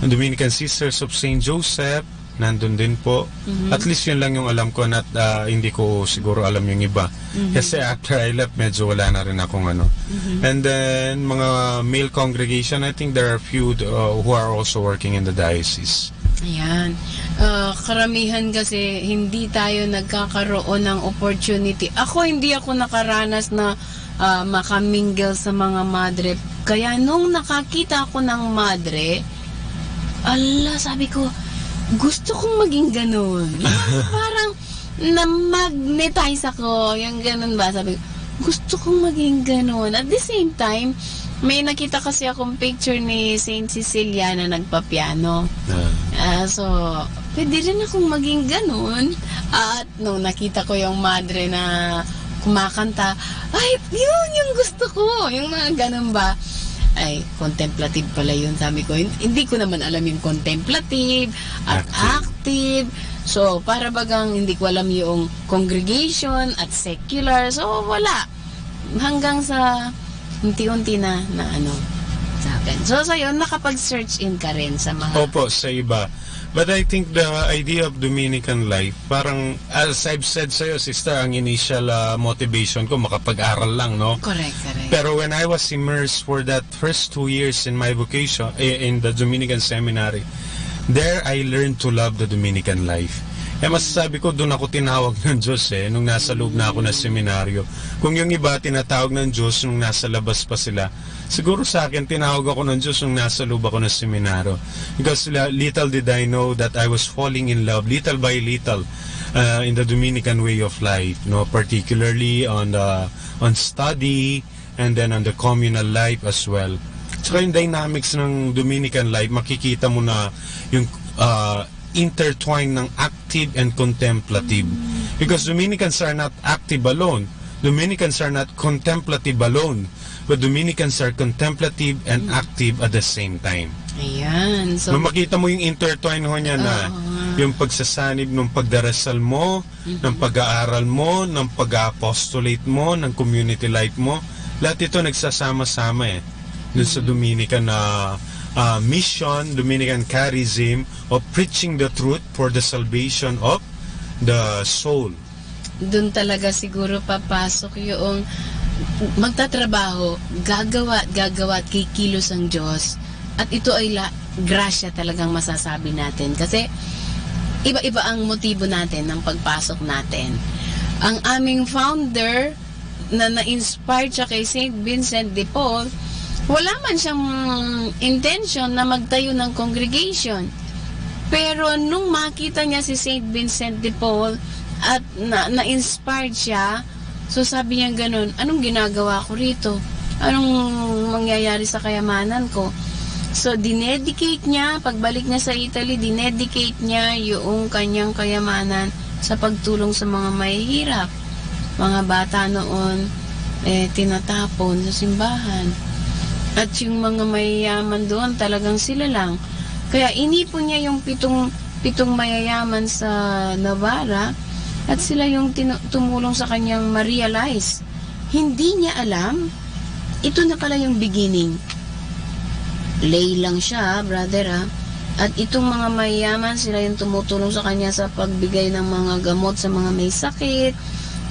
Speaker 19: Dominican Sisters of St. Joseph, nandun din po. At least yun lang yung alam ko, at hindi ko siguro alam yung iba. Kasi after I left, medyo wala na rin akong ano. And then, mga male congregation, I think there are a few who are also working in the diocese.
Speaker 10: Ayan. Karamihan kasi hindi tayo nagkakaroon ng opportunity. Hindi ako nakaranas na makamingle sa mga madre. Kaya nung nakakita ako ng madre, sabi ko, gusto kong maging ganun. Parang na-magnetize ako. Yung ganun ba? Sabi ko, gusto kong maging ganun. At the same time, may nakita kasi akong picture ni Saint Cecilia na nagpa-piano. So, pwede rin akong maging ganun. At nung nakita ko yung madre na kumakanta, yun yung gusto ko. Yung mga ganun ba? Contemplative pala yun, sabi ko. Hindi ko naman alam yung contemplative at active. So, para bagang hindi ko alam yung congregation at secular. So, wala. Hanggang sa unti-unti na sa akin. So, sa'yo, nakapag-search in ka rin sa mga...
Speaker 19: Opo, sa iba. But I think the idea of Dominican life, parang, as I've said sa'yo, sister, ang initial motivation ko, makapag-aral lang, no?
Speaker 10: Correct.
Speaker 19: Pero when I was immersed for that first 2 years in my vocation, in the Dominican Seminary, there I learned to love the Dominican life. Masasabi ko, doon ako tinawag ng Diyos nung nasa loob na ako na seminaryo. Kung yung iba tinatawag ng Diyos nung nasa labas pa sila, siguro sa akin tinawag ako ng Diyos nung nasa loob ako na seminaryo. Because little did I know that I was falling in love, little by little, in the Dominican way of life, no? Particularly on study, and then on the communal life as well. Saka yung dynamics ng Dominican life, makikita mo na yung intertwined ng active and contemplative. Because Dominicans are not active alone. Dominicans are not contemplative alone, but Dominicans are contemplative and active at the same time.
Speaker 10: Ayan. So,
Speaker 19: makita mo yung intertwine ho niya na yung pagsasanib ng pagdarasal mo, ng pag-aaral mo, ng pag-apostolate mo, ng community life mo, lahat ito nagsasama-sama dun sa Dominican mission, Dominican charism of preaching the truth for the salvation of the soul.
Speaker 10: Doon talaga siguro papasok yung magtatrabaho, gagawa at kikilos ang Diyos. At ito ay grasya talagang masasabi natin. Kasi iba-iba ang motibo natin ng pagpasok natin. Ang aming founder na na-inspired siya kay St. Vincent de Paul, wala man siyang intention na magtayo ng congregation. Pero nung makita niya si St. Vincent de Paul at na-inspired siya, so sabi niya ganun, anong ginagawa ko rito? Anong mangyayari sa kayamanan ko? So dinedicate niya, pagbalik niya sa Italy, dinedicate niya yung kanyang kayamanan sa pagtulong sa mga mahihirap. Mga bata noon, tinatapon sa simbahan. At yung mga mayayaman doon, talagang sila lang. Kaya inipon niya yung pitong mayayaman sa Navarra, at sila yung tumulong sa kanyang ma-realize. Hindi niya alam, ito na pala yung beginning. Lay lang siya, brother At itong mga mayayaman, sila yung tumutulong sa kanya sa pagbigay ng mga gamot sa mga may sakit,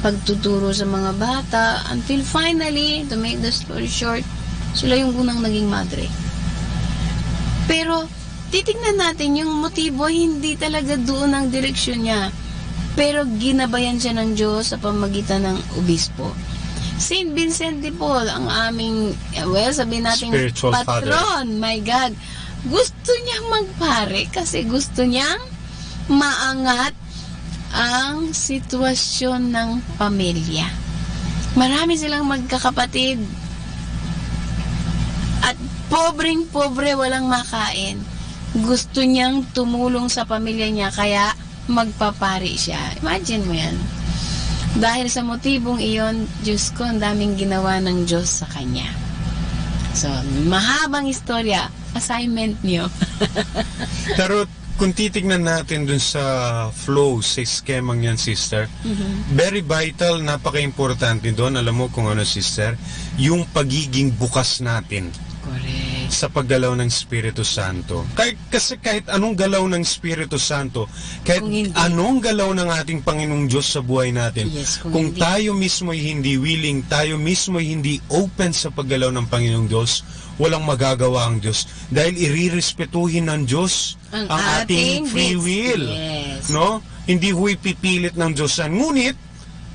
Speaker 10: pagtuturo sa mga bata, until finally, to make the story short, sila yung unang naging madre. Pero, titignan natin yung motibo, hindi talaga doon ang direksyon niya. Pero ginabayan siya ng Diyos sa pamagitan ng obispo. St. Vincent de Paul, ang aming, sabihin natin,
Speaker 19: spiritual
Speaker 10: patron,
Speaker 19: father.
Speaker 10: My God. Gusto niyang magpare kasi gusto niyang maangat ang sitwasyon ng pamilya. Marami silang magkakapatid. At pobreng-pobre, walang makain. Gusto niyang tumulong sa pamilya niya, kaya magpapari siya. Imagine mo yan. Dahil sa motibong iyon, Diyos ko, ang daming ginawa ng Diyos sa kanya. So, mahabang istorya. Assignment niyo.
Speaker 19: Pero kung titignan natin dun sa flow, sa skemang yan, sister, very vital, napaka-importante doon. Alam mo kung ano, sister? Yung pagiging bukas natin.
Speaker 10: Correct.
Speaker 19: Sa paggalaw ng Espiritu Santo. Kasi kahit anong galaw ng Espiritu Santo, kahit anong galaw ng ating Panginoong Diyos sa buhay natin, kung tayo mismo ay hindi willing, tayo mismo ay hindi open sa paggalaw ng Panginoong Diyos, walang magagawa ang Diyos. Dahil irirespetuhin ng Diyos ang ating free will.
Speaker 10: Yes.
Speaker 19: No? Hindi huy pipilit ng Diyos yan. Ngunit,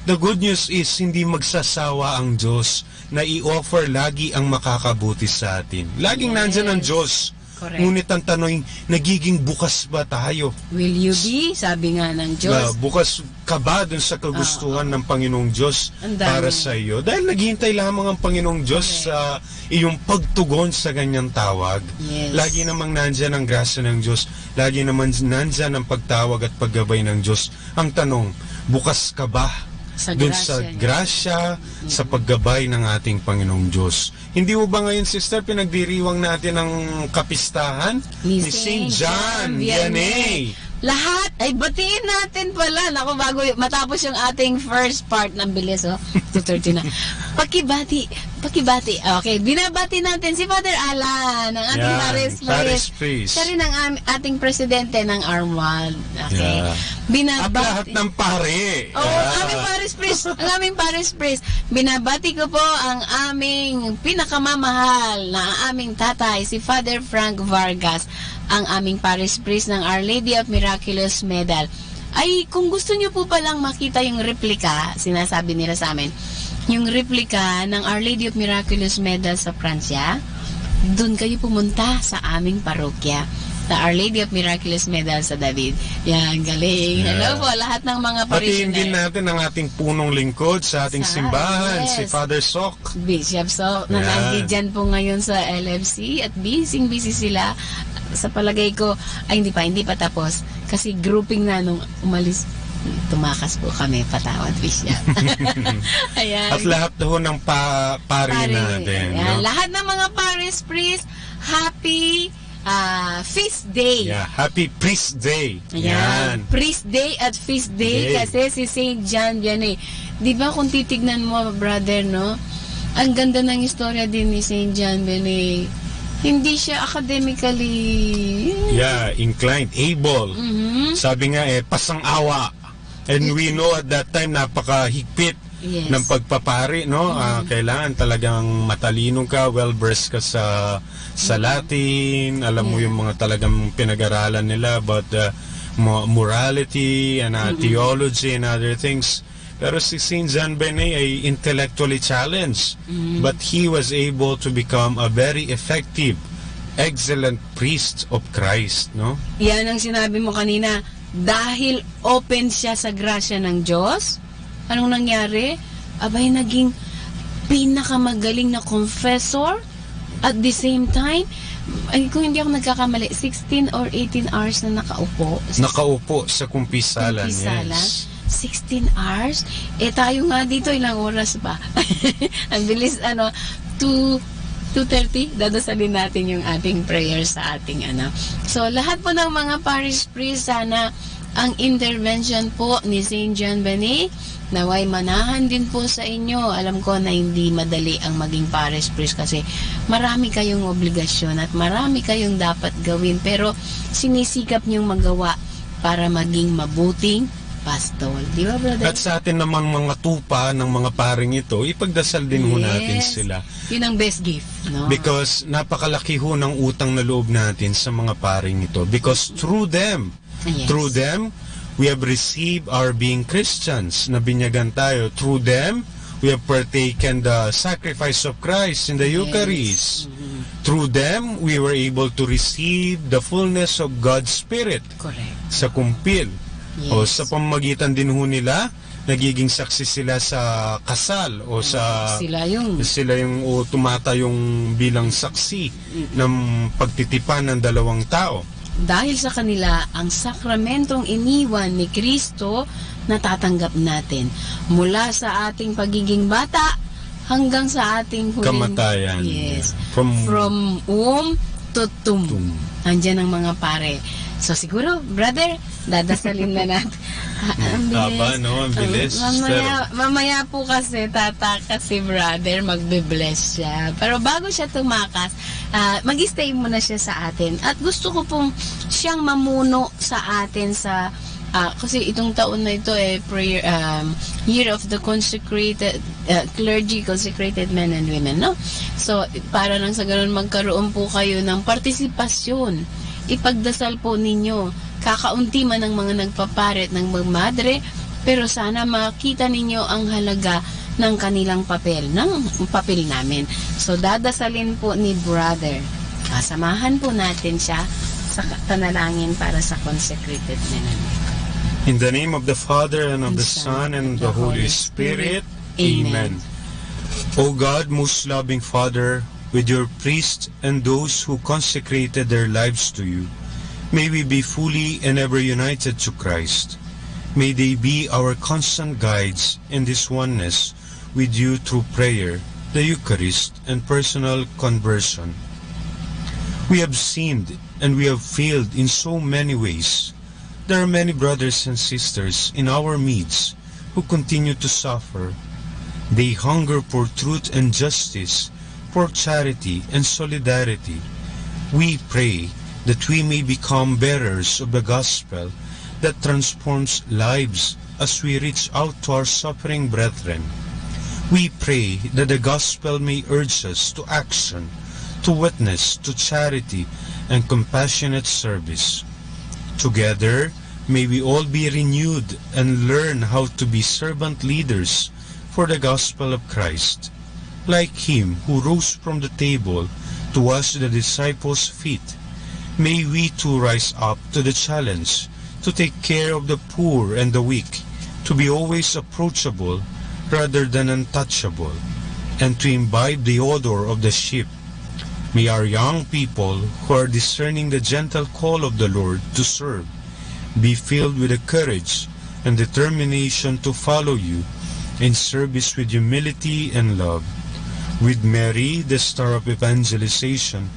Speaker 19: the good news is, hindi magsasawa ang Diyos na i-offer lagi ang makakabuti sa atin. Laging nandyan ang Diyos.
Speaker 10: Correct.
Speaker 19: Ngunit ang tanong, nagiging bukas ba tayo?
Speaker 10: Will you be? Sabi nga ng Diyos.
Speaker 19: Bukas ka ba dun sa kagustuhan ng Panginoong Diyos para sa iyo? Dahil naghihintay lamang ang Panginoong Diyos sa iyong pagtugon sa ganyang tawag.
Speaker 10: Yes.
Speaker 19: Lagi namang nandyan ang grasya ng Diyos. Lagi naman nandyan ang pagtawag at paggabay ng Diyos. Ang tanong, bukas ka ba dun sa grasya, sa paggabay ng ating Panginoong Diyos? Hindi mo ba ngayon, sister, pinagdiriwang natin ang kapistahan ni St. John Vianney?
Speaker 10: Lahat ay batiin natin pala. Naku, bago matapos yung ating first part ng bilis, 2:30 na. Pakibati. Okay, binabati natin si Father Alan, ang ating Paris Priest. Siya rin ang ating presidente ng Armwald. Okay.
Speaker 19: At lahat ng pare.
Speaker 10: Ang aming Paris Priest. Binabati ko po ang aming pinakamamahal na aming tatay, si Father Frank Vargas, ang aming Paris Priest ng Our Lady of Miraculous Medal. Ay, kung gusto nyo po palang makita yung replika, sinasabi nila sa amin, yung replika ng Our Lady of Miraculous Medal sa Pransya, doon kayo pumunta sa aming parokya, sa Our Lady of Miraculous Medal sa David. Yan, galing. Hello po, lahat ng mga parishioner.
Speaker 19: Patiin din natin ang ating punong lingkod sa ating simbahan, si Father Sok.
Speaker 10: Bishop Sok, na nandiyan po ngayon sa LFC at busy sila. Sa palagay ko, ay hindi pa tapos. Kasi grouping na nung umalis tumakas po kami, patawad, Bishop. Ayan.
Speaker 19: At lahat ho ng pari natin.
Speaker 10: Ayan.
Speaker 19: No?
Speaker 10: Lahat ng mga pares, priest, happy feast day.
Speaker 19: Yeah, happy priest day.
Speaker 10: Ayan. Priest day at feast day, kasi si Saint John Vianney. Di ba kung titignan mo, brother, no? Ang ganda ng istorya din ni Saint John Vianney. Hindi siya academically
Speaker 19: inclined, able. Sabi nga pasang-awa. And we know at that time napakahigpit ng pagpapari, no? Kailangan talagang matalino ka, well-versed ka sa Latin, alam mo yung mga talagang pinag-aralan nila about morality and theology and other things. Pero si Saint John Vianney ay intellectually challenged, but he was able to become a very effective, excellent priest of Christ, no?
Speaker 10: Yan ang sinabi mo kanina, dahil open siya sa grasya ng Diyos. Anong nangyari? Abay, naging pinakamagaling na confessor. At the same time, kung hindi ako nagkakamali, 16 or 18 hours na nakaupo.
Speaker 19: Nakaupo sa kumpisalan. Yes.
Speaker 10: 16 hours? Tayo nga dito, ilang oras ba? Ang bilis, 2:30, dadasalin natin yung ating prayer sa ating So, lahat po ng mga parish priest, sana ang intervention po ni Saint John Vianney, naway manahan din po sa inyo. Alam ko na hindi madali ang maging parish priest kasi marami kayong obligasyon at marami kayong dapat gawin, pero sinisikap niyong magawa para maging mabuting pastol. Di ba, brother?
Speaker 19: At sa atin naman mga tupa ng mga paring ito, ipagdasal din ho natin sila.
Speaker 10: Yun ang best gift, no?
Speaker 19: Because napakalaki ho ng utang na loob natin sa mga paring ito. Because through them, we have received our being Christians, na binyagan tayo. Through them, we have partaken the sacrifice of Christ in the Eucharist. Through them, we were able to receive the fullness of God's Spirit.
Speaker 10: Correct.
Speaker 19: Sa kumpil. O sa pamamagitan din ho nila, nagiging saksi sila sa kasal o sa sila yung tumatayong bilang saksi ng pagtitipan ng dalawang tao.
Speaker 10: Dahil sa kanila, ang sakramentong iniwan ni Kristo natatanggap natin mula sa ating pagiging bata hanggang sa ating huling
Speaker 19: kamatayan.
Speaker 10: Yes. From womb to tomb. Andiyan ang mga pare. So siguro, brother, dadasalin na natin.
Speaker 19: Ang bilis.
Speaker 10: Mamaya po kasi si brother, magbe-bless siya. Pero bago siya tumakas, mag-stay muna siya sa atin. At gusto ko pong siyang mamuno sa atin sa kasi itong taon na ito prayer year of the consecrated clergy, consecrated men and women, no? So para nang sa ganun magkaroon po kayo ng partisipasyon. Ipagdasal po ninyo, kakaunti man ng mga nagpaparet ng magmadre, pero sana makita ninyo ang halaga ng kanilang papel, ng papel namin. So dadasalin po ni brother, kasamahan po natin siya sa panalangin para sa consecrated men and women.
Speaker 19: In the name of the Father, and of the Son, and the Holy Spirit. Amen. O God, most loving Father, with your priests and those who consecrated their lives to you, may we be fully and ever united to Christ. May they be our constant guides in this oneness with you through prayer, the Eucharist, and personal conversion. We have sinned and we have failed in so many ways. There are many brothers and sisters in our midst who continue to suffer. They hunger for truth and justice, for charity and solidarity. We pray that we may become bearers of the gospel that transforms lives as we reach out to our suffering brethren. We pray that the gospel may urge us to action, to witness, to charity and compassionate service. Together, may we all be renewed and learn how to be servant leaders for the gospel of Christ. Like him who rose from the table to wash the disciples' feet, may we too rise up to the challenge to take care of the poor and the weak, to be always approachable rather than untouchable, and to imbibe the odor of the sheep. May our young people who are discerning the gentle call of the Lord to serve be filled with the courage and determination to follow you in service with humility and love. With Mary, the star of evangelization,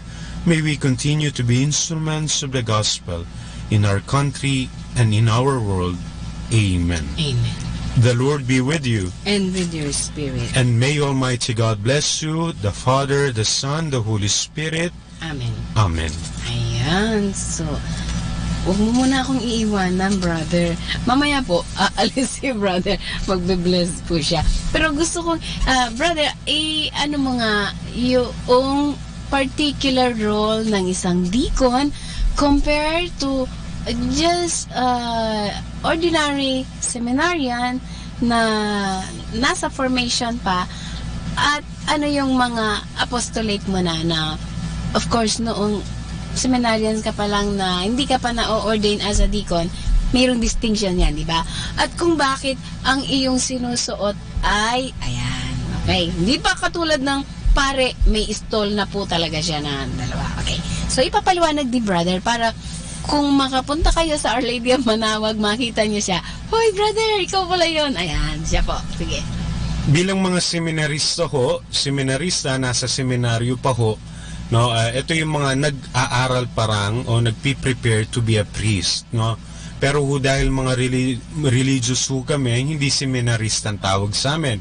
Speaker 19: may we continue to be instruments of the gospel in our country and in our world. Amen.
Speaker 10: Amen.
Speaker 19: The Lord be with you.
Speaker 10: And with your spirit.
Speaker 19: And may Almighty God bless you, the Father, the Son, the Holy Spirit.
Speaker 10: Amen.
Speaker 19: Amen.
Speaker 10: Ayan. So, huwag mo muna akong iiwanan, brother. Mamaya po, aalis si brother. Magbe-bless po siya. Pero gusto kong, brother, ano mga yung particular role ng isang deacon compared to just ordinary seminarian na nasa formation pa, at ano yung mga apostolate mo na of course noong seminarian ka pa lang na hindi ka pa na-ordain as a deacon, mayroong distinction yan, di ba? At kung bakit ang iyong sinusuot ay, ayan, okay, hindi pa katulad ng pare, may stall na po talaga siya na dalawa, okay? So ipapaliwanag ni brother para kung makapunta kayo sa Our Lady of Manawag, makita niyo siya. Hoy, brother, ikaw pala yun. Ayan, siya po. Sige.
Speaker 19: Bilang mga seminarista, nasa seminaryo pa ho, no, ito yung mga nag-aaral parang o nagpi-prepare to be a priest, no. Pero ho, dahil mga religious ho kami, hindi seminarista ang tawag sa amin,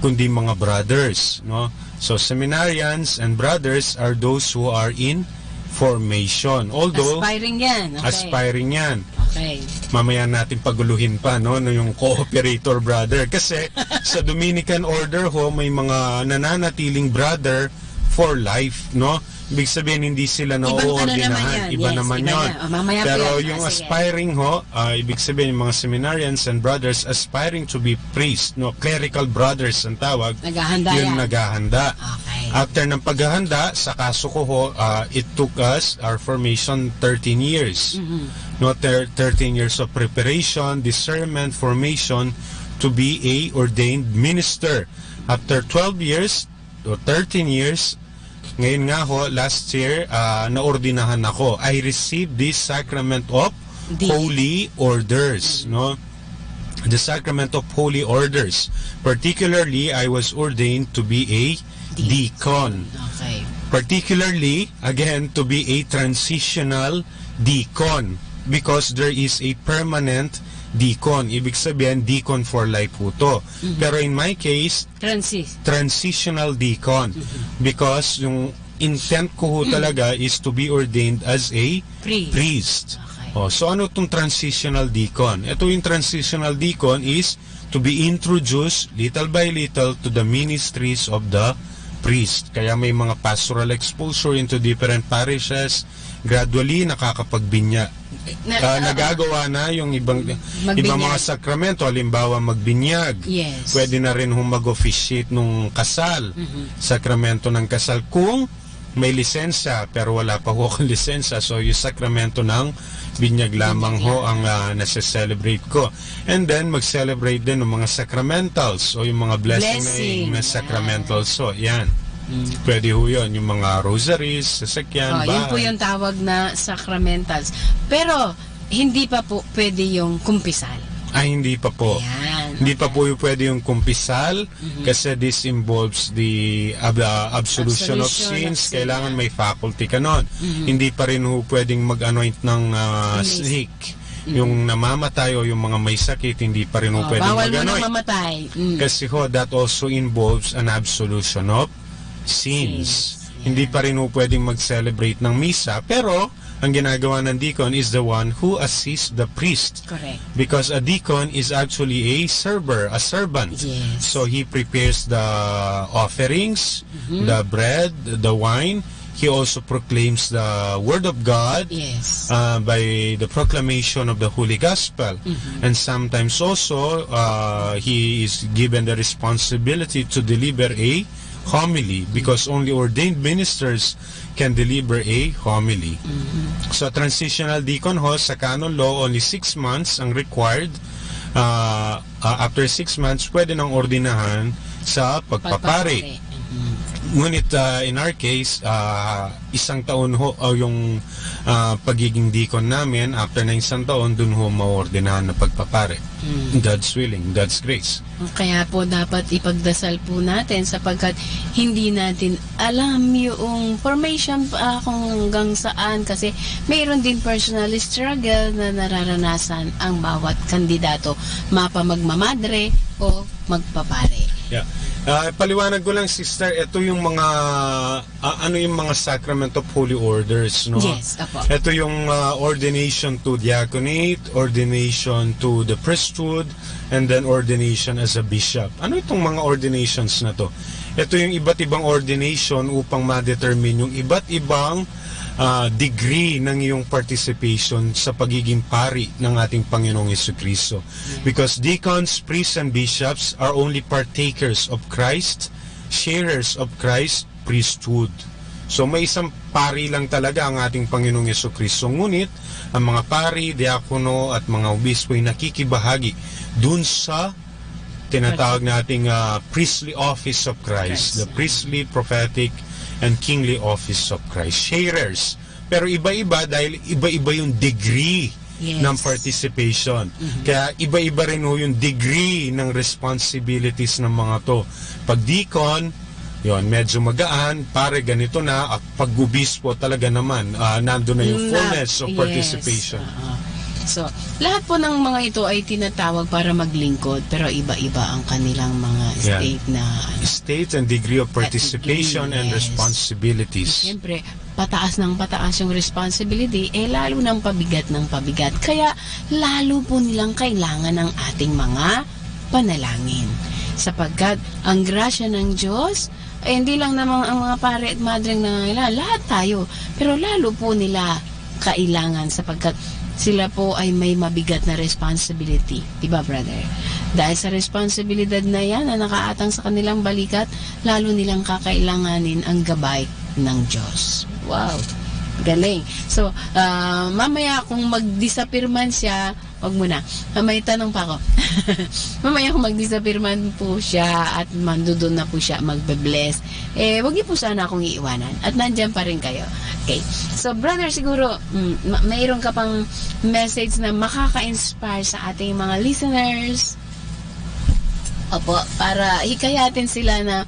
Speaker 19: kundi mga brothers, no. So seminarians and brothers are those who are in formation. Although
Speaker 10: aspiring yan. Okay.
Speaker 19: Aspiring yan.
Speaker 10: Okay.
Speaker 19: Mamaya natin paguluhin pa no yung cooperator brother kasi sa Dominican order ho may mga nananatiling brother for life, no? Ibig sabihin hindi sila na-ordinahan. Iba naman yun. Pero yung aspiring ho, ibig sabihin yung mga seminarians and brothers aspiring to be priests, no? Clerical brothers ang tawag.
Speaker 10: Naghahanda
Speaker 19: yung
Speaker 10: yan.
Speaker 19: naghahanda.
Speaker 10: Okay.
Speaker 19: After ng paghahanda, sa kaso ko ho, it took us, our formation, 13 years. No, 13 years of preparation, discernment, formation to be a ordained minister. After 12 years, o 13 years, ngayon nga ho, last year, naordinahan ako. I received this sacrament of holy orders, no? The sacrament of holy orders. Particularly, I was ordained to be a deacon.
Speaker 10: Okay.
Speaker 19: Particularly, again, to be a transitional deacon because there is a permanent deacon. Ibig sabihin, deacon for life po to. Pero in my case, transitional deacon. Because yung intent ko ho talaga is to be ordained as a priest. Okay. So ano itong transitional deacon? Ito yung transitional deacon is to be introduced little by little to the ministries of the priest. Kaya may mga pastoral exposure into different parishes. Gradually, nakakapagbinya. Nagagawa na yung ibang mga sakramento, halimbawa magbinyag.
Speaker 10: Yes.
Speaker 19: Pwede na rin mag-officiate nung kasal. Sakramento ng kasal kung may lisensya, pero wala pa ho akong lisensya. So yung sakramento ng binyag lamang ho ang nasa-celebrate ko. And then mag-celebrate din ng mga sacramentals o yung mga blessing na sacramentals. So yan. Pwede ho yun, yung mga rosaries, sasakyan,
Speaker 10: yun po yung tawag na sacramentals. Pero, hindi pa po pwede yung kumpisal.
Speaker 19: Hindi pa po.
Speaker 10: Ayan,
Speaker 19: hindi pa po yung pwede yung kumpisal kasi this involves the absolution of sins. Kailangan may faculty ka nun. Hindi pa rin ho pwedeng mag-anoint ng snake. Yung namamatay o yung mga may sakit, hindi pa rin ho pwedeng mag-anoint.
Speaker 10: Bawal mo nang mamatay.
Speaker 19: Kasi ho, that also involves an absolution of sins. Hindi pa rin ho pwedeng mag-celebrate ng misa, pero ang ginagawa ng deacon is the one who assists the priest.
Speaker 10: Correct.
Speaker 19: Because a deacon is actually a servant.
Speaker 10: Yes.
Speaker 19: So he prepares the offerings, the bread, the wine. He also proclaims the word of God by the proclamation of the Holy Gospel. And sometimes also he is given the responsibility to deliver a homily because only ordained ministers can deliver a homily. So transitional deacon ho, sa canon law, only 6 months ang required. After 6 months, pwede nang ordinahan sa pagpapari. Ngunit in our case, isang taon ho yung pagiging deacon namin. After na isang taon, dun ho maordinahan na pagpapare. God's willing, God's grace.
Speaker 10: Kaya po dapat ipagdasal po natin sapagkat hindi natin alam yung formation kung hanggang saan, kasi mayroon din personal struggle na nararanasan ang bawat kandidato, magmamadre o magpapare.
Speaker 19: Yeah. Paliwanag ko lang, sister, ito yung mga ano yung mga sacrament of holy orders, no?
Speaker 10: Yes, apo.
Speaker 19: Ito yung ordination to diaconate, ordination to the priesthood, and then ordination as a bishop. Ano itong mga ordinations na to? Ito yung iba't ibang ordination upang ma-determine yung iba't ibang degree ng iyong participation sa pagiging pari ng ating Panginoong Jesucristo. Because deacons, priests, and bishops are only partakers of Christ, sharers of Christ's priesthood. So may isang pari lang talaga ang ating Panginoong Jesucristo. Ngunit ang mga pari, diakono at mga obispo ay nakikibahagi dun sa tinatawag nating priestly office of Christ, the priestly, prophetic, and kingly office of Christ. Sharers. Pero iba-iba dahil iba-iba yung degree ng participation. Kaya iba-iba rin ho yung degree ng responsibilities ng mga to. Pag deacon, yon medyo magaan, pare ganito na, at pag-ubispo talaga naman, nandun na yung fullness of participation.
Speaker 10: So, lahat po ng mga ito ay tinatawag para maglingkod, pero iba-iba ang kanilang mga state na
Speaker 19: state and degree of participation and responsibilities.
Speaker 10: Siyempre, pataas ng pataas yung responsibility, lalo ng pabigat ng pabigat. Kaya, lalo po nilang kailangan ng ating mga panalangin. Sapagkat, ang grasya ng Diyos, ay hindi lang namang ang mga pare at madreng nangangailangan, lahat tayo. Pero lalo po nila kailangan sapagkat sila po ay may mabigat na responsibility. Diba, brother? Dahil sa responsibilidad na yan na nakaatang sa kanilang balikat, lalo nilang kakailanganin ang gabay ng Diyos. Wow! Galing. So, mamaya kung mag-disappear man siya, wag mo na. May tanong pa ako. Mamaya kung mag-disappear man po siya at mandudun na po siya magbe-bless, wag niyo po sana akong iiwanan. At nandyan pa rin kayo. Okay. So, brother, siguro, mayroon ka pang message na makaka-inspire sa ating mga listeners. Opo, para hikayatin sila na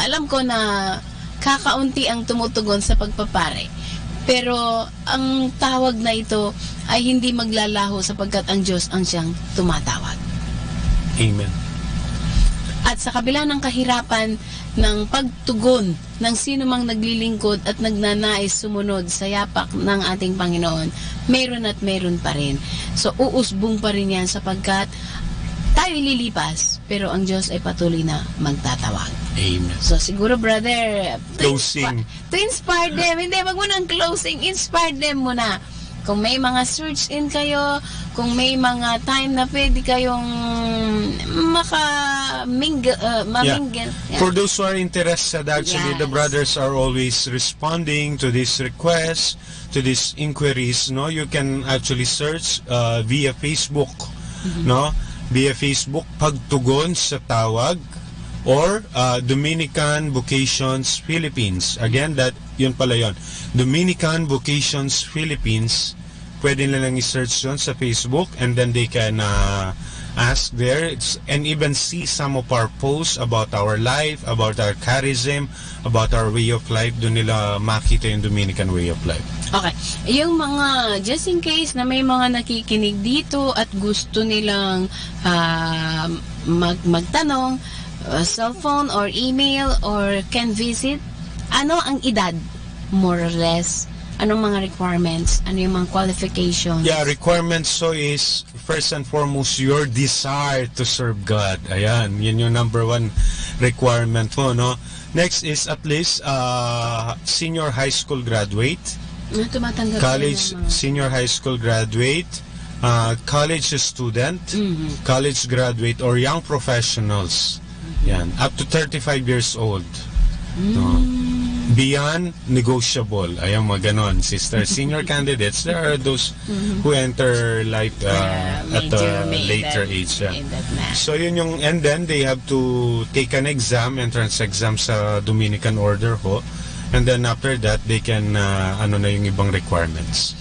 Speaker 10: alam ko na kakaunti ang tumutugon sa pagpapare. Pero ang tawag na ito ay hindi maglalaho sapagkat ang Diyos ang siyang tumatawag.
Speaker 19: Amen.
Speaker 10: At sa kabila ng kahirapan ng pagtugon ng sino mang naglilingkod at nagnanais sumunod sa yapak ng ating Panginoon, meron at meron pa rin. So uusbong pa rin yan sapagkat tayo lilipas, pero ang Diyos ay patuloy na magtatawag.
Speaker 19: Amen.
Speaker 10: So siguro, brother,
Speaker 19: closing.
Speaker 10: To inspire them. Hindi, wag mo nang closing. Inspire them muna. Kung may mga search in kayo, kung may mga time na pwede kayong mamingle. Yeah.
Speaker 19: For those who are interested, actually, the brothers are always responding to these requests, to these inquiries. No, you can actually search via Facebook. No, via Facebook, Pagtugon sa Tawag, or Dominican Vocations Philippines. Again, yun pala yun. Dominican Vocations Philippines. Pwede nilang i-search yun sa Facebook, and then they can ask there and even see some of our posts about our life, about our charism, about our way of life. Doon nila makita yung Dominican way of life.
Speaker 10: Okay. Yung mga, just in case na may mga nakikinig dito at gusto nilang magtanong, cellphone or email or can visit, ano ang edad? More or less. Anong mga requirements? Ano yung mga qualifications?
Speaker 19: Yeah, requirements so is first and foremost your desire to serve God. Ayan, yun yung number one requirement mo, no? Next is at least senior high school graduate. College, senior high school graduate, college student, college graduate, or young professionals. Yan, up to 35 years old. No? beyond negotiable. Ayan mga ganon, sister. Senior candidates, there are those who enter life at a later age. So yun yung, and then they have to take an exam, entrance exam sa Dominican order ho. And then after that, they can, ano na yung ibang requirements.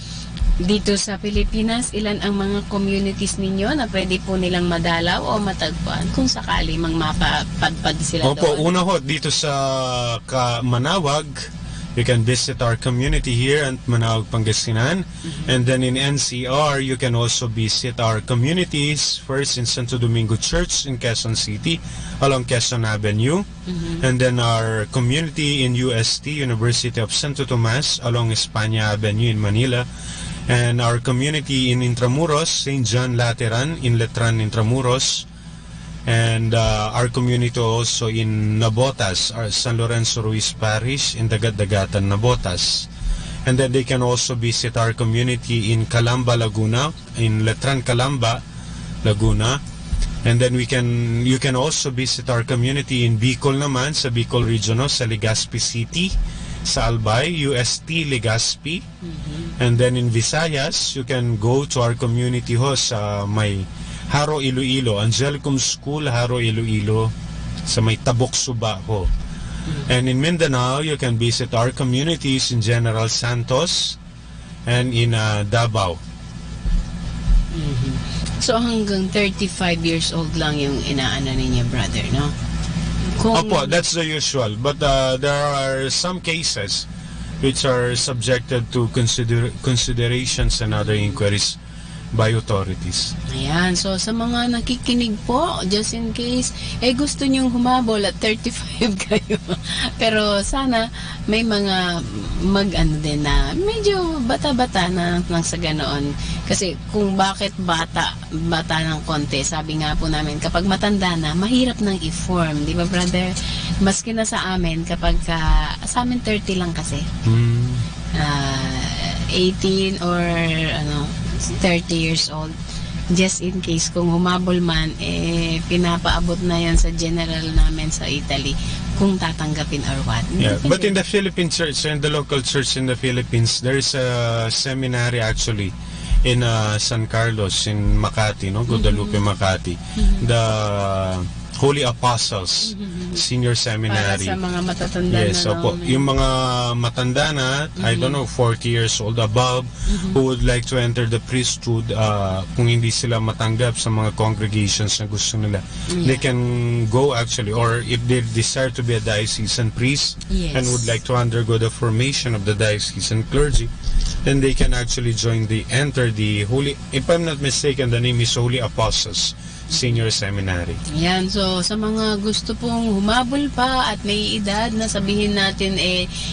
Speaker 10: Dito sa Pilipinas, ilan ang mga communities ninyo na pwede po nilang madalaw o matagpuan kung sakali mang mapapadpad sila
Speaker 19: Opo,
Speaker 10: doon?
Speaker 19: una ho, dito sa Manawag, you can visit our community here at Manawag, Pangasinan. And then in NCR, you can also visit our communities, first in Santo Domingo Church in Quezon City, along Quezon Avenue. And then our community in UST, University of Santo Tomas, along España Avenue in Manila. And our community in Intramuros, St. John Lateran in Letran, Intramuros. And our community also in Nabotas, our San Lorenzo Ruiz Parish in Dagat-Dagatan, Nabotas. And then they can also visit our community in Calamba, Laguna, in Letran, Calamba, Laguna. And then you can also visit our community in Bicol naman, sa Bicol Region, sa Legazpi City, sa Albay, UST Legazpi. And then in Visayas, you can go to our community ho sa may Haro, Iloilo, Angelicum School, Haro, Iloilo, sa may Tabok, Suba ho. And in Mindanao, you can visit our communities in General Santos and in Davao.
Speaker 10: So hanggang 35 years old lang yung inaano ninyo, brother, no?
Speaker 19: Opo, that's the usual. But there are some cases which are subjected to considerations and other inquiries by authorities.
Speaker 10: Ayan, so sa mga nakikinig po, just in case, gusto nyong humabol at 35 kayo. Pero sana may mga mag-ano din na medyo bata-bata na lang sa ganoon. Kasi kung bakit bata ng konti, sabi nga po namin, kapag matanda na, mahirap nang i-form. Di ba, brother? Maski na sa amin, kapag sa amin 30 lang kasi. 18 or 30 years old, just in case kung humabol man, pinapaabot na yan sa general namin sa Italy kung tatanggapin or what.
Speaker 19: Yeah, but in the Philippine church, in the local church in the Philippines, there is a seminary actually in San Carlos in Makati, no, Guadalupe, Makati. The Holy Apostles Senior Seminary.
Speaker 10: Para sa mga matatanda
Speaker 19: yes,
Speaker 10: na.
Speaker 19: Opo. Yung mga matanda na, I don't know, 40 years old above, who would like to enter the priesthood, kung hindi sila matanggap sa mga congregations na gusto nila, they can go actually, or if they desire to be a diocesan priest and would like to undergo the formation of the diocesan clergy, then they can actually enter the Holy, if I'm not mistaken, the name is Holy Apostles Senior Seminary.
Speaker 10: Yan, so sa mga gusto pong humabol pa at may edad na sabihin natin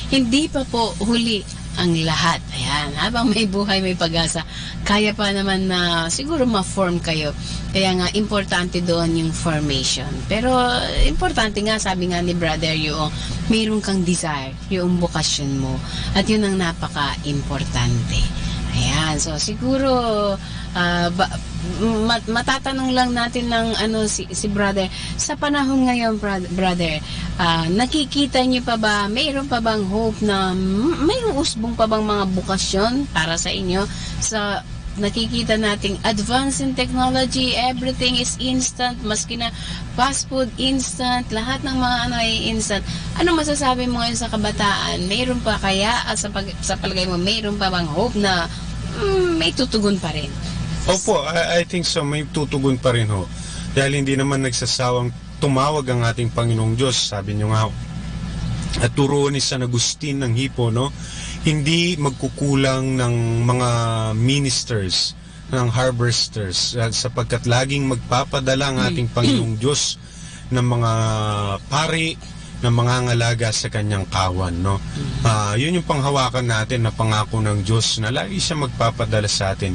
Speaker 10: hindi pa po huli ang lahat. Ayan, habang may buhay, may pag-asa, kaya pa naman na siguro ma-form kayo. Kaya nga, importante doon yung formation. Pero, importante nga, sabi nga ni brother, yung mayroon kang desire, yung bukasyon mo. At yun ang napaka-importante. Ayan, so siguro, matatanong lang natin ng si brother, sa panahon ngayon, brother, nakikita niyo pa ba, mayroon pa bang hope na may usbong pa bang mga bukasyon para sa inyo? Sa nakikita nating advance in technology, everything is instant, maski na fast food instant, lahat ng mga ay instant. Ano masasabi mo ngayon sa kabataan? Mayroon pa kaya, sa palagay mo, mayroon pa bang hope na may tutugon pa rin?
Speaker 19: Opo, I think so. May tutugon pa rin ho. Dahil hindi naman nagsasawang tumawag ang ating Panginoong Diyos. Sabi nyo nga, at turuan ni San Agustin ng Hippo, no? Hindi magkukulang ng mga ministers, ng harvesters, sapagkat laging magpapadala ang ating Panginoong Diyos ng mga pari, ng mga ngalaga sa kanyang kawan, no? Yun yung panghawakan natin na pangako ng Diyos na lagi siya magpapadala sa atin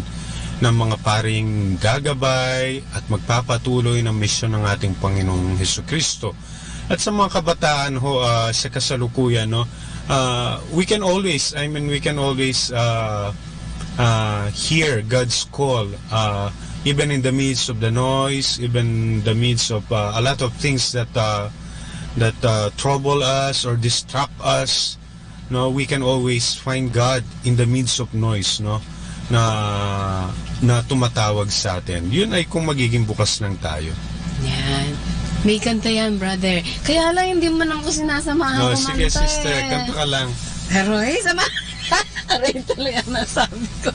Speaker 19: ng mga paring gagabay at magpapatuloy ng misyon ng ating Panginoong Hesukristo. At sa mga kabataan ho, sa kasalukuyan, no, we can always hear God's call, even in the midst of the noise, even in the midst of a lot of things that trouble us or distract us. no, we can always find God in the midst of noise, no, na tumatawag sa atin. Yun ay kung magiging bukas lang tayo.
Speaker 10: Yan. May kanta yan, brother. Kaya lang hindi mo naman ko sinasamahan
Speaker 19: No,
Speaker 10: kumanta.
Speaker 19: sige sister, kanta ka lang.
Speaker 10: Pero sama. Aray tuloy ang nasabi ko.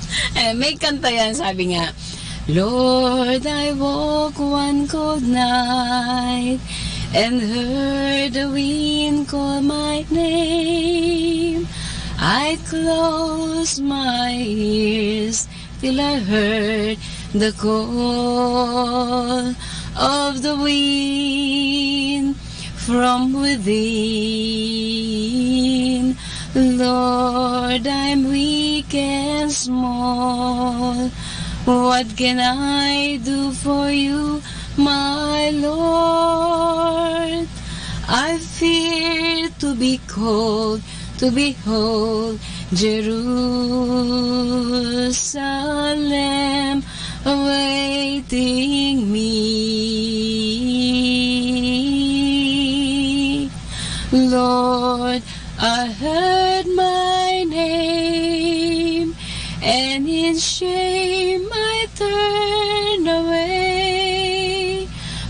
Speaker 10: May kanta yan, sabi nga, Lord, I walk one cold night and heard the wind call my name. I closed my ears till I heard the call of the wind from within. Lord, I'm weak and small. What can I do for you, my Lord? I fear to be cold, to behold Jerusalem awaiting me. Lord, I heard my name, and in shame I turned away.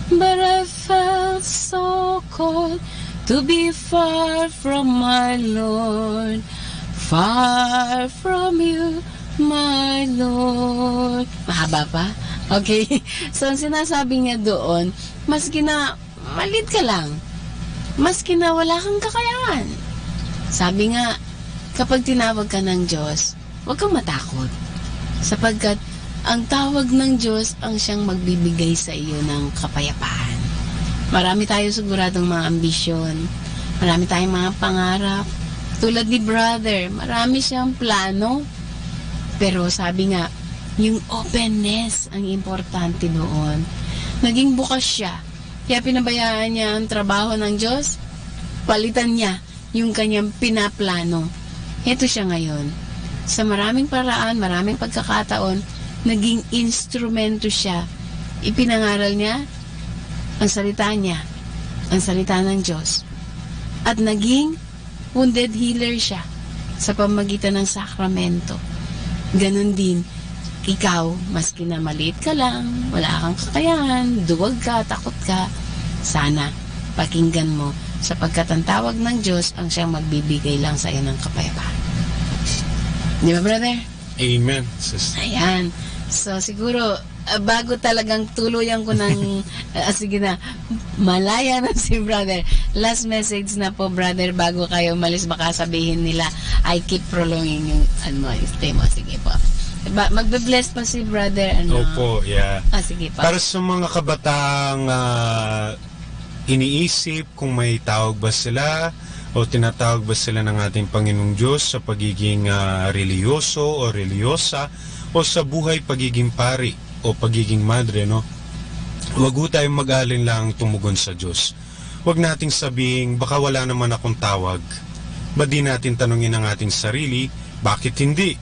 Speaker 10: But I felt so cold to be far from my Lord, far from you, my Lord. Mahaba pa? Okay. So, ang sinasabi niya doon, maski na malit ka lang, maski na wala kang kakayahan. Sabi nga, kapag tinawag ka ng Diyos, huwag kang matakot. Sapagkat ang tawag ng Diyos ang siyang magbibigay sa iyo ng kapayapaan. Marami tayo siguradong mga ambisyon. Marami tayong mga pangarap. Tulad ni brother, marami siyang plano. Pero sabi nga, yung openness ang importante doon. Naging bukas siya. Kaya pinabayaan niya ang trabaho ng Diyos. Palitan niya yung kanyang pinaplano. Ito siya ngayon. Sa maraming paraan, maraming pagkakataon, naging instrumento siya. Ipinangaral niya ang salita niya, ang salita ng Diyos. At naging wounded healer siya sa pamagitan ng sakramento. Ganon din, ikaw, maski na maliit ka lang, wala kang kakayahan, duwag ka, takot ka, sana pakinggan mo sapagkat ang tawag ng Diyos ang siyang magbibigay lang sa iyo ng kapayapaan. Di ba, brother?
Speaker 19: Amen, sister.
Speaker 10: Ayan. So, siguro, bago talagang tuluyan ko ng, sige na, malaya na si brother. Last message na po, brother, bago kayo umalis, baka sabihin nila, I keep prolonging yung, stay mo. Sige po. Magbe-bless pa si brother,
Speaker 19: Opo, yeah.
Speaker 10: Sige pa.
Speaker 19: Para sa mga kabataang iniisip kung may tawag ba sila o tinatawag ba sila ng ating Panginoong Diyos sa pagiging reliyoso o reliyosa o sa buhay pagiging pari o pagiging madre, no? Huwag ho tayong mag-alinlang tumugon sa Diyos. Huwag nating sabihin, baka wala naman akong tawag. Ba di natin tanungin ang ating sarili, bakit hindi?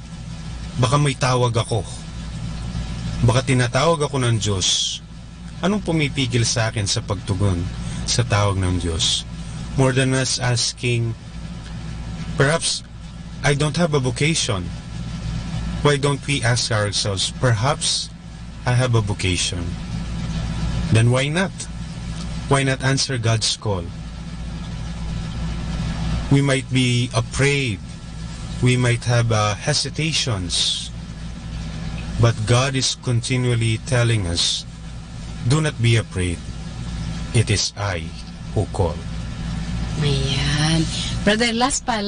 Speaker 19: Baka may tawag ako. Baka tinatawag ako ng Diyos. Anong pumipigil sa akin sa pagtugon sa tawag ng Diyos? More than us asking, perhaps I don't have a vocation. Why don't we ask ourselves, perhaps I have a vocation? Then why not? Why not answer God's call? We might be afraid. We might have hesitations. But God is continually telling us, do not be afraid. It is I who call.
Speaker 10: Ayan. Brother, last pa.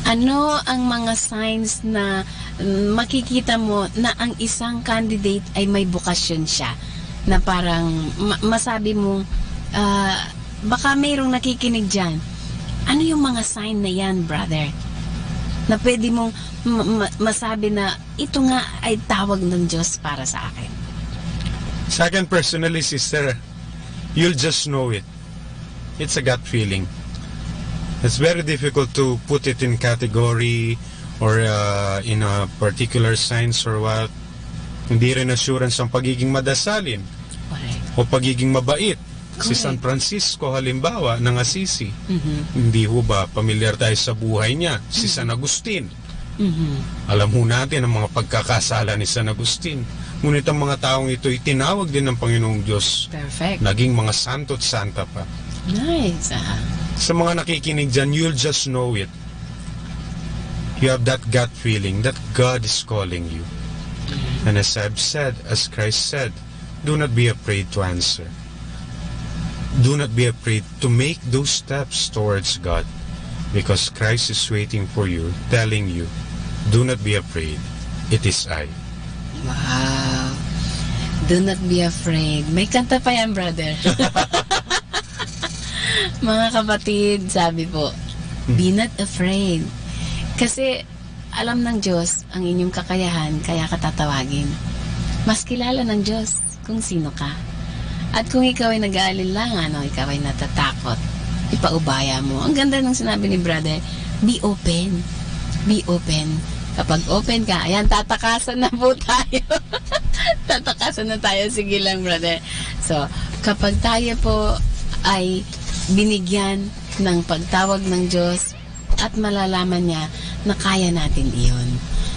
Speaker 10: Ano ang mga signs na makikita mo na ang isang candidate ay may bukasyon siya? Na parang masabi mo, baka mayroong nakikinig dyan. Ano yung mga sign na yan, brother? Na pwede mong masabi na ito nga ay tawag ng Diyos para sa akin.
Speaker 19: Sa akin personally, sister, you'll just know it. It's a gut feeling. It's very difficult to put it in category or in a particular science or what. Hindi rin assurance ang pagiging madasalin o pagiging mabait Si San Francisco halimbawa ng Assisi.
Speaker 10: Mhm.
Speaker 19: Hindi ho ba pamilyar tayo sa buhay niya? Si San Agustin.
Speaker 10: Mhm.
Speaker 19: Alam ho natin ang mga pagkakasala ni San Agustin. Ngunit ang mga taong ito itinawag din ng Panginoong Diyos.
Speaker 10: Perfect.
Speaker 19: Naging mga santo at santa pa.
Speaker 10: Nice.
Speaker 19: Sa mga nakikinig dyan, you'll just know it. You have that gut feeling that God is calling you. And as I've said, as Christ said, do not be afraid to answer. Do not be afraid to make those steps towards God, because Christ is waiting for you, telling you, do not be afraid, it is I.
Speaker 10: Wow. Do not be afraid. May kanta pa yan, brother. Mga kapatid, sabi po, be not afraid. Kasi alam ng Diyos ang inyong kakayahan, kaya katatawagin. Mas kilala ng Diyos kung sino ka. At kung ikaw ay nag-aalinlangan o ikaw ay natatakot, ipaubaya mo. Ang ganda ng sinabi ni brother, be open. Be open. Kapag open ka, ayan, tatakasan na po tayo. Tatakasan na tayo. Sige lang, brother. So, kapag tayo po ay binigyan ng pagtawag ng Diyos at malalaman niya na kaya natin iyon.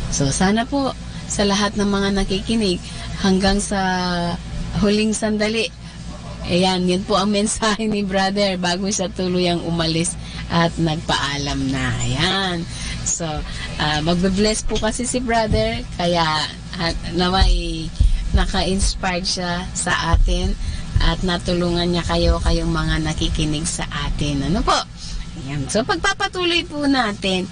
Speaker 10: So, sana po sa lahat ng mga nakikinig hanggang sa huling sandali, ayan, yan po ang mensahe ni brother bago siya tuluyang umalis at nagpaalam na. Ayan. So, magbe-bless po kasi si brother, kaya naway naka-inspired siya sa atin at natulungan niya kayong mga nakikinig sa atin. Ano po? Ayan. So, pagpapatuloy po natin,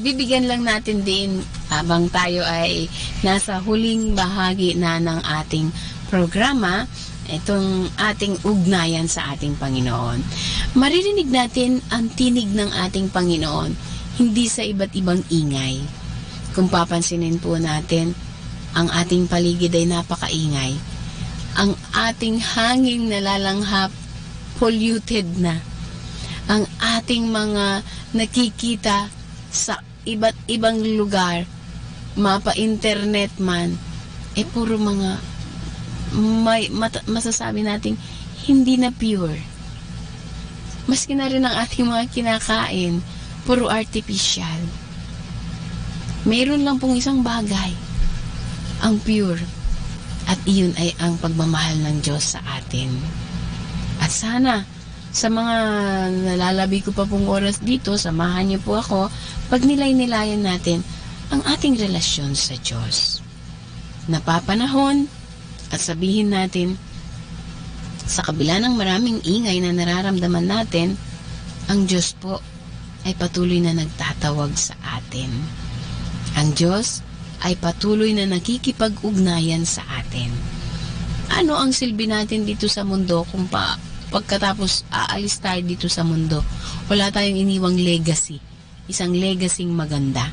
Speaker 10: bibigyan lang natin din habang tayo ay nasa huling bahagi na ng ating programa, itong ating ugnayan sa ating Panginoon. Maririnig natin ang tinig ng ating Panginoon, hindi sa iba't ibang ingay. Kung papansinin po natin, ang ating paligid ay napakaingay. Ang ating hangin nalalanghap, polluted na. Ang ating mga nakikita sa iba't ibang lugar, mapa-internet man, puro mga masasabi nating hindi na pure. Maski na rin ang ating mga kinakain, puro artificial. Mayroon lang pong isang bagay, ang pure. At iyon ay ang pagmamahal ng Diyos sa atin. At sana, sa mga nalalabi ko pa pong oras dito, samahan niyo po ako, pag nilay-nilayan natin ang ating relasyon sa Diyos. Napapanahon, at sabihin natin, sa kabila ng maraming ingay na nararamdaman natin, ang Diyos po ay patuloy na nagtatawag sa atin. Ang Diyos ay patuloy na nakikipag-ugnayan sa atin. Ano ang silbi natin dito sa mundo kung pagkatapos aalis tayo dito sa mundo, wala tayong iniwang legacy, isang legacy maganda?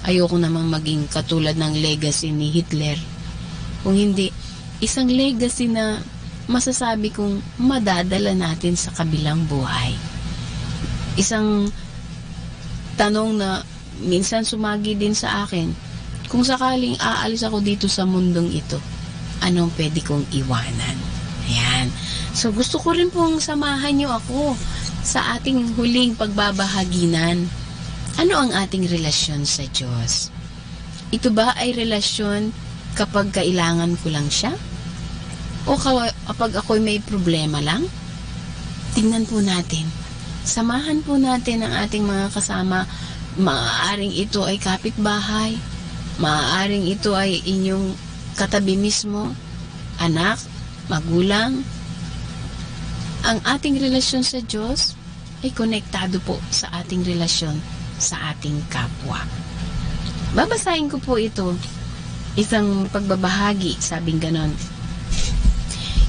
Speaker 10: Ayoko namang maging katulad ng legacy ni Hitler. Kung hindi, isang legacy na masasabi kong madadala natin sa kabilang buhay. Isang tanong na minsan sumagi din sa akin, kung sakaling aalis ako dito sa mundong ito, anong pwede kong iwanan? Ayan. So gusto ko rin pong samahan niyo ako sa ating huling pagbabahaginan. Ano ang ating relasyon sa Diyos? Ito ba ay relasyon kapag kailangan ko lang siya? O kapag ako'y may problema lang? Tingnan po natin. Samahan po natin ang ating mga kasama. Maaaring ito ay kapitbahay. Maaaring ito ay inyong katabi mismo. Anak, magulang. Ang ating relasyon sa Diyos ay konektado po sa ating relasyon sa ating kapwa. Babasahin ko po ito. Isang pagbabahagi, sabing ganon.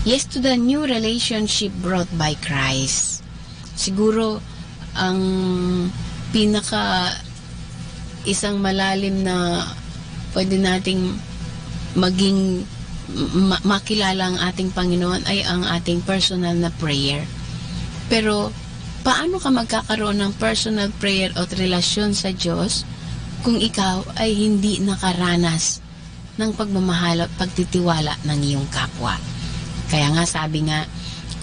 Speaker 10: Yes to the new relationship brought by Christ. Siguro, ang isang malalim na pwede nating maging makilala ang ating Panginoon ay ang ating personal na prayer. Pero, paano ka magkakaroon ng personal prayer o relasyon sa Diyos kung ikaw ay hindi nakaranas ng pagmamahal at pagtitiwala ng iyong kapwa? Kaya nga sabi nga,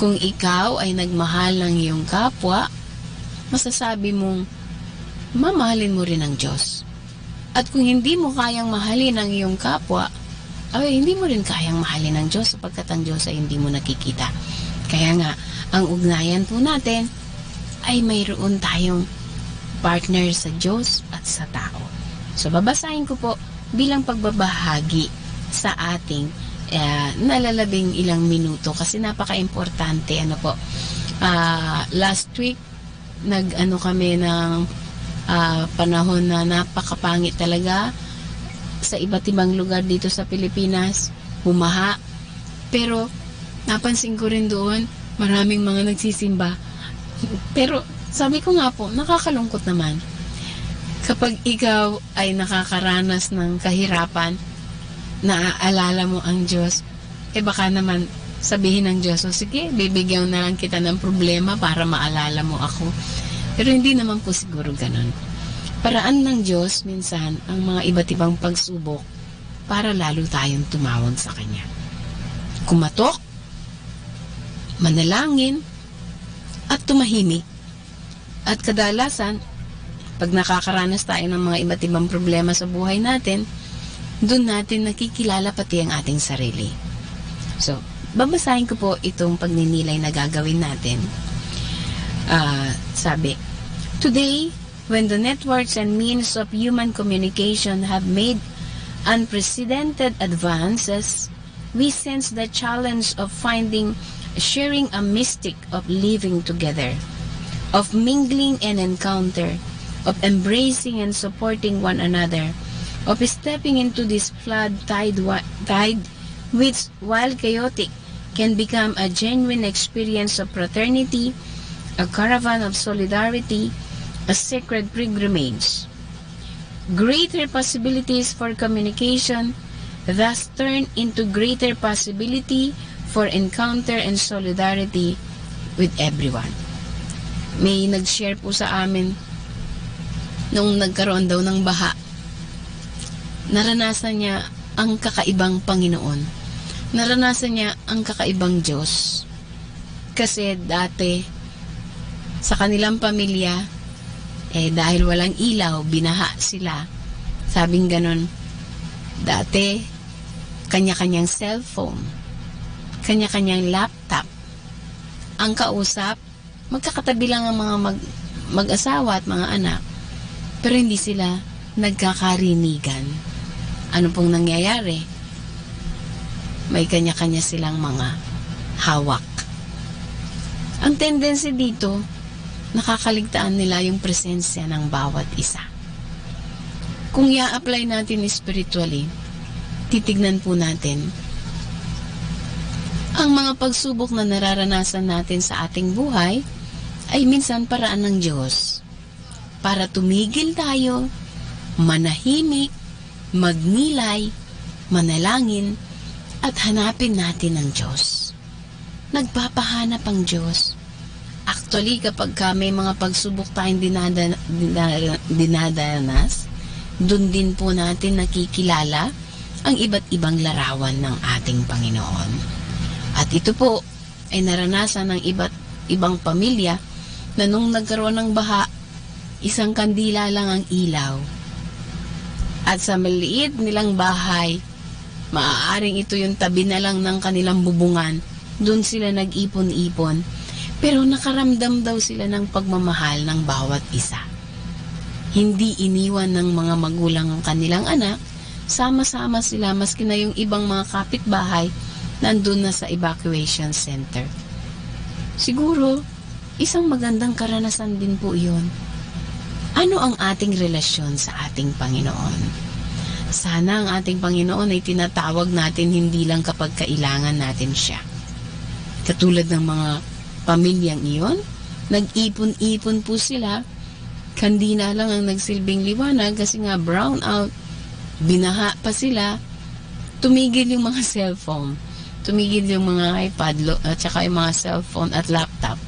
Speaker 10: Kung ikaw ay nagmahal ng iyong kapwa, masasabi mong mamahalin mo rin ang Diyos. At kung hindi mo kayang mahalin ang iyong kapwa, ay hindi mo rin kayang mahalin ang Diyos sapagkat ang Diyos ay hindi mo nakikita. Kaya nga, ang ugnayan po natin ay mayroon tayong partner sa Diyos at sa tao. So, babasahin ko po bilang pagbabahagi sa ating nalalabing ilang minuto kasi napaka-importante. Last week, nag-ano kami ng panahon na napakapangit talaga sa iba't ibang lugar dito sa Pilipinas, bumaha. Pero, napansin ko rin doon, maraming mga nagsisimba. Pero, sabi ko nga po, nakakalungkot naman. Kapag ikaw ay nakakaranas ng kahirapan, naaalala mo ang Diyos, baka naman sabihin ng Diyos, sige, bibigyan na lang kita ng problema para maalala mo ako. Pero hindi naman po siguro ganun. Paraan ng Diyos minsan ang mga iba't ibang pagsubok para lalo tayong tumawag sa Kanya. Kumatok, manalangin, at tumahimik. At kadalasan, pag nakakaranas tayo ng mga iba't ibang problema sa buhay natin, doon natin nakikilala pati ang ating sarili. So, babasahin ko po itong pagninilay na gagawin natin. Sabi, today, when the networks and means of human communication have made unprecedented advances, we sense the challenge of sharing a mystic of living together, of mingling and encounter, of embracing and supporting one another, of stepping into this flood tide which, while chaotic, can become a genuine experience of fraternity, a caravan of solidarity, a sacred pilgrimage. Greater possibilities for communication thus turn into greater possibility for encounter and solidarity with everyone. May nag-share po sa amin nung nagkaroon daw ng baha. Naranasan niya ang kakaibang Panginoon. Naranasan niya ang kakaibang Diyos. Kasi dati, sa kanilang pamilya, dahil walang ilaw, binaha sila. Sabing ganon, dati, kanya-kanyang cellphone, kanya-kanyang laptop. Ang kausap, magkakatabi lang ang mga mag-asawa at mga anak. Pero hindi sila nagkakarinigan. Ano pong nangyayari? May kanya-kanya silang mga hawak. Ang tendency dito, nakakaligtaan nila yung presensya ng bawat isa. Kung i-apply natin spiritually, titignan po natin ang mga pagsubok na nararanasan natin sa ating buhay ay minsan paraan ng Diyos para tumigil tayo, manahimik, magnilay, manalangin, at hanapin natin ang Diyos. Nagpapahanap ang Diyos. Actually, kapag may mga pagsubok tayong dinadanas, doon din po natin nakikilala ang iba't ibang larawan ng ating Panginoon. At ito po ay naranasan ng iba't ibang pamilya na nung nagkaroon ng baha, isang kandila lang ang ilaw. At sa maliit nilang bahay, maaaring ito yung tabi na lang ng kanilang bubungan. Doon sila nag-ipon-ipon. Pero nakaramdam daw sila ng pagmamahal ng bawat isa. Hindi iniwan ng mga magulang ang kanilang anak. Sama-sama sila maski na yung ibang mga kapitbahay nandun na sa evacuation center. Siguro, isang magandang karanasan din po iyon. Ano ang ating relasyon sa ating Panginoon? Sana ang ating Panginoon ay tinatawag natin hindi lang kapag kailangan natin siya. Katulad ng mga pamilyang iyon, nag-ipon-ipon po sila, kandila lang ang nagsilbing liwanag kasi nga brown out, binaha pa sila, tumigil yung mga cellphone, tumigil yung mga iPad at saka yung mga cellphone at laptop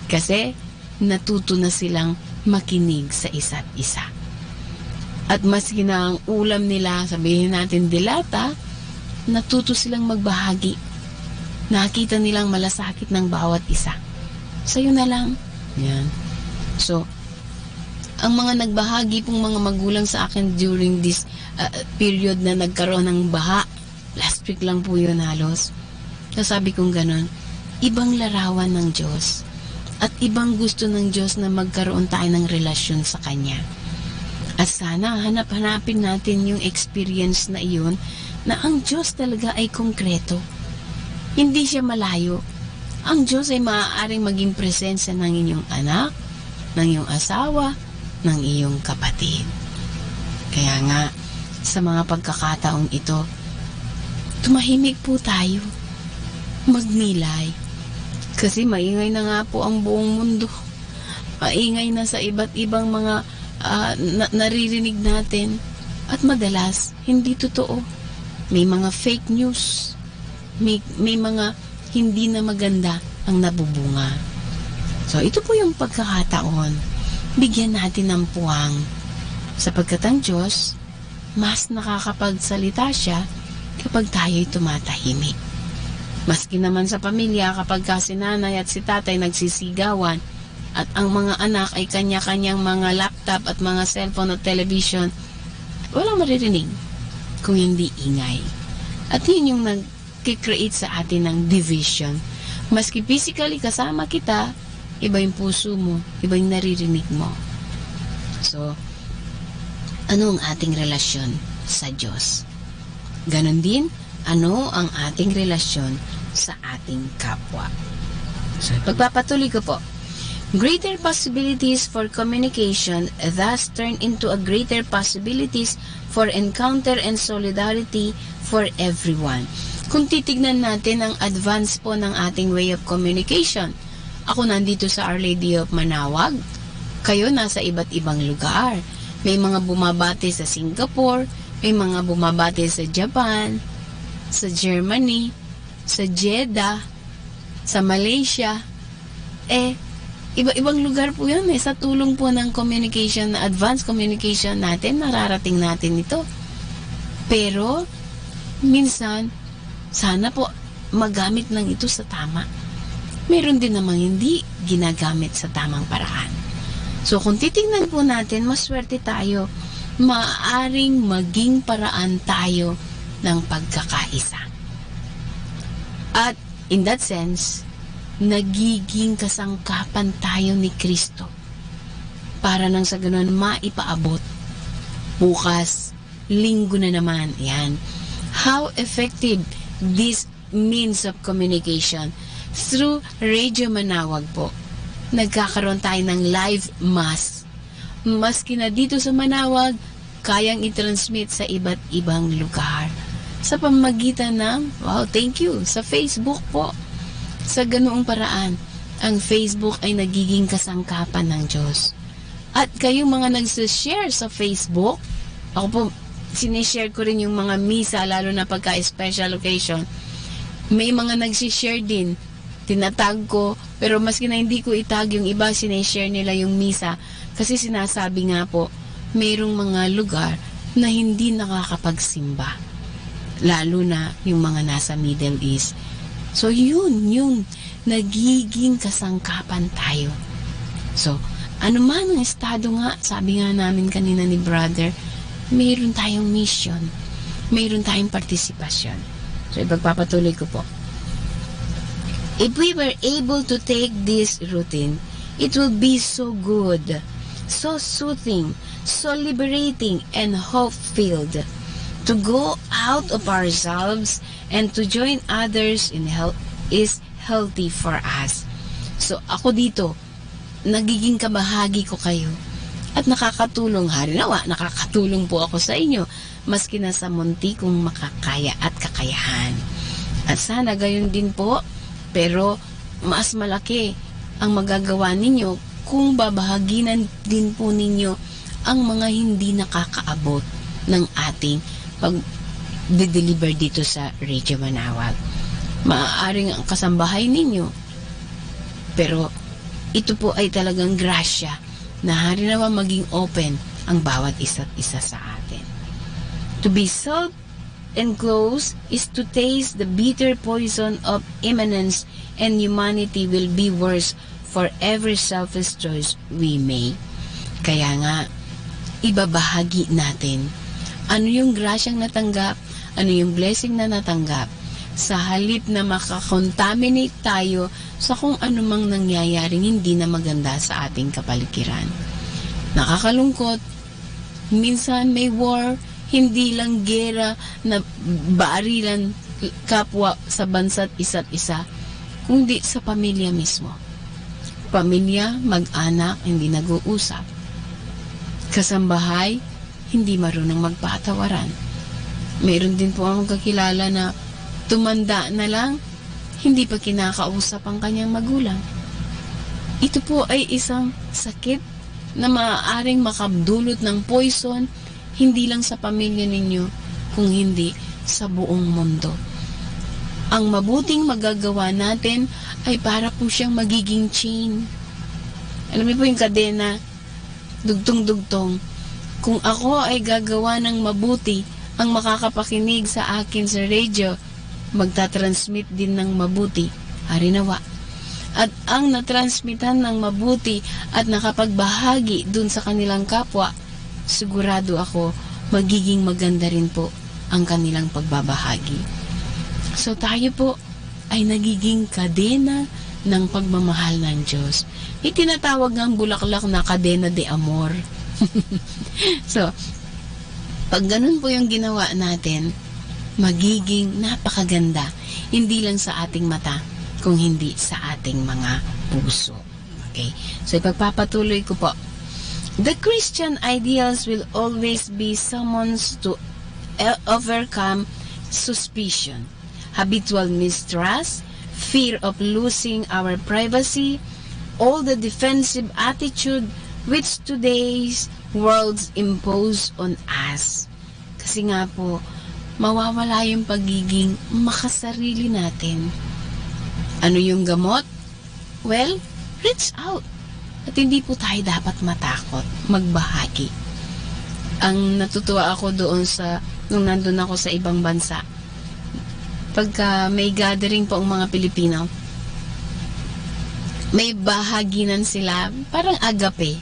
Speaker 10: kasi natuto na silang makinig sa isa't isa. At maski na ang ulam nila, sabihin natin dilata, natuto silang magbahagi. Nakita nilang malasakit ng bawat isa. Sa'yo na lang. Yan. So, ang mga nagbahagi pong mga magulang sa akin during this period na nagkaroon ng baha, last week lang po yun halos. Nasabi kong ganon, ibang larawan ng Diyos at ibang gusto ng Diyos na magkaroon tayo ng relasyon sa Kanya. At sana hanap-hanapin natin yung experience na iyon na ang Diyos talaga ay konkreto. Hindi siya malayo. Ang Diyos ay maaaring maging presensya ng inyong anak, ng iyong asawa, ng iyong kapatid. Kaya nga, sa mga pagkakataong ito, tumahimik po tayo. Magnilay. Kasi maingay na nga po ang buong mundo. Maingay na sa iba't ibang mga naririnig natin. At madalas, hindi totoo. May mga fake news. May mga hindi na maganda ang nabubunga. So, ito po yung pagkakataon. Bigyan natin ng puwang. Sapagkat ang Diyos, mas nakakapagsalita siya kapag tayo'y tumatahimik. Maski naman sa pamilya, kapag si nanay at si tatay nagsisigawan at ang mga anak ay kanya-kanyang mga laptop at mga cellphone at television, walang maririnig kung hindi ingay. At yun yung nag-create sa atin ng division. Maski physically kasama kita, iba yung puso mo, iba yung naririnig mo. So, ano ang ating relasyon sa Diyos? Ganon din, ano ang ating relasyon sa ating kapwa? So, pagpapatuloy ko po. Greater possibilities for communication thus turn into a greater possibilities for encounter and solidarity for everyone. Kung titignan natin ang advance po ng ating way of communication, ako nandito sa Our Lady of Manawag, kayo nasa iba't ibang lugar. May mga bumabati sa Singapore, may mga bumabati sa Japan, sa Germany, sa Jeddah, sa Malaysia. Iba-ibang lugar po yun sa tulong po ng communication, advanced communication natin, nararating natin ito. Pero, minsan, sana po magamit lang ito sa tama. Meron din namang hindi ginagamit sa tamang paraan. So, kung titingnan po natin, maswerte tayo. Maaaring maging paraan tayo ng pagkakaisa. At, in that sense, nagiging kasangkapan tayo ni Kristo para nang sa ganun maipaabot. Bukas, linggo na naman. Yan. How effective this means of communication through Radio Manawag po. Nagkakaroon tayo ng live mass. Maski na dito sa Manawag, kayang i-transmit sa iba't ibang lugar. Sa pamamagitan ng, thank you, sa Facebook po. Sa ganoong paraan, ang Facebook ay nagiging kasangkapan ng Diyos. At kayong mga nagsishare sa Facebook, ako po, sinishare ko rin yung mga misa, lalo na pagka-special occasion. May mga nagsishare din, tinatag ko, pero maski na hindi ko itag yung iba, sinishare nila yung misa. Kasi sinasabi nga po, mayroong mga lugar na hindi nakakapagsimba. Lalo na yung mga nasa Middle East. So yun, nagiging kasangkapan tayo. So, ano man ang estado nga, sabi nga namin kanina ni brother, mayroon tayong mission, mayroon tayong partisipasyon. So, ipagpapatuloy ko po. If we were able to take this routine, it will be so good, so soothing, so liberating, and hope-filled to go out of ourselves and to join others in health is healthy for us. So, ako dito, nagiging kabahagi ko kayo at nakakatulong, harinawa, nakakatulong po ako sa inyo maski na sa munti kong makakaya at kakayahan. At sana gayon din po, pero mas malaki ang magagawa ninyo kung babahaginan din po ninyo ang mga hindi nakakaabot ng ating pag-deliver dito sa Radio Manawag. Maaaring ang kasambahay ninyo, pero ito po ay talagang grasya na harinawa maging open ang bawat isa't isa sa atin. To be and close is to taste the bitter poison of immanence, and humanity will be worse for every selfish choice we make. Kaya nga, ibabahagi natin ano yung grasyang natanggap, ano yung blessing na natanggap, sa halip na makakontaminate tayo sa kung anumang nangyayaring hindi na maganda sa ating kapaligiran. Nakakalungkot, minsan may war, hindi lang gera na baarilan kapwa sa bansa't isa't isa, kundi sa pamilya mismo. Pamilya, mag-anak, hindi nag-uusap. Kasambahay, hindi marunong magpatawaran. Meron din po akong kakilala na tumanda na lang, hindi pa kinakausap ang kanyang magulang. Ito po ay isang sakit na maaaring makabdulot ng poison, hindi lang sa pamilya ninyo, kung hindi sa buong mundo. Ang mabuting magagawa natin ay para po siyang magiging chain. Alam niyo po yung kadena, dugtong-dugtong. Kung ako ay gagawa ng mabuti, ang makakapakinig sa akin sa radio, magtatransmit din ng mabuti. Harinawa. At ang natransmitan ng mabuti at nakapagbahagi dun sa kanilang kapwa, sigurado ako, magiging maganda rin po ang kanilang pagbabahagi. So tayo po ay nagiging kadena ng pagmamahal ng Diyos. Itinatawag ng bulaklak na kadena de amor. So, pag ganun po yung ginawa natin, magiging napakaganda. Hindi lang sa ating mata, kung hindi sa ating mga puso. Okay? So, ipagpapatuloy ko po. The Christian ideals will always be summons to overcome suspicion, habitual mistrust, fear of losing our privacy, all the defensive attitude which today's worlds impose on us. Kasi nga po, mawawala yung pagiging makasarili natin. Ano yung gamot? Well, reach out. At hindi po tayo dapat matakot, magbahagi. Ang natutuwa ako doon nung nandun ako sa ibang bansa, pagka may gathering po ang mga Pilipino, may bahaginan sila, parang agape.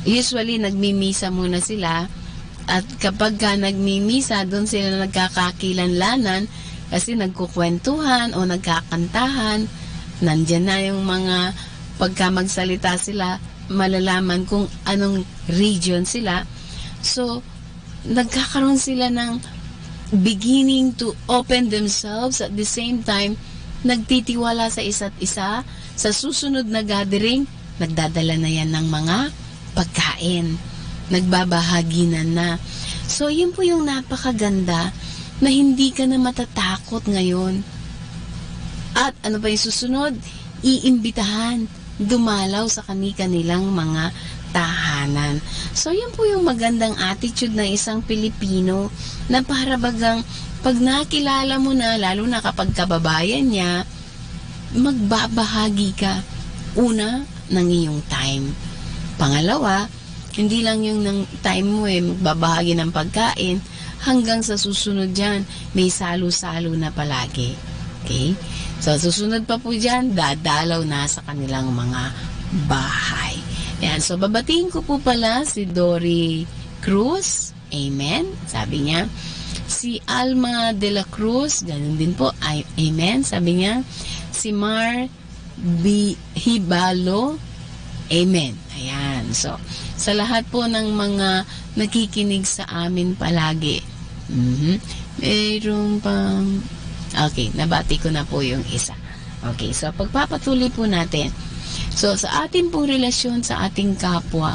Speaker 10: Usually, nagmimisa muna sila, at kapag nagmimisa, doon sila nagkakakilanlanan kasi nagkukwentuhan o nagkakantahan. Nandyan na yung mga, pagka magsalita sila, malalaman kung anong region sila. So, nagkakaroon sila ng beginning to open themselves, at the same time, nagtitiwala sa isa't isa. Sa susunod na gathering, nagdadala na yan ng mga pagkain. Nagbabahaginan na. So, yun po yung napakaganda na hindi ka na matatakot ngayon. At ano pa yung susunod? Iimbitahan, dumalaw sa kanilang mga tahanan. So, yun po yung magandang attitude ng isang Pilipino na para bagang pag nakilala mo na, lalo na kapag kababayan niya, magbabahagi ka. Una, ng iyong time. Pangalawa, hindi lang yung ng time mo magbabahagi ng pagkain, hanggang sa susunod dyan, may salo-salo na palagi. Okay? So, susunod pa po dyan, dadalaw na sa kanilang mga bahay. Yan. So, babatiin ko po pala si Dory Cruz. Amen. Sabi niya. Si Alma de la Cruz, ganun din po. Amen. Sabi niya. Si Mar Hibalo. Amen. Ayan. So, sa lahat po ng mga nakikinig sa amin palagi. Mayroon pang... Okay, nabati ko na po yung isa. Okay, so pagpapatuloy po natin. So, sa ating pong relasyon sa ating kapwa,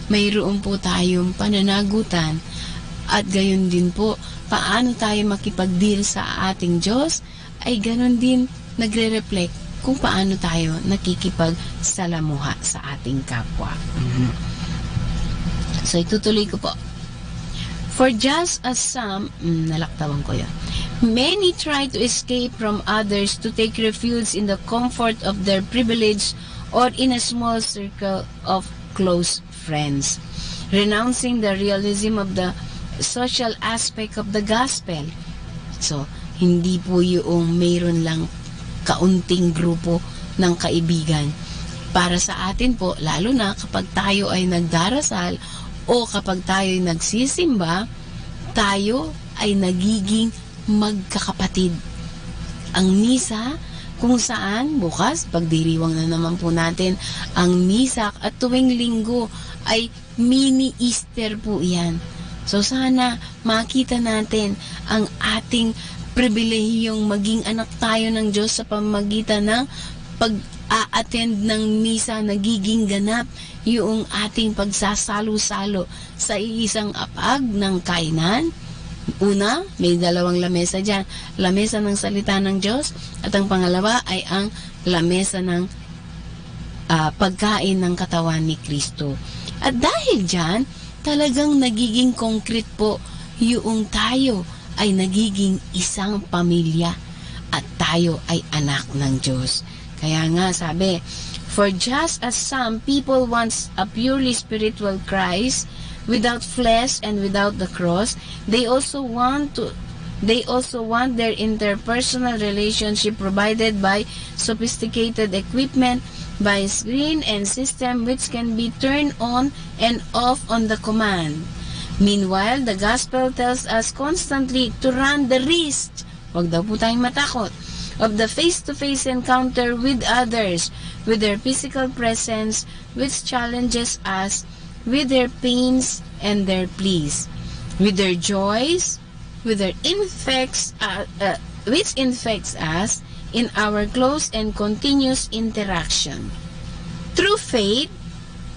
Speaker 10: mayroon po tayong pananagutan at gayon din po, paano tayo makipag-deal sa ating Diyos, ay ganon din nagre-reflect kung paano tayo nakikipagsalamuha sa ating kapwa. So, itutuloy ko po. For just as some, nalaktawan ko yan, many try to escape from others to take refuge in the comfort of their privilege or in a small circle of close friends, renouncing the realism of the social aspect of the gospel. So, hindi po yung mayroon lang kaunting grupo ng kaibigan. Para sa atin po, lalo na kapag tayo ay nagdarasal o kapag tayo ay nagsisimba, tayo ay nagiging magkakapatid. Ang misa, kung saan bukas, pagdiriwang na naman po natin ang misa at tuwing linggo ay mini Easter po yan. So sana makita natin ang ating pribilehiyong maging anak tayo ng Diyos sa pamamagitan ng pag-a-attend ng misa, nagiging ganap yung ating pagsasalo-salo sa isang apag ng kainan. Una, may dalawang lamesa dyan. Lamesa ng salita ng Diyos at ang pangalawa ay ang lamesa ng pagkain ng katawan ni Kristo. At dahil dyan, talagang nagiging concrete po yung tayo ay nagiging isang pamilya at tayo ay anak ng Diyos. Kaya nga sabi, for just as some people want a purely spiritual Christ without flesh and without the cross, they also want their interpersonal relationship provided by sophisticated equipment, by screen and system which can be turned on and off on the command. Meanwhile, the gospel tells us constantly to run the risk, wag daw po tayong matakot, of the face-to-face encounter with others, with their physical presence, which challenges us with their pains and their pleas, with their joys, with their which infects us in our close and continuous interaction. True faith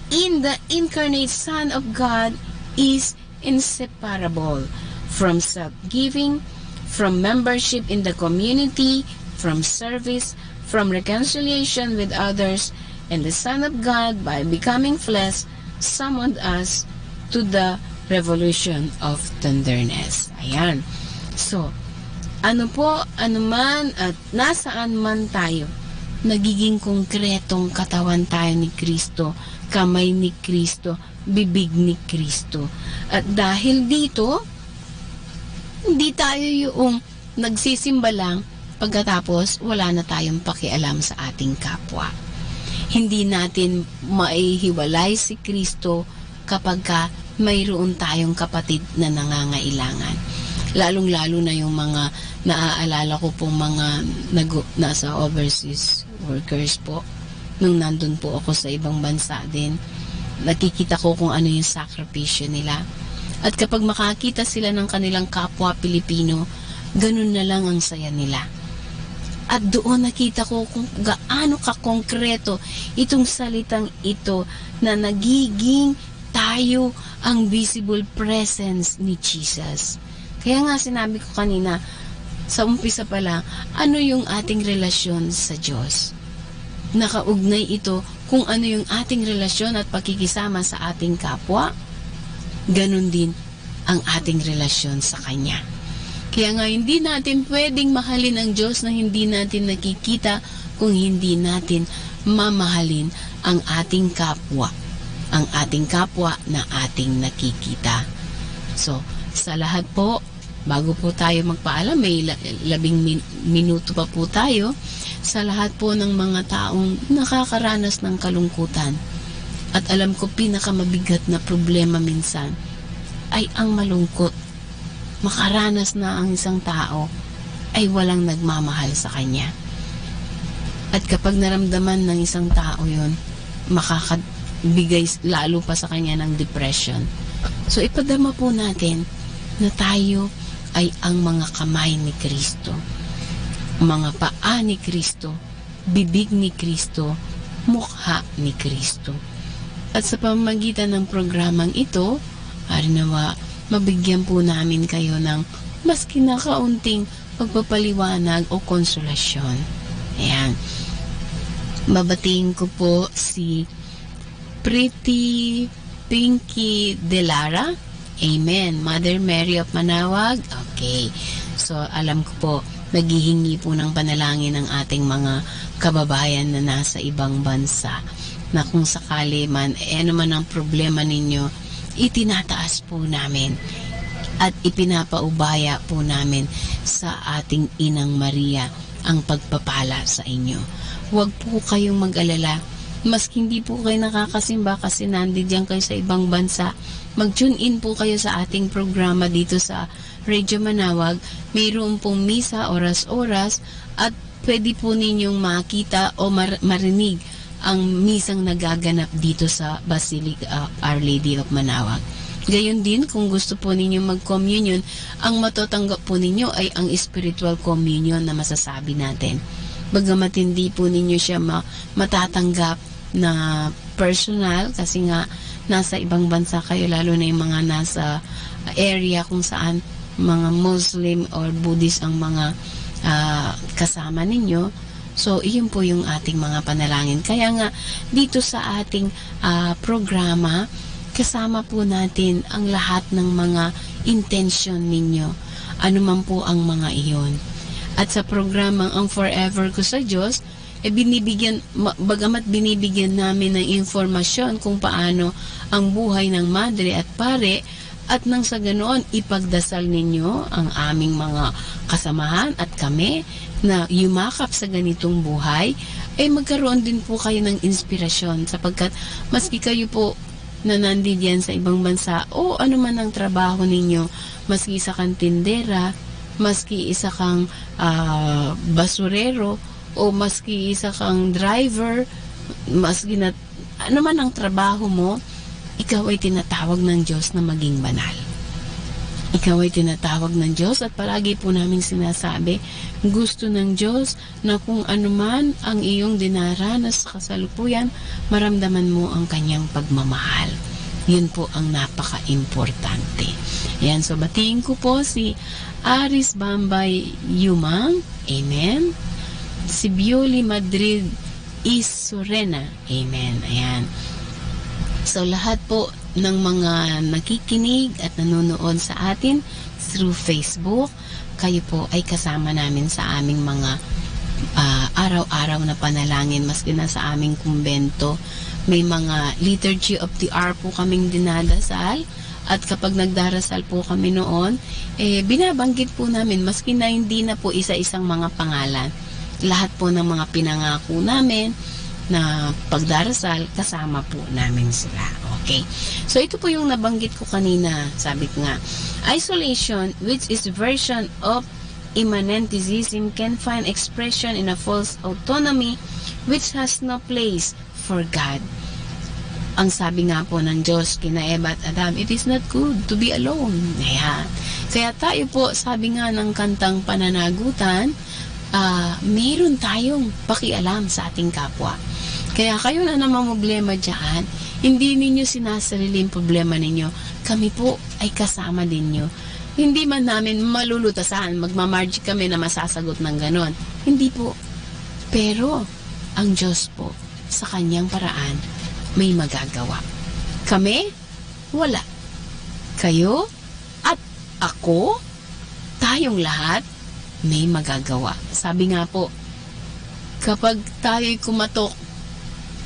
Speaker 10: in the incarnate Son of God is inseparable from self-giving, from membership in the community, from service, from reconciliation with others, and the Son of God, by becoming flesh, summoned us to the revolution of tenderness. Ayan. So, ano man at nasaan man tayo, nagiging konkretong katawan tayo ni Kristo, kamay ni Kristo, bibig ni Kristo. At dahil dito, hindi tayo yung nagsisimba lang, pagkatapos wala na tayong pakialam sa ating kapwa. Hindi natin maihiwalay si Kristo kapag mayroon tayong kapatid na nangangailangan. Lalong-lalo na yung mga naaalala ko pong mga nasa overseas workers po. Nung nandun po ako sa ibang bansa din, nakikita ko kung ano yung sakripisyo nila. At kapag makakita sila ng kanilang kapwa Pilipino, ganun na lang ang saya nila. At doon nakita ko kung gaano kakongkreto itong salitang ito na nagiging tayo ang visible presence ni Jesus. Kaya nga sinabi ko kanina, sa umpisa pa lang, ano yung ating relasyon sa Diyos? Nakaugnay ito kung ano yung ating relasyon at pakikisama sa ating kapwa. Ganun din ang ating relasyon sa Kanya. Kaya nga hindi natin pwedeng mahalin ang Diyos na hindi natin nakikita kung hindi natin mamahalin ang ating kapwa. Ang ating kapwa na ating nakikita. So, sa lahat po, bago po tayo magpaalam, may 11 minuto pa po tayo, sa lahat po ng mga taong nakakaranas ng kalungkutan. At alam ko pinakamabigat na problema minsan ay ang malungkot. Makaranas na ang isang tao ay walang nagmamahal sa kanya. At kapag naramdaman ng isang tao yon, makakabigay lalo pa sa kanya ng depression. So ipadama po natin na tayo ay ang mga kamay ni Kristo, mga paa ni Kristo, bibig ni Kristo, mukha ni Kristo. At sa pamamagitan ng programang ito, harinawa, mabigyan po namin kayo ng mas kinakaunting pagpapaliwanag o konsolasyon. Ayan. Babatiin ko po si Pretty Pinky Delara. Amen. Mother Mary of Manawag. Okay. So, alam ko po, maghihingi po ng panalangin ng ating mga kababayan na nasa ibang bansa na kung sakali man, ano man ang problema ninyo, itinataas po namin. At ipinapaubaya po namin sa ating Inang Maria ang pagpapala sa inyo. Huwag po kayong mag-alala. Maski hindi po kayo nakakasimba kasi nandiyan kayo sa ibang bansa, mag-tune in po kayo sa ating programa dito sa Radio Manawag. Mayroon pong misa oras-oras at pwede po ninyong makita o marinig ang misang nagaganap dito sa Basilica Our Lady of Manawag. Gayon din, kung gusto po ninyo mag-communion, ang matatanggap po ninyo ay ang spiritual communion na masasabi natin. Bagamat hindi po ninyo siya matatanggap na personal kasi nga nasa ibang bansa kayo, lalo na yung mga nasa area kung saan mga Muslim or Buddhist ang mga kasama ninyo. So, iyon po yung ating mga panalangin. Kaya nga, dito sa ating programa, kasama po natin ang lahat ng mga intention ninyo. Ano man po ang mga iyon. At sa programang Ang Forever Ko sa Diyos, bagamat binibigyan namin ng informasyon kung paano ang buhay ng madre at pare, at nang sa ganoon ipagdasal ninyo ang aming mga kasamahan at kami na yumakap sa ganitong buhay, ay magkaroon din po kayo ng inspirasyon, sapagkat maski kayo po na nandiyan sa ibang bansa o ano man ang trabaho ninyo, maski isa kang tindera, maski isa kang basurero, o maski isa kang driver, maski na ano man ang trabaho mo, ikaw ay tinatawag ng Diyos na maging banal. Ikaw ay tinatawag ng Diyos, at palagi po namin sinasabi, gusto ng Diyos na kung anuman ang iyong dinaranas sa kasalukuyan, maramdaman mo ang kanyang pagmamahal. Yun po ang napaka-importante. Ayan, so batiin ko po si Aris Bambay Yumang, amen. Si Bioli Madrid Isurena, amen. Ayan. So lahat po ng mga nakikinig at nanonood sa atin through Facebook, kayo po ay kasama namin sa aming mga araw-araw na panalangin. Maski na sa aming kumbento, may mga liturgy of the hour po kaming dinadasal, at kapag nagdarasal po kami noon, binabanggit po namin, maski na hindi na po isa-isang mga pangalan, lahat po ng mga pinangako namin na pagdarasal, kasama po namin sila. Okay. So ito po yung nabanggit ko kanina. Sabi ko nga, isolation, which is version of immanentism, can find expression in a false autonomy which has no place for God. Ang sabi nga po ng Diyos kina Eva at Adam, it is not good to be alone. Ayan. Kaya tayo po, sabi nga ng kantang Pananagutan, mayroon tayong pakialam sa ating kapwa. Kaya kayo na namang problema dyan, hindi ninyo sinasarili yung problema ninyo. Kami po ay kasama ninyo. Hindi man namin malulutasan, magmamargy kami na masasagot ng ganon. Hindi po. Pero, ang Diyos po, sa kanyang paraan, may magagawa. Kami, wala. Kayo, at ako, tayong lahat, may magagawa. Sabi nga po, kapag tayo'y kumatok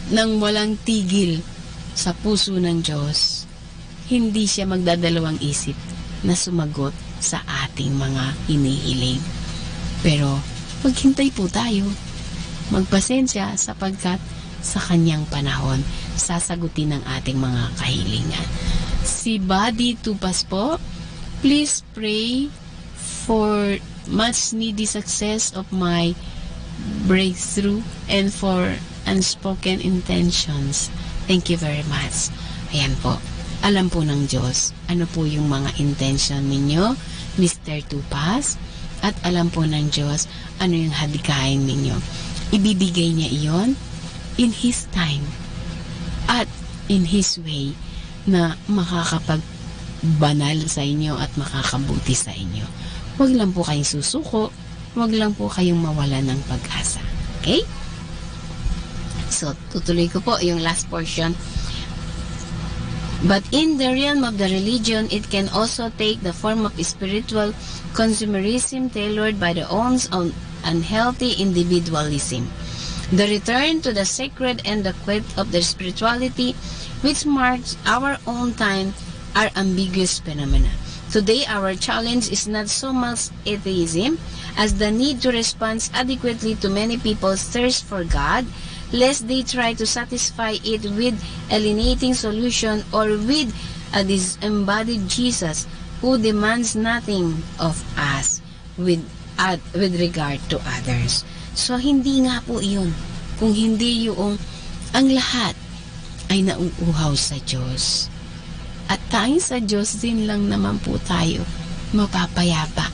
Speaker 10: ng walang tigil sa puso ng Diyos, hindi siya magdadalawang isip na sumagot sa ating mga hinihiling. Pero, maghintay po tayo. Magpasensya sapagkat sa kanyang panahon, sasagutin ng ating mga kahilingan. Si Buddy Tupas po, please pray for much needy success of my breakthrough and for unspoken intentions. Thank you very much. Ayan po. Alam po ng Diyos ano po yung mga intention ninyo, Mr. Tupas, at alam po ng Diyos ano yung hadikain ninyo. Ibibigay niya iyon in His time at in His way na makakapagbanal sa inyo at makakabuti sa inyo. Huwag lang po kayong susuko, huwag lang po kayong mawala ng pag-asa. Okay? So, tutuloy ko po yung last portion. But in the realm of the religion, it can also take the form of spiritual consumerism tailored by the own unhealthy individualism. The return to the sacred and the quest of the spirituality which marks our own time are ambiguous phenomena. Today, our challenge is not so much atheism as the need to respond adequately to many people's thirst for God, lest they try to satisfy it with alienating solution or with a disembodied Jesus who demands nothing of us with regard to others. So, hindi nga po yun. Kung hindi yung ang lahat ay nauuhaw sa Diyos. At tanging sa Diyos din lang naman po tayo mapapayapa.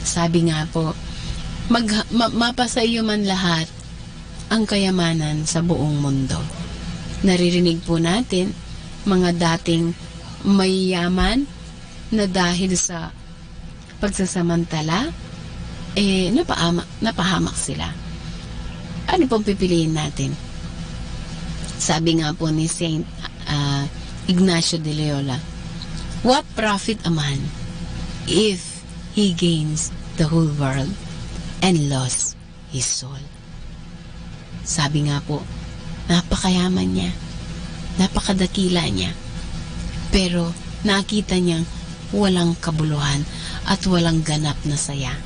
Speaker 10: Sabi nga po, mapasaiyo man lahat ang kayamanan sa buong mundo. Naririnig po natin mga dating mayayaman na dahil sa pagsasamantala, napahamak sila. Ano pong pipiliin natin? Sabi nga po ni Saint Ignacio de Loyola, what profit a man if he gains the whole world and lost his soul? Sabi nga po, napakayaman niya, napakadakila niya, pero nakita niyang walang kabuluhan at walang ganap na saya.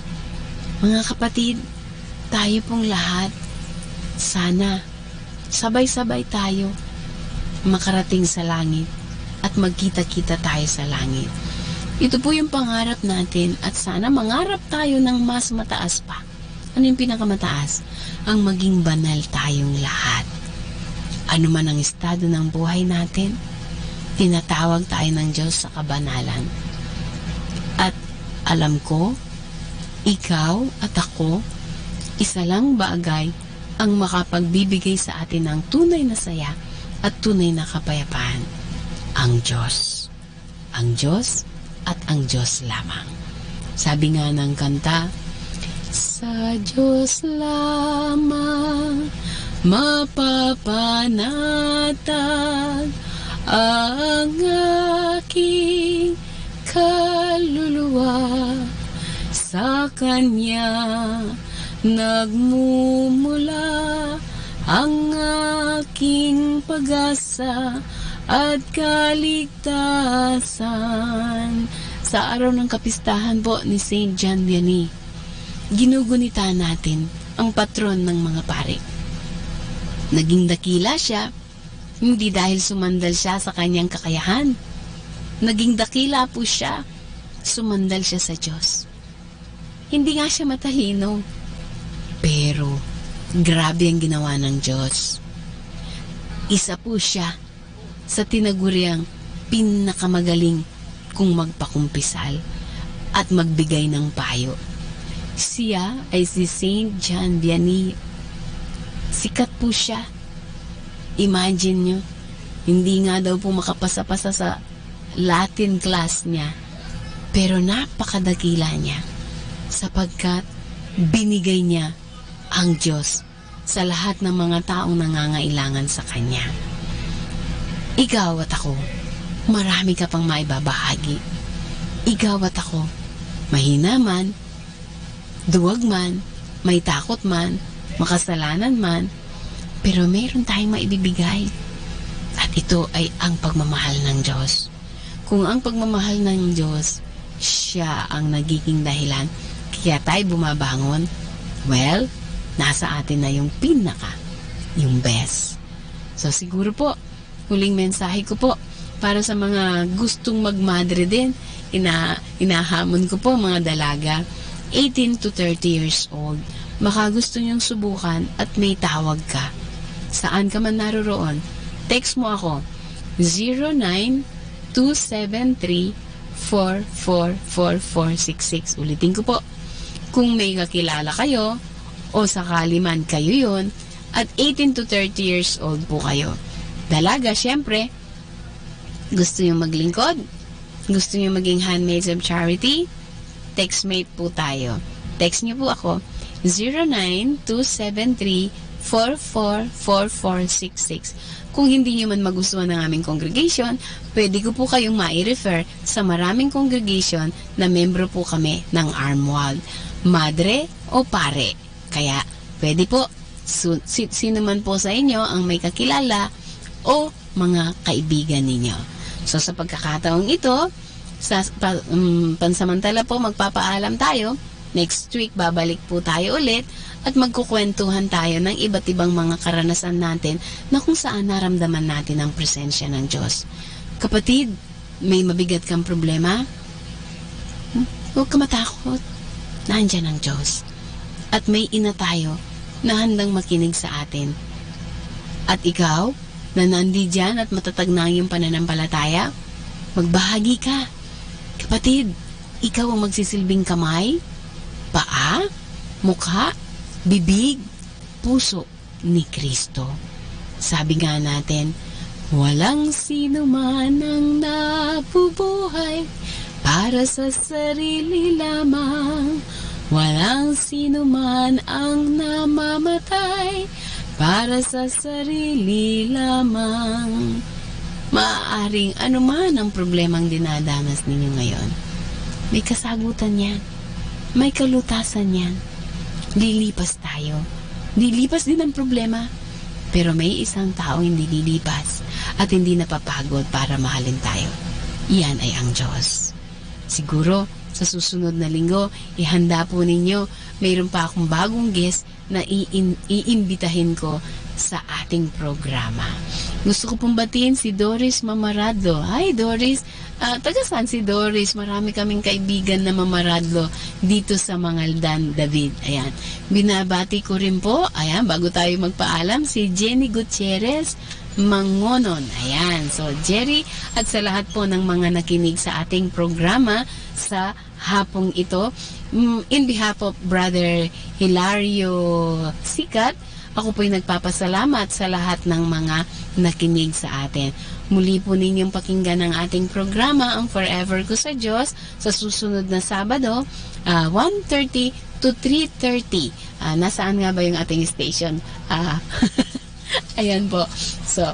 Speaker 10: Mga kapatid, tayo pong lahat, sana sabay-sabay tayo makarating sa langit at magkita-kita tayo sa langit. Ito po yung pangarap natin at sana mangarap tayo ng mas mataas pa. Ano yung pinakamataas? Ang maging banal tayong lahat. Ano man ang estado ng buhay natin, tinatawag tayo ng Diyos sa kabanalan. At alam ko, ikaw at ako, isa lang bagay ang makapagbibigay sa atin ng tunay na saya at tunay na kapayapaan, ang Diyos. Ang Diyos at ang Diyos lamang. Sabi nga ng kanta, sa Diyos lamang mapapanatag ang aking kaluluwa, sa Kanya nagmumula ang aking pag-asa at kaligtasan. Sa araw ng kapistahan po ni Saint John Vianney, ginugunita natin ang patron ng mga pari. Naging dakila siya, hindi dahil sumandal siya sa kanyang kakayahan. Naging dakila po siya, sumandal siya sa Diyos. Hindi nga siya matalino, pero grabe ang ginawa ng Diyos. Isa po siya sa tinaguriang pinakamagaling kung magpakumpisal at magbigay ng payo. Siya ay si Saint John Vianney. Sikat po siya. Imagine nyo, hindi nga daw po makapasa-pasa sa Latin class niya, pero napakadakila niya sapagkat binigay niya ang Diyos sa lahat ng mga taong nangangailangan sa Kanya. Ikaw at ako, marami ka pang maibabahagi. Ikaw at ako, mahina man, duwag man, may takot man, makasalanan man, pero meron tayong maibibigay. At ito ay ang pagmamahal ng Diyos. Kung ang pagmamahal ng Diyos, siya ang nagiging dahilan kaya tayo bumabangon, well, nasa atin na yung pinaka, yung best. So siguro po, huling mensahe ko po para sa mga gustong magmadre din, inahamon ko po mga dalaga 18 to 30 years old. Baka gusto nyong subukan at may tawag ka. Saan ka man naroroon, text mo ako 0927344466. Ulitin ko po, kung may kakilala kayo o sakali man kayo yun at 18 to 30 years old po kayo. Dalaga, syempre, gusto nyo maglingkod? Gusto nyo maging handmaids of charity? Textmate po tayo. Text nyo po ako 0927344466. Kung hindi nyo man magustuhan ng aming congregation, pwede ko po kayong mai-refer sa maraming congregation na membro po kami ng Armwald, madre o pare. Kaya pwede po, sino man po sa inyo ang may kakilala o mga kaibigan ninyo. So sa pagkakataong ito, pansamantala po magpapaalam tayo. Next week, babalik po tayo ulit at magkukwentuhan tayo ng iba't ibang mga karanasan natin na kung saan naramdaman natin ang presensya ng Diyos. Kapatid, may mabigat kang problema? Huwag ka matakot. Nandiyan ang Diyos. At may ina tayo na handang makinig sa atin. At ikaw, na nandiyan at matatag na ang iyong pananampalataya, magbahagi ka. Kapatid, ikaw ang magsisilbing kamay, paa, mukha, bibig, puso ni Kristo. Sabi nga natin, walang sino man ang nabubuhay para sa sarili lamang. Walang sino man ang namamatay para sa sarili lamang. Maaaring anuman ang problemang dinadanas ninyo ngayon, may kasagutan yan. May kalutasan yan. Lilipas tayo. Lilipas din ang problema. Pero may isang taong hindi lilipas at hindi napapagod para mahalin tayo. Iyan ay ang Diyos. Siguro, sa susunod na linggo, ihanda po ninyo, mayroon pa akong bagong guest na iimbitahin ko sa ating programa. Gusto ko pong batiin si Doris Mamaradlo. Hi Doris! Taga saan si Doris? Marami kaming kaibigan na Mamaradlo dito sa Mangaldan, David. Ayan. Binabati ko rin po, ayan, bago tayo magpaalam, si Jenny Gutierrez Mangonon. Ayan. So, Jerry, at sa lahat po ng mga nakinig sa ating programa sa hapong ito, in behalf of Brother Hilario Sikat, ako po'y nagpapasalamat sa lahat ng mga nakinig sa atin. Muli po ninyong pakinggan ang ating programa, ang Forever Ko sa Diyos, sa susunod na Sabado, 1:30 to 3:30. Nasaan nga ba yung ating station? Ayan po. So,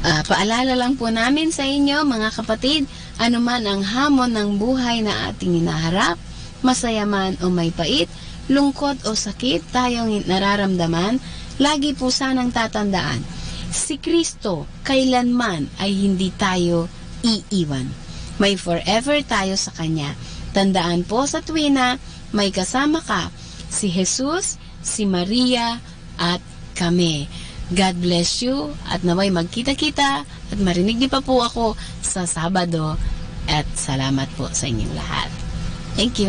Speaker 10: paalala lang po namin sa inyo, mga kapatid, anuman ang hamon ng buhay na ating inaharap, masaya man o may pait, lungkot o sakit tayong nararamdaman, lagi po sanang tatandaan, si Kristo kailanman ay hindi tayo iiwan. May forever tayo sa Kanya. Tandaan po sa tuwina, may kasama ka, si Jesus, si Maria, at kami. God bless you at naway magkita-kita at marinig niyo pa po ako sa Sabado at salamat po sa inyong lahat. Thank you.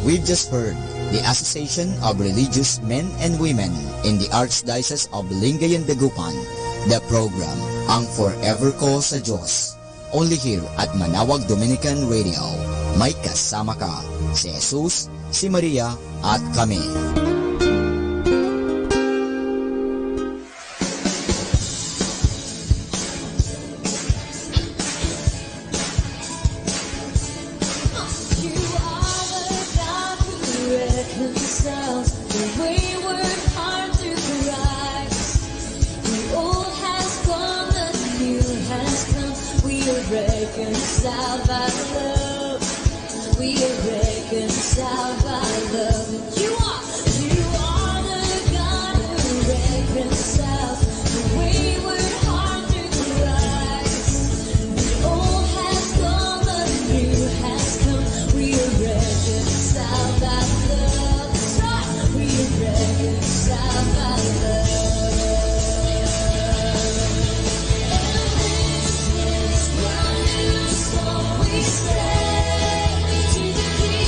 Speaker 14: We've just heard the Association of Religious Men and Women in the Archdiocese of Lingayen Dagupan, the program Ang Forever Ko sa Diyos, only here at Manawag Dominican Radio. May kasama ka, si Jesus, si Maria, at kami.
Speaker 1: Reconciled by love. We are reconciled by love. You are the God who reconciles the wayward heart through Christ. The old has gone, the new has come. We are reconciled by love. That's right. We are reconciled by love. We say to the King.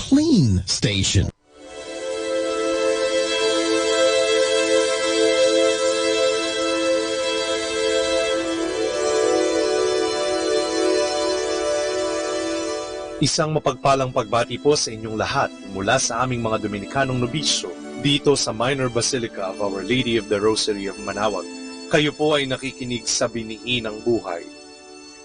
Speaker 2: clean station.
Speaker 4: Isang mapagpalang pagbati po sa inyong lahat mula sa aming mga Dominikanong nobisyo dito sa Minor Basilica of Our Lady of the Rosary of Manaoag. Kayo po ay nakikinig sa Biniin ng Buhay.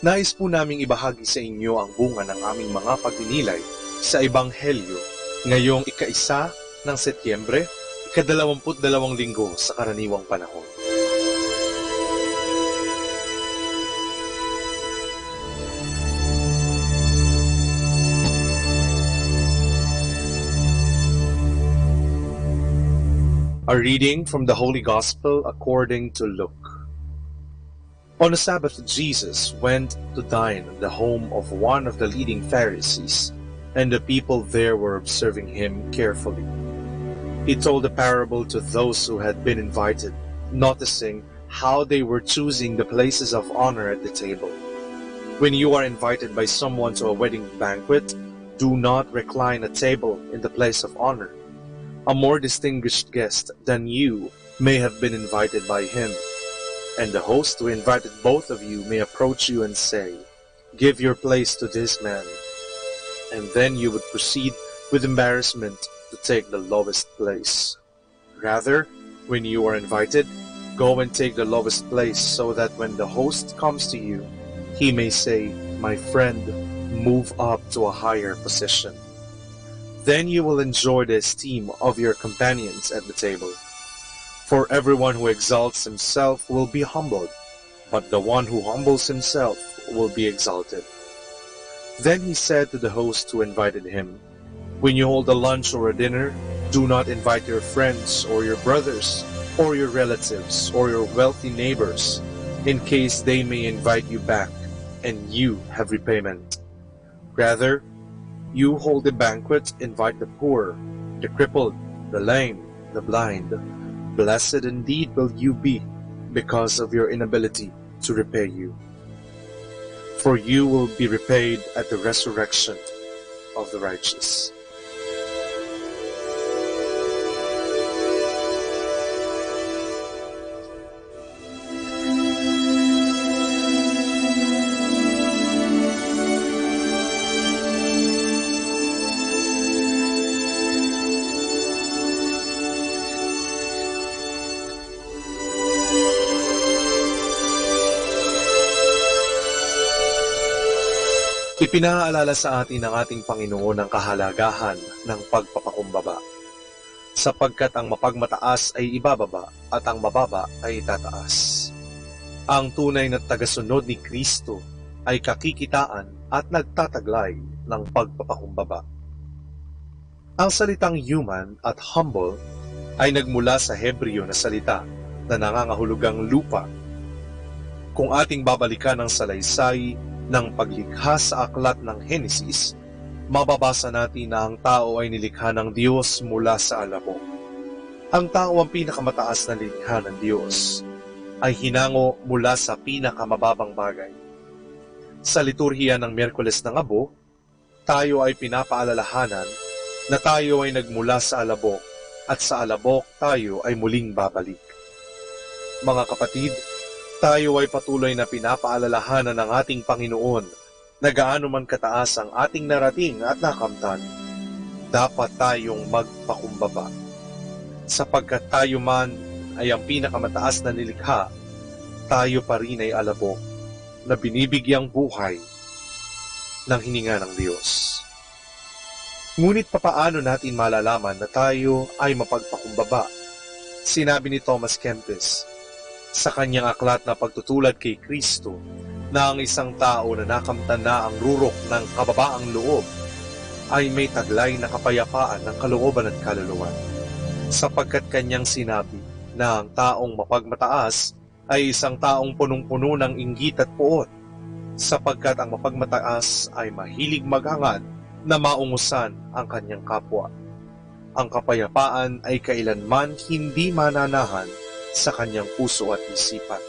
Speaker 4: Nais po naming ibahagi sa inyo ang bunga ng aming mga pagninilay sa Ebanghelyo ngayong ika-1 ng Setyembre, ika-22 linggo sa karaniwang panahon. A reading from the Holy Gospel according to Luke. On a Sabbath, Jesus went to dine at the home of one of the leading Pharisees, and the people there were observing him carefully. He told a parable to those who had been invited, noticing how they were choosing the places of honor at the table. When you are invited by someone to a wedding banquet, do not recline at table in the place of honor. A more distinguished guest than you may have been invited by him, and the host who invited both of you may approach you and say, "Give your place to this man," and then you would proceed with embarrassment to take the lowest place. Rather, when you are invited, go and take the lowest place so that when the host comes to you, he may say, "My friend, move up to a higher position." Then you will enjoy the esteem of your companions at the table. For everyone who exalts himself will be humbled, but the one who humbles himself will be exalted. Then he said to the host who invited him, "When you hold a lunch or a dinner, do not invite your friends or your brothers or your relatives or your wealthy neighbors, in case they may invite you back and you have repayment. Rather, you hold a banquet, invite the poor, the crippled, the lame, the blind. Blessed indeed will you be because of your inability to repay you. For you will be repaid at the resurrection of the righteous." Ipinaalala sa atin ng ating Panginoon ang kahalagahan ng pagpapakumbaba, sapagkat ang mapagmataas ay ibababa at ang mababa ay itataas. Ang tunay na tagasunod ni Kristo ay kakikitaan at nagtataglay ng pagpapakumbaba. Ang salitang human at humble ay nagmula sa Hebreo na salita na nangangahulugang lupa. Kung ating babalikan ang salaysay ng paglikha sa aklat ng Henesis, mababasa natin na ang tao ay nilikha ng Diyos mula sa alabok. Ang tao ang pinakamataas na likha ng Diyos, ay hinango mula sa pinakamababang bagay. Sa liturhiya ng Miyerkules ng Abo, tayo ay pinapaalalahanan na tayo ay nagmula sa alabok at sa alabok tayo ay muling babalik. Mga kapatid, tayo ay patuloy na pinapaalalahanan ng ating Panginoon na gaano man kataas ang ating narating at nakamtan, dapat tayong magpakumbaba. Sapagkat tayo man ay ang pinakamataas na nilikha, tayo pa rin ay alabok na binibigyang buhay ng hininga ng Diyos. Ngunit papaano natin malalaman na tayo ay mapagpakumbaba? Sinabi ni Thomas Kempis sa kanyang aklat na pagtutulad kay Kristo na ang isang tao na nakamtan na ang rurok ng kababaang loob ay may taglay na kapayapaan ng kalooban at kaluluwa, sapagkat kanyang sinabi na ang taong mapagmataas ay isang taong punong-puno ng inggit at puot, sapagkat ang mapagmataas ay mahilig maghangad na maungusan ang kanyang kapwa. Ang kapayapaan ay kailanman hindi mananahan sa kanyang puso at isipan.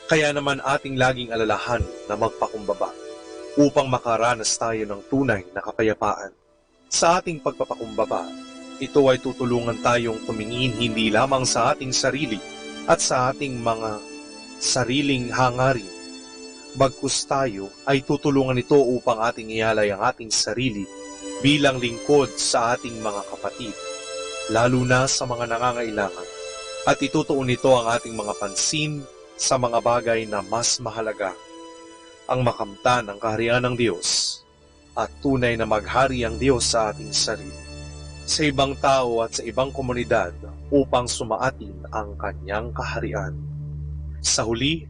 Speaker 4: Kaya naman ating laging alalahan na magpakumbaba upang makaranas tayo ng tunay na kapayapaan. Sa ating pagpapakumbaba, ito ay tutulungan tayong tumingin hindi lamang sa ating sarili at sa ating mga sariling hangarin. Bagkus tayo ay tutulungan ito upang ating ialay ang ating sarili bilang lingkod sa ating mga kapatid, lalo na sa mga nangangailangan. At itutuon nito ang ating mga pansin sa mga bagay na mas mahalaga, ang makamtan ng kaharian ng Diyos at tunay na maghari ang Diyos sa ating sarili, sa ibang tao at sa ibang komunidad upang sumaatin ang kanyang kaharian. Sa huli,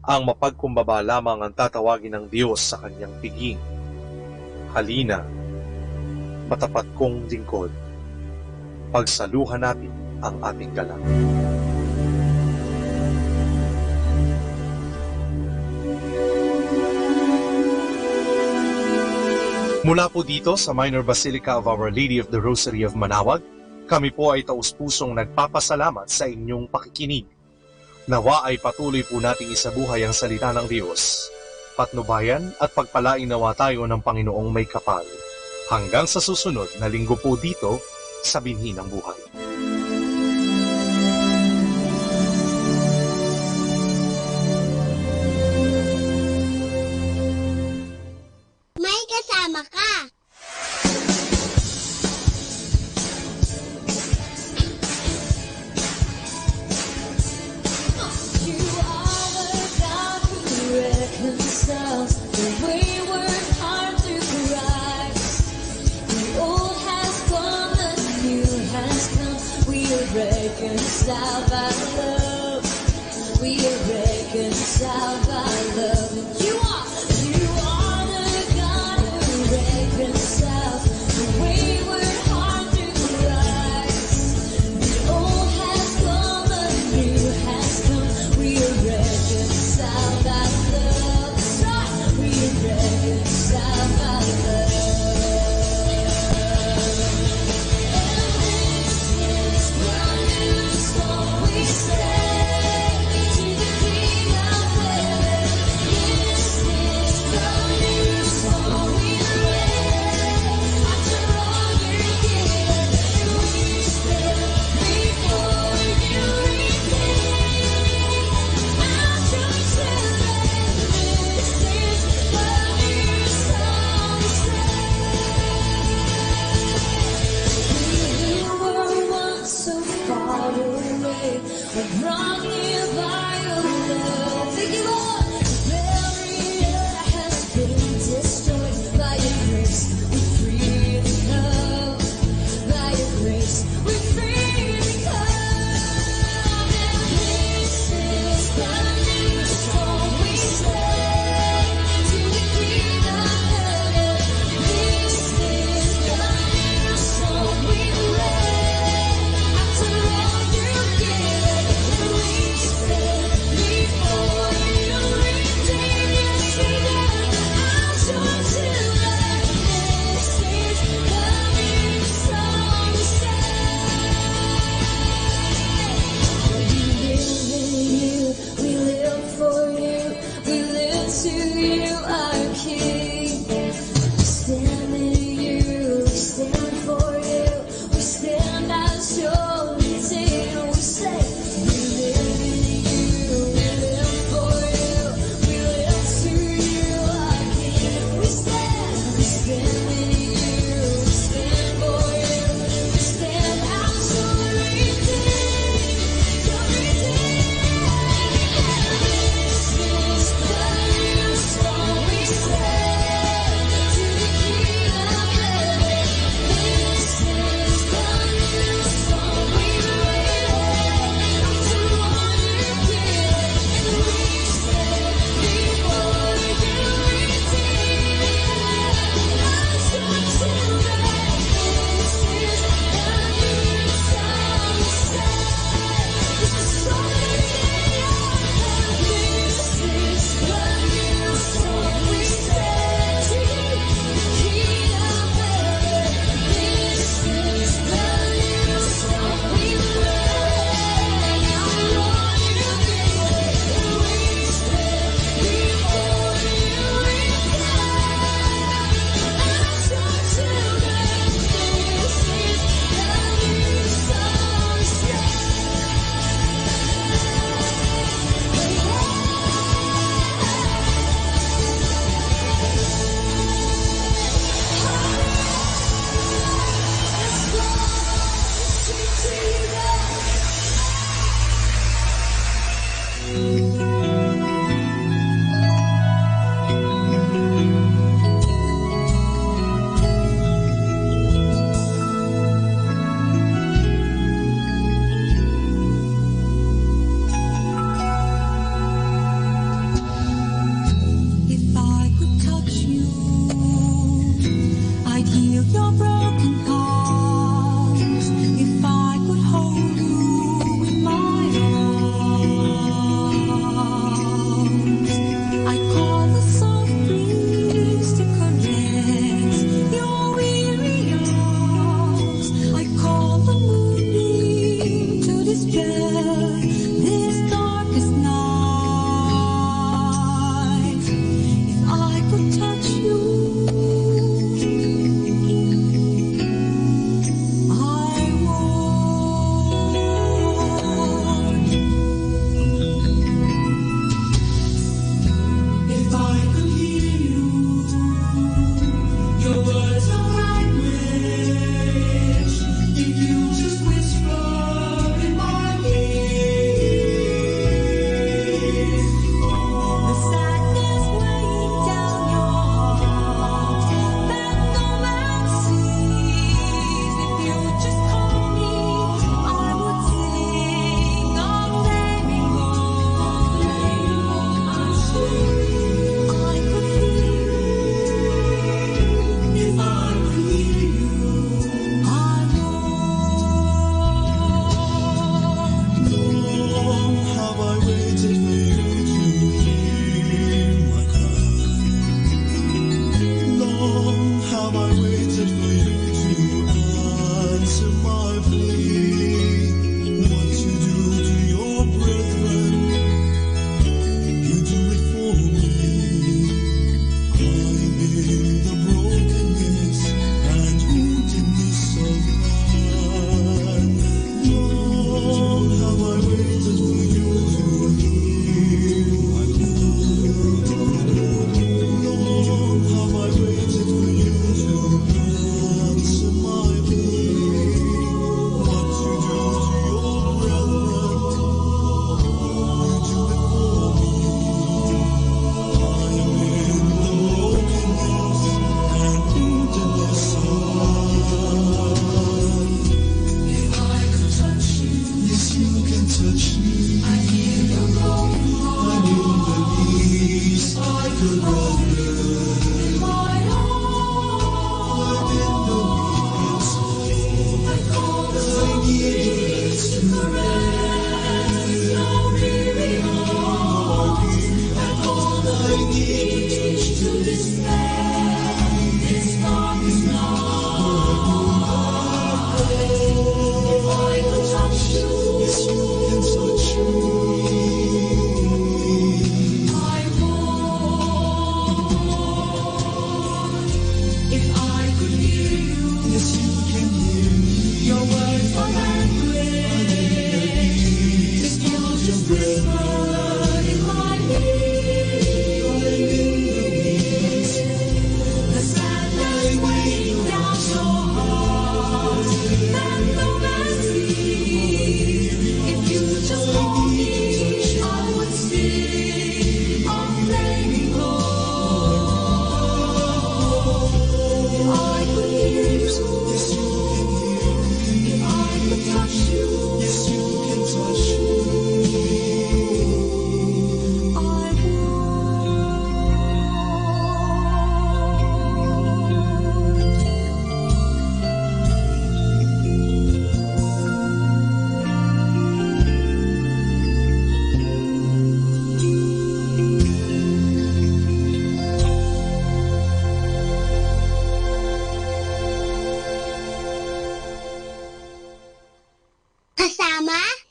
Speaker 4: ang mapagkumbaba lamang ang tatawagin ng Diyos sa kanyang piging. Halina, matapat kong lingkod, pagsaluhan natin ang ating galang. Mula po dito sa Minor Basilica of Our Lady of the Rosary of Manaoag, kami po ay taus-pusong nagpapasalamat sa inyong pakikinig. Nawa ay patuloy po nating isabuhay ang salita ng Diyos. Patnubayan at pagpalain nawa tayo ng Panginoong may kapal. Hanggang sa susunod na linggo po dito sa Binhi ng Buhay.
Speaker 22: May kasama ka.
Speaker 1: You are the God who reconciles the wayward heart through Christ. The old has gone, the new has come. We are reconciled by love. We are reconciled by love. You are the God who reconciles the wayward heart through Christ. The old has gone, the new has come. We are reconciled by love. That's right. We are reconciled by love. And this is my new song we say to the King of Heaven.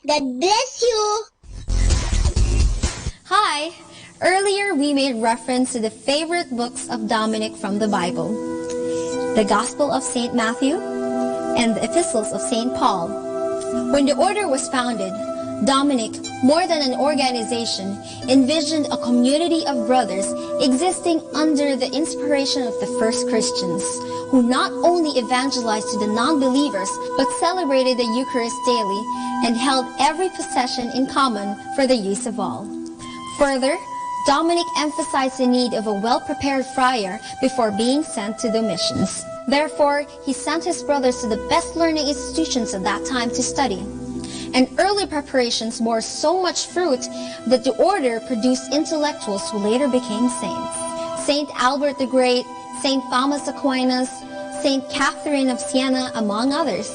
Speaker 22: God bless you!
Speaker 2: Hi! Earlier, we made reference to the favorite books of Dominic from the Bible, the Gospel of St. Matthew and the Epistles of St. Paul. When the order was founded, Dominic, more than an organization, envisioned a community of brothers existing under the inspiration of the first Christians, who not only evangelized to the non-believers, but celebrated the Eucharist daily and held every possession in common for the use of all. Further, Dominic emphasized the need of a well-prepared friar before being sent to the missions. Therefore, he sent his brothers to the best learning institutions at that time to study. And early preparations bore so much fruit that the order produced intellectuals who later became saints. Saint Albert the Great, Saint Thomas Aquinas, Saint Catherine of Siena, among others.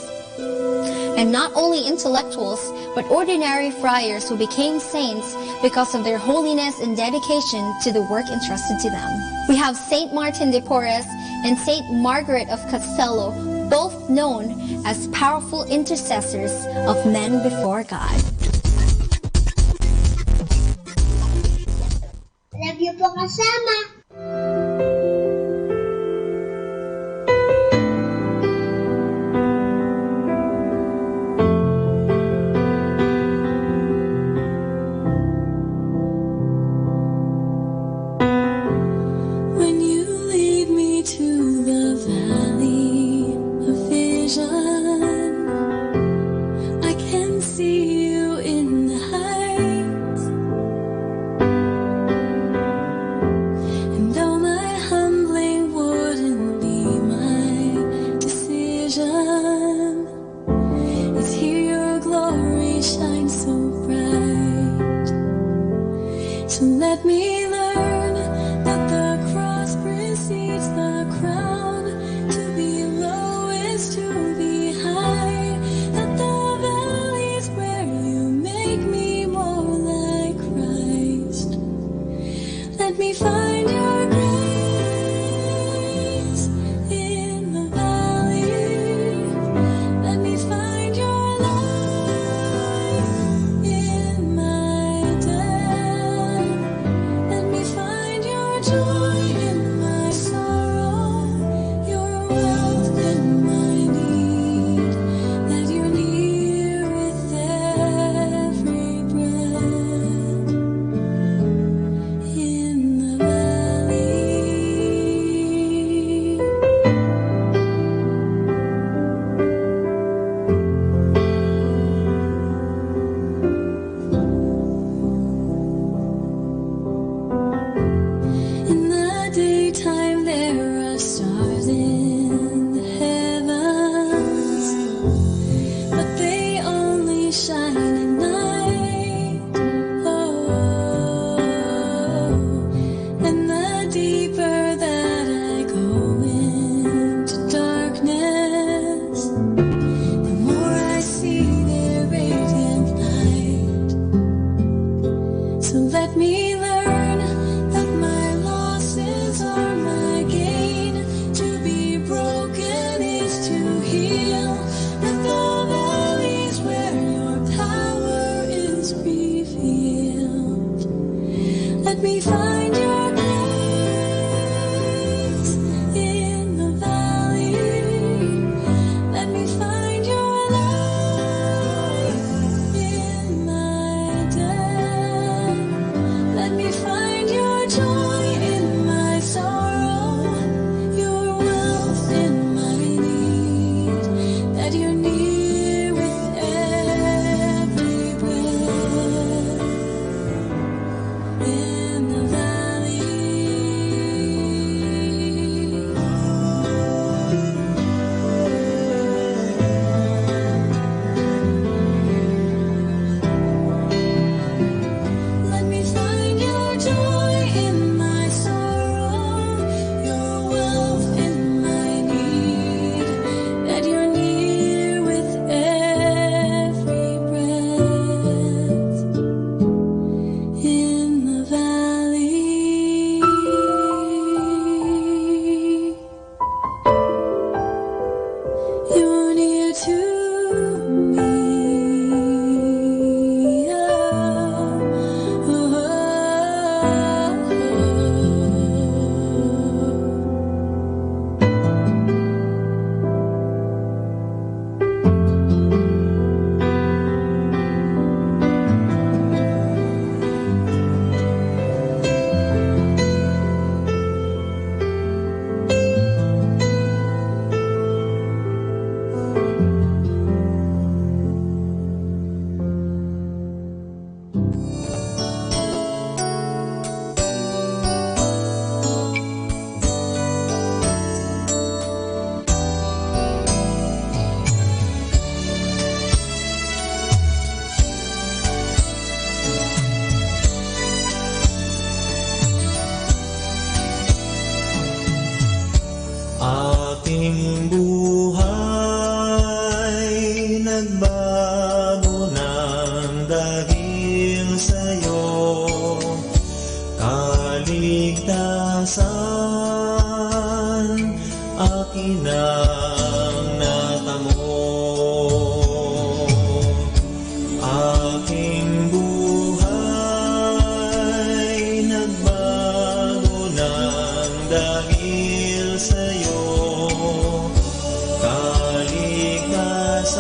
Speaker 2: And not only intellectuals, but ordinary friars who became saints because of their holiness and dedication to the work entrusted to them. We have Saint Martin de Porres and Saint Margaret of Castello, both known as powerful intercessors of men before God.
Speaker 22: Love you po kasama!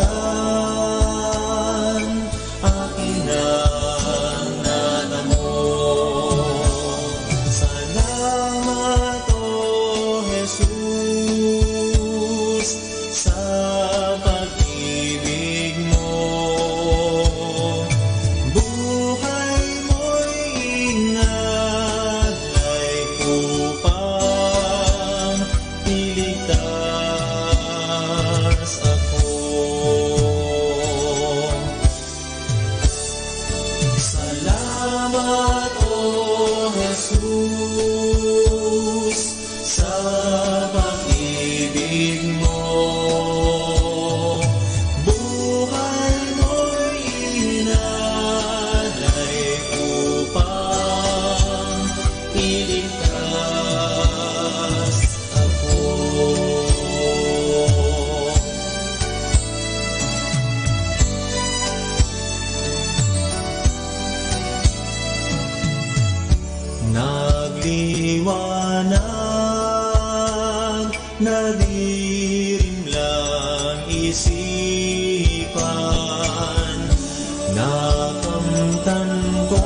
Speaker 5: minsan akin ang natamo. Salamat, O Jesus, sa pag-ibig mo. Buhay mo'y inalay upang iligtas ako. Salamat, O Jesus, sa pag-ibig mo. Buhay mo'y inalay upang iligtas ako. Nagliwanag, nadirimlang isipan, nakamtan ko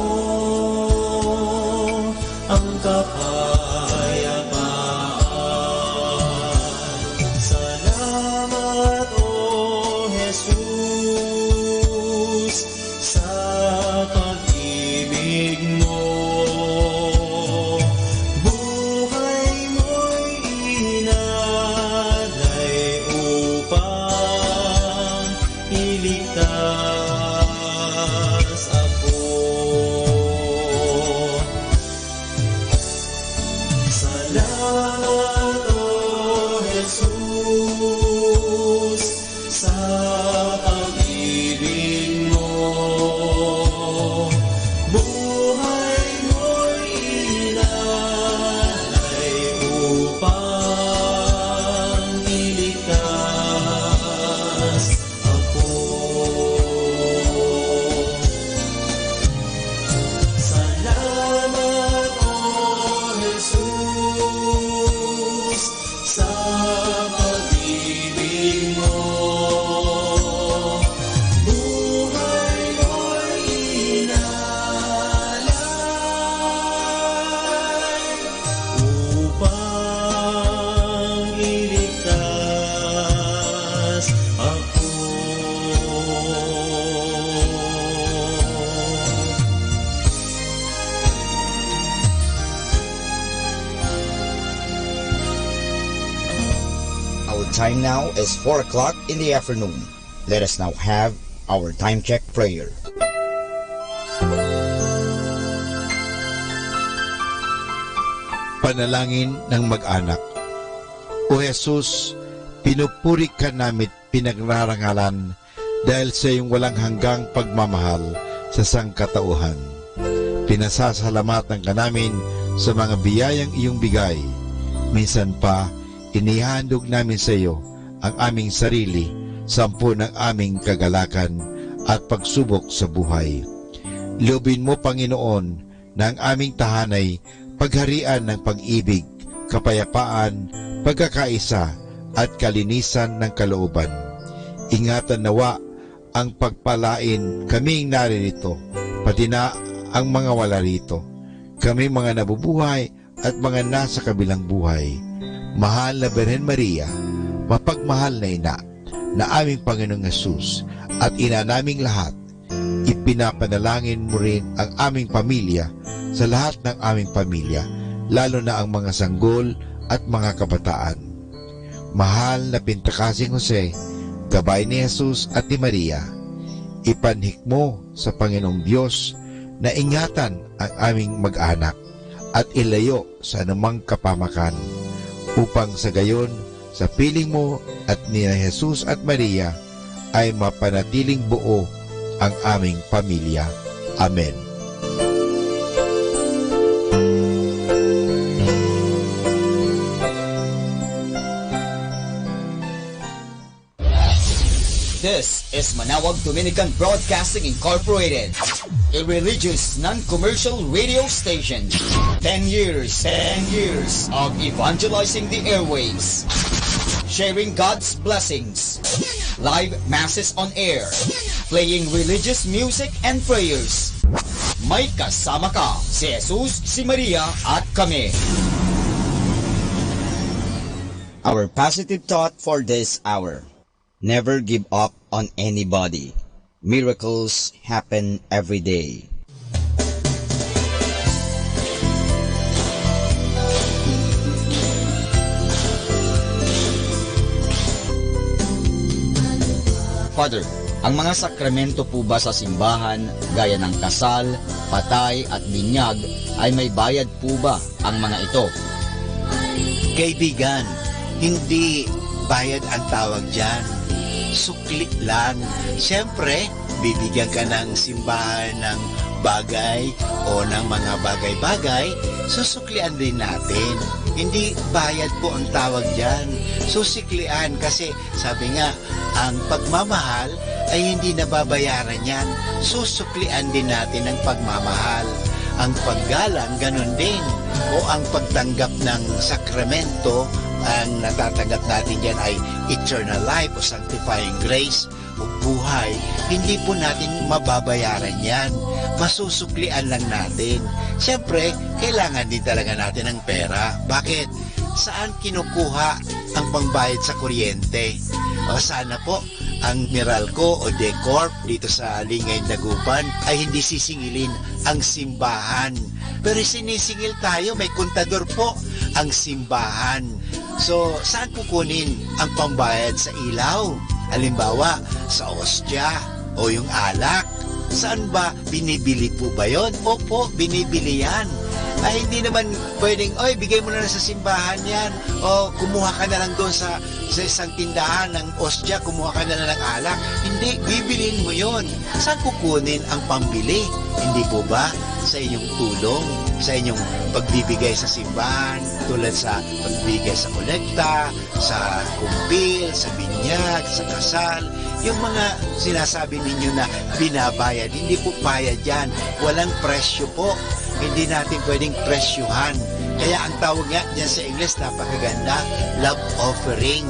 Speaker 5: ang kapayapaan. Salamat, O Jesus, sa pag-ibig mo. Buhay mo'y inalay upang iligtas ako. Salamat, O Jesus, sa pag-ibig mo. Buhay mo'y inalay upang iligtas ako. Salamat, O Jesus, sa pag-ibig mo. Buhay mo'y inalay upang iligtas ako.
Speaker 14: Our time now is 4 o'clock in the afternoon. Let us now have our time check prayer.
Speaker 3: Panalangin ng mag-anak. O Jesus, pinupuri ka namit pinagnarangalan dahil sa iyong walang hanggang pagmamahal sa sangkatauhan. Pinasasalamatan ka namin sa mga biyayang iyong bigay. Minsan pa, inihandog namin sa iyo ang aming sarili, sampu ng aming kagalakan at pagsubok sa buhay. Loobin mo, Panginoon, na ang aming tahanay pagharian ng pag-ibig, kapayapaan, pagkakaisa at kalinisan ng kalooban. Ingatan nawa ang pagpalain kaming naririto, pati na ang mga wala rito, kami mga nabubuhay at mga nasa kabilang buhay. Mahal na Birhen Maria, mapagmahal na ina, na aming Panginoong Hesus at ina naming lahat, ipinapanalangin mo rin ang aming pamilya sa lahat ng aming pamilya, lalo na ang mga sanggol at mga kabataan. Mahal na Pintakasing Jose, gabay ni Jesus at ni Maria, ipanhik mo sa Panginoong Diyos na ingatan ang aming mag-anak at ilayo sa anumang kapamakan, upang sa gayon, sa piling mo at ni Jesus at Maria, ay mapanatiling buo ang aming pamilya. Amen.
Speaker 14: This is Manawag Dominican Broadcasting Incorporated, a religious non-commercial radio station. 10 years of evangelizing the airwaves, sharing God's blessings, live masses on air, playing religious music and prayers. May kasama ka, si Jesus, si Maria, at kami. Our positive thought for this hour: never give up on anybody. Miracles happen every day. Father, ang mga sakramento po ba sa simbahan, gaya ng kasal, patay at binyag, ay may bayad po ba ang mga ito?
Speaker 3: Kaibigan, hindi bayad ang tawag dyan. Sukli lang. Siyempre, bibigyan ka ng simbahan ng bagay o ng mga bagay-bagay, susuklian din natin. Hindi bayad po ang tawag dyan. Susiklian kasi sabi nga, ang pagmamahal ay hindi nababayaran yan. Susuklian din natin ang pagmamahal. Ang paggalang, ganun din. O ang pagtanggap ng sakramento, ang natatanggap natin yan ay eternal life o sanctifying grace o buhay. Hindi po natin mababayaran yan. Masusuklian lang natin. Siyempre, kailangan din talaga natin ng pera. Bakit? Saan kinukuha ang pangbayad sa kuryente? O sana po ang Meralco o Decorp dito sa Lingay, Dagupan ay hindi sisingilin ang simbahan. Pero sinisingil tayo, may kontador po ang simbahan. So, saan kukunin ang pambayad sa ilaw? Halimbawa, sa ostya o yung alak. Saan ba? Binibili po ba yun? Opo, binibili yan. Ay, hindi naman pwedeng, oy, bigay mo na lang sa simbahan yan. O, kumuha ka na lang doon sa isang tindahan ng ostya, kumuha ka na lang ng alak. Hindi, bibilin mo yon. Saan kukunin ang pambili? Hindi po ba? Sa inyong tulong, sa inyong pagbibigay sa simbahan, tulad sa pagbibigay sa kolekta, sa kumpil, sa binyag, sa kasal, yung mga sinasabi ninyo na binabayad, hindi po bayad yan. Walang presyo po. Hindi natin pwedeng presyuhan. Kaya ang tawag nga dyan sa English, napakaganda, love offering.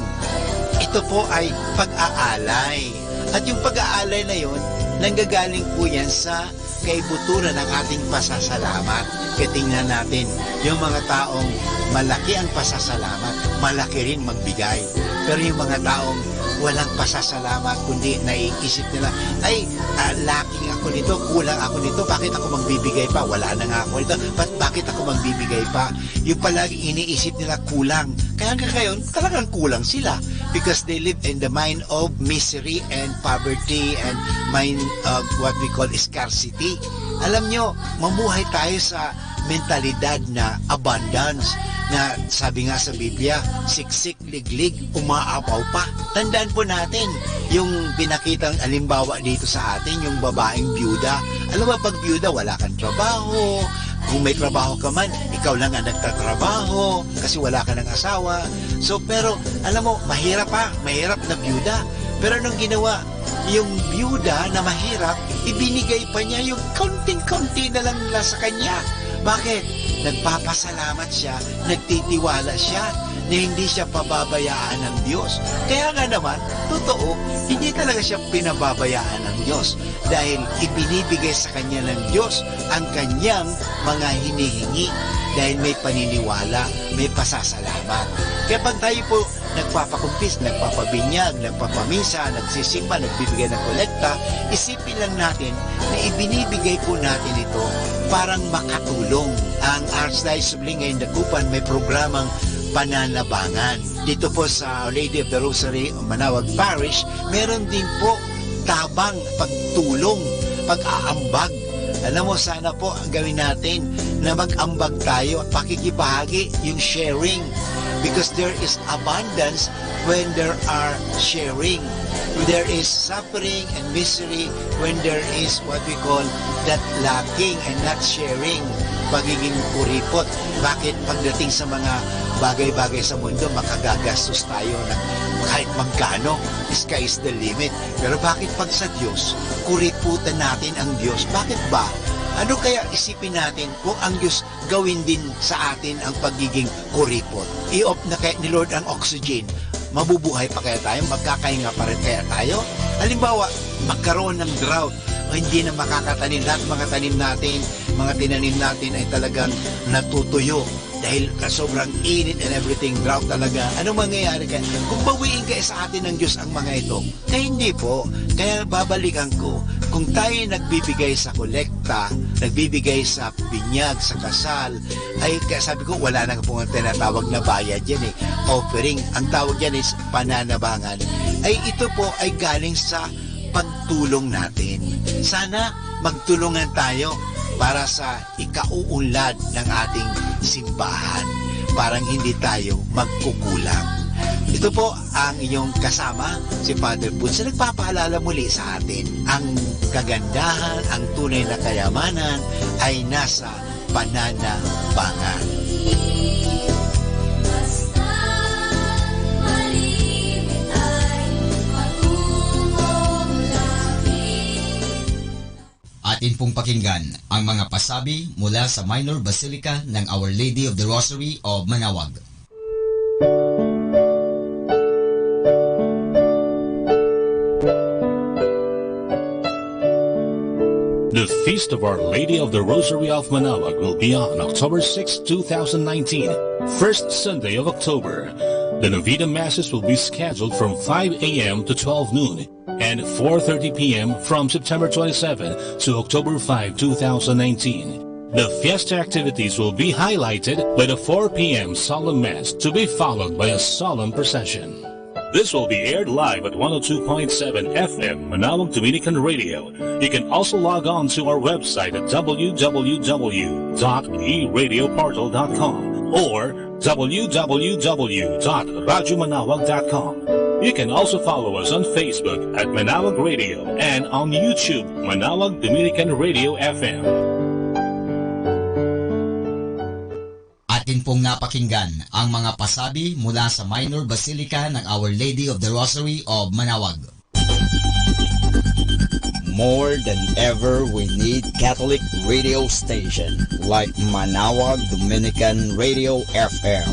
Speaker 3: Ito po ay pag-aalay. At yung pag-aalay na yun, nanggagaling po yan sa kaibuturan ng ating pasasalamat. Kaya tingnan natin, yung mga taong malaki ang pasasalamat, malaki rin magbigay. Pero yung mga taong walang pasasalamat, kundi naiisip nila, ay, lacking ako nito, kulang ako nito, bakit ako magbibigay pa? Wala na nga ako nito, bakit ako magbibigay pa? Yung palagi iniisip nila kulang. Kaya hanggang ngayon, talagang kulang sila because they live in the mind of misery and poverty and mind of what we call scarcity. Alam nyo, mamuhay tayo sa mentalidad na abundance, na sabi nga sa Biblia, siksik, liglig, umaapaw pa. Tandaan po natin yung pinakitang alimbawa dito sa atin, yung babaeng byuda. Alam mo, pag byuda, wala kang trabaho. Kung may trabaho ka man, ikaw lang ang nagtatrabaho kasi wala ka ng asawa. So, pero, alam mo, mahirap na byuda. Pero nung ginawa yung byuda na mahirap, ibinigay pa niya yung kaunting-kaunti na lang nila sa kanya. Bakit? Nagpapasalamat siya, nagtitiwala siya na hindi siya pababayaan ng Diyos. Kaya nga naman, totoo, hindi talaga siya pinababayaan ng Diyos dahil ibinibigay sa kanya ng Diyos ang kanyang mga hinihingi dahil may paniniwala, may pasasalamat. Kaya pag tayo po nagpapakumpis, nagpapabinyag, nagpapamisa, nagsisimba, nagbibigay ng kolekta, isipin lang natin na ibinibigay po natin ito parang makatulong. Ang Archdiocese of Lingay, Dagupan may programang pananabangan. Dito po sa Our Lady of the Rosary, Manawag Parish, meron din po tabang pagtulong, pag-aambag. Alam mo, sana po ang gawin natin na mag-ambag tayo at pakikibahagi, yung sharing. Because there is abundance when there are sharing. There is suffering and misery when there is what we call that lacking and not sharing. Pagiging kuripot. Bakit pagdating sa mga bagay-bagay sa mundo, makagagastos tayo ng kahit magkano, sky is the limit. Pero bakit pag sa Diyos, kuriputan natin ang Diyos? Bakit ba? Ano kaya isipin natin kung ang Diyos gawin din sa atin ang pagiging kuripot? I-off na kaya ni Lord ang oxygen.
Speaker 8: Mabubuhay pa kaya tayo? Magkakahinga pa rin kaya tayo? Halimbawa, magkaroon ng drought o hindi na makakatanim. Lahat mga tanim natin, mga tinanim natin ay talagang natutuyo dahil sobrang init and everything, drought talaga. Ano mangyayari kaya? Kung bawiin kaya sa atin ng Diyos ang mga ito, kaya hindi po. Kaya babalikan ko, kung tayo nagbibigay sa kolekta, nagbibigay sa binyag, sa kasal, ay kaya sabi ko, wala nang pong tinatawag na bayad yan eh. Offering, ang tawag yan is pananabangan. Ay ito po ay galing sa pagtulong natin. Sana magtulungan tayo para sa ikauunlad ng ating simbahan. Parang hindi tayo magkukulang. Ito po ang inyong kasama, si Father Butch, na nagpapaalala muli sa atin. Ang kagandahan, ang tunay na kayamanan ay nasa pananabangan.
Speaker 14: Atin pong pakinggan ang mga pasabi mula sa Minor Basilica ng Our Lady of the Rosary of Manaoag.
Speaker 15: The Feast of Our Lady of the Rosary of Manaoag will be on October 6, 2019, first Sunday of October. The Novena Masses will be scheduled from 5 a.m. to 12 noon and 4:30 p.m. from September 27 to October 5, 2019. The fiesta activities will be highlighted by the 4 p.m. solemn mass to be followed by a solemn procession. This will be aired live at 102.7 FM Manaoag Dominican Radio. You can also log on to our website at www.eradioportal.com or www.radyomanawag.com. You can also follow us on Facebook at Manaoag Radio and on YouTube, Manaoag Dominican Radio FM.
Speaker 14: Atin pong napakinggan ang mga pasabi mula sa Minor Basilica ng Our Lady of the Rosary of Manaoag.
Speaker 11: More than ever, we need Catholic radio station like Manaoag Dominican Radio FM.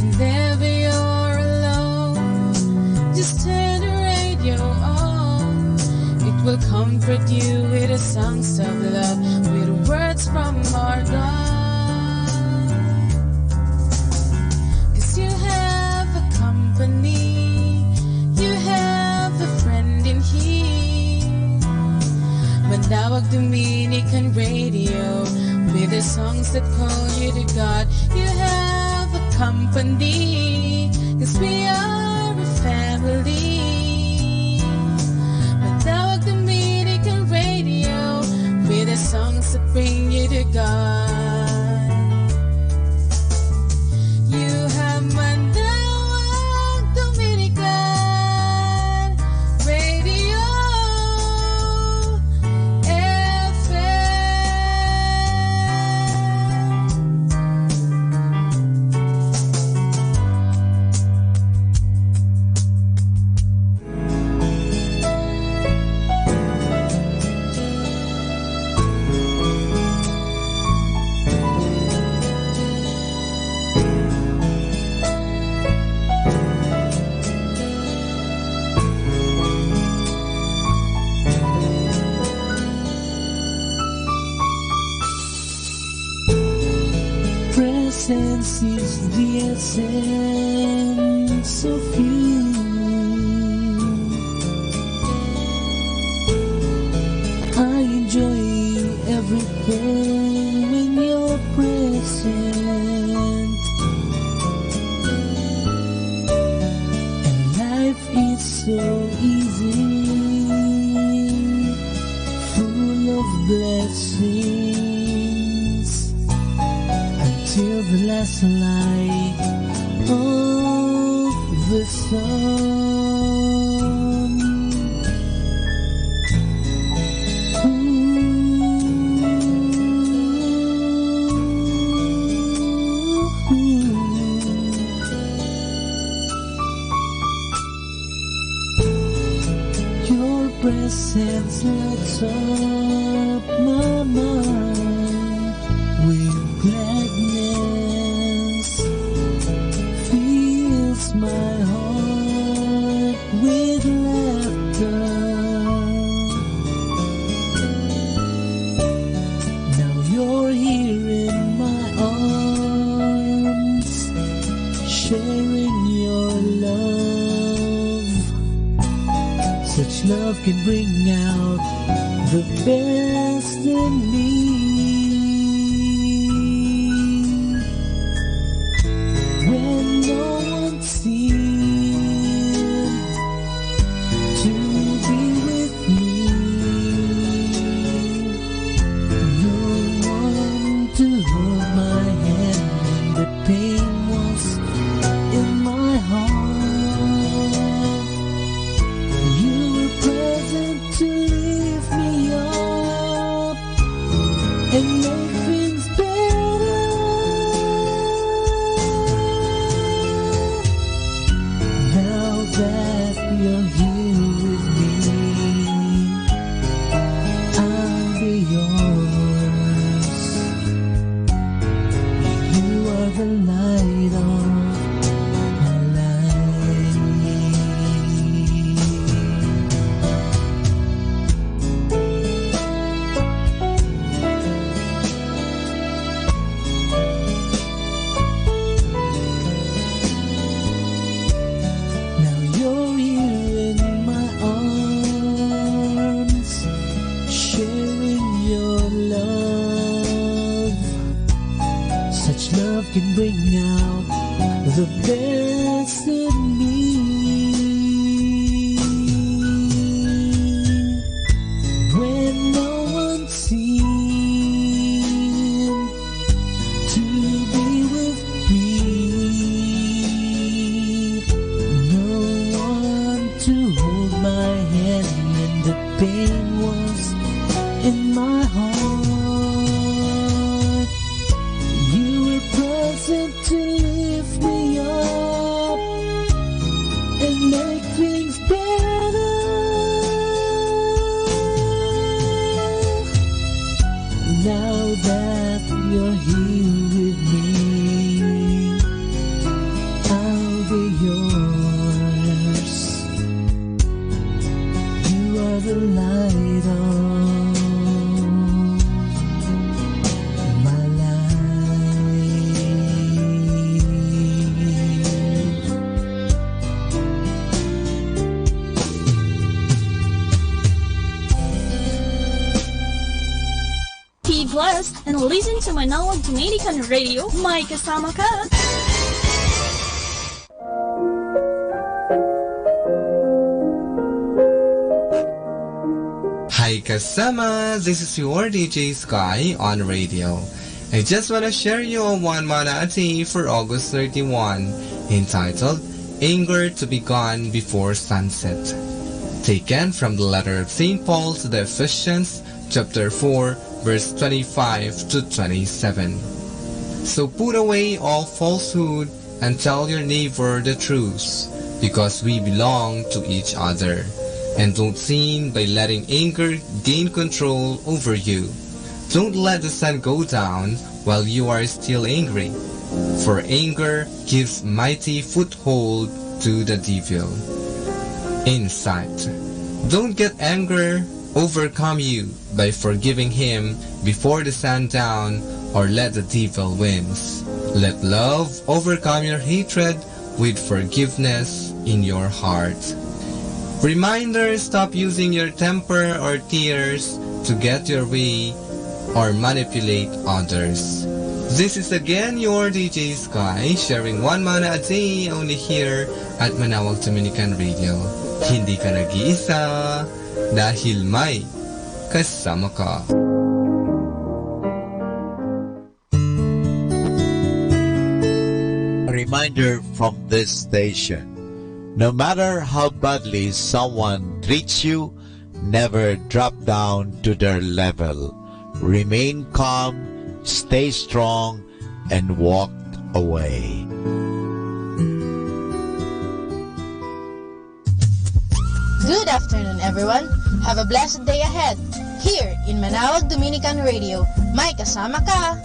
Speaker 7: Whenever you're alone, just turn the radio on. It will comfort you with the songs of love, with words from our God. 'Cause you have a company, you have a friend in here. Manaoag Dominican Radio, with the songs that call you to God. You have a company, 'cause we are a family. Manaoag Dominican Radio, with the songs that bring you to God. You have Manaoag Dominican Radio
Speaker 5: Presence is the essence of you. I enjoy everything when you're present, and life is so easy, full of blessings, till the last light of the sun. Ooh. lights up my mind with gladness, fills my heart with laughter. Now you're here in my arms, sharing your love. Such love can bring out the best in me. When no one seemed to be with me, no one to hold my hand when the pain was in my heart. You were present to lift me up and make things better. Now that you're here with me, I'll be yours. You are the light of my life. Now you're here in my arms, sharing your love. Such love can bring out the best in me. When no one seemed to be with me, no one to hold my hand when the pain was in my heart. You were present to lift me up and make things better. Now that you're here with me, I'll be yours. You are the light of my life.
Speaker 9: Be blessed and listen to Manawag Dominican Radio. May kasama ka.
Speaker 20: Hi kasama, this is your DJ Sky on radio. I just want to share you a one mana a day for August 31, entitled Anger to be Gone Before Sunset. Taken from the letter of St. Paul to the Ephesians, chapter 4, verse 25 to 27. So put away all falsehood and tell your neighbor the truth, because we belong to each other. And don't sin by letting anger gain control over you. Don't let the sun go down while you are still angry, for anger gives mighty foothold to the devil. Insight. Don't get anger overcome you by forgiving him before the sundown, or let the devil wins. Let love overcome your hatred with forgiveness in your heart. Reminder, stop using your temper or tears to get your way or manipulate others. This is again your DJ Sky, sharing one mana a day only here at Manawag Dominican Radio. Hindi ka nag-iisa dahil may kasama ka.
Speaker 8: A reminder from this station. No matter how badly someone treats you, never drop down to their level. Remain calm, stay strong, and walk away.
Speaker 18: Good afternoon, everyone. Have a blessed day ahead. Here in Manawag Dominican Radio, may kasama ka.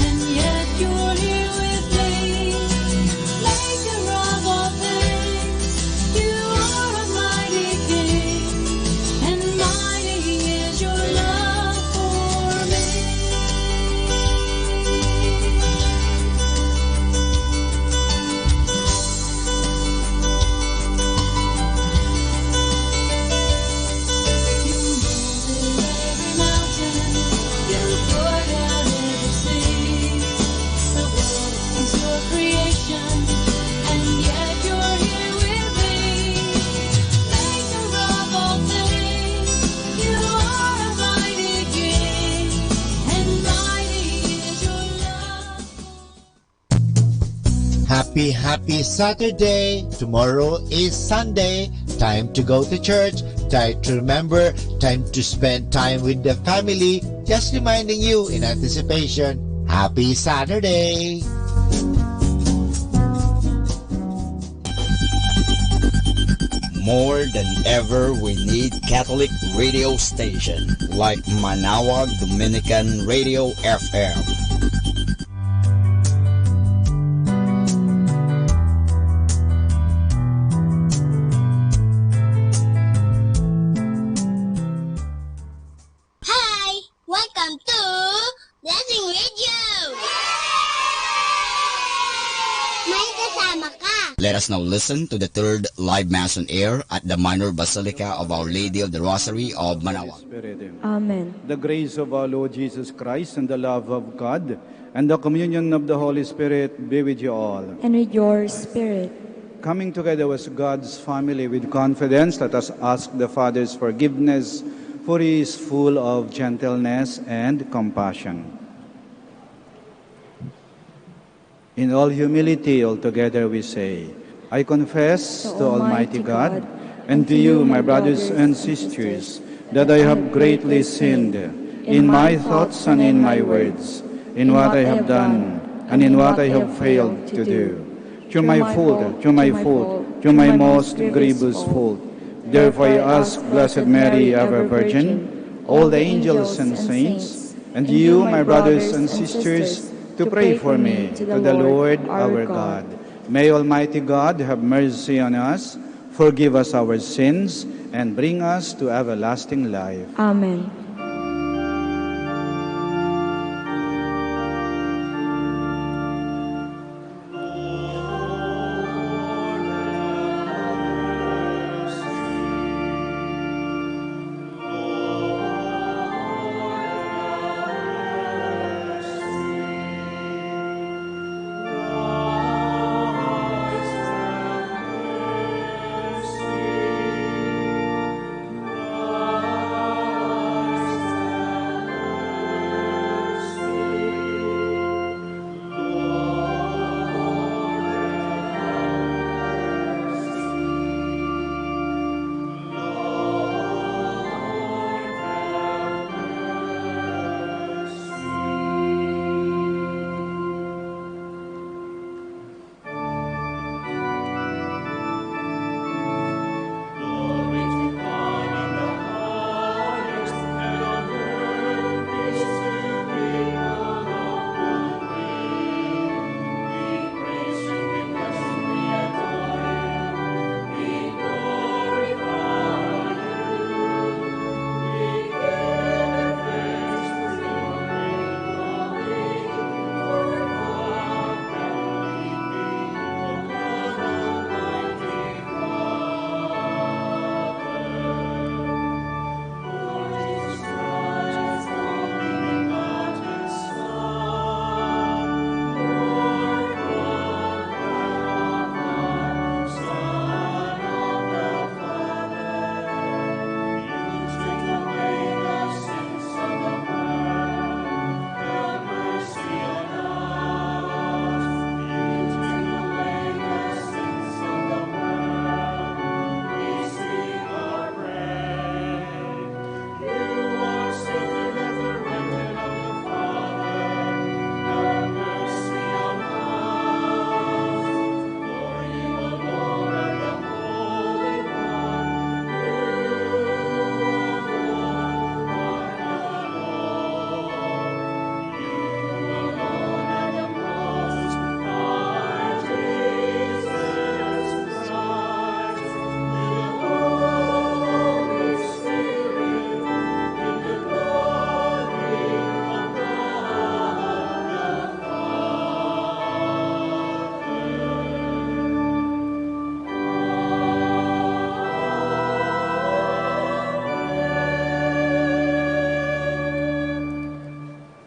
Speaker 1: and yet you're here with me. Maker of all things, you are a mighty King, and mighty is your love for me.
Speaker 3: Happy Saturday. Tomorrow is Sunday. Time to go to church. Time to remember. Time to spend time with the family. Just reminding you in anticipation. Happy Saturday.
Speaker 11: More than ever, we need Catholic radio station like Manawag Dominican Radio FM.
Speaker 22: Hi! Welcome to Blessing Radio! May kasama ka!
Speaker 11: Let us now listen to the third live Mass on air at the Minor Basilica of Our Lady of the Rosary of Manawag.
Speaker 12: Amen. The grace of our Lord Jesus Christ and the love of God and the communion of the Holy Spirit be with you all.
Speaker 16: And with your spirit.
Speaker 12: Coming together as God's family with confidence, let us ask the Father's forgiveness, for He is full of gentleness and compassion. In all humility, altogether we say, I confess to Almighty God and to you, my brothers and sisters, that I have greatly sinned in my thoughts and in my words, in what I have done and in what I have failed to do. Through my fault, through my most grievous fault. Therefore I ask Blessed Mary, ever Virgin, all the angels and saints, and you, my brothers and sisters, to pray for me to the Lord our God. May Almighty God have mercy on us, forgive us our sins, and bring us to everlasting life.
Speaker 16: Amen.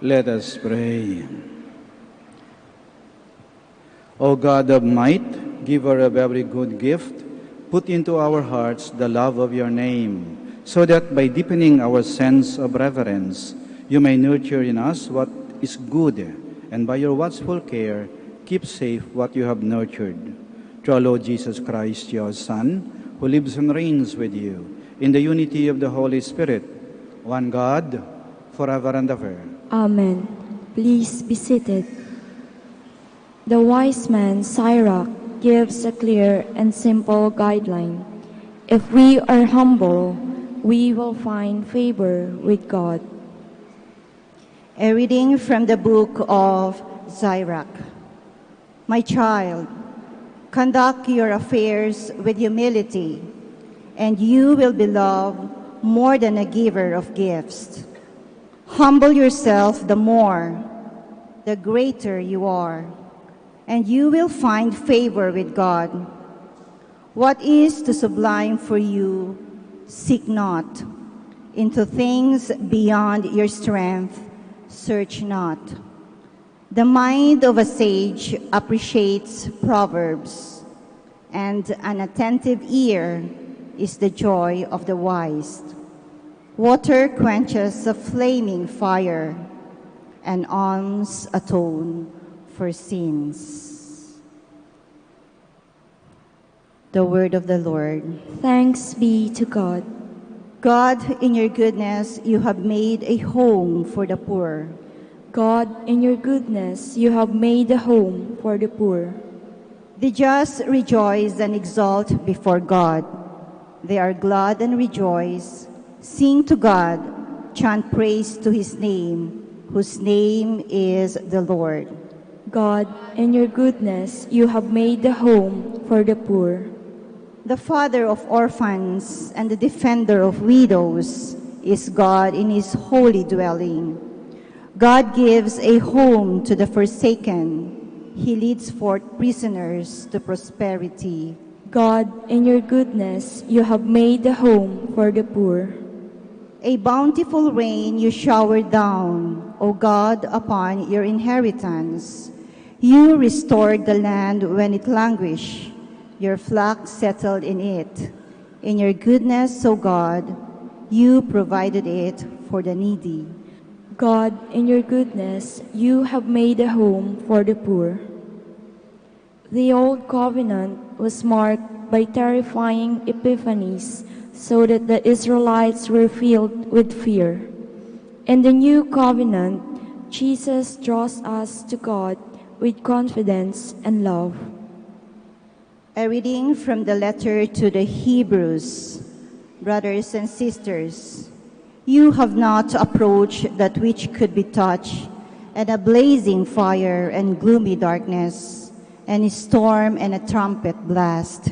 Speaker 12: Let us pray. O God of might, giver of every good gift, put into our hearts the love of your name, so that by deepening our sense of reverence, you may nurture in us what is good, and by your watchful care, keep safe what you have nurtured. Through our Lord Jesus Christ, your Son, who lives and reigns with you, in the unity of the Holy Spirit, one God, forever and ever.
Speaker 16: Amen. Please be seated. The wise man Sirach gives a clear and simple guideline. If we are humble, we will find favor with God.
Speaker 21: A reading from the book of Sirach. My child, conduct your affairs with humility, and you will be loved more than a giver of gifts. Humble yourself the more, the greater you are, and you will find favor with God. What is too sublime for you, seek not. Into things beyond your strength, search not. The mind of a sage appreciates proverbs, and an attentive ear is the joy of the wise. Water quenches a flaming fire, and alms atone for sins. The word of the Lord.
Speaker 16: Thanks be to God.
Speaker 21: God, in your goodness, you have made a home for the poor.
Speaker 16: God, in your goodness, you have made a home for the poor.
Speaker 21: The just rejoice and exult before God. They are glad and rejoice. Sing to God, chant praise to his name, whose name is the Lord.
Speaker 16: God, in your goodness, you have made a home for the poor.
Speaker 21: The father of orphans and the defender of widows is God in his holy dwelling. God gives a home to the forsaken. He leads forth prisoners to prosperity.
Speaker 16: God, in your goodness, you have made a home for the poor.
Speaker 21: A bountiful rain you shower down, O God, upon your inheritance. You restored the land when it languished. Your flock settled in it. In your goodness, O God, you provided it for the needy.
Speaker 16: God, in your goodness, you have made a home for the poor. The old covenant was marked by terrifying epiphanies so that the Israelites were filled with fear. In the new covenant, Jesus draws us to God with confidence and love.
Speaker 21: A reading from the letter to the Hebrews. Brothers and sisters, you have not approached that which could be touched, and a blazing fire and gloomy darkness, and a storm and a trumpet blast,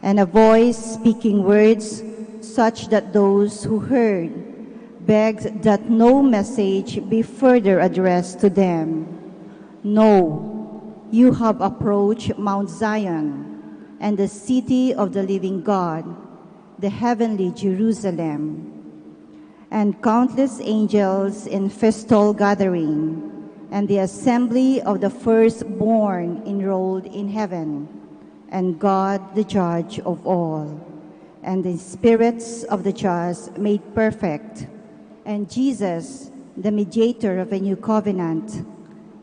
Speaker 21: and a voice speaking words such that those who heard begged that no message be further addressed to them. No, you have approached Mount Zion, and the city of the living God, the heavenly Jerusalem, and countless angels in festal gathering, and the assembly of the firstborn enrolled in heaven, and God the judge of all, and the spirits of the just made perfect, and Jesus, the mediator of a new covenant,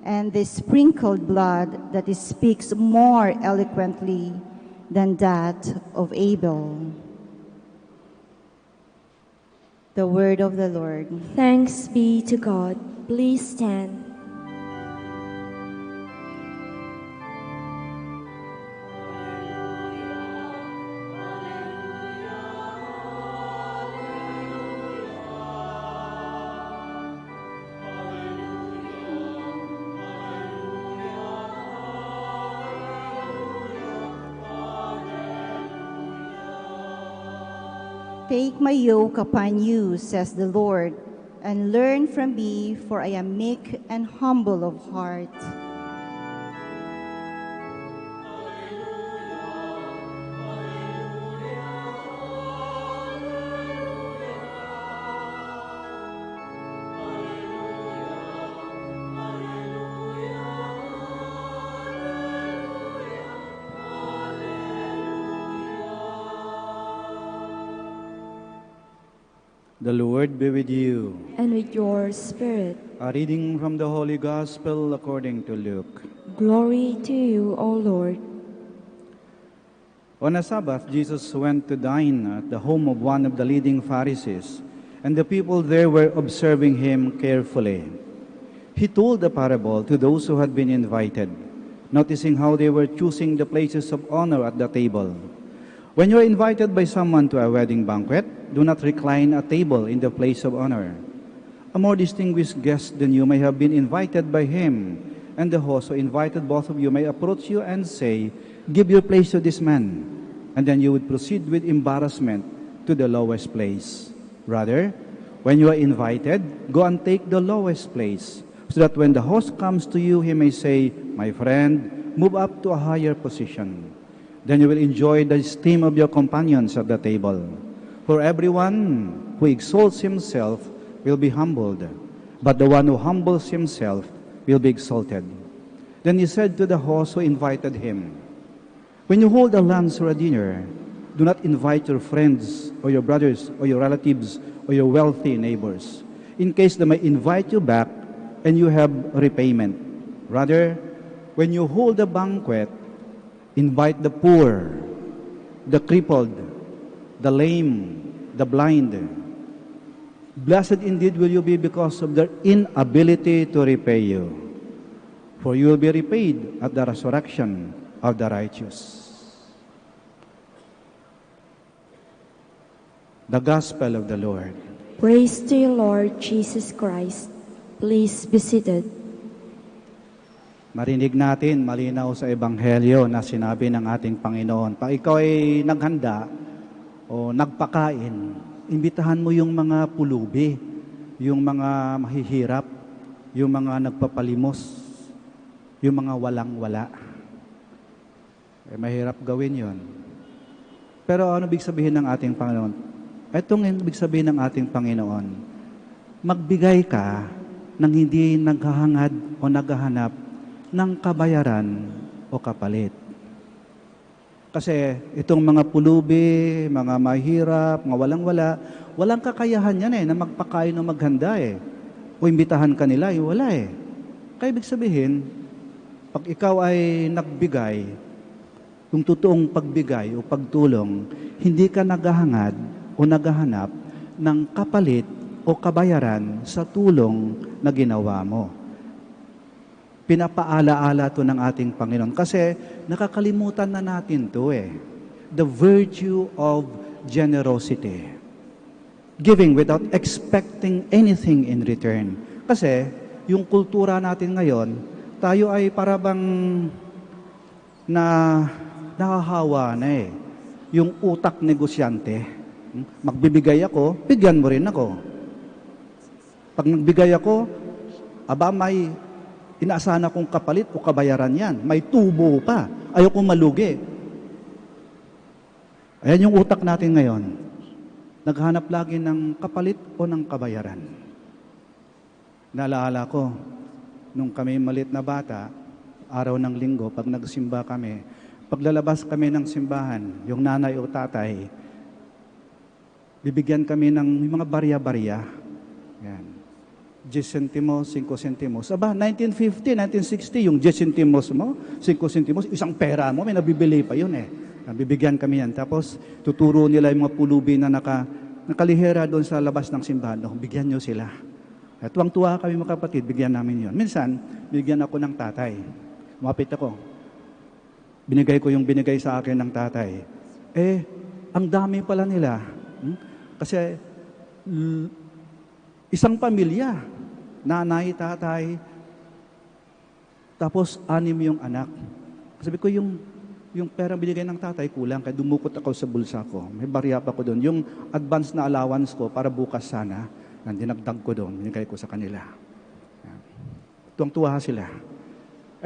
Speaker 21: and the sprinkled blood that speaks more eloquently than that of Abel. The word of the Lord.
Speaker 16: Thanks be to God. Please stand.
Speaker 21: Take my yoke upon you, says the Lord, and learn from me, for I am meek and humble of heart.
Speaker 12: The Lord be with you.
Speaker 16: And with your spirit.
Speaker 12: A reading from the Holy Gospel according to Luke.
Speaker 16: Glory to you, O Lord.
Speaker 12: On a Sabbath, Jesus went to dine at the home of one of the leading Pharisees, and the people there were observing him carefully. He told a parable to those who had been invited, noticing how they were choosing the places of honor at the table. When you are invited by someone to a wedding banquet, do not recline at table in the place of honor. A more distinguished guest than you may have been invited by him, and the host who invited both of you may approach you and say, "Give your place to this man," and then you would proceed with embarrassment to the lowest place. Rather, when you are invited, go and take the lowest place, so that when the host comes to you, he may say, "My friend, move up to a higher position." Then you will enjoy the esteem of your companions at the table. For everyone who exalts himself will be humbled, but the one who humbles himself will be exalted. Then he said to the host who invited him, "When you hold a lunch or a dinner, do not invite your friends or your brothers or your relatives or your wealthy neighbors, in case they may invite you back and you have repayment. Rather, when you hold a banquet, invite the poor, the crippled, the lame, the blind. Blessed indeed will you be because of their inability to repay you, for you will be repaid at the resurrection of the righteous." The Gospel of the Lord.
Speaker 16: Praise to you, Lord Jesus Christ. Please be seated.
Speaker 12: Marinig natin malinaw sa Ebanghelyo na sinabi ng ating Panginoon, pag ikaw ay naghanda o nagpakain, imbitahan mo yung mga pulubi, yung mga mahihirap, yung mga nagpapalimos, yung mga walang-wala. Mahirap gawin yon. Pero ano ibig sabihin ng ating Panginoon? Itong ibig sabihin ng ating Panginoon, magbigay ka ng hindi naghahangad o naghahanap ng kabayaran o kapalit. Kasi itong mga pulubi, mga mahirap, mga walang-wala, walang kakayahan yan na magpakain o maghanda O imbitahan ka nila, wala Kaya ibig sabihin, pag ikaw ay nagbigay, kung totoong pagbigay o pagtulong, hindi ka naghahangad o naghahanap ng kapalit o kabayaran sa tulong na ginawa mo. Pinapaala-ala to ng ating Panginoon. Kasi nakakalimutan na natin to The virtue of generosity. Giving without expecting anything in return. Kasi yung kultura natin ngayon, tayo ay parabang nahahawa na Yung utak negosyante. Magbibigay ako, bigyan mo rin ako. Pag nagbigay ako, may inaasahan akong kapalit o kabayaran yan. May tubo pa. Ayokong malugi. Ayan yung utak natin ngayon. Naghanap lagi ng kapalit o ng kabayaran. Naalala ko, nung kami maliit na bata, araw ng linggo, pag nagsimba kami, paglalabas kami ng simbahan, yung nanay o tatay, bibigyan kami ng mga barya-barya. Yan. 10 centimos, 5 centimos. 1950, 1960, yung 10 centimos mo, 5 centimos, isang pera mo, may nabibili pa yun Bibigyan kami yan. Tapos, tuturo nila yung mga pulubi na nakalihera doon sa labas ng simbahan. Bigyan nyo sila. At tuwang-tuwa kami mga kapatid, bigyan namin yun. Minsan, bigyan ako ng tatay. Mapit ako. Binigay ko yung binigay sa akin ng tatay. Ang dami pala nila. Kasi, isang pamilya, nanay, tatay, tapos 6 yung anak. Sabi ko, yung perang binigay ng tatay kulang, kaya dumukot ako sa bulsa ko. May barya pa ko doon. Yung advance na allowance ko para bukas sana, dinagdag ko doon, binigay ko sa kanila. Tuwang-tuwa sila.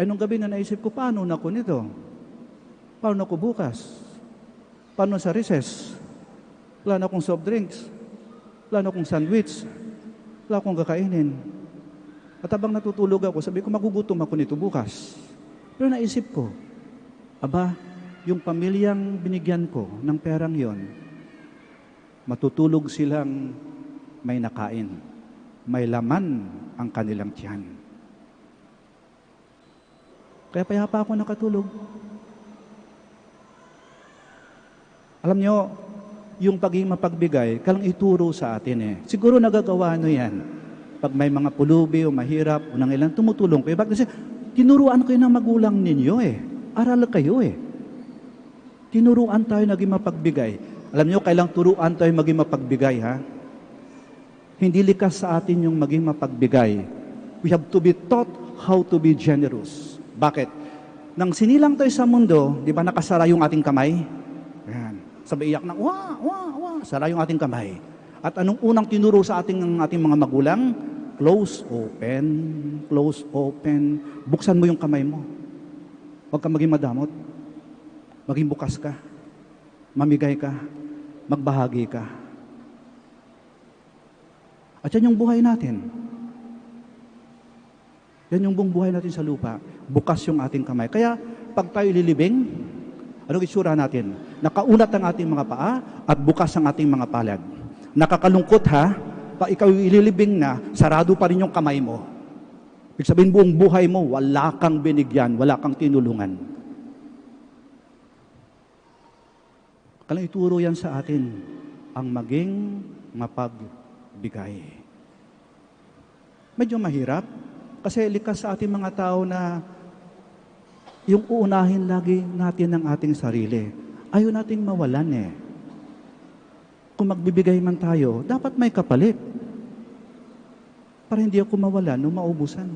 Speaker 12: Nung gabi na naisip ko, paano na ko nito? Paano ako bukas? Paano sa recess? Wala na akong soft drinks. Wala na akong sandwich. Wala akong kakainin. At habang natutulog ako, sabi ko, magugutom ako nito bukas. Pero naisip ko, yung pamilyang binigyan ko ng perang yon, matutulog silang may nakain. May laman ang kanilang tiyan. Kaya payapa ako nakatulog. Alam nyo, yung pagiging mapagbigay, kalang ituro sa atin eh. Siguro nagagawa nyo yan. Pag may mga pulubi o mahirap o nangailan, tumutulong kayo. Bakit? Kasi tinuruan kayo ng magulang ninyo eh. Aral kayo eh. Tinuruan tayo naging mapagbigay. Alam nyo, kailang turuan tayo maging mapagbigay ha? Hindi likas sa atin yung maging mapagbigay. We have to be taught how to be generous. Bakit? Nang sinilang tayo sa mundo, di ba nakasara yung ating kamay? Ayan. Sabi iyak ng, wah, wah, wah, sara yung ating kamay. At anong unang tinuro sa ating mga magulang? Close, open, close, open. Buksan mo yung kamay mo. Huwag ka maging madamot. Maging bukas ka. Mamigay ka. Magbahagi ka. At yan yung buhay natin. Yan yung buong buhay natin sa lupa. Bukas yung ating kamay. Kaya, pag tayo lilibing, anong itsura natin? Nakaunat ang ating mga paa at bukas ang ating mga palad. Nakakalungkot ha, pag ikaw ililibing na, sarado pa rin yung kamay mo. Ibig sabihin buong buhay mo, wala kang binigyan, wala kang tinulungan. Kailangan ituro yan sa atin, ang maging mapagbigay. Medyo mahirap, kasi likas sa ating mga tao na yung uunahin lagi natin ang ating sarili. Ayaw nating mawalan eh. Kung magbibigay man tayo, dapat may kapalit. Para hindi ako mawalan o maubusan.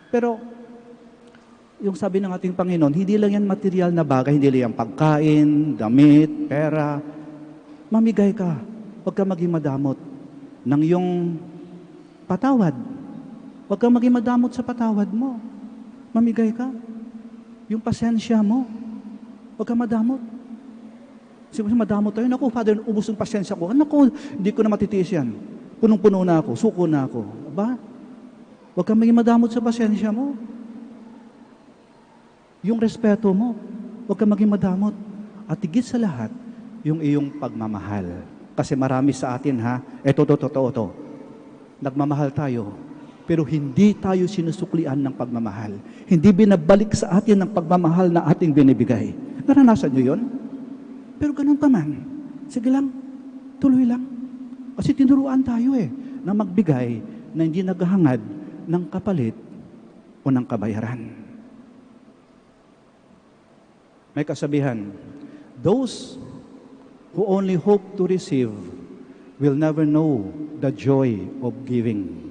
Speaker 12: Pero, yung sabi ng ating Panginoon, hindi lang yan material na bagay, hindi lang yan pagkain, damit, pera. Mamigay ka. Huwag ka maging madamot ng iyong patawad. Huwag ka maging madamot sa patawad mo. Mamigay ka. Yung pasensya mo. Huwag ka madamot. Kasi madamot tayo. Naku, Father, ubos yung pasensya ko. Naku, hindi ko na matitiis yan. Punong-puno na ako. Suko na ako. Aba? Huwag ka maging madamot sa pasensya mo. Yung respeto mo. Huwag ka maging madamot. At higit sa lahat, yung iyong pagmamahal. Kasi marami sa atin, ha? Totoo. Nagmamahal tayo. Pero hindi tayo sinusuklian ng pagmamahal. Hindi binabalik sa atin ng pagmamahal na ating binibigay. Naranasan nyo yun? Pero ganun pa man. Sige lang, tuloy lang. Kasi tinuruan tayo na magbigay na hindi naghahangad ng kapalit o ng kabayaran. May kasabihan, those who only hope to receive will never know the joy of giving.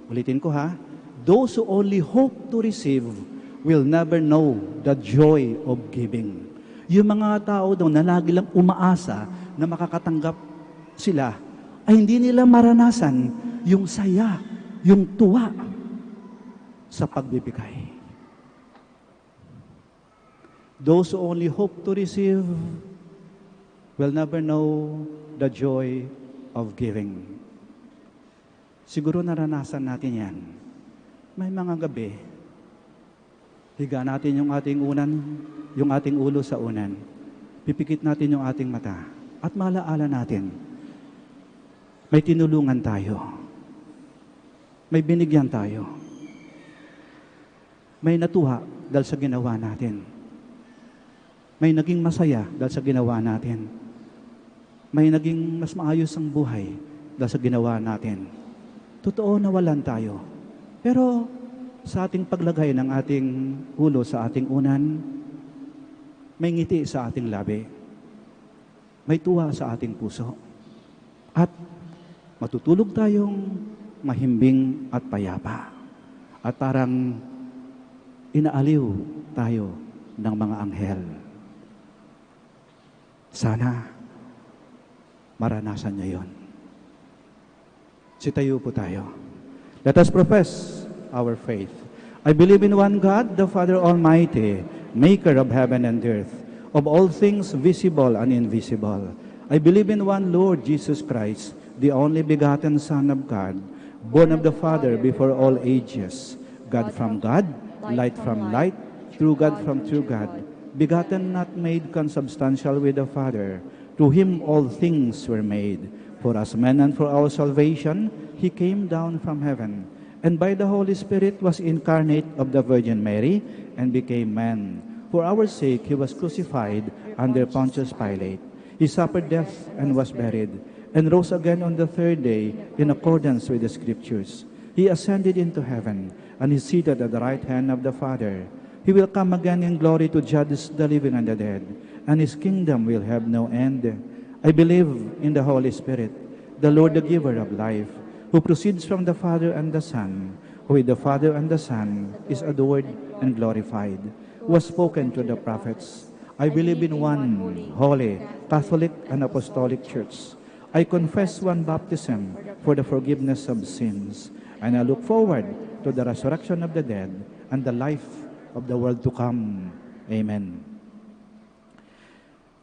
Speaker 12: Ulitin ko ha. Those who only hope to receive will never know the joy of giving. Yung mga tao daw na lagi lang umaasa na makakatanggap sila, ay hindi nila maranasan yung saya, yung tuwa sa pagbibigay. Those who only hope to receive will never know the joy of giving. Siguro naranasan natin yan. May mga gabi, higa natin yung ating ulo sa unan. Pipikit natin yung ating mata. At malaala natin, may tinulungan tayo. May binigyan tayo. May natuwa dahil sa ginawa natin. May naging masaya dahil sa ginawa natin. May naging mas maayos ang buhay dahil sa ginawa natin. Totoo na walan tayo. Pero sa ating paglagay ng ating ulo sa ating unan, may ngiti sa ating labi. May tuwa sa ating puso. At matutulog tayong mahimbing at payapa. At parang inaaliw tayo ng mga anghel. Sana maranasan niya yon. Sitayo po tayo. Let us profess our faith. I believe in one God, the Father Almighty, maker of heaven and earth, of all things visible and invisible. I believe in one Lord Jesus Christ, the only begotten Son of God, born of the Father before all ages, God from God, light from light, true God from true God, begotten, not made, consubstantial with the Father. To him all things were made. For as man and for our salvation, he came down from heaven, and by the Holy Spirit was incarnate of the Virgin Mary, and became man. For our sake he was crucified under Pontius Pilate. He suffered death and was buried, and rose again on the third day in accordance with the Scriptures. He ascended into heaven, and is seated at the right hand of the Father. He will come again in glory to judge the living and the dead, and his kingdom will have no end. I believe in the Holy Spirit, the Lord, the giver of life, who proceeds from the Father and the Son, who with the Father and the Son is adored and glorified, who has spoken to the prophets. I believe in one holy, Catholic, and Apostolic Church. I confess one baptism for the forgiveness of sins, and I look forward to the resurrection of the dead and the life of the world to come. Amen.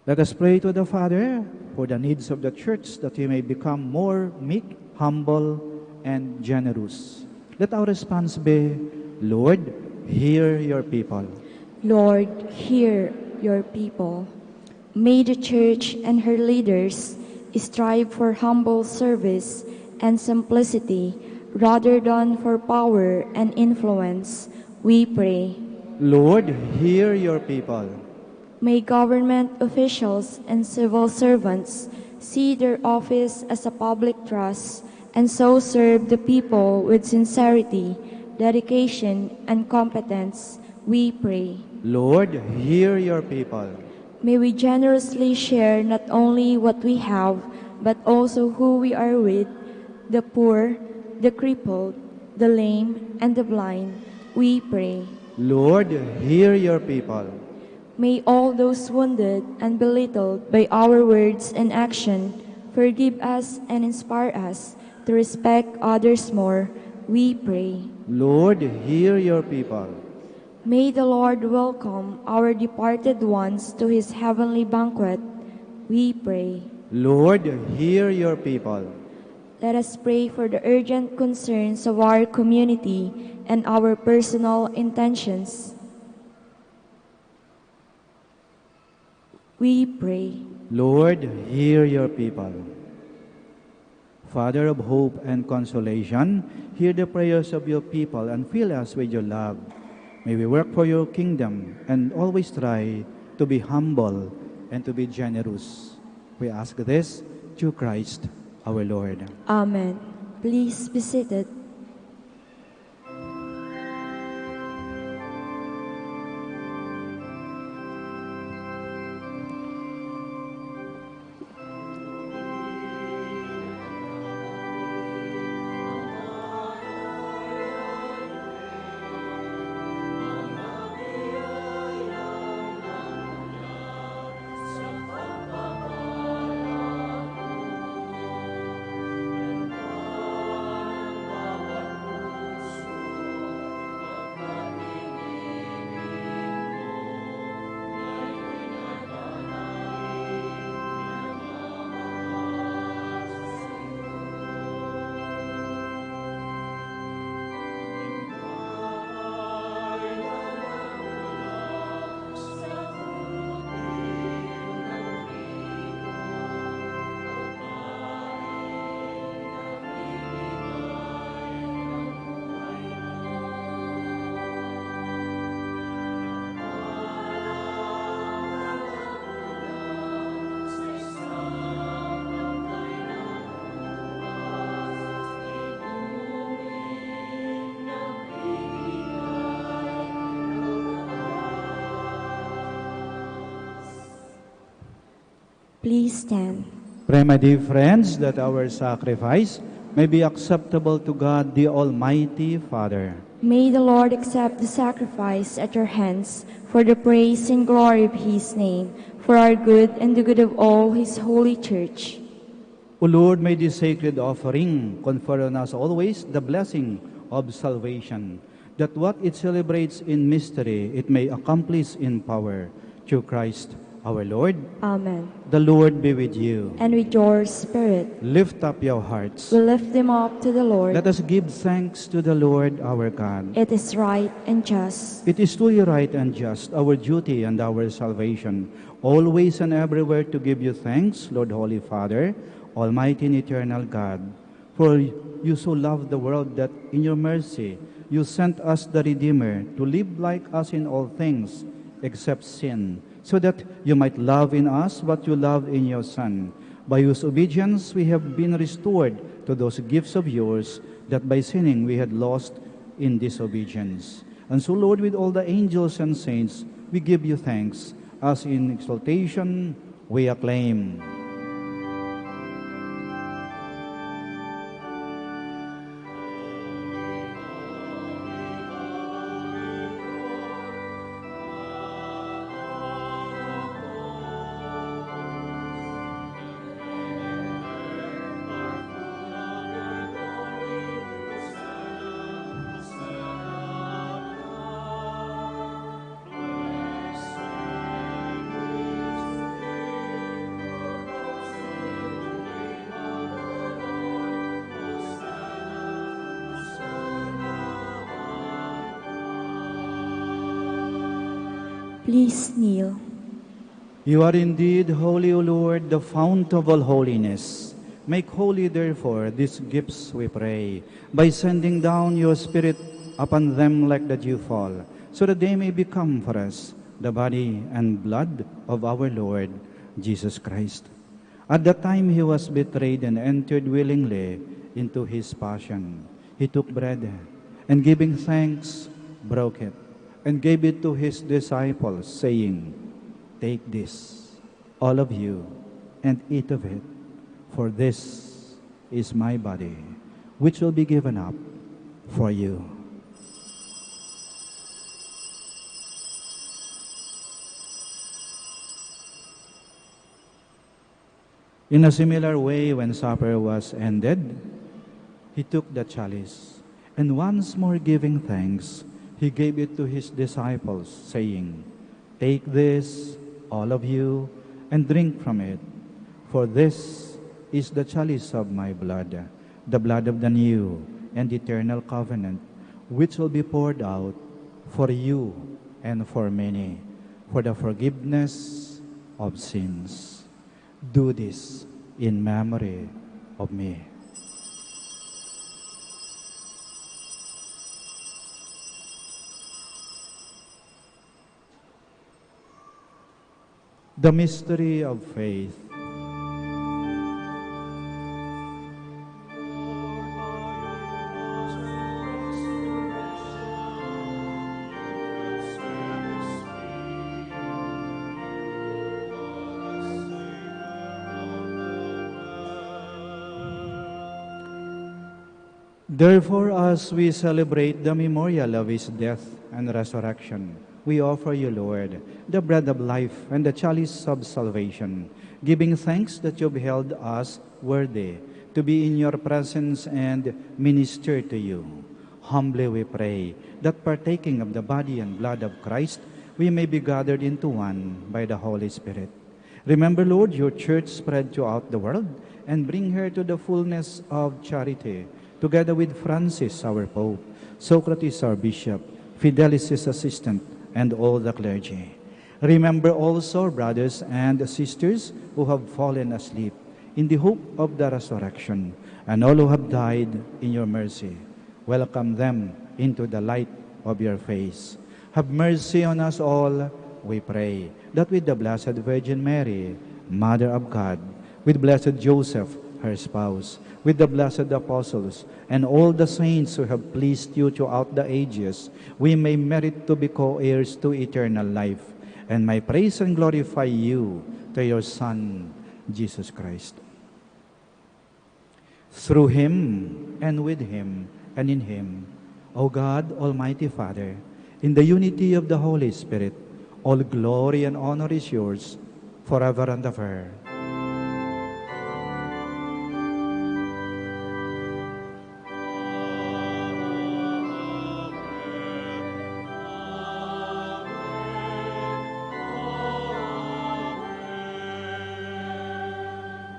Speaker 12: Let us pray to the Father for the needs of the Church, that we may become more meek, humble, and generous. Let our response be, Lord, hear your people.
Speaker 16: Lord, hear your people. May the Church and her leaders strive for humble service and simplicity rather than for power and influence, we pray.
Speaker 12: Lord, hear your people.
Speaker 16: May government officials and civil servants see their office as a public trust and so serve the people with sincerity, dedication, and competence, we pray.
Speaker 12: Lord, hear your people.
Speaker 16: May we generously share not only what we have, but also who we are with, the poor, the crippled, the lame, and the blind, we pray.
Speaker 12: Lord, hear your people.
Speaker 16: May all those wounded and belittled by our words and action forgive us and inspire us to respect others more, we pray.
Speaker 12: Lord, hear your people.
Speaker 16: May the Lord welcome our departed ones to his heavenly banquet, we pray.
Speaker 12: Lord, hear your people.
Speaker 16: Let us pray for the urgent concerns of our community and our personal intentions. We pray.
Speaker 12: Lord, hear your people. Father of hope and consolation, hear the prayers of your people and fill us with your love. May we work for your kingdom and always try to be humble and to be generous. We ask this through Christ our Lord.
Speaker 16: Amen. Please be seated. Please stand.
Speaker 12: Pray, my dear friends, that our sacrifice may be acceptable to God, the Almighty Father.
Speaker 16: May the Lord accept the sacrifice at your hands for the praise and glory of his name, for our good and the good of all his holy church.
Speaker 12: O Lord, may this sacred offering confer on us always the blessing of salvation, that what it celebrates in mystery, it may accomplish in power, through Christ our Lord.
Speaker 16: Amen.
Speaker 12: The Lord be with you.
Speaker 16: And with your spirit.
Speaker 12: Lift up your hearts.
Speaker 16: We lift them up to the Lord.
Speaker 12: Let us give thanks to the Lord our God.
Speaker 16: It is right and just.
Speaker 12: It is truly right and just, our duty and our salvation, always and everywhere to give you thanks, Lord Holy Father, Almighty and eternal God, for you so loved the world that in your mercy you sent us the Redeemer to live like us in all things except sin, so that you might love in us what you loved in your Son, by whose obedience we have been restored to those gifts of yours that by sinning we had lost in disobedience. And so, Lord, with all the angels and saints, we give you thanks, as in exaltation we acclaim.
Speaker 16: Please kneel.
Speaker 12: You are indeed holy, O Lord, the fount of all holiness. Make holy, therefore, these gifts, we pray, by sending down your Spirit upon them like the dewfall, so that they may become for us the body and blood of our Lord Jesus Christ. At the time he was betrayed and entered willingly into his passion, he took bread, and giving thanks, broke it, and gave it to his disciples, saying, "Take this, all of you, and eat of it, for this is my body, which will be given up for you." In a similar way, when supper was ended, he took the chalice, and once more giving thanks, he gave it to his disciples, saying, "Take this, all of you, and drink from it, for this is the chalice of my blood, the blood of the new and eternal covenant, which will be poured out for you and for many, for the forgiveness of sins. Do this in memory of me." The mystery of faith. Therefore, as we celebrate the memorial of his death and resurrection, we offer you, Lord, the bread of life and the chalice of salvation, giving thanks that you have held us worthy to be in your presence and minister to you. Humbly we pray that partaking of the body and blood of Christ, we may be gathered into one by the Holy Spirit. Remember, Lord, your church spread throughout the world, and bring her to the fullness of charity, together with Francis, our Pope, Socrates, our Bishop, Fidelis, his assistant, and all the clergy. Remember also brothers and sisters who have fallen asleep in the hope of the resurrection, and all who have died in your mercy. Welcome them into the light of your face. Have mercy on us all, we pray, that with the Blessed Virgin Mary, Mother of God, with Blessed Joseph, her spouse, with the blessed apostles, and all the saints who have pleased you throughout the ages, we may merit to be co-heirs to eternal life, and may praise and glorify you to your Son, Jesus Christ. Through him, and with him, and in him, O God, Almighty Father, in the unity of the Holy Spirit, all glory and honor is yours, forever and ever.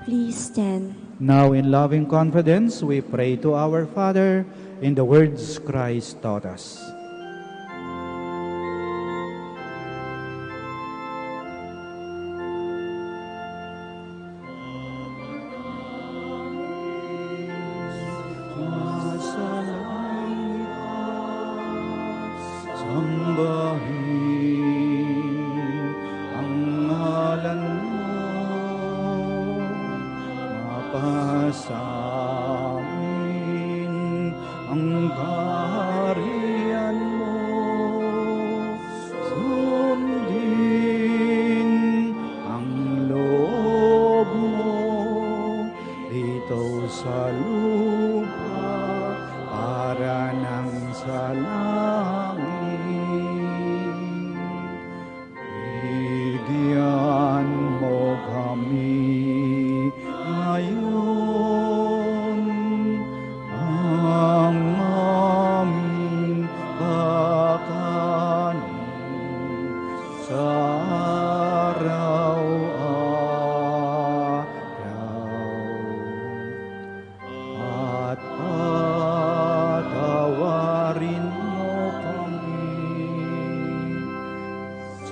Speaker 16: Please stand.
Speaker 12: Now in loving confidence, we pray to our Father in the words Christ taught us.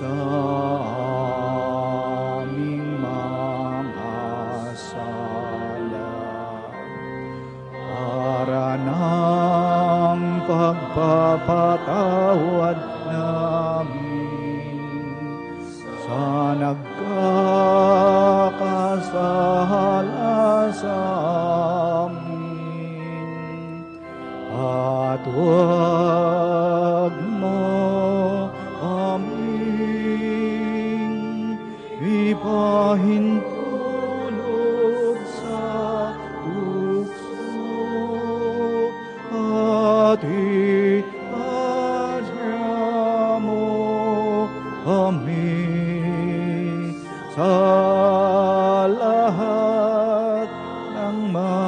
Speaker 12: sa aming mga sala, para ng pagpapatawad namin sa nagkakasala sa amin, at huwag mo aming ipahintulot sa tukso, at itasya mo kami sa lahat ng masama.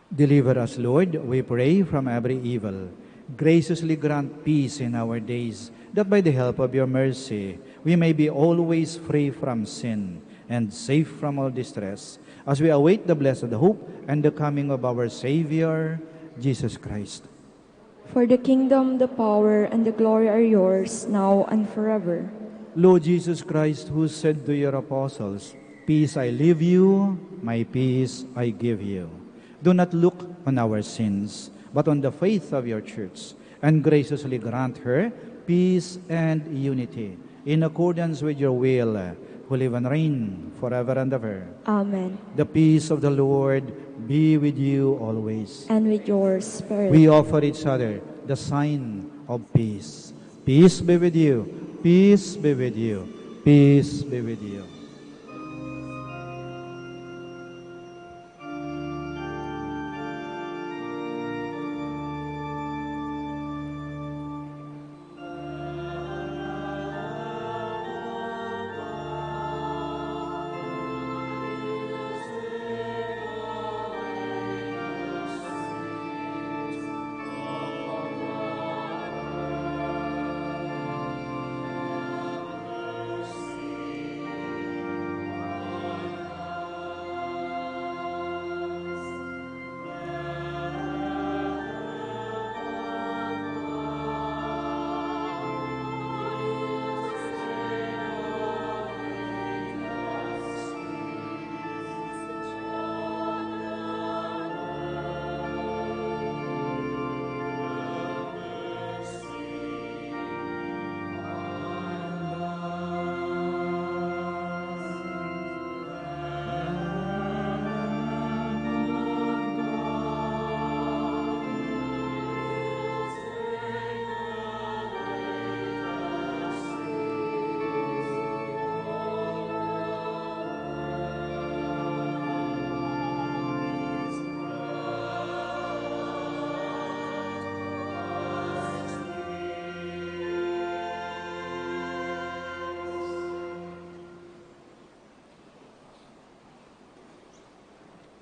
Speaker 12: Deliver us, Lord, we pray, from every evil. Graciously grant peace in our days, that by the help of your mercy we may be always free from sin and safe from all distress, as we await the blessed hope and the coming of our Savior, Jesus Christ.
Speaker 16: For the kingdom, the power, and the glory are yours, now and forever.
Speaker 12: Lord Jesus Christ, who said to your apostles, "Peace I leave you, my peace I give you," do not look on our sins, but on the faith of your church, and graciously grant her peace and unity, in accordance with your will, who live and reign forever and ever.
Speaker 16: Amen.
Speaker 12: The peace of the Lord be with you always.
Speaker 16: And with your spirit.
Speaker 12: We offer each other the sign of peace. Peace be with you. Peace be with you. Peace be with you.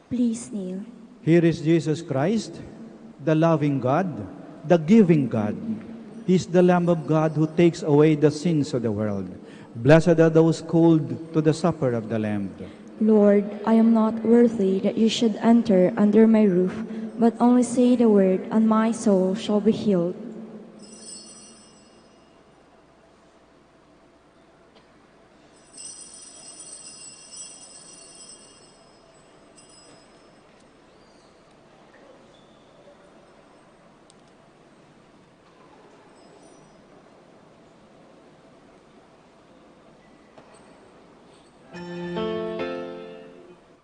Speaker 16: Please kneel.
Speaker 12: Here is Jesus Christ, the loving God, the giving God. He is the Lamb of God who takes away the sins of the world. Blessed are those called to the supper of the Lamb.
Speaker 16: Lord, I am not worthy that you should enter under my roof, but only say the word, and my soul shall be healed.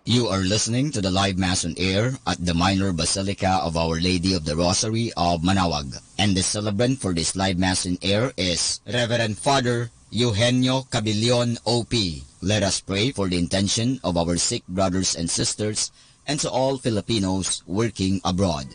Speaker 14: You are listening to the live Mass on air at the Minor Basilica of Our Lady of the Rosary of Manaoag. And the celebrant for this live Mass on air is Reverend Father Eugenio Cabilion, O.P. Let us pray for the intention of our sick brothers and sisters and to all Filipinos working abroad.